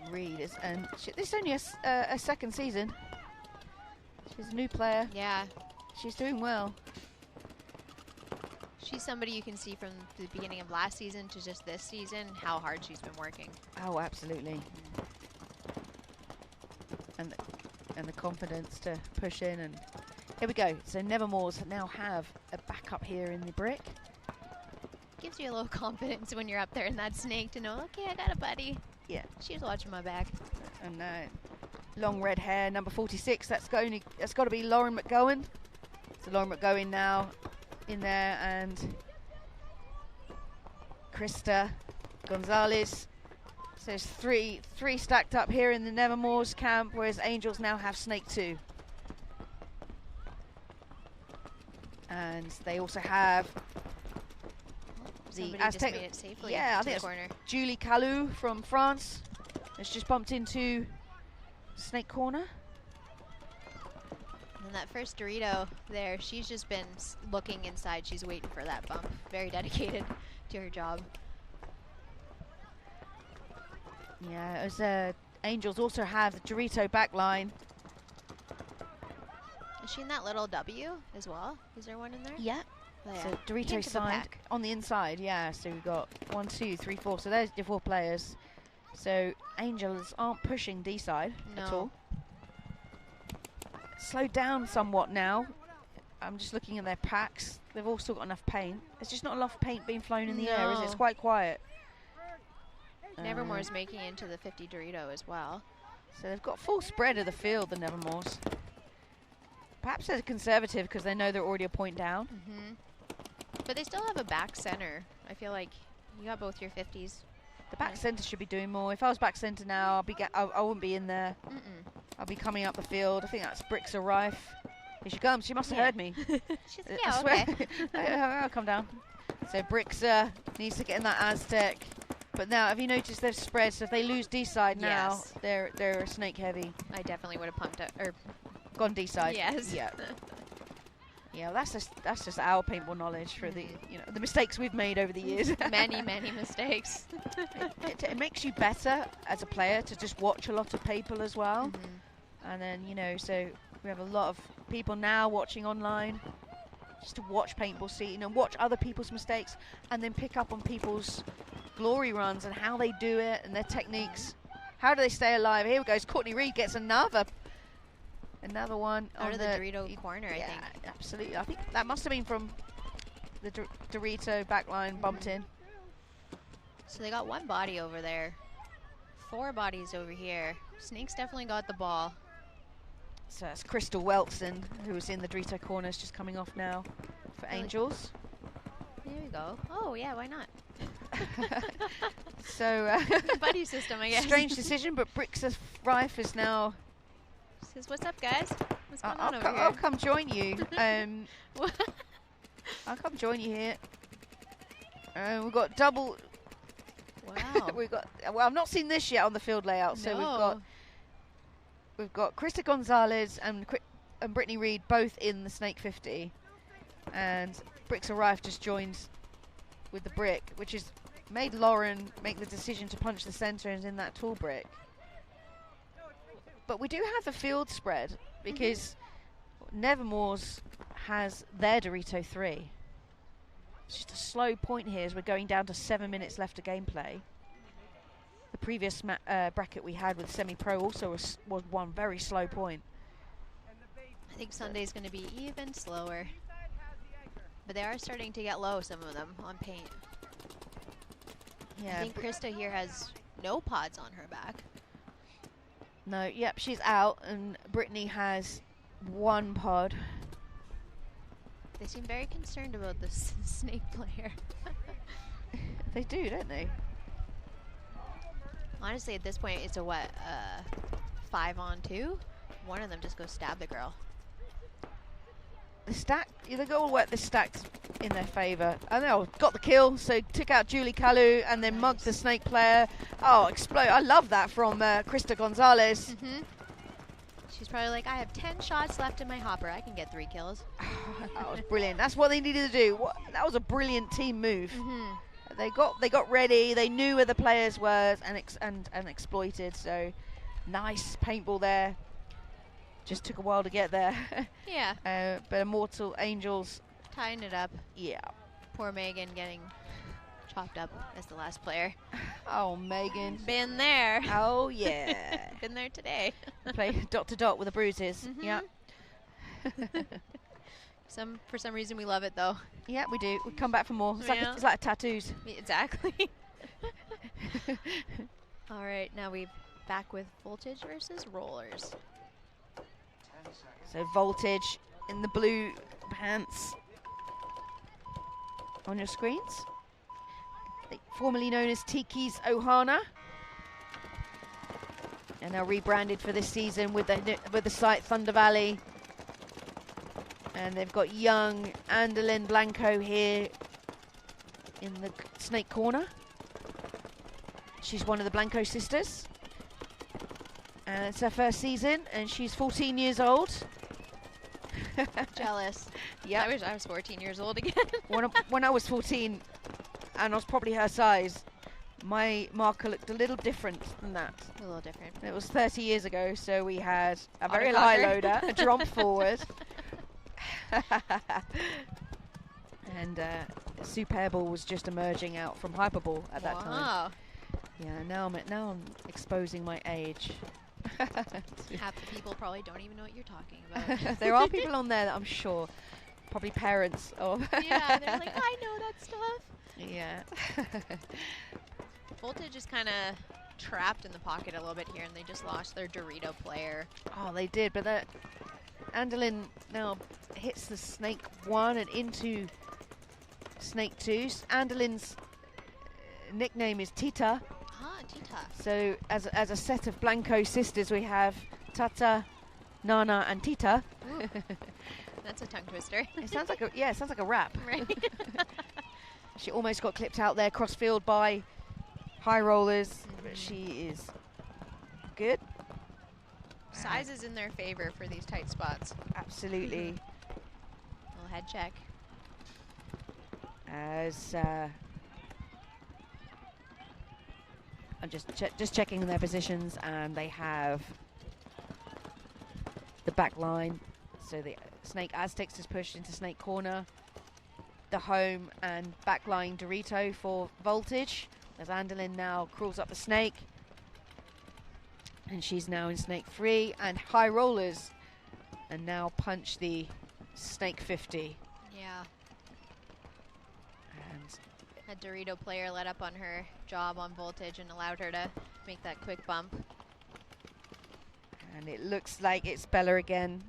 Reed is, and this is only a second season. She's a new player. Yeah. She's doing well. She's somebody you can see from the beginning of last season to just this season, how hard she's been working. Oh, absolutely. And the confidence to push in, and here we go. So Nevermore's now have a backup here in the brick. Gives you a little confidence when you're up there in that Snake to know, okay, I got a buddy. Yeah. She's watching my back. And long red hair, number 46. That's got to be Lauren McGowan. So Lauren McGowan now in there, and Krista Gonzalez. So there's three stacked up here in the Nevermore's camp, whereas Angels now have Snake 2. And they also have the Aztec. Just made it safely. Yeah, I think it's Julie Calou from France. It's just bumped into Snake corner. And that first Dorito there, she's just been looking inside. She's waiting for that bump. Very dedicated to her job. Yeah, as Angels also have the Dorito backline. Is she in that little W as well? Is there one in there? Yeah. Oh, yeah. So Dorito signed on the inside, yeah. So we've got 1, 2, 3, 4. So there's your 4 players. So Angels aren't pushing D side at all. Slowed down somewhat now. I'm just looking at their packs. They've all still got enough paint. There's just not enough paint being flown in the air, is it? It's quite quiet. Nevermore's making it into the 50 Dorito as well. So they've got full spread of the field, the Nevermores. Perhaps they're conservative because they know they're already a point down. But they still have a back center. I feel like You got both your 50s. The back centre should be doing more. If I was back centre now, I wouldn't be in there. I'll be coming up the field. I think that's Bricks Rife. Here she comes. She must have heard me. She's, I yeah, swear. okay. I'll come down. So Bricks needs to get in that Aztec. But now, have you noticed they've spread? So if they lose D-side now, they're snake heavy. I definitely would have pumped it or gone D-side. Yes. Yeah. Yeah, well, that's just our paintball knowledge for the the mistakes we've made over the years. many mistakes. It makes you better as a player to just watch a lot of paintball as well. And then so we have a lot of people now watching online just to watch paintball, see watch other people's mistakes, and then pick up on people's glory runs and how they do it and their techniques. How do they stay alive? Here we go. Courtney Reed gets another one out on of the Dorito corner, I think. Absolutely. I think that must have been from the Dorito backline bumped in. So they got one body over there, 4 bodies over here. Snakes definitely got the ball. So that's Crystal Weltson, who was in the Dorito corners, just coming off now for Angels. There we go. Oh yeah, why not? So buddy system, I guess. Strange decision, but Bricks Rife is now. Says, what's up, guys? What's going on over here? I'll come join you. I'll come join you here. We've got double. Wow. Well, I've not seen this yet on the field layout. So we've got Krista Gonzalez and Brittany Reed both in the Snake 50, and Bricks Rife just joined with the brick, which has made Lauren make the decision to punch the center and in that tall brick. But we do have the field spread because Nevermore's has their Dorito 3. It's just a slow point here as we're going down to 7 minutes left of gameplay. The previous bracket we had with semi-pro also was one very slow point. I think Sunday's going to be even slower. But they are starting to get low, some of them, on paint. Yeah, I think Krista here has no pods on her back. No, yep, she's out, and Brittany has 1 pod. They seem very concerned about this snake player. They do, don't they? Honestly, at this point, it's a 5-on-2. One of them just goes stab the girl. The goal work this stacked in their favour. I know, got the kill, so took out Julie Kalu and then mugged the snake player. Oh, explode. I love that from Krista Gonzalez. She's probably like, I have 10 shots left in my hopper. I can get 3 kills. That was brilliant. That's what they needed to do. That was a brilliant team move. They got ready. They knew where the players were and exploited. So nice paintball there. Just took a while to get there. Yeah. But Immortal Angels tying it up. Yeah. Poor Megan getting chopped up as the last player. Oh, Megan. Been there. Oh, yeah. Been there today. Play dot to dot with the bruises. Yeah. For some reason we love it though. Yeah, we do. We come back for more. It's like tattoos. Exactly. All right, now we're back with Voltage versus Rollers. So Voltage in the blue pants on your screens. Formerly known as Tiki's Ohana. And now rebranded for this season with the site Thunder Valley. And they've got young Andalyn Blanco here in the snake corner. She's one of the Blanco sisters. And it's her first season, and she's 14 years old. Jealous. Yeah. I wish I was 14 years old again. When I was 14, and I was probably her size, my marker looked a little different than that. A little different. It was 30 years ago, so we had a very high loader, a jump forward. And Superball was just emerging out from Hyperball at that time. Yeah, now I'm exposing my age. Half the people probably don't even know what you're talking about. There are people on there that I'm sure, probably parents of. Yeah, they're like, I know that stuff. Yeah. Voltage is kind of trapped in the pocket a little bit here, and they just lost their Dorito player. Oh, they did, but that Andalyn now hits the snake 1 and into snake 2. Andalyn's nickname is Tita. Ah, Tita. So as a set of Blanco sisters, we have Tata, Nana, and Tita. That's a tongue twister. It sounds like it sounds like a rap. Right. She almost got clipped out there, crossfield by high rollers, but she is good. Size is in their favor for these tight spots. Absolutely. Little head check. As I'm just checking their positions, and they have the back line. So the Snake Aztecs is pushed into Snake corner. The home and back line Dorito for Voltage. As Andolin now crawls up the Snake. And she's now in Snake 3, and high rollers and now punch the Snake 50. Yeah. And a Dorito player let up on her job on Voltage and allowed her to make that quick bump. And it looks like it's Bella again,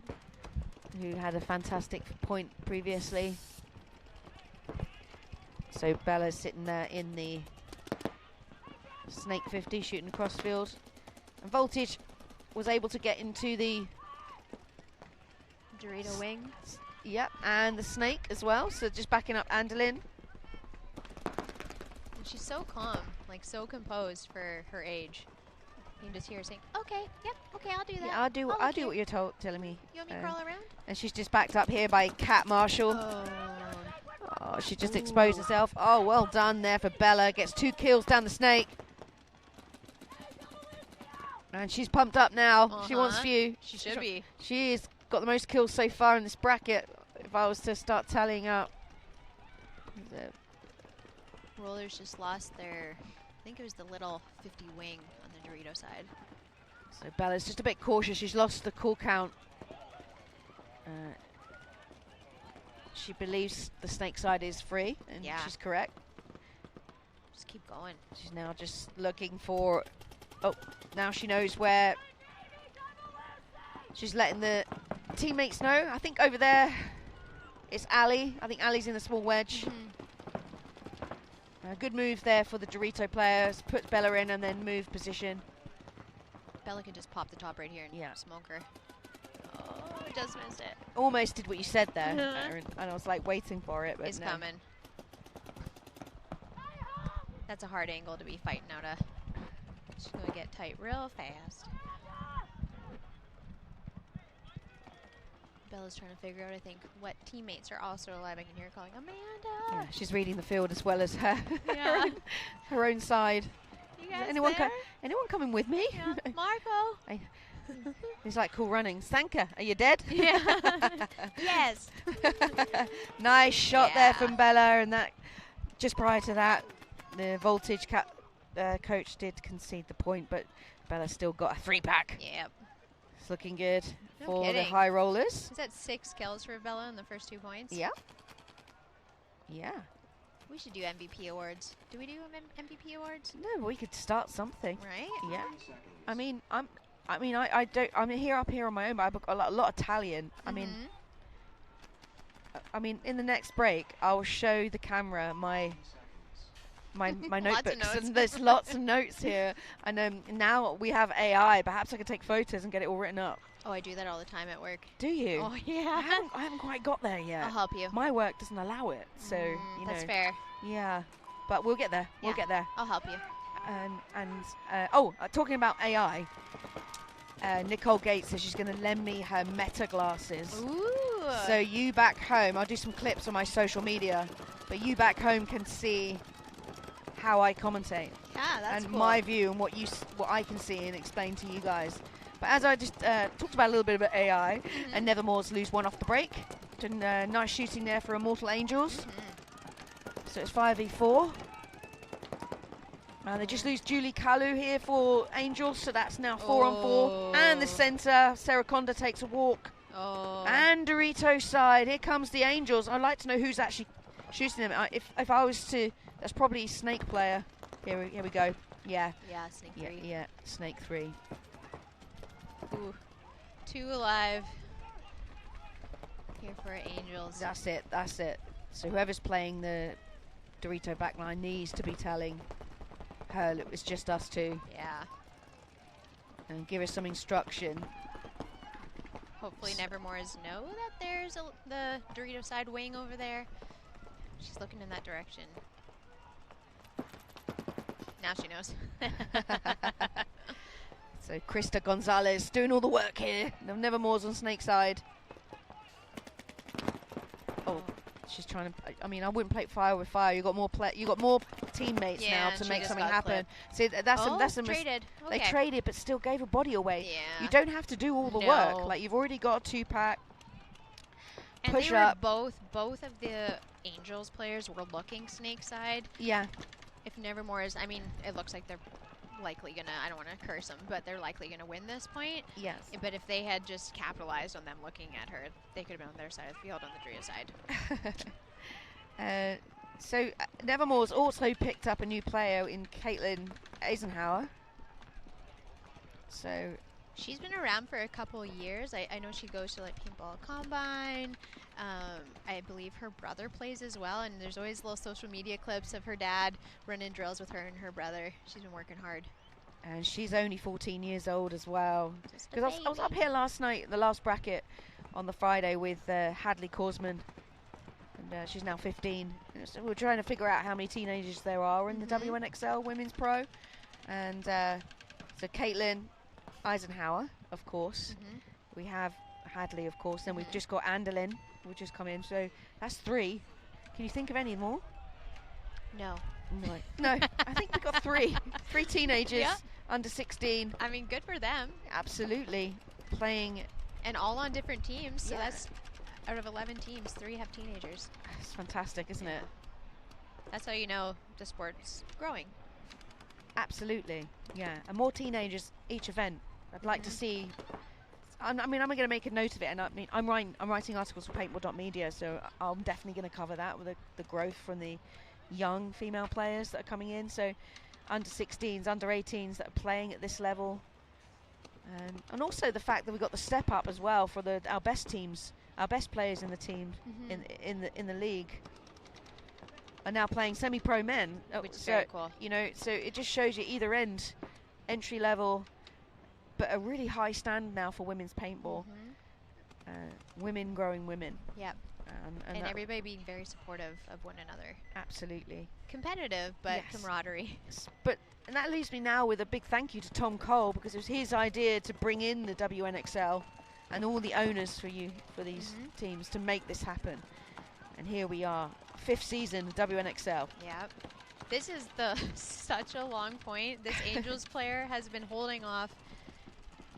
who had a fantastic point previously. So Bella's sitting there in the Snake 50 shooting crossfield. And Voltage was able to get into the Dorito wing. Yep, and the Snake as well. So just backing up Andolin. And she's so calm, like so composed for her age. You can just hear her saying, "Okay, yep, okay, I'll do that. Yeah, I'll do what you're telling me." You want me to crawl around? And she's just backed up here by Cat Marshall. Oh, she just exposed herself. Oh, well done there for Bella. Gets 2 kills down the Snake. And she's pumped up now. She wants few. She should be. She's got the most kills so far in this bracket, if I was to start tallying up. Rollers just lost their, I think it was the little 50 wing on the Dorito side. So Bella's just a bit cautious. She's lost the call count. She believes the Snake side is free, and she's correct. Just keep going. She's now just looking for... Oh, now she knows where... She's letting the teammates know. I think over there it's Ali. I think Ali's in the small wedge. Good move there for the Dorito players. Puts Bella in and then move position. Bella could just pop the top right here and smoke her. Oh, just missed it. Almost did what you said there, Aaron, and I was like waiting for it, but it's coming. That's a hard angle to be fighting out of. She's gonna get tight real fast. Bella's trying to figure out, I think, what teammates are also alive. I can hear her calling, Amanda. Yeah, she's reading the field as well as her her own side. You guys anyone there? Anyone coming with me? Yeah. Marco. He's like, cool running. Sanka, are you dead? Yeah. Yes. Nice shot there from Bella, and that just prior to that, the Voltage coach did concede the point, but Bella still got a 3-pack. Yep. It's looking good for kidding. the high rollers. Is that 6 kills for Bella in the first 2 points? Yeah. Yeah. We should do MVP awards. Do we do MVP awards? No, but we could start something. Right? Yeah. I'm here up here on my own, but I've got a lot of Italian. I mean, in the next break, I'll show the camera my notebooks, and there's lots of notes here. And now we have AI. Perhaps I could take photos and get it all written up. Oh, I do that all the time at work. Do you? Oh, yeah. I haven't quite got there yet. I'll help you. My work doesn't allow it, so you know. That's fair. Yeah, but we'll get there. We'll get there. I'll help you. Talking about AI, Nicole Gates says she's going to lend me her Meta glasses. Ooh. So you back home, I'll do some clips on my social media, but you back home can see how I commentate. Yeah, that's and cool. my view and what I can see and explain to you guys. But as I just talked about a little bit about AI, and Nevermore's lose 1 off the break. Nice shooting there for Immortal Angels. So it's 5v4. They just lose Julie Kalu here for Angels, so that's now 4-on-4. And the center, Sarah Conda takes a walk. And Dorito side, here comes the Angels. I'd like to know who's actually shooting them. If I was to, that's probably Snake player. Here we go. Yeah. Yeah, Snake 3. Yeah, Snake 3. Ooh. 2 alive. Here for Angels. That's it. So whoever's playing the Dorito backline needs to be telling her, it's just us two. Yeah. And give her some instruction. Hopefully Nevermore's know that there's the Dorito side wing over there. She's looking in that direction. Now she knows. So Krista Gonzalez doing all the work here. No Nevermore's on Snake side. Oh, she's trying to. I mean, I wouldn't play fire with fire. You got more teammates now to make something happen. See, that's a traded. They Okay. traded, but still gave a body away. Yeah. You don't have to do all the work. Like you've already got a 2-pack. And Push they were up. both of the Angels players were looking Snake side. Yeah. If Nevermore is, I mean, it looks like they're likely gonna, I don't want to curse them, but they're likely gonna win this point. Yes. But if they had just capitalized on them looking at her, they could have been on their side of the field, on the Dorito side. So Nevermore's also picked up a new player in Caitlin Eisenhower. So she's been around for a couple years. I know she goes to like Paintball Combine. I believe her brother plays as well, and there's always little social media clips of her dad running drills with her and her brother. She's been working hard. And she's only 14 years old as well. Just a Because I was up here last night, the last bracket on the Friday with Hadley Korsman. And she's now 15. And so we're trying to figure out how many teenagers there are in the WNXL Women's Pro. And so Caitlin Eisenhower, of course. We have Hadley, of course. Then we've just got Anderlin, who's just come in. So that's 3. Can you think of any more? No. No, I think we've got 3. 3 teenagers, Yeah. under 16. I mean, good for them. Absolutely. Playing. And all on different teams. So Yeah. that's out of 11 teams, 3 have teenagers. It's fantastic, isn't it? That's how you know the sport's growing. Absolutely. Yeah. And more teenagers each event. I'd like to see. I mean, I'm going to make a note of it, and I mean, I'm writing articles for Paintball.media, so I'm definitely going to cover that with the growth from the young female players that are coming in. So under 16s, under 18s that are playing at this level, and also the fact that we've got the step up as well for our best teams, our best players in the team in the league are now playing semi-pro men, Which is very cool. You know, so it just shows you either end, entry level, but a really high stand now for women's paintball. Women growing women. Yep. And everybody being very supportive of one another. Absolutely. Competitive, but camaraderie. And that leaves me now with a big thank you to Tom Cole, because it was his idea to bring in the WNXL and all the owners for these teams to make this happen. And here we are, 5th season WNXL. Yep. This is such a long point. This Angels player has been holding off.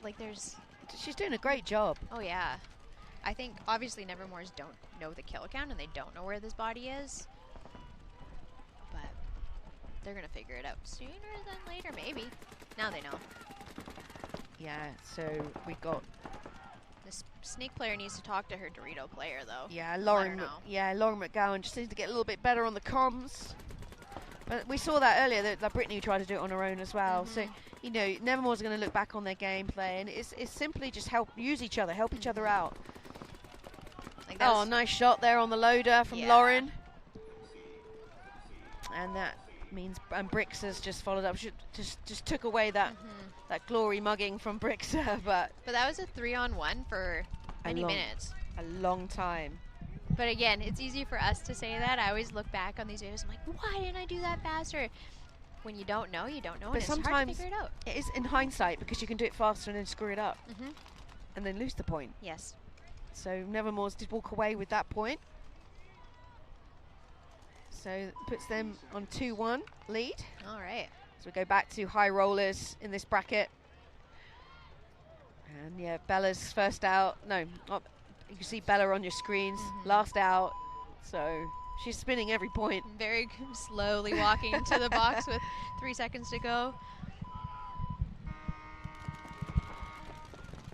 Like she's doing a great job. Oh yeah. I think obviously Nevermores don't know the kill count and they don't know where this body is. But they're gonna figure it out sooner than later, maybe. Now they know. Yeah, so we got this Snake player needs to talk to her Dorito player though. Yeah, Lauren McGowan just needs to get a little bit better on the comms. But we saw that earlier that Brittany tried to do it on her own as well. So, you know, Nevermore's going to look back on their gameplay, and it's simply just use each other, help each other out. Like nice shot there on the loader from Lauren. And that means Brix has just followed up. She just took away that glory mugging from Brix, but that was a 3-on-1 for many minutes. A long time. But again, it's easy for us to say that. I always look back on these videos. I'm like, why didn't I do that faster? When you don't know, you don't know. But and sometimes it's hard to figure it out. It is in hindsight, because you can do it faster and then screw it up. And then lose the point. Yes. So Nevermore's did walk away with that point. So it puts them on 2-1 lead. All right. So we go back to high rollers in this bracket. And yeah, Bella's first out. No, you can see Bella on your screens, last out. So she's spinning every point. Very slowly walking to the box with 3 seconds to go.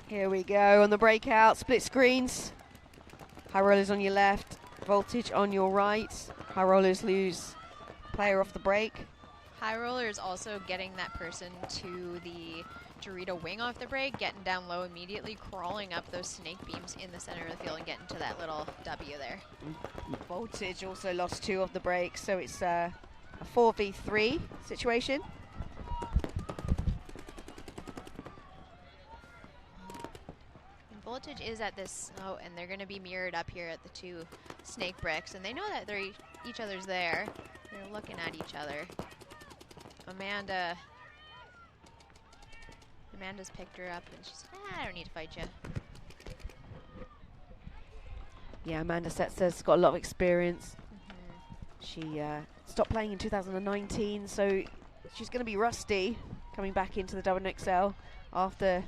Here we go on the breakout, split screens. High rollers on your left, voltage on your right. High rollers lose player off the break. High roller is also getting that person to the Dorito wing off the break, getting down low immediately, crawling up those snake beams in the center of the field and getting to that little W there. Voltage also lost 2 of the break, so it's a 4v3 situation. voltage is at this, and they're going to be mirrored up here at the 2 snake bricks, and they know that they're each other's there. They're looking at each other. Amanda's picked her up, and she's like, I don't need to fight you. Yeah, Amanda Setzer's got a lot of experience. She stopped playing in 2019, so she's going to be rusty coming back into the WNXL after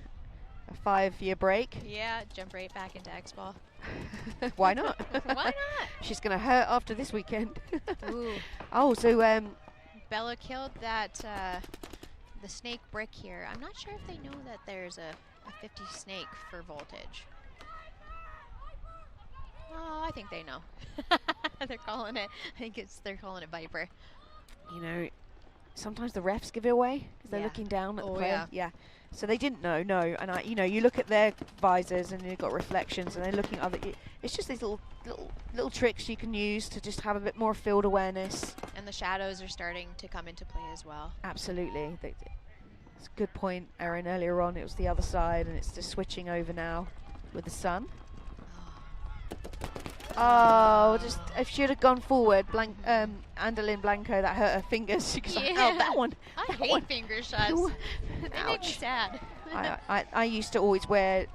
a 5-year break. Yeah, jump right back into X-Ball. Why not? Why not? She's going to hurt after this weekend. Ooh. Oh, so Bella killed that the snake brick here. I'm not sure if they know that there's a 50 snake for voltage. Oh, I think they know. They're calling it. I think they're calling it Viper. You know, sometimes the refs give it away because they're looking down at the player. Yeah. So they didn't know. No, and you know, you look at their visors and you've got reflections, and they're looking other. It's just these little tricks you can use to just have a bit more field awareness. And the shadows are starting to come into play as well. Absolutely. It's a good point, Erin. Earlier on, it was the other side, and it's just switching over now with the sun. Oh, just if she had gone forward, Andalyn Blanco, that hurt her fingers. She goes, oh, that one. I hate finger shots. They make me sad. I used to always wear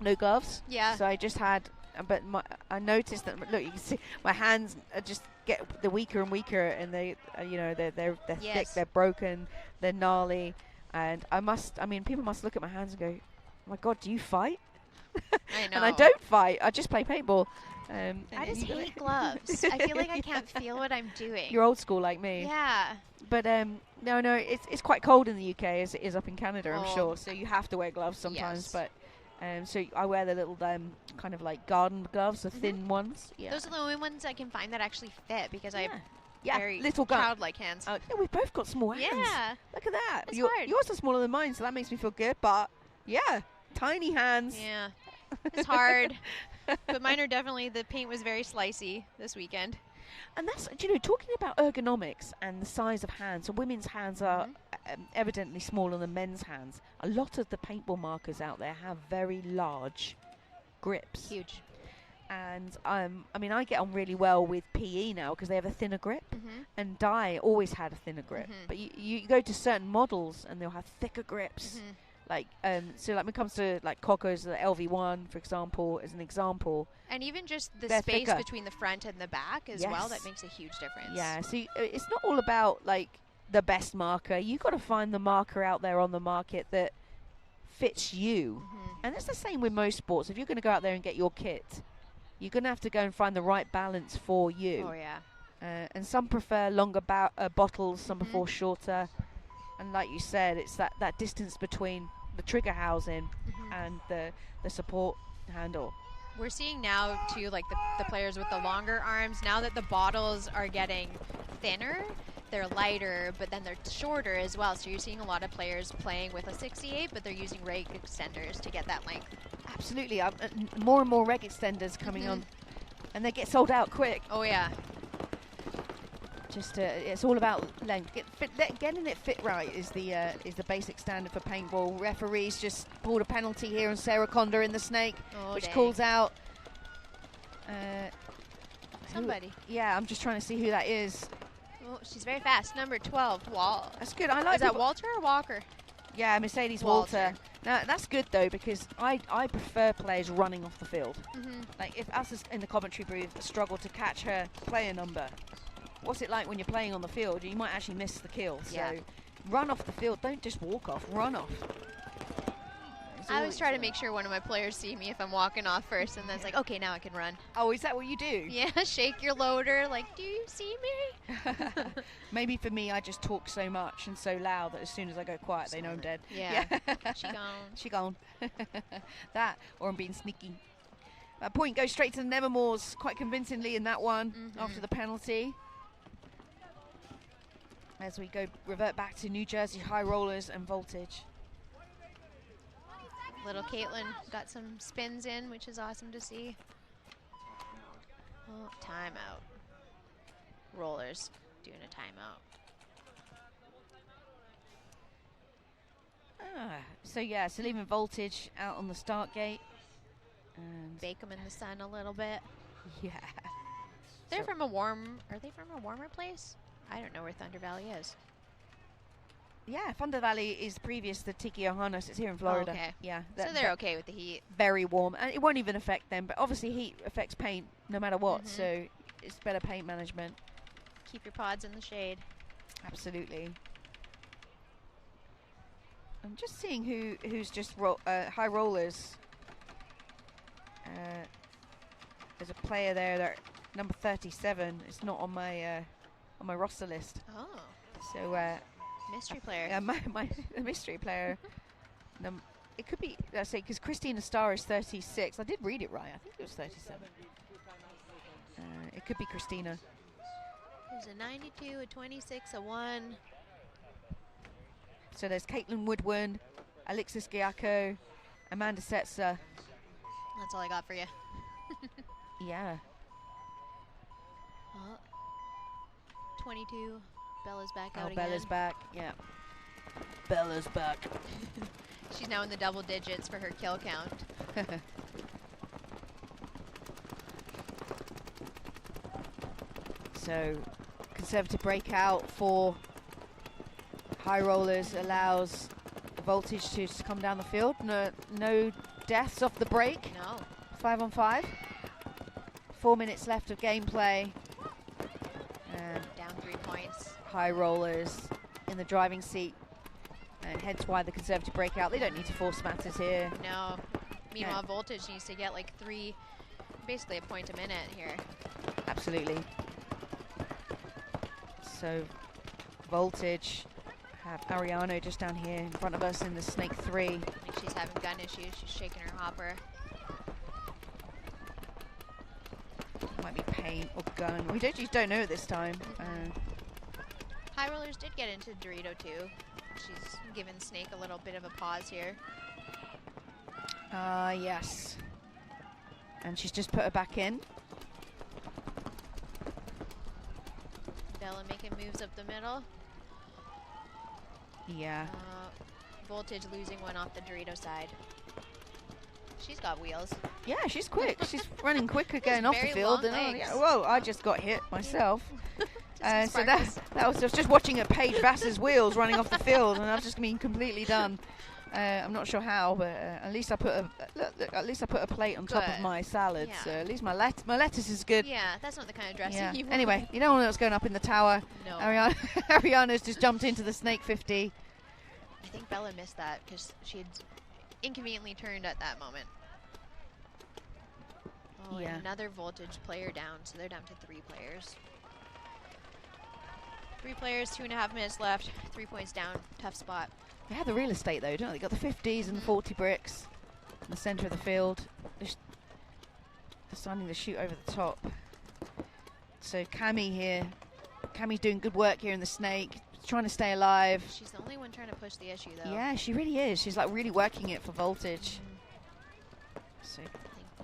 no gloves. Yeah. So I just had, but I noticed that. Look, you can see my hands just get the weaker and weaker, and they, you know, they're thick, they're broken, they're gnarly, and I mean, people must look at my hands and go, oh my God, do you fight? I know. And I don't fight. I just play paintball. I just hate gloves. I feel like I can't feel what I'm doing. You're old school like me. Yeah. But no, it's quite cold in the UK as it is up in Canada, I'm sure. So you have to wear gloves sometimes. Yes. But so I wear the little kind of like garden gloves, the thin ones. Yeah. Those are the only ones I can find that actually fit because I have very little childlike hands. Yeah, we've both got small hands. Yeah. Look at that. It's hard. Yours are smaller than mine, so that makes me feel good. But yeah. Tiny hands. Yeah, it's hard. But mine are definitely, the paint was very slicey this weekend. And that's, you know, talking about ergonomics and the size of hands. So women's hands are evidently smaller than men's hands. A lot of the paintball markers out there have very large grips. Huge. And I mean, I get on really well with PE now because they have a thinner grip. And Dye always had a thinner grip. But you go to certain models and they'll have thicker grips. Like, so like when it comes to like Coco's, the LV1, for example, as an example. And even just the space thicker between the front and the back as well, that makes a huge difference. Yeah, so it's not all about like the best marker. You've got to find the marker out there on the market that fits you. And it's the same with most sports. If you're going to go out there and get your kit, you're going to have to go and find the right balance for you. Oh, yeah. And some prefer longer bottles, some prefer shorter. And like you said, it's that distance between the trigger housing and the support handle. We're seeing now too, like the players with the longer arms, now that the bottles are getting thinner, they're lighter, but then they're shorter as well. So you're seeing a lot of players playing with a 68, but they're using reg extenders to get that length. Absolutely. More and more reg extenders coming on, and they get sold out quick. Oh yeah. Just it's all about length. Getting it fit right is the basic standard for paintball. Referees just pulled a penalty here on Sarah Conda in the snake, which calls out somebody. Yeah, I'm just trying to see who that is. Oh, she's very fast. Number 12, Wall. That's good. I like. Is that Walter or Walker? Yeah, Mercedes Walter. Now that's good though, because I prefer players running off the field. Like if us in the commentary booth struggle to catch her player number, what's it like when you're playing on the field? You might actually miss the kill. So run off the field. Don't just walk off. Run off. I always try to make sure one of my players see me if I'm walking off first, and then it's like, okay, now I can run. Oh, is that what you do? Yeah, shake your loader. Like, do you see me? Maybe for me, I just talk so much and so loud that as soon as I go quiet, they know I'm dead. Yeah. She gone. She gone. That, or I'm being sneaky. Point goes straight to the Nevermores quite convincingly in that one after the penalty. As we revert back to New Jersey High Rollers and Voltage. Little Caitlin got some spins in, which is awesome to see. Oh, timeout. Rollers doing a timeout. So yeah, so leaving Voltage out on the start gate. bake them in the sun a little bit. Yeah. They're from a are they from a warmer place? I don't know where Thunder Valley is. Yeah, Thunder Valley is previous to Tiki Ohanos. It's here in Florida. Oh, okay. Yeah. So they're okay with the heat. Very warm. And it won't even affect them. But obviously heat affects paint no matter what. So it's better paint management. Keep your pods in the shade. Absolutely. I'm just seeing who's just high rollers. There's a player there that number 37. It's not on my roster list. Oh. So mystery player. Yeah, my mystery player. It could be. I say because Christina Starr is 36. I did read it right. I think it was 37. It could be Christina. There's a 92, a 26, a 1. So there's Caitlin Woodward, Alexis Giacco, Amanda Setzer. That's all I got for you. Yeah. 22. Bella's back out again. Bella's back. Yeah. Bella's back. She's now in the double digits for her kill count. So, conservative breakout for high rollers allows the voltage to come down the field. No deaths off the break. No. 5 on 5. 4 minutes left of gameplay. And down 3 points. High rollers in the driving seat. And hence why the conservative breakout. They don't need to force matters here. No. Meanwhile, voltage needs to get like 3, basically a point a minute here. Absolutely. So, voltage have Ariano just down here in front of us in the Snake 3. I think she's having gun issues. She's shaking her hopper. Might be paint or gun. We don't know at this time. High rollers did get into Dorito too. She's given Snake a little bit of a pause here. Yes. And she's just put her back in. Bella making moves up the middle. Yeah. Voltage losing one off the Dorito side. She's got wheels. Yeah, she's quick. She's running quicker going off the field. And whoa, I just got hit myself. So that was just watching at Paige Vass's wheels running off the field, and I've just been completely done. I'm not sure how, but at least I put a plate on top of my salad. Yeah. So at least my lettuce is good. Yeah, that's not the kind of dressing you want. Anyway, you don't know what's going up in the tower. No. Ariana's just jumped into the Snake 50. I think Bella missed that because she had inconveniently turned at that moment. Oh, Yeah. and another voltage player down, so they're down to 3 players. 3 players, 2.5 minutes left, 3 points down, tough spot. They have the real estate though, don't they? They got the 50s and the 40 bricks in the center of the field. They're starting to shoot over the top. So Cami here, Cami's doing good work here in the Snake, trying to stay alive. She's the only one trying to push the issue though. Yeah, she really is. She's like really working it for voltage. So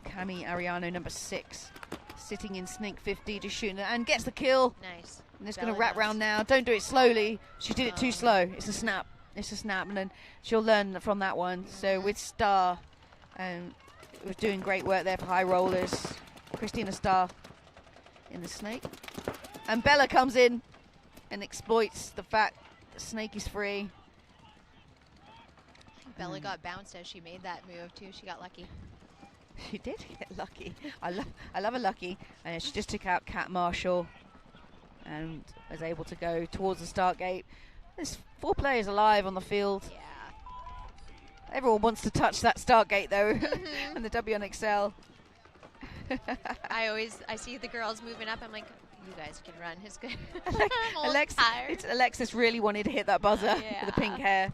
Cami Ariano, number 6, sitting in Snake 50, just shooting it, and gets the kill. Nice. And it's going to wrap round now. Don't do it slowly. She did it too slow. It's a snap. It's a snap, and then she'll learn from that one. So with Starr, we're doing great work there for high rollers. Christina Starr in the Snake. And Bella comes in and exploits the fact that Snake is free. Bella got bounced as she made that move too. She got lucky. She did get lucky. I love a lucky. And she just took out Kat Marshall and was able to go towards the start gate. There's 4 players alive on the field. Yeah. Everyone wants to touch that start gate though, and the WNXL. I see the girls moving up. I'm like, you guys can run. It's good. Alexis really wanted to hit that buzzer with the pink hair.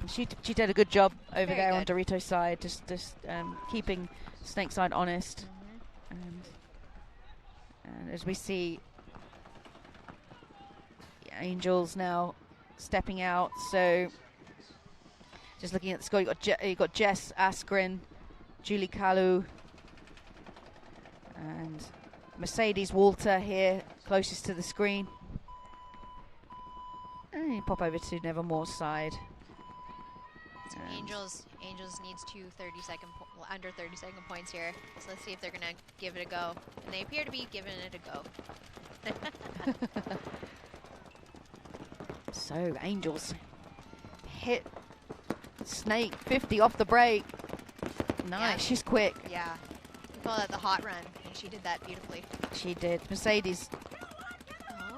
She did a good job over there on Dorito's side, just keeping Snake side honest. And as we see, the Angels now stepping out. So just looking at the score, you got Jess Askren, Julie Kalu, and Mercedes Walter here closest to the screen. And you pop over to Nevermore's side. So Angels needs two under 30-second points here. So let's see if they're gonna give it a go. And they appear to be giving it a go. So Angels hit Snake 50 off the break. Nice, Yeah. she's quick. Yeah. We call that the hot run, and she did that beautifully. She did. Mercedes.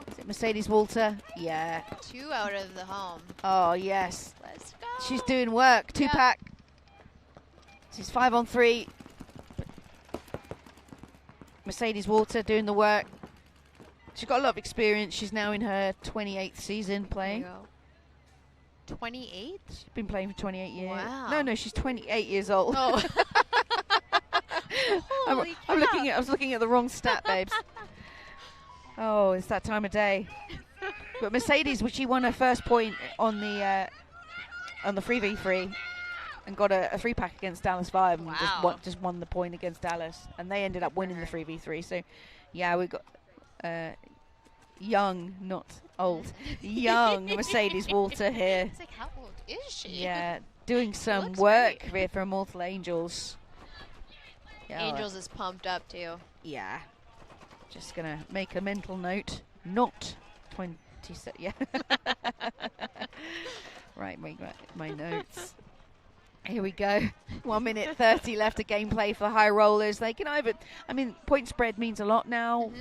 Is it Mercedes Walter? Yeah. 2 out of the home. Oh, yes. Let's go. She's doing work. 2-pack. She's 5 on 3. Mercedes Walter doing the work. She's got a lot of experience. She's now in her 28th season playing. 28? She's been playing for 28 years. Wow. No, she's 28 years old. Oh. I was looking at the wrong stat, babes. Oh, it's that time of day. But Mercedes, she won her first point on the 3v3 and got a 3-pack against Dallas 5 and just won the point against Dallas, and they ended up winning the 3v3. So, yeah, we got young, not old, young Mercedes Walter here. It's like, how old is she? Yeah, doing some work here for Immortal Angels. Yeah, Angels is pumped up too. Yeah. Just gonna make a mental note. Not 27. Yeah. Right, my notes. Here we go. 1 minute 30 left of gameplay for High Rollers. They can either, point spread means a lot now.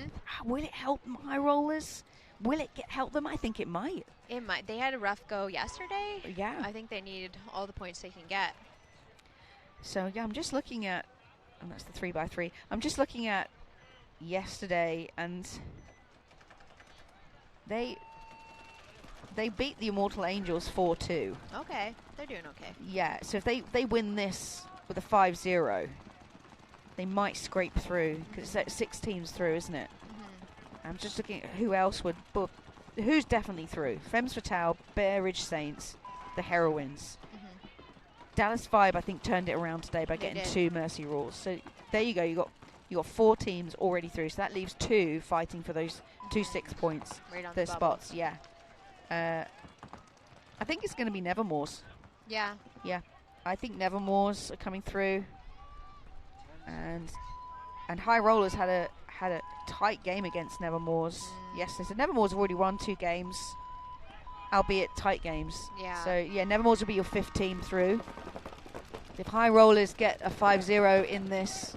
Will it help High Rollers? Will it help them? I think it might. It might. They had a rough go yesterday. Yeah. I think they need all the points they can get. So, yeah, I'm just looking at, and that's the 3x3. I'm just looking at yesterday, and they beat the Immortal Angels 4-2. Okay. They're doing okay. Yeah, so if they win this with a 5-0, they might scrape through, because it's 6 teams through, isn't it? I'm just looking at who else would, who's definitely through. Femmes Fatale, Bear Ridge Saints, the Heroines. Dallas 5, I think, turned it around today by getting 2 Mercy Rules. So there you go. You got 4 teams already through. So that leaves 2 fighting for those 2 6 points. Right on those the bubble. spots. Yeah. I think it's going to be Nevermore's. Yeah. Yeah. I think Nevermore's are coming through. And High Rollers had a tight game against Nevermore's yesterday. So Nevermore's have already won 2 games, albeit tight games. Yeah. So yeah, Nevermore's will be your 5th team through. If High Rollers get a 5-0 in this,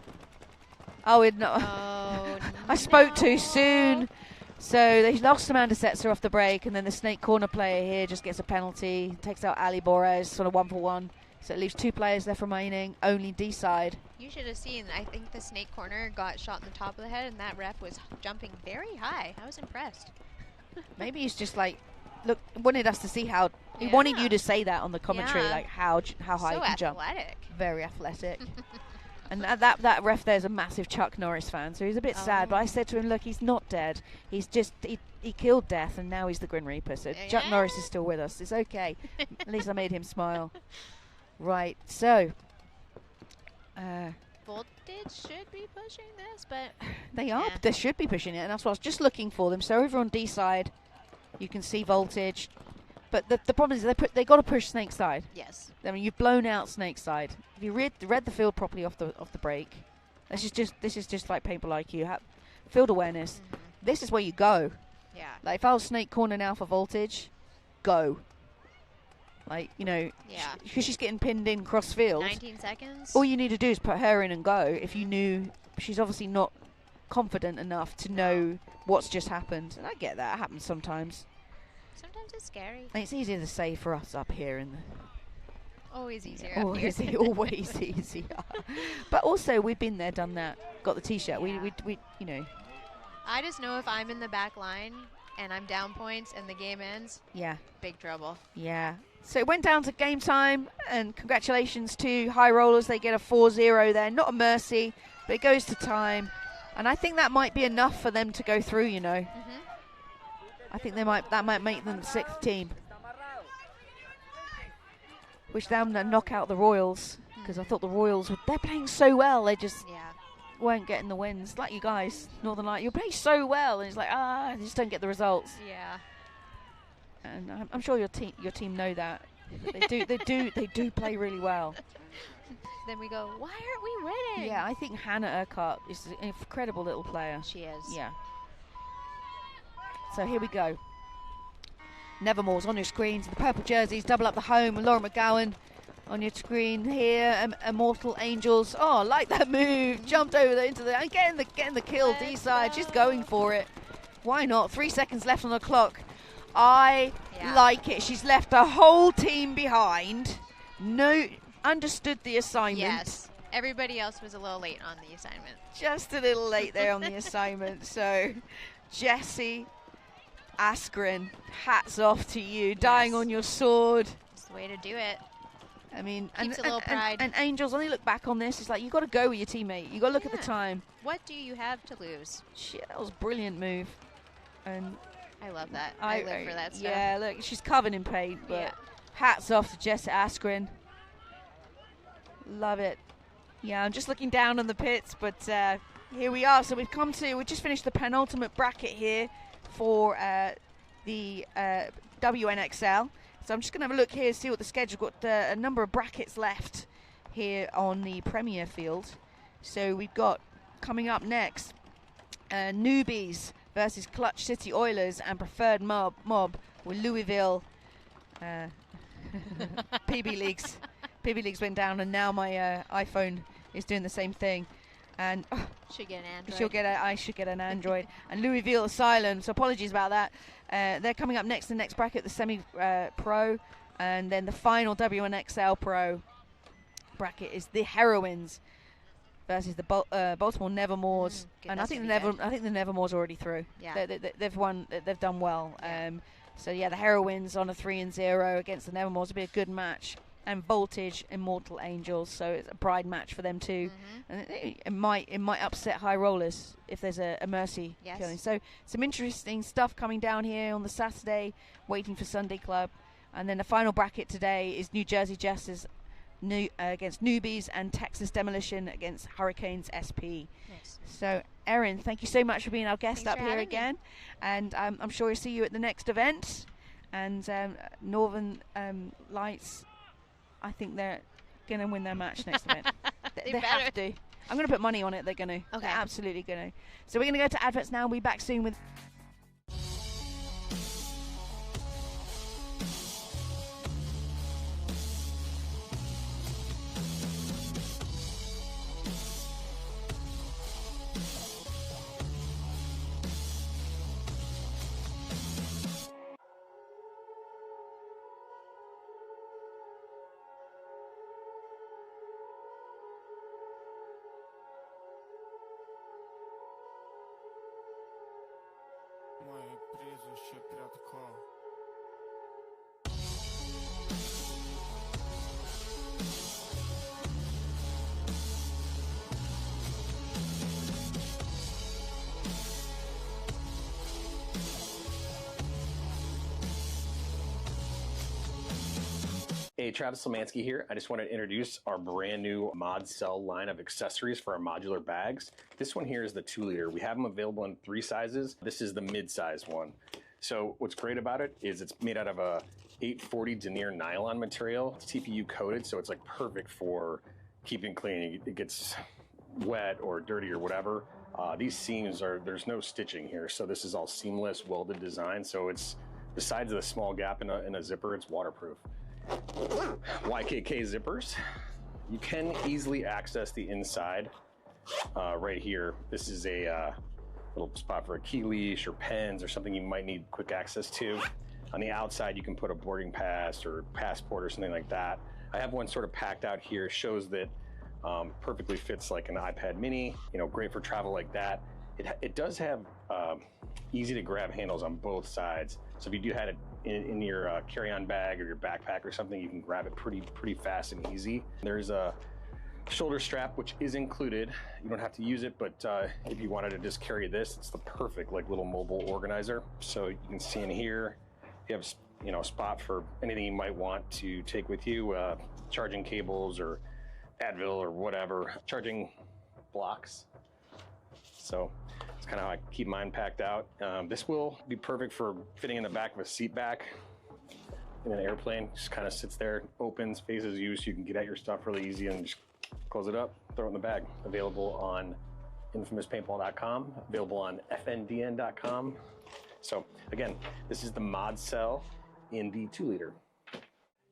I spoke too soon. So they lost Amanda Setzer off the break, and then the Snake Corner player here just gets a penalty, takes out Ali Borez, sort of 1-for-1. So it leaves 2 players left remaining, only D-side. You should have seen, I think the Snake Corner got shot in the top of the head, and that ref was jumping very high. I was impressed. Maybe he's just like, look, wanted us to see how, he wanted you to say that on the commentary, like how high so he can jump. athletic. Very athletic. And that ref there's a massive Chuck Norris fan, so he's a bit sad. But I said to him, look, he's not dead. He's just, he killed Death, and now he's the Grim Reaper. So Chuck Norris is still with us. It's okay. At least I made him smile. Right, so. Voltage should be pushing this, but they are. They should be pushing it, and that's what I was just looking for them. So over on D side, you can see Voltage. But the problem is they got to push Snake side. Yes. I mean, you've blown out Snake side. If you read the field properly off the break, this is just like paintball IQ. Field awareness. This is where you go. Yeah. Like if I was Snake corner now for Voltage, go. Like, you know, because she's getting pinned in cross field. 19 seconds. All you need to do is put her in and go. If you knew, she's obviously not confident enough to know what's just happened. And I get that. It happens sometimes. Sometimes it's scary. And it's easier to say for us up here in the... Always easier. Always easier. But also, we've been there, done that, got the T-shirt. We, you know. I just know if I'm in the back line and I'm down points and the game ends. Yeah. Big trouble. Yeah. So it went down to game time, and congratulations to High Rollers. They get a 4-0 there. Not a mercy, but it goes to time. And I think that might be enough for them to go through, you know. I think that might make them the 6th team. Which they're going to knock out the Royals, because I thought the Royals, they're playing so well, they just weren't getting the wins. Like you guys, Northern Light, you play so well, and it's like, they just don't get the results. Yeah. And I'm sure your team know that. They do play really well. Then we go, why aren't we winning? Yeah, I think Hannah Urquhart is an incredible little player. She is. Yeah. So here we go. Nevermore's on your screens. The purple jerseys, double up the home. Laura McGowan on your screen here. Immortal Angels. Oh, I like that move. Jumped over there into the and getting the kill. D-side. She's going for it. Why not? 3 seconds left on the clock. I like it. She's left a whole team behind. No, understood the assignment. Yes. Everybody else was a little late on the assignment. Just a little late there on the assignment. So, Jessie Askren, hats off to you. Dying on your sword. It's the way to do it. I mean, keeps a little pride. And Angels, when they look back on this, it's like, you got to go with your teammate. You got to look at the time. What do you have to lose? Shit, that was a brilliant move. And I love that. I live for that stuff. Yeah, look, she's covered in paint, but hats off to Jessie Askren. Love it. Yeah, I'm just looking down on the pits, but here we are. So we just finished the penultimate bracket here for the WNXL. So I'm just going to have a look here, see what the schedule. Got a number of brackets left here on the Premier field. So we've got coming up next, Newbies versus Clutch City Oilers and Preferred Mob with Louisville PB Leagues. PB Leagues went down, and now my iPhone is doing the same thing. And should get an Android. I should get an Android. And Louisville Asylum. So apologies about that. They're coming up next. The next bracket, the semi-pro, and then the final WNXL Pro bracket is the Heroines versus the Baltimore Nevermores. And I think the Nevermores are already through. Yeah. They've won. They've done well. Yeah. So yeah, the Heroines on a 3-0 against the Nevermores will be a good match. And Voltage, Immortal Angels, so it's a pride match for them too. And it might upset High Rollers if there's a mercy killing. So some interesting stuff coming down here on the Saturday, waiting for Sunday Club. And then the final bracket today is New Jersey Jesters against Newbies and Texas Demolition against Hurricanes SP. Nice. So Erin, thank you so much for being our guest up here again. And I'm sure we'll see you at the next event. And Northern Lights, I think they're going to win their match next event. They have to. I'm going to put money on it. They're going to. Okay. They're absolutely going to. So we're going to go to adverts now. We'll be back soon with... Hey, Travis Lemansky here. I just wanted to introduce our brand new Mod Cell line of accessories for our modular bags. This one here is the 2-liter. We have them available in 3 sizes. This is the mid-size one. So what's great about it is it's made out of a 840 denier nylon material. It's TPU coated, so it's like perfect for keeping clean. It gets wet or dirty or whatever. These seams there's no stitching here, so this is all seamless, welded design. So it's, besides the small gap in a zipper, it's waterproof. YKK zippers. You can easily access the inside right here. This is a little spot for a key leash or pens or something you might need quick access to. On the outside, you can put a boarding pass or passport or something like that. I have one sort of packed out here. Shows that perfectly fits like an iPad mini, great for travel like that. It does have easy to grab handles on both sides. So if you do have it in your carry-on bag or your backpack or something, you can grab it pretty fast and easy. There's a shoulder strap, which is included. You don't have to use it, but if you wanted to just carry this, it's the perfect little mobile organizer. So you can see in here, you have a spot for anything you might want to take with you, charging cables or Advil or whatever, charging blocks. So it's kind of how I keep mine packed out. This will be perfect for fitting in the back of a seat back. in an airplane. Just kind of sits there, opens, faces you, so you can get at your stuff really easy and just close it up, throw it in the bag. Available on infamouspaintball.com, available on fndn.com. So again, this is the mod cell in the 2-liter.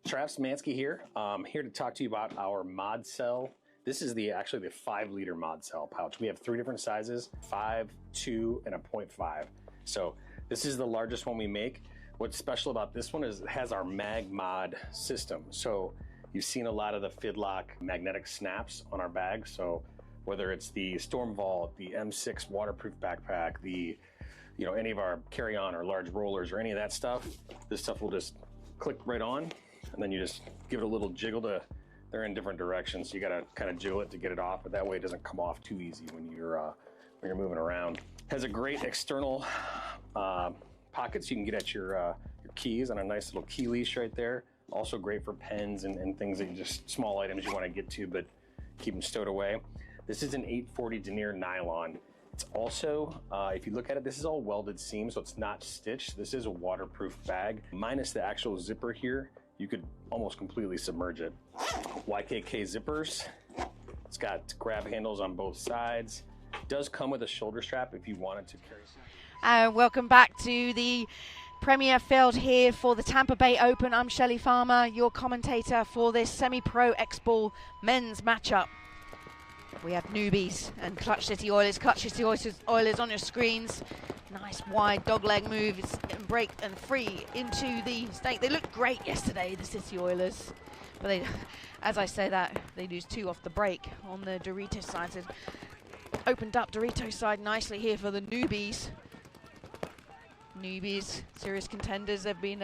Trav Szymanski here. Here to talk to you about our mod cell. This is actually the 5-liter mod cell pouch. We have 3 different sizes, 5, 2, and a 0.5. So this is the largest one we make. What's special about this one is it has our mag mod system. So you've seen a lot of the Fidlock magnetic snaps on our bags. So whether it's the Storm Vault, the M6 waterproof backpack, the any of our carry-on or large rollers or any of that stuff, this stuff will just click right on, and then you just give it a little jiggle they're in different directions, so you gotta kind of jiggle it to get it off, but that way it doesn't come off too easy when you're moving around. Has a great external pockets you can get at your keys on a nice little key leash right there. Also great for pens and things that just small items you want to get to, but keep them stowed away. This is an 840 denier nylon. It's also, if you look at it, this is all welded seam, so it's not stitched. This is a waterproof bag. Minus the actual zipper here, you could almost completely submerge it. YKK zippers. It's got grab handles on both sides. It does come with a shoulder strap if you wanted to carry. Welcome back to the Premier field here for the Tampa Bay Open. I'm Shelley Farmer, your commentator for this semi-pro X-Ball men's matchup. We have Newbies and Clutch City Oilers. Clutch City Oilers on your screens. Nice wide dogleg move. It's break and free into the snake. They looked great yesterday, the City Oilers. But they, as I say that, they lose 2 off the break on the Doritos side. So opened up Doritos side nicely here for the Newbies. Newbies, serious contenders. They've been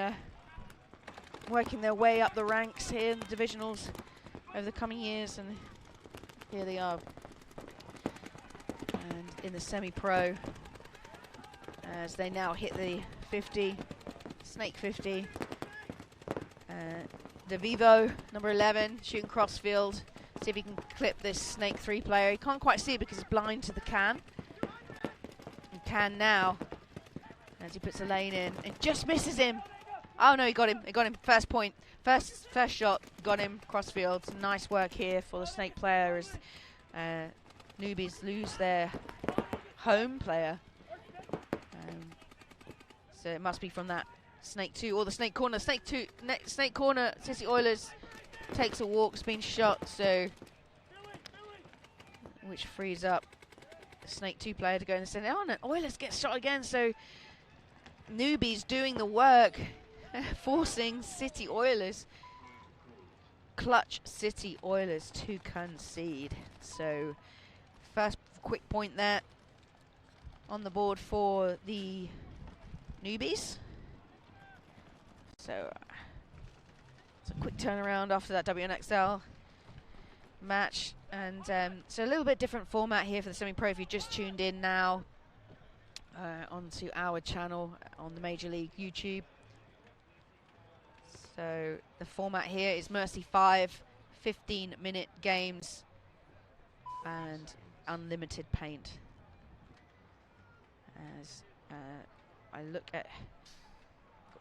working their way up the ranks here in the divisionals over the coming years, and here they are. And in the semi-pro, as they now hit the 50, Snake 50. DeVivo, number 11, shooting crossfield. See if he can clip this Snake 3 player. He can't quite see it because he's blind to the can. He can now, as he puts a lane in. It just misses him. Oh no, he got him. He got him. First point. First shot. Got him. Crossfield. Nice work here for the Snake player as Newbies lose their home player. So it must be from that Snake 2 or the Snake corner. Snake 2. Snake corner. City Oilers takes a walk. It's been shot. So which frees up the Snake 2 player to go in the center. Oh, and Oilers get shot again. So Newbies doing the work, forcing City Oilers, Clutch City Oilers to concede. So first quick point there on the board for the Newbies. So it's a quick turnaround after that WNXL match. And so a little bit different format here for the semi-pro if you just tuned in now. Onto our channel on the Major League YouTube. So the format here is Mercy 5, 15-minute games, and unlimited paint. As I look at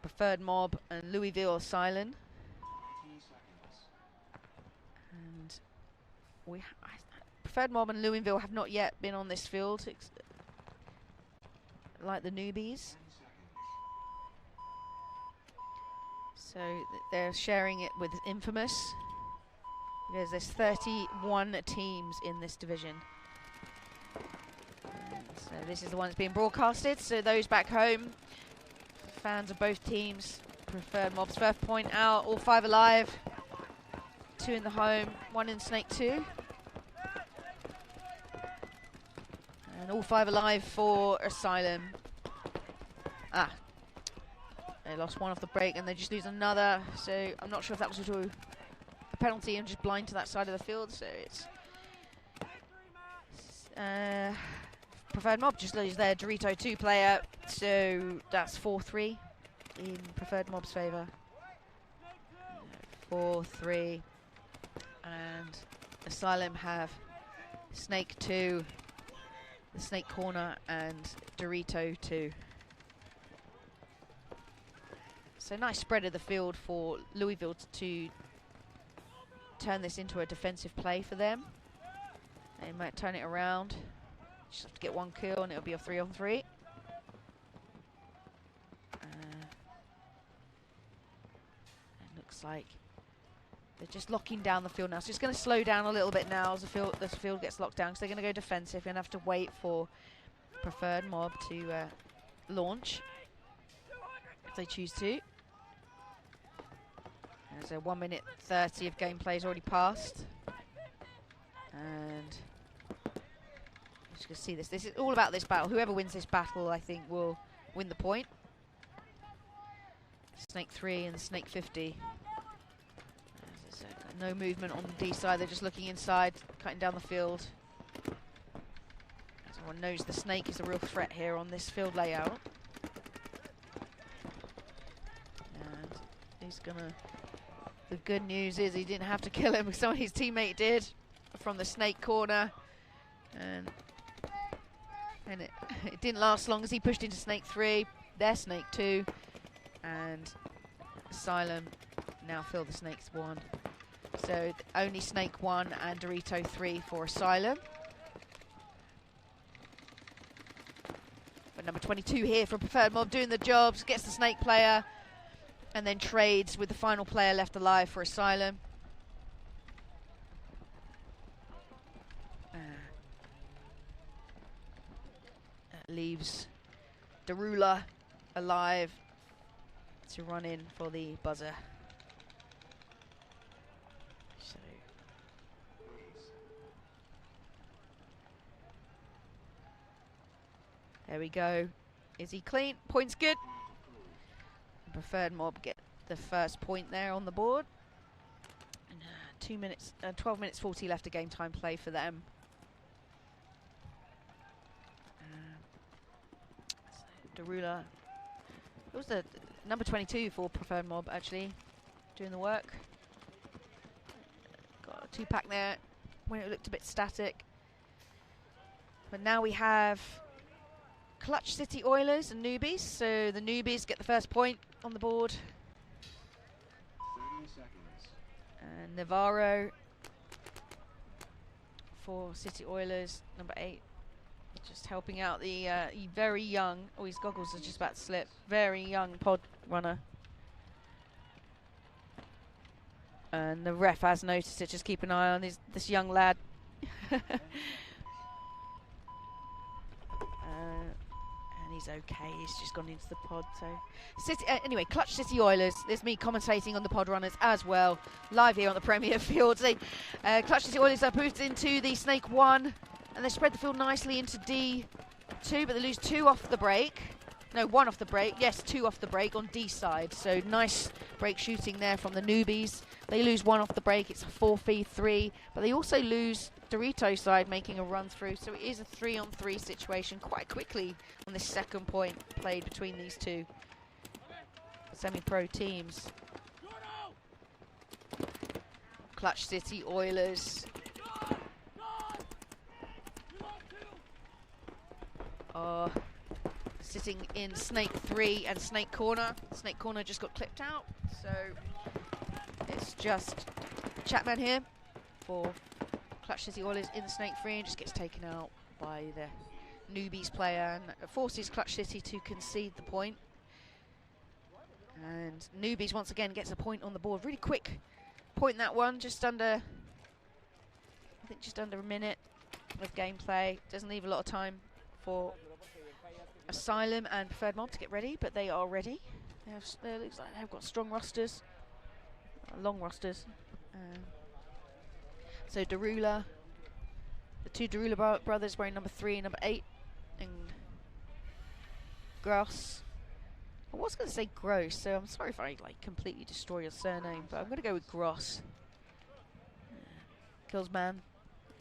Preferred Mob and Louisville Asylum. And Preferred Mob and Louisville have not yet been on this field, like the Newbies. So they're sharing it with Infamous, because there's 31 teams in this division. So this is the one that's being broadcasted. So those back home, fans of both teams, Preferred Mob's first point out, all 5 alive. 2 in the home, 1 in Snake 2. And all 5 alive for Asylum. They lost 1 off the break and they just lose another. So I'm not sure if that was a penalty. I'm just blind to that side of the field. So it's Preferred Mob just lose their Dorito 2 player. So that's 4-3 in Preferred Mob's favour. 4-3. And Asylum have Snake 2, the Snake corner, and Dorito 2. So nice spread of the field for Louisville to turn this into a defensive play for them. They might turn it around. Just have to get one kill and it'll be a 3-on-3. It looks like they're just locking down the field now. So it's going to slow down a little bit now as the field gets locked down, because they're going to go defensive. You're going to have to wait for preferred mob to launch if they choose to. There's a 1 minute 30 of gameplay has already passed. And I'm just going to see this. This is all about this battle. Whoever wins this battle, I think, will win the point. Snake 3 and Snake 50. No movement on the D side, they're just looking inside, cutting down the field. Everyone knows the snake is a real threat here on this field layout. And he's gonna... The good news is he didn't have to kill him, some of his teammate did from the snake corner. And it didn't last long as he pushed into Snake 3, their Snake 2, and Asylum now fill the Snakes 1. So only Snake 1 and Dorito 3 for Asylum. But number 22 here for Preferred Mob doing the jobs, gets the Snake player, and then trades with the final player left alive for Asylum. That leaves Darula alive to run in for the buzzer. There we go. Is he clean? Point's good. Preferred Mob get the first point there on the board. And, 2 minutes, 12 minutes 40 left of game time play for them. Darula. It was the number 22 for Preferred Mob actually doing the work. Got a 2-pack there when it looked a bit static. But now we have Clutch City Oilers and Newbies. So the Newbies get the first point on the board. 30 seconds. And Navarro for City Oilers, number 8. Just helping out the very young, oh, his goggles are just about to slip, very young pod runner. And the ref has noticed it, just keep an eye on this young lad. And he's okay, he's just gone into the pod. So anyway, Clutch City Oilers, there's me commentating on the pod runners as well, live here on the Premier Field. So, Clutch City Oilers are moved into the Snake 1, and they spread the field nicely into D2, but they lose 2 off the break. No, 1 off the break. Yes, 2 off the break on D side. So nice break shooting there from the Newbies. They lose 1 off the break. It's a 4v3, but they also lose Dorito side making a run through. So it is a 3-on-3 situation quite quickly on this second point played between these two semi-pro teams. Clutch City Oilers. Sitting in Snake 3 and Snake Corner. Snake Corner just got clipped out, so it's just Chapman here for Clutch City Oilers in the Snake 3 and just gets taken out by the Newbies player and forces Clutch City to concede the point. And Newbies once again gets a point on the board. Really quick point that one, just under, I think just under a minute of gameplay. Doesn't leave a lot of time for Asylum and Preferred Mob to get ready, but they are ready. They looks like they've got strong rosters, long rosters. So Darula, the 2 Darula brothers wearing number 3 and number 8, and Gross. I was going to say Gross, so I'm sorry if I completely destroy your surname, but I'm going to go with Gross. Killsman,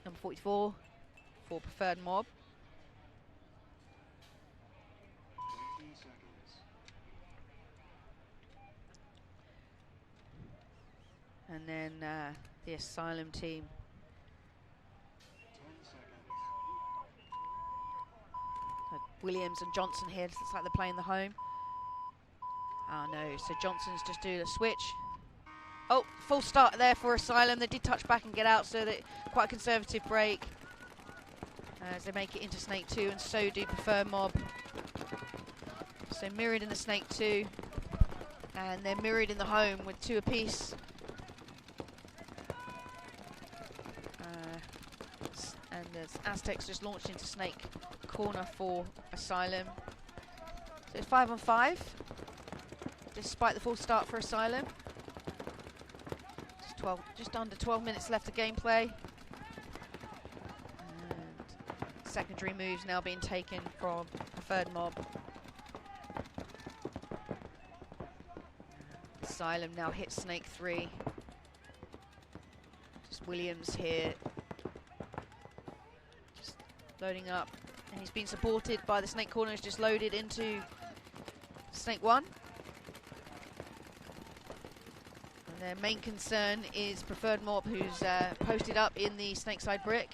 number 44 for Preferred Mob. And then the Asylum team. Williams and Johnson here, looks like they're playing the home. Ah, no. So Johnson's just doing a switch. Oh, full start there for Asylum. They did touch back and get out, so that quite a conservative break as they make it into Snake 2, and so do Preferred Mob. So mirrored in the Snake 2, and they're mirrored in the home with 2 apiece. And the Aztecs just launched into Snake corner for Asylum. So it's 5 on 5, despite the full start for Asylum. Just under 12 minutes left of gameplay. And secondary moves now being taken from Preferred Mob. Asylum now hits Snake 3. Just Williams here. Just loading up. And he's been supported by the Snake corners, just loaded into Snake 1. Their main concern is Preferred Mob, who's posted up in the Snake side brick.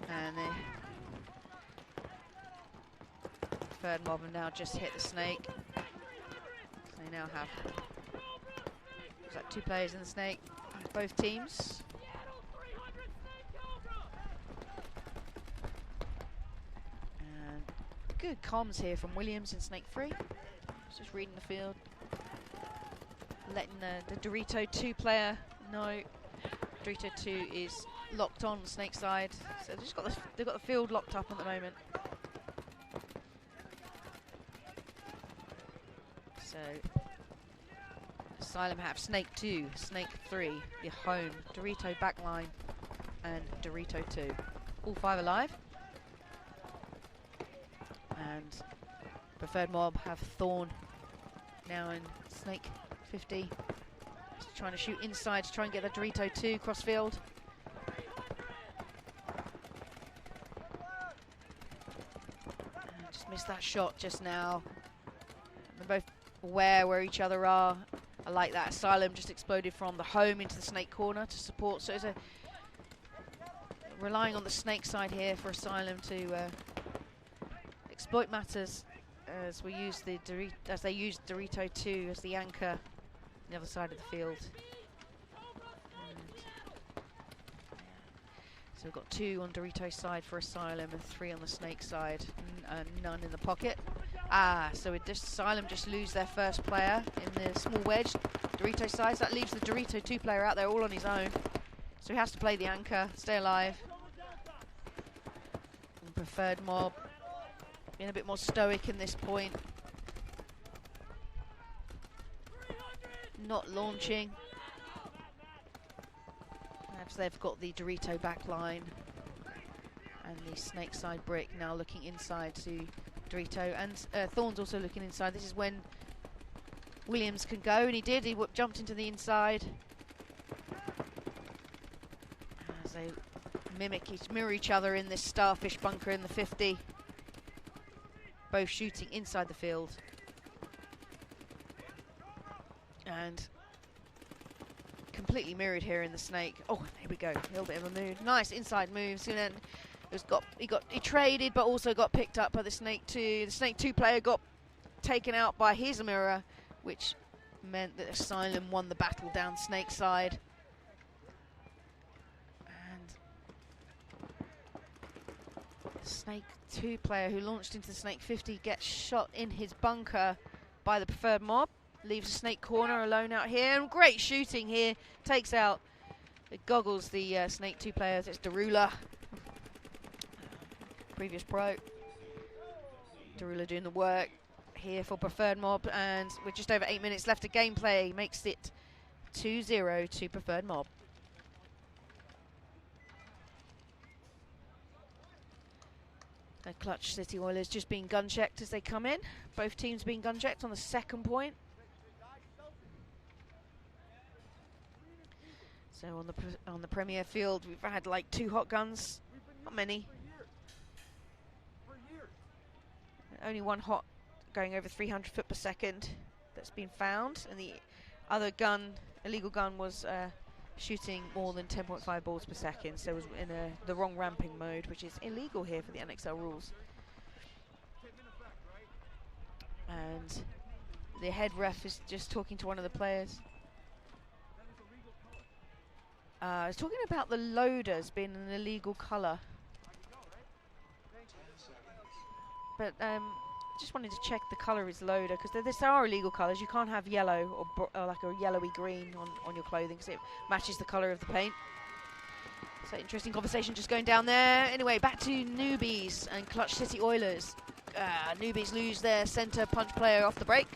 And Preferred Mob have now just hit the Snake. So they now have 2 players in the Snake, both teams. Good comms here from Williams in Snake 3. Just reading the field. Letting the Dorito 2 player know. Dorito 2 is locked on the Snake side. So they've got the field locked up at the moment. So Asylum have Snake 2, Snake 3, the home, Dorito backline, and Dorito 2. All 5 alive. And Preferred Mob have Thorn now in Snake 50. Just trying to shoot inside to try and get the Dorito 2 crossfield. Just missed that shot just now. They're both aware where each other are. I like that. Asylum just exploded from the home into the Snake corner to support. So it's relying on the Snake side here for Asylum to exploit matters as we use they use Dorito 2 as the anchor on the other side of the field. So we've got 2 on Dorito's side for Asylum and 3 on the Snake side, and none in the pocket. So Asylum just lose their first player in the small wedge. Dorito side, so that leaves the Dorito 2 player out there all on his own. So he has to play the anchor, stay alive. And Preferred Mob being a bit more stoic in this point. Not launching. As they've got the Dorito backline and the Snake side brick now looking inside to Dorito, and Thorn's also looking inside. This is when Williams can go, and he did. He jumped into the inside as they mirror each other in this starfish bunker in the 50. Both shooting inside the field. And completely mirrored here in the Snake. Oh, here we go. A little bit of a move. Nice inside moves. And then he traded, but also got picked up by the Snake 2. The Snake 2 player got taken out by his mirror, which meant that Asylum won the battle down Snake side. Snake 2 player who launched into the Snake 50 gets shot in his bunker by the Preferred Mob. Leaves the Snake corner alone out here. And great shooting here. Takes out, it goggles the Snake 2 players. It's Darula. Previous pro. Darula doing the work here for Preferred Mob. And with just over 8 minutes left of gameplay, makes it 2-0 to Preferred Mob. The Clutch City Oilers just being gun checked as they come in. Both teams being gun checked on the second point. So on the Premier field, we've had like 2 hot guns, not many. Only 1 hot going over 300 foot per second that's been found, and the other gun, illegal gun, was shooting more than 10.5 balls per second, so was in the wrong ramping mode, which is illegal here for the NXL rules. And the head ref is just talking to one of the players. He's talking about the loaders being an illegal colour. But just wanted to check the colour is loader, because there are illegal colours. You can't have yellow or like a yellowy green on your clothing, because it matches the colour of the paint. So interesting conversation just going down there. Anyway, back to Newbies and Clutch City Oilers. Newbies lose their centre punch player off the break.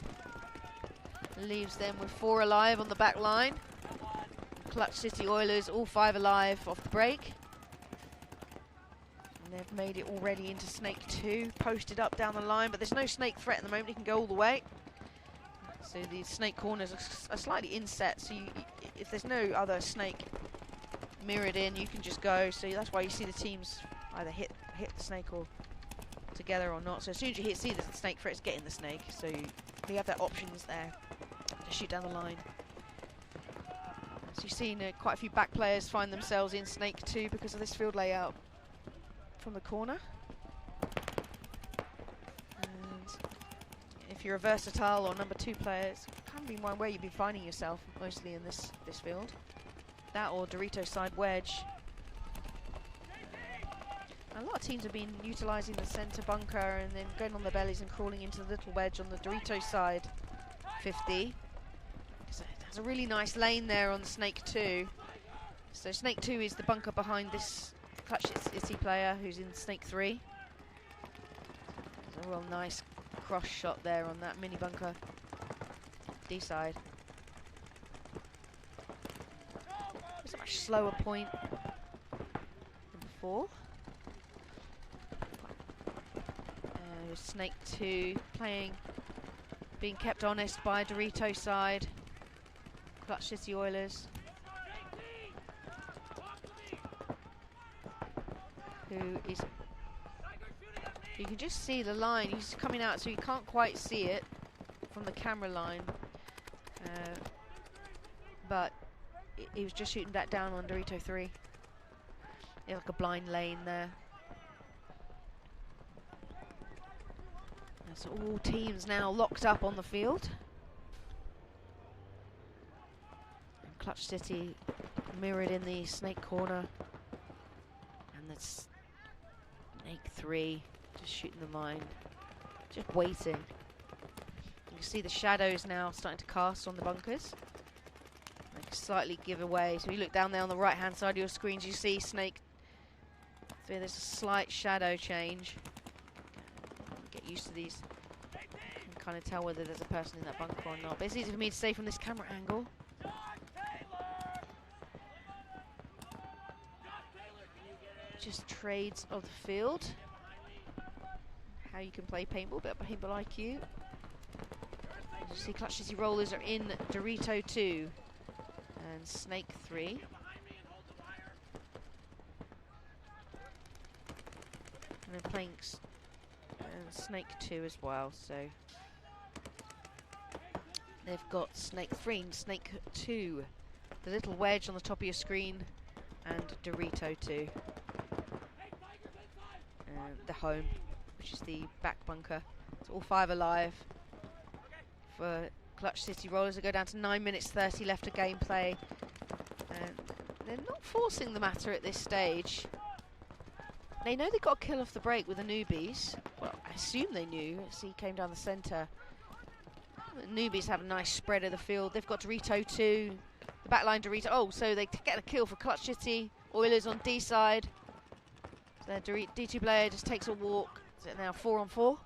Leaves them with 4 alive on the back line. Clutch City Oilers, all 5 alive off the break. And they've made it already into Snake 2, posted up down the line, but there's no Snake threat at the moment. He can go all the way. So the Snake corners are slightly inset, so if there's no other Snake mirrored in, you can just go. So that's why you see the teams either hit the Snake or together or not. So as soon as you see the Snake threat, it's getting the Snake. So you have that options there to shoot down the line. So you've seen quite a few back players find themselves in Snake 2 because of this field layout from the corner. And if you're a versatile or number 2 player, it's kind of been one where you'd be finding yourself mostly in this field. That or Dorito side wedge. A lot of teams have been utilising the centre bunker and then going on their bellies and crawling into the little wedge on the Dorito side 50. So there's a really nice lane there on the Snake 2. So Snake 2 is the bunker behind this Clutch City player who's in Snake 3. There's a real nice cross shot there on that mini bunker D side. It's a much slower point than before. Snake 2 being kept honest by Dorito side. Clutch City Oilers, who is, you can just see the line. He's coming out, so you can't quite see it from the camera line, but he was just shooting that down on Dorito 3. Yeah, like a blind lane there. So all teams now locked up on the field. And Clutch City mirrored in the Snake corner. And that's Snake 3 just shooting the line, just waiting. You can see the shadows now starting to cast on the bunkers. They slightly give away. So you look down there on the right hand side of your screens, you see Snake. So there's a slight shadow change. Get used to these. You can kind of tell whether there's a person in that bunker or not. But it's easy for me to say from this camera angle. Just trades of the field. How you can play paintball, bit of paintball IQ. You see Clutch City Rollers are in Dorito 2 and Snake 3. And they're playing Snake 2 as well, so they've got Snake 3 and Snake 2, the little wedge on the top of your screen, and Dorito 2, and the home, which is the back bunker. It's all 5 alive for Clutch City Rollers. They go down to 9 minutes 30 left of gameplay, and they're not forcing the matter at this stage. They know they got a kill off the break with the Newbies. Well, I assume they knew, as he came down the centre. The Newbies have a nice spread of the field. They've got Dorito 2, the backline Dorito. Oh, so they get a kill for Clutch City Oilers on D side. So their D2 player just takes a walk. Is it now 4 on 4?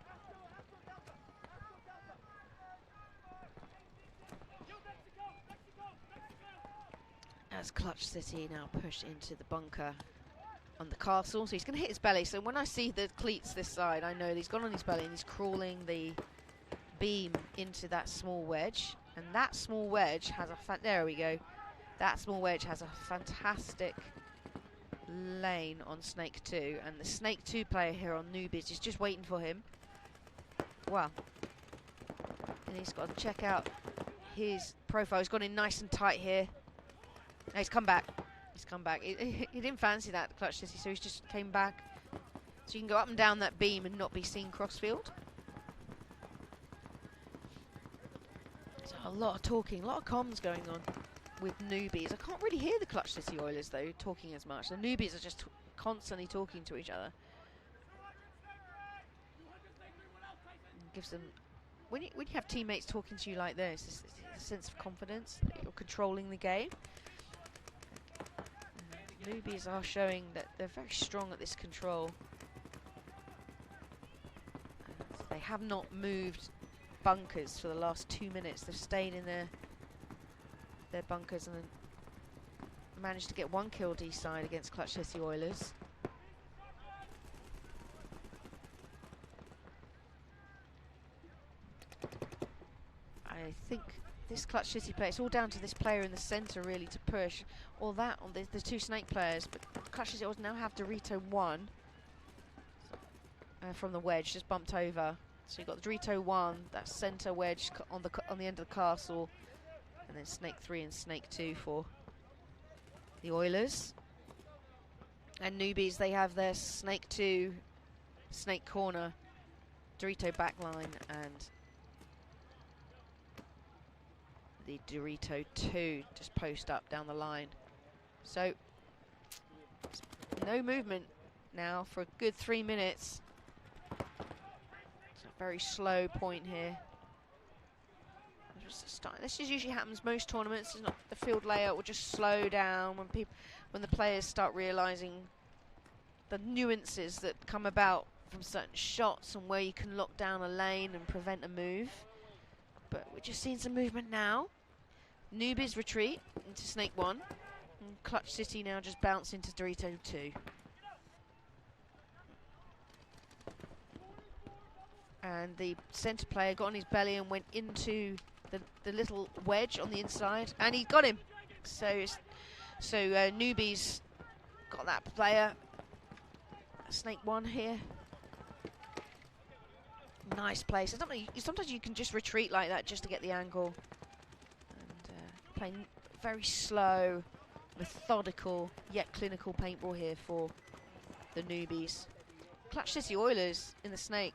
As Clutch City now push into the bunker on the castle, so he's going to hit his belly. So when I see the cleats this side, I know that he's gone on his belly and he's crawling the beam into that small wedge. And that small wedge has there we go. That small wedge has a fantastic lane on Snake 2, and the Snake 2 player here on Newbies is just waiting for him. Wow. And he's got to check out his profile. He's gone in nice and tight here. He's come back. He's come back. He didn't fancy that, Clutch City, so he's just came back. So you can go up and down that beam and not be seen crossfield. So a lot of talking, a lot of comms going on with Newbies. I can't really hear the Clutch City Oilers, though, talking as much. The Newbies are just constantly talking to each other. Gives them, when you have teammates talking to you like this, it's a sense of confidence that you're controlling the game. Newbies are showing that they're very strong at this control. They have not moved bunkers for the last 2 minutes. They've stayed in their bunkers and managed to get 1 kill D-side against Clutch City Oilers. I think this Clutch City player, it's all down to this player in the centre really to push. All that on the 2 Snake players, but Clutch City now have Dorito 1 from the wedge, just bumped over. So you've got the Dorito 1, that centre wedge on the end of the castle, and then Snake 3 and Snake 2 for the Oilers. And Newbies, they have their Snake 2, Snake corner, Dorito backline, and the Dorito 2 just post up down the line. So no movement now for a good 3 minutes. It's a very slow point here. This just usually happens most tournaments. It's not, the field layout will just slow down when the players start realizing the nuances that come about from certain shots and where you can lock down a lane and prevent a move. But we're just seeing some movement now. Newbies retreat into Snake 1. And Clutch City now just bounce into Dorito 2. And the centre player got on his belly and went into the little wedge on the inside. And he got him. So Newbies got that player. Snake 1 here. Nice place. Sometimes you can just retreat like that just to get the angle. And playing very slow, methodical, yet clinical paintball here for the Newbies. Clutch City Oilers in the Snake.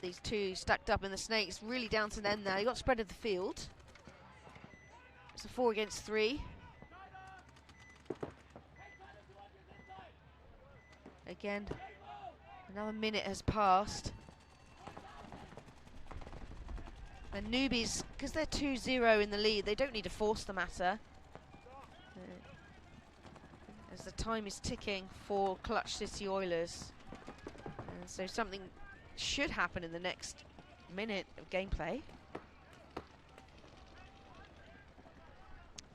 These 2 stacked up in the Snake. It's really down to them now. They got spread of the field. It's a 4 against 3. Again, another minute has passed. And Newbies, because they're 2-0 in the lead, they don't need to force the matter. As the time is ticking for Clutch City Oilers. And so something should happen in the next minute of gameplay.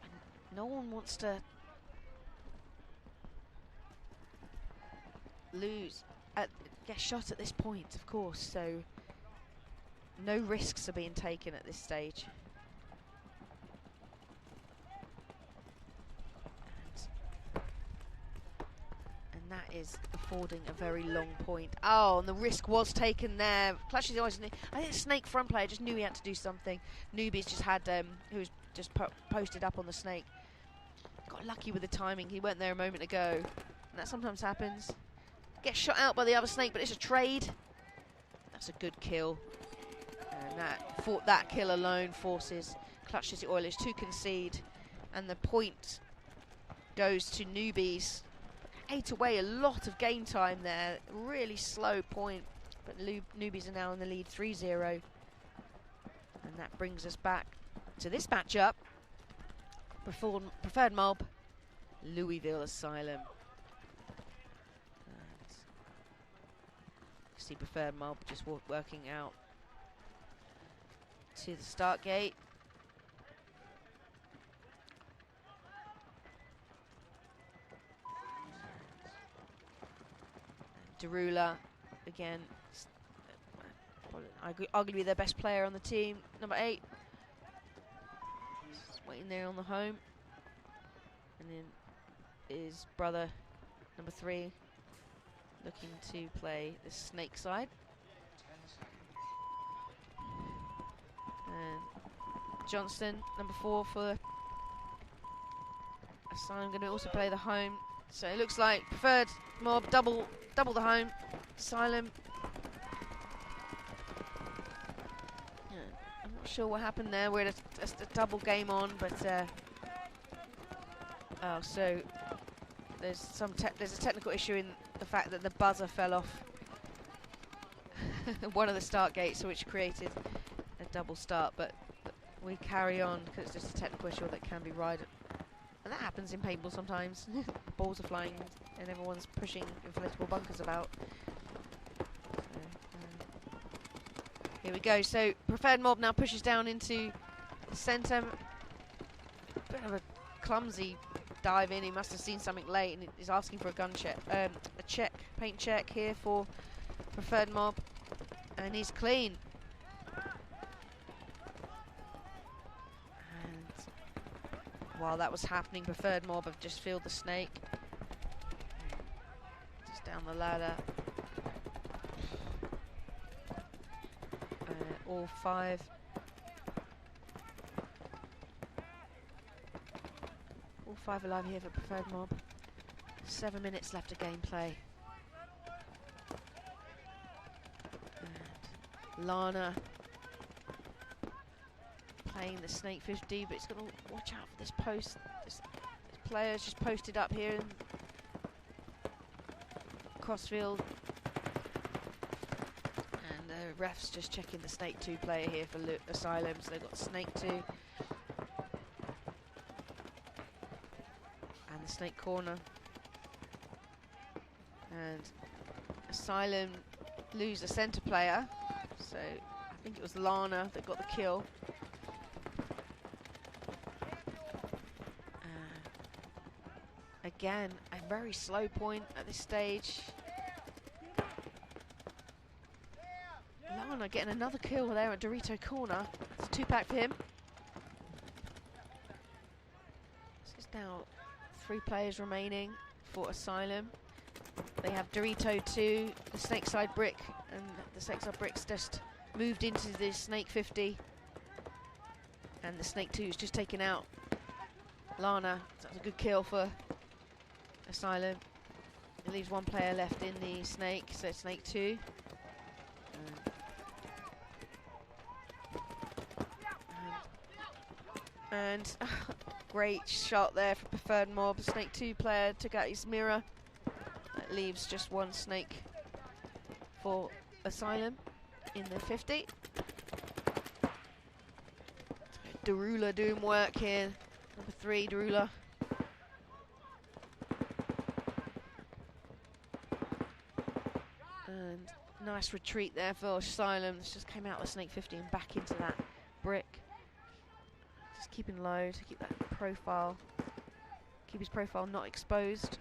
And no one wants to get shot at this point, of course, so no risks are being taken at this stage. And that is affording a very long point. Oh, and the risk was taken there. Clutch City Oilers, I think the Snake front player just knew he had to do something. Newbies just had, who was just posted up on the Snake. Got lucky with the timing. He went there a moment ago. And that sometimes happens. Gets shot out by the other Snake, but it's a trade. That's a good kill. And that kill alone forces Clutch City Oilers to concede. And the point goes to Newbies. Ate away a lot of game time there. Really slow point. But Newbies are now in the lead 3-0. And that brings us back to this matchup. Preferred mob, Louisville Asylum. See preferred mob just working out to the start gate. Derula again, arguably their best player on the team, number 8. Just waiting there on the home, and then his brother, number 3. Looking to play the Snake side. And Johnston, number 4 for So I'm going to also play the home. So it looks like preferred mob, double the home. Asylum. Yeah, I'm not sure what happened there. We had a double game on, but oh, so there's a technical issue in the fact that the buzzer fell off one of the start gates, which created a double start. But we carry on because it's just a technical issue that can be righted. And that happens in paintball sometimes. Balls are flying and everyone's pushing inflatable bunkers about. Here we go. So preferred mob now pushes down into the centre. Bit of a clumsy dive in. He must have seen something late and is asking for a gun check. A check, paint check here for preferred mob. And he's clean. While that was happening, preferred mob have just filled the snake. Just down the ladder. All 5. All 5 alive here for preferred mob. 7 minutes left of gameplay. And Lana playing the snake 50, but he's got to watch out for this post. This player's just posted up here in crossfield, and the ref's just checking the snake 2 player here for Asylum. So they've got snake 2 and the snake corner, and Asylum lose a centre player. So I think it was Lana that got the kill. Again, a very slow point at this stage. Lana getting another kill there at Dorito corner. It's a 2-pack for him. This is now 3 players remaining for Asylum. They have Dorito 2, the snake side brick, and the snake side brick's just moved into the snake 50. And the snake 2's just taken out Lana. That's a good kill for Asylum. It leaves 1 player left in the snake, so snake 2. And great shot there for preferred mob. Snake 2 player took out his mirror. That leaves just 1 snake for Asylum in the 50. Darula doing work here. Number 3, Darula. And nice retreat there for Asylum. This just came out of the snake 50 and back into that brick. Just keeping low to keep that profile, keep his profile not exposed.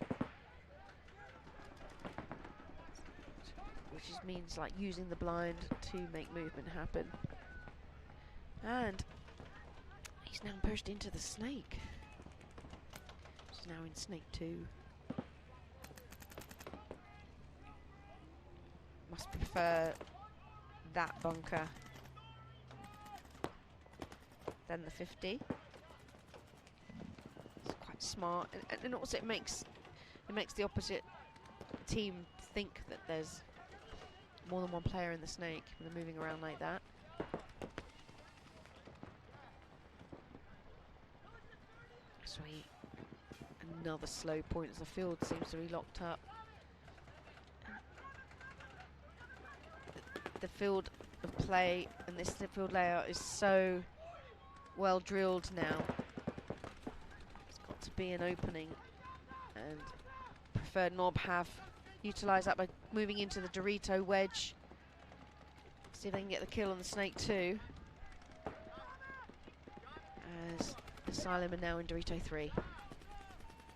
Which just means like using the blind to make movement happen. And he's now pushed into the snake. Which is now in snake 2. Must prefer that bunker than the 50. It's quite smart, and also it makes the opposite team think that there's more than 1 player in the snake when they're moving around like that. Sweet. Another slow point as the field seems to be locked up. The field of play and this field layout is so well drilled now. It's got to be an opening, and preferred mob have utilised that by moving into the Dorito wedge. See if they can get the kill on the snake 2. As Asylum are now in Dorito 3.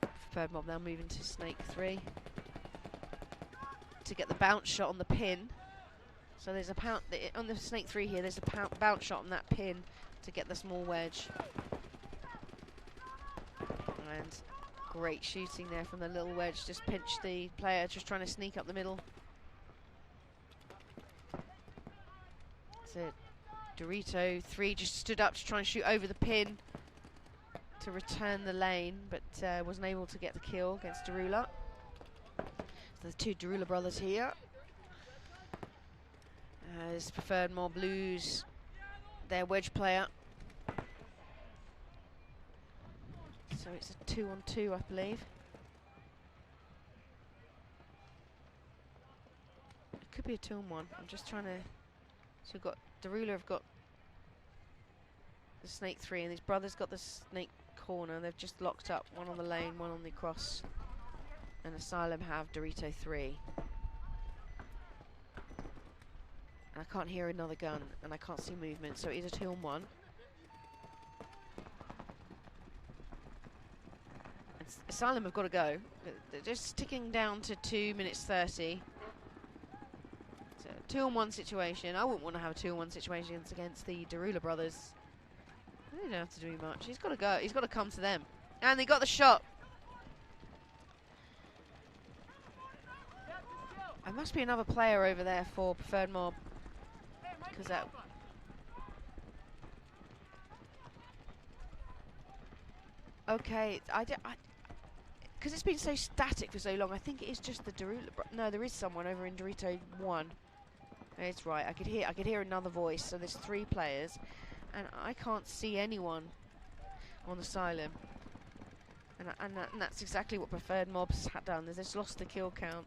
Preferred mob now moving to snake 3 to get the bounce shot on the pin. So there's a on the snake 3 here. There's a bounce shot on that pin to get the small wedge. And great shooting there from the little wedge. Just pinched the player, just trying to sneak up the middle. So Dorito 3 just stood up to try and shoot over the pin to return the lane, but wasn't able to get the kill against Derula. So the two Derula brothers here. As Preferred Mob lose their wedge player. So it's a 2-on-2, I believe. It could be a 2-on-1. I'm just trying to... So we've got... Derula have got the Snake 3, and these brothers got the Snake corner. They've just locked up, one on the lane, one on the cross. And Asylum have Dorito 3. And I can't hear another gun, and I can't see movement, so it is a 2-on-1. And Asylum have got to go. They're just ticking down to 2 minutes 30. It's a 2-on-1 situation. I wouldn't want to have a 2-on-1 situation against the Derula brothers. They don't have to do much. He's got to go. He's got to come to them. And they got the shot. There must be another player over there for Preferred Mob. Because that... Okay, because it's been so static for so long, I think it is just the Derula... No, there is someone over in Dorito 1. It's right, I could hear another voice, so there's 3 players. And I can't see anyone on Asylum. And that's exactly what Preferred Mob's had done. They've just lost the kill count.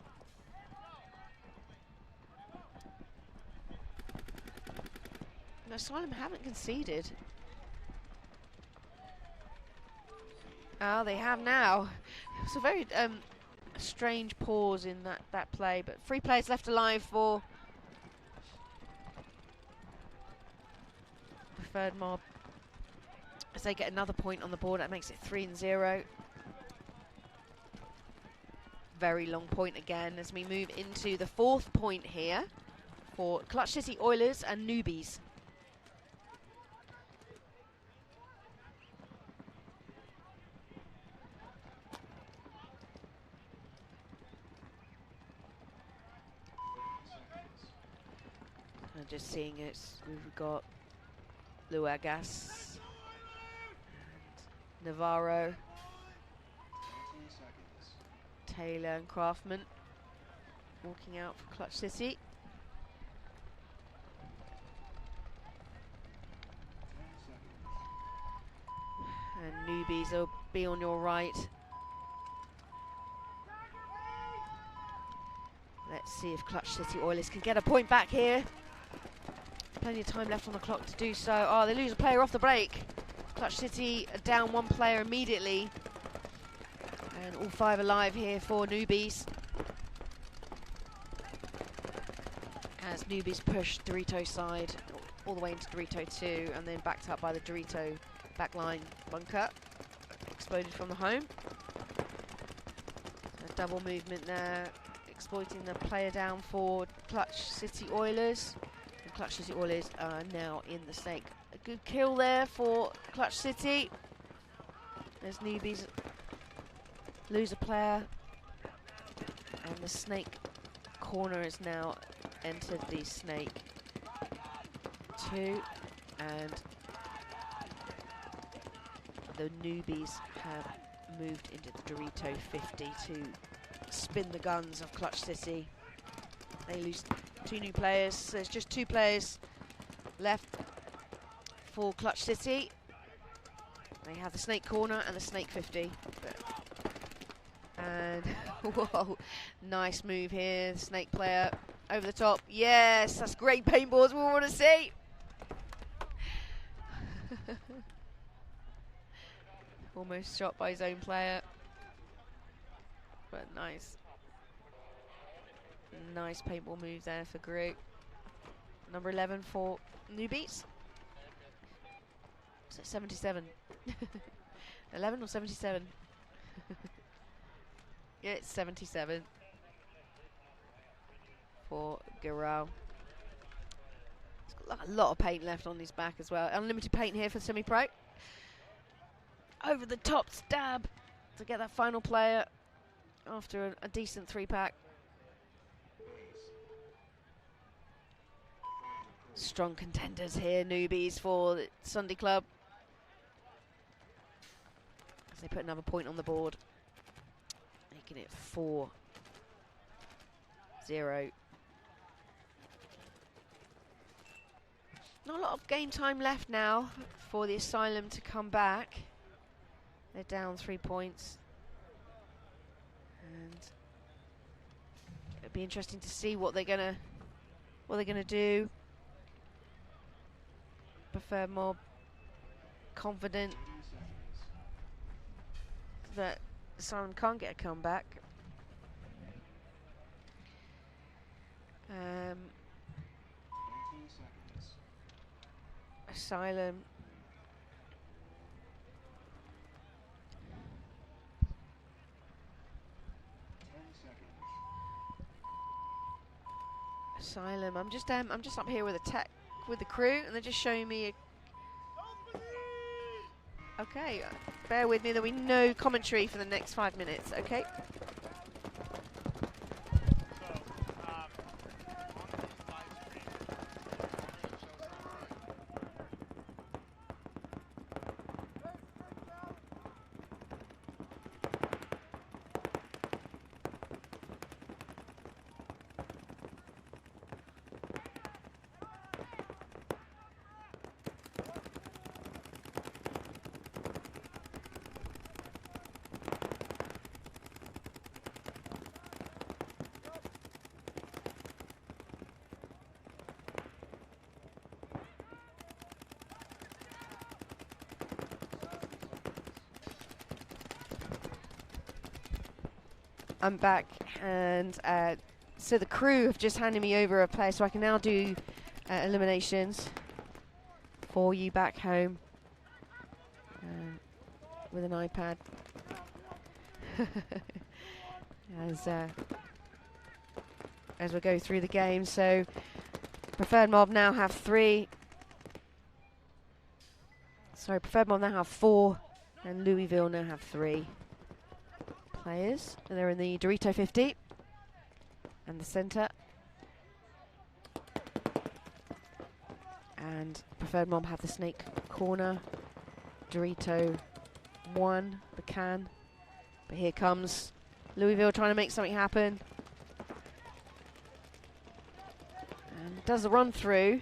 No, Asylum haven't conceded. Oh, they have now. It's a very strange pause in that play, but 3 players left alive for Preferred Mob. As they get another point on the board, that makes it 3-0. Very long point again as we move into the 4th point here for Clutch City Oilers and Newbies. And just seeing it, we've got Luagas, Navarro, Taylor and Craftman walking out for Clutch City. And Newbies will be on your right. Let's see if Clutch City Oilers can get a point back here. Plenty of time left on the clock to do so. Oh, they lose a player off the break. Clutch City are down 1 player immediately. And all 5 alive here for Newbies. As Newbies push Dorito side all the way into Dorito 2 and then backed up by the Dorito backline bunker. Exploded from the home. A double movement there, exploiting the player down for Clutch City Oilers. And Clutch City Oilers are now in the Snake. A good kill there for Clutch City. There's Newbies lose a player. And the Snake corner has now entered the Snake 2. And the Newbies have moved into the Dorito 50 to spin the guns of Clutch City. They lose 2 new players, so there's just 2 players left for Clutch City. They have the Snake corner and the Snake 50. And whoa, nice move here, the Snake player over the top. Yes, that's great paintballs we want to see. Almost shot by his own player. But nice. Nice paintball move there for Group. Number 11 for Newbies. Is it 77? 11 or 77? Yeah, it's 77 for Guerrero. He's got a lot of paint left on his back as well. Unlimited paint here for semi-pro. Over the top stab to get that final player after a decent 3-pack. Strong contenders here, Newbies for the Sunday Club. as they put another point on the board, making it 4-0. Not a lot of game time left now for the Asylum to come back. They're down 3 points. And it'll be interesting to see what they're gonna do. Preferred Mob confident that Asylum can't get a comeback. Asylum I'm just up here with the crew, and they're just showing me okay, bear with me, there'll be no commentary for the next 5 minutes, okay? I'm back, and so the crew have just handed me over a player, so I can now do eliminations for you back home with an iPad. As we go through the game, so Preferred Mob now have 3. Sorry, Preferred Mob now have 4, and Louisville now have 3 players, and they're in the Dorito 50 and the center. And Preferred Mob have the snake corner, Dorito 1, the can. But here comes Louisville trying to make something happen. And does a run through.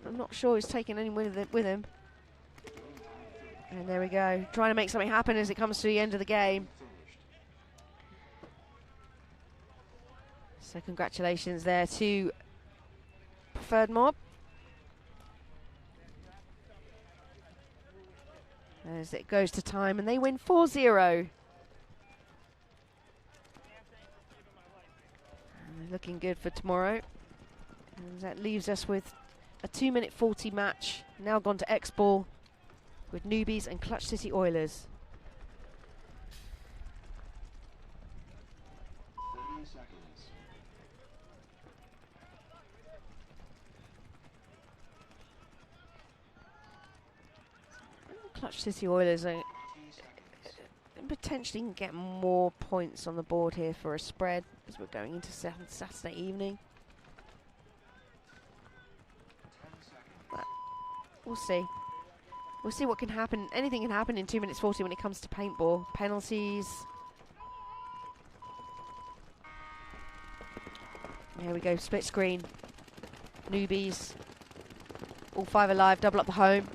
I'm not sure he's taking any with him. And there we go, trying to make something happen as it comes to the end of the game. So congratulations there to Preferred Mob. As it goes to time, and they win 4-0. And they're looking good for tomorrow. And that leaves us with a 2-minute 40 match, now gone to X-Ball, with Newbies and Clutch City Oilers. Clutch City Oilers are potentially can get more points on the board here for a spread as we're going into Saturday evening. But we'll see. We'll see what can happen. Anything can happen in 2 minutes 40 when it comes to paintball. Penalties. There we go, split screen. Newbies. All 5 alive, double up the home.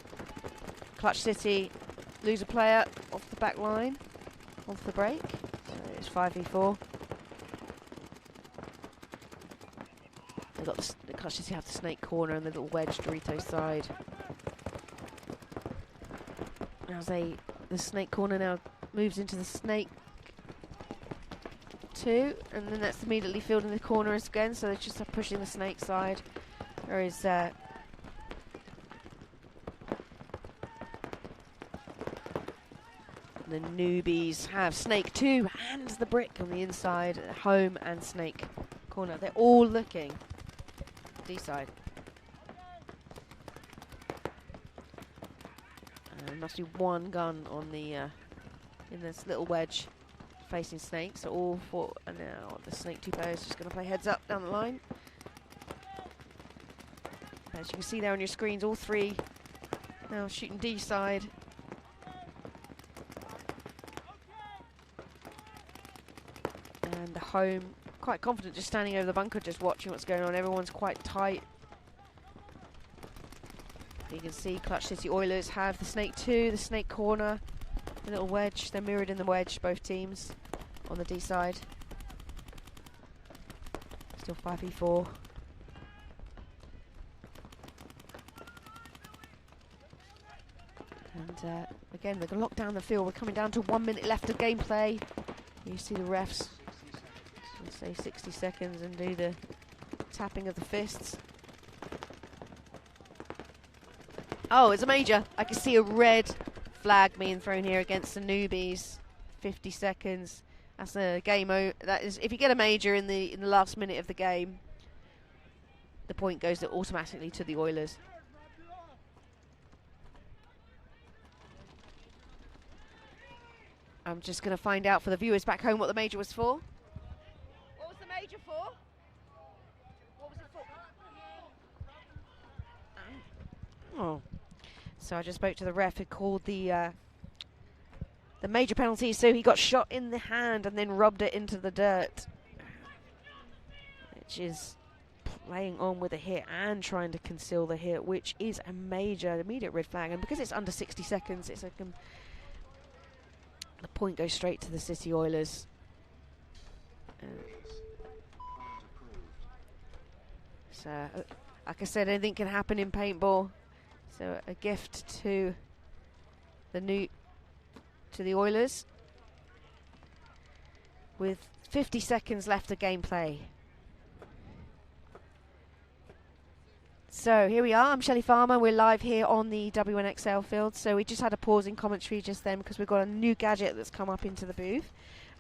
Clutch City lose a player off the back line, off the break. So it's 5v4. They've got the Clutch City have the snake corner and the little wedge Dorito side. As the snake corner now moves into the snake 2, and then that's immediately filled in the corner again, so they're just pushing the snake side. There is the Newbies have snake 2 and the brick on the inside, home and snake corner. They're all looking D side. Must be one gun on the in this little wedge facing snake. So all 4, and now the snake 2 players just going to play heads up down the line. As you can see there on your screens, all 3 now shooting D side. home quite confident, just standing over the bunker, just watching what's going on. Everyone's quite tight. You can see Clutch City Oilers have the snake 2, the snake corner, the little wedge. They're mirrored in the wedge, both teams, on the D side. Still 5v4. And again, they're going to lock down the field. We're coming down to 1 minute left of gameplay. You see the refs, let's say 60 seconds, and do the tapping of the fists. Oh, it's a major. I can see a red flag being thrown here against the Newbies. 50 seconds. That's a game over. That is, if you get a major in the last minute of the game, the point goes automatically to the Oilers. I'm just going to find out for the viewers back home what the major was for. What was the major for? What was it for? Oh. So I just spoke to the ref who called the major penalty. So he got shot in the hand and then rubbed it into the dirt, which is playing on with a hit and trying to conceal the hit, which is a major immediate red flag. And because it's under 60 seconds, it's a the point goes straight to the City Oilers. So, like I said, anything can happen in paintball. So a gift to the Oilers with 50 seconds left of gameplay. So here we are. I'm Shelley Farmer. We're live here on the WNXL field. So we just had a pause in commentary just then because we've got a new gadget that's come up into the booth,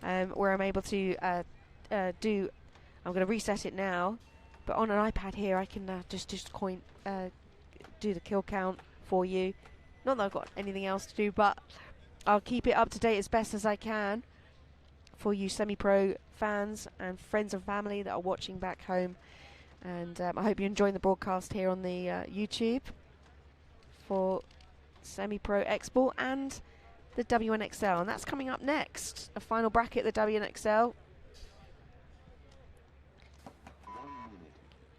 where I'm able to I'm going to reset it now, but on an iPad here I can just do the kill count for you. Not that I've got anything else to do, but I'll keep it up to date as best as I can for you semi-pro fans and friends and family that are watching back home. And I hope you're enjoying the broadcast here on the YouTube for Semi-Pro X-Ball and the WNXL. And that's coming up next. A final bracket, the WNXL.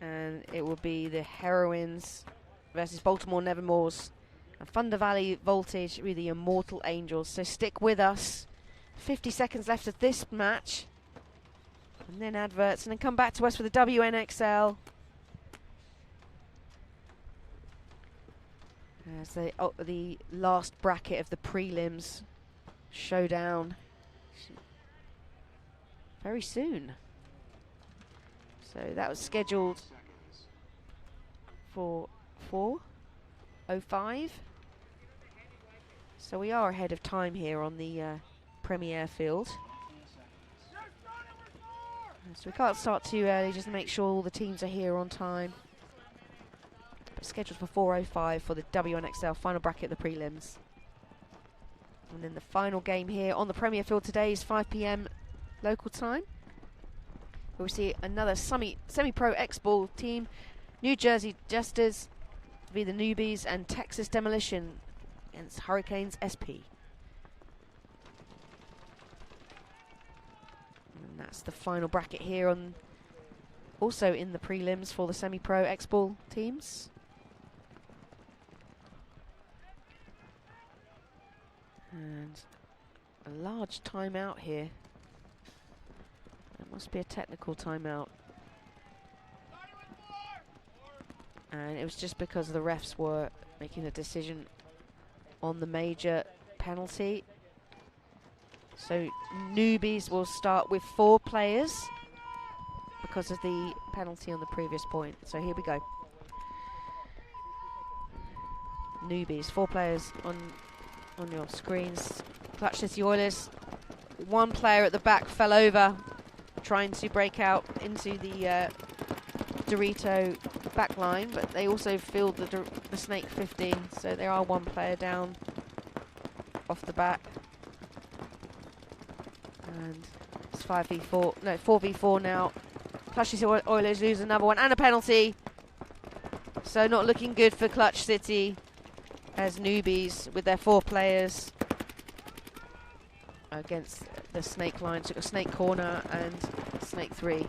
And it will be the Heroines versus Baltimore Nevermores. And Thunder Valley Voltage with the Immortal Angels. So stick with us. 50 seconds left of this match. And then adverts, and then come back to us for the WNXL. As the last bracket of the prelims, Showdown. Very soon. So that was scheduled for 4:05. So we are ahead of time here on the Premier field. So we can't start too early, just to make sure all the teams are here on time. But scheduled for 4:05 for the WNXL final bracket, the prelims. And then the final game here on the Premier field today is 5 PM local time. We'll see another semi-pro X-Ball team. New Jersey Jesters be the Newbies, and Texas Demolition against Hurricanes SP. That's the final bracket here on, also in the prelims for the semi-pro X-Ball teams. And a large timeout here. That must be a technical timeout. And it was just because the refs were making a decision on the major penalty. So Newbies will start with 4 players because of the penalty on the previous point. So here we go. Newbies, 4 players on your screens. Clutch City Oilers. 1 player at the back fell over, trying to break out into the Dorito back line, but they also filled the Snake 15. So there are 1 player down off the back. And it's 4v4 now. Clutch City Oilers lose another one and a penalty. So not looking good for Clutch City as Newbies with their 4 players against the Snake line. So we've got Snake corner and Snake 3. And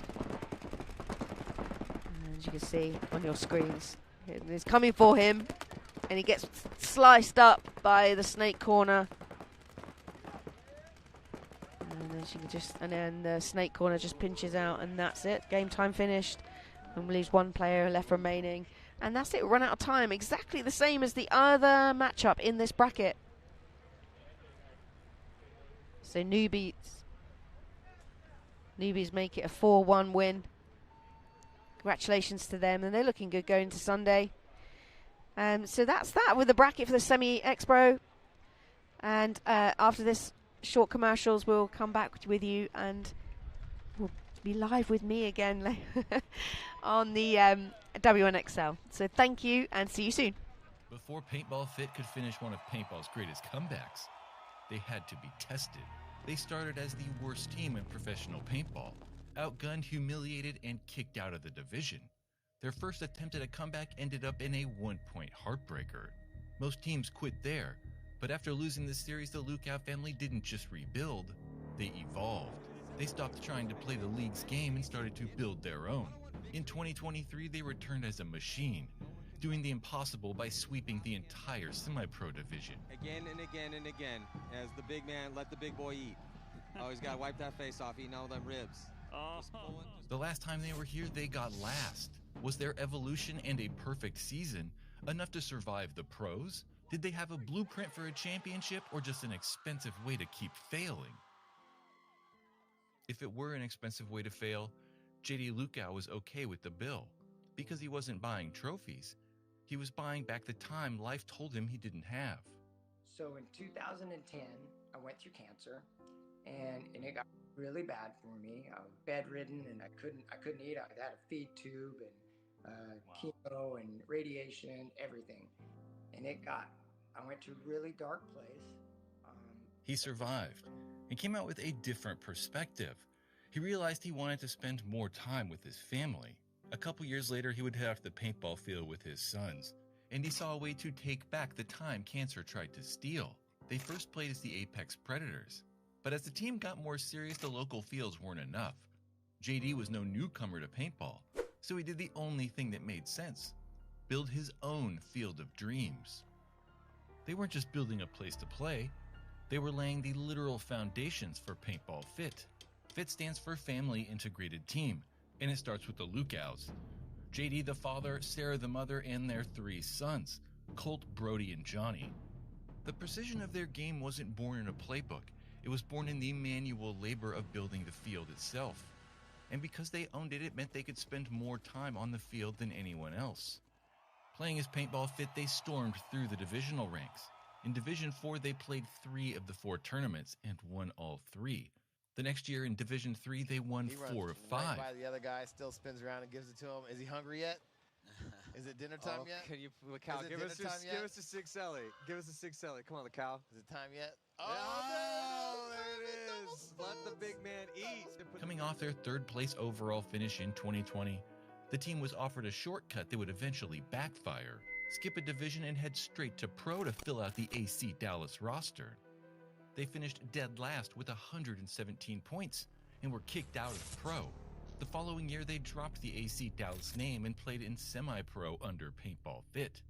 as you can see on your screens, he's coming for him, and he gets sliced up by the Snake corner. And as you can and then the Snake corner just pinches out, and that's it. Game time finished, and we leaves one player left remaining. And that's it, run out of time. Exactly the same as the other matchup in this bracket. So Newbies make it a 4-1 win. Congratulations to them, and they're looking good going to Sunday. So that's that with the bracket for the Semi-Expo. And after this short commercials, we'll come back with you, and we'll be live with me again on the WNXL. So thank you, and see you soon. Before Paintball Fit could finish one of paintball's greatest comebacks, they had to be tested. They started as the worst team in professional paintball, outgunned, humiliated, and kicked out of the division. Their first attempt at a comeback ended up in a 1-point heartbreaker. Most teams quit there, but after losing this series, the Lookout family didn't just rebuild, they evolved. They stopped trying to play the league's game and started to build their own. In 2023, they returned as a machine, doing the impossible by sweeping the entire semi-pro division. Again and again and again, as the big man, let the big boy eat. Always got to wipe that face off, eating all them ribs. The last time they were here, they got last. Was their evolution and a perfect season enough to survive the pros? Did they have a blueprint for a championship, or just an expensive way to keep failing? If it were an expensive way to fail, JD Lukau was okay with the bill, because he wasn't buying trophies. He was buying back the time life told him he didn't have. So in 2010, I went through cancer, and it got really bad for me. I was bedridden, and I couldn't eat. I had a feed tube and chemo and radiation, everything. And I went to a really dark place. He survived and came out with a different perspective. He realized he wanted to spend more time with his family. A couple years later, he would head out to the paintball field with his sons, and he saw a way to take back the time cancer tried to steal. They first played as the Apex Predators, but as the team got more serious, the local fields weren't enough. JD was no newcomer to paintball, so he did the only thing that made sense: build his own field of dreams. They weren't just building a place to play, they were laying the literal foundations for Paintball Fit. FIT stands for Family Integrated Team, and it starts with the Lukauts. JD the father, Sarah the mother, and their 3 sons, Colt, Brody, and Johnny. The precision of their game wasn't born in a playbook, it was born in the manual labor of building the field itself. And because they owned it, it meant they could spend more time on the field than anyone else. Playing as Paintball Fit, they stormed through the divisional ranks. In Division 4, they played 3 of the 4 tournaments and won all 3. The next year in Division 3, they won 4 of 5. Right by the other guy, still spins around and gives it to him. Is he hungry yet? Is it dinner time yet? Can you, Cal, give us a 6-Ellie. Give us a 6-Ellie. Come on, Cal. Is it time yet? Oh, there it is. Let the big man eat. Coming off their 3rd place overall finish in 2020, the team was offered a shortcut that would eventually backfire. Skip a division and head straight to pro to fill out the AC Dallas roster. They finished dead last with 117 points and were kicked out of pro. The following year, they dropped the AC Dallas name and played in semi-pro under Paintball Fit.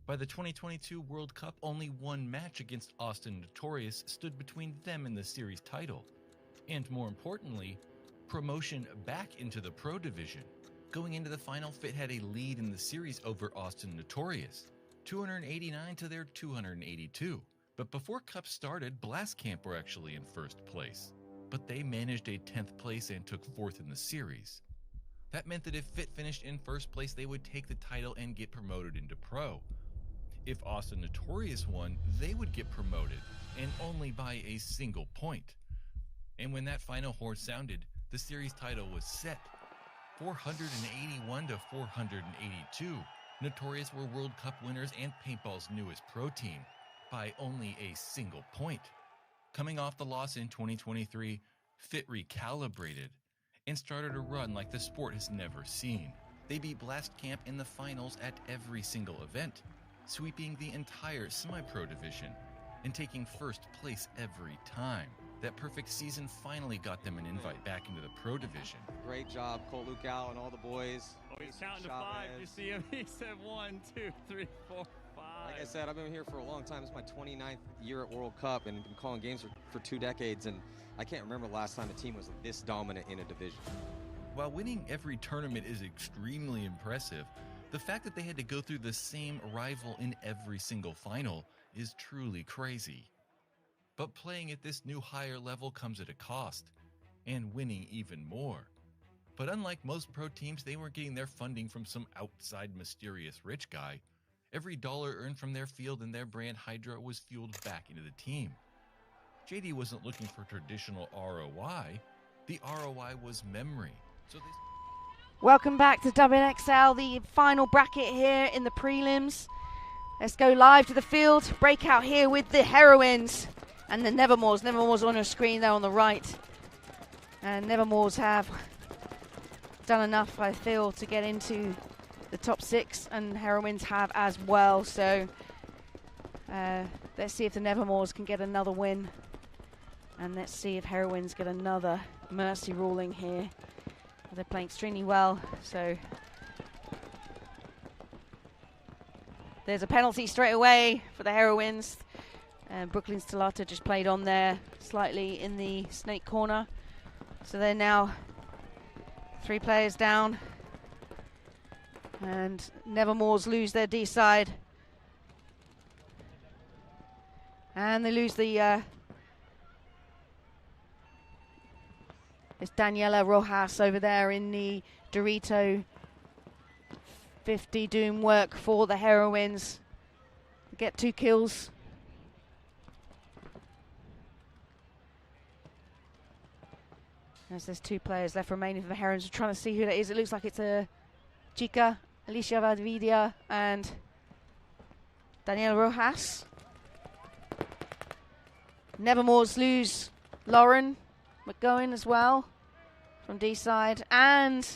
By the 2022 World Cup, only one match against Austin Notorious stood between them and the series title. And more importantly, promotion back into the pro division. Going into the final, Fit had a lead in the series over Austin Notorious, 289 to their 282. But before Cup started, Blast Camp were actually in 1st place. But they managed a 10th place and took 4th in the series. That meant that if Fit finished in 1st place, they would take the title and get promoted into pro. If Austin Notorious won, they would get promoted, and only by a single point. And when that final horn sounded, the series title was set. 481 to 482. Notorious were World Cup winners and paintball's newest pro team, by only a single point. Coming off the loss in 2023, Fit recalibrated and started a run like the sport has never seen. They beat Blast Camp in the finals at every single event, sweeping the entire semi-pro division and taking 1st place every time. That perfect season finally got them an invite back into the pro division. Great job, Colt Lucal and all the boys. Oh, he's counting to 5. You see him? He said 1, 2, 3, 4, 5. Like I said, I've been here for a long time. It's my 29th year at World Cup and been calling games for 2 decades, and I can't remember the last time a team was this dominant in a division. While winning every tournament is extremely impressive, the fact that they had to go through the same rival in every single final is truly crazy. But playing at this new higher level comes at a cost, and winning even more. But unlike most pro teams, they weren't getting their funding from some outside mysterious rich guy. Every dollar earned from their field and their brand Hydra was fueled back into the team. JD wasn't looking for traditional ROI. The ROI was memory. So Welcome back to WNXL, the final bracket here in the prelims. Let's go live to the field. Breakout here with the Heroines and the Nevermores. Nevermores on your screen there on the right. And Nevermores have done enough, I feel, to get into the top 6, and Heroines have as well. So let's see if the Nevermores can get another win. And let's see if Heroines get another mercy ruling here. They're playing extremely well, so there's a penalty straight away for the Heroines. Brooklyn Stellato just played on there slightly in the snake corner. So they're now 3 players down. And Nevermores lose their D side. And they lose the it's Daniela Rojas over there in the Dorito 50 doing work for the Heroines. Get 2 kills. As there's 2 players left remaining for the Heroines. We're trying to see who that is. It looks like it's a Chica, Alicia Valdividia, and Daniela Rojas. Nevermores lose Lauren McGowan as well from D side, and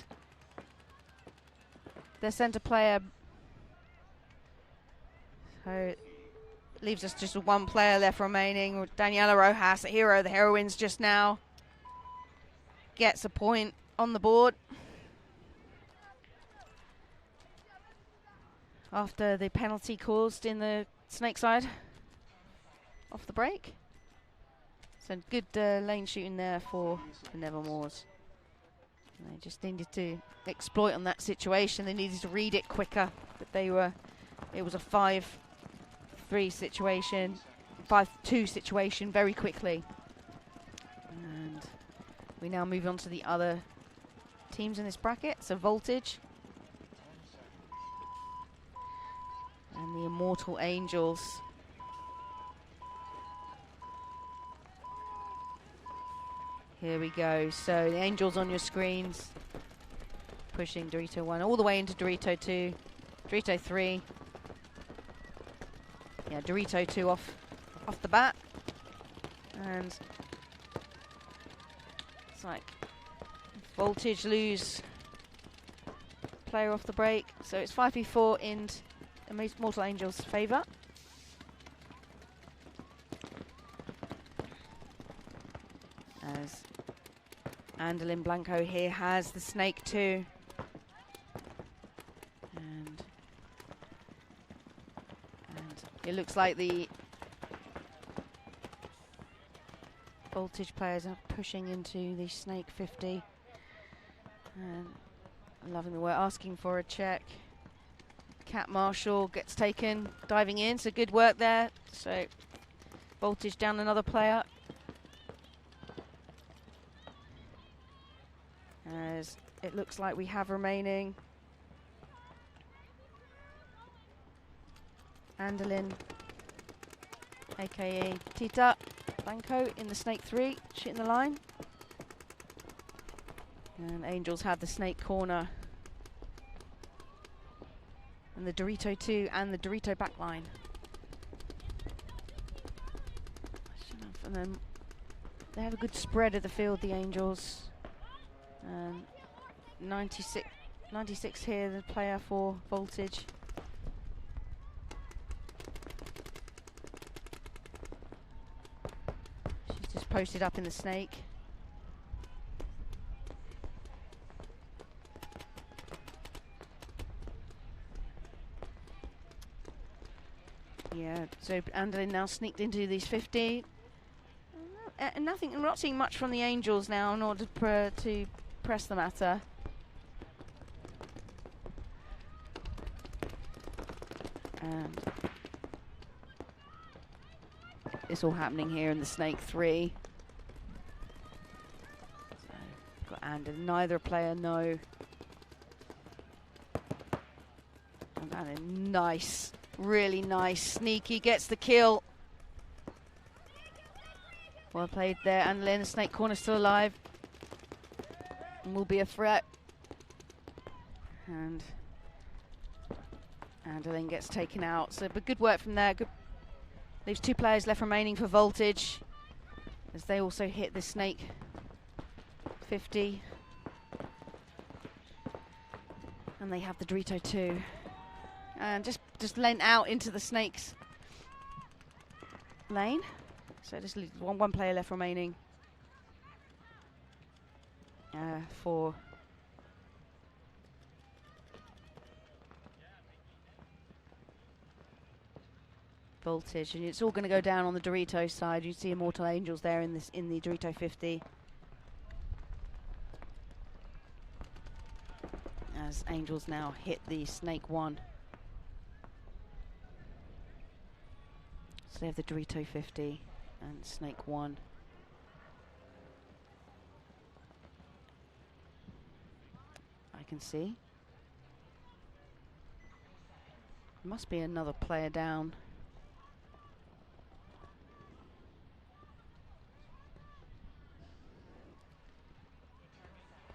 their centre player. So it leaves us just with 1 player left remaining. Daniela Rojas, a hero of the Heroines just now, gets a point on the board after the penalty caused in the snake side off the break. So good lane shooting there for the Nevermores. They just needed to exploit on that situation. They needed to read it quicker, but it was a 5-3 situation, 5-2 situation very quickly. And we now move on to the other teams in this bracket. So Voltage and the Immortal Angels. Here we go. So the Angels on your screens, pushing Dorito 1 all the way into Dorito 2, Dorito 3. Yeah, Dorito 2 off the bat, and it's like Voltage lose player off the break. So it's 5v4 in Immortal Angels' favour. As Andalyn Blanco here has the snake too. And it looks like the Voltage players are pushing into the snake 50. And loving the work, asking for a check. Cat Marshall gets taken, diving in, so good work there. So Voltage down another player. As it looks like we have remaining Andalyn, aka Tita Blanco, in the snake 3, shooting the line. And Angels have the snake corner. And the Dorito 2 and the Dorito backline. And then they have a good spread of the field, the Angels. 96 here, the player for Voltage. She's just posted up in the snake. Yeah, so Anderlin now sneaked into these 50. Nothing. I'm not seeing much from the Angels now in order to press the matter. And it's all happening here in the snake 3. So got Anderlin. Neither player know. And Anderlin, nice. Really nice, sneaky, gets the kill. Well played there, Anderlin. The snake corner still alive. And will be a threat. And Anderlin gets taken out. So, but good work from there. Good. Leaves 2 players left remaining for Voltage, as they also hit the snake 50. And they have the Dorito too. And just lent out into the snake's lane. So just one player left remaining for Voltage, and it's all going to go down on the Dorito side. You see Immortal Angels there in the Dorito 50. As Angels now hit the snake 1. So they have the Dorito 50 and snake 1. I can see. Must be another player down.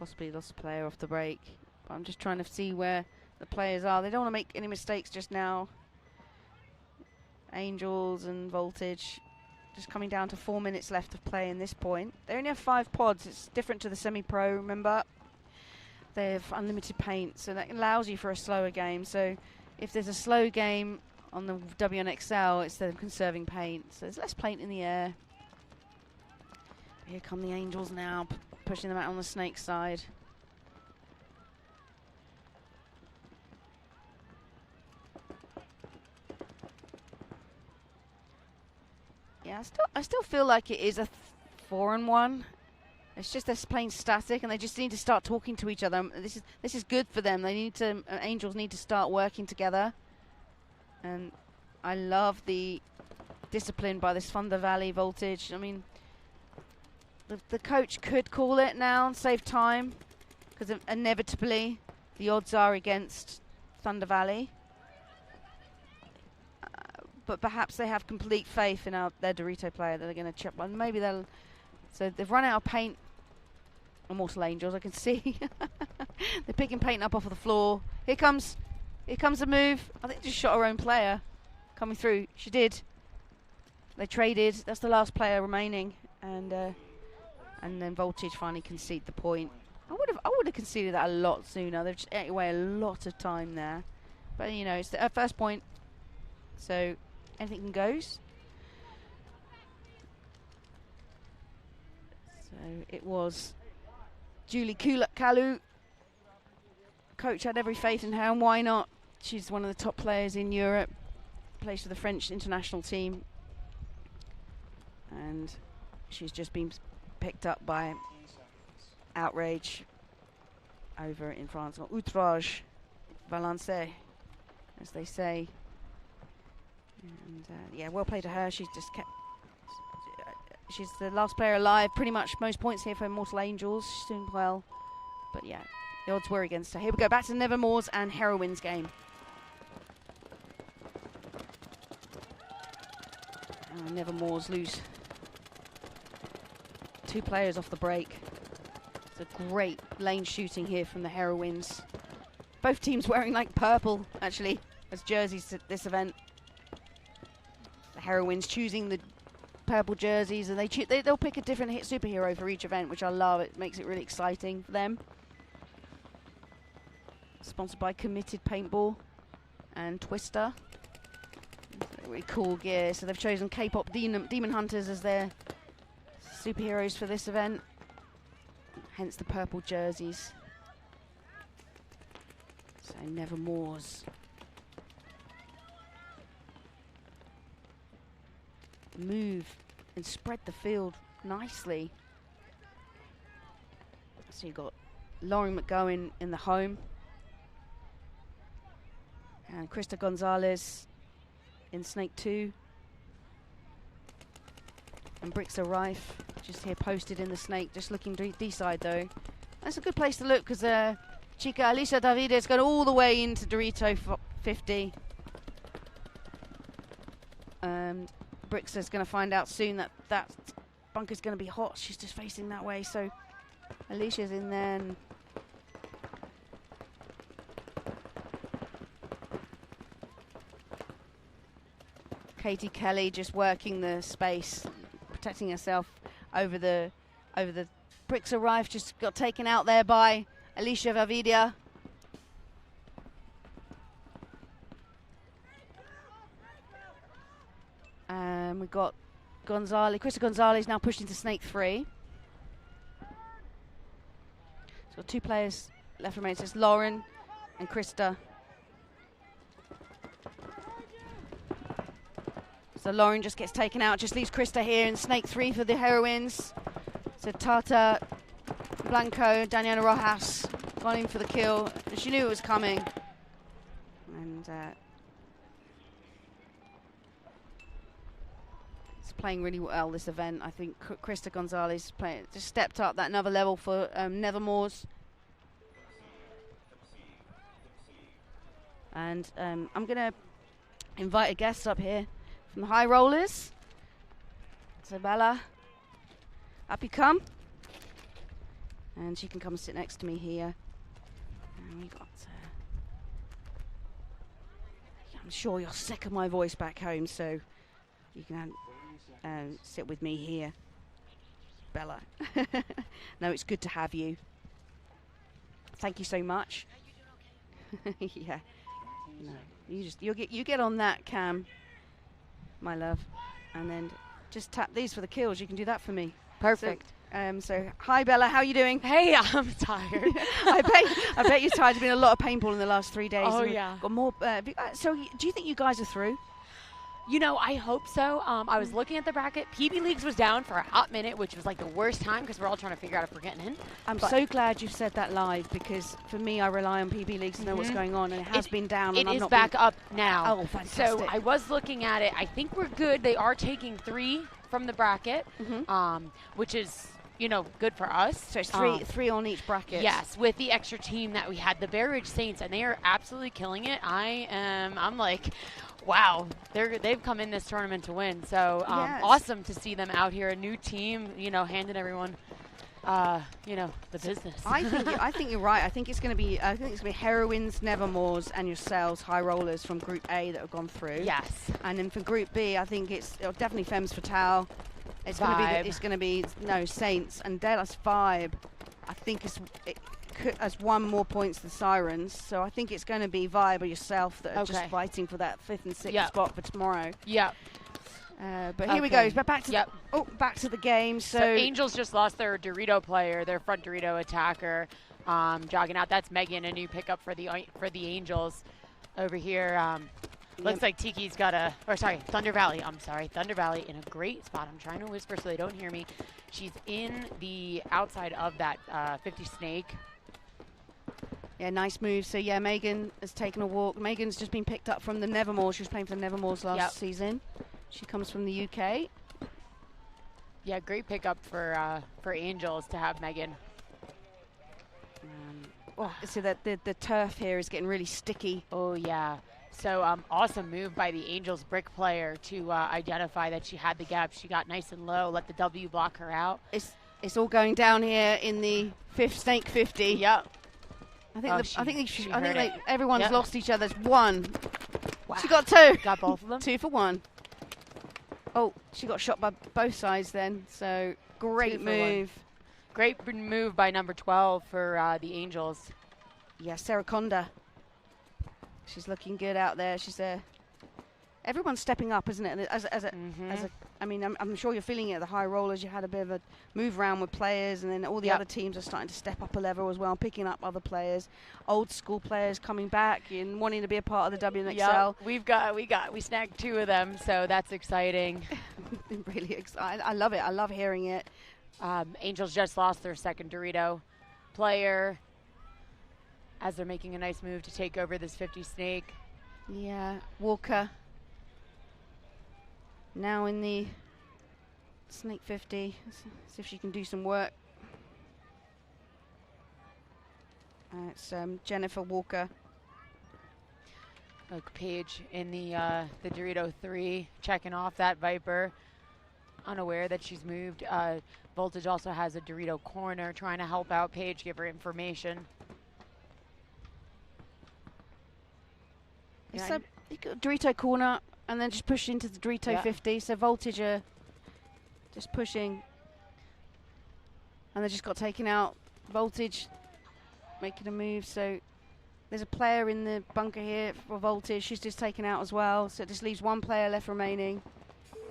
Possibly lost a player off the break. But I'm just trying to see where the players are. They don't want to make any mistakes just now. Angels and Voltage just coming down to 4 minutes left of play in this point. They only have 5 pods. It's different to the semi-pro, remember. They have unlimited paint, so that allows you for a slower game. So if there's a slow game on the WNXL, it's them conserving paint. So there's less paint in the air. Here come the Angels now, pushing them out on the snake side. Yeah, I still feel like it is a 4-on-1. It's just they're playing static, and they just need to start talking to each other. This is good for them. They need to Angels need to start working together. And I love the discipline by this Thunder Valley Voltage. I mean, the coach could call it now and save time, because inevitably the odds are against Thunder Valley. But perhaps they have complete faith in their Dorito player that they're going to chip one. Maybe they'll. So they've run out of paint. Immortal Angels, I can see. They're picking paint up off of the floor. Here comes a move. I think they just shot her own player coming through. She did. They traded. That's the last player remaining, and then Voltage finally concede the point. I would have conceded that a lot sooner. They've just ate away a lot of time there. But you know, it's the first point, so anything goes. So it was Julie Kalu. Coach had every faith in her, and why not? She's one of the top players in Europe. Plays for the French international team, and she's just been picked up by outrage over in France, or outrage Valence, as they say. And yeah, well played to her. She's just kept. She's the last player alive. Pretty much most points here for Immortal Angels. She's doing well, but yeah, the odds were against her. Here we go, back to Nevermore's and Heroines game. Nevermore's lose 2 players off the break. It's a great lane shooting here from the Heroines. Both teams wearing like purple, actually, as jerseys at this event. The Heroines choosing the purple jerseys, and they'll pick a different superhero for each event, which I love. It makes it really exciting for them. Sponsored by Committed Paintball and Twister. Really cool gear. So they've chosen K-pop Demon Hunters as their superheroes for this event, hence the purple jerseys. So Nevermore's move and spread the field nicely. So you've got Lauren McGowan in the home and Krista Gonzalez in Snake 2. And Brixa Rife just here posted in the Snake, just looking D-side though. That's a good place to look because Chica Alicia Davides got all the way into Dorito 50. Brixa's going to find out soon that that bunker's going to be hot. She's just facing that way, so Alicia's in there. And Katie Kelly just working the space, protecting herself over the Brixa Rife, just got taken out there by Alicia Vavidia. We've got Krista Gonzalez now pushed into Snake 3. So got 2 players left remaining. So it's Lauren and Krista. So Lauren just gets taken out, just leaves Krista here in Snake 3 for the heroines. So Tata Blanco, Daniela Rojas gone in for the kill. She knew it was coming. And it's playing really well this event. I think Krista Gonzalez just stepped up that another level for Nevermore's. And I'm going to invite a guest up here from the High Rollers. So Bella, up you come. And she can come and sit next to me here. And we got I'm sure you're sick of my voice back home, so you can sit with me here, Bella. No, it's good to have you. Thank you so much. Yeah. No, you get on that, Cam, my love, and then just tap these for the kills. You can do that for me. Perfect. So hi Bella, how are you doing? Hey, I'm tired. I bet you're tired. There's been a lot of paintball in the last 3 days. Oh yeah. Got more. So do you think you guys are through? You know, I hope so. I was looking at the bracket. PB Leagues was down for a hot minute, which was like the worst time because we're all trying to figure out if we're getting in. I'm so glad you've said that live because for me, I rely on PB Leagues to know what's going on, and it has been down. It is back up now. Oh, fantastic. So I was looking at it. I think we're good. They are taking 3 from the bracket, which is, you know, good for us. So it's three on each bracket. Yes, with the extra team that we had, the Bear Ridge Saints, and they are absolutely killing it. I'm like, wow, they've come in this tournament to win. So awesome to see them out here, a new team, you know, handing everyone, you know, the business. I think you're right. I think it's going to be Heroines, Nevermore's, and yourselves, High Rollers from Group A that have gone through. Yes. And then for Group B, I think it's definitely Femmes Fatale. It's going to be Saints and Dallas Vibe. I think has 1 more points than Sirens, so I think it's going to be Vibe or yourself that are just fighting for that 5th and 6th spot for tomorrow. Yeah. But here we go. But back to the game. So Angels just lost their Dorito player, their front Dorito attacker, jogging out. That's Megan, a new pickup for the Angels over here. Looks like Tiki's got Thunder Valley. I'm sorry, Thunder Valley in a great spot. I'm trying to whisper so they don't hear me. She's in the outside of that 50 snake. Yeah, nice move. So yeah, Megan has taken a walk. Megan's just been picked up from the Nevermore. She was playing for the Nevermores last season. She comes from the UK. Yeah, great pickup for Angels to have Megan. So that the turf here is getting really sticky. Oh yeah. So awesome move by the Angels brick player to identify that she had the gap. She got nice and low, let the W block her out. It's all going down here in the 5th Snake 50. Yep. I think everyone's lost each other's 1. Wow. She got 2. Got both of them. 2 for 1. Oh, she got shot by both sides then. So great move. Great move by number 12 for the Angels. Yeah, Sarah Conda. She's looking good out there. She's everyone's stepping up, isn't it? As I mean, I'm sure you're feeling it at the high rollers. You had a bit of a move around with players, and then all the other teams are starting to step up a level as well, picking up other players, old school players coming back and wanting to be a part of the WNXL. We snagged 2 of them, so that's exciting. Really excited. I love it. I love hearing it. Angels just lost their second Dorito player as they're making a nice move to take over this 50 snake. Yeah, Walker now in the snake 50. See if she can do some work. It's Jennifer Walker. Look, Paige in the Dorito 3, checking off that Viper, unaware that she's moved. Voltage also has a Dorito corner, trying to help out Paige, give her information. It's a Dorito corner, and then just push into the Dorito 50. So Voltage are just pushing, and they just got taken out. Voltage making a move. So there's a player in the bunker here for Voltage. She's just taken out as well. So it just leaves 1 player left remaining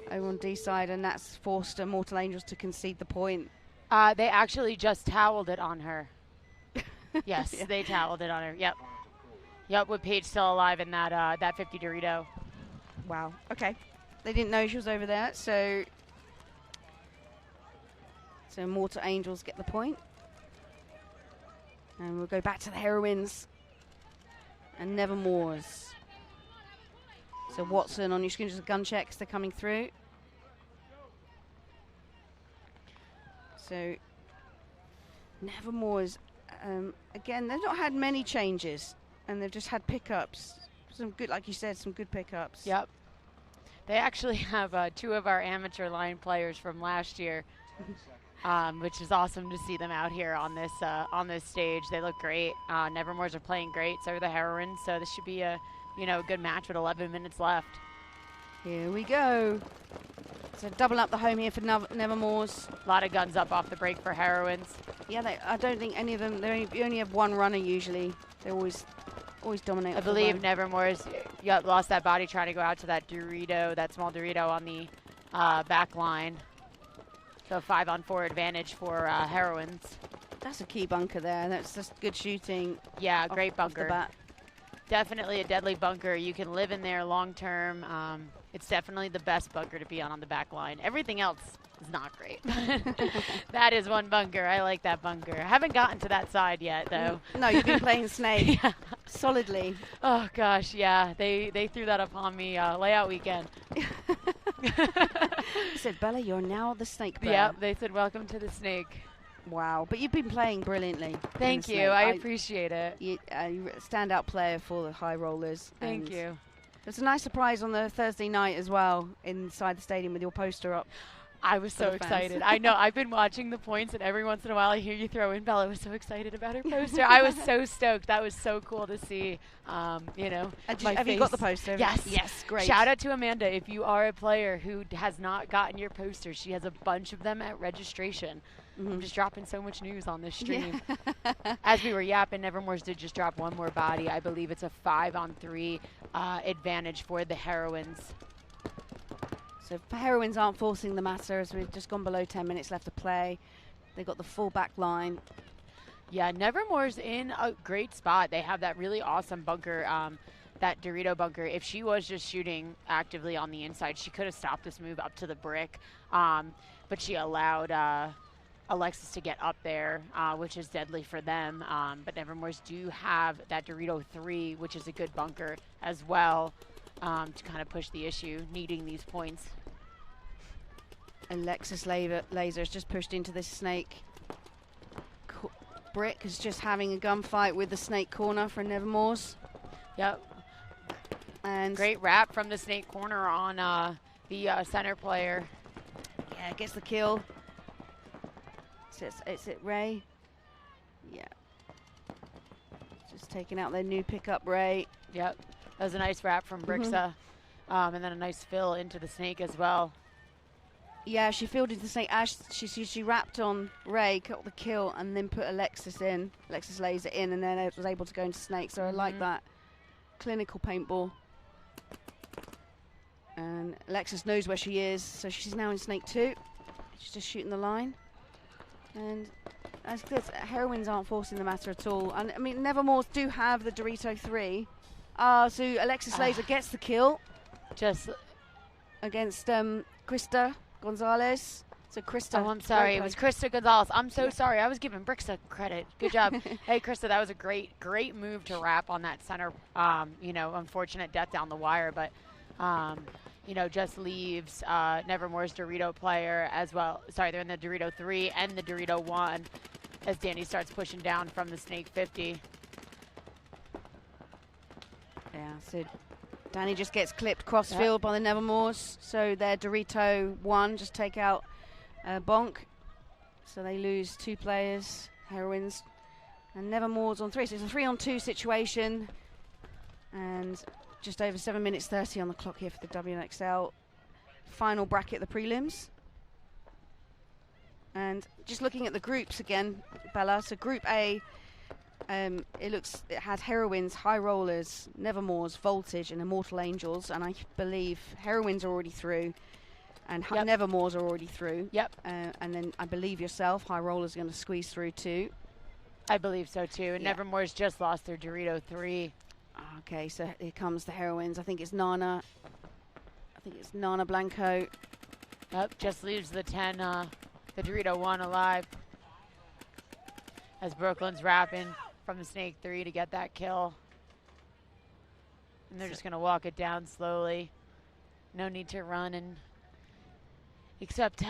over on D side, and that's forced Mortal Angels to concede the point. They actually just toweled it on her. Yes, they toweled it on her. Yep. Yep, with Paige still alive in that 50 Dorito. Wow. Okay. They didn't know she was over there, so Mortal Angels get the point. And we'll go back to the Heroines and Nevermores. So Watson on your screen, just gun checks, they're coming through. So Nevermores, again, they've not had many changes, and they've just had pickups. Some good, like you said, some good pickups. Yep. They actually have 2 of our amateur line players from last year, which is awesome to see them out here on this stage. They look great. Nevermores are playing great, so are the Heroines. So this should be a good match with 11 minutes left. Here we go. So double up the home here for Nevermores. A lot of guns up off the break for Heroines. Yeah, I don't think any of them. You only have 1 runner usually. They always dominate. I believe Nevermore's lost that body trying to go out to that Dorito, that small Dorito on the back line. So 5-on-4 advantage for Heroines. That's a key bunker there. That's just good shooting. Yeah, great bunker. Off the bat. Definitely a deadly bunker. You can live in there long term. It's definitely the best bunker to be on the back line. Everything else is not great. That is one bunker. I like that bunker. I haven't gotten to that side yet, though. No, you've been playing Snake solidly. Oh, gosh, yeah. They threw that upon me layout weekend. They said, Bella, you're now the Snake player. Yeah, they said, welcome to the Snake. Wow, but you've been playing brilliantly. Thank you. I appreciate it. You're a standout player for the high rollers. Thank you. It's a nice surprise on the Thursday night as well, inside the stadium with your poster up. I was so excited. I know. I've been watching the points, and every once in a while I hear you throw in Bella was so excited about her poster. I was so stoked. That was so cool to see. Have you got the poster? Yes. Yes, great. Shout out to Amanda. If you are a player who has not gotten your poster, she has a bunch of them at registration. I'm just dropping so much news on this stream. Yeah. As we were yapping, Nevermore's did just drop 1 more body. I believe it's a 5-on-3 advantage for the Heroines. So Heroines aren't forcing the matter as we've just gone below 10 minutes left to play. They got the full back line. Yeah, Nevermore's in a great spot. They have that really awesome bunker, that Dorito bunker. If she was just shooting actively on the inside, she could have stopped this move up to the brick. But she allowed Alexis to get up there, which is deadly for them. But Nevermore's do have that Dorito 3, which is a good bunker as well, to kind of push the issue, needing these points. Alexis Laser is just pushed into this Snake. Brick is just having a gunfight with the Snake corner for Nevermore's. Yep. And great wrap from the Snake corner on the center player. Yeah, gets the kill. It's it Ray. Yeah. Just taking out their new pickup, Ray. Yep. That was a nice wrap from Brixa. And then a nice fill into the Snake as well. Yeah, she filled into the Snake. She wrapped on Ray, got the kill, and then put Alexis Laser in, and then it was able to go into Snake. So I like that clinical paintball. And Alexis knows where she is, so she's now in Snake 2. She's just shooting the line. And as good, Heroines aren't forcing the matter at all. And I mean, Nevermores do have the Dorito 3. So Alexis Laser gets the kill. Just against Krista Gonzalez. So Krista. Oh, I'm sorry. It was Krista Gonzalez. I'm so sorry. I was giving Brixa credit. Good job. Hey, Krista, that was a great move to wrap on that center. You know, unfortunate death down the wire, but you know, just leaves Nevermore's Dorito player as well. Sorry, they're in the Dorito 3 and the Dorito 1 as Danny starts pushing down from the Snake 50. Yeah, so Danny just gets clipped crossfield by the Nevermores. So their Dorito 1 just take out Bonk. So they lose 2 players, Heroines, and Nevermores on 3. So it's a 3-on-2 situation. And just over 7 minutes 30 on the clock here for the WNXL. Final bracket, the prelims. And just looking at the groups again, Bella. So Group A, it had Heroines, High Rollers, Nevermores, Voltage, and Immortal Angels. And I believe Heroines are already through, and Nevermores are already through. Yep. And then I believe yourself, High Rollers, are going to squeeze through too. I believe so too. And Nevermore's just lost their Dorito 3. Okay, so here comes the Heroines. I think it's Nana. Blanco. Yep, just leaves the 10, the Dorito 1 alive. As Brooklyn's wrapping from the Snake 3 to get that kill. And they're just going to walk it down slowly. No need to run, and except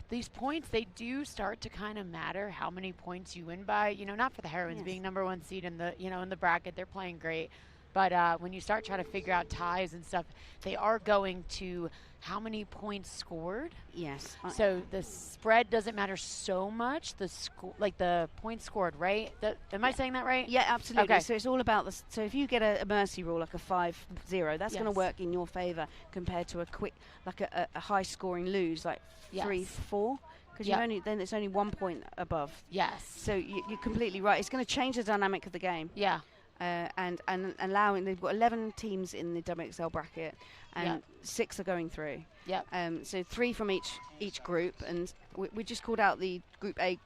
these points, they do start to kind of matter how many points you win by. You know, not for the Heroines being number 1 seed in the, you know, in the bracket, they're playing great. But when you start trying to figure out ties and stuff, they are going to how many points scored. Yes. So the spread doesn't matter so much. The like the points scored, right? Am I saying that right? Yeah, absolutely. Okay. So it's all about the. So if you get a mercy rule like a 5-0, that's going to work in your favour compared to a quick, like a high scoring lose, like 3-4. Because then it's only 1 point above. Yes. So you're completely right. It's going to change the dynamic of the game. Yeah. And allowing, they've got 11 teams in the WXL bracket, and 6 are going through. Yep. So 3 from each group, and we just called out the Group A,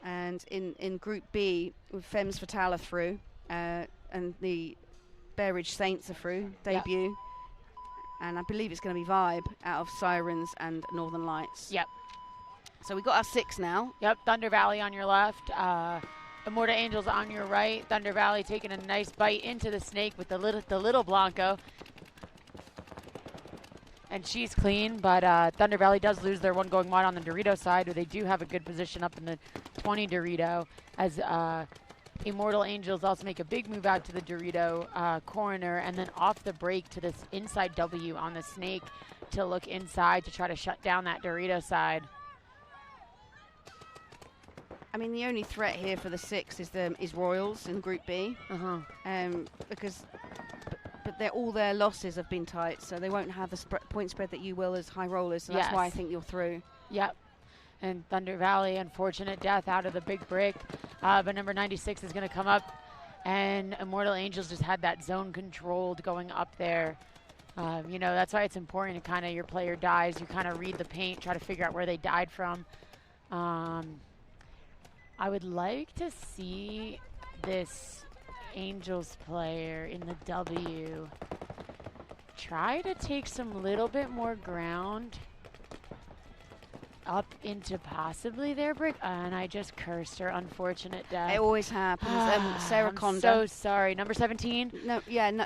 and in Group B, with Femmes Fatale through, and the Bear Ridge Saints are through, debut, and I believe it's going to be Vibe out of Sirens and Northern Lights. Yep. So we got our 6 now. Yep, Thunder Valley on your left. Immortal Angels on your right. Thunder Valley taking a nice bite into the Snake with the little Blanco. And she's clean, but Thunder Valley does lose their one going wide on the Dorito side, where they do have a good position up in the 20 Dorito, as Immortal Angels also make a big move out to the Dorito corner, and then off the break to this inside W on the Snake to look inside to try to shut down that Dorito side. I mean, the only threat here for the 6 is Royals in Group B, because but all their losses have been tight, so they won't have the point spread that you will as High Rollers. So that's why I think you're through. Yep. And Thunder Valley, unfortunate death out of the big brick, but number 96 is going to come up, and Immortal Angels just had that zone controlled going up there. You know, that's why it's important to kind of, your player dies, you kind of read the paint, try to figure out where they died from. I would like to see this Angels player in the W try to take some little bit more ground up into possibly their brick. And I just cursed her. Unfortunate death. It always happens. Sarah Conda. So sorry. Number 17. No,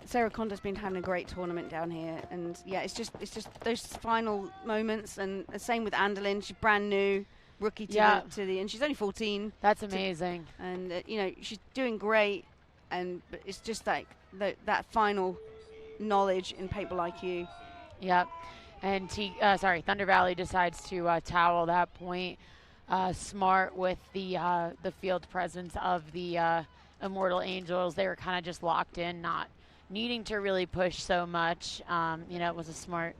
Sarah Conda's been having a great tournament down here, and it's just those final moments. And the same with Andalyn. She's brand new. Rookie to the, and she's only 14. That's amazing. And you know, she's doing great, but it's just like that final knowledge in paintball IQ. Yep. And Thunder Valley decides to towel that point. Smart with the field presence of the Immortal Angels. They were kind of just locked in, not needing to really push so much. You know, it was a smart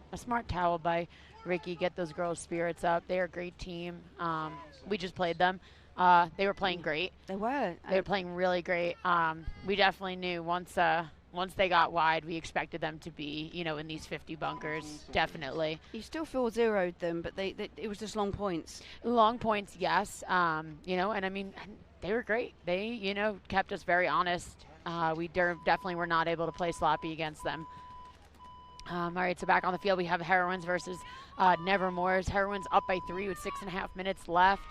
towel by Ricky, get those girls' spirits up. They're a great team. We just played them. They were playing great. They were. They were playing really great. We definitely knew once once they got wide, we expected them to be, you know, in these 50 bunkers, definitely. You still 4-0'd them, but it was just long points. Long points, yes. You know, and I mean, they were great. They, you know, kept us very honest. We definitely were not able to play sloppy against them. All right, so back on the field, we have Heroines versus Nevermores. Heroines up by 3 with 6.5 minutes left.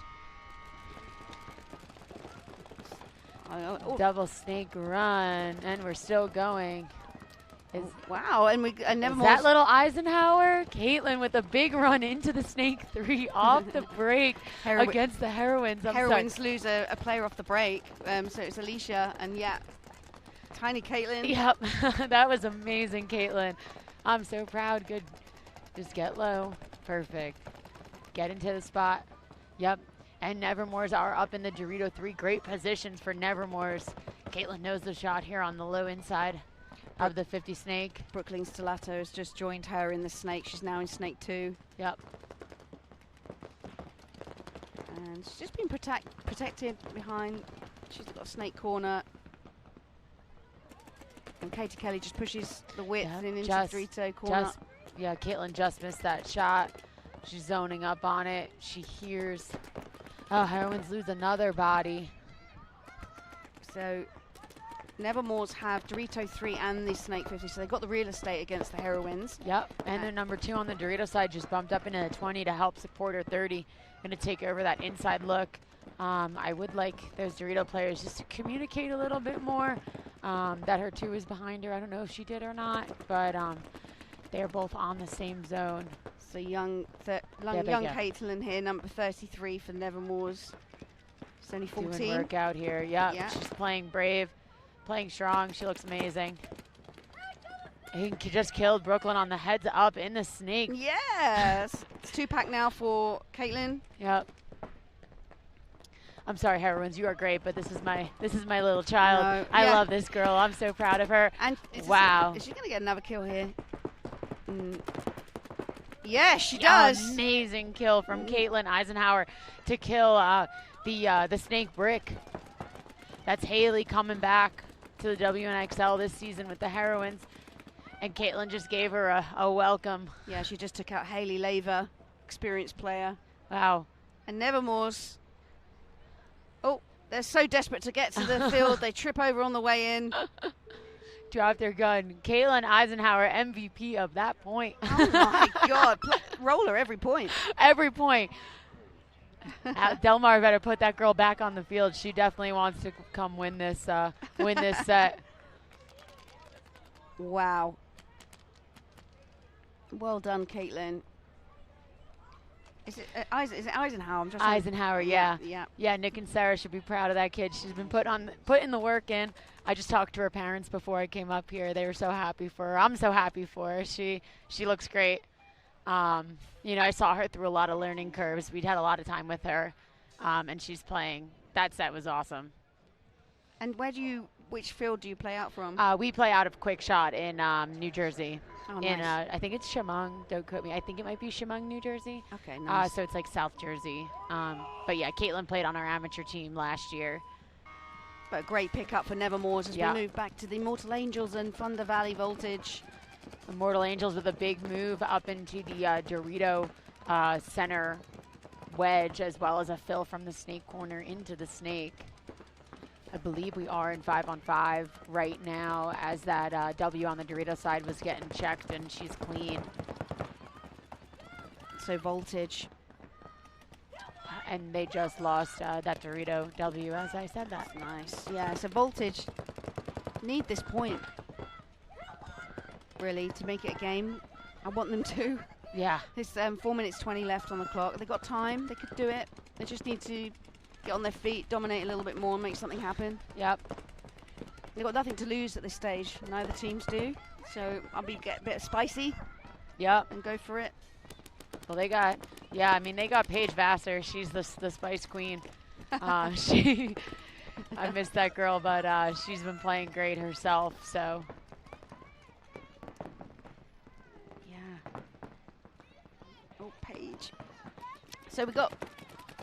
Double snake run, and we're still going. Wow, and Nevermores. That little Eisenhower? Caitlin with a big run into the snake 3 off the break against the Heroines. Heroines lose a player off the break, so it's Alicia, and yeah, tiny Caitlin. Yep, that was amazing, Caitlin. I'm so proud. Good. Just get low. Perfect. Get into the spot. Yep. And Nevermores are up in the Dorito 3. Great positions for Nevermores. Caitlin knows the shot here on the low inside of the 50 snake. Brooklyn Stellato has just joined her in the snake. She's now in snake 2. Yep. And she's just been protected behind. She's got a snake corner. And Katie Kelly just pushes the width into Dorito corner. Yeah, Caitlin just missed that shot. She's zoning up on it. She hears. Oh, Heroines lose another body. So Nevermores have Dorito 3 and the Snake 50, so they've got the real estate against the Heroines. Yep, and then number 2 on the Dorito side just bumped up into the 20 to help support her 30. Going to take over that inside look. I would like those Dorito players just to communicate a little bit more that her 2 is behind her. I don't know if she did or not, but they're both on the same zone. So young Caitlin here, number 33 for Nevermores. She's only 14. Doing work out here. Yep. Yeah, she's playing brave, playing strong. She looks amazing. He just killed Brooklyn on the heads up in the snake. Yes. It's 2-pack now for Caitlin. Yep. I'm sorry, Heroines, you are great, but this is my little child. No, I love this girl. I'm so proud of her. And wow. Is she going to get another kill here? Yeah, she does. Amazing kill from Caitlin Eisenhower to kill the snake brick. That's Haley coming back to the WNXL this season with the Heroines. And Caitlin just gave her a welcome. Yeah, she just took out Haley Laver, experienced player. Wow. And Nevermores. Oh, they're so desperate to get to the field. They trip over on the way in. Drop their gun. Caitlin Eisenhower, MVP of that point. Oh my God. Roller every point. Every point. Delmar better put that girl back on the field. She definitely wants to come win this set. Wow. Well done, Caitlin. Is it Eisenhower? I'm just Eisenhower, yeah. Yeah. Yeah, Nick and Sarah should be proud of that kid. She's been putting the work in. I just talked to her parents before I came up here. They were so happy for her. I'm so happy for her. She looks great. You know, I saw her through a lot of learning curves. We'd had a lot of time with her, and she's playing. That set was awesome. And which field do you play out from? We play out of Quick Shot in New Jersey. Oh, nice. I think it's Chemung. Don't quote me. I think it might be Chemung, New Jersey. Okay, nice. So it's like South Jersey. But yeah, Caitlin played on our amateur team last year. But a great pickup for Nevermores as we move back to the Immortal Angels and Thunder Valley Voltage. Immortal Angels with a big move up into the Dorito center wedge, as well as a fill from the snake corner into the snake. I believe we are in 5-on-5 right now, as that W on the Dorito side was getting checked, and she's clean. So Voltage. And they just lost that Dorito W, as I said that. Nice. Yeah, so Voltage need this point, really, to make it a game. I want them to. Yeah. There's 4 minutes 20 left on the clock. They've got time. They could do it. They just need to get on their feet, dominate a little bit more, and make something happen. Yep. They've got nothing to lose at this stage. Neither teams do. So I'll get a bit spicy. Yep. And go for it. Well, they got Paige Vassar. She's the Spice Queen. I missed that girl, but she's been playing great herself. So. Yeah. Oh, Paige. So we got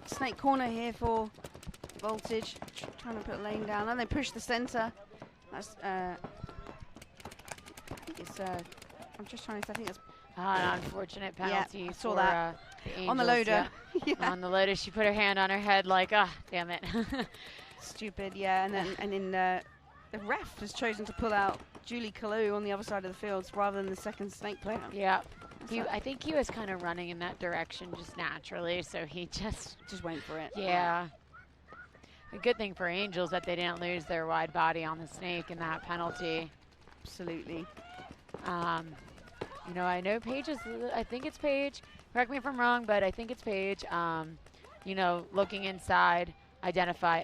snake corner here for Voltage. Trying to put a lane down, and they push the center. That's think it's, I'm just trying to, I think it's An unfortunate penalty yeah, I saw for that. The On the Angels, loader. Yeah. On the loader, she put her hand on her head like, damn it. Stupid, yeah. And then the ref has chosen to pull out Julie Kalu on the other side of the fields rather than the second snake player. Yeah. I think he was kind of running in that direction just naturally, so he just went for it. Yeah. A good thing for Angels that they didn't lose their wide body on the snake in that penalty. Absolutely. You know, I know Paige is, I think it's Paige. Correct me if I'm wrong, but I think it's Paige. You know, looking inside, identify.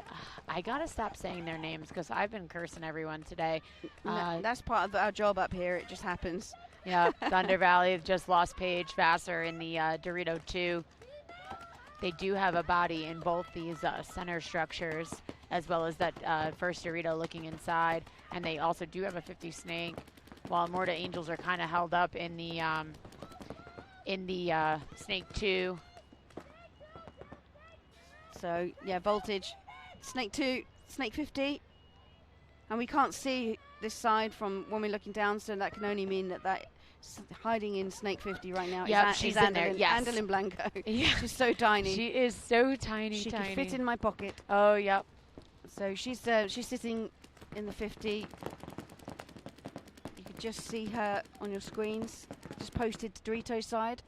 I got to stop saying their names because I've been cursing everyone today. That's part of our job up here. It just happens. Yeah, Thunder Valley just lost Paige Vassar in the Dorito 2. They do have a body in both these center structures, as well as that first Dorito looking inside. And they also do have a 50 snake, while Morta Angels are kind of held up in the snake 2. So, yeah, voltage, snake 2, snake 50. And we can't see this side from when we're looking down, so that can only mean that hiding in snake 50 right now she's in there, yes. Andalyn Blanco. Yeah. She's so tiny. She is so tiny, She tiny. can fit in my pocket. Oh, yep. So she's sitting in the 50. You can just see her on your screens. Just posted to Dorito side.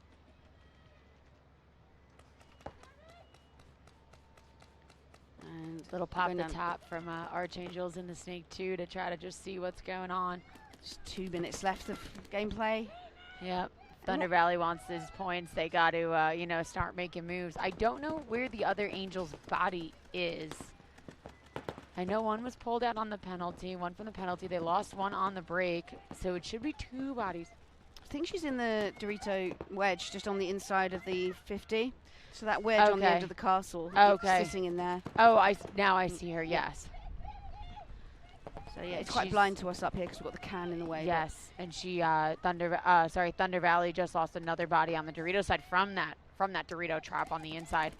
And Little pop going the down. top from Archangels in the snake 2 to try to just see what's going on. Just 2 minutes left of gameplay. Yep. Thunder Valley wants his points. They got to, you know, start making moves. I don't know where the other Angel's body is. I know one was pulled out on the penalty, one from the penalty. They lost one on the break, so it should be 2 bodies. I think she's in the Dorito wedge, just on the inside of the 50. So that wedge on the end of the castle, Okay. sitting in there. Oh, now I see her, yes. So yeah, it's quite blind to us up here because we've got the can in the way. Yes, and she Thunder Valley just lost another body on the Dorito side from that Dorito trap on the inside.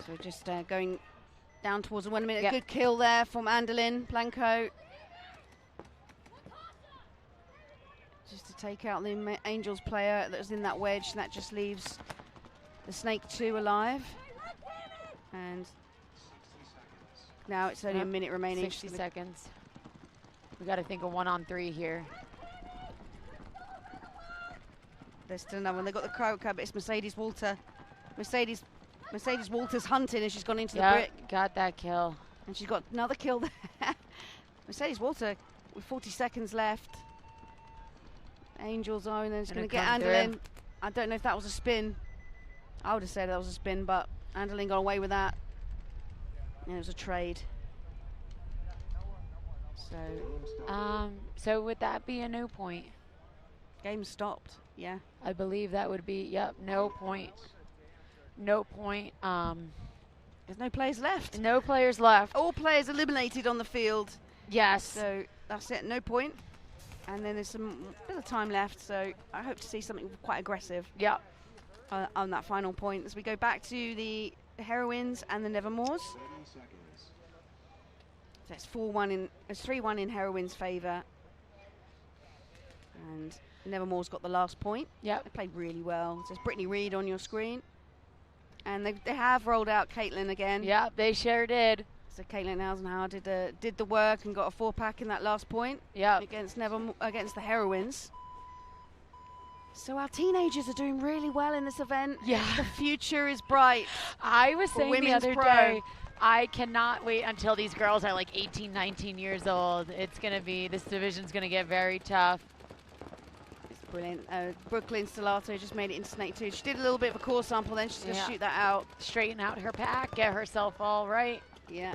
So just going down towards the 1 minute. Yep. Good kill there from Andalyn Blanco. Just to take out the Angels player that was in that wedge. That just leaves the Snake 2 alive. And now it's only a minute remaining. 60 seconds. We got to think of 1-on-3 here. There's still another one. They got the crowd cab. It's Mercedes Walter. Mercedes Walter's hunting as she's gone into the brick. Got that kill. And she's got another kill there. Mercedes Walter with 40 seconds left. Angels are, and then it's going to get Andalyn. I don't know if that was a spin. I would have said that was a spin, but Andalyn got away with that. And it was a trade. So would that be a no point? Game stopped, yeah. I believe that would be, yep, no point. No point. There's no players left. No players left. All players eliminated on the field. Yes. So that's it, no point. And then there's some bit of time left, so I hope to see something quite aggressive. Yep. On that final point as we go back to the Heroines and the Nevermores. So it's 3-1 in Heroines' favour. And Nevermore's got the last point. Yep. They played really well. So it's Brittany Reed on your screen. And they have rolled out Caitlin again. Yep, they sure did. So Caitlin Hausenhower did the work and got a 4-pack in that last point. Yep. Against the Heroines. So our teenagers are doing really well in this event. Yeah. The future is bright. I was saying the Women's other Pro. day, I cannot wait until these girls are like 18, 19 years old. It's going to be, this division's going to get very tough. It's brilliant. Brooklyn Stellato just made it into Snake 2. She did a little bit of a core sample, then she's going to shoot that out. Straighten out her pack, get herself all right. Yeah.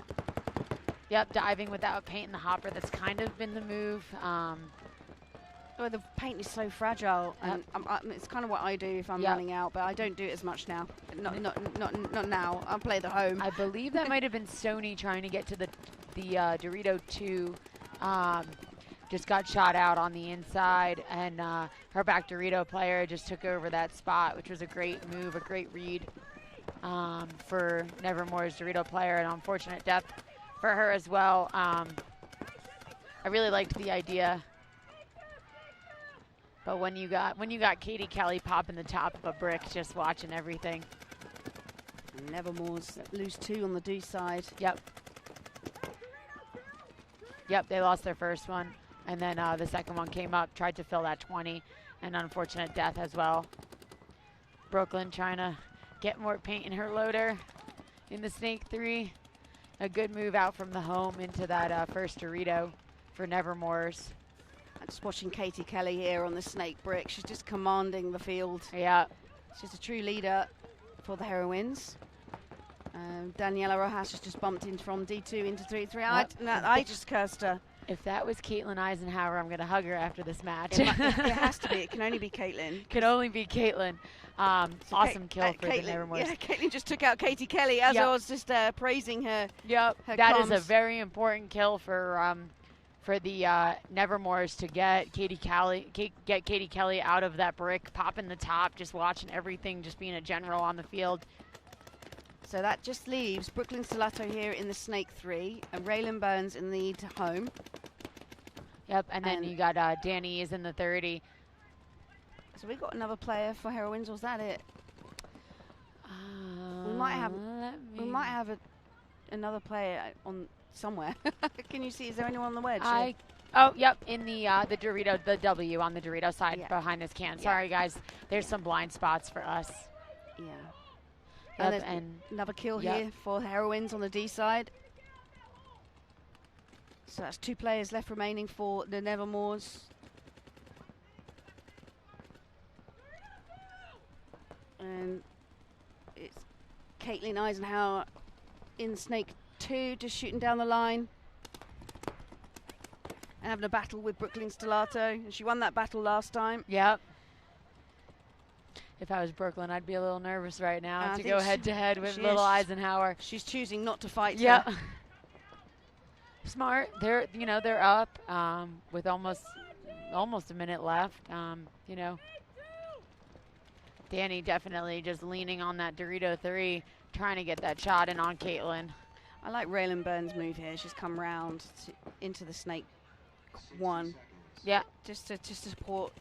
Yep, diving without paint in the hopper. That's kind of been the move. Well, the paint is so fragile, and it's kind of what I do if I'm running out, but I don't do it as much now. Not now. I'll play the home. I believe that might have been Sony trying to get to the Dorito 2. Just got shot out on the inside, and her back Dorito player just took over that spot, which was a great move, a great read for Nevermore's Dorito player. An unfortunate death for her as well. I really liked the idea. But when you got Katie Kelly popping the top of a brick, just watching everything. Nevermore's lose 2 on the do side. Yep. Yep, they lost their first one. And then the second one came up, tried to fill that 20, and unfortunate death as well. Brooklyn trying to get more paint in her loader in the Snake 3. A good move out from the home into that first Dorito for Nevermore's. I'm just watching Katie Kelly here on the Snake brick. She's just commanding the field. Yeah. She's a true leader for the Heroines. Daniela Rojas has just bumped in from D2 into 3-3. I just cursed her. If that was Caitlin Eisenhower, I'm going to hug her after this match. It has to be. It can only be Caitlin. Can only be Caitlin. Awesome kill for the Nevermores. Yeah, Caitlin just took out Katie Kelly as I was just praising her. Yep, her that comms. is a very important kill for the Nevermores to get Katie Kelly out of that brick, popping the top, just watching everything, just being a general on the field. So that just leaves Brooklyn Stellato here in the Snake 3 and Raylan Burns in the home. Yep, and then you got Danny is in the 30. So we got another player for Heroines, or was that it? We might have another player on somewhere. Can you see? Is there anyone on the wedge? Oh, yep, in the Dorito, the W on the Dorito side behind this can. Sorry, guys. There's some blind spots for us. Yeah. Yep, and another kill here for Heroines on the D side. So that's 2 players left remaining for the Nevermores. And it's Caitlin Eisenhower in Snake 2, just shooting down the line. And having a battle with Brooklyn Stellato. She won that battle last time. Yep. If I was Brooklyn, I'd be a little nervous right now to go head-to-head with little Eisenhower. She's choosing not to fight. Yeah. Smart. They're up with almost a minute left. Danny definitely just leaning on that Dorito 3, trying to get that shot in on Caitlin. I like Raylan Burns' move here. She's come round into the Snake 1. Yeah. Just to support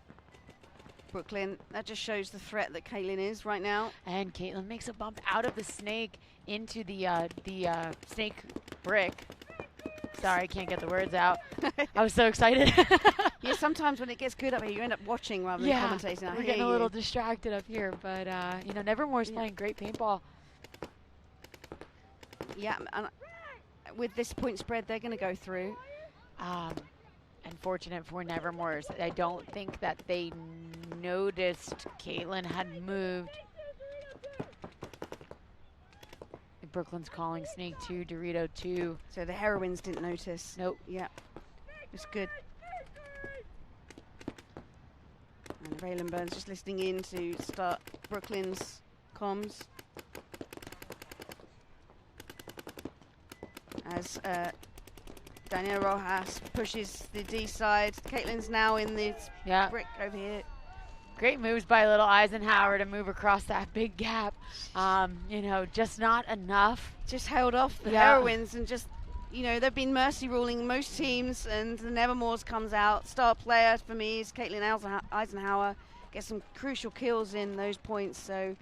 Brooklyn. That just shows the threat that Caitlin is right now. And Caitlin makes a bump out of the Snake into the Snake brick. Sorry, I can't get the words out. I was so excited. Yeah, sometimes when it gets good up here, you end up watching rather than commentating. We're getting a little distracted up here, but Nevermore's playing great paintball. Yeah, and with this point spread, they're going to go through. Unfortunate for Nevermore's. I don't think that they noticed Caitlin had moved. Brooklyn's calling Snake 2, Dorito 2. So the Heroines didn't notice. Nope. Yeah, it's good. And Raylan Burns just listening in to start Brooklyn's comms. As Daniela Rojas pushes the D side. Caitlin's now in this brick over here. Great moves by little Eisenhower to move across that big gap. Just not enough. Just held off the Heroines and just, they've been mercy ruling most teams, and the Nevermores comes out. Star player for me is Caitlin Eisenhower. Gets some crucial kills in those points. So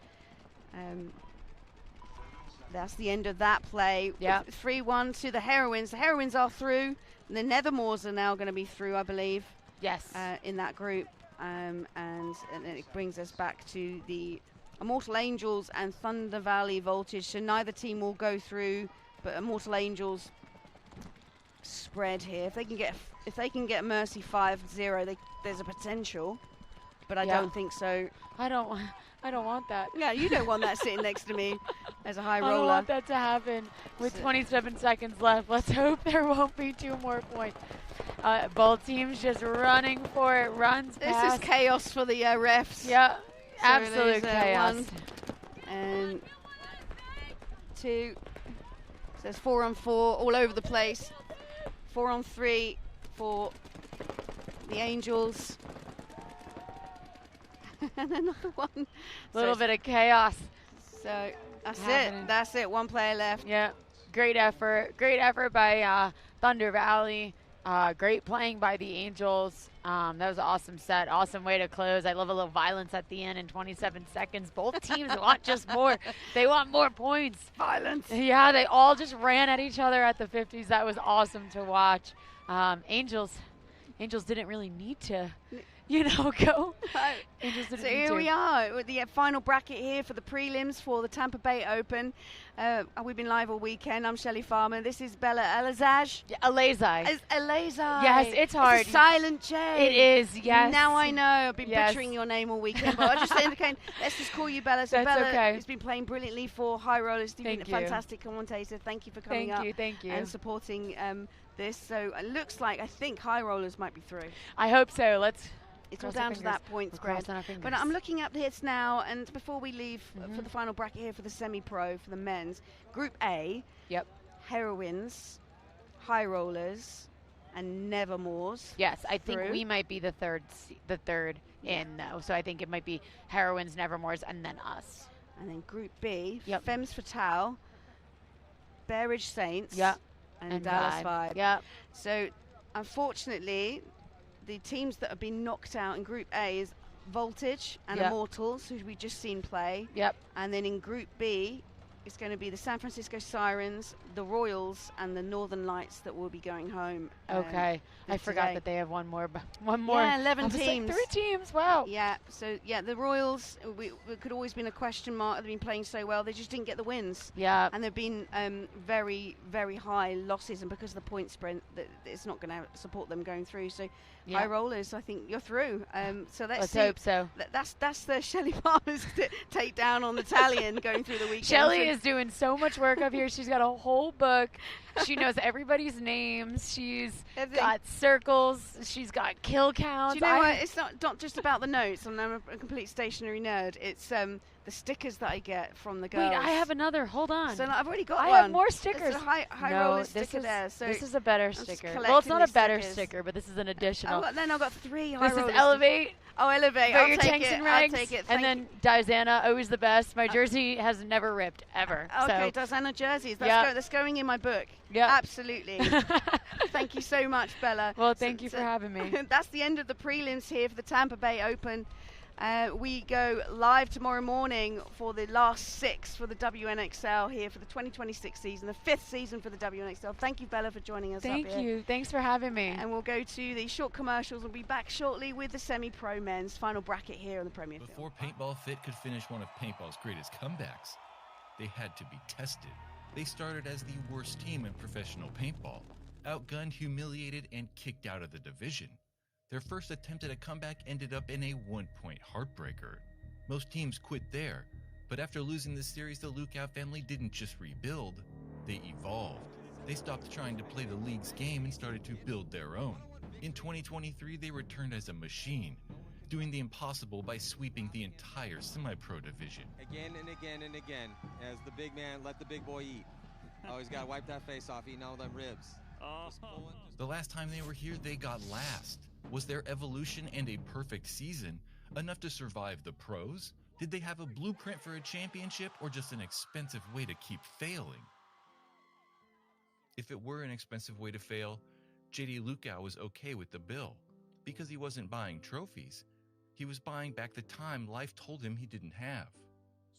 that's the end of that play. Yeah. 3-1 to the Heroines. The Heroines are through. And the Nevermores are now going to be through, I believe. Yes. In that group. And it brings us back to the Immortal Angels and Thunder Valley Voltage. So neither team will go through, but Immortal Angels spread here. If they can get Mercy 5-0, there's a potential, but I don't think so. I don't want that. Yeah, you don't want that sitting next to me as a high roller. I don't want that to happen. With 27 seconds left, let's hope there won't be 2 more points. Both teams just running for it. Runs past. This is chaos for the refs. Yeah, so absolute chaos. 1 and 2. So there's 4 on 4 all over the place. 4 on 3 for the Angels. And another one. Little bit of chaos. So that's it. That's it. 1 player left. Yeah. Great effort by Thunder Valley. Great playing by the Angels. That was an awesome set. Awesome way to close. I love a little violence at the end in 27 seconds. Both teams want just more. They want more points. Violence. Yeah, they all just ran at each other at the 50s. That was awesome to watch. Angels didn't really need to, go. Angels didn't So need here to. we are with the final bracket here for the prelims for the Tampa Bay Open. We've been live all weekend. I'm Shelley Farmer. This is Bella Elazaj. Elazai. Elazai. Yes, it's hard. It's a silent J. It is, yes. Now I know. I've been Yes. butchering your name all weekend, but I'll just indicate, let's just call you Bella. So That's Bella okay. has been playing brilliantly for High Rollers. You've been a Thank you. fantastic commentator. Thank you for coming Thank up you, thank you. and supporting this. So it looks like, I think High Rollers might be through. I hope so. Let's It's all cross our down to fingers. that point We're spread. crossing our fingers. But I'm looking up the hits now, and before we leave for the final bracket here for the semi-pro for the men's, Group A. Yep. Heroines, High Rollers, and Nevermores. Yes, I think through. we might be the third in though. So I think it might be Heroines, Nevermores, and then us. And then Group B, Yep. Femmes Fatale, Bear Ridge Saints, Yep. and Dallas Vibe. Vibe. Yep. So, unfortunately, the teams that have been knocked out in Group A is Voltage and Yep. Immortals, who we've just seen play. Yep. And then in Group B, it's going to be the San Francisco Sirens, the Royals, and the Northern Lights that will be going home. Okay. I forgot today. that they have one more. Yeah, 11 I was like, teams. 3 teams. Wow. Yeah, so the Royals, we could always been a question mark. They've been playing so well, they just didn't get the wins. Yeah. And they've been very, very high losses, and because of the point sprint, it's not going to support them going through. So Yeah. High Rollers, I think you're through. So let's Let's see. hope so. That's the Shelley Palmer's take down on the Italian going through the weekend. Shelly is doing so much work up here. She's got a whole book. She knows everybody's names. She's got circles. She's got kill counts. Do you know what? It's not just about the notes, and I'm a complete stationary nerd. It's the stickers that I get from the girls. Wait, I have another. Hold on. So I've already got I one. have more stickers. It's a high no, roller this sticker is, there. So this is a better I'm just sticker. Well, it's not a collecting better these stickers. sticker, but this is an additional. Then I've got 3 high This is roller Elevate. stickers. Oh, Elevate. Got I'll your take tanks it. and I'll rags. take it. And then Diana, always the best. My jersey has never ripped, ever. Okay, so. Diana jerseys. Yeah. That's going in my book. Yeah. Absolutely. Thank you so much, Bella. Well, thank you for having me. That's the end of the prelims here for the Tampa Bay Open. We go live tomorrow morning for the last 6 for the WNXL here for the 2026 season, the 5th season for the WNXL. Thank you, Bella, for joining us. Thank up here. you. Thanks for having me. And we'll go to the short commercials. We'll be back shortly with the semi-pro men's final bracket here on the Premier Field. Before Paintball Fit could finish one of paintball's greatest comebacks, they had to be tested. They started as the worst team in professional paintball, outgunned, humiliated, and kicked out of the division. Their first attempt at a comeback ended up in a 1-point heartbreaker. Most teams quit there, but after losing the series, the Lookout family didn't just rebuild, they evolved. They stopped trying to play the league's game and started to build their own. In 2023, they returned as a machine, doing the impossible by sweeping the entire semi-pro division. Again and again and again, as the big man, let the big boy eat. Always got to wipe that face off, eating all them ribs. The last time they were here, they got last. Was their evolution and a perfect season enough to survive the pros? Did they have a blueprint for a championship or just an expensive way to keep failing? If it were an expensive way to fail, JD Lukau was okay with the bill because he wasn't buying trophies. He was buying back the time life told him he didn't have.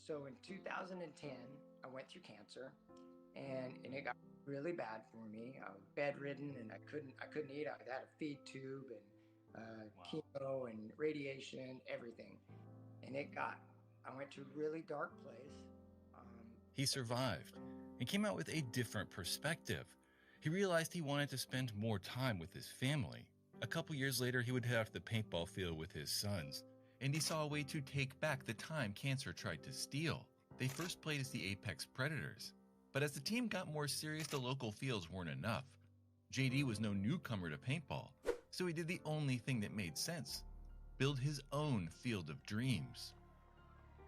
So in 2010, I went through cancer, and it got really bad for me. I was bedridden, and I couldn't eat. I had a feed tube and chemo and radiation, everything. And I went to a really dark place. He survived and came out with a different perspective. He realized he wanted to spend more time with his family. A couple years later, he would head off the paintball field with his sons, and he saw a way to take back the time cancer tried to steal. They first played as the Apex Predators, but as the team got more serious, the local fields weren't enough. JD was no newcomer to paintball, so he did the only thing that made sense: build his own field of dreams.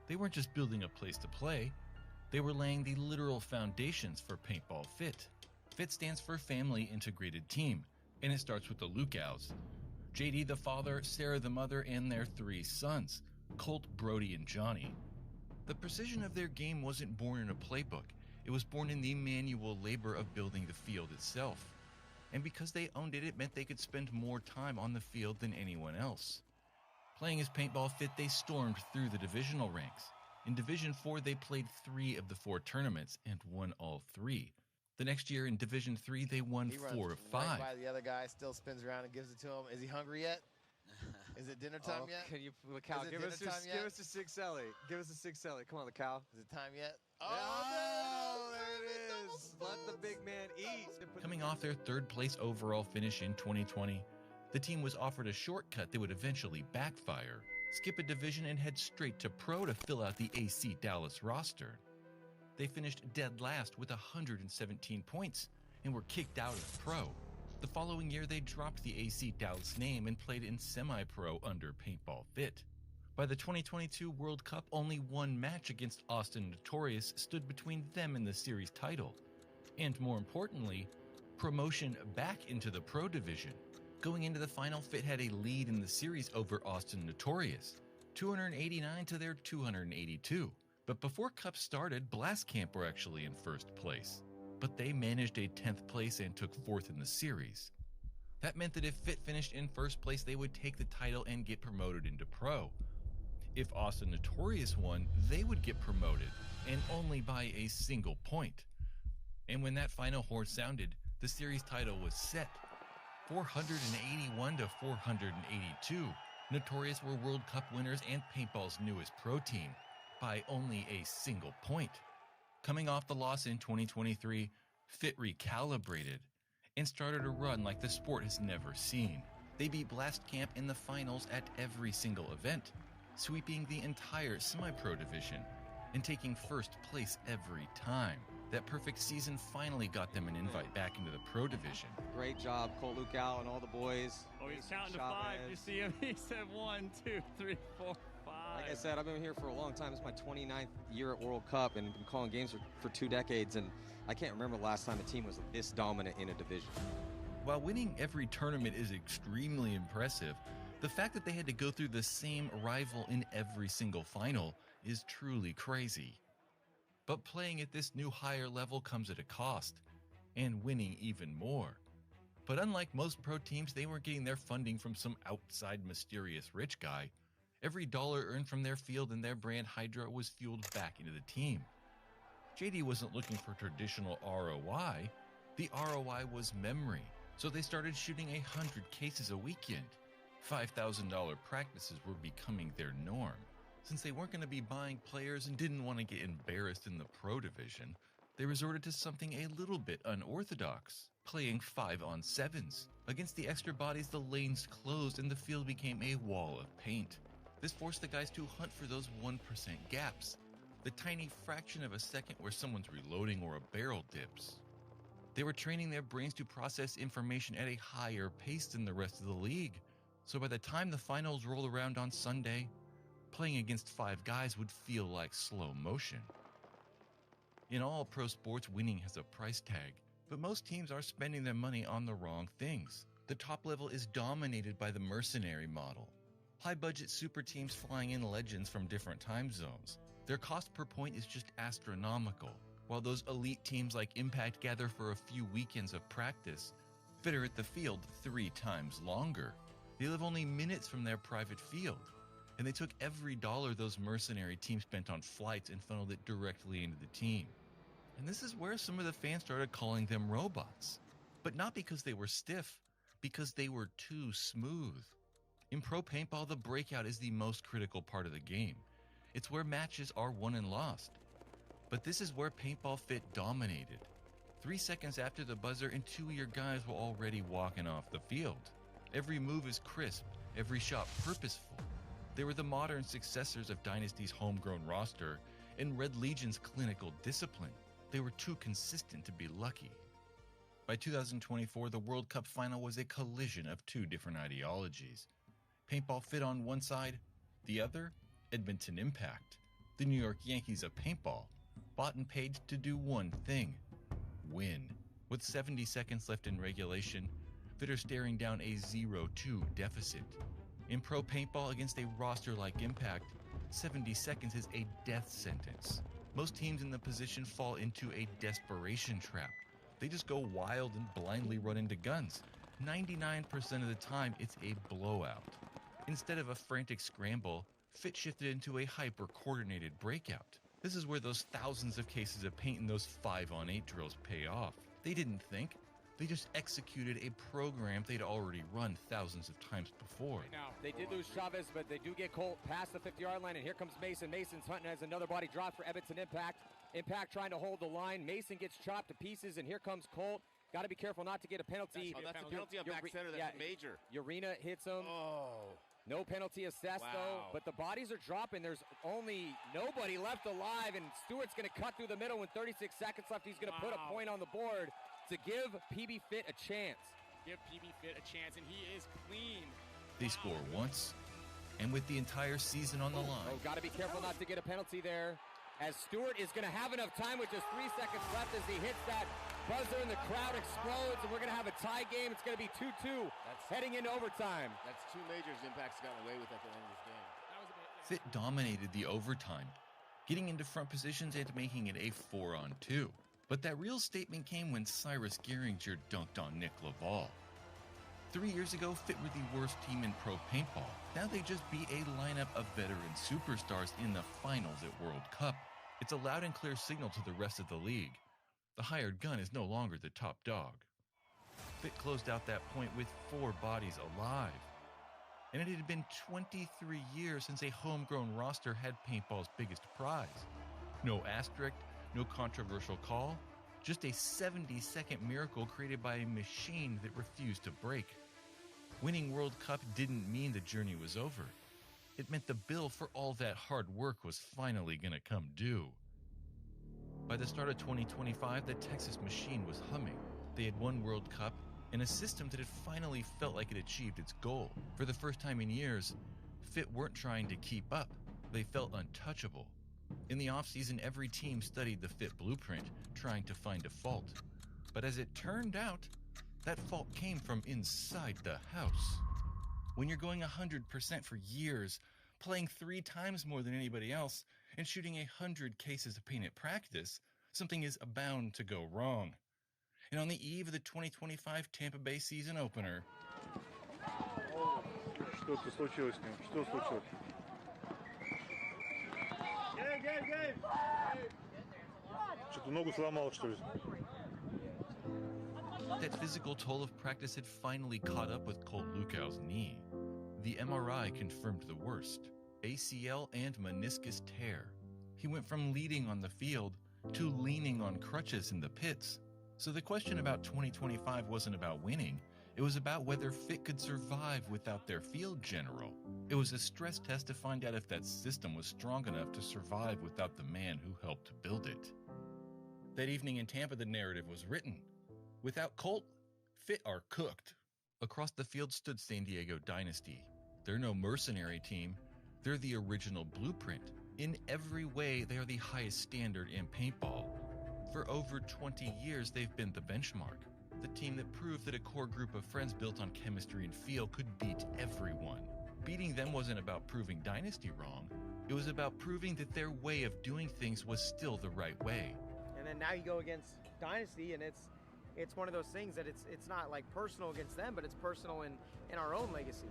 They weren't just building a place to play, they were laying the literal foundations for Paintball Fit. FIT stands for Family Integrated Team, and it starts with the Lukau's. JD the father, Sarah the mother, and their 3 sons, Colt, Brody, and Johnny. The precision of their game wasn't born in a playbook. It was born in the manual labor of building the field itself. And because they owned it, it meant they could spend more time on the field than anyone else. Playing as Paintball Fit, they stormed through the divisional ranks. In Division 4, they played 3 of the 4 tournaments and won all 3. The next year in Division 3, they won 4 of 5. Right by the other guy, still spins around and gives it to him. Is he hungry yet? Is it dinner time yet? Can you, Cal, give us a 6 Ellie. Give us a 6 Ellie. Come on, Cal. Is it time yet? Oh, there it is. Let the big man eat. Coming off their 3rd place overall finish in 2020, the team was offered a shortcut that would eventually backfire. Skip a division and head straight to Pro to fill out the AC Dallas roster. They finished dead last with 117 points and were kicked out of Pro. The following year, they dropped the AC Dallas name and played in semi-pro under Paintball Fit. By the 2022 World Cup, only one match against Austin Notorious stood between them and the series title. And more importantly, promotion back into the Pro division. Going into the final, Fit had a lead in the series over Austin Notorious, 289 to their 282. But before Cup started, Blast Camp were actually in 1st place. But they managed a 10th place and took 4th in the series. That meant that if Fit finished in 1st place, they would take the title and get promoted into Pro. If Austin Notorious won, they would get promoted, and only by a single point. And when that final horn sounded, the series title was set. 481 to 482. Notorious were World Cup winners and Paintball's newest pro team, by only a single point. Coming off the loss in 2023, Fit recalibrated and started a run like the sport has never seen. They beat Blast Camp in the finals at every single event, sweeping the entire semi-pro division and taking 1st place every time. That perfect season finally got them an invite back into the pro division. Great job, Cole Lucal and all the boys. Oh, he's counting to 5. You see him? He said 1, 2, 3, 4, 5. Like I said, I've been here for a long time. It's my 29th year at World Cup and been calling games for 2 decades, and I can't remember the last time a team was this dominant in a division. While winning every tournament is extremely impressive, the fact that they had to go through the same rival in every single final is truly crazy. But playing at this new higher level comes at a cost, and winning even more. But unlike most pro teams, they weren't getting their funding from some outside mysterious rich guy. Every dollar earned from their field and their brand Hydra was fueled back into the team. JD wasn't looking for traditional ROI. The ROI was memory, so they started shooting 100 cases a weekend. $5,000 practices were becoming their norm. Since they weren't going to be buying players and didn't want to get embarrassed in the pro division, they resorted to something a little bit unorthodox, playing 5-on-7s. Against the extra bodies, the lanes closed and the field became a wall of paint. This forced the guys to hunt for those 1% gaps, the tiny fraction of a second where someone's reloading or a barrel dips. They were training their brains to process information at a higher pace than the rest of the league, so by the time the finals rolled around on Sunday, playing against 5 guys would feel like slow motion. In all pro sports, winning has a price tag, but most teams are spending their money on the wrong things. The top level is dominated by the mercenary model. High-budget super teams flying in legends from different time zones. Their cost per point is just astronomical, while those elite teams like Impact gather for a few weekends of practice, fitter at the field 3 times longer. They live only minutes from their private field, and they took every dollar those mercenary teams spent on flights and funneled it directly into the team. And this is where some of the fans started calling them robots. But not because they were stiff, because they were too smooth. In pro paintball, the breakout is the most critical part of the game. It's where matches are won and lost. But this is where Paintball Fit dominated. 3 seconds after the buzzer and 2 of your guys were already walking off the field. Every move is crisp, every shot purposeful. They were the modern successors of Dynasty's homegrown roster and Red Legion's clinical discipline. They were too consistent to be lucky. By 2024, the World Cup final was a collision of 2 different ideologies. Paintball Fit on one side, the other, Edmonton Impact, the New York Yankees of paintball, bought and paid to do one thing: win. With 70 seconds left in regulation, Fit are staring down a 0-2 deficit. In pro paintball against a roster like Impact, 70 seconds is a death sentence. Most teams in the position fall into a desperation trap. They just go wild and blindly run into guns. 99% of the time, it's a blowout. Instead of a frantic scramble, Fit shifted into a hyper-coordinated breakout. This is where those thousands of cases of paint in those 5-on-8 drills pay off. They didn't think. They just executed a program they'd already run thousands of times before. Now, they did lose Chavez, but they do get Colt past the 50-yard line, and here comes Mason. Mason's hunting as another body drop for Edmonton Impact. Impact trying to hold the line. Mason gets chopped to pieces, and here comes Colt. Got to be careful not to get a penalty. That's a penalty on back center. That's major. Urena hits him. Oh. No penalty assessed, though, but the bodies are dropping. There's only nobody left alive, and Stewart's going to cut through the middle with 36 seconds left. He's going to put a point on the board to give PB Fit a chance. Give PB Fit a chance, and he is clean. They score once, and with the entire season on the line. Oh, got to be careful not to get a penalty there, as Stewart is going to have enough time with just 3 seconds left as he hits that buzzer and the crowd explodes, and we're going to have a tie game. It's going to be 2-2 heading into overtime. That's two majors Impact's gotten away with at the end of this game. Fit dominated the overtime, getting into front positions and making it a 4-on-2. But that real statement came when Cyrus Gehringer dunked on Nick Laval. 3 years ago, Fit were the worst team in pro paintball. Now they just beat a lineup of veteran superstars in the finals at World Cup. It's a loud and clear signal to the rest of the league. The hired gun is no longer the top dog. Fit closed out that point with 4 bodies alive. And it had been 23 years since a homegrown roster had paintball's biggest prize. No asterisk, no controversial call, just a 70-second miracle created by a machine that refused to break. Winning World Cup didn't mean the journey was over. It meant the bill for all that hard work was finally going to come due. By the start of 2025, the Texas machine was humming. They had won World Cup and a system that had finally felt like it achieved its goal. For the first time in years, Fit weren't trying to keep up. They felt untouchable. In the offseason, every team studied the Fit blueprint, trying to find a fault. But as it turned out, that fault came from inside the house. When you're going 100% for years, playing 3 times more than anybody else, and shooting 100 cases of paint at practice, something is bound to go wrong. And on the eve of the 2025 Tampa Bay season opener, Что-то случилось с ним. Что случилось? Что-то ногу сломал, что ли? that physical toll of practice had finally caught up with Colt Lukow's knee. The MRI confirmed the worst, ACL and meniscus tear. He went from leading on the field to leaning on crutches in the pits. So the question about 2025 wasn't about winning. It was about whether Fit could survive without their field general. It was a stress test to find out if that system was strong enough to survive without the man who helped build it. That evening in Tampa, the narrative was written. Without Colt, Fit are cooked. Across the field stood San Diego Dynasty. They're no mercenary team. They're the original blueprint. In every way, they are the highest standard in paintball. For over 20 years, they've been the benchmark. The team that proved that a core group of friends built on chemistry and feel could beat everyone. Beating them wasn't about proving Dynasty wrong. It was about proving that their way of doing things was still the right way. And then now you go against Dynasty, and it's one of those things that it's not like personal against them, but it's personal in our own legacy.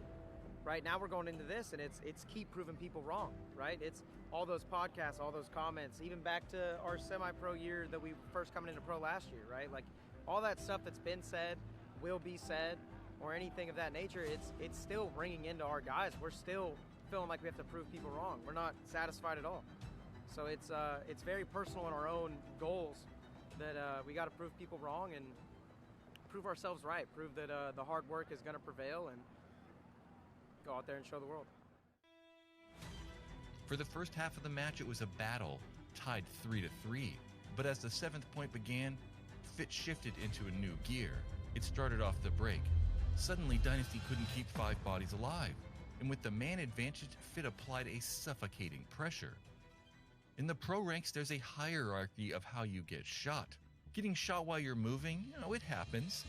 Right now we're going into this, and it's keep proving people wrong, right? It's all those podcasts, all those comments, even back to our semi-pro year that we first coming into pro last year, right? Like all that stuff that's been said, will be said, or anything of that nature, it's still ringing into our guys. We're still feeling like we have to prove people wrong. We're not satisfied at all. So it's very personal in our own goals that we got to prove people wrong and prove ourselves right, prove that the hard work is going to prevail, and go out there and show the world. For the first half of the match, it was a battle, tied 3-3. But as the 7th point began, Fit shifted into a new gear. It started off the break. Suddenly, Dynasty couldn't keep 5 bodies alive. And with the man advantage, Fit applied a suffocating pressure. In the pro ranks, there's a hierarchy of how you get shot. Getting shot while you're moving, it happens.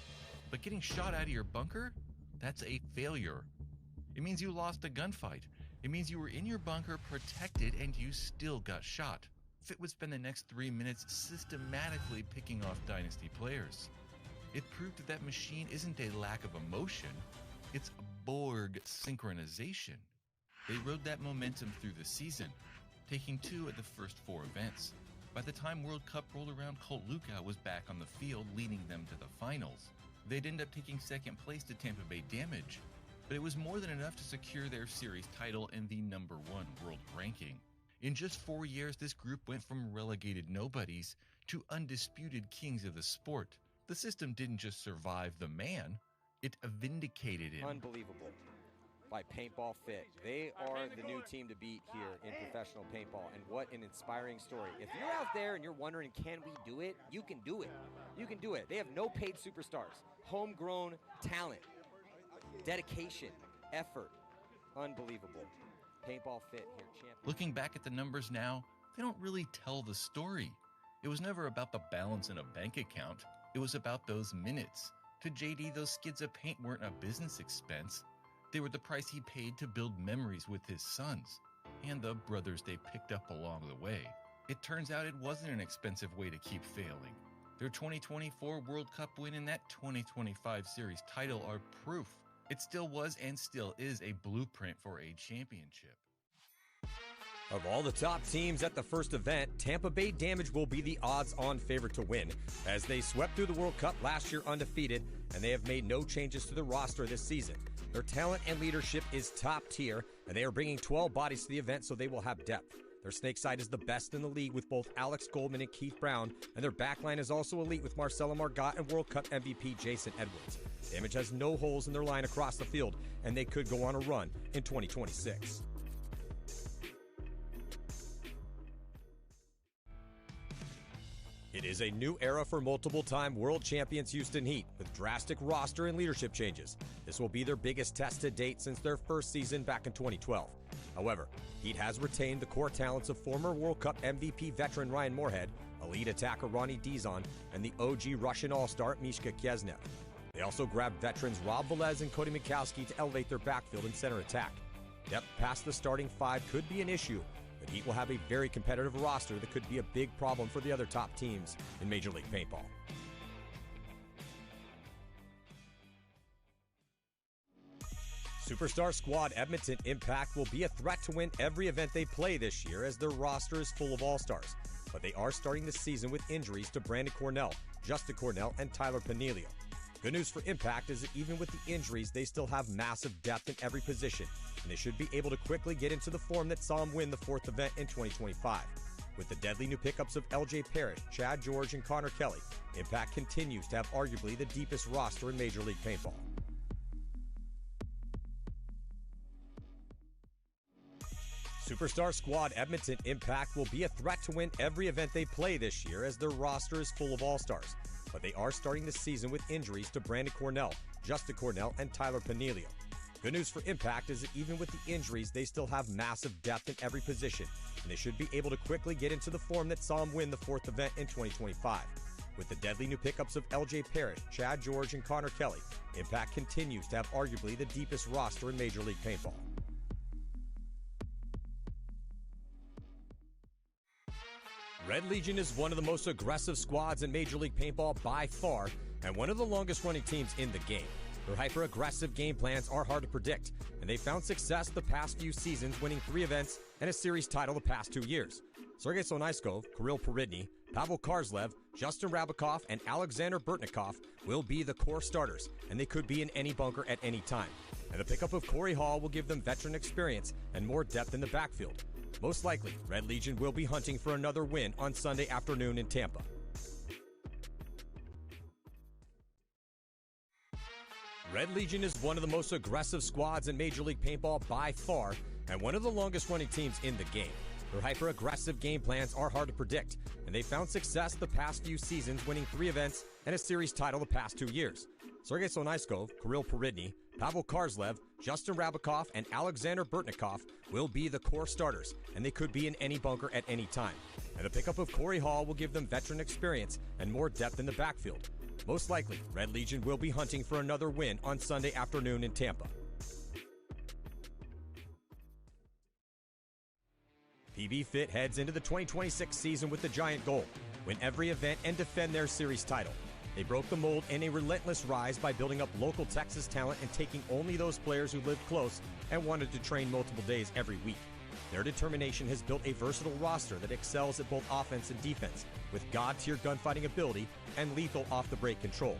But getting shot out of your bunker, that's a failure. It means you lost a gunfight. It means you were in your bunker protected and you still got shot. Fit would spend the next 3 minutes systematically picking off Dynasty players. It proved that machine isn't a lack of emotion, it's Borg synchronization. They rode that momentum through the season, taking 2 at the first 4 events. By the time World Cup rolled around, Colt Luca was back on the field, leading them to the finals. They'd end up taking second place to Tampa Bay Damage, but it was more than enough to secure their series title and the #1 world ranking. In just 4 years, this group went from relegated nobodies to undisputed kings of the sport. The system didn't just survive the man, it vindicated him. Unbelievable. By Paintball Fit. They are the new team to beat here in professional paintball, and what an inspiring story. If you're out there and you're wondering, can we do it? You can do it. You can do it. They have no paid superstars, homegrown talent, dedication, effort. Unbelievable. Paintball Fit here, champion. Looking back at the numbers now, they don't really tell the story. It was never about the balance in a bank account. It was about those minutes. To JD, those skids of paint weren't a business expense. They were the price he paid to build memories with his sons and the brothers they picked up along the way. It turns out it wasn't an expensive way to keep failing. Their 2024 World Cup win and that 2025 series title are proof. It still was and still is a blueprint for a championship. Of all the top teams at the first event, Tampa Bay Damage will be the odds-on favorite to win, as they swept through the World Cup last year undefeated, and they have made no changes to the roster this season. Their talent and leadership is top tier, and they are bringing 12 bodies to the event, so they will have depth. Their snake side is the best in the league with both Alex Goldman and Keith Brown, and their backline is also elite with Marcelo Margot and World Cup MVP Jason Edwards. Damage has no holes in their line across the field, and they could go on a run in 2026. It is a new era for multiple-time world champions Houston Heat, with drastic roster and leadership changes. This will be their biggest test to date since their first season back in 2012. However, Heat has retained the core talents of former World Cup MVP veteran Ryan Moorhead, elite attacker Ronnie Dizon, and the OG Russian all-star Mishka Kiesnev. They also grabbed veterans Rob Velez and Cody Mikowski to elevate their backfield and center attack. Depth past the starting 5 could be an issue, but Heat will have a very competitive roster that could be a big problem for the other top teams in Major League Paintball. Superstar squad Edmonton Impact will be a threat to win every event they play this year, as their roster is full of all-stars. But they are starting the season with injuries to Brandon Cornell, Justin Cornell, and Tyler Panilio. Good news for Impact is that even with the injuries, they still have massive depth in every position, and they should be able to quickly get into the form that saw them win the 4th event in 2025. With the deadly new pickups of LJ Parrish, Chad George, and Connor Kelly, Impact continues to have arguably the deepest roster in Major League Paintball. Superstar squad Edmonton Impact will be a threat to win every event they play this year, as their roster is full of all-stars. But they are starting the season with injuries to Brandon Cornell, Justin Cornell, and Tyler Panilio. Good news for Impact is that even with the injuries, they still have massive depth in every position, and they should be able to quickly get into the form that saw them win the 4th event in 2025. With the deadly new pickups of LJ Parrish, Chad George, and Connor Kelly, Impact continues to have arguably the deepest roster in Major League Paintball. Red Legion is one of the most aggressive squads in Major League Paintball by far, and one of the longest-running teams in the game. Their hyper-aggressive game plans are hard to predict, and they found success the past few seasons, winning 3 events and a series title the past 2 years. Sergei Sonaiskov, Kirill Peridny, Pavel Karslev, Justin Rabakov, and Alexander Burtnikov will be the core starters, and they could be in any bunker at any time. And the pickup of Corey Hall will give them veteran experience and more depth in the backfield. Most likely, Red Legion will be hunting for another win on Sunday afternoon in Tampa. Red Legion is one of the most aggressive squads in Major League Paintball by far, and one of the longest-running teams in the game. Their hyper-aggressive game plans are hard to predict, and they found success the past few seasons, winning 3 events and a series title the past 2 years. Sergei Sonaiskov, Kirill Peridny, Pavel Karslev, Justin Rabakov, and Alexander Burtnikov will be the core starters, and they could be in any bunker at any time. And the pickup of Corey Hall will give them veteran experience and more depth in the backfield. Most likely, Red Legion will be hunting for another win on Sunday afternoon in Tampa. PB Fit heads into the 2026 season with the giant goal: win every event and defend their series title. They broke the mold in a relentless rise by building up local Texas talent and taking only those players who lived close and wanted to train multiple days every week. Their determination has built a versatile roster that excels at both offense and defense, with god-tier gunfighting ability and lethal off-the-break control.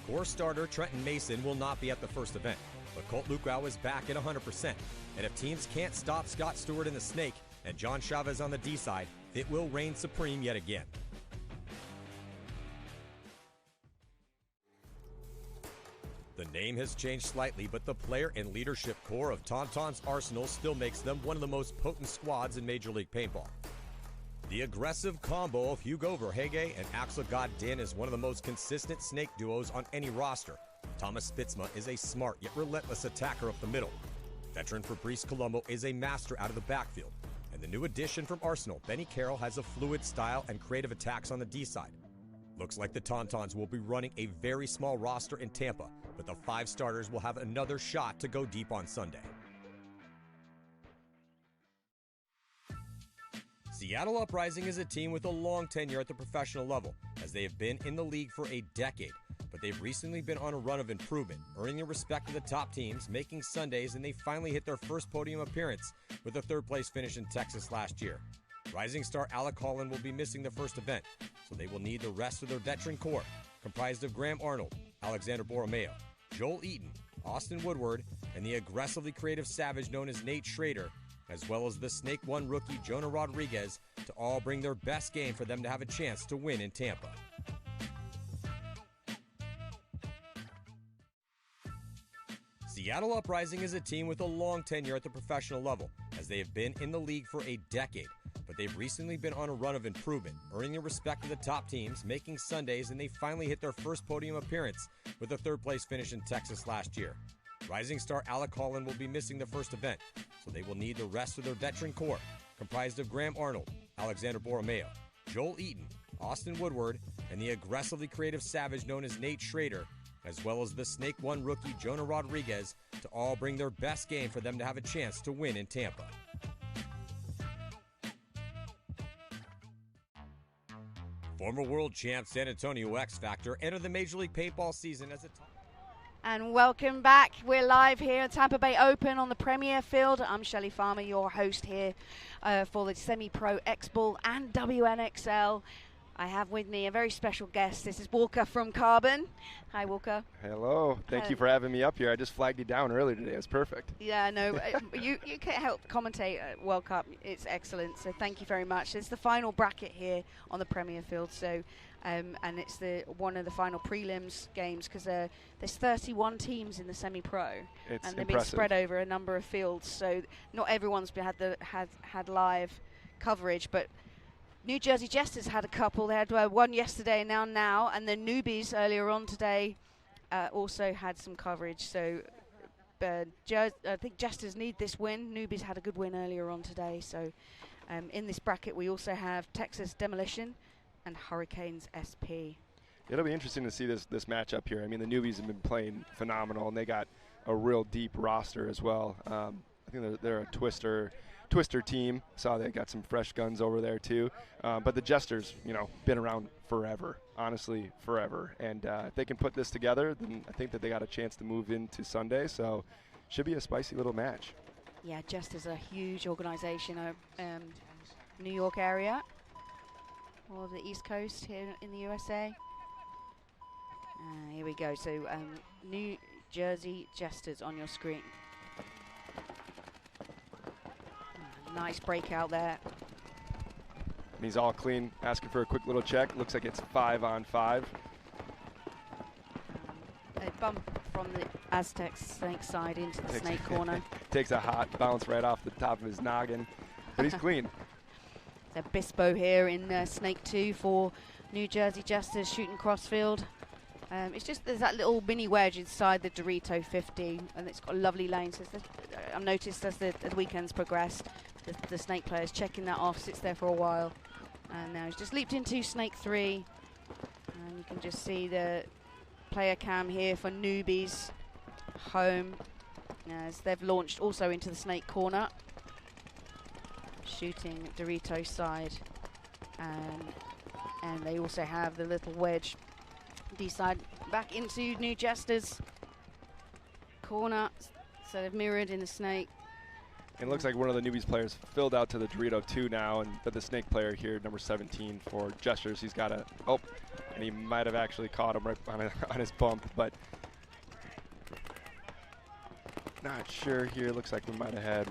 Core starter Trenton Mason will not be at the first event, but Colt Lukow is back at 100%. And if teams can't stop Scott Stewart in the Snake and John Chavez on the D side, it will reign supreme yet again. The name has changed slightly, but the player and leadership core of Tauntaun's arsenal still makes them one of the most potent squads in Major League Paintball. The aggressive combo of Hugo Verhege and Axel Godin is one of the most consistent snake duos on any roster. Thomas Spitzma is a smart yet relentless attacker up the middle. Veteran Fabrice Colombo is a master out of the backfield. And the new addition from Arsenal, Benny Carroll, has a fluid style and creative attacks on the D side. Looks like the Tauntauns will be running a very small roster in Tampa, but the 5 starters will have another shot to go deep on Sunday. Seattle Uprising is a team with a long tenure at the professional level, as they have been in the league for a decade, but they've recently been on a run of improvement, earning the respect of the top teams, making Sundays, and they finally hit their first podium appearance with a 3rd place finish in Texas last year. Rising star Alec Holland will be missing the first event, so they will need the rest of their veteran core, comprised of Graham Arnold, Alexander Borromeo, Joel Eaton, Austin Woodward, and the aggressively creative savage known as Nate Schrader, as well as the Snake One rookie Jonah Rodriguez, to all bring their best game for them to have a chance to win in Tampa. Seattle Uprising is a team with a long tenure at the professional level, as they have been in the league for a decade, but they've recently been on a run of improvement, earning the respect of the top teams, making Sundays, and they finally hit their first podium appearance with a 3rd place finish in Texas last year. Rising star Alec Holland will be missing the first event, so they will need the rest of their veteran core, comprised of Graham Arnold, Alexander Borromeo, Joel Eaton, Austin Woodward, and the aggressively creative savage known as Nate Schrader, as well as the Snake One rookie Jonah Rodriguez, to all bring their best game for them to have a chance to win in Tampa. Former world champ San Antonio X Factor enter the Major League Paintball season as a top. And welcome back. We're live here at Tampa Bay Open on the Premier Field. I'm Shelley Farmer, your host here for the Semi-Pro X-Ball and WNXL. I have with me a very special guest. This is Walker from Carbon. Hi, Walker. Hello. Thank you for having me up here. I just flagged you down earlier today. It was perfect. Yeah, no, you can help commentate at World Cup. It's excellent. So thank you very much. It's the final bracket here on the Premier Field. So, and it's one of the final prelims games because there's 31 teams in the semi-pro, and they've been spread over a number of fields. So not everyone's had live coverage, but New Jersey Jesters had a couple. They had one yesterday and now, and then Newbies earlier on today also had some coverage. So I think Jesters need this win. Newbies had a good win earlier on today. So in this bracket, we also have Texas Demolition and Hurricanes SP. It'll be interesting to see this matchup here. I mean, the Newbies have been playing phenomenal, and they got a real deep roster as well. I think they're a Twister team. Saw they got some fresh guns over there too. But the Jesters, been around forever, honestly, forever. And if they can put this together, then I think that they got a chance to move into Sunday. So should be a spicy little match. Yeah, Jesters a huge organization, New York area, or the East Coast here in the USA. Here we go. So New Jersey Jesters on your screen. Nice breakout there. He's all clean, asking for a quick little check. Looks like it's 5-on-5. A bump from the Aztec snake side into the snake corner. Takes a hot bounce right off the top of his noggin, but he's clean. There's a Bispo here in Snake 2 for New Jersey Jesters shooting crossfield. It's just there's that little mini wedge inside the Dorito 50, and it's got a lovely lane. So I've noticed as the weekends progressed, the Snake players checking that off, sits there for a while. And now he's just leaped into Snake 3. And you can just see the player cam here for Newbies home as they've launched also into the Snake corner. shooting Dorito side, and they also have the little wedge D side back into New Jesters corner. So they've mirrored in the snake. And it looks like one of the Newbies players filled out to the Dorito 2 now, and but the snake player here, number 17 for Jesters, he's got a, oh, and he might have actually caught him right on his bump, but not sure here. Looks like we might have had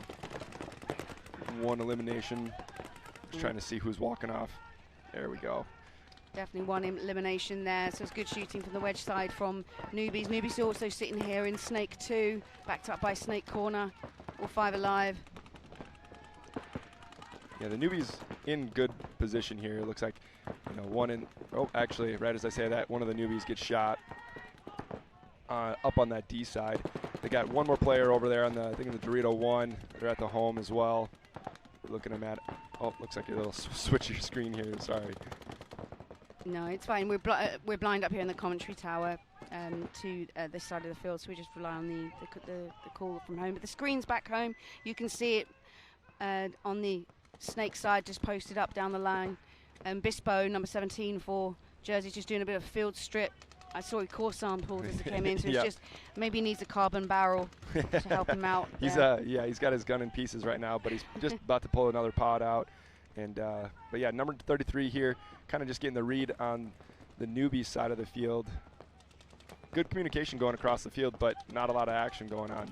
one elimination. Just trying to see who's walking off. There we go. Definitely one elimination there, so it's good shooting from the wedge side from Newbies. Newbies also sitting here in Snake 2, backed up by Snake Corner, all 5 alive. Yeah, the Newbies in good position here. It looks like, you know, one in, oh, actually, right as I say that, one of the Newbies gets shot up on that D side. They got one more player over there on the, I think in the Dorito 1. They're at the home as well. Looking at, oh, looks like a little switch your screen here, sorry. No, it's fine. We're blind up here in the commentary tower to this side of the field, so we just rely on the call from home. But the screen's back home. You can see it on the snake side, just posted up down the line. Bispo, number 17 for Jersey, just doing a bit of field strip. I saw he core sampled as he came in, so it's just maybe he needs a carbon barrel to help him out. He's yeah, he's got his gun in pieces right now, but he's just about to pull another pod out. And but yeah, number 33 here, kind of just getting the read on the Newbies side of the field. Good communication going across the field, but not a lot of action going on.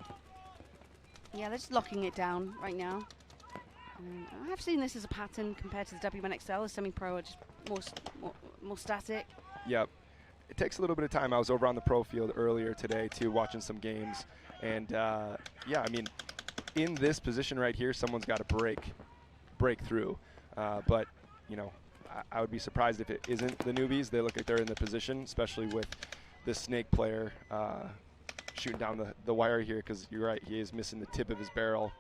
Yeah, they're just locking it down right now. I have seen this as a pattern compared to the WNXL. The semi-pro are just more static. Yep. It takes a little bit of time. I was over on the pro field earlier today too, watching some games. And yeah, I mean, in this position right here, someone's got to break through. But, you know, I would be surprised if it isn't the Newbies. They look like they're in the position, especially with this snake player shooting down the wire here, because you're right, he is missing the tip of his barrel.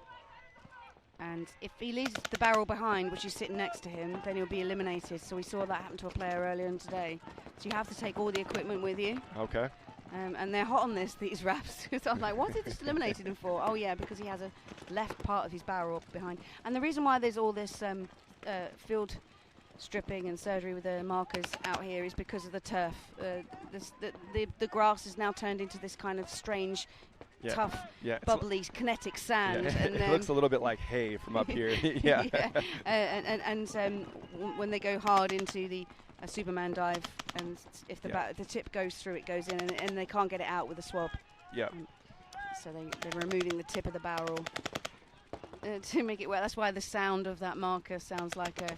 And if he leaves the barrel behind, which is sitting next to him, then he'll be eliminated. So we saw that happen to a player earlier in today. So you have to take all the equipment with you. Okay. And they're hot on this, these refs. So I'm like, what's he just eliminated him for? Oh, yeah, because he has a left part of his barrel behind. And the reason why there's all this field stripping and surgery with the markers out here is because of the turf. The grass is now turned into this kind of strange, tough, bubbly, kinetic sand. Yeah. And it looks a little bit like hay from up here. Yeah. And when they go hard into the Superman dive, and if the tip goes through, it goes in, and they can't get it out with a swab. Yeah. So they're removing the tip of the barrel to make it wet. That's why the sound of that marker sounds like an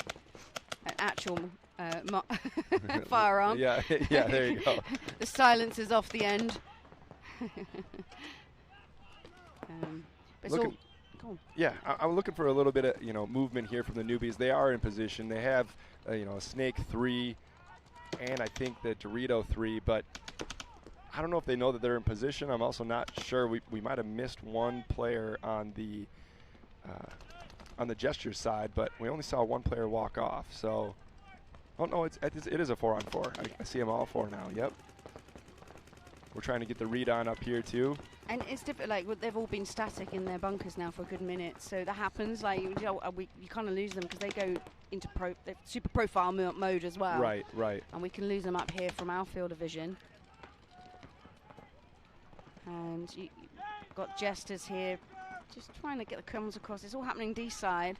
actual firearm. Yeah, yeah, there you go. The silencer's off the end. Yeah, I'm looking for a little bit of movement here from the Newbies. They are in position. They have a Snake 3 and I think the Dorito 3, but I don't know if they know that they're in position. I'm also not sure. We might have missed one player on the Jesters side, but we only saw one player walk off. So, oh no, it is a 4-on-4. I see them all 4 now. Yep. We're trying to get the read on up here too. And it's different. Like they've all been static in their bunkers now for a good minute, so that happens. Like you kind of lose them because they go into super profile mode as well. Right, right. And we can lose them up here from our field of vision. And you got Jesters here, just trying to get the crumbs across. It's all happening D side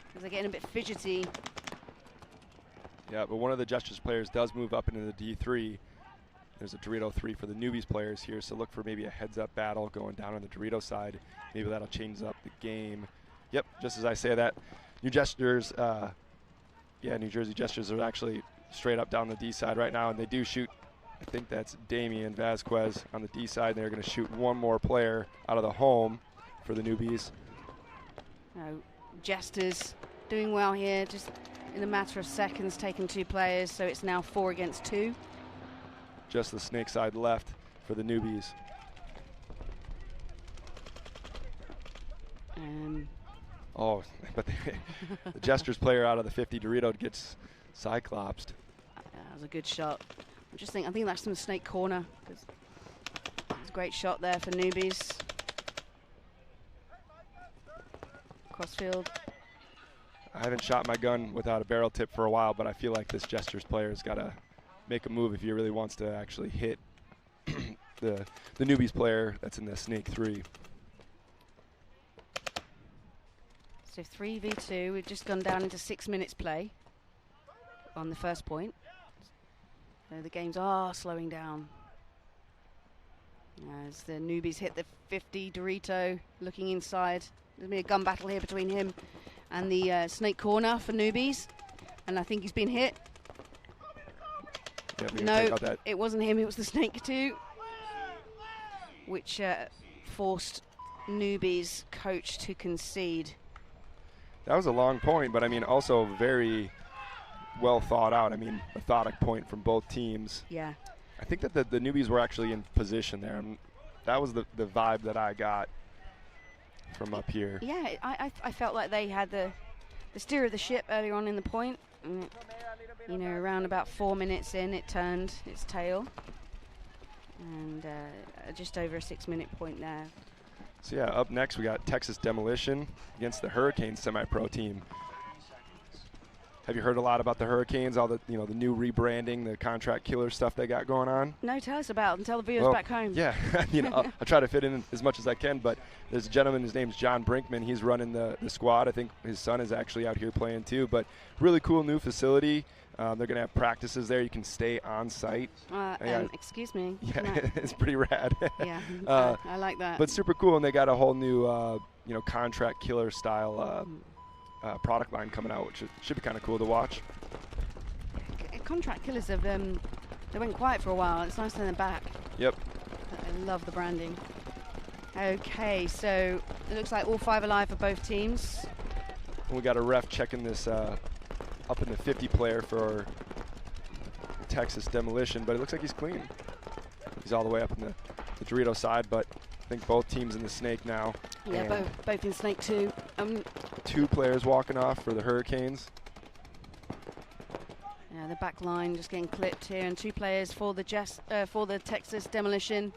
because they're getting a bit fidgety. Yeah, but one of the Jesters players does move up into the D3. There's a Dorito 3 for the Newbies players here, so look for maybe a heads-up battle going down on the Dorito side. Maybe that'll change up the game. Yep, just as I say that, New Jesters, New Jersey Jesters are actually straight up down the D side right now, and they do shoot. I think that's Damian Vasquez on the D side. They're going to shoot one more player out of the home for the Newbies. Jesters doing well here, just in a matter of seconds, taking 2 players, so it's now 4 against 2. Just the snake side left for the Newbies. Oh, but the Jesters player out of the 50 Dorito gets cyclopsed. That was a good shot. I think that's from the snake corner. It's a great shot there for Newbies. Crossfield. I haven't shot my gun without a barrel tip for a while, but I feel like this Jesters player's got to make a move if he really wants to actually hit the Newbies player that's in the Snake 3. So 3v2, we've just gone down into 6 minutes play on the first point. So the games are slowing down. As the Newbies hit the 50, Dorito looking inside. There's been a gun battle here between him and the Snake corner for Newbies. And I think he's been hit. Yeah, no, it wasn't him, it was the Snake 2. Which forced Newbies coach to concede. That was a long point, but I mean also very well thought out. I mean, methodic point from both teams. Yeah. I think that the Newbies were actually in position there. And that was the vibe that I got from up here. Yeah, I felt like they had the steer of the ship earlier on in the point. And, you know, around about 4 minutes in, it turned its tail. And just over a 6 minute point there. So yeah, up next we got Texas Demolition against the Hurricanes semi-pro team. Have you heard a lot about the Hurricanes, all the the new rebranding, the contract killer stuff they got going on? No, tell us about it and tell the viewers back home. Yeah, I'll try to fit in as much as I can, but there's a gentleman, his name's John Brinkman. He's running the squad. I think his son is actually out here playing too, but really cool new facility. They're going to have practices there. You can stay on site. Excuse me. Yeah, it's pretty rad. Yeah, I like that. But super cool, and they got a whole new, contract killer style product line coming out, which should be kind of cool to watch. Contract killers have they went quiet for a while. It's nice when they're back. Yep. I love the branding. Okay, so it looks like all 5 alive for both teams. We got a ref checking this up in the 50 player for Texas Demolition, but it looks like he's clean. He's all the way up in the Dorito side, but I think both teams in the Snake now. Yeah, both in Snake 2. 2 players walking off for the Hurricanes. Yeah, the back line just getting clipped here, and 2 players for the Texas Demolition.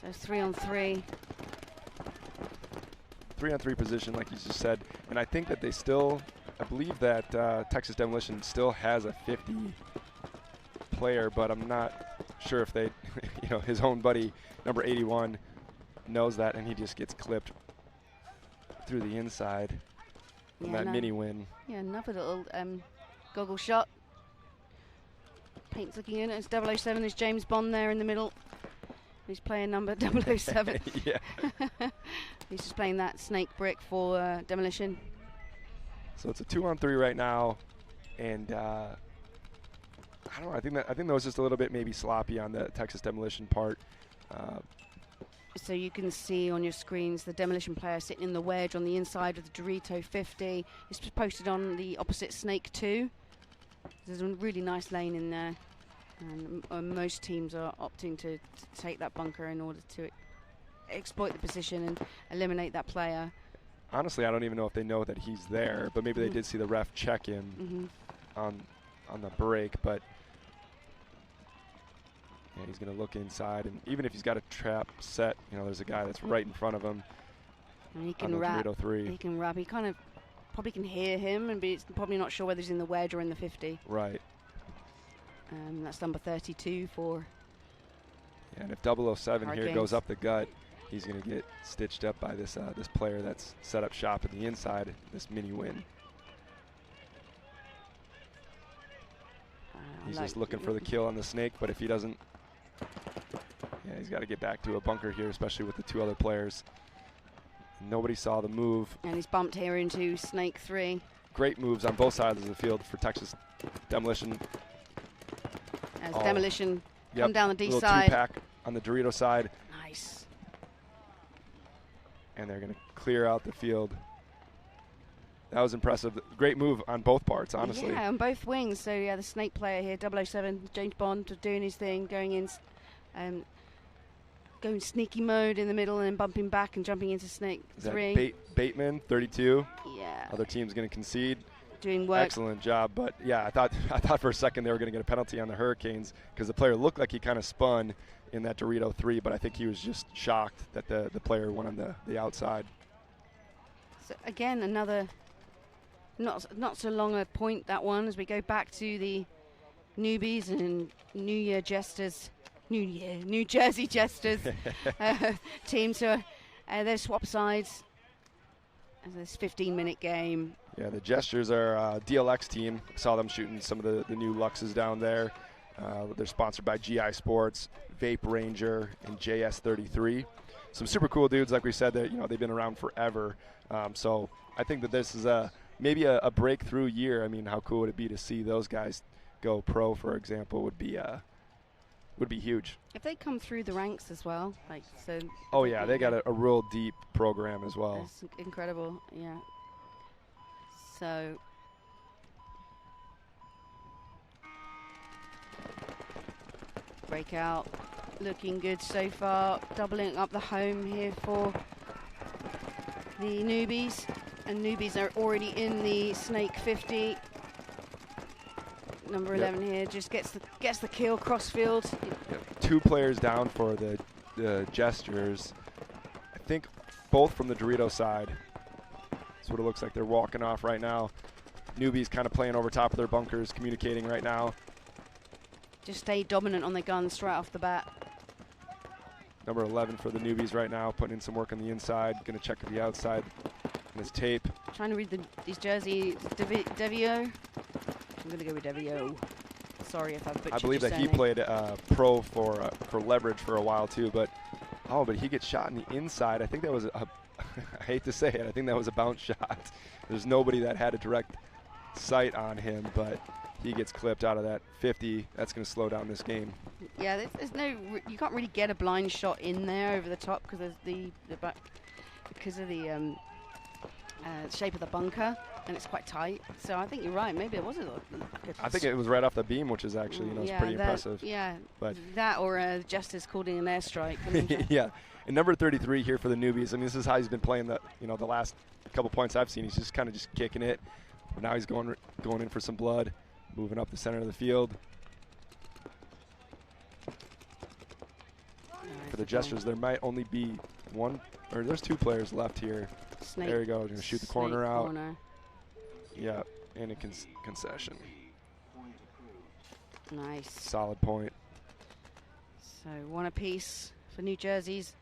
So 3-on-3. 3-on-3 position, like you just said, and I think that they still. I believe that Texas Demolition still has a 50 player, but I'm not sure if they, his own buddy, number 81, knows that, and he just gets clipped through the inside from that mini win. Yeah, another little goggle shot. Paint's looking in. It's 007. There's James Bond there in the middle. He's playing number 007. Yeah. He's just playing that snake brick for Demolition. So it's a 2-on-3 right now, and I don't know. I think that was just a little bit maybe sloppy on the Texas Demolition part. So you can see on your screens the Demolition player sitting in the wedge on the inside of the Dorito 50. It's posted on the opposite Snake 2. There's a really nice lane in there, and most teams are opting to take that bunker in order to exploit the position and eliminate that player. Honestly, I don't even know if they know that he's there, but maybe they did see the ref check him on the break. But yeah, he's going to look inside, and even if he's got a trap set, there's a guy that's right in front of him. And he can wrap. He can wrap. He kind of probably can hear him, and he's probably not sure whether he's in the wedge or in the 50. Right. That's number 32 for. Yeah, and if 007 here goes up the gut, he's going to get stitched up by this this player that's set up shop at the inside, this mini win. He's just looking for the kill on the Snake, but if he doesn't, yeah, he's got to get back to a bunker here, especially with the 2 other players. Nobody saw the move. And he's bumped here into Snake 3. Great moves on both sides of the field for Texas Demolition. As Demolition come down the D side. 2-pack on the Dorito side. Nice. And they're going to clear out the field. That was impressive. Great move on both parts, honestly. Yeah, on both wings. So, yeah, the Snake player here, 007, James Bond, doing his thing, going in, going sneaky mode in the middle and then bumping back and jumping into Snake 3. Bateman, 32. Yeah. Other team's going to concede. Doing work. Excellent job. But, yeah, I thought for a second they were going to get a penalty on the Hurricanes because the player looked like he kind of spun in that Dorito 3, but I think he was just shocked that the player went on the outside. So, again, another not so long a point, that one, as we go back to the Newbies and New Jersey Jesters team. So they swap sides as this 15-minute game. Yeah, the Jesters are a DLX team. Saw them shooting some of the new Luxes down there. They're sponsored by GI Sports, Vape Ranger, and JS33. Some super cool dudes, like we said, that they've been around forever. So I think that this is maybe a breakthrough year. I mean, how cool would it be to see those guys go pro, for example? Would be huge. If they come through the ranks as well, like so. Oh yeah, they got a real deep program as well. That's incredible. Yeah. So. Breakout, looking good so far. Doubling up the home here for the Newbies, and Newbies are already in the Snake 50. Number 11 here just gets the kill crossfield. Yep. 2 players down for the Jesters. I think both from the Dorito side. That's what it looks like. They're walking off right now. Newbies kind of playing over top of their bunkers, communicating right now. Just stay dominant on the guns straight off the bat. Number 11 for the Newbies right now, putting in some work on the inside. Going to check the outside in his tape. Trying to read these jerseys. Devio. I'm going to go with Devio. Sorry if I've butchered I believe your that he surname. played pro for Leverage for a while too, but he gets shot in the inside. I think that was I hate to say it, I think that was a bounce shot. There's nobody that had a direct sight on him, but he gets clipped out of that 50. That's going to slow down this game. Yeah, there's no. You can't really get a blind shot in there over the top because of the shape of the bunker, and it's quite tight. So I think you're right. Maybe it was I think it was right off the beam, which is actually it's pretty impressive. Yeah, but that or Jesters calling an airstrike. Yeah, and number 33 here for the Newbies. I mean, this is how he's been playing the last couple points I've seen. He's just kind of just kicking it. But now he's going in for some blood, moving up the center of the field. For the Jesters, there might only be one, or there's 2 players left here. Snake, there you go. Going to shoot the corner out. Corner. Yeah, and a concession. Nice. Solid point. So 1 apiece for New Jersey's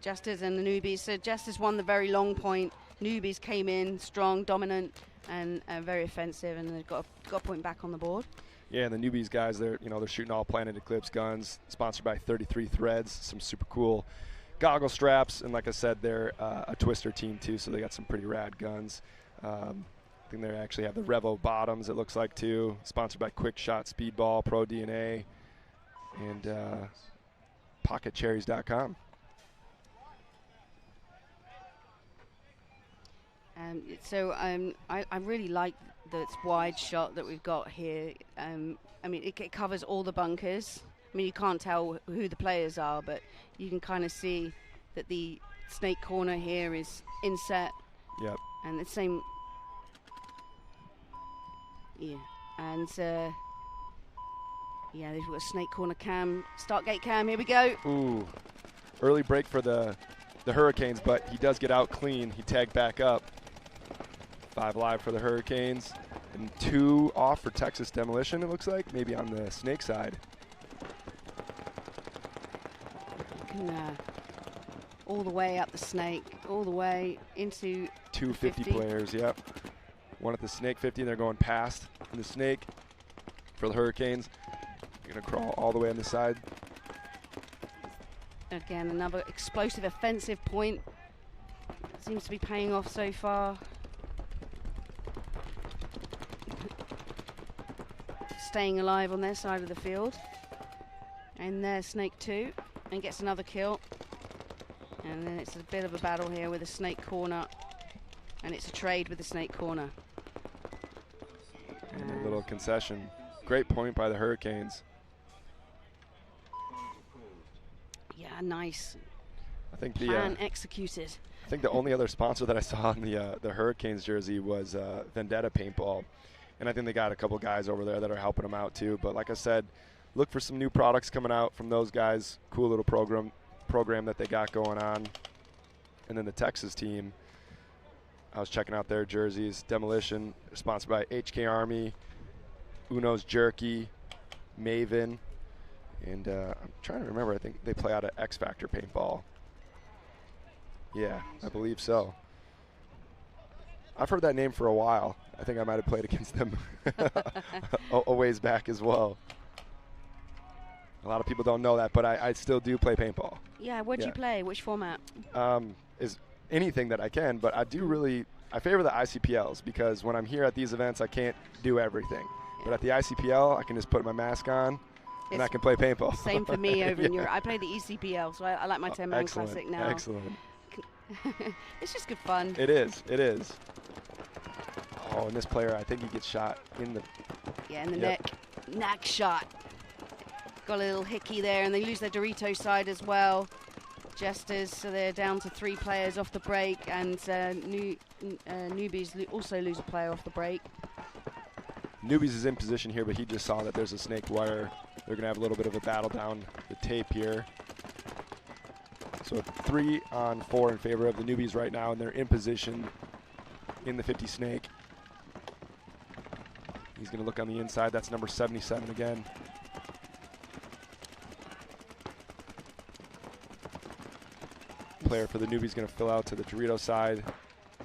Jesters and the Newbies. So Jesters won the very long point. Newbies came in strong, dominant, and very offensive, and they've got a point back on the board. Yeah, and the Newbies guys, they're shooting all Planet Eclipse guns, sponsored by 33 Threads. Some super cool goggle straps, and like I said, they're a Twister team too, so they got some pretty rad guns. I think they actually have the Revo bottoms, it looks like, too. Sponsored by Quick Shot Speedball, Pro DNA, and PocketCherries.com. I really like this wide shot that we've got here. I mean, it covers all the bunkers. I mean, you can't tell who the players are, but you can kind of see that the Snake corner here is inset. Yep. And the same. Yeah. And yeah, they've got a Snake corner cam, Startgate cam. Here we go. Ooh, early break for the Hurricanes, but he does get out clean. He tagged back up. 5 live for the Hurricanes, and 2 off for Texas Demolition, it looks like, maybe on the Snake side. All the way up the Snake, all the way into 2 50 players, yep. 1 at the Snake 50, and they're going past the Snake for the Hurricanes. Going to crawl all the way on the side. Again, another explosive offensive point. Seems to be paying off so far. Staying alive on their side of the field. And there's Snake 2, and gets another kill. And then it's a bit of a battle here with the Snake corner. And it's a trade with the Snake corner. And a little concession. Great point by the Hurricanes. Yeah, nice. I think Plan executed. I think the only other sponsor that I saw on the Hurricanes jersey was Vendetta Paintball. And I think they got a couple guys over there that are helping them out too. But like I said, look for some new products coming out from those guys. Cool little program that they got going on. And then the Texas team, I was checking out their jerseys. Demolition, sponsored by HK Army, Uno's Jerky, Maven, and I'm trying to remember. I think they play out of X Factor Paintball. Yeah, I believe so. I've heard that name for a while. I think I might have played against them a ways back as well. A lot of people don't know that, but I still do play paintball. Yeah, what do you play? Which format? Is anything that I can, but I favor the ICPLs because when I'm here at these events, I can't do everything. Yeah. But at the ICPL, I can just put my mask on and I can play paintball. Same for me over in Europe. I play the ECPL, so I like my 10-man classic now. Excellent. It's just good fun. It is. It is. Oh, and this player, I think he gets shot in the... Yeah, in the neck. Neck shot. Got a little hickey there, and they lose their Dorito side as well. Jesters, so they're down to 3 players off the break, and Newbies also lose a player off the break. Newbies is in position here, but he just saw that there's a snake wire. They're going to have a little bit of a battle down the tape here. So 3-on-4 in favor of the Newbies right now, and they're in position in the 50 snake. He's going to look on the inside. That's number 77 again. Player for the Newbies going to fill out to the Dorito side.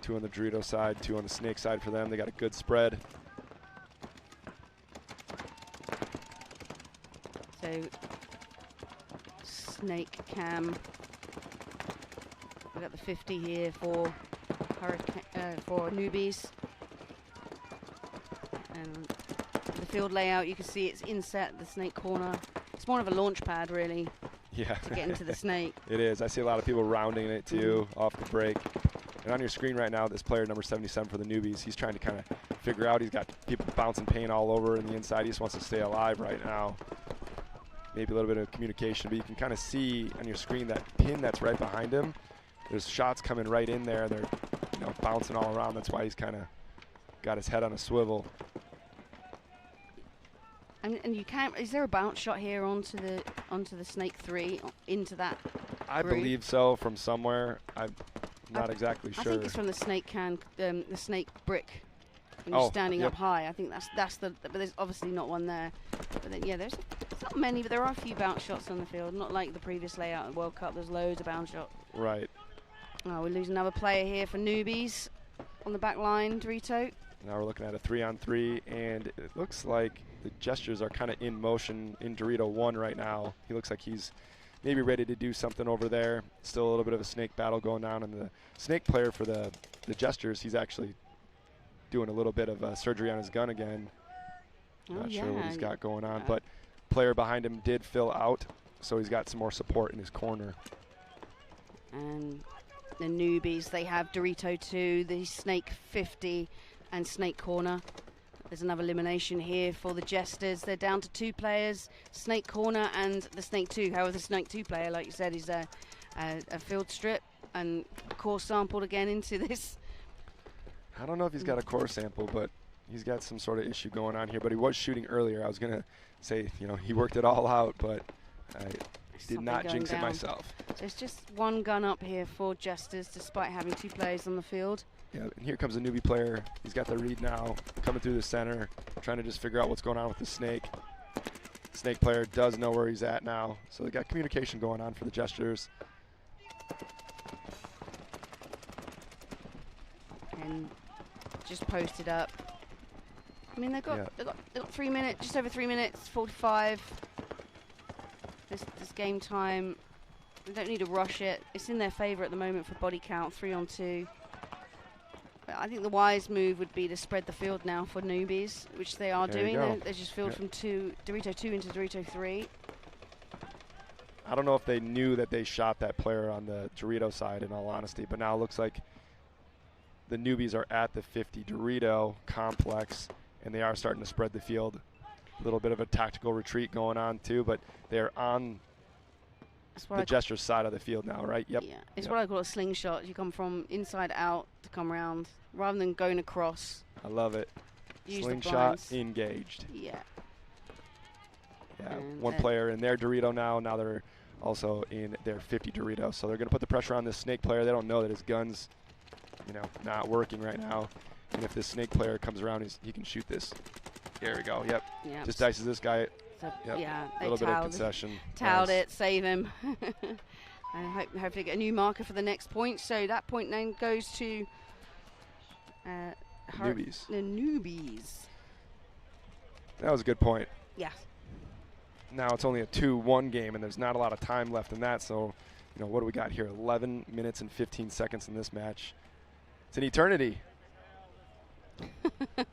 2 on the Dorito side, 2 on the snake side for them. They got a good spread. So snake cam. We've got the 50 here for Newbies. And the field layout, you can see it's inset, the snake corner. It's more of a launch pad, really. Yeah. To get into the snake. It is. I see a lot of people rounding it too off the break. And on your screen right now, this player number 77 for the Newbies, he's trying to kind of figure out. He's got people bouncing paint all over in the inside. He just wants to stay alive right now. Maybe a little bit of communication, but you can kind of see on your screen that pin that's right behind him. There's shots coming right in there. They're bouncing all around. That's why he's kind of got his head on a swivel. And you can't. Is there a bounce shot here onto the snake 3 into that? I believe so from somewhere. I'm not exactly sure. I think it's from the snake the snake brick. When you're standing up high. I think that's the. But there's obviously not one there. But then, yeah, there's not many, but there are a few bounce shots on the field. Not like the previous layout of the World Cup. There's loads of bounce shots. Right. Oh, we lose another player here for Newbies on the back line, Dorito. Now we're looking at a 3-on-3, and it looks like the Jesters are kind of in motion in Dorito 1 right now. He looks like he's maybe ready to do something over there. Still a little bit of a snake battle going on, and the snake player for the Jesters, he's actually doing a little bit of surgery on his gun again. Not sure what he's got going on, but player behind him did fill out, so he's got some more support in his corner. And the Newbies, they have Dorito 2, the Snake 50, and Snake Corner. There's another elimination here for the Jesters. They're down to 2 players, Snake Corner and the Snake 2. However, the Snake 2 player, like you said, is a field strip and core sampled again into this. I don't know if he's got a core sample, but he's got some sort of issue going on here. But he was shooting earlier. I was going to say, he worked it all out, but I did not jinx it myself. There's just 1 gun up here for Jesters, despite having 2 players on the field. Yeah, and here comes a newbie player. He's got the read now, coming through the center, trying to just figure out what's going on with the snake. Snake player does know where he's at now, so they got communication going on for the Jesters. And just posted up. I mean, they've got 3 minutes, just over 3 minutes, 45. This game time. They don't need to rush it. It's in their favor at the moment for body count, 3-on-2. I think the wise move would be to spread the field now for Newbies, which they are doing. They just filled from Dorito 2 into Dorito 3. I don't know if they knew that they shot that player on the Dorito side, in all honesty, but now it looks like the Newbies are at the 50 Dorito complex, and they are starting to spread the field. A little bit of a tactical retreat going on, too, but they're on the Jesters side of the field now, right? Yep. Yeah, it's what I call a slingshot. You come from inside out to come around, rather than going across. I love it. Use Slingshot engaged. Yeah. Yeah, and 1 player in their Dorito now. Now they're also in their 50 Dorito. So they're going to put the pressure on this snake player. They don't know that his gun's not working right now. And if this snake player comes around, he can shoot this. There we go. Yep. Just dices this guy. So, yep. Yeah, a little bit of concession. Towed it, save him. And hopefully get a new marker for the next point. So that point then goes to Newbies. The Newbies. That was a good point. Yeah. Now it's only a 2-1 game, and there's not a lot of time left in that. So, what do we got here? 11 minutes and 15 seconds in this match. It's an eternity.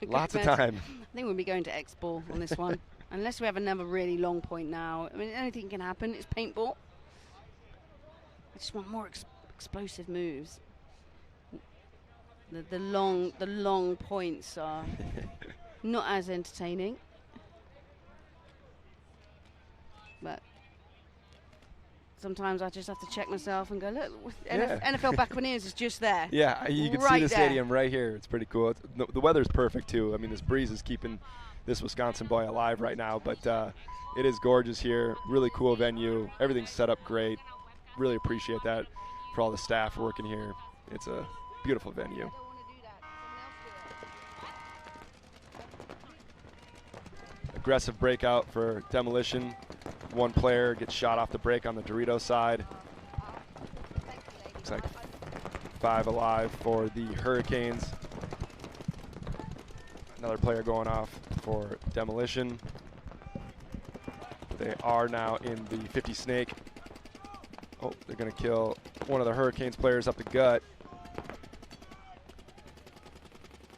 Lots of time. I think we'll be going to X-Ball on this one. Unless we have another really long point now. I mean, anything can happen. It's paintball. I just want more explosive moves. The long points are not as entertaining. But sometimes I just have to check myself and go, look, NFL Buccaneers is just there. Yeah, you can see the stadium right here. It's pretty cool. The weather's perfect, too. I mean, this breeze is keeping this Wisconsin boy alive right now. But it is gorgeous here. Really cool venue. Everything's set up great. Really appreciate that for all the staff working here. It's a beautiful venue. Aggressive breakout for Demolition. One player gets shot off the break on the Dorito side. Looks like 5 alive for the Hurricanes. Another player going off for Demolition. They are now in the 50 snake. Oh, they're going to kill one of the Hurricanes players up the gut.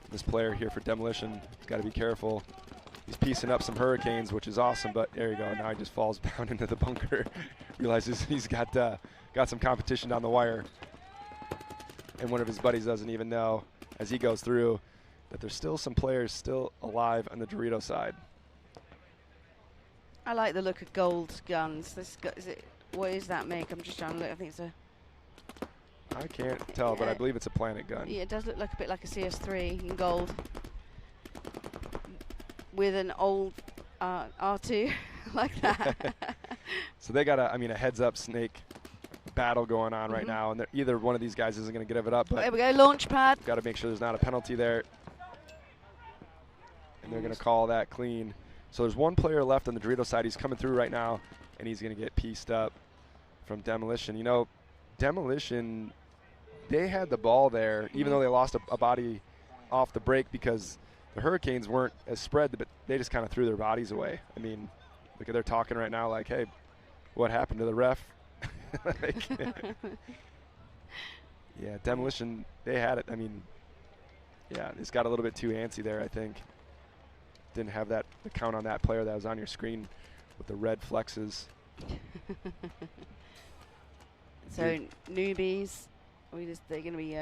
This player here for Demolition has got to be careful. He's piecing up some Hurricanes, which is awesome, but there you go. Now he just falls down into the bunker. Realizes he's got some competition down the wire. And one of his buddies doesn't even know, as he goes through, that there's still some players still alive on the Dorito side. I like the look of gold guns. What is that make? I'm just trying to look. I think it's a... I can't tell, but I believe it's a Planet gun. Yeah, it does look like a bit like a CS3 in gold. With an old R2 like that. So they got a heads-up snake battle going on right now, and either one of these guys isn't going to give it up. But there we go, launch pad. Got to make sure there's not a penalty there. And they're going to call that clean. So there's one player left on the Dorito side. He's coming through right now, and he's going to get pieced up from Demolition. Demolition, they had the ball there, even though they lost a body off the break because the Hurricanes weren't as spread, but they just kind of threw their bodies away. I mean, look, they're talking right now like, hey, what happened to the ref? Yeah, Demolition, they had it. I mean, yeah, it's got a little bit too antsy there, I think. Didn't have the count on that player that was on your screen with the red flexes. So Newbies, they're going to be,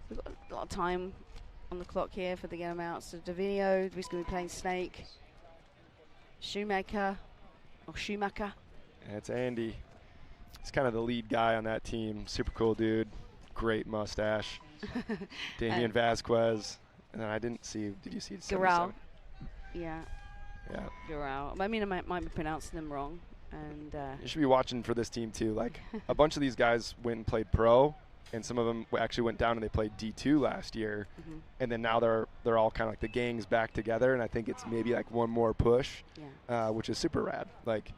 we've got a lot of time on the clock here for the game out. So Davino is going to be playing Snake. Schumacher. Yeah, it's Andy. He's kind of the lead guy on that team. Super cool dude. Great mustache. Damian Vasquez. And then I didn't see, did you see? Garau. Yeah. Yeah. Garau. I mean, I might be pronouncing them wrong. And you should be watching for this team too. Like a bunch of these guys went and played pro, and some of them actually went down and they played D2 last year, and then now they're all kind of like the gang's back together, and I think it's maybe like one more push, which is super rad. Like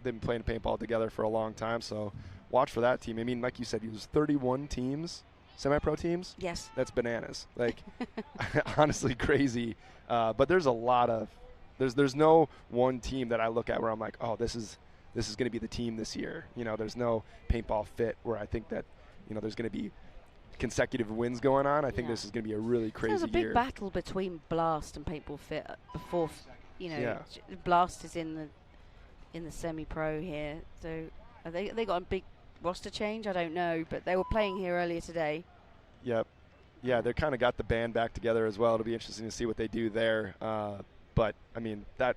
they've been playing paintball together for a long time, so watch for that team. I mean, like you said, there's 31 teams, semi-pro teams. Yes, that's bananas. Like honestly crazy, but there's a lot of. There's no one team that I look at where I'm like, oh, this is going to be the team this year. There's no paintball fit where I think that, there's going to be consecutive wins going on. I think this is going to be a really crazy year. There's a big battle between Blast and Paintball Fit before, Blast is in the semi-pro here. So they got a big roster change. I don't know, but they were playing here earlier today. Yep. Yeah, they kind of got the band back together as well. It'll be interesting to see what they do there. But, I mean, I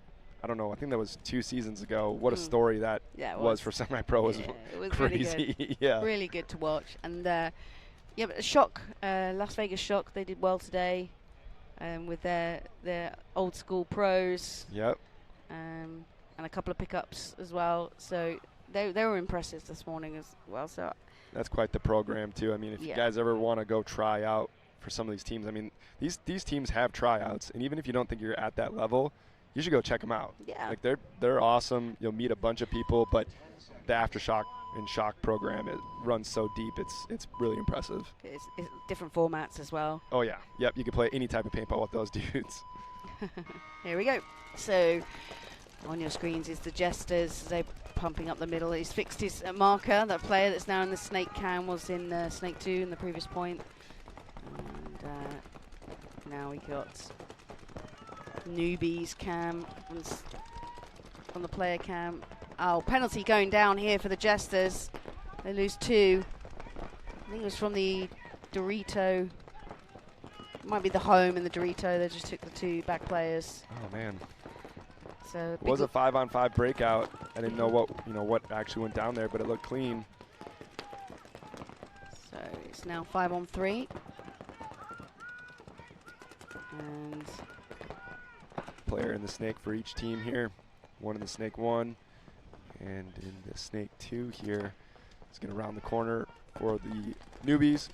don't know. I think that was 2 seasons ago. What a story that was for semi-pro. It was crazy. Really good. Yeah. Really good to watch. And, but Shock, Las Vegas Shock, they did well today with their old school pros. Yep. And a couple of pickups as well. So they were impressive this morning as well. So That's quite the program too. I mean, if Yeah. you guys ever want to go try out for some of these teams, I mean, these teams have tryouts, and even if you don't think you're at that level, you should go check them out. Yeah. Like they're awesome. You'll meet a bunch of people, but the Aftershock and Shock program, it runs so deep. It's really impressive. It's different formats as well. Oh yeah, yep. You can play any type of paintball with those dudes. Here we go. So on your screens is the Jesters. They're pumping up the middle. He's fixed his marker. That player that's now in the Snake cam was in Snake 2 in the previous point. And now we got Newbies cam on the player cam. Oh, penalty going down here for the Jesters. They lose 2. I think it was from the Dorito. Might be the home and the Dorito. They just took the 2 back players. Oh man. So it was a 5-on-5 breakout. I didn't know what actually went down there, but it looked clean. So it's now 5-on-3. And Player in the Snake for each team here. One in the Snake 1. And in the Snake 2 here, it's going to round the corner for the Newbies.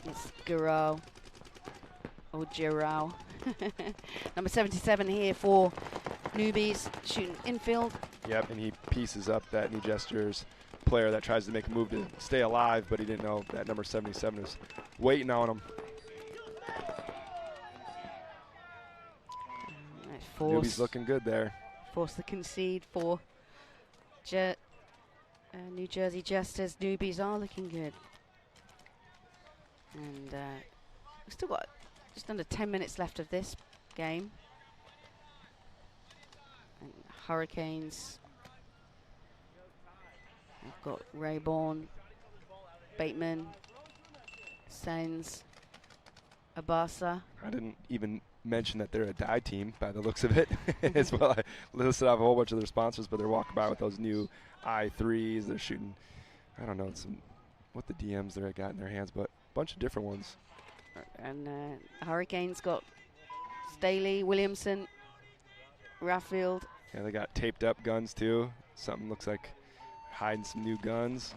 it's Giro. Or Giro. Number 77 here for Newbies, shooting infield. Yep, and he pieces up that New Jesters player that tries to make a move to stay alive, but he didn't know that number 77 is waiting on him. Newbies looking good there. Force the concede for New Jersey Jesters. Newbies are looking good. And we've still got just under 10 minutes left of this game. And Hurricanes. We've got Rayborn, Bateman, Sens, Abasa. I didn't even mention that they're a die team by the looks of it as well. I listed off a whole bunch of their sponsors, but they're walking by with those new I3s. They're shooting, I don't know what the DMs they got in their hands, but a bunch of different ones. And Hurricanes got Staley, Williamson, Raffield. Yeah, they got taped up guns too. Something looks like hiding some new guns.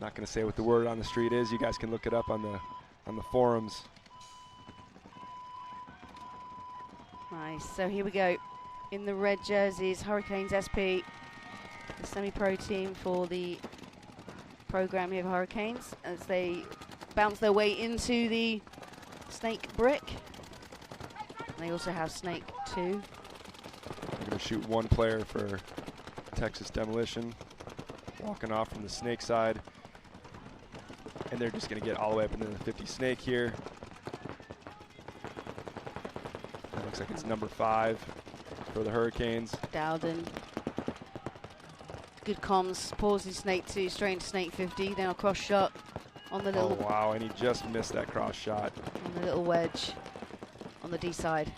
Not going to say what the word on the street is. You guys can look it up on the forums. Nice. So here we go. In the red jerseys, Hurricanes SP, the semi-pro team for the program here of Hurricanes, as they bounce their way into the Snake brick. They also have Snake 2. They're going to shoot one player for Texas Demolition, walking off from the Snake side. And they're just going to get all the way up into the 50 Snake here. That looks like it's number 5 for the Hurricanes. Dowden. Good comms, pauses Snake 2, straight into Snake 50. Now cross shot on the little. Oh, wow, and he just missed that cross shot. On the little wedge on the D side.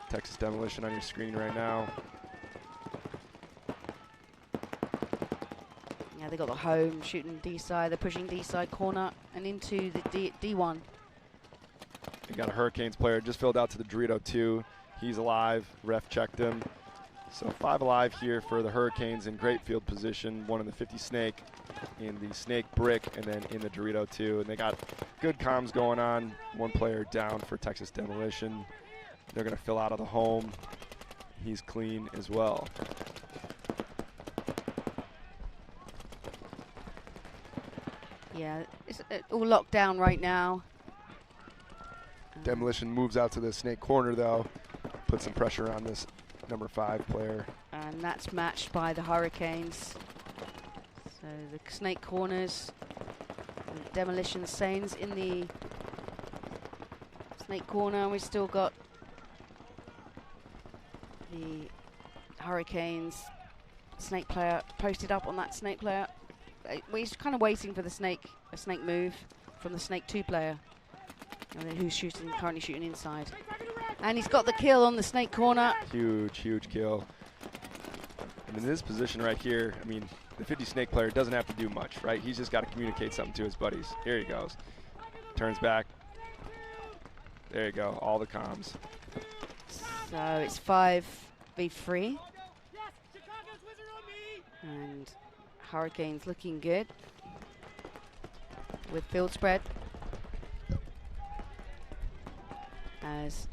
Texas Demolition on your screen right now. Yeah, they got the home shooting D side. They're pushing D side corner and into the D1. They got a Hurricanes player just filled out to the Dorito 2. He's alive. Ref checked him. So 5 alive here for the Hurricanes in great field position. One in the 50 Snake, in the Snake brick, and then in the Dorito 2. And they got good comms going on. One player down for Texas Demolition. They're going to fill out of the home. He's clean as well. Yeah, it's all locked down right now. Demolition moves out to the Snake corner, though. Put some pressure on this number 5 player. And that's matched by the Hurricanes. So the Snake corners. Demolition Saints in the Snake corner. And we've still got the Hurricanes Snake player posted up on that Snake player. We're kind of waiting for a Snake move from the Snake 2 player. And then who's currently shooting inside. And he's got the kill on the Snake corner. Huge, huge kill. And in this position right here, I mean, the 50 Snake player doesn't have to do much, right? He's just got to communicate something to his buddies. Here he goes. Turns back. There you go, all the comms. So it's 5v3. Hurricanes looking good with field spread. As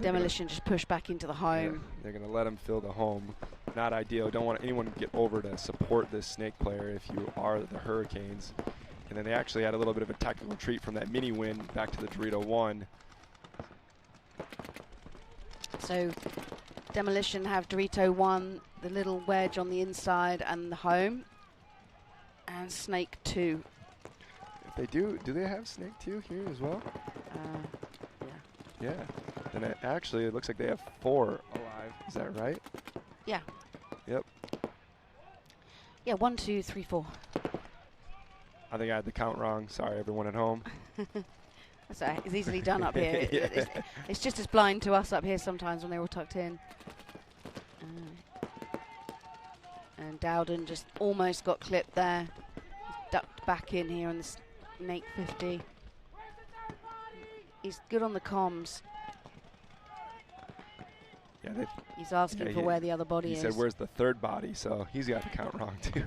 Demolition just pushed back into the home. Yeah, they're going to let them fill the home. Not ideal. Don't want anyone to get over to support this snake player if you are the Hurricanes. And then they actually had a little bit of a technical retreat from that mini win back to the Dorito 1. So Demolition have Dorito 1, the little wedge on the inside and the home. And Snake 2. If they do they have Snake 2 here as well? Yeah. And it looks like they have 4 alive. Is that right? Yeah. Yep. Yeah, 1, 2, 3, 4. I think I had the count wrong. Sorry, everyone at home. That's all right. It's easily done up here. It's just as blind to us up here sometimes when they're all tucked in. And Dowden just almost got clipped there. He's ducked back in here on the Snake 50. He's good on the comms. Yeah, he's asking for where the other body is. He said, "Where's the third body?" So he's got the count wrong too.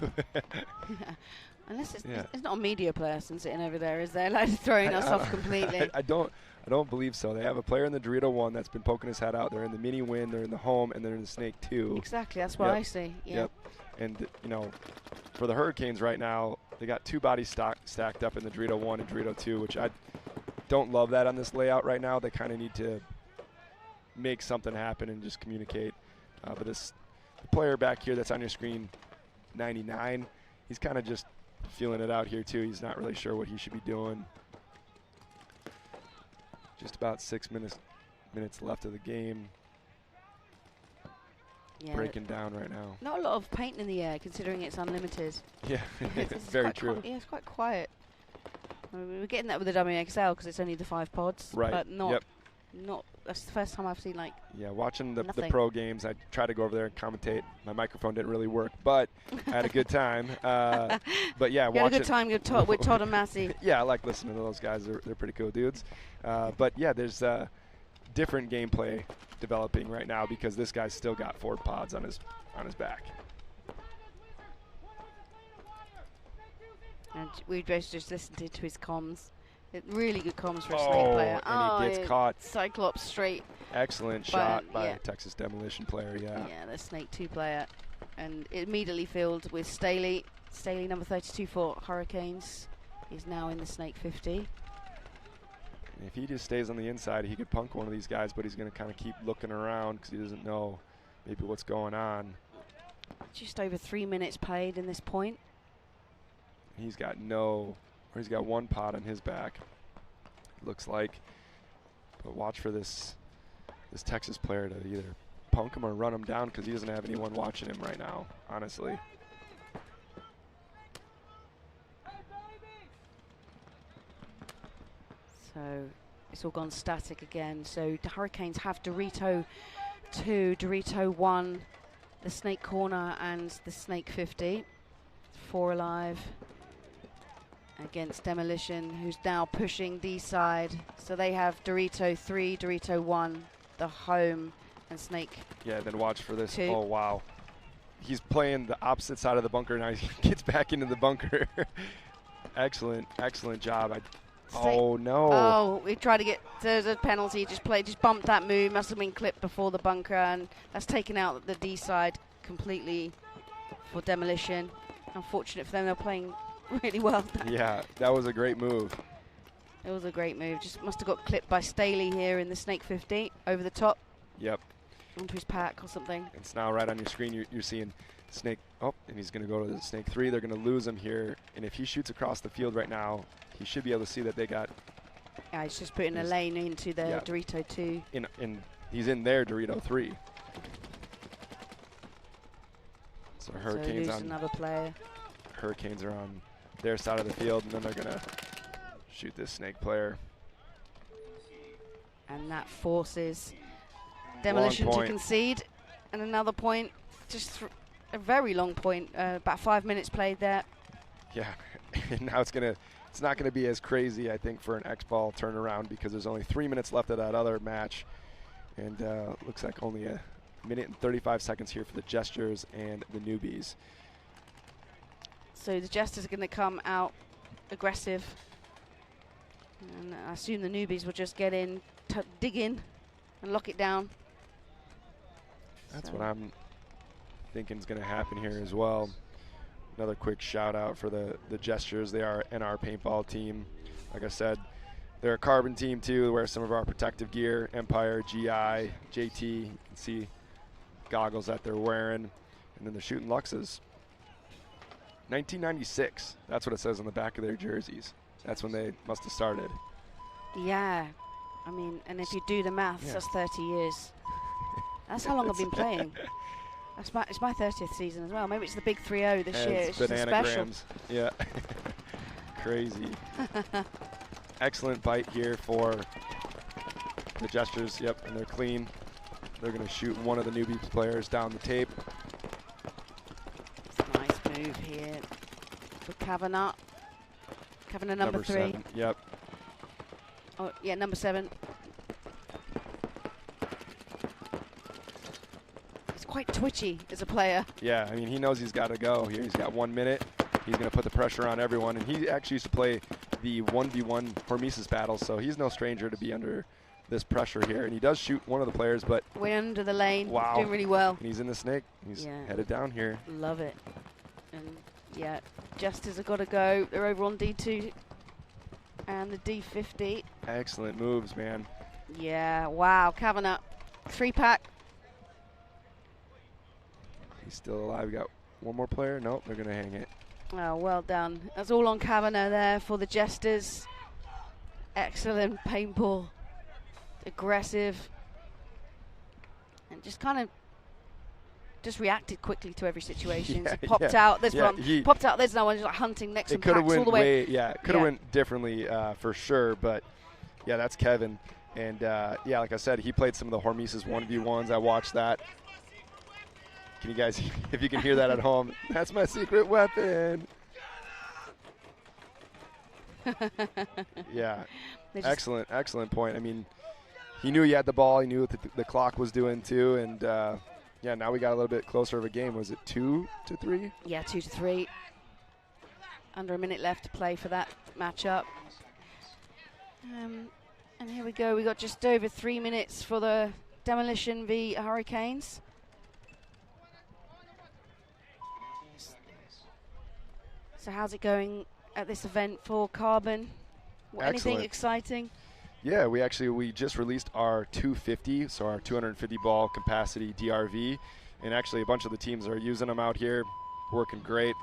Unless it's not a media person sitting over there, is there? Like throwing us off completely. I don't believe so. They have a player in the Dorito 1 that's been poking his head out. They're in the mini win, they're in the home, and they're in the Snake 2. Exactly, that's what I see. Yeah. Yep. And for the Hurricanes right now, they got 2 bodies stacked up in the Dorito 1 and Dorito 2, which I don't love that on this layout right now. They kind of need to make something happen and just communicate. But the player back here that's on your screen, 99, he's kind of just feeling it out here too. He's not really sure what he should be doing. Just about 6 minutes left of the game. Yeah, breaking down right now. Not a lot of paint in the air considering it's unlimited. Yeah, it's very true. Yeah, it's quite quiet. I mean, we're getting that with the WNXL because it's only the 5 pods. Right. But not. That's the first time I've seen Yeah, watching the pro games, I tried to go over there and commentate. My microphone didn't really work, but I had a good time. But yeah, you had a good time with Todd and Massey. Yeah, I like listening to those guys. They're pretty cool dudes. But yeah, there's different gameplay developing right now because this guy's still got 4 pods on his back. And we both just listened to his comms. Really good comms for a Snake player. And he gets caught. Cyclops straight. Excellent shot by a Texas Demolition player, yeah. Yeah, the Snake 2 player. And immediately filled with Staley. Staley, number 32 for Hurricanes. He's now in the Snake 50. If he just stays on the inside, he could punk one of these guys, but he's going to kind of keep looking around because he doesn't know maybe what's going on. Just over 3 minutes played in this point. He's got he's got 1 pod on his back, looks like. But watch for this Texas player to either punk him or run him down because he doesn't have anyone watching him right now, honestly. So it's all gone static again. So the Hurricanes have Dorito 2, Dorito 1, the Snake corner and the Snake 50. 4 alive against Demolition, who's now pushing the side. So they have Dorito 3, Dorito 1, the home, and Snake. Yeah, then watch for this. 2. Oh, wow. He's playing the opposite side of the bunker now. He gets back into the bunker. Excellent job. Oh, no. Oh, we tried to get, there's a penalty. Just bumped that move. Must have been clipped before the bunker, and that's taken out the D side completely for Demolition. Unfortunate for them, they're playing really well. Yeah, that was a great move. It was a great move. Just must have got clipped by Staley here in the Snake 50 over the top. Yep. Onto his pack or something. It's now right on your screen. You're seeing Snake. Oh, and he's going to go to the Snake 3. They're going to lose him here. And if he shoots across the field right now, he should be able to see that they got. Yeah, he's just putting a lane into the Dorito 2. He's in their Dorito 3. So Hurricanes on another player. Hurricanes are on their side of the field, and then they're going to shoot this Snake player. And that forces Demolition to concede. And another point, just a very long point, about 5 minutes played there. Yeah, and now it's not going to be as crazy, I think, for an X-Ball turnaround because there's only 3 minutes left of that other match. And looks like only a minute and 35 seconds here for the Jesters and the Newbies. So the Jesters are going to come out aggressive. And I assume the Newbies will just get in, dig in, and lock it down. That's what I'm thinking is going to happen here as well. Another quick shout out for the Jesters. They are NR Paintball team. Like I said, they're a carbon team too. Wear some of our protective gear, Empire, GI, JT. You can see goggles that they're wearing. And then they're shooting Luxes. 1996. That's what it says on the back of their jerseys. That's when they must have started. Yeah. I mean, and if you do the maths, that's 30 years. That's how long I've been playing. It's my 30th season as well. Maybe it's the big 3-0 this year. It's bananagrams. Yeah. Crazy. Excellent bite here for the Jesters. Yep, and they're clean. They're going to shoot one of the Newbies players down the tape. Nice move here for Kavanagh. Kavanagh number 3. 7. Yep. Oh, yeah, number 7. He's quite twitchy as a player. Yeah, I mean, he knows he's got to go here. He's got 1 minute. He's going to put the pressure on everyone. And he actually used to play the 1v1 Hormesis battles, so he's no stranger to be under this pressure here. And he does shoot one of the players, but way under the lane. Wow. Doing really well. And he's in the snake. He's headed down here. Love it. And yeah, Jesters have got to go. They're over on D2 and the D50. Excellent moves, man. Yeah, wow. Kavanagh, 3-pack. He's still alive. We got one more player. Nope, they're going to hang it. Oh, well done. That's all on Kavanagh there for the Jesters. Excellent paintball. Aggressive. And just kind of just reacted quickly to every situation. Yeah, So popped out. There's one. Popped out. There's no one. Just like hunting next to packs all the way. Could have went differently for sure. But yeah, that's Kevin. And yeah, like I said, he played some of the Hormesis 1v1s. I watched that. Can you guys, if you can hear that at home, that's my secret weapon. Yeah, excellent point. I mean, he knew he had the ball. He knew what the clock was doing too. And yeah, now we got a little bit closer of a game. Was it 2-3? Yeah, 2-3. Under a minute left to play for that matchup. And here we go. We got just over 3 minutes for the Demolition v Hurricanes. So how's it going at this event for Carbon? Anything exciting? Yeah, we just released our 250, so our 250 ball capacity DRV, and actually a bunch of the teams are using them out here, working great,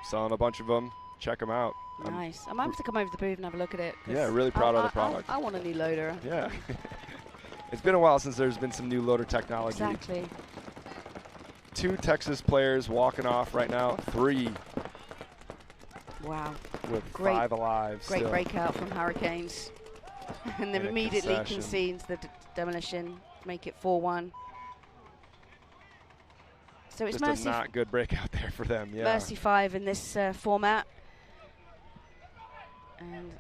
selling a bunch of them. Check them out. Nice. I might have to come over to the booth and have a look at it. Yeah, really proud of the product. I want a new loader. Yeah. It's been a while since there's been some new loader technology. Exactly. 2 Texas players walking off right now. 3. Wow. With 5 alive. Great breakout from Hurricanes. And they've immediately conceded the Demolition, make it 4-1. So it's just a not good breakout there for them. Yeah. Mercy 5 in this format. And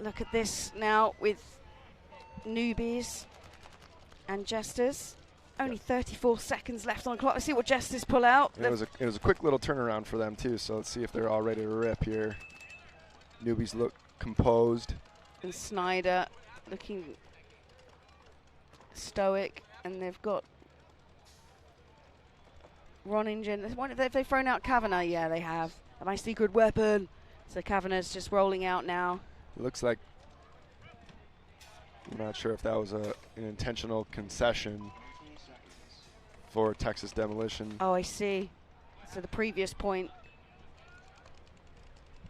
look at this now with Newbies and Jesters. Only 34 seconds left on the clock. Let's see what Jesters pull out. It was a quick little turnaround for them too, so let's see if they're all ready to rip here. Newbies look composed. And Snyder looking stoic, and they've got Roningen. Have they thrown out Kavanagh? Yeah, they have. My secret weapon. So Kavanagh's just rolling out now. It looks like, I'm not sure if that was an intentional concession for Texas Demolition. Oh, I see. So the previous point,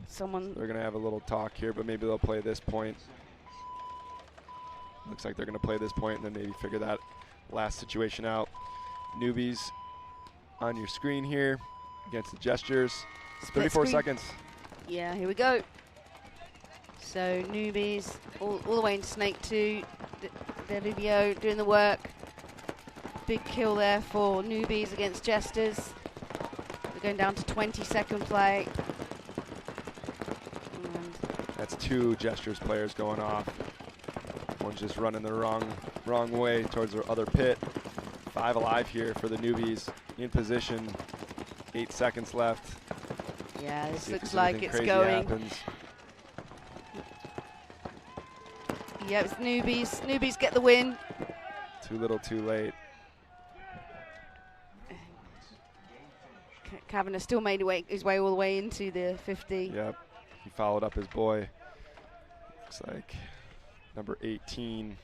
someone... They're going to have a little talk here, but maybe they'll play this point. Looks like they're going to play this point and then maybe figure that last situation out. Newbies on your screen here against the Jesters. 34 seconds. Yeah, here we go. So Newbies all the way into Snake 2. Delubio doing the work. Big kill there for Newbies against Jesters. They're going down to 20-second play. And that's 2 Jesters players going off. One's just running the wrong way towards the other pit. 5 alive here for the Newbies in position. 8 seconds left. Yeah, this See if looks there's like anything it's crazy going. happens. Yeah, it's Newbies. Newbies get the win. Too little, too late. Kavanagh still made his way all the way into the 50. Yep. He followed up his boy. Looks like number 18.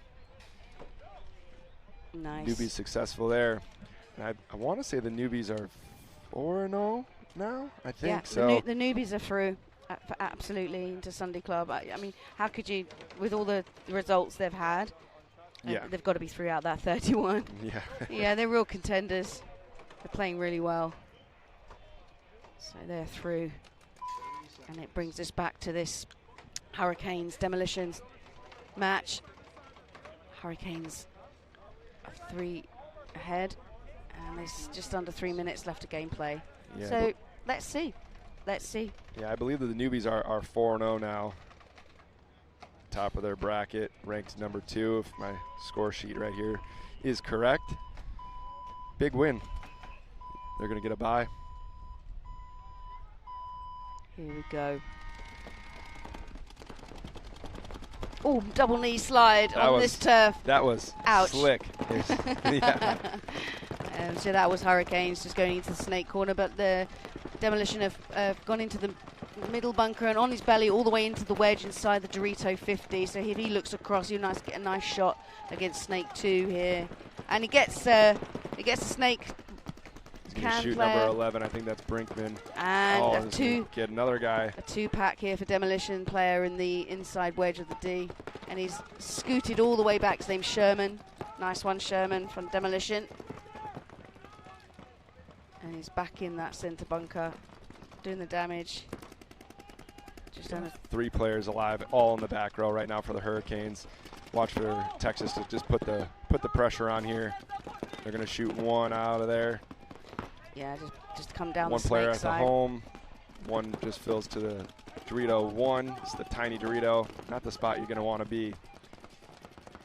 Nice. Newbies successful there. And I want to say the Newbies are 4-0 now. I think yeah, so. The Newbies are through absolutely into Sunday Club. I mean, how could you, with all the results they've had, Yeah. they've got to be through out that 31. Yeah. Yeah, they're real contenders. They're playing really well. So they're through. And it brings us back to this Hurricanes Demolition match. Hurricanes are 3 ahead. And there's just under 3 minutes left of gameplay. Yeah, so let's see. Let's see. Yeah, I believe that the Newbies are 4-0 now. Top of their bracket, ranked number 2, if my score sheet right here is correct. Big win. They're going to get a bye. Here we go. Oh, double knee slide on this turf. That was ouch. Slick. Yeah. So that was Hurricanes just going into the snake corner, but the Demolition have gone into the middle bunker and on his belly all the way into the wedge inside the Dorito 50. So if he looks across, he'll get a nice shot against Snake 2 here, and he gets the snake. He's going to shoot number 11. I think that's Brinkman. And get another guy. A 2-pack here for Demolition player in the inside wedge of the D, and he's scooted all the way back. His name's Sherman. Nice one, Sherman from Demolition. And he's back in that center bunker, doing the damage. Just on 3 players alive, all in the back row right now for the Hurricanes. Watch for Texas to just put the pressure on here. They're going to shoot one out of there. Yeah, just come down one the player snake at side. the home. One just fills to the Dorito 1. It's the tiny Dorito, not the spot you're going to want to be.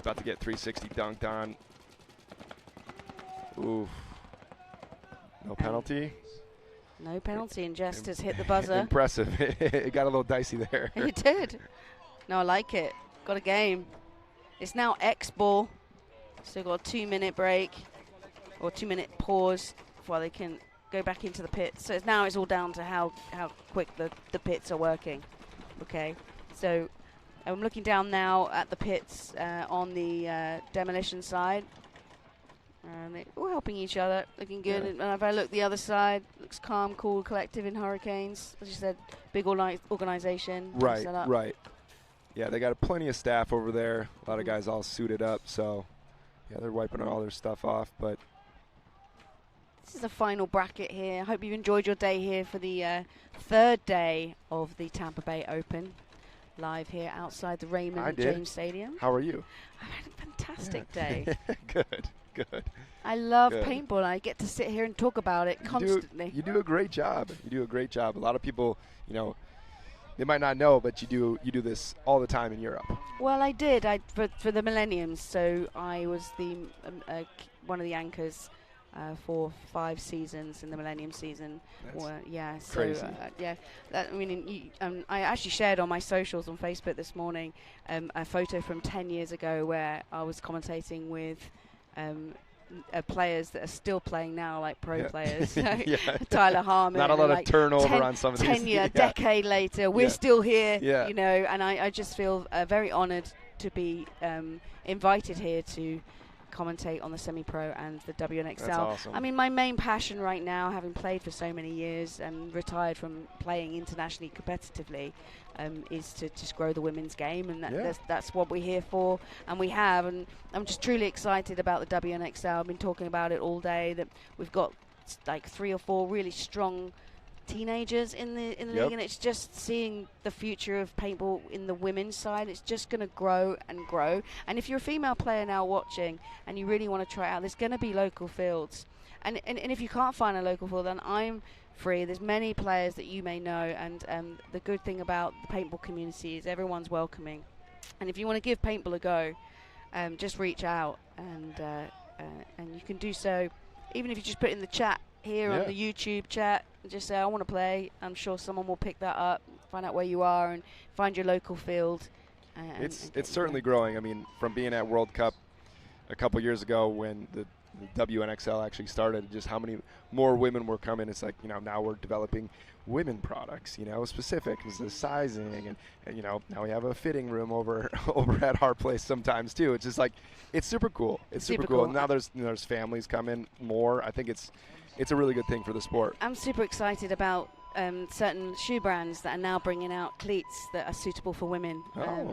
About to get 360 dunked on. Oof. No penalty. No penalty, and Jesters hit the buzzer. Impressive. It got a little dicey there. It did. No, I like it. Got a game. It's now X ball. So got a 2-minute break or 2-minute pause before they can go back into the pits. So now it's all down to how quick the pits are working. Okay. So I'm looking down now at the pits on the Demolition side. And they're all helping each other, looking good. Yeah. And if I look the other side, looks calm, cool, collective in Hurricanes. As you said, big organization. Right, set up. right. Yeah, they got plenty of staff over there. A lot of guys all suited up. So, yeah, they're wiping all their stuff off. But this is the final bracket here. I hope you've enjoyed your day here for the 3rd day of the Tampa Bay Open. Live here outside the Raymond James Stadium. How are you? I've had a fantastic day. Good. I love paintball. I get to sit here and talk about it constantly. You do a great job. You do a great job. A lot of people, they might not know, but you do this all the time in Europe. Well, I did. For the Millenniums. So I was the one of the anchors for 5 seasons in the Millennium season. That's crazy. I actually shared on my socials on Facebook this morning a photo from 10 years ago where I was commentating with players that are still playing now, like pro players. Tyler Harmon. Not a lot of turnover on some of these. 10 year, decade later, we're still here. Yeah. And I just feel very honoured to be invited here to commentate on the semi-pro and the WNXL. That's awesome. I mean, my main passion right now, having played for so many years and retired from playing internationally competitively, is to just grow the women's game, and that's what we're here for, and we have. And I'm just truly excited about the WNXL. I've been talking about it all day, that we've got like 3 or 4 really strong teenagers in the league, and it's just seeing the future of paintball in the women's side. It's just going to grow and grow. And if you're a female player now watching and you really want to try it out, there's going to be local fields. And if you can't find a local field, then I'm free. There's many players that you may know, and the good thing about the paintball community is everyone's welcoming. And if you want to give paintball a go, just reach out, and you can do so. Even if you just put in the chat here on the YouTube chat. Just say, I want to play. I'm sure someone will pick that up, find out where you are, and find your local field. It's certainly growing. I mean, from being at World Cup a couple years ago when the WNXL actually started, just how many more women were coming. It's like, you know, now we're developing women products, you know, specific is the sizing, and you know, now we have a fitting room over at our place sometimes too. It's just like, it's super cool. It's super cool. And now there's families coming more. I think it's a really good thing for the sport. I'm super excited about certain shoe brands that are now bringing out cleats that are suitable for women.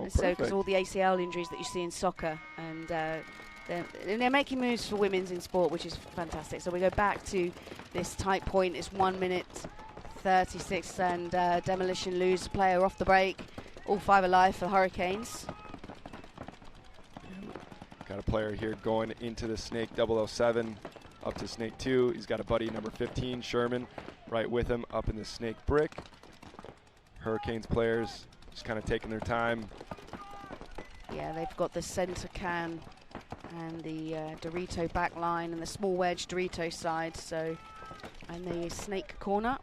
So because all the ACL injuries that you see in soccer, and they're making moves for women's in sport, which is fantastic. So we go back to this tight point. It's 1 minute 36, and Demolition lose a player off the break. All 5 alive for the Hurricanes. Got a player here going into the Snake 007 up to Snake 2. He's got a buddy number 15, Sherman, right with him up in the Snake brick. Hurricanes players just kind of taking their time. Yeah, they've got the center can and the Dorito back line and the small wedge Dorito side. So, and the Snake corner.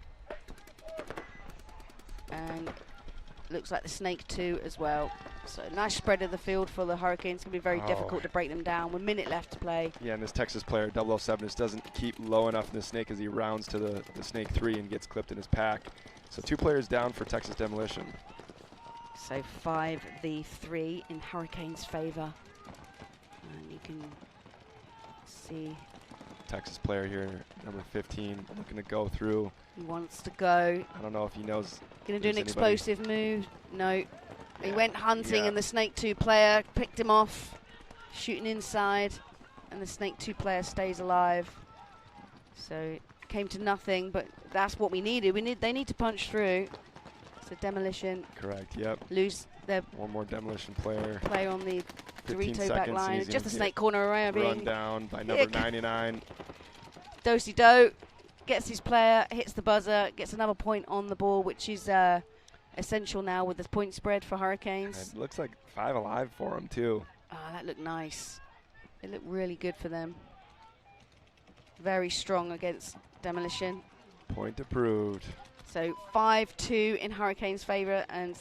And looks like the Snake 2 as well. So nice spread of the field for the Hurricanes. It's going to be very difficult to break them down. 1 minute left to play. Yeah, and this Texas player, 007, just doesn't keep low enough in the Snake as he rounds to the Snake 3 and gets clipped in his pack. So 2 players down for Texas Demolition. So 5v3 in Hurricanes' favor. And you can see Texas player here, number 15, looking to go through. He wants to go. I don't know if he knows. Going to do an explosive move. No. He went hunting, and the Snake 2 player picked him off, shooting inside, and the Snake 2 player stays alive. So it came to nothing, but that's what we needed. They need to punch through. So Demolition. Correct. Yep. Lose their one more Demolition player. Player on the Dorito back line. Just the Snake corner around. Run down by number 99. Do-si-do gets his player, hits the buzzer, gets another point on the ball, which is essential now with the point spread for Hurricanes. It looks like 5 alive for him too. Oh, that looked nice. It looked really good for them. Very strong against Demolition. Point approved. So 5-2 in Hurricanes' favor, and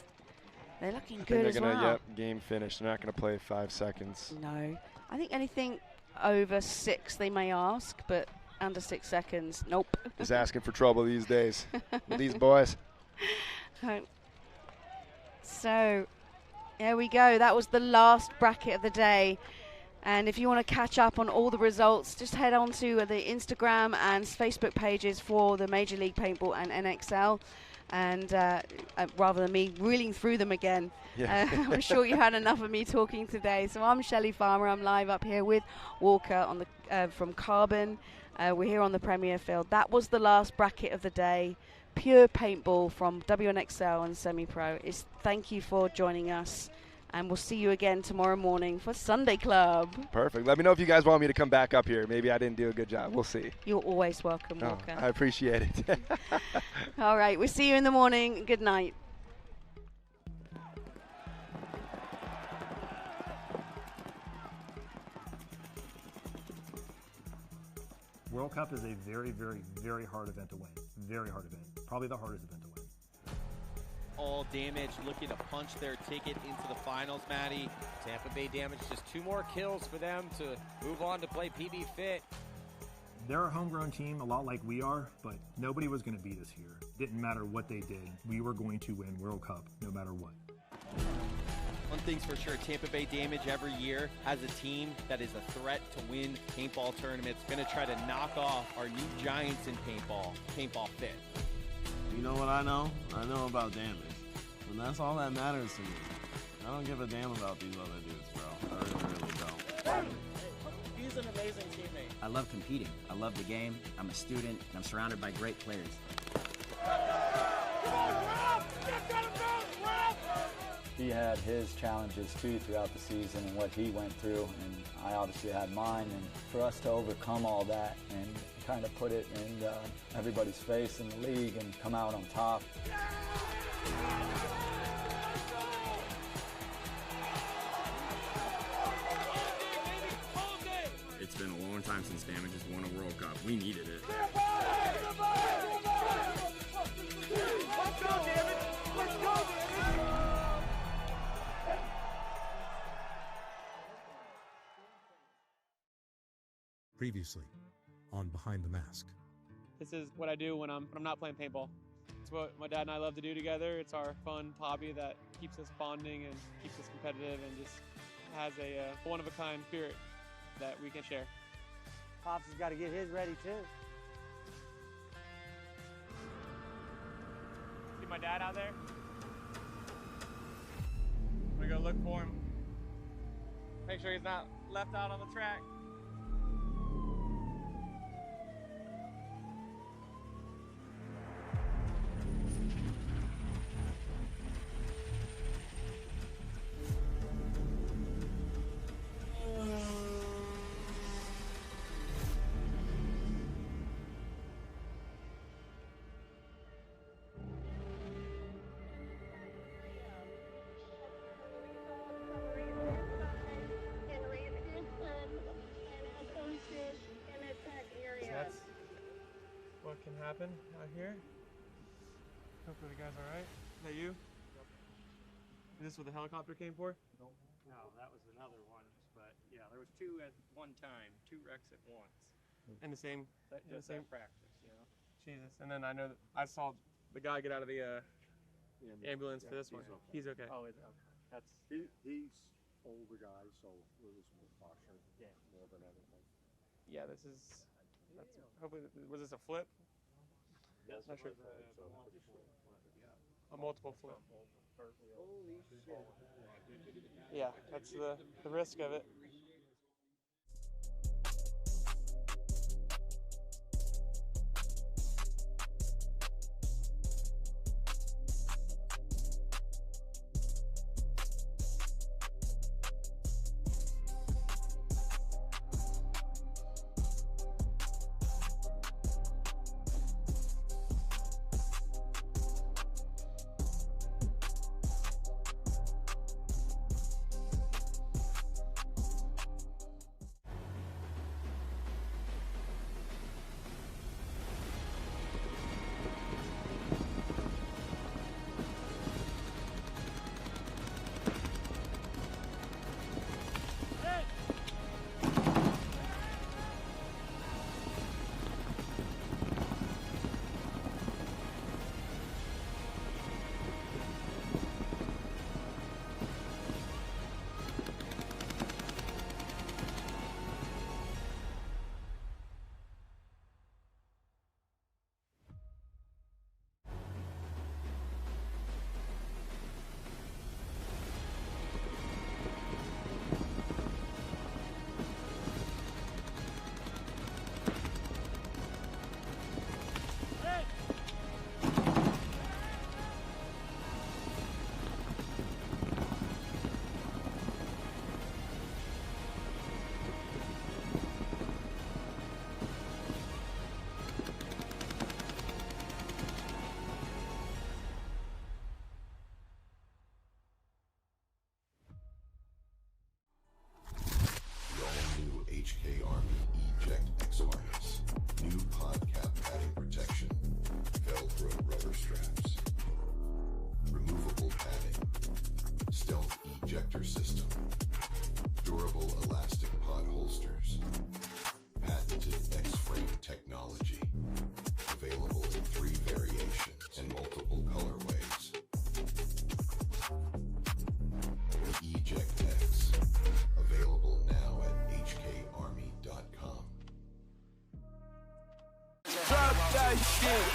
they're looking good as well. They're going to, game finished. They're not going to play 5 seconds. No. I think anything over 6 they may ask, but under 6 seconds, nope. Just asking for trouble these days with these boys. So, there we go. That was the last bracket of the day. And if you want to catch up on all the results, just head on to the Instagram and Facebook pages for the Major League Paintball and NXL. And rather than me reeling through them again, I'm sure you had enough of me talking today. So I'm Shelley Farmer. I'm live up here with Walker on the from Carbon. We're here on the Premier Field. That was the last bracket of the day. Pure paintball from WNXL and Semi-Pro. Thank you for joining us, and we'll see you again tomorrow morning for Sunday Club. Perfect. Let me know if you guys want me to come back up here. Maybe I didn't do a good job. We'll see. You're always welcome, Walker. I appreciate it. All right. We'll see you in the morning. Good night. World Cup is a very, very, very hard event to win. Very hard event. Probably the hardest event to win. All Damage looking to punch their ticket into the finals, Maddie. Tampa Bay Damage, just 2 more kills for them to move on to play PB Fit. They're a homegrown team, a lot like we are, but nobody was going to beat us here. Didn't matter what they did. We were going to win World Cup no matter what. One thing's for sure, Tampa Bay Damage every year has a team that is a threat to win paintball tournaments. Going to try to knock off our new giants in paintball Fit. You know what I know? I know about damage. And that's all that matters to me. I don't give a damn about these other dudes, bro. I really, really don't. He's an amazing teammate. I love competing. I love the game. I'm a student, and I'm surrounded by great players. He had his challenges too throughout the season and what he went through, and I obviously had mine. And for us to overcome all that and kind of put it in everybody's face in the league and come out on top. It's been a long time since Damage has won a World Cup. We needed it. Let's go, Damage! Let's go, Damage! Previously on Behind the Mask. This is what I do when I'm not playing paintball. It's what my dad and I love to do together. It's our fun hobby that keeps us bonding and keeps us competitive and just has a one-of-a-kind spirit that we can share. Pops has got to get his ready too. See my dad out there? I'm gonna go look for him. Make sure he's not left out on the track. That's what can happen out here. Hopefully the guy's alright. Is that you? Yep. Is this what the helicopter came for? No, that was another one. But yeah, there was two at one time, 2 wrecks at once. In the same, practice, you know. Jesus. And then I know that I saw the guy get out of the ambulance for this one. He's okay. Oh, is okay. That's he's older guy, so it was more caution. Yeah. More than anything. Yeah, this is. That's, hopefully, was this a flip? Yes, Not sure. A multiple flip. Holy shit. Yeah, that's the risk of it. HK Army Eject X harness, new pod cap padding protection, Velcro rubber straps, removable padding, stealth ejector system, durable elastic pod holsters, patented X-frame technology, available in 3 variations and multiple colorways. Eject X, available now at hkarmy.com. Drop that shit.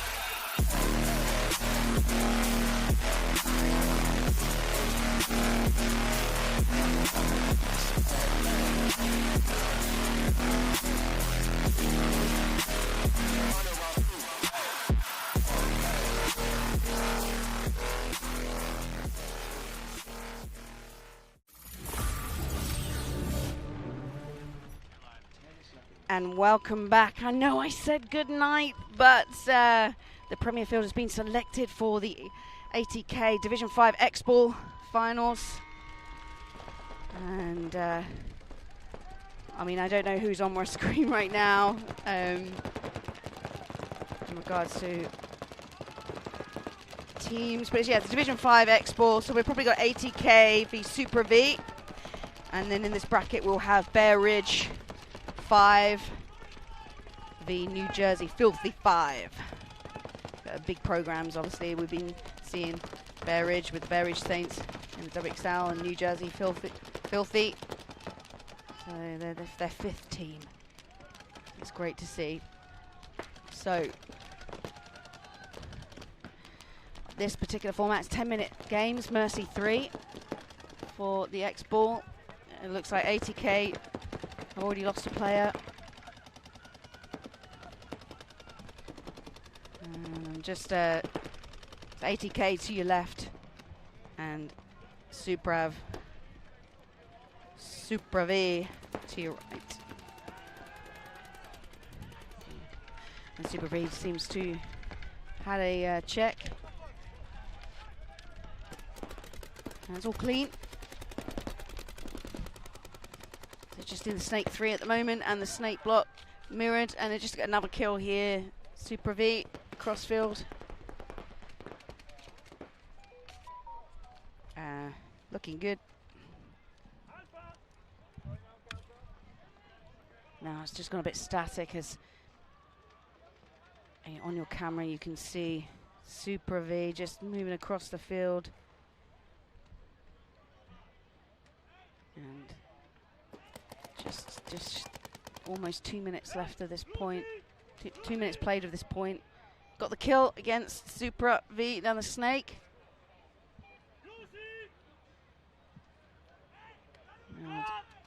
And welcome back. I know I said good night, but the Premier Field has been selected for the ATK Division 5 X-Ball finals. And I mean, I don't know who's on my screen right now in regards to teams, but yeah, the Division 5 X-Ball. So we've probably got ATK v Super V, and then in this bracket we'll have Bear Ridge 5 v New Jersey Filthy 5. Big programs, obviously. We've been seeing Bear Ridge with the Bear Ridge Saints in the WXL and New Jersey Filthy. So they're their 5th team. It's great to see. So this particular format is 10-minute games, Mercy 3 for the X-Ball. It looks like ATK have already lost a player. Just ATK to your left and Supra V to your right. And Super V seems to had a check. And it's all clean. They just do the snake 3 at the moment and the snake block mirrored, and they just got another kill here. Super V crossfield. Looking good. Now it's just gone a bit static as on your camera you can see Super V just moving across the field. And just almost 2 minutes left of this point. 2 minutes played of this point. Got the kill against Super V down the snake. And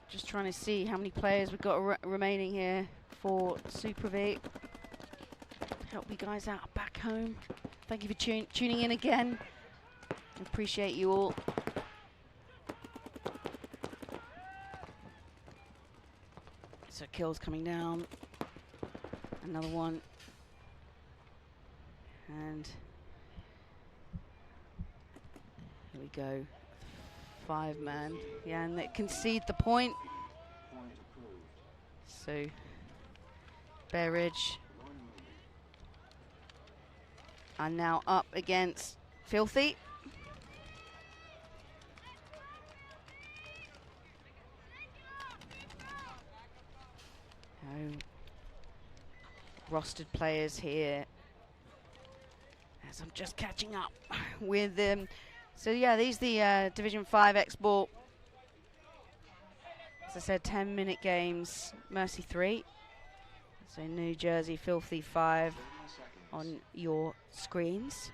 just trying to see how many players we've got remaining here for Super V. Help you guys out back home. Thank you for tuning in again. I appreciate you all. So kills coming down. Another one. And here we go. 5-man. Yeah, and they concede the point. So Bear Ridge are now up against Filthy. Rostered players here as I'm just catching up with them. So yeah, these the Division 5 X-Ball. As I said, 10-minute games, Mercy 3. So New Jersey Filthy 5 on your screens.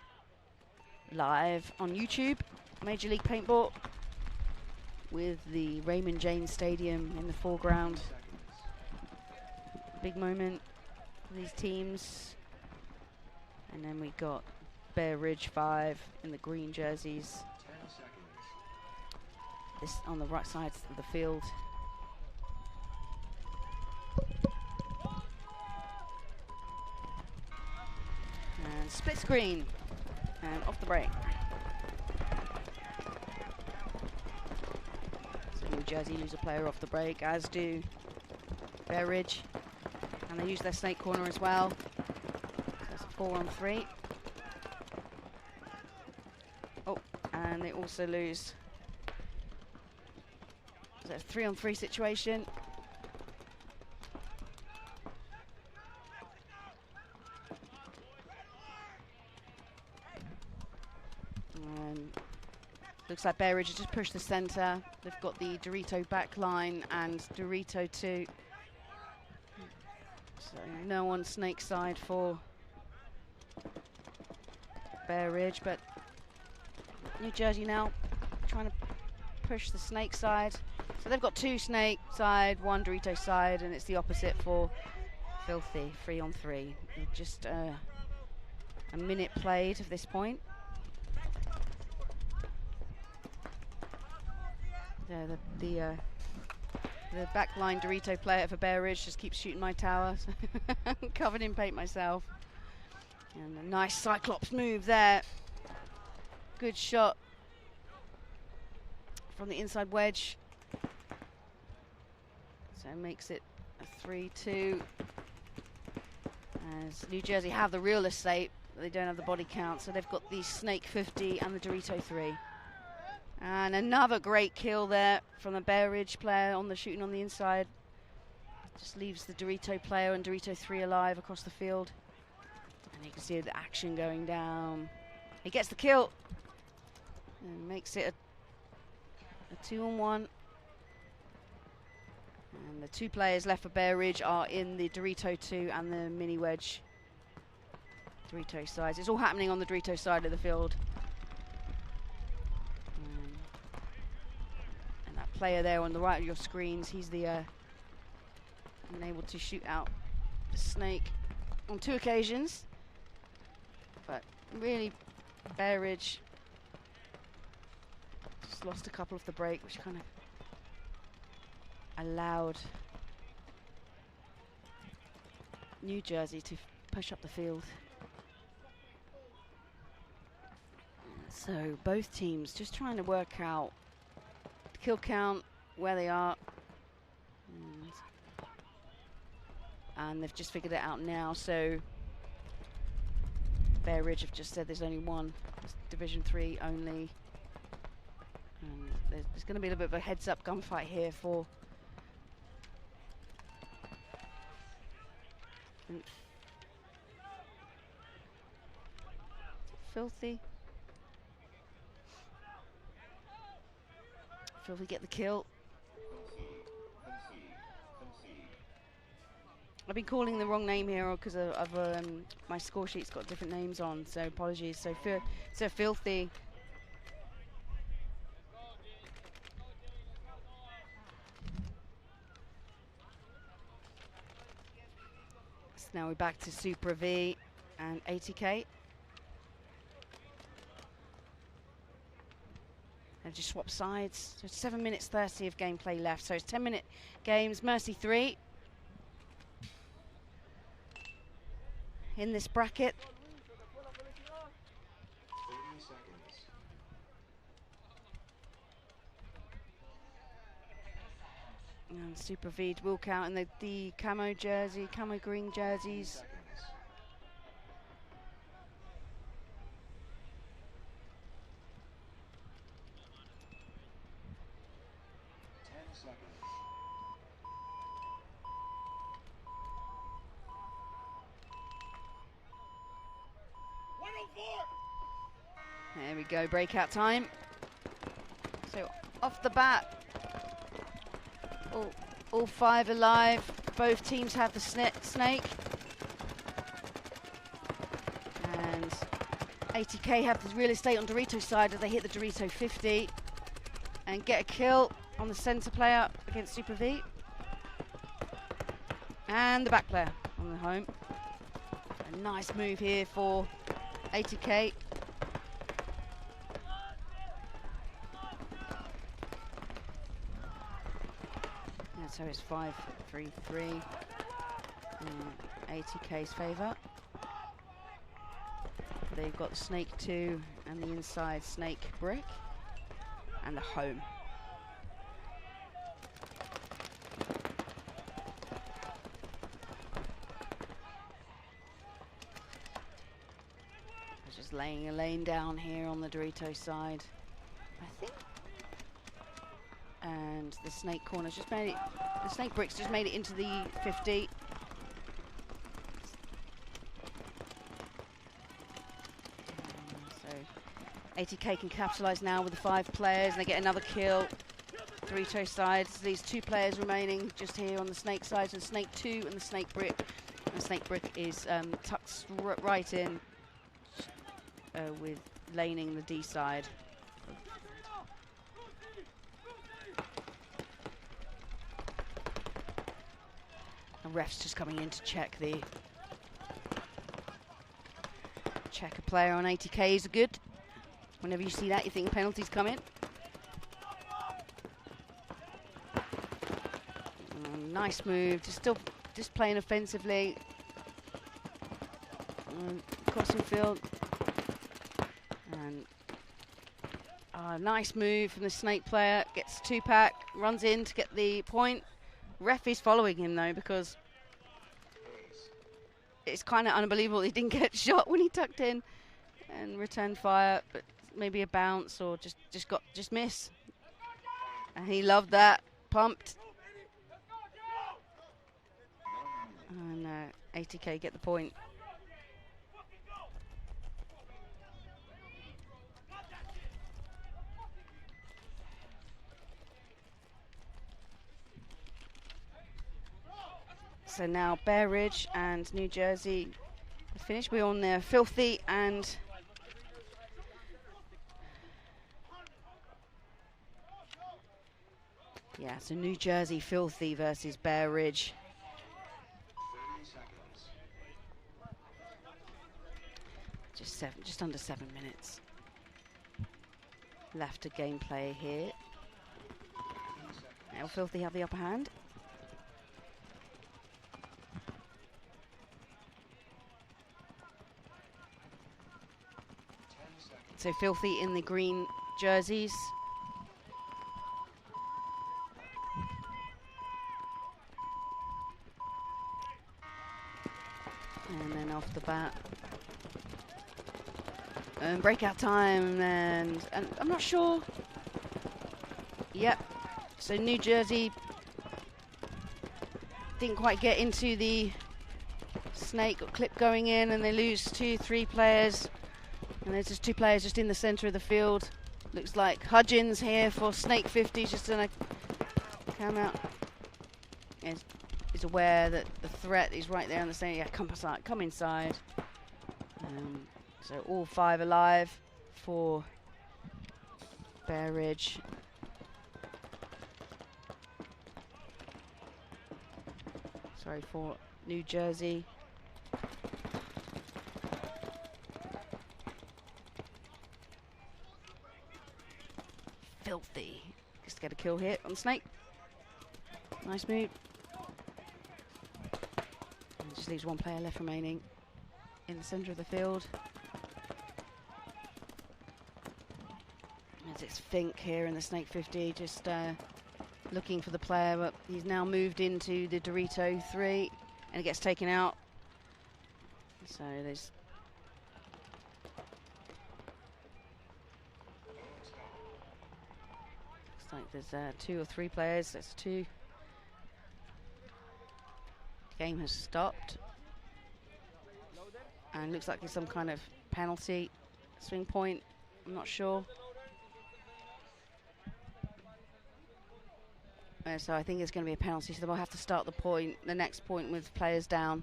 Live on YouTube, Major League Paintball, with the Raymond James Stadium in the foreground. Big moment for these teams. And then we got Bear Ridge 5 in the green jerseys. This on the right side of the field. And split screen. And off the break. So New Jersey lose a player off the break, as do Bear Ridge. And they use their snake corner as well. That's a 4-on-3. Oh, and they also lose. So it's a 3-on-3 situation. Looks like Bear Ridge has just pushed the center. They've got the Dorito back line and Dorito 2. So no on snake side for Bear Ridge, but New Jersey now trying to push the snake side. So they've got 2 snake side, 1 Dorito side, and it's the opposite for Filthy, 3-on-3. Just a minute played of this point. Yeah, the backline Dorito player for Bear Ridge just keeps shooting my tower. I'm covered in paint myself. And a nice Cyclops move there. Good shot from the inside wedge. So So it makes it a 3-2. As New Jersey have the real estate, but they don't have the body count, so they've got the Snake 50 and the Dorito 3. And another great kill there from the Bear Ridge player on the shooting on the inside. Just leaves the Dorito player and Dorito 3 alive across the field. And you can see the action going down. He gets the kill and makes it a 2-on-1. And the 2 players left for Bear Ridge are in the Dorito 2 and the mini wedge Dorito sides. It's all happening on the Dorito side of the field. And that player there on the right of your screens, he's the been able to shoot out the Snake on 2 occasions. But really, Bear Ridge just lost a couple off the break, which kind of allowed New Jersey to push up the field. So both teams just trying to work out the kill count, where they are. And they've just figured it out now, so Bear Ridge have just said there's only one, it's Division 3 only. And there's going to be a little bit of a heads-up gunfight here for Filthy. Filthy get the kill. I've been calling the wrong name here because of my score sheet's got different names on, so apologies. So Filthy. So now we're back to Super V and ATK. They've just swapped sides. So 7 minutes 30 of gameplay left. So it's 10-minute games. Mercy 3. In this bracket. And Super V will count in the camo jersey, camo green jerseys. There we go, breakout time. So off the bat, all 5 alive. Both teams have the snake. And ATK have the real estate on Dorito's side as they hit the Dorito 50 and get a kill on the center player against Super V. And the back player on the home. A nice move here for ATK. So it's 5-3-3 in ATK's favour. They've got the Snake 2 and the inside Snake brick and the home. Just laying a lane down here on the Dorito side, I think. And the Snake corner's just made it, the Snake bricks just made it into the 50. So ATK can capitalise now with the 5 players and they get another kill. Dorito side, so these 2 players remaining just here on the Snake side, so the Snake 2 and the Snake brick. And the Snake brick is tucked right in with laning the D side. And refs just coming in to check a player on ATK is good. Whenever you see that, you think penalties come in. Nice move, just playing offensively. Crossing field. And nice move from the Snake player, gets 2-pack, runs in to get the point. Ref is following him though, because it's kind of unbelievable he didn't get shot when he tucked in and returned fire, but maybe a bounce or just miss. And he loved that. Pumped. And 80K get the point. So now Bear Ridge and New Jersey finished. We're on there. Filthy and yeah, so New Jersey Filthy versus Bear Ridge. Just under 7 minutes left to gameplay here. Now Filthy have the upper hand. So Filthy in the green jerseys. And then off the bat. And breakout time, and I'm not sure. Yep. So New Jersey didn't quite get into the snake or clip going in, and they lose 2-3 players. And there's just 2 players just in the center of the field. Looks like Hudgens here for Snake 50, just gonna come out. Is aware that the threat is right there on the center. Yeah, come inside. So all 5 alive for Bear Ridge. Sorry, for New Jersey. Filthy. Just get a kill hit on Snake. Nice move. And just leaves 1 player left remaining in the center of the field. As it's Fink here in the Snake 50, just looking for the player, but he's now moved into the Dorito 3 and it gets taken out. So there's looks like there's 2 or 3 players. That's 2. Game has stopped. And looks like it's some kind of penalty, swing point, I'm not sure. So I think it's going to be a penalty, so they'll have to start the next point with players down.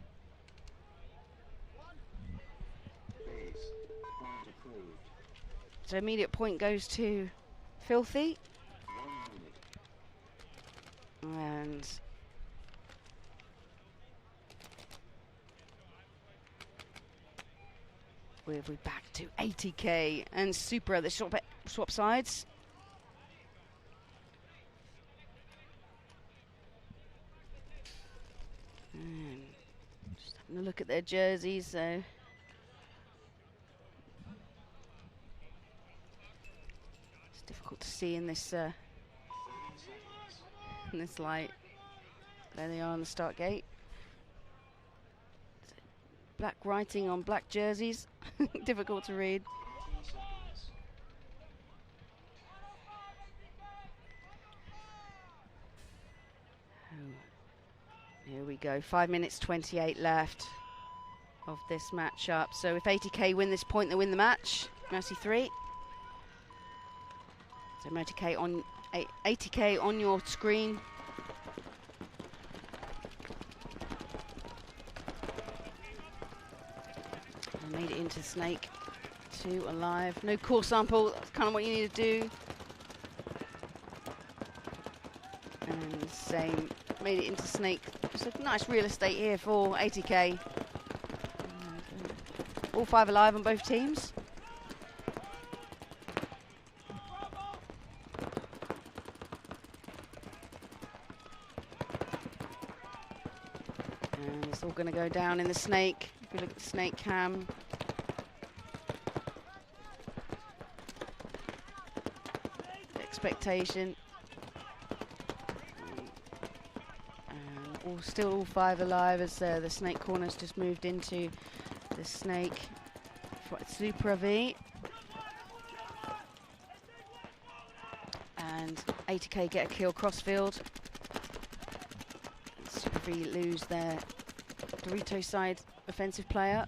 So immediate point goes to Filthy. And we're back to 80K and Supra. They swap sides. And just having a look at their jerseys. So it's difficult to see in this light. There they are on the start gate. Black writing on black jerseys. Difficult to read. Here we go. 5 minutes 28 left of this matchup. So if 80K win this point, they win the match. Mercy 3. So 80K on your screen. And made it into Snake 2 alive. No core sample. That's kind of what you need to do. And same. Made it into Snake. It's a nice real estate here for 80K. All 5 alive on both teams. And it's all going to go down in the Snake. If you look at the Snake cam. The expectation. Still all 5 alive as the snake corner's just moved into the snake. Super V. And 80K get a kill crossfield. Super V lose their Dorito side offensive player.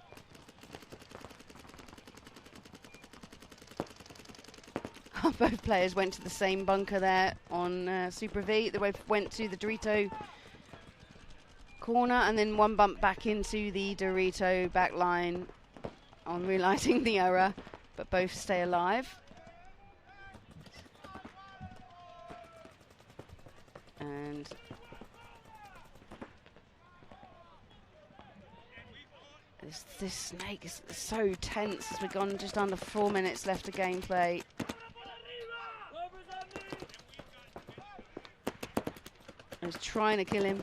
Both players went to the same bunker there on Super V. They both went to the Dorito corner and then one bump back into the Dorito back line on realizing the error, but both stay alive. And this snake is so tense as we've gone just under 4 minutes left of gameplay. I was trying to kill him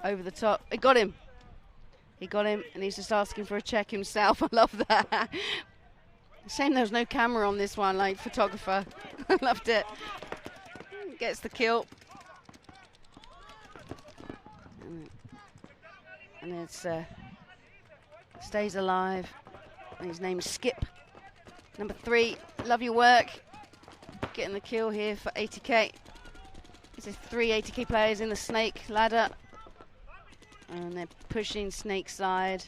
over the top. He got him. He got him, and he's just asking for a check himself. I love that. Shame there was no camera on this one, like photographer. I loved it. Gets the kill. And it's stays alive. And his name's Skip. Number 3, love your work. Getting the kill here for 80K. There's 3 80K players in the snake ladder. And they're pushing snake side.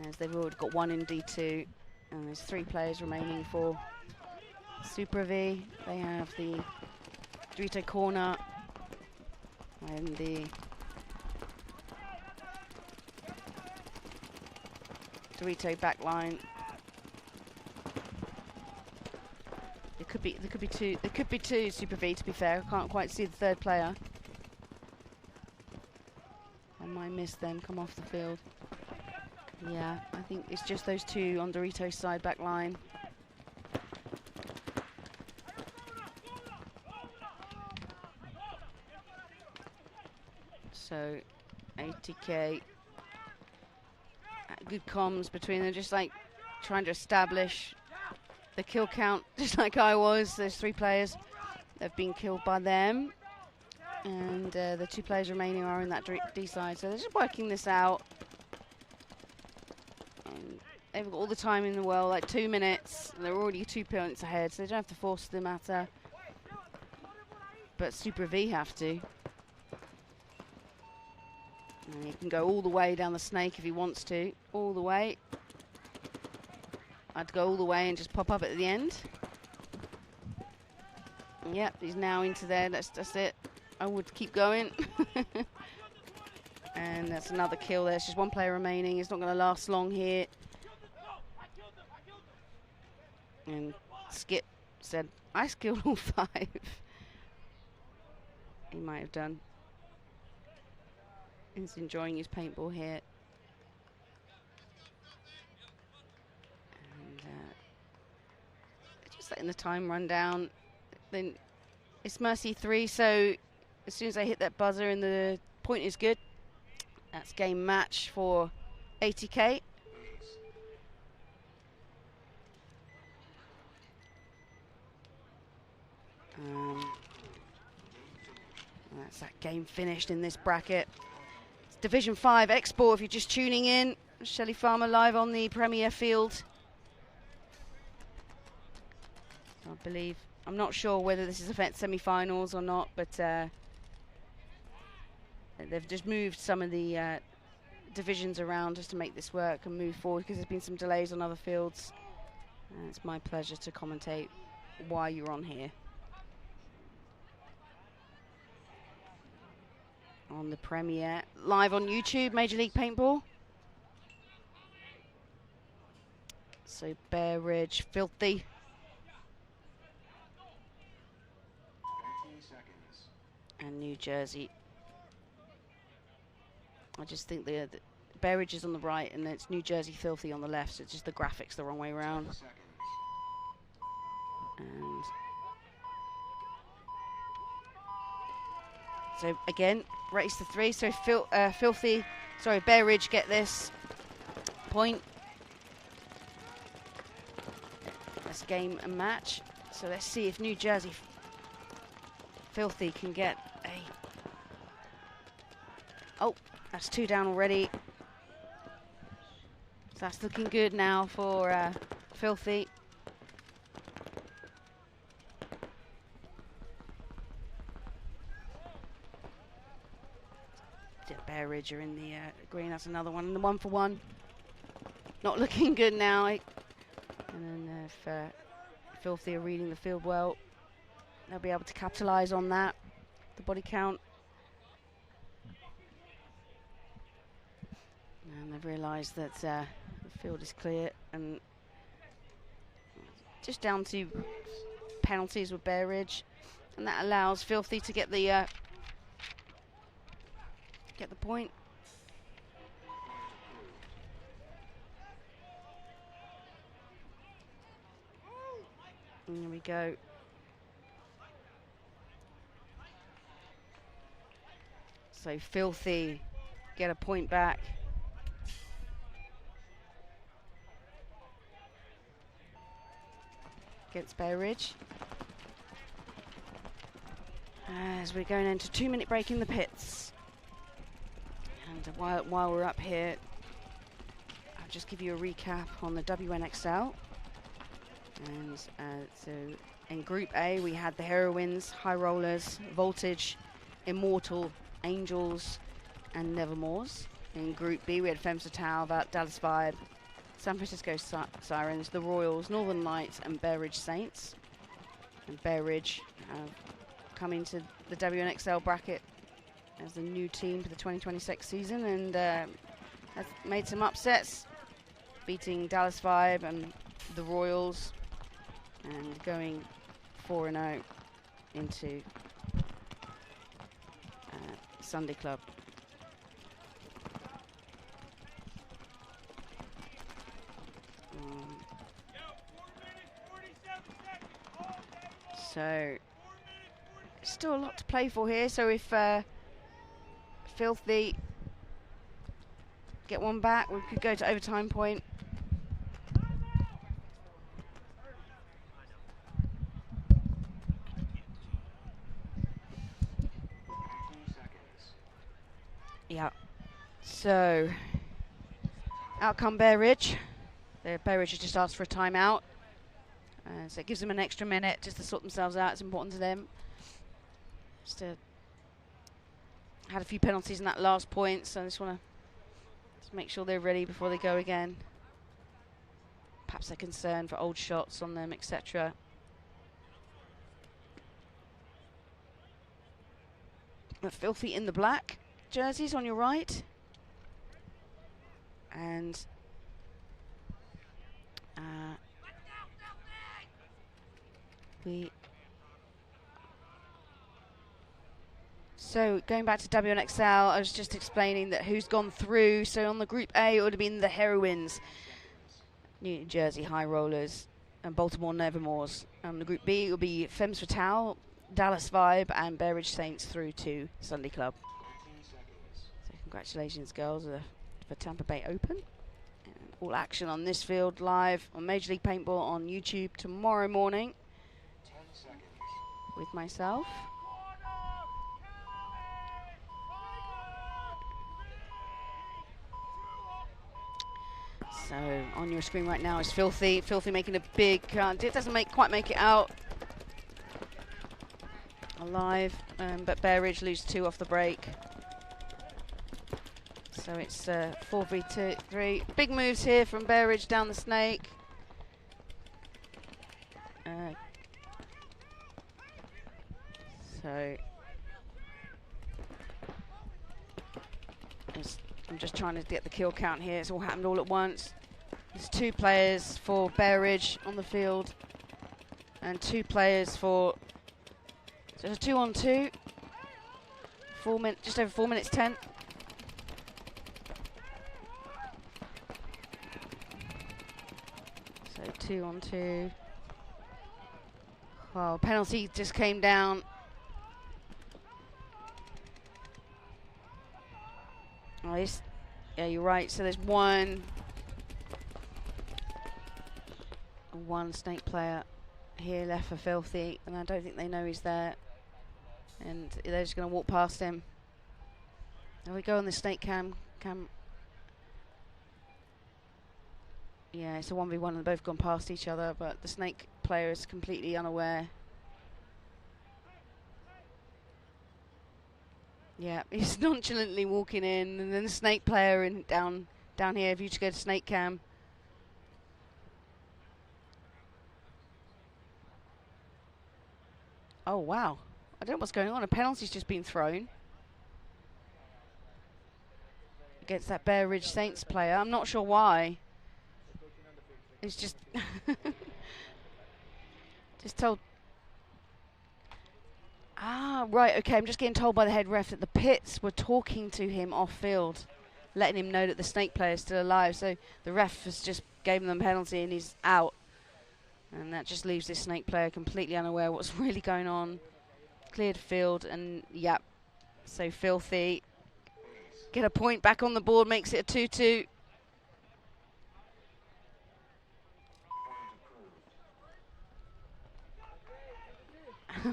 As they've already got 1 in D2. And there's 3 players remaining for Super V. They have the Dorito corner and the Dorito back line. There could be two Super V, to be fair. I can't quite see the 3rd player. I might miss them, come off the field. Yeah, I think it's just those 2 on Dorito's side back line. So 80K. Good comms between them, just like trying to establish the kill count, just like I was. There's 3 players that have been killed by them. And the 2 players remaining are in that D side. So they're just working this out. And they've got all the time in the world, like 2 minutes. They're already 2 points ahead, so they don't have to force the matter. But Super V have to. And he can go all the way down the snake if he wants to. All the way. I'd go all the way and just pop up at the end. Yep, he's now into there. That's it. I would keep going. And that's another kill. There's just 1 player remaining. It's not going to last long here. And Skip said, I killed all 5. He might have done. He's enjoying his paintball here. And just letting the time run down. Then it's Mercy 3, so as soon as I hit that buzzer and the point is good, that's game match for 80K. That's that game finished in this bracket. It's Division 5 Export if you're just tuning in. Shelley Farmer live on the Premier field. I believe. I'm not sure whether this is a semi-finals or not, but they've just moved some of the divisions around just to make this work and move forward because there's been some delays on other fields. It's my pleasure to commentate while you're on here. On the Premier, live on YouTube, Major League Paintball. So Bear Ridge, Filthy. And New Jersey. I just think the Bear Ridge is on the right and it's New Jersey Filthy on the left, so it's just the graphics the wrong way around. And so again, race to 3. So Bear Ridge get this point. Let's game a match. So let's see if New Jersey Filthy can get That's 2 down already. So that's looking good now for Filthy. Bear Ridge are in the green. That's another one. And the 1-for-1. Not looking good now. And then if Filthy are reading the field well, they'll be able to capitalise on that. The body count. And they've realised that the field is clear. And just down to penalties with Bear Ridge. And that allows Filthy to get the point. And here we go. So Filthy get a point back. Against Bear Ridge. As we're going into 2-minute break in the pits. And while we're up here, I'll just give you a recap on the WNXL. And so in Group A, we had the Heroines, High Rollers, Voltage, Immortal, Angels, and Nevermores. In Group B, we had Femmes, Fatale, Dallas Vibe, San Francisco Sirens, the Royals, Northern Lights, and Bear Ridge Saints. And Bear Ridge coming to the WNXL bracket as the new team for the 2026 season, and has made some upsets, beating Dallas Vibe and the Royals, and going 4-0 into Sunday Club. So still a lot to play for here. So if Filthy get one back, we could go to overtime point. Yeah. So outcome Bear Ridge. Bear Ridge has just asked for a timeout. So it gives them an extra minute just to sort themselves out. It's important to them. Just had a few penalties in that last point, so I just want to make sure they're ready before they go again. Perhaps they're concerned for old shots on them, etc. Filthy in the black jerseys on your right. And so going back to WNXL, I was just explaining that who's gone through. So on the Group A, it would have been the Heroines, New Jersey High Rollers, and Baltimore Nevermores. On the Group B, it will be Femmes Fatale, Dallas Vibe, and Bear Ridge Saints through to Sunday Club. So congratulations, girls, for Tampa Bay Open. And all action on this field live on Major League Paintball on YouTube tomorrow morning with myself. So on your screen right now is Filthy. Filthy making a big it doesn't quite make it out alive, but Bear Ridge lose 2 off the break. So it's 4v3. Big moves here from Bear Ridge down the snake. So I'm just trying to get the kill count here. It's all happened all at once. There's 2 players for Bear Ridge on the field, and 2 players for. So it's a 2-on-2. Just over 4 minutes 10. So 2-on-2. Well, penalty just came down. Oh, yeah, you're right. So there's one snake player here left for Filthy, and I don't think they know he's there. And they're just going to walk past him. There we go on the snake cam. Yeah, it's a 1v1 and they've both gone past each other, but the snake player is completely unaware. Yeah, he's nonchalantly walking in, and then the snake player in down here. If you just go to snake cam. Oh wow! I don't know what's going on. A penalty's just been thrown against that Bear Ridge Saints player. I'm not sure why. It's just told. Ah, right, okay, I'm just getting told by the head ref that the pits were talking to him off field, letting him know that the snake player is still alive. So the ref has just gave him the penalty and he's out. And that just leaves this snake player completely unaware what's really going on. Cleared field and, yep, so Filthy. Get a point back on the board, makes it a 2-2.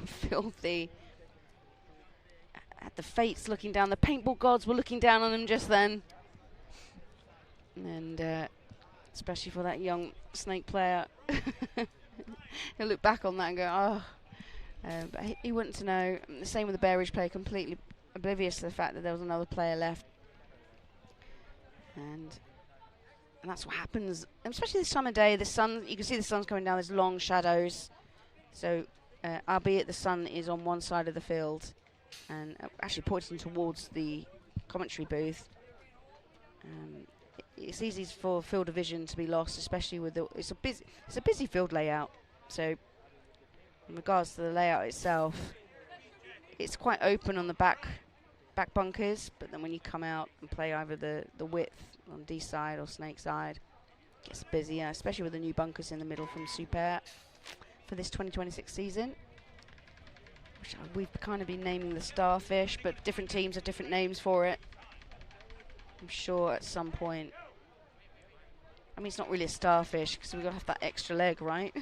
Filthy. At the fates looking down. The paintball gods were looking down on him just then. And especially for that young snake player. He'll look back on that and go, oh. But he wouldn't to know. The same with the Bear Ridge player, completely oblivious to the fact that there was another player left. And that's what happens, especially this time of day. The sun, you can see the sun's coming down. There's long shadows. So, albeit the sun is on one side of the field, and actually pointing towards the commentary booth, it's easy for field of vision to be lost, especially with it's a busy field layout. So, in regards to the layout itself, it's quite open on the back bunkers, but then when you come out and play either the width on D side or snake side, it gets busier, especially with the new bunkers in the middle from Super for this 2026 season, which we've kind of been naming the Starfish, but different teams have different names for it. I'm sure at some point, I mean, it's not really a Starfish because we've got to have that extra leg, right?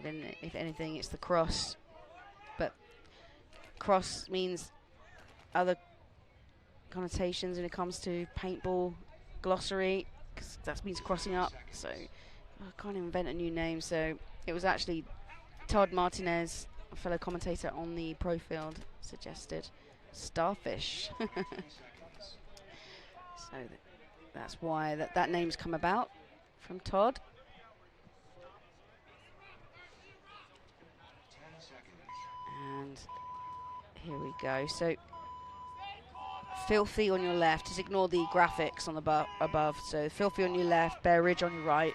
Then, if anything, it's the Cross. But Cross means other connotations when it comes to paintball glossary, because that means crossing up. So I can't invent a new name. So it was actually Todd Martinez, a fellow commentator on the pro field, suggested Starfish. So that's why that name's come about from Todd. And here we go. So Filthy on your left. Just ignore the graphics on the above. So Filthy on your left, Bear Ridge on your right.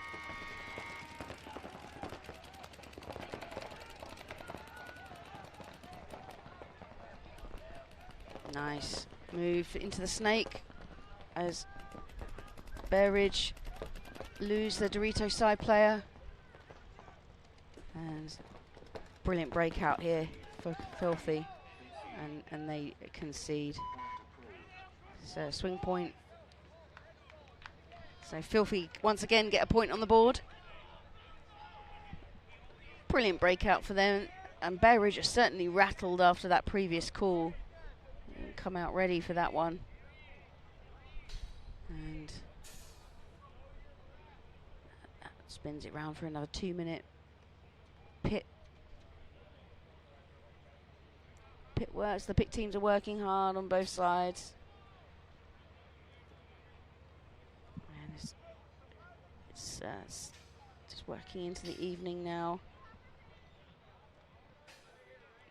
Nice move into the snake as Bear Ridge lose the Dorito side player. And brilliant breakout here for Filthy, and they concede. So swing point. So Filthy once again get a point on the board. Brilliant breakout for them, and Bear Ridge are certainly rattled after that previous call. And come out ready for that one. And spins it round for another 2-minute pit works. The pit teams are working hard on both sides. And it's just working into the evening now.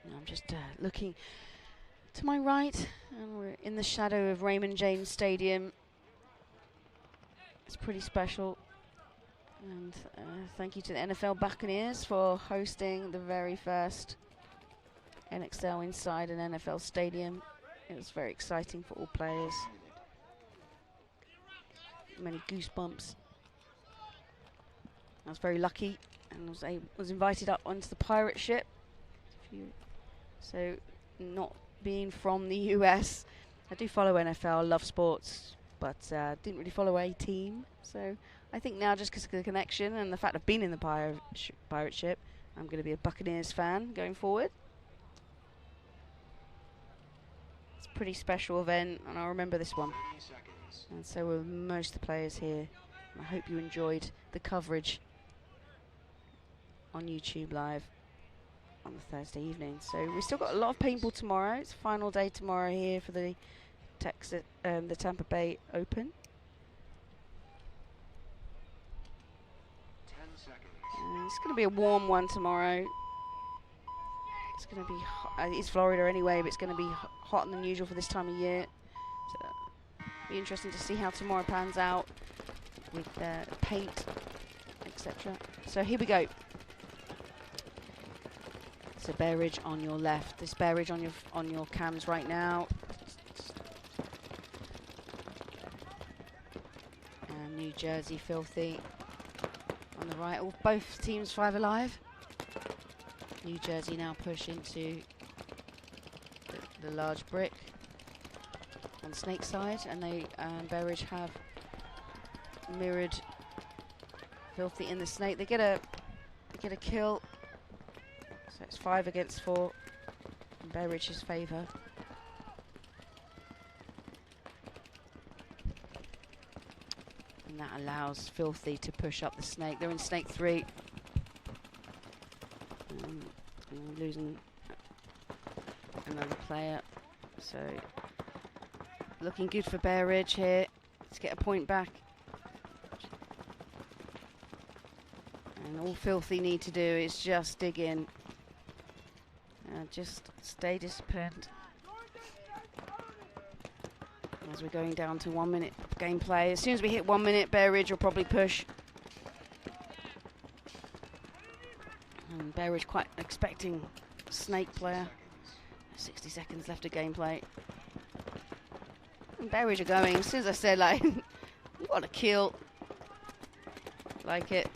And I'm just looking to my right, and we're in the shadow of Raymond James Stadium. It's pretty special. And thank you to the NFL Buccaneers for hosting the very first NXL inside an NFL stadium. It was very exciting for all players. Many goosebumps. I was very lucky and was invited up onto the pirate ship. So, not being from the US, I do follow NFL, love sports, but didn't really follow a team. So I think now, just because of the connection and the fact of being in the pirate ship, I'm going to be a Buccaneers fan going forward. pretty special event, and I remember this one. And so were most of the players here. I hope you enjoyed the coverage on YouTube Live on the Thursday evening. So we still got a lot of paintball tomorrow. It's final day tomorrow here for the Tampa Bay Open. 10 seconds. It's going to be a warm one tomorrow. It's going to be it's Florida anyway, but it's going to be hotter than usual for this time of year. So be interesting to see how tomorrow pans out with paint, etc. So here we go. So Bear Ridge on your left. This Bear Ridge on your cams right now. And New Jersey Filthy on the right. Both teams 5 alive. New Jersey now push into the large brick on Snake side, and they Bear Ridge have mirrored Filthy in the Snake. They get a kill, so it's 5 against 4 in Bear Ridge's favour. And that allows Filthy to push up the Snake. They're in Snake 3. Losing another player, so looking good for Bear Ridge here. Let's get a point back. And all Filthy need to do is just dig in and just stay disciplined. As we're going down to 1 minute gameplay. As soon as we hit 1 minute, Bear Ridge will probably push. And Bear Ridge quite expecting Snake player. 60 seconds left of gameplay. And Bear Ridge are going. As soon as I said, like, what a kill. Like it.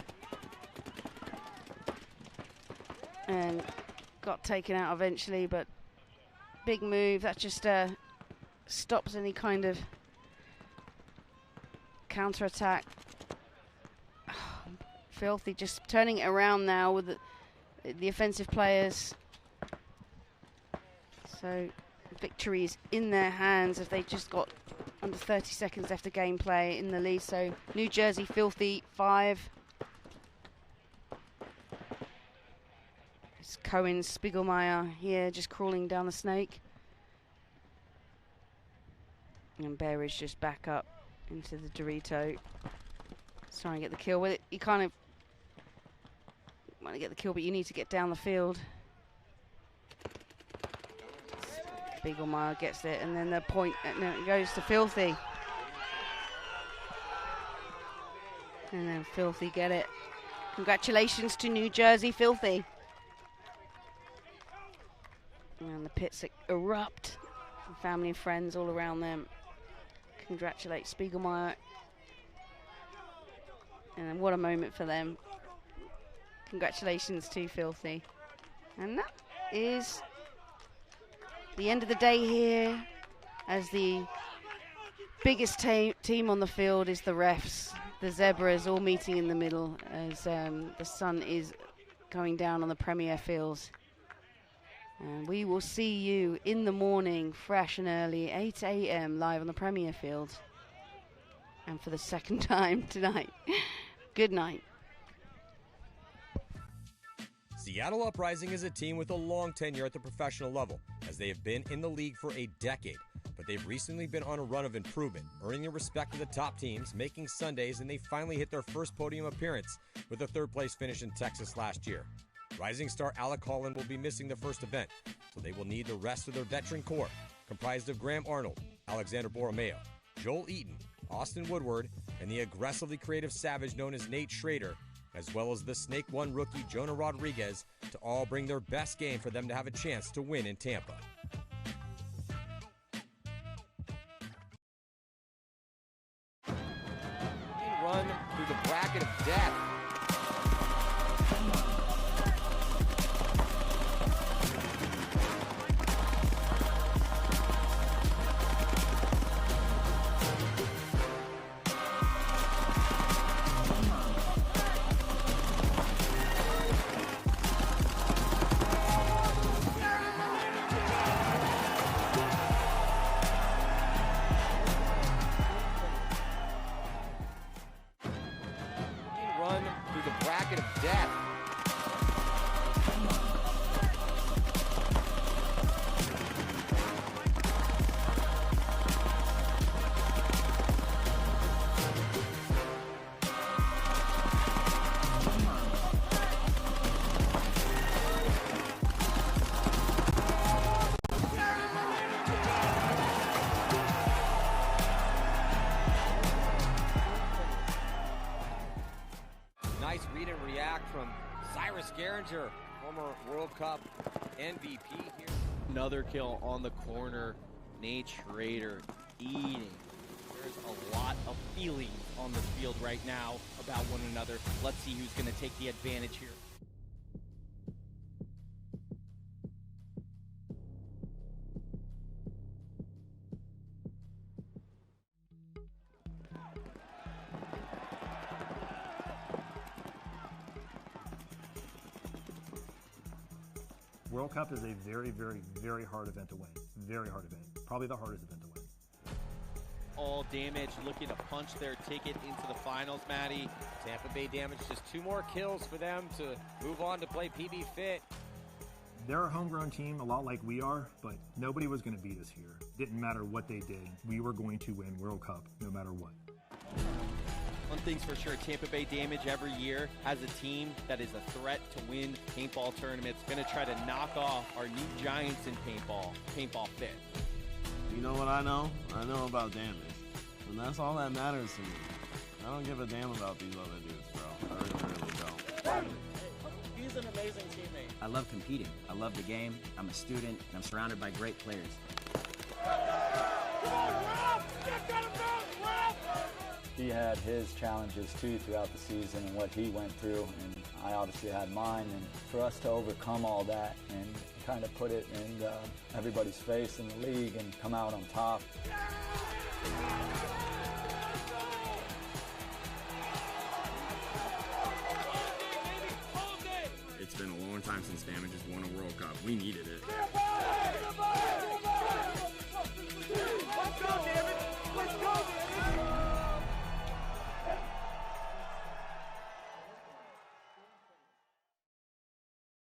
And got taken out eventually, but big move. That just stops any kind of counter-attack. Filthy just turning it around now with the offensive players. So victory is in their hands if they just got under 30 seconds left of gameplay in the lead. So New Jersey Filthy 5. It's Cohen Spiegelmeyer here just crawling down the Snake. And Bear Ridge just back up into the Dorito. Trying to get the kill with it. You kind of want to get the kill, but you need to get down the field. Spiegelmeyer gets it, and then the point goes to Filthy. And then Filthy get it. Congratulations to New Jersey Filthy. And the pits erupt. Family and friends all around them. Congratulate Spiegelmeyer. And what a moment for them. Congratulations to Filthy. And that is the end of the day here, as the biggest team on the field is the refs. The Zebras all meeting in the middle as the sun is going down on the Premier fields. And we will see you in the morning, fresh and early, 8 a.m. live on the Premier field. And for the second time tonight. Good night. Seattle Uprising is a team with a long tenure at the professional level, as they have been in the league for a decade. But they've recently been on a run of improvement, earning the respect of the top teams, making Sundays, and they finally hit their first podium appearance with a third-place finish in Texas last year. Rising star Alec Holland will be missing the first event, so they will need the rest of their veteran core, comprised of Graham Arnold, Alexander Borromeo, Joel Eaton, Austin Woodward, and the aggressively creative savage known as Nate Schrader, as well as the Snake One rookie Jonah Rodriguez, to all bring their best game for them to have a chance to win in Tampa. Run through the bracket of death. Cyrus Garinger, former World Cup MVP here. Another kill on the corner. Nate Schrader eating. There's a lot of feelings on the field right now about one another. Let's see who's going to take the advantage here. World Cup is a very, very, very hard event to win. Very hard event. Probably the hardest event to win. All Damage looking to punch their ticket into the finals, Maddie. Tampa Bay Damage, just 2 more kills for them to move on to play PB Fit. They're a homegrown team, a lot like we are, but nobody was going to beat us here. Didn't matter what they did. We were going to win World Cup no matter what. One thing's for sure, Tampa Bay Damage every year has a team that is a threat to win paintball tournaments. Going to try to knock off our new giants in paintball, Paintball Fit. You know what I know? I know about damage. And that's all that matters to me. I don't give a damn about these other dudes, bro. I really don't. He's an amazing teammate. I love competing. I love the game. I'm a student, and I'm surrounded by great players. He had his challenges too throughout the season and what he went through, and I obviously had mine. And for us to overcome all that and kind of put it in everybody's face in the league and come out on top. It's been a long time since Damage has won a World Cup. We needed it. Let's go, Damage! Let's go, Damage!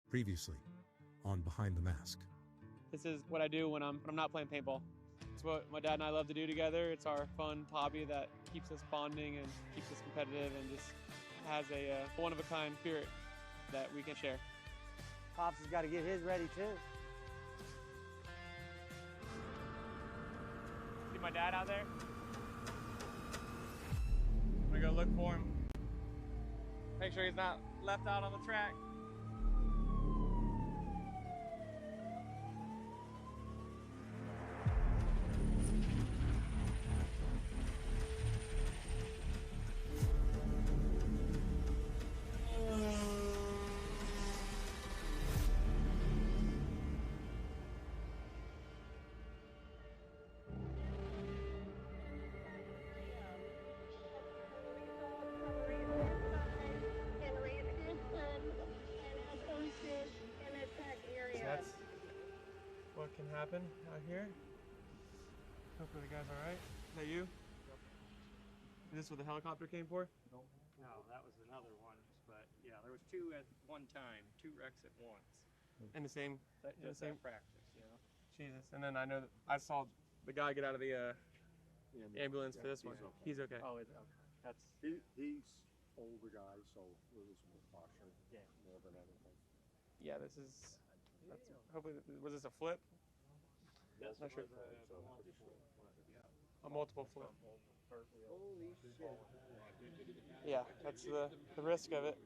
Previously on Behind the Mask. This is what I do when I'm not playing paintball. It's what my dad and I love to do together. It's our fun hobby that keeps us bonding and keeps us competitive and just has a one-of-a-kind spirit that we can share. Pops has got to get his ready too. See my dad out there? I'm gonna go look for him. Make sure he's not left out on the track. What can happen out here. Hopefully the guy's all right. Is that you? Yep. Is this what the helicopter came for? No, that was another one. But yeah, there was 2 at one time, 2 wrecks at once. In the same, practice, you know. Jesus. And then I know that I saw the guy get out of the ambulance for this one. Okay. He's okay. Oh, it's okay. That's He's older guy, so it was more caution more than anything. Yeah, this is. Hopefully, was this a flip? Yes, Not sure. A multiple flip. holy shit. Yeah, that's the risk of it.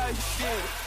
that shit.